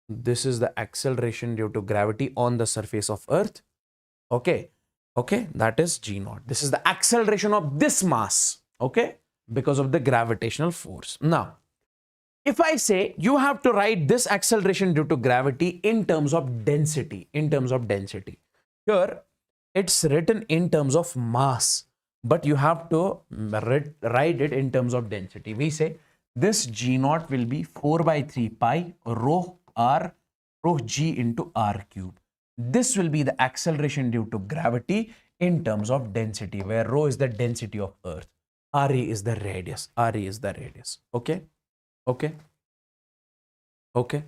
This is the acceleration due to gravity on the surface of Earth. Okay. Okay. That is G naught. This is the acceleration of this mass. Okay. Because of the gravitational force. Now, if I say you have to write this acceleration due to gravity in terms of density, here it's written in terms of mass, but you have to write it in terms of density. We say this G naught will be 4 by 3 pi rho r rho G into r cube. This will be the acceleration due to gravity in terms of density, where rho is the density of Earth. RE is the radius. RE is the radius. Okay. Okay. Okay.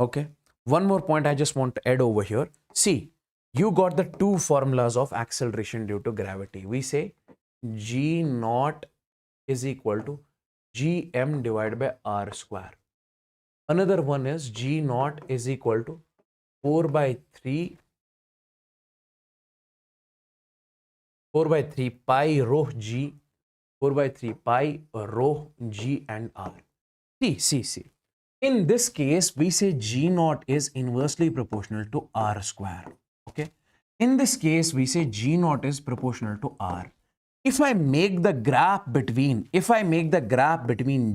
Okay. One more point I just want to add over here. See, you got the two formulas of acceleration due to gravity. We say G naught is equal to Gm divided by R square. Another one is G naught is equal to 4 by 3 pi rho G, 4 by 3 pi rho G and R. See. In this case, we say G naught is inversely proportional to R square. Okay. In this case, we say G naught is proportional to R. If I make the graph between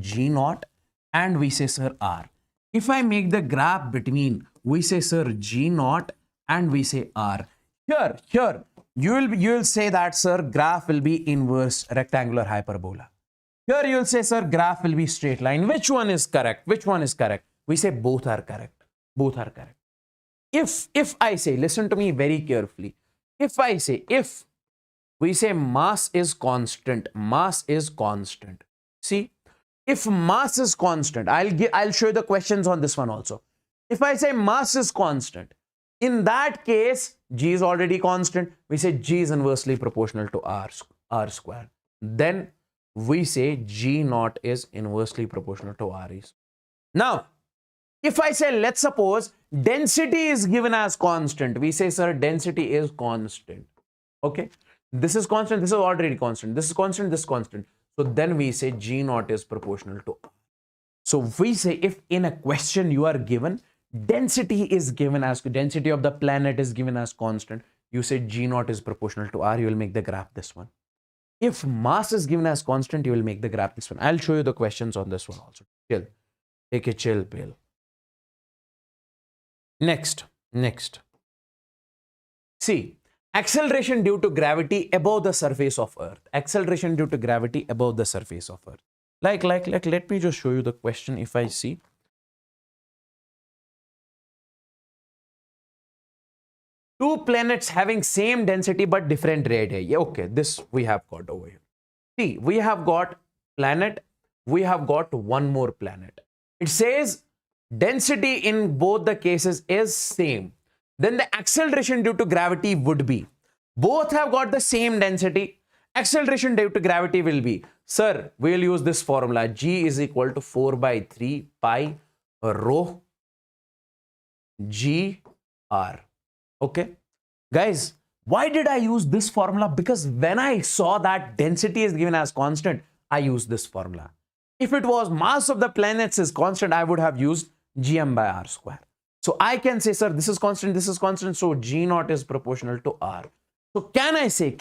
G naught and we say sir R. If I make the graph between we say sir G naught and we say R. Here you will say that sir graph will be inverse rectangular hyperbola. Here you will say, sir, graph will be straight line. Which one is correct? Which one is correct? We say both are correct. Both are correct. If I say, listen to me very carefully. If we say mass is constant, See, if mass is constant, I'll show you the questions on this one also. If I say mass is constant, in that case, G is already constant. We say G is inversely proportional to R square. Then we say G naught is inversely proportional to R is. Now, if I say, let's suppose density is given as constant, we say, sir, density is constant. Okay. This is constant. This is already constant. This is constant. This is constant. So then we say G naught is proportional to R. So we say if in a question you are given, density is given as, density of the planet is given as constant, you say G naught is proportional to R, you will make the graph this one. If mass is given as constant, you will make the graph this one. I'll show you the questions on this one also. Chill. Take a chill pill. Next. See, acceleration due to gravity above the surface of Earth. Acceleration due to gravity above the surface of Earth. Like, let me just show you the question if I see. Two planets having same density but different radii. Yeah, okay, this we have got over here. See, we have got planet, we have got one more planet. It says density in both the cases is same. Then the acceleration due to gravity would be, both have got the same density. Acceleration due to gravity will be, sir, we will use this formula. G is equal to 4 by 3 pi rho G R. Okay, guys, why did I use this formula? Because when I saw that density is given as constant, I used this formula. If it was mass of the planets is constant, I would have used Gm by R square. So I can say, sir, this is constant, so G naught is proportional to R. So can I say,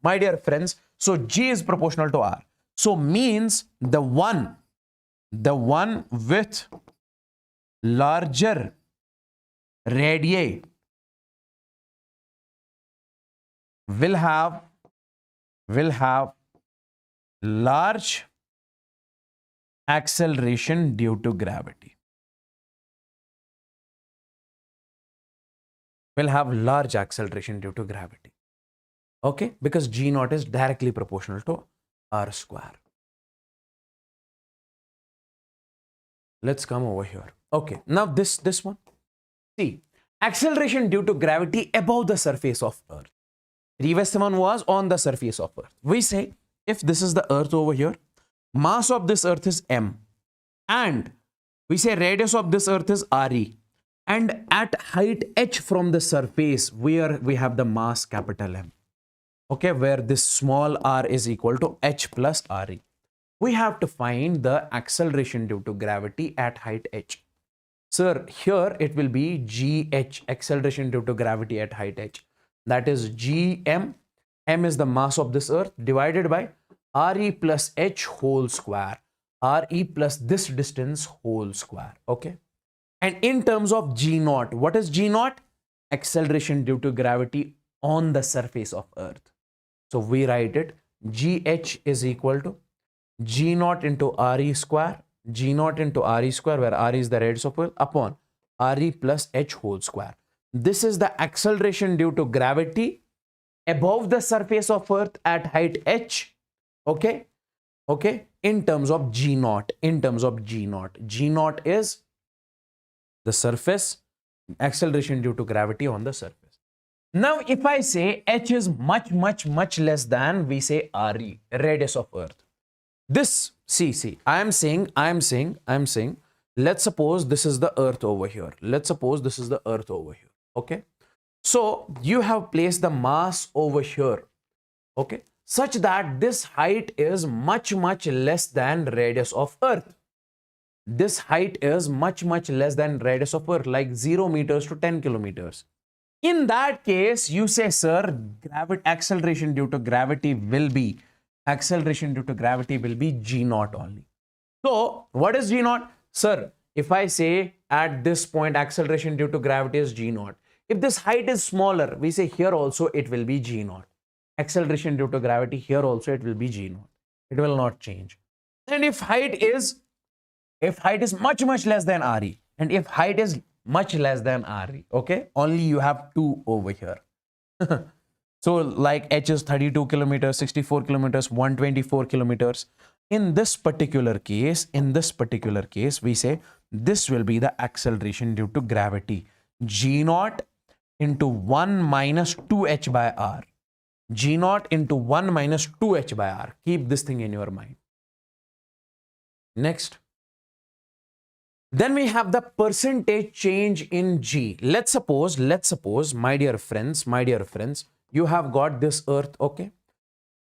my dear friends, so G is proportional to R. So means the one the one with larger radii will have large acceleration due to gravity. Will have large acceleration due to gravity. Okay, because G naught is directly proportional to R square. Let's come over here. Okay, now this one. See, acceleration due to gravity above the surface of Earth. Previous one was on the surface of Earth. We say if this is the Earth over here, mass of this Earth is m, and we say radius of this Earth is re, and at height h from the surface where we have the mass capital M. Okay, where this small r is equal to h plus re. We have to find the acceleration due to gravity at height h. Sir, here it will be gh, acceleration due to gravity at height h. That is gm, m is the mass of this Earth, divided by re plus h whole square, re plus this distance whole square. Okay. And in terms of g naught, what is g naught? Acceleration due to gravity on the surface of Earth. So we write it gh is equal to g naught into re square, g naught into re square, where re is the radius of Earth, upon re plus h whole square. This is the acceleration due to gravity above the surface of Earth at height h. Okay. Okay. In terms of g naught, g naught is the surface acceleration due to gravity on the surface. Now, if I say h is much less than, we say re, radius of Earth. This, see, I am saying, let's suppose this is the Earth over here. Okay. So you have placed the mass over here. Okay. Such that this height is much less than radius of Earth. This height is much less than radius of Earth, like 0 meters to 10 kilometers. In that case, you say, sir, acceleration due to gravity will be g naught only. So what is g naught? Sir, if I say at this point acceleration due to gravity is g naught, if this height is smaller, we say here also it will be g naught. Acceleration due to gravity, here also it will be g naught. It will not change. And if height is much less than re, and if height is much less than re, okay, only you have 2 over here. So like h is 32 kilometers, 64 kilometers, 124 kilometers. In this particular case, we say this will be the acceleration due to gravity. G naught into 1 minus 2h by r. G naught into 1 minus 2h by r. Keep this thing in your mind. Next. Then we have the percentage change in G. Let's suppose, my dear friends, you have got this Earth, okay?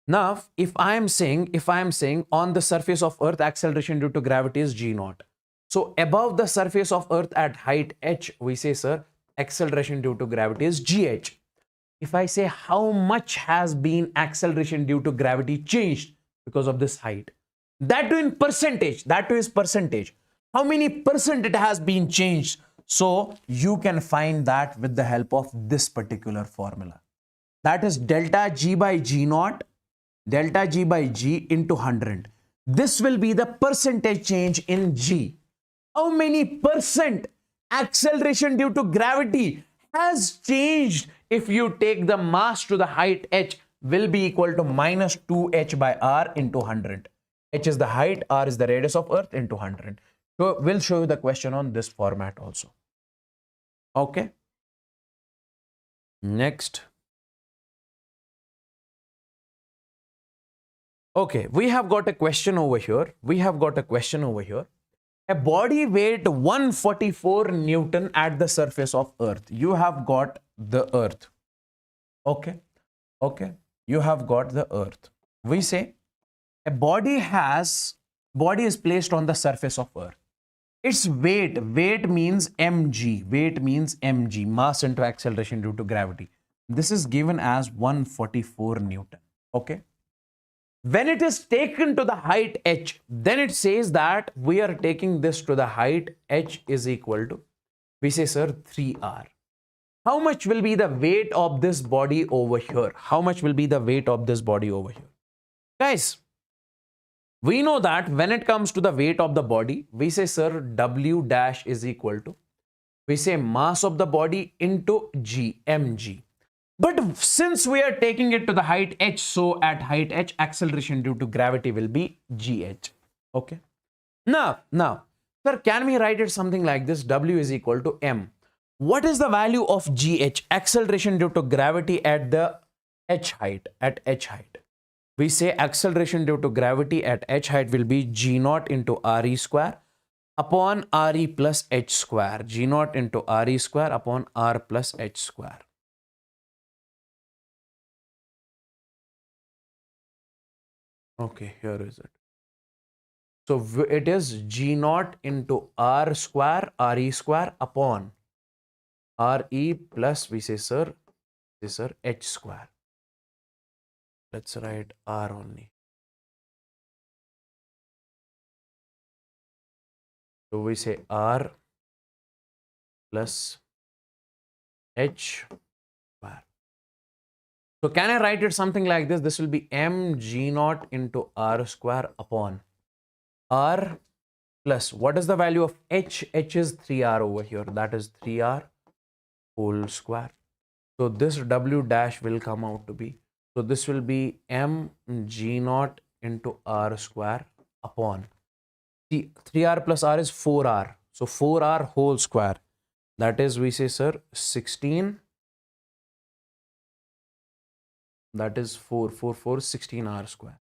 Now, if I am saying on the surface of Earth, acceleration due to gravity is g naught. So above the surface of Earth at height h, we say, sir, acceleration due to gravity is gh. If I say how much has been acceleration due to gravity changed because of this height, that too in percentage, how many percent it has been changed? So you can find that with the help of this particular formula. That is delta G by G naught, delta G by G into 100. This will be the percentage change in G. How many percent acceleration due to gravity has changed if you take the mass to the height h will be equal to minus 2h by r into 100. H is the height, r is the radius of Earth into 100. So we'll show you the question on this format also. Okay. Next. Okay, we have got a question over here. A body weight 144 Newton at the surface of Earth. You have got the Earth. Okay. You have got the Earth. We say a body is placed on the surface of Earth. Its weight means mg, mass into acceleration due to gravity. This is given as 144 Newton. Okay. When it is taken to the height h, then it says that we are taking this to the height h is equal to, we say, sir, 3r. How much will be the weight of this body over here? How much will be the weight of this body over here? Guys, we know that when it comes to the weight of the body, we say, sir, W dash is equal to, we say, mass of the body into g, mg. But since we are taking it to the height h, so at height h, acceleration due to gravity will be gh. Okay. Now, sir, can we write it something like this? W is equal to m. What is the value of gh, acceleration due to gravity at the h height? At h height, we say acceleration due to gravity at h height will be g naught into re square upon re plus h square. G naught into re square upon r plus h square. Okay, here is it. So it is g naught into r square, re square upon re plus, we say, sir, h square. Let's write r only. So we say r plus h square. So can I write it something like this? This will be m g naught into r square upon r plus, what is the value of h? H is 3r over here. That is 3r whole square. So this w dash will come out to be, so this will be m g naught into r square upon, see, 3r plus r is 4r. So 4r whole square. That is, we say, sir, 16. That is 16r square.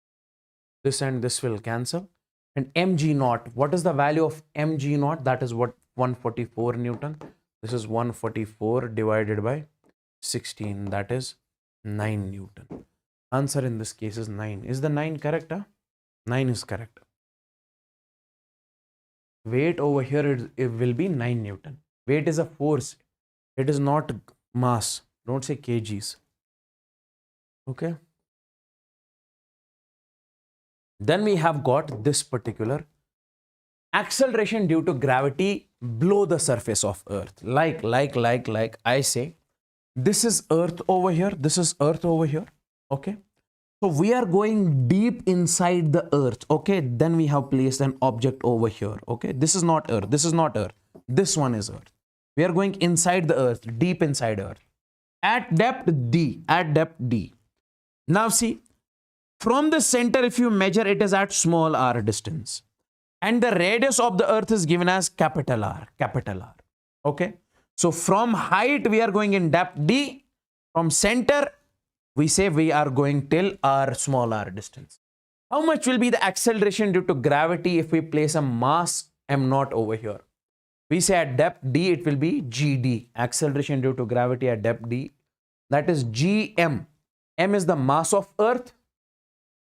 This and this will cancel. And mg naught, what is the value of mg naught? That is what, 144 Newton. This is 144 divided by 16. That is 9 Newton. Answer in this case is 9. Is the 9 correct? 9 is correct. Weight over here, it will be 9 Newton. Weight is a force. It is not mass. Don't say kgs. Okay. Then we have got this particular acceleration due to gravity below the surface of Earth. Like I say, this is Earth over here. This is Earth over here. Okay. So we are going deep inside the Earth. Okay. Then we have placed an object over here. Okay. This is not Earth. This is not Earth. This one is Earth. We are going inside the Earth, deep inside Earth. At depth D. At depth D. Now see, from the center, if you measure, it is at small r distance. And the radius of the Earth is given as capital R. Capital R. Okay. So from height, we are going in depth D. From center, we say we are going till r small r distance. How much will be the acceleration due to gravity if we place a mass m naught over here? We say at depth D, it will be gd. Acceleration due to gravity at depth D. That is gm. M is the mass of Earth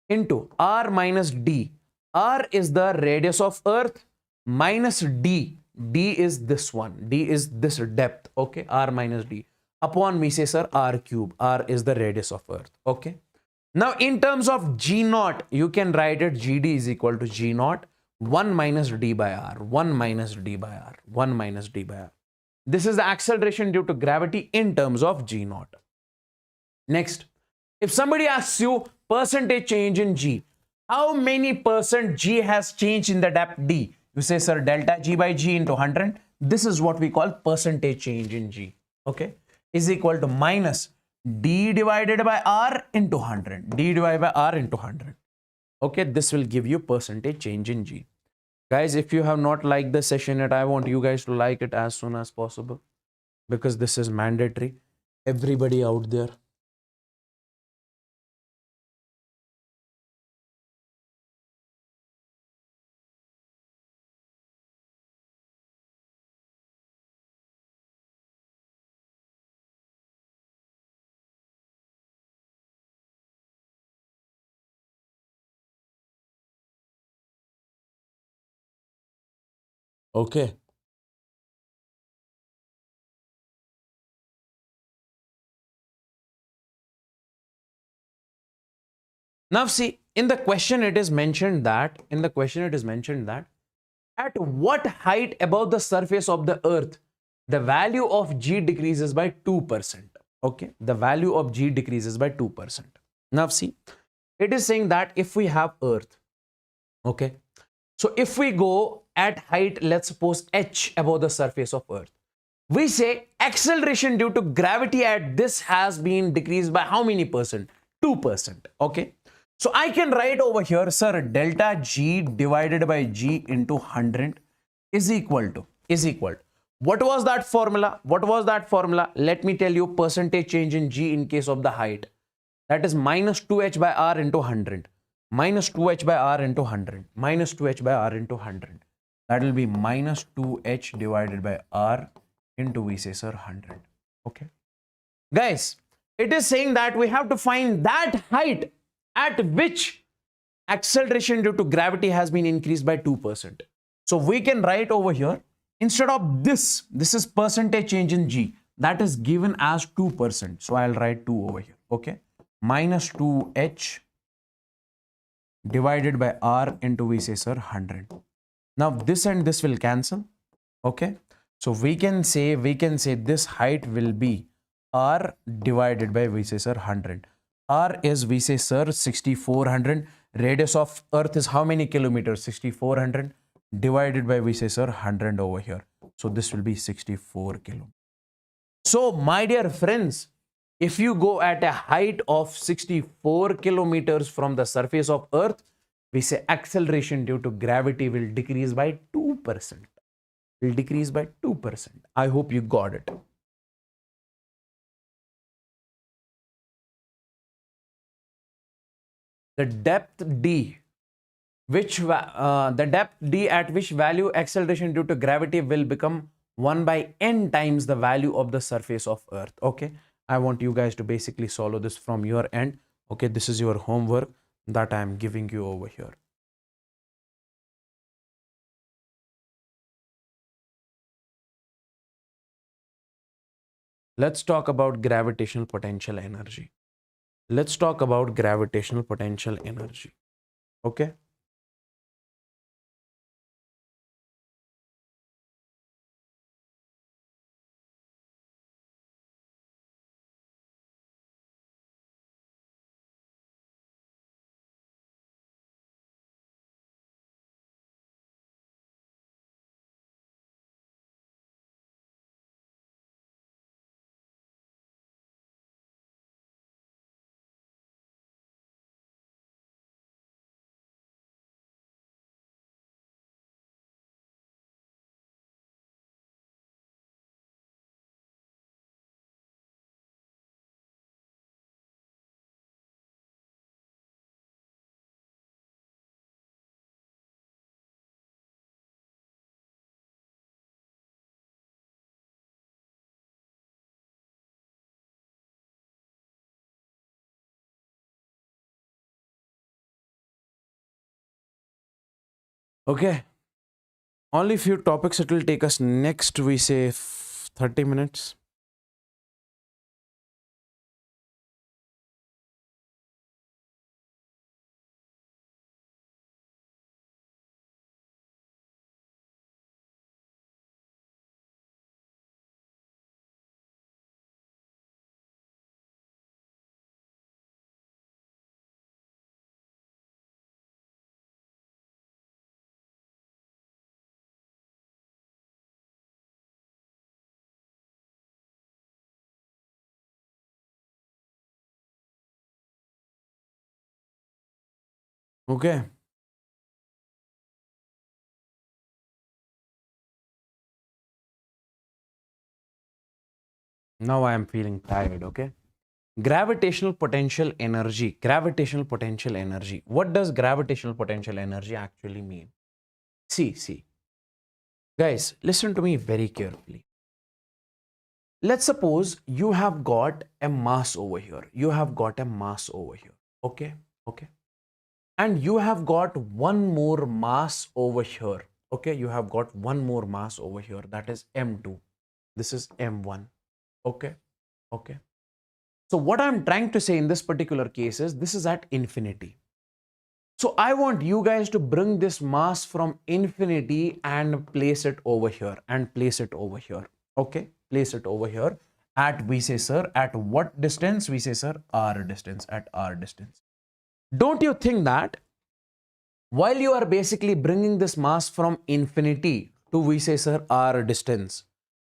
into r minus d. R is the radius of Earth minus d. D is this one. D is this depth. Okay. R minus d. Upon, we say, sir, r cube. R is the radius of Earth. Okay. Now, in terms of g naught, you can write it gd is equal to g naught 1 minus d by r. 1 minus d by r. 1 minus d by r. This is the acceleration due to gravity in terms of g naught. Next, if somebody asks you percentage change in g, how many percent g has changed in the depth d? You say, sir, delta g by g into 100. This is what we call percentage change in g. Okay, is equal to minus d divided by r into 100. D divided by r into 100. Okay, this will give you percentage change in g. Guys, if you have not liked the session yet, I want you guys to like it as soon as possible, because this is mandatory. Everybody out there. Okay. Now see, in the question it is mentioned that, at what height above the surface of the earth the value of G decreases by 2%. Okay, the value of G decreases by 2%. Now see, it is saying that if we have earth, okay, so if we go at height, let's suppose h above the surface of earth, we say acceleration due to gravity at this has been decreased by how many percent? 2%. Okay, so I can write over here, sir, delta G divided by G into 100 is equal to, what was that formula? Let me tell you, percentage change in G in case of the height. That is minus 2h by r into 100. Minus 2h by r into 100. Minus 2h by r into 100. That will be minus 2h divided by r into, we say, sir, 100. Okay. Guys, it is saying that we have to find that height at which acceleration due to gravity has been increased by 2%. So we can write over here, instead of this is percentage change in G. That is given as 2%. So I'll write 2 over here. Okay. Minus 2h divided by r into, we say, sir, 100. Now this and this will cancel. Okay. So we can say this height will be r divided by, we say, sir, 100. R is, we say, sir, 6400. Radius of earth is how many kilometers? 6400 divided by, we say, sir, 100 over here. So this will be 64 kilometers. So my dear friends, if you go at a height of 64 kilometers from the surface of earth, we say acceleration due to gravity will decrease by 2%. Will decrease by 2%. I hope you got it. The depth d, at which value acceleration due to gravity will become 1 by n times the value of the surface of earth. Okay, I want you guys to basically solve this from your end. Okay, this is your homework that I am giving you over here. Let's talk about gravitational potential energy. Let's talk about gravitational potential energy. Okay. Okay. Only few topics. It will take us next, we say, 30 minutes. Okay. Now I am feeling tired. Okay. Gravitational potential energy. Gravitational potential energy. What does gravitational potential energy actually mean? See. Guys, listen to me very carefully. Let's suppose you have got a mass over here. Okay. And you have got one more mass over here. Okay. You have got one more mass over here. That is M2. This is M1. Okay. So what I'm trying to say in this particular case is this is at infinity. So I want you guys to bring this mass from infinity and place it over here and place it over here. Okay, place it over here at, we say, sir, at what distance? We say, sir, r distance, at r distance. Don't you think that while you are basically bringing this mass from infinity to, we say, sir, r distance,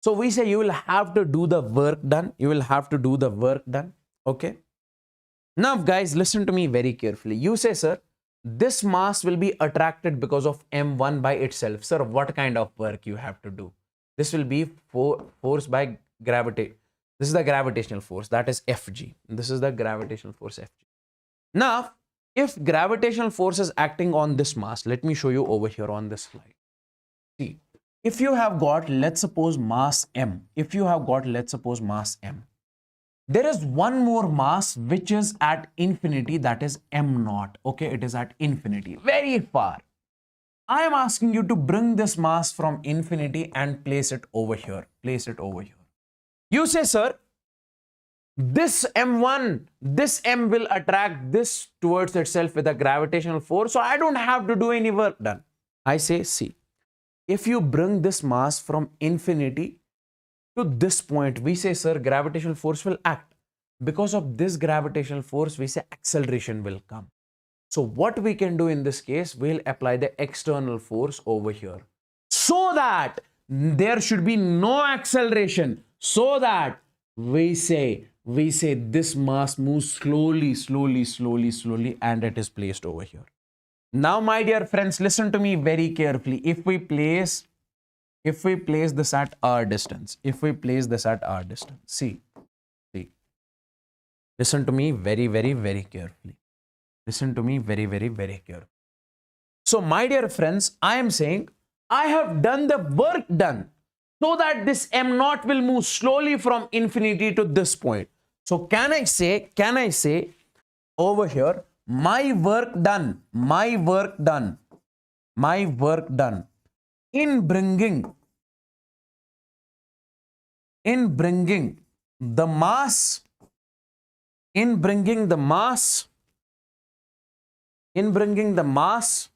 so we say you will have to do the work done. You will have to do the work done. Okay. Now, guys, listen to me very carefully. You say, sir, this mass will be attracted because of m1 by itself. Sir, what kind of work you have to do? This will be force by gravity. This is the gravitational force, that is Fg. This is the gravitational force Fg. Now, if gravitational force is acting on this mass, let me show you over here on this slide. See, if you have got, let's suppose, mass m, if you have got, let's suppose, mass m, there is one more mass which is at infinity, that is m naught. Okay, it is at infinity, very far. I am asking you to bring this mass from infinity and place it over here. Place it over here. You say, sir, this m1, this m will attract this towards itself with a gravitational force, so I don't have to do any work done. I say, see, if you bring this mass from infinity to this point, we say, sir, gravitational force will act. Because of this gravitational force, we say acceleration will come. So what we can do in this case, we'll apply the external force over here so that there should be no acceleration, so that we say this mass moves slowly, and it is placed over here. Now, my dear friends, listen to me very carefully. If we place this at r distance, see, listen to me very carefully. Listen to me very carefully. So, my dear friends, I am saying I have done the work done so that this m naught will move slowly from infinity to this point. So, can I say over here, my work done in bringing the mass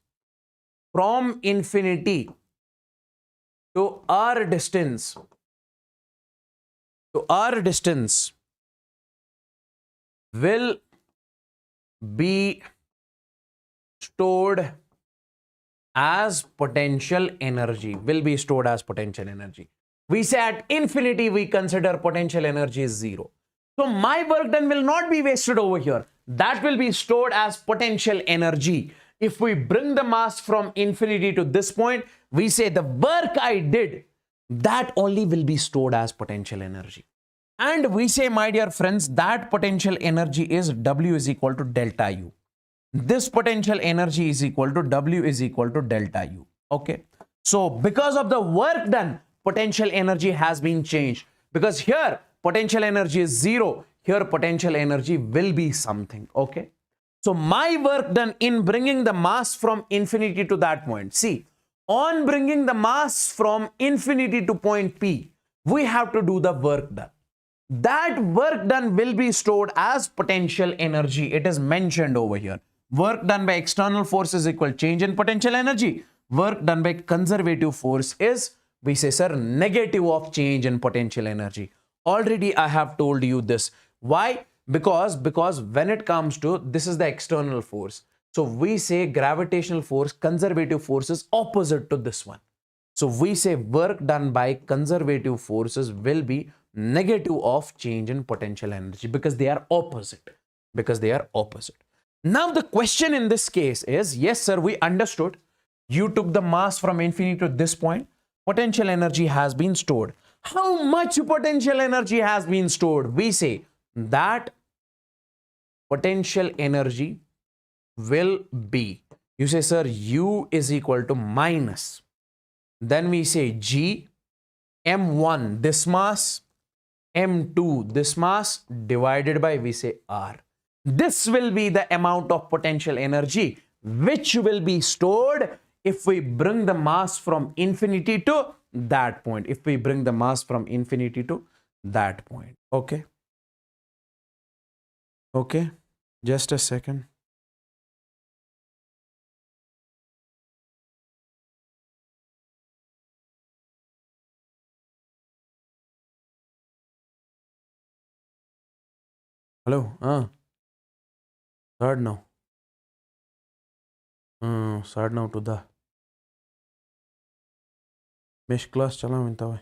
from infinity to r distance will be stored as potential energy. We say at infinity we consider potential energy is 0. So my work done will not be wasted over here. That will be stored as potential energy. If we bring the mass from infinity to this point, we say the work I did, that only will be stored as potential energy. And we say, my dear friends, that potential energy is W is equal to delta U. This potential energy is equal to W is equal to delta U. Okay. So because of the work done, potential energy has been changed. Because here potential energy is 0. Here potential energy will be something. Okay. So my work done in bringing the mass from infinity to that point. See, on bringing the mass from infinity to point P, we have to do the work done. That work done will be stored as potential energy. It is mentioned over here. Work done by external force is equal change in potential energy. Work done by conservative force is, we say, sir, negative of change in potential energy. Already I have told you this. Why? Because when it comes to, this is the external force. So we say gravitational force, conservative force is opposite to this one. So we say work done by conservative forces will be negative of change in potential energy because they are opposite. Now the question in this case is, yes sir, we understood. You took the mass from infinity to this point. Potential energy has been stored. How much potential energy has been stored? We say that potential energy will be, you say, sir, U is equal to minus. Then we say G, M1, this mass, M2, this mass, divided by, we say, R. This will be the amount of potential energy which will be stored if we bring the mass from infinity to that point. Okay. Okay. Just a second. Hello. Third now. Third now to the mesh class chala minta hai.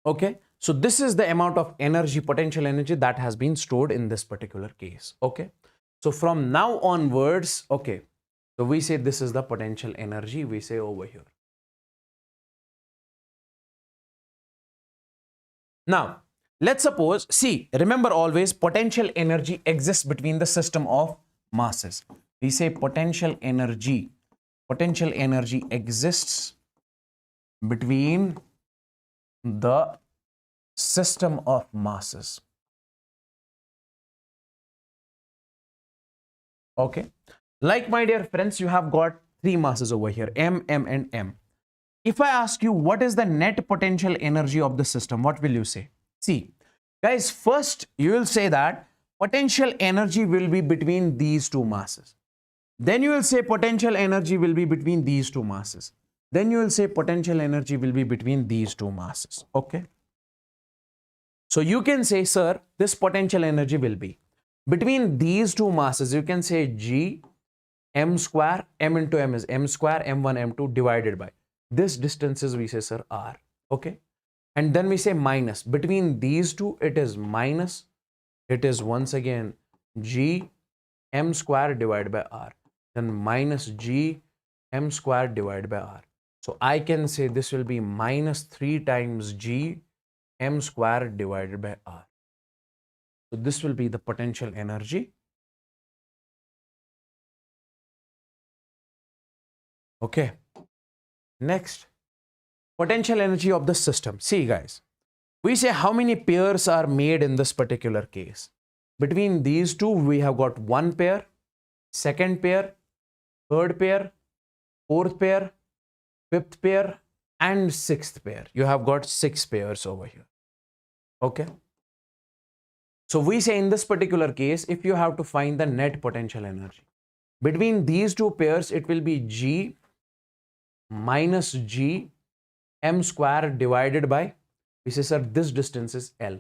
Okay, so this is the amount of energy, potential energy that has been stored in this particular case. Okay, so from now onwards, okay, so we say this is the potential energy, we say over here. Now, let's suppose, see, remember always potential energy exists between the system of masses. We say potential energy exists between the system of masses. Okay, like my dear friends, you have got three masses over here, M, M and M. If I ask you what is the net potential energy of the system, what will you say? See, guys, first you will say that potential energy will be between these two masses. Then you will say potential energy will be between these two masses. Then you will say potential energy will be between these two masses. Okay. So you can say, sir, this potential energy will be between these two masses. You can say G m square, m into m is m square, m1, m2 divided by this distances, we say, sir, r. Okay. And then we say minus. Between these two, it is minus. It is once again G m square divided by r. Then minus G m square divided by r. So I can say this will be minus 3 times G m square divided by r. So this will be the potential energy. Okay. Next, potential energy of the system. See, guys, we say how many pairs are made in this particular case. Between these two, we have got one pair, second pair, third pair, fourth pair, fifth pair, and sixth pair. You have got 6 pairs over here. Okay. So we say in this particular case, if you have to find the net potential energy between these two pairs, it will be G minus G m square divided by, we say, sir, this distance is L.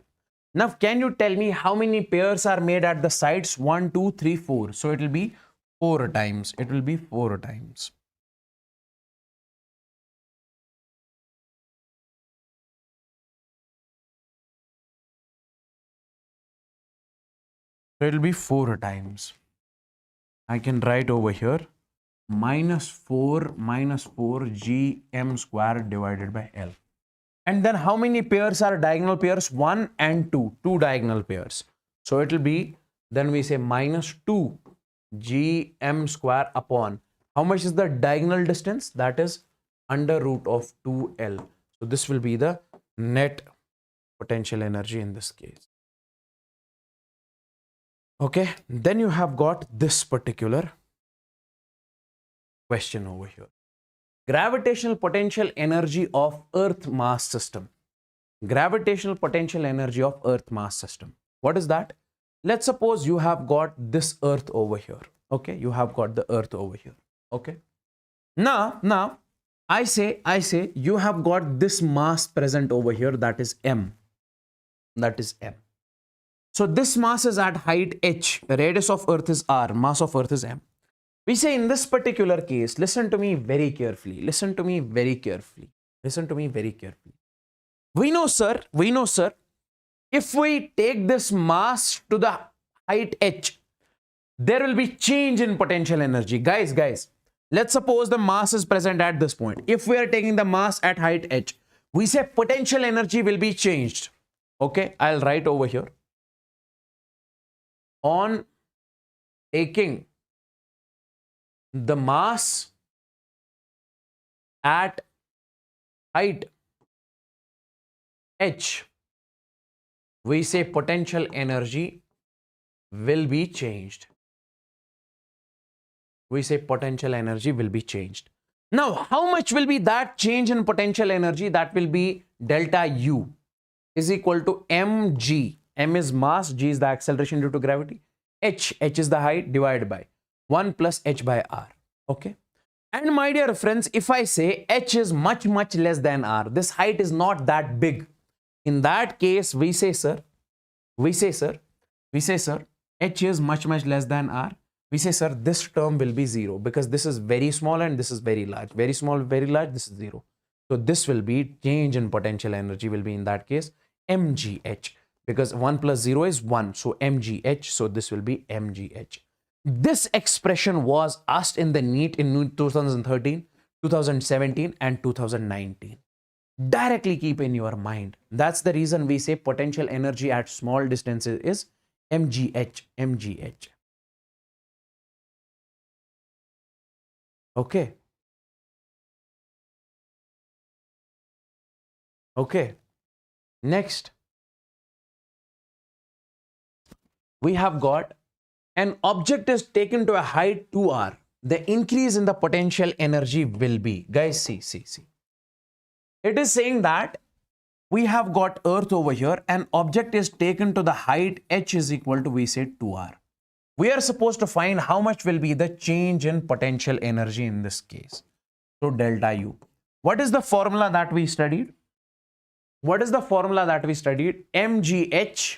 Now, can you tell me how many pairs are made at the sides? 1, 2, 3, 4. So it will be 4 times. It will be 4 times. So it will be 4 times. I can write over here minus 4 G m square divided by L. And then how many pairs are diagonal pairs? 1 and 2. 2 diagonal pairs. So it will be, then we say minus 2 G m square upon, how much is the diagonal distance? That is under root of 2L. So this will be the net potential energy in this case. Okay, then you have got this particular question over here. Gravitational potential energy of Earth mass system. Gravitational potential energy of Earth mass system. What is that? Let's suppose you have got this Earth over here. Okay, you have got the Earth over here. Okay. Now I say you have got this mass present over here, that is M. That is M. So this mass is at height h, radius of Earth is r, mass of Earth is m. We say in this particular case, listen to me very carefully. Listen to me very carefully. Listen to me very carefully. We know, sir, if we take this mass to the height h, there will be change in potential energy. Guys, let's suppose the mass is present at this point. If we are taking the mass at height h, we say potential energy will be changed. Okay, I'll write over here. On taking the mass at height h, we say potential energy will be changed. we say potential energy will be changed. Now, how much will be that change in potential energy? That will be delta U is equal to mg. M is mass, g is the acceleration due to gravity, h is the height, divided by 1 plus h by r. Okay. And my dear friends, if I say h is much less than r, this height is not that big. In that case, we say, sir, h is much less than r. We say, sir, this term will be 0 because this is very small and this is very large. Very small, very large, this is 0. So this will be change in potential energy will be in that case mgh, because 1 plus 0 is 1. So mgh, so this will be mgh. This expression was asked in the NEET in 2013, 2017 and 2019. Directly keep in your mind. That's the reason we say potential energy at small distances is mgh. Okay. Okay. Next, we have got an object is taken to a height 2r. The increase in the potential energy will be, guys, see. It is saying that we have got Earth over here. An object is taken to the height h is equal to, we say, 2r. We are supposed to find how much will be the change in potential energy in this case. So delta U. What is the formula that we studied? mgh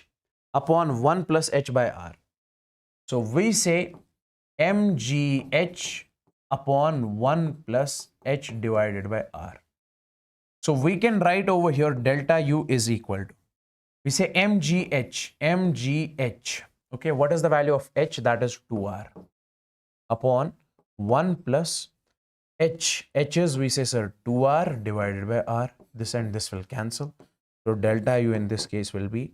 upon 1 plus h by r. So we say mgh upon 1 plus h divided by r. So we can write over here delta U is equal to, we say mgh. Okay, what is the value of h? That is 2r upon 1 plus h. H is, we say, sir, 2r divided by r. This and this will cancel. So delta U in this case will be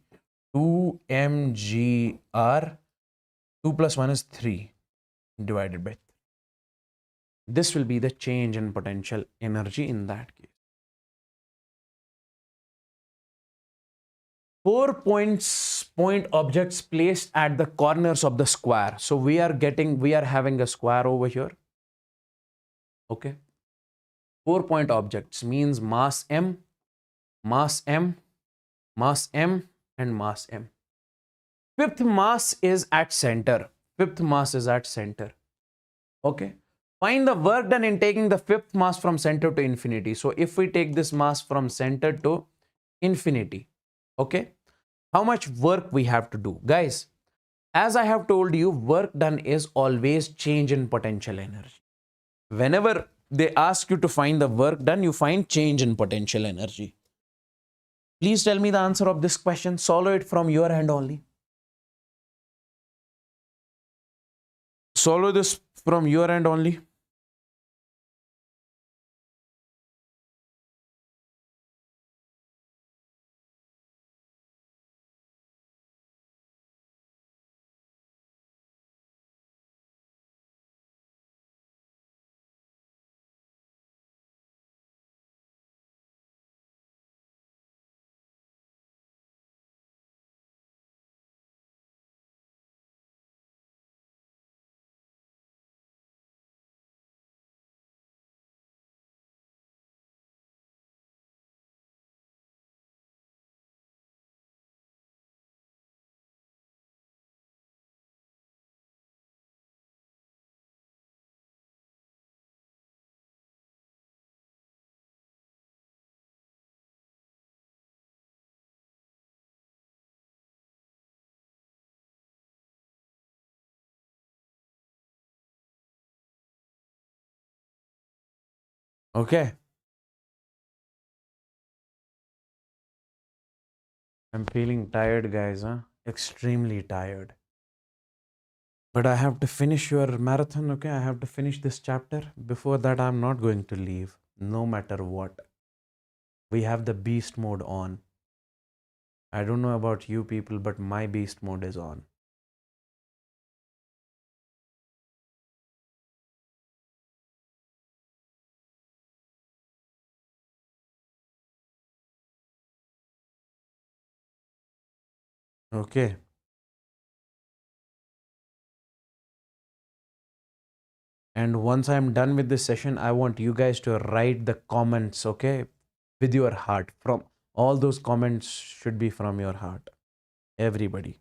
2mgr. 2 plus 1 is 3 divided by 3. This will be the change in potential energy in that case. 4 point objects placed at the corners of the square. So we are having a square over here. Okay. 4 point objects means mass m, and mass m. Fifth mass is at center. Okay. Find the work done in taking the fifth mass from center to infinity. So if we take this mass from center to infinity, okay, how much work we have to do? Guys, as I have told you, work done is always change in potential energy. Whenever they ask you to find the work done, you find change in potential energy. Please tell me the answer of this question. Solve it from your hand only. Solve this from your end only. Okay. I'm feeling tired, guys, huh? Extremely tired. But I have to finish your marathon, okay? I have to finish this chapter. Before that, I'm not going to leave, no matter what. We have the beast mode on. I don't know about you people, but my beast mode is on. Okay. And once I'm done with this session, I want you guys to write the comments, okay? With your heart. From all those comments should be from your heart. Everybody.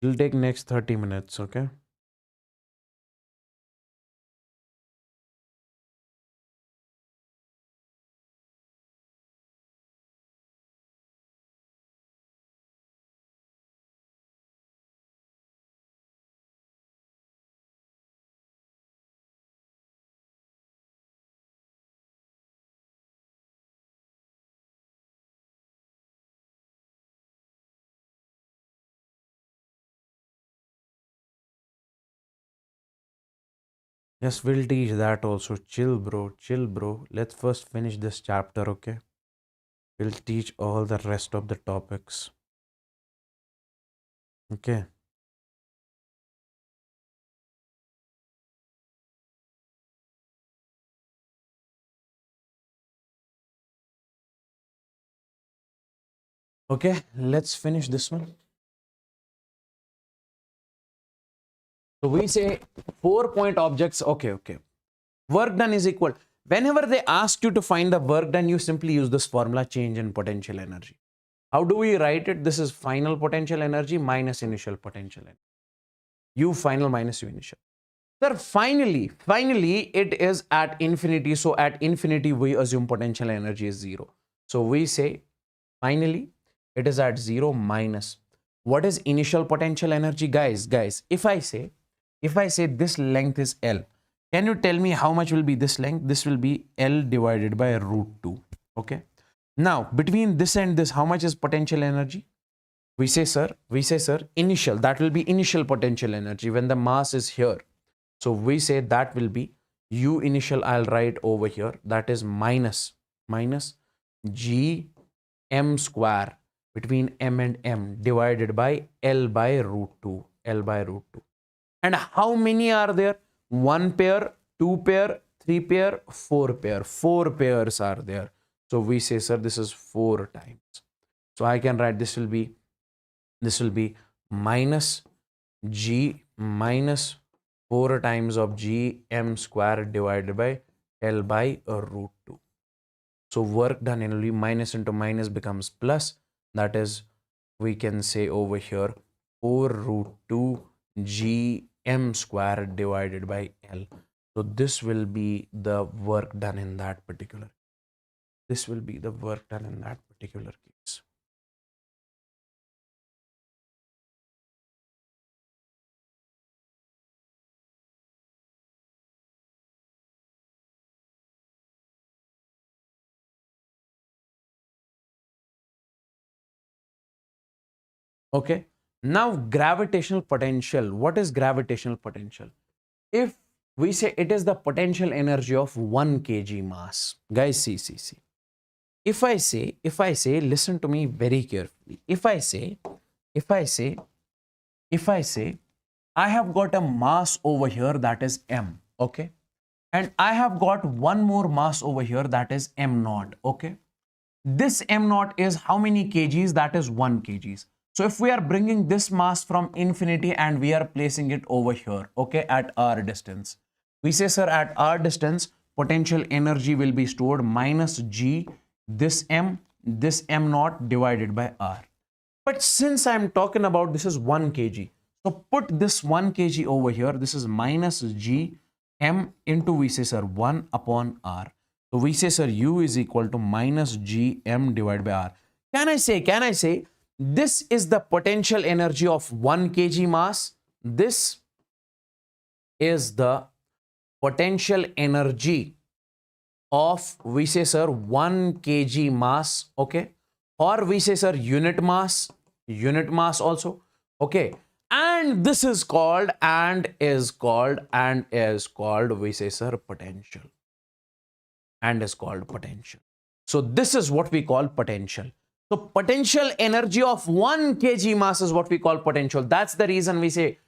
It'll take next 30 minutes, okay? Yes, we'll teach that also. Chill, bro. Chill, bro. Let's first finish this chapter, okay? We'll teach all the rest of the topics. Okay. Okay, let's finish this one. So we say 4-point objects. Okay. Work done is equal. Whenever they ask you to find the work done, you simply use this formula, change in potential energy. How do we write it? This is final potential energy minus initial potential energy. U final minus U initial. Sir, finally, it is at infinity. So at infinity, we assume potential energy is 0. So we say, finally, it is at 0 minus. What is initial potential energy? Guys, if I say this length is L, can you tell me how much will be this length? This will be L divided by root 2. Okay. Now, between this and this, how much is potential energy? We say, sir, initial. That will be initial potential energy when the mass is here. So we say that will be U initial. I'll write over here. That is minus G M square between M and M divided by L by root 2. And how many are there? 1 pair, 2 pair, 3 pair, 4 pair. 4 pairs are there. So we say, sir, this is 4 times. So I can write this will be minus G minus 4 times of G M square divided by L by root 2. So work done will be minus into minus becomes plus. That is, we can say over here 4 root 2 G M square divided by L. So this will be the work done in that particular. This will be the work done in that particular case. Okay. Now gravitational potential. What is gravitational potential? If we say it is the potential energy of 1 kg mass. Guys, see. If I say, listen to me very carefully. If I say, I have got a mass over here that is M, okay? And I have got one more mass over here that is M naught, okay? This M naught is how many kgs? That is 1 kgs. So if we are bringing this mass from infinity and we are placing it over here, okay, at r distance, we say, sir, at r distance, potential energy will be stored minus G, this M naught divided by r. But since I'm talking about this is 1 kg, so put this 1 kg over here. This is minus G M into, we say, sir, 1 upon r. So we say, sir, U is equal to minus G M divided by r. Can I say this is the potential energy of 1 kg mass? This is the potential energy of, we say, sir, 1 kg mass, okay? Or we say, sir, unit mass also, okay? And this is called, we say, sir, potential. And is called potential. So this is what we call potential. So potential energy of 1 kg mass is what we call potential. That's the reason we say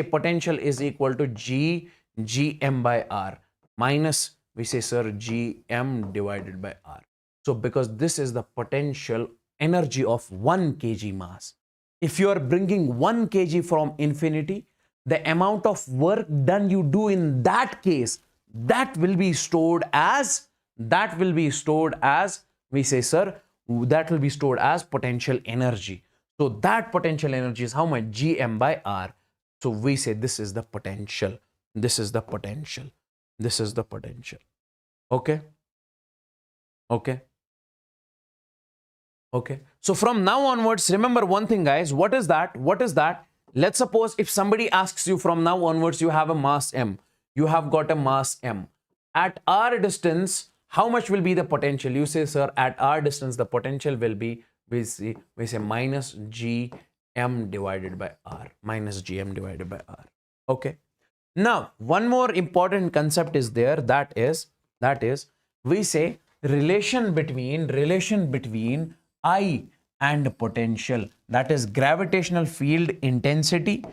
potential is equal to gm by r minus, we say, sir, gm divided by r. So because this is the potential energy of 1 kg mass. If you are bringing 1 kg from infinity, the amount of work done you do in that case, that will be stored as, we say, sir, that will be stored as potential energy. So that potential energy is how much? Gm by r. So we say this is the potential. This is the potential. This is the potential. Okay. Okay. Okay. So from now onwards, remember one thing, guys. What is that? What is that? Let's suppose if somebody asks you from now onwards, you have a mass m. You have got a mass m. At r distance, how much will be the potential? You say, sir, at r distance, the potential will be, we say minus gm divided by r. Minus gm divided by r. Okay. Now, one more important concept is there. That is, we say relation between I and potential. That is gravitational field intensity,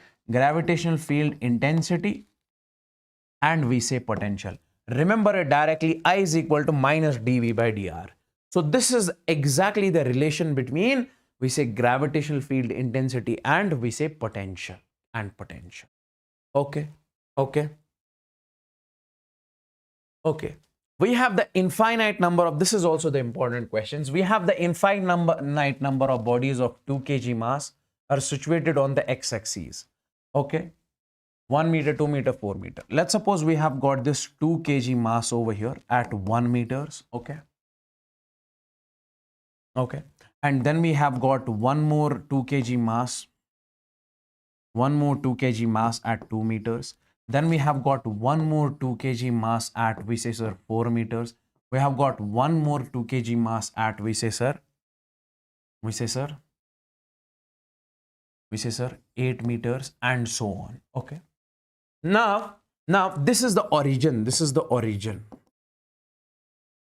and we say potential. Remember it directly, I is equal to minus dv by dr. So this is exactly the relation between, we say, gravitational field intensity and we say potential. Okay. Okay. Okay. We have the infinite number of, this is also the important questions. We have the infinite number of bodies of 2 kg mass are situated on the x-axis. Okay. 1 meter, 2 meter, 4 meter. Let's suppose we have got this 2 kg mass over here at 1 meters. Okay. Okay. And then we have got one more 2 kg mass, at 2 meters. Then we have got one more 2 kg mass at, we say, sir, 4 meters. We have got one more 2 kg mass at, we say, sir, 8 meters, and so on. Okay. Now this is the origin.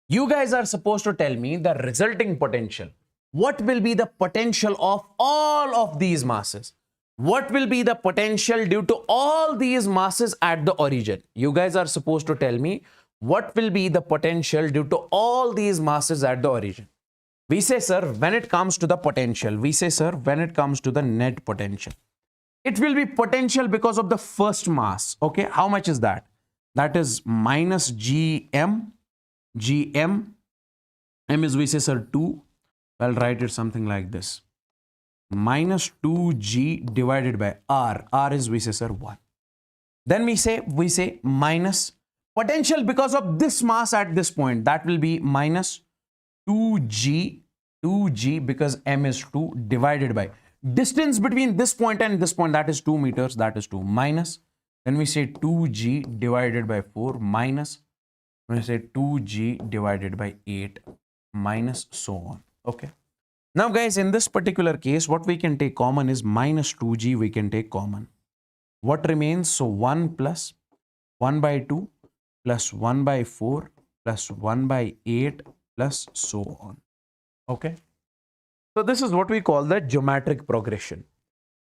You guys are supposed to tell me the resulting potential. What will be the potential of all of these masses? What will be the potential due to all these masses at the origin? You guys are supposed to tell me what will be the potential due to all these masses at the origin. We say, sir, when it comes to the potential, the net potential, it will be potential because of the first mass. Okay, how much is that? That is minus gm. M is, we say, sir, 2. I'll write it something like this. Minus 2g divided by r. R is, we say, sir, 1. Then we say minus potential because of this mass at this point. That will be minus 2g because m is 2 divided by distance between this point and this point, that is 2 meters, that is 2, minus, then we say 2g divided by 4 minus, when I say 2g divided by 8 minus, so on. Okay. Now guys, in this particular case, what we can take common is minus 2g we can take common. What remains? So 1 plus 1 by 2 plus 1 by 4 plus 1 by 8 plus so on. Okay. So this is what we call the geometric progression.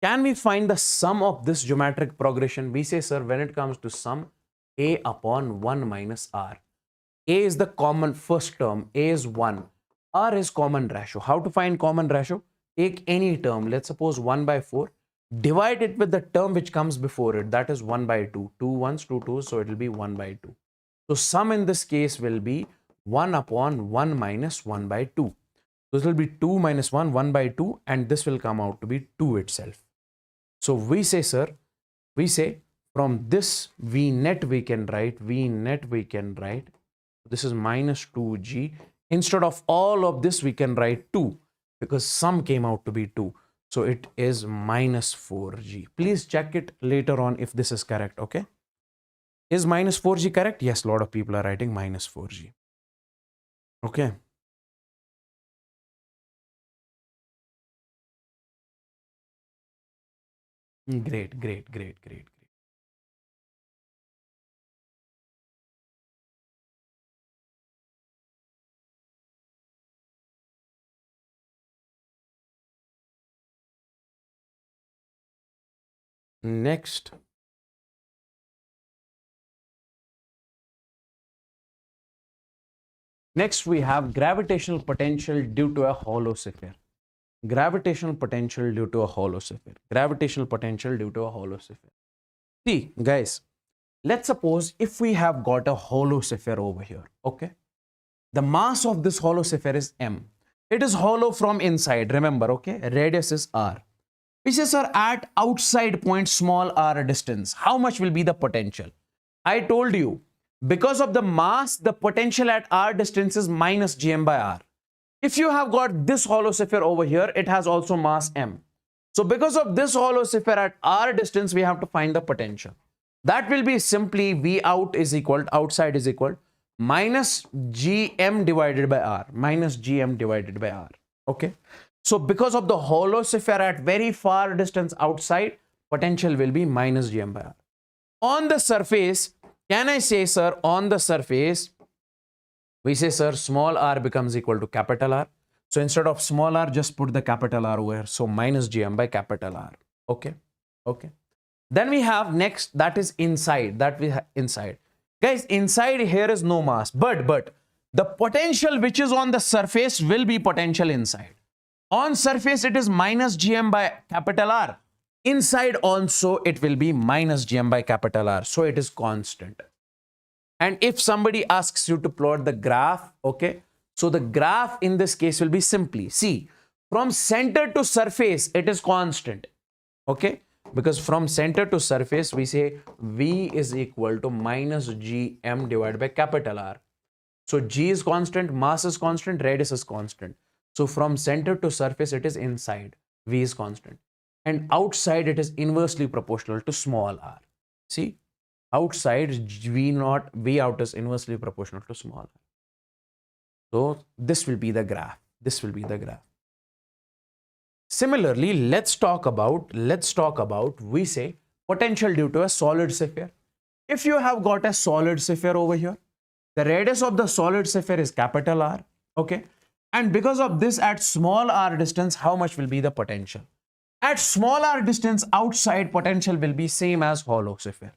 Can we find the sum of this geometric progression? We say, sir, when it comes to sum, a upon 1 minus r. A is the common first term. A is 1. R is common ratio. How to find common ratio? Take any term. Let's suppose 1 by 4. Divide it with the term which comes before it. That is 1 by 2. 2 ones, 2 twos. So it will be 1 by 2. So sum in this case will be 1 upon 1 minus 1 by 2. This will be 2 minus 1, 1 by 2, and this will come out to be 2 itself. So we say, sir, from this V net we can write, this is minus 2g. Instead of all of this, we can write 2 because sum came out to be 2. So it is minus 4g. Please check it later on if this is correct, okay? Is minus 4g correct? Yes, a lot of people are writing minus 4g. Okay. Great. Next. Next, we have gravitational potential due to a hollow sphere. Gravitational potential due to a hollow sphere. Gravitational potential due to a hollow sphere. See, guys, let's suppose if we have got a hollow sphere over here, okay? The mass of this hollow sphere is m. It is hollow from inside, remember, okay? Radius is r. We say, sir, at outside point small r distance, how much will be the potential? I told you, because of the mass, the potential at r distance is minus gm by r. If you have got this hollow sphere over here, it has also mass m. So because of this hollow sphere at r distance, we have to find the potential. That will be simply V out is equal, outside is equal, minus gm divided by r, minus gm divided by r, okay? So because of the hollow sphere at very far distance outside, potential will be minus gm by r. On the surface, can I say, sir, on the surface, we say, sir, small r becomes equal to capital R. So instead of small r, just put the capital R over here. So minus gm by capital R, okay? Okay. Then we have next, that is inside, that we have inside. Guys, inside here is no mass, but the potential which is on the surface will be potential inside. On surface, it is minus gm by capital R. Inside also, it will be minus gm by capital R. So it is constant. And if somebody asks you to plot the graph, okay, so the graph in this case will be simply, see, from center to surface, it is constant, okay? Because from center to surface, we say V is equal to minus gm divided by capital R. So G is constant, mass is constant, radius is constant. So from center to surface, it is inside, V is constant. And outside, it is inversely proportional to small r. See, outside V out is inversely proportional to small r. So this will be the graph. This will be the graph. Similarly, let's talk about, we say, potential due to a solid sphere. If you have got a solid sphere over here, the radius of the solid sphere is capital R, okay? And because of this, at small r distance, how much will be the potential? At small r distance, outside potential will be same as hollow sphere.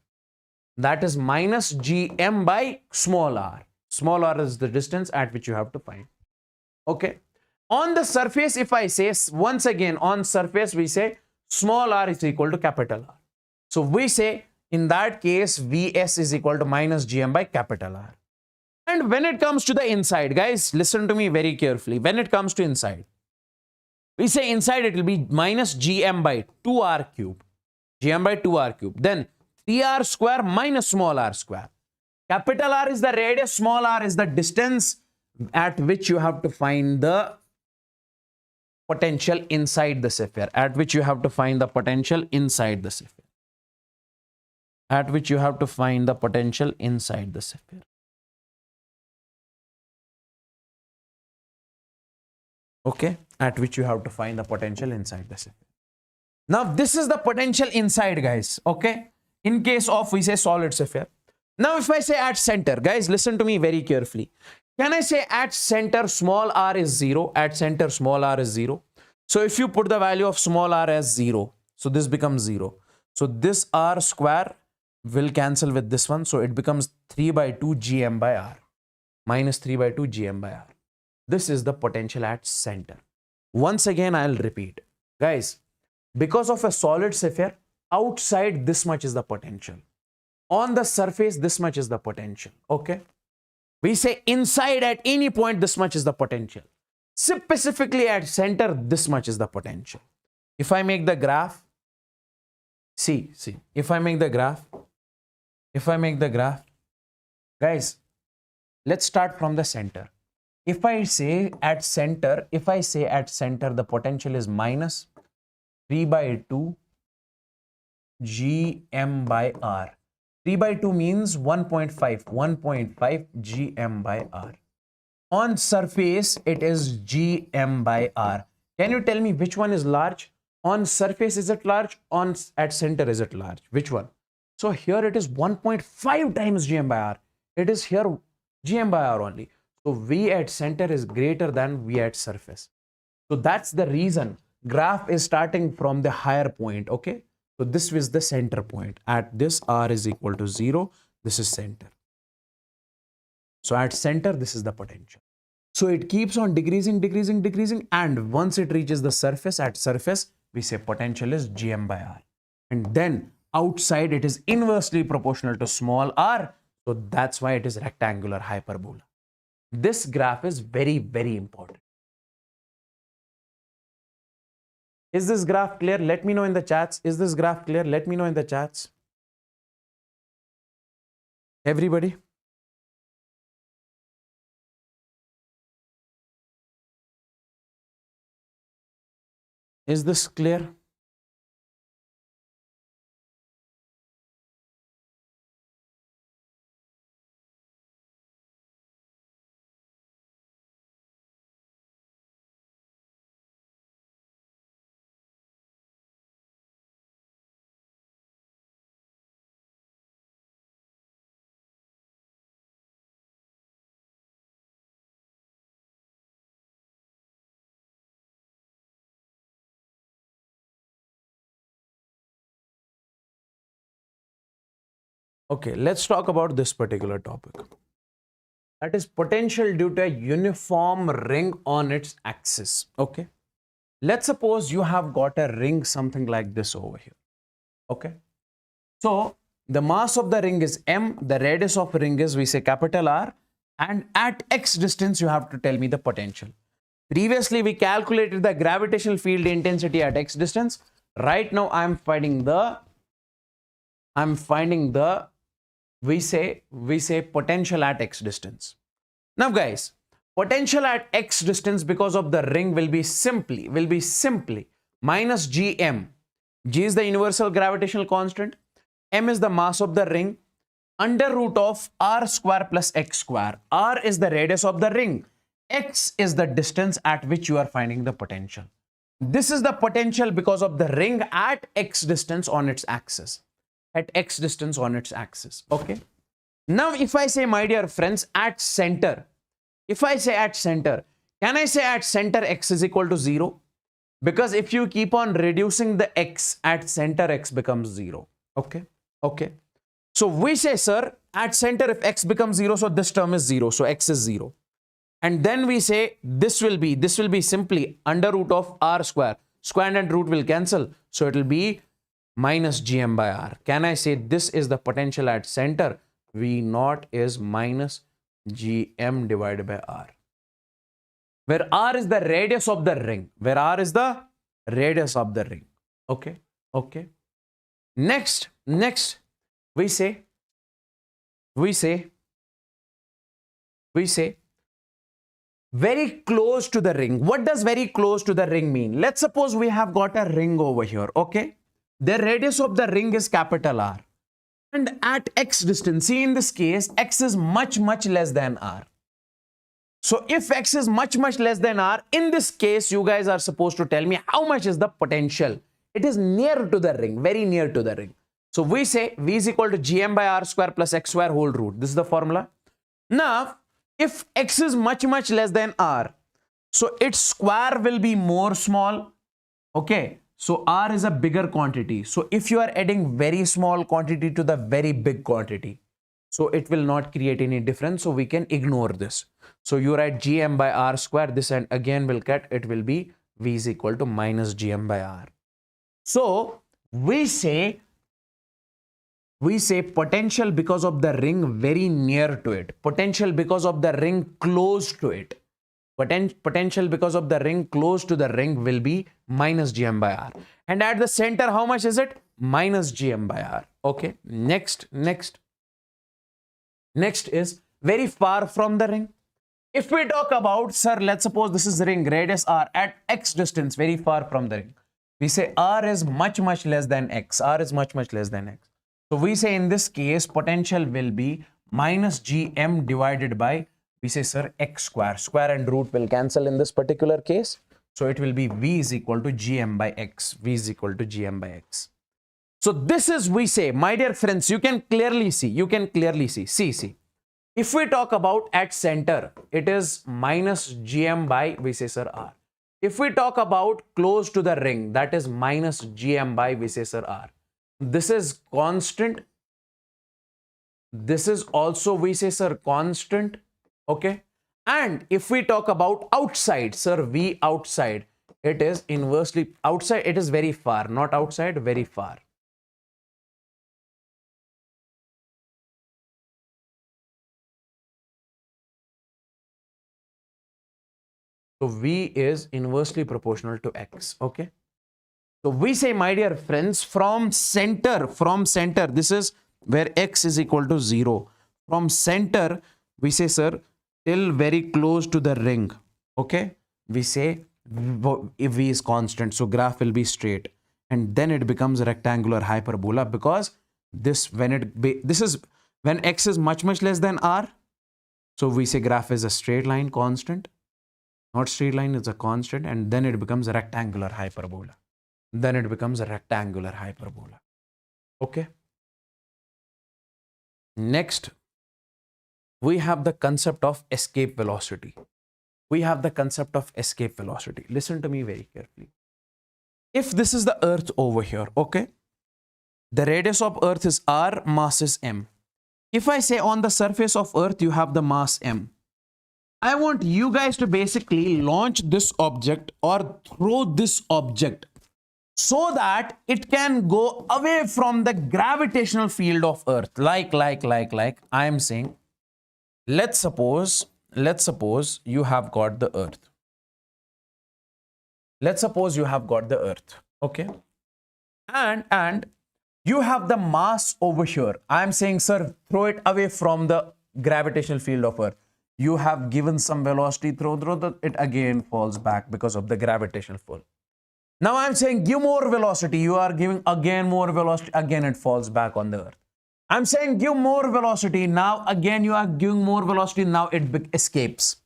That is minus gm by small r. Small r is the distance at which you have to find, okay? On the surface, if I say, once again, on surface, we say small r is equal to capital R. So we say, in that case, Vs is equal to minus gm by capital R. And when it comes to the inside, guys, listen to me very carefully. When it comes to inside, we say inside it will be minus gm by 2r cube. Gm by 2r cube. Then 3r square minus small r square. Capital R is the radius, small r is the distance at which you have to find the potential inside the sphere, at which you have to find the potential inside the sphere. At which you have to find the potential inside the sphere. Okay, at which you have to find the potential inside the sphere. Now, this is the potential inside, guys, okay? In case of, we say, solid sphere. Now, if I say at center, guys, listen to me very carefully. Can I say at center small r is 0? At center small r is 0. So if you put the value of small r as 0, so this becomes 0. So this r square will cancel with this one. So it becomes 3 by 2 gm by r. Minus 3 by 2 gm by r. This is the potential at center. Once again, I'll repeat. Guys, because of a solid sphere, outside this much is the potential. On the surface, this much is the potential. Okay? We say inside at any point, this much is the potential. Specifically at center, this much is the potential. If I make the graph, see, if I make the graph, guys, let's start from the center. If I say at center, the potential is minus 3 by 2 gm by r. 3 by 2 means 1.5 gm by r. On surface, it is gm by r. Can you tell me which one is large? On surface, is it large? At center, is it large? Which one? So here it is 1.5 times gm by r. It is here gm by r only. So V at center is greater than V at surface. So that's the reason graph is starting from the higher point, okay? So this is the center point. At this r is equal to 0, this is center. So at center, this is the potential. So it keeps on decreasing, decreasing, decreasing, and once it reaches the surface, at surface, we say potential is Gm by r. And then outside, it is inversely proportional to small r. So that's why it is rectangular hyperbola. This graph is very, very important. Is this graph clear? Let me know in the chats. Is this graph clear? Let me know in the chats. Everybody? Is this clear? Okay, let's talk about this particular topic. That is potential due to a uniform ring on its axis. Okay. Let's suppose you have got a ring something like this over here. Okay. So the mass of the ring is m, the radius of ring is, we say, capital R, and at x distance you have to tell me the potential. Previously we calculated the gravitational field intensity at x distance. Right now I'm finding the we say potential at x distance. Now guys, potential at x distance because of the ring will be simply minus gm. G is the universal gravitational constant, m is the mass of the ring, under root of r square plus x square. R is the radius of the ring, x is the distance at which you are finding the potential. This is the potential because of the ring at x distance on its axis. At x distance on its axis. Okay. Now, if I say, my dear friends, at center, if I say at center, can I say at center x is equal to 0? Because if you keep on reducing the x at center, x becomes 0. Okay. Okay. So we say, sir, at center, if x becomes 0, so this term is 0. So x is 0. And then we say this will be simply under root of r square. Square and root will cancel. So it will be minus gm by r. Can I say this is the potential at center? V naught is minus gm divided by r. Where r is the radius of the ring. Where r is the radius of the ring. Okay. Okay. Next, we say very close to the ring. What does very close to the ring mean? Let's suppose we have got a ring over here. Okay. The radius of the ring is capital R. And at x distance, see in this case, x is much less than r. So if x is much less than r, in this case, you guys are supposed to tell me how much is the potential. It is near to the ring, very near to the ring. So we say v is equal to gm by r square plus x square whole root. This is the formula. Now, if x is much less than r, so its square will be more small. Okay. So r is a bigger quantity. So if you are adding very small quantity to the very big quantity, so it will not create any difference. So we can ignore this. So you write gm by r square, this and again will cut, it will be v is equal to minus gm by r. So we say potential because of the ring very near to it. Potential because of the ring close to it. Potential because of the ring close to the ring will be minus gm by r. And at the center, how much is it? Minus gm by r. Okay. Next is very far from the ring. If we talk about, sir, let's suppose this is the ring, radius r at x distance, very far from the ring. We say r is much less than x. R is much less than x. So we say in this case, potential will be minus gm divided by, we say, sir, x square. Square and root will cancel in this particular case. So it will be v is equal to gm by x. V is equal to gm by x. So this is, we say, my dear friends, you can clearly see. See. If we talk about at center, it is minus gm by, we say, sir, r. If we talk about close to the ring, that is minus gm by, we say, sir, r. This is constant. This is also, we say, sir, constant. Okay. And if we talk about outside, sir, V outside, it is inversely outside. It is very far, not outside, very far. So V is inversely proportional to X. Okay. So we say, my dear friends, from center, this is where X is equal to 0. From center, we say, sir, till very close to the ring. Okay. We say if V is constant, so graph will be straight. And then it becomes a rectangular hyperbola, because this, when X is much less than R. So we say graph is a straight line constant. Not straight line, it's a constant, and then it becomes a rectangular hyperbola. Okay. Next, we have the concept of escape velocity. Listen to me very carefully. If this is the Earth over here, okay, the radius of Earth is R, mass is m. If I say on the surface of Earth you have the mass m, I want you guys to basically launch this object or throw this object so that it can go away from the gravitational field of Earth. Like I am saying, let's suppose you have got the Earth. Okay. And you have the mass over here. I am saying, sir, throw it away from the gravitational field of Earth. You have given some velocity, throw it again falls back because of the gravitational pull. Now I'm saying give more velocity. You are giving again more velocity. Again it falls back on the Earth. I'm saying give more velocity. Now again you are giving more velocity. Now it escapes.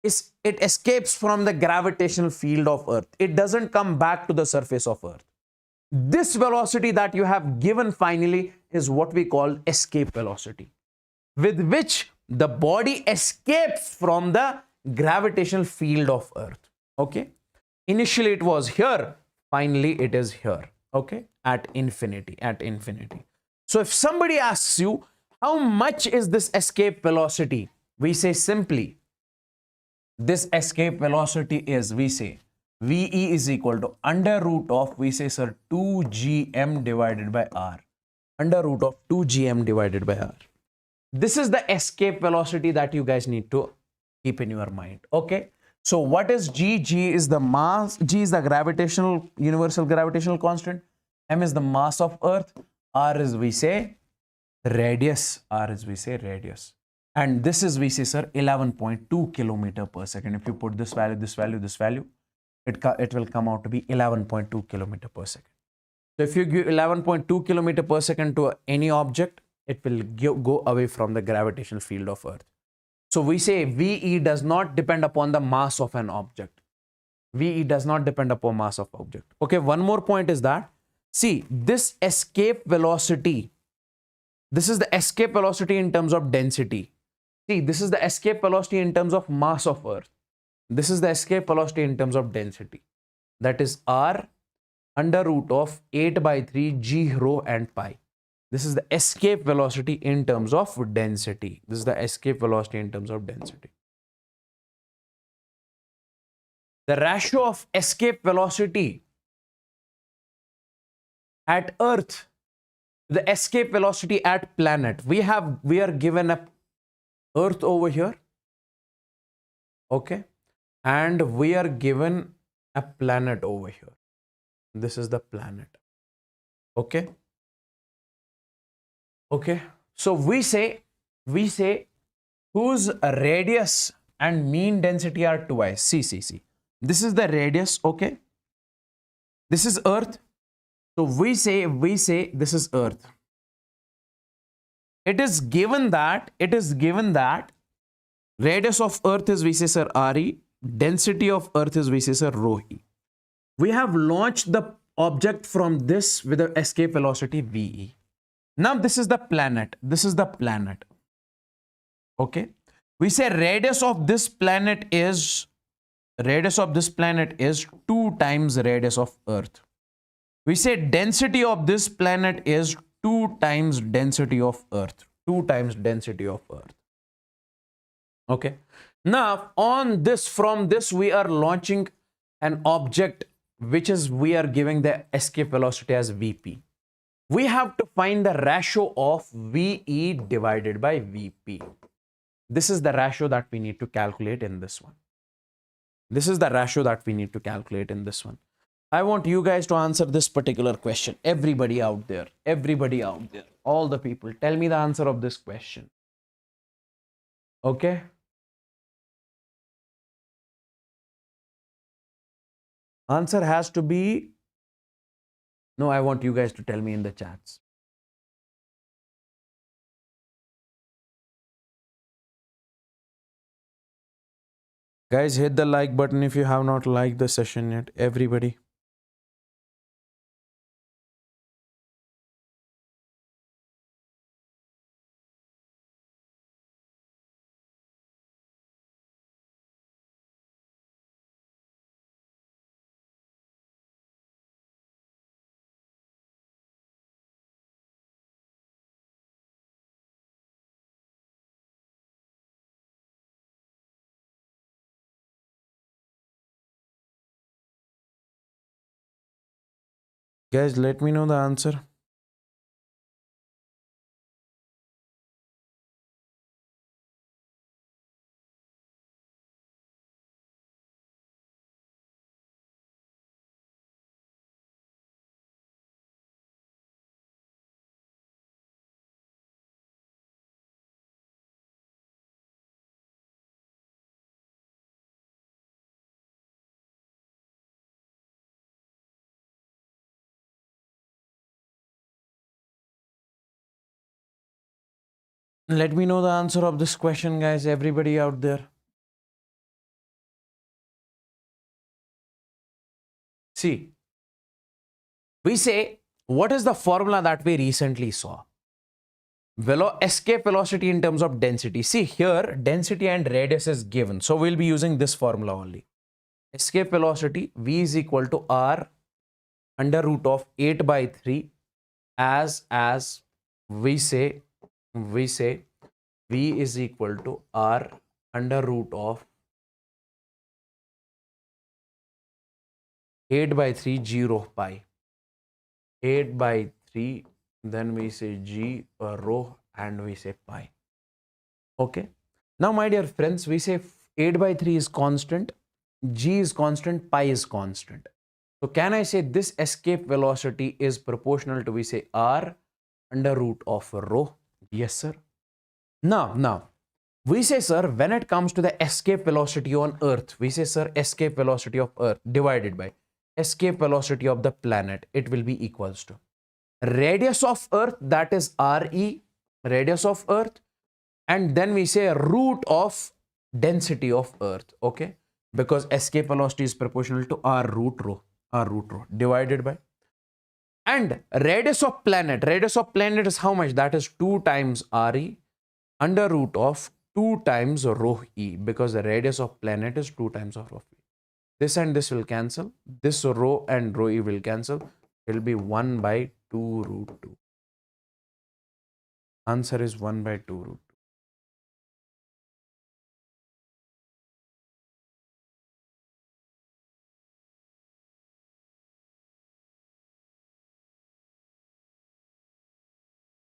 It escapes from the gravitational field of Earth. It doesn't come back to the surface of Earth. This velocity that you have given finally is what we call escape velocity, with which the body escapes from the gravitational field of Earth. Okay. Initially it was here, finally it is here. Okay. At infinity. So if somebody asks you, how much is this escape velocity? We say simply, this escape velocity is, we say, VE is equal to under root of, we say, sir, 2gm divided by r. Under root of 2gm divided by r. This is the escape velocity that you guys need to keep in your mind. Okay. So what is G? G is the mass. G is the universal gravitational constant. M is the mass of Earth. R is, we say, radius. And this is, we say, sir, 11.2 kilometer per second. If you put this value, it will come out to be 11.2 kilometer per second. So if you give 11.2 kilometer per second to any object, it will go away from the gravitational field of Earth. So we say VE does not depend upon the mass of an object. Okay, one more point is that, see, this escape velocity, this is the escape velocity in terms of density. See, this is the escape velocity in terms of mass of Earth. This is the escape velocity in terms of density. That is R under root of 8 by 3 g rho and pi. This is the escape velocity in terms of density. The ratio of escape velocity at Earth, the escape velocity at planet. We are given a Earth over here. Okay. And we are given a planet over here. This is the planet. Okay. Okay. So we say whose radius and mean density are twice. See. This is the radius. Okay. This is Earth. So we say this is Earth. It is given that radius of Earth is, we say, sir, RE. Density of Earth is, we say, sir, rho e. We have launched the object from this with the escape velocity VE. Now this is the planet. Okay. We say radius of this planet is 2 times radius of Earth. We say density of this planet is 2 times density of Earth. 2 times density of Earth. Okay. Now, on this, from this, we are launching an object, which is we are giving the escape velocity as Vp. We have to find the ratio of Ve divided by Vp. This is the ratio that we need to calculate in this one. This is the ratio that we need to calculate in this one. I want you guys to answer this particular question. Everybody out there, all the people, tell me the answer of this question. Okay. Answer has to be, no, I want you guys to tell me in the chats. Guys, hit the like button if you have not liked the session yet. Everybody. Guys, let me know the answer. Let me know the answer of this question, guys. Everybody out there. See, we say, what is the formula that we recently saw? Escape velocity in terms of density. See here, density and radius is given. So we'll be using this formula only. Escape velocity, V is equal to R under root of 8 by 3 as we say V is equal to R under root of 8 by 3 0 pi. 8 by 3, then we say G rho and we say pi. Okay. Now, my dear friends, we say 8 by 3 is constant, G is constant, pi is constant. So can I say this escape velocity is proportional to, we say, R under root of rho? Yes, sir. Now, we say, sir, when it comes to the escape velocity on Earth, we say, sir, escape velocity of Earth divided by escape velocity of the planet, it will be equals to radius of Earth, that is Re, radius of Earth, and then we say root of density of Earth, okay? Because escape velocity is proportional to R root rho, divided by, and radius of planet is how much? That is 2 times Re under root of 2 times rho e, because the radius of planet is 2 times of rho e. This and this will cancel. This rho and rho e will cancel. It will be 1 by 2 root 2. Answer is 1 by 2 root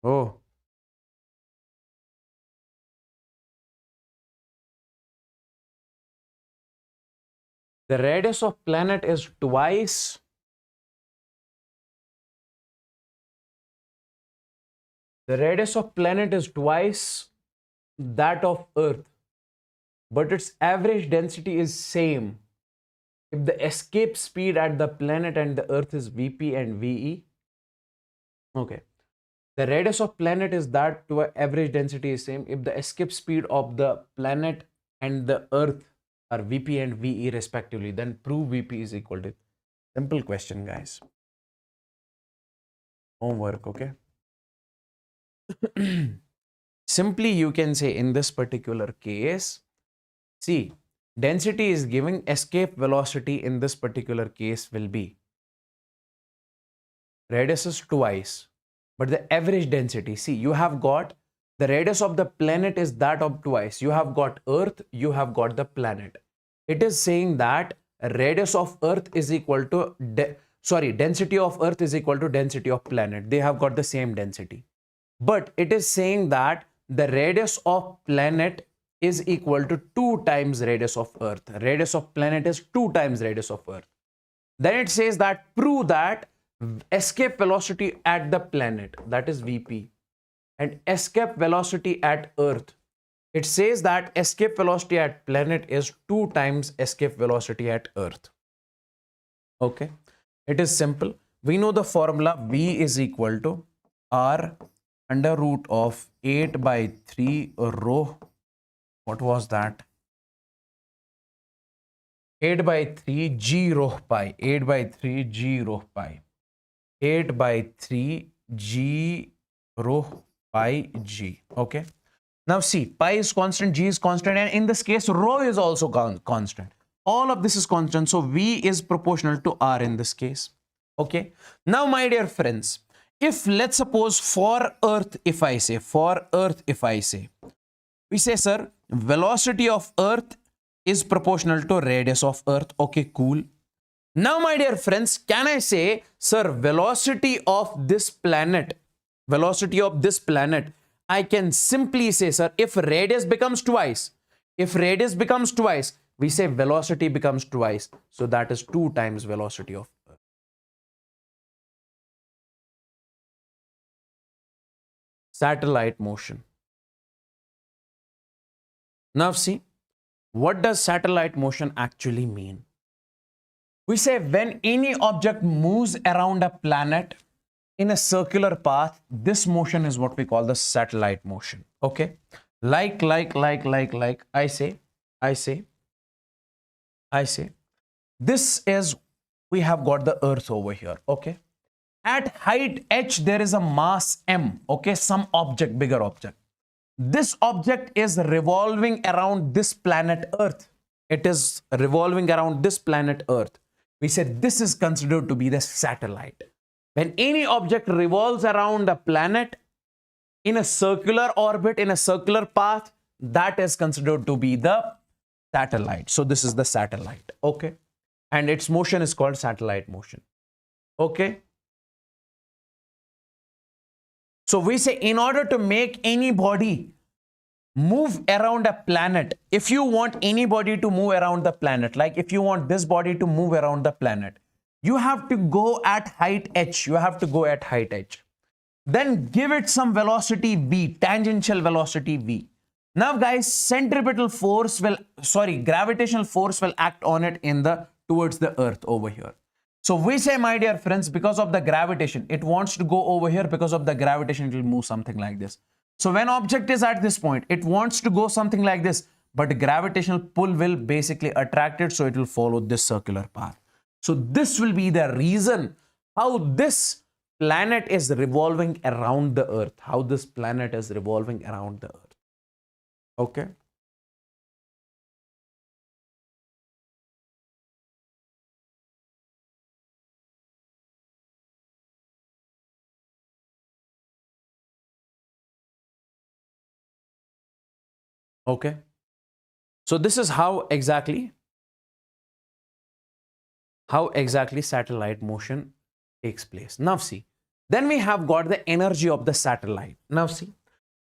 2. Oh. The radius of planet is twice that of Earth, but its average density is same. If the escape speed at the planet and the Earth is Vp and Ve, okay, the radius of planet is that to average density is same. If the escape speed of the planet and the Earth are Vp and Ve respectively, then prove Vp is equal to. Simple question, guys. Homework, okay? Simply you can say in this particular case, see, density is giving, escape velocity in this particular case will be Radius is twice. But the average density, see, you have got the radius of the planet is that of twice. You have got Earth, you have got the planet. It is saying that radius of Earth is equal to, density of Earth is equal to density of planet. They have got the same density. But it is saying that the radius of planet is equal to 2 times radius of Earth. Radius of planet is 2 times radius of Earth. Then it says that prove that escape velocity at the planet, that is Vp, and escape velocity at Earth. It says that escape velocity at planet is 2 times escape velocity at Earth. Okay, it is simple. We know the formula. V is equal to R under root of 8 by 3 rho. What was that? 8 by 3 g rho pi. 8 by 3 g rho pi. 8 by 3 g rho pi g. Okay. Now see, pi is constant, g is constant, and in this case, rho is also constant. All of this is constant. So V is proportional to R in this case. Okay. Now, my dear friends, if let's suppose for Earth, if I say, we say, sir, velocity of Earth is proportional to radius of Earth. Okay, cool. Now, my dear friends, can I say, sir, velocity of this planet, I can simply say, sir, if radius becomes twice, we say velocity becomes twice. So that is 2 times velocity of Earth. Satellite motion. Now see, what does satellite motion actually mean? We say when any object moves around a planet in a circular path, this motion is what we call the satellite motion. Okay. Like, I say, this is, we have got the Earth over here. Okay. At height h, there is a mass m. Okay. Some object, bigger object. This object is revolving around this planet Earth. It is revolving around this planet Earth. We said this is considered to be the satellite. When any object revolves around a planet in a circular orbit, in a circular path, that is considered to be the satellite. So this is the satellite. Okay. And its motion is called satellite motion. Okay. So we say in order to make any body move around a planet, if you want anybody to move around the planet, like if you want this body to move around the planet, you have to go at height h. Then give it some velocity v, tangential velocity v. Now guys, gravitational force will act on it towards the Earth over here. So we say, my dear friends, because of the gravitation, it wants to go over here. Because of the gravitation, it will move something like this. So when object is at this point, it wants to go something like this, but gravitational pull will basically attract it. So it will follow this circular path. So this will be the reason how this planet is revolving around the Earth. Okay. Okay. So this is how exactly satellite motion takes place. Now see, then we have got the energy of the satellite. Now see,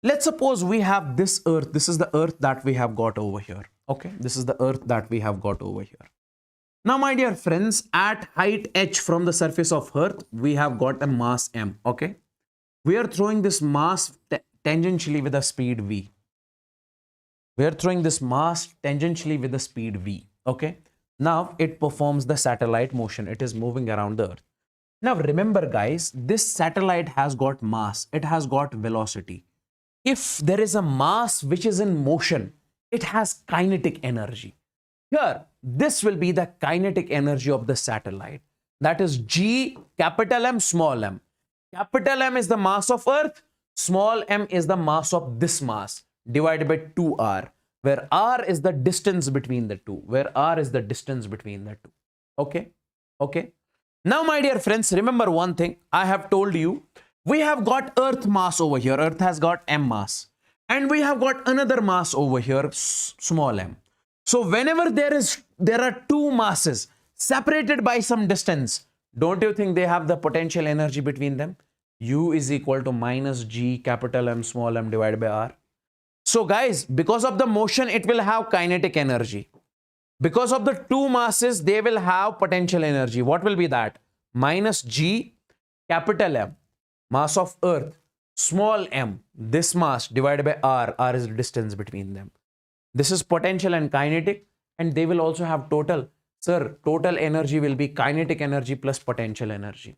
let's suppose we have this Earth. This is the Earth that we have got over here. Okay. This is the Earth that we have got over here. Now, my dear friends, at height h from the surface of Earth, we have got a mass m. Okay. We are throwing this mass tangentially with a speed v. Okay. Now it performs the satellite motion. It is moving around the Earth. Now remember guys, this satellite has got mass. It has got velocity. If there is a mass which is in motion, it has kinetic energy. Here, this will be the kinetic energy of the satellite. That is G, capital M, small m. Capital M is the mass of Earth. Small m is the mass of this mass divided by 2r, where r is the distance between the two. Okay. Okay. Now, my dear friends, remember one thing I have told you. We have got Earth mass over here. Earth has got m mass. And we have got another mass over here, small m. So whenever there are two masses separated by some distance, don't you think they have the potential energy between them? U is equal to minus G capital M small m divided by R. So guys, because of the motion, it will have kinetic energy. Because of the two masses, they will have potential energy. What will be that? Minus G capital M, mass of Earth, small m, this mass divided by R. R is the distance between them. This is potential and kinetic, and they will also have total. Sir, total energy will be kinetic energy plus potential energy.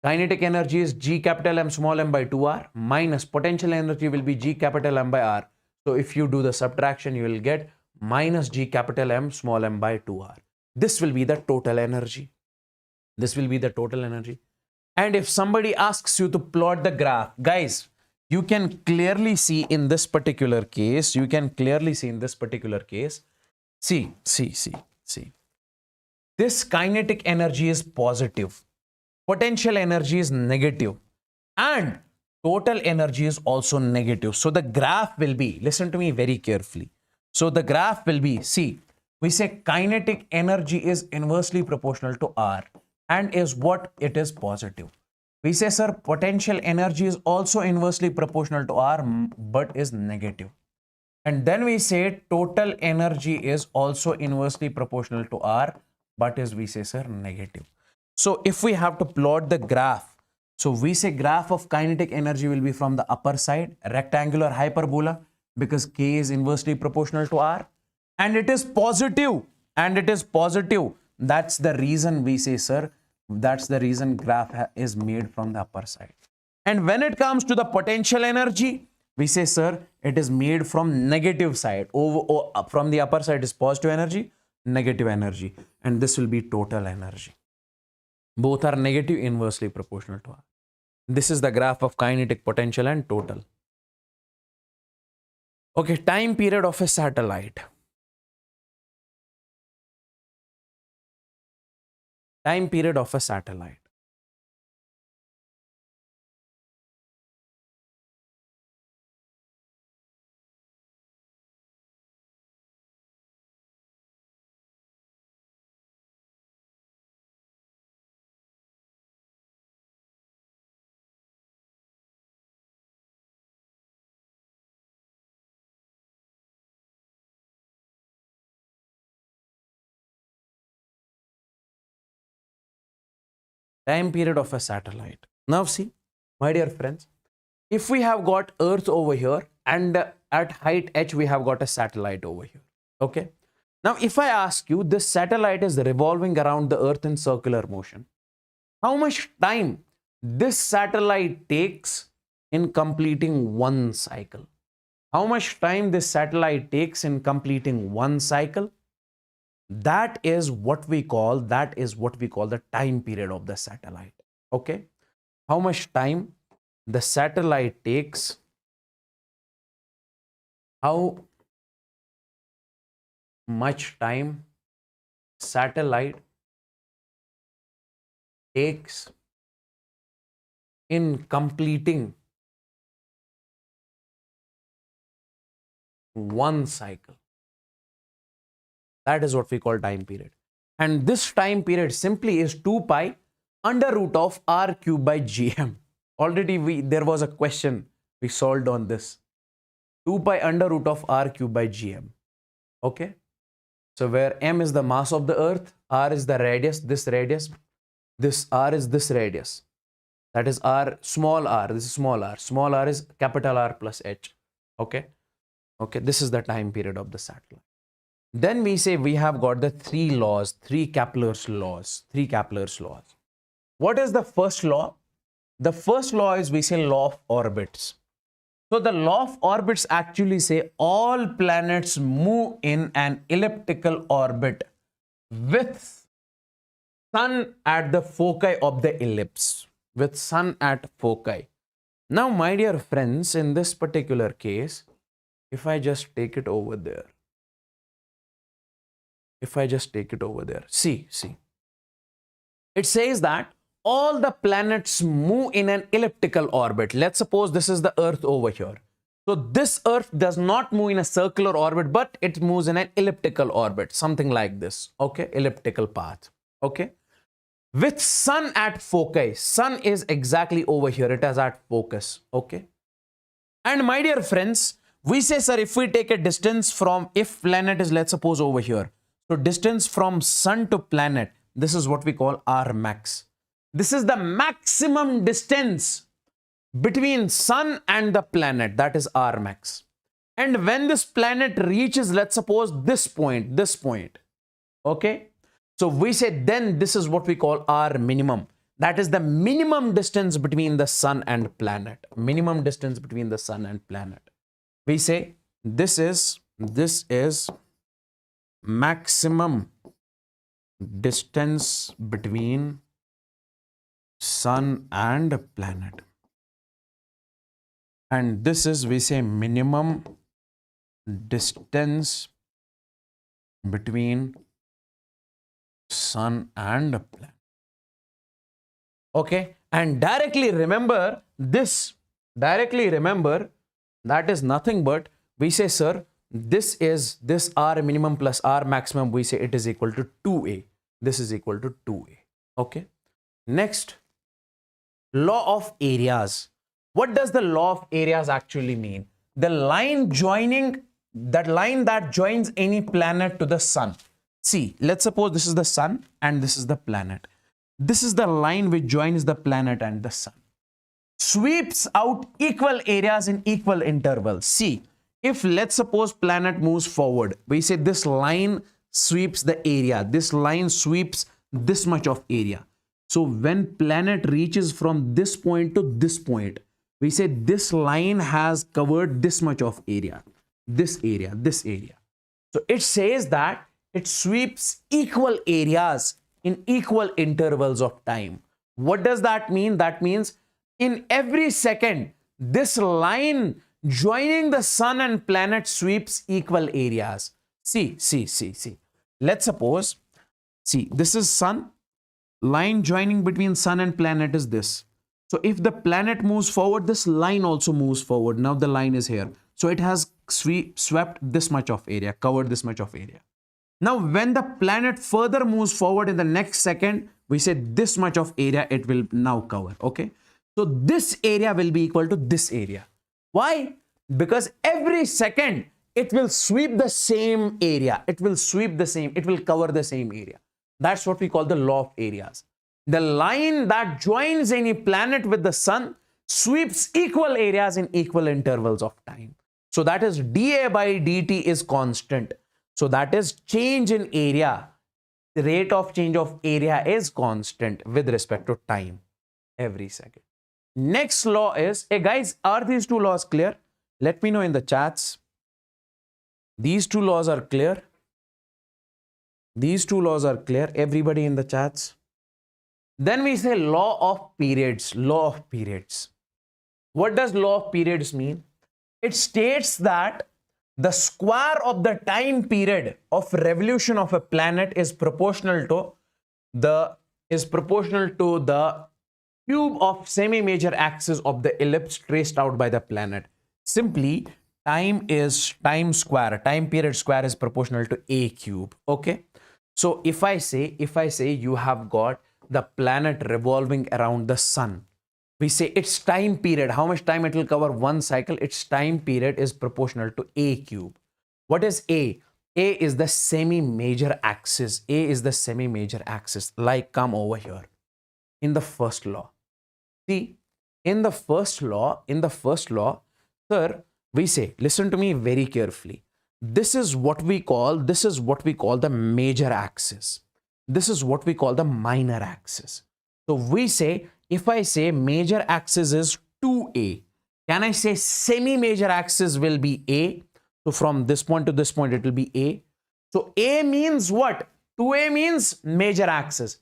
Kinetic energy is G capital M small m by 2R minus potential energy will be G capital M by R. So if you do the subtraction, you will get minus G capital M small m by 2R. This will be the total energy. This will be the total energy. And if somebody asks you to plot the graph, guys, you can clearly see in this particular case, see. This kinetic energy is positive. Potential energy is negative. And total energy is also negative. So the graph will be, listen to me very carefully. So the graph will be, see, we say kinetic energy is inversely proportional to R and is what it is positive. We say, sir, potential energy is also inversely proportional to R but is negative. And then we say total energy is also inversely proportional to R but is, we say, sir, negative. So if we have to plot the graph, so we say graph of kinetic energy will be from the upper side, rectangular hyperbola, because K is inversely proportional to R, and it is positive, That's the reason we say, sir, that's the reason graph is made from the upper side. And when it comes to the potential energy, we say, sir, it is made from negative side. From the upper side is positive energy, negative energy, and this will be total energy. Both are negative, inversely proportional to R. This is the graph of kinetic, potential, and total. Okay, time period of a satellite. Time period of a satellite. Time period of a satellite. Now see, my dear friends, if we have got Earth over here and at height h we have got a satellite over here. Okay. Now if I ask you, this satellite is revolving around the Earth in circular motion. How much time this satellite takes in completing one cycle? How much time this satellite takes in completing one cycle? That is what we call the time period of the satellite. Okay, how much time the satellite takes, how much time satellite takes in completing one cycle. That is what we call time period. And this time period simply is 2 pi under root of r cube by gm. Already there was a question we solved on this. 2 pi under root of r cube by gm. Okay. So where m is the mass of the Earth, r is the radius, this r is this radius. That is r, small r, this is small r. Small r is capital R plus h. Okay. Okay, this is the time period of the satellite. Then we say we have got the three Kepler's laws. What is the first law? The first law is, we say, law of orbits. So the law of orbits actually say all planets move in an elliptical orbit with sun at the foci of the ellipse. Now, my dear friends, in this particular case, if I just take it over there, see, It says that all the planets move in an elliptical orbit. Let's suppose this is the Earth over here. So this Earth does not move in a circular orbit, but it moves in an elliptical orbit, something like this. Okay, elliptical path. Okay, with Sun at foci. Sun is exactly over here. It is at focus. Okay, and my dear friends, we say, sir, if we take a distance from, if planet is, let's suppose, over here. So distance from Sun to planet, this is what we call R max. This is the maximum distance between Sun and the planet, that is R max. And when this planet reaches, let's suppose, this point, okay, so we say then this is what we call R minimum. That is the minimum distance between the Sun and planet. Minimum distance between the Sun and planet. We say this is maximum distance between Sun and planet. And this is, we say, minimum distance between Sun and planet. Okay, and directly remember this, that is nothing but, we say, sir, this R minimum plus R maximum, we say it is equal to 2a. This is equal to 2a. Okay, next, law of areas. What does the law of areas actually mean? The line joining, that line that joins any planet to the Sun. See, let's suppose this is the Sun and this is the planet. This is the line which joins the planet and the Sun. Sweeps out equal areas in equal intervals. See, if let's suppose planet moves forward, we say this line sweeps the area. This line sweeps this much of area. So when planet reaches from this point to this point, we say this line has covered this much of area, this area, this area. So it says that it sweeps equal areas in equal intervals of time. What does that mean? That means in every second, this line joining the Sun and planet sweeps equal areas. See. Let's suppose, see, this is Sun. Line joining between Sun and planet is this. So if the planet moves forward, this line also moves forward. Now the line is here. So it has swept this much of area, covered this much of area. Now when the planet further moves forward in the next second, we say this much of area it will now cover. Okay. So this area will be equal to this area. Why? Because every second it will sweep the same area. It will cover the same area. That's what we call the law of areas. The line that joins any planet with the Sun sweeps equal areas in equal intervals of time. So that is dA by dt is constant. So that is change in area. The rate of change of area is constant with respect to time every second. Next law is, hey guys, are these two laws clear? Let me know in the chats. These two laws are clear. These two laws are clear. Everybody in the chats. Then we say law of periods. Law of periods. What does law of periods mean? It states that the square of the time period of revolution of a planet is proportional to the cube of semi-major axis of the ellipse traced out by the planet. Simply, time period square is proportional to a cube. Okay. So if I say you have got the planet revolving around the Sun, we say its time period, how much time it will cover one cycle, its time period is proportional to a cube. What is A? A is the semi-major axis. A is the semi-major axis. Like, come over here. In the first law. See, in the first law, sir, we say, listen to me very carefully. This is what we call the major axis. This is what we call the minor axis. So we say, if I say major axis is 2a, can I say semi-major axis will be a? So from this point to this point, it will be a. So a means what? 2a means major axis.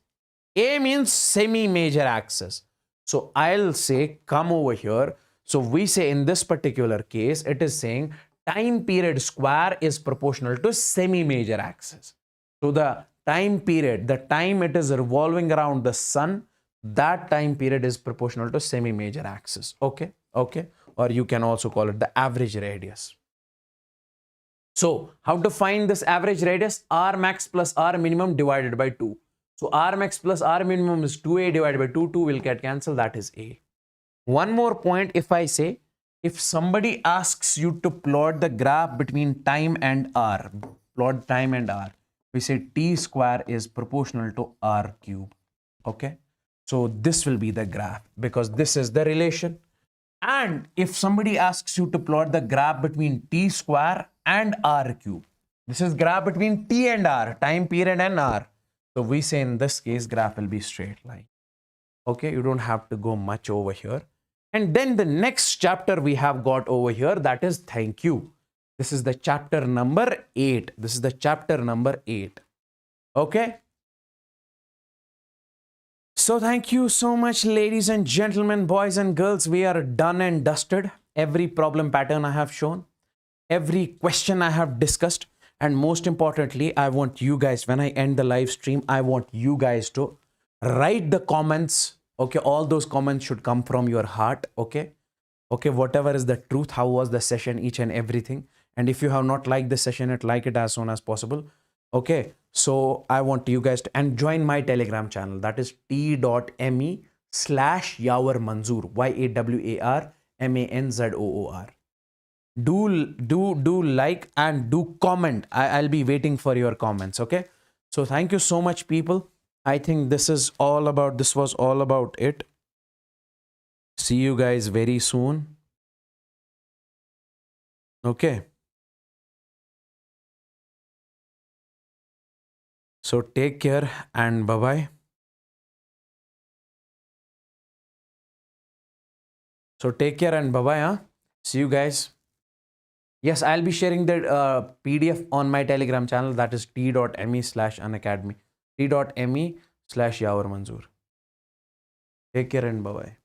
A means semi-major axis. So I'll say, come over here. So we say in this particular case, it is saying time period square is proportional to semi-major axis. So the time period, the time it is revolving around the sun, that time period is proportional to semi-major axis. Okay, okay, or you can also call it the average radius. So how to find this average radius? R max plus R minimum divided by 2. So R max plus R minimum is 2a divided by 2. 2 will get cancelled, that is a. One more point, if I say, if somebody asks you to plot the graph between time and R, plot time and R, we say t square is proportional to R cube. Okay, so this will be the graph because this is the relation. And if somebody asks you to plot the graph between t square and R cube, this is graph between t and R, time period and R. So we say in this case, graph will be straight line. Okay, you don't have to go much over here. And then the next chapter we have got over here, that is thank you. This is the chapter number 8. This is the chapter number 8. Okay. So thank you so much, ladies and gentlemen, boys and girls. We are done and dusted. Every problem pattern I have shown, every question I have discussed, and most importantly, I want you guys, when I end the live stream, I want you guys to write the comments. Okay, all those comments should come from your heart. Okay, okay, whatever is the truth, how was the session, each and everything. And if you have not liked the session, like it as soon as possible. Okay, so I want you guys to and join my Telegram channel. That is t.me/Yawer Manzoor, YAWARMANZOOR. Do like and do comment. I'll be waiting for your comments. Okay, so thank you so much, people. I think this was all about it. See you guys very soon. Okay, so take care and bye bye. So take care and bye bye. Huh? See you guys. Yes, I'll be sharing the PDF on my Telegram channel. That is t.me/Unacademy. t.me/Yawer Manzoor. Take care and bye bye.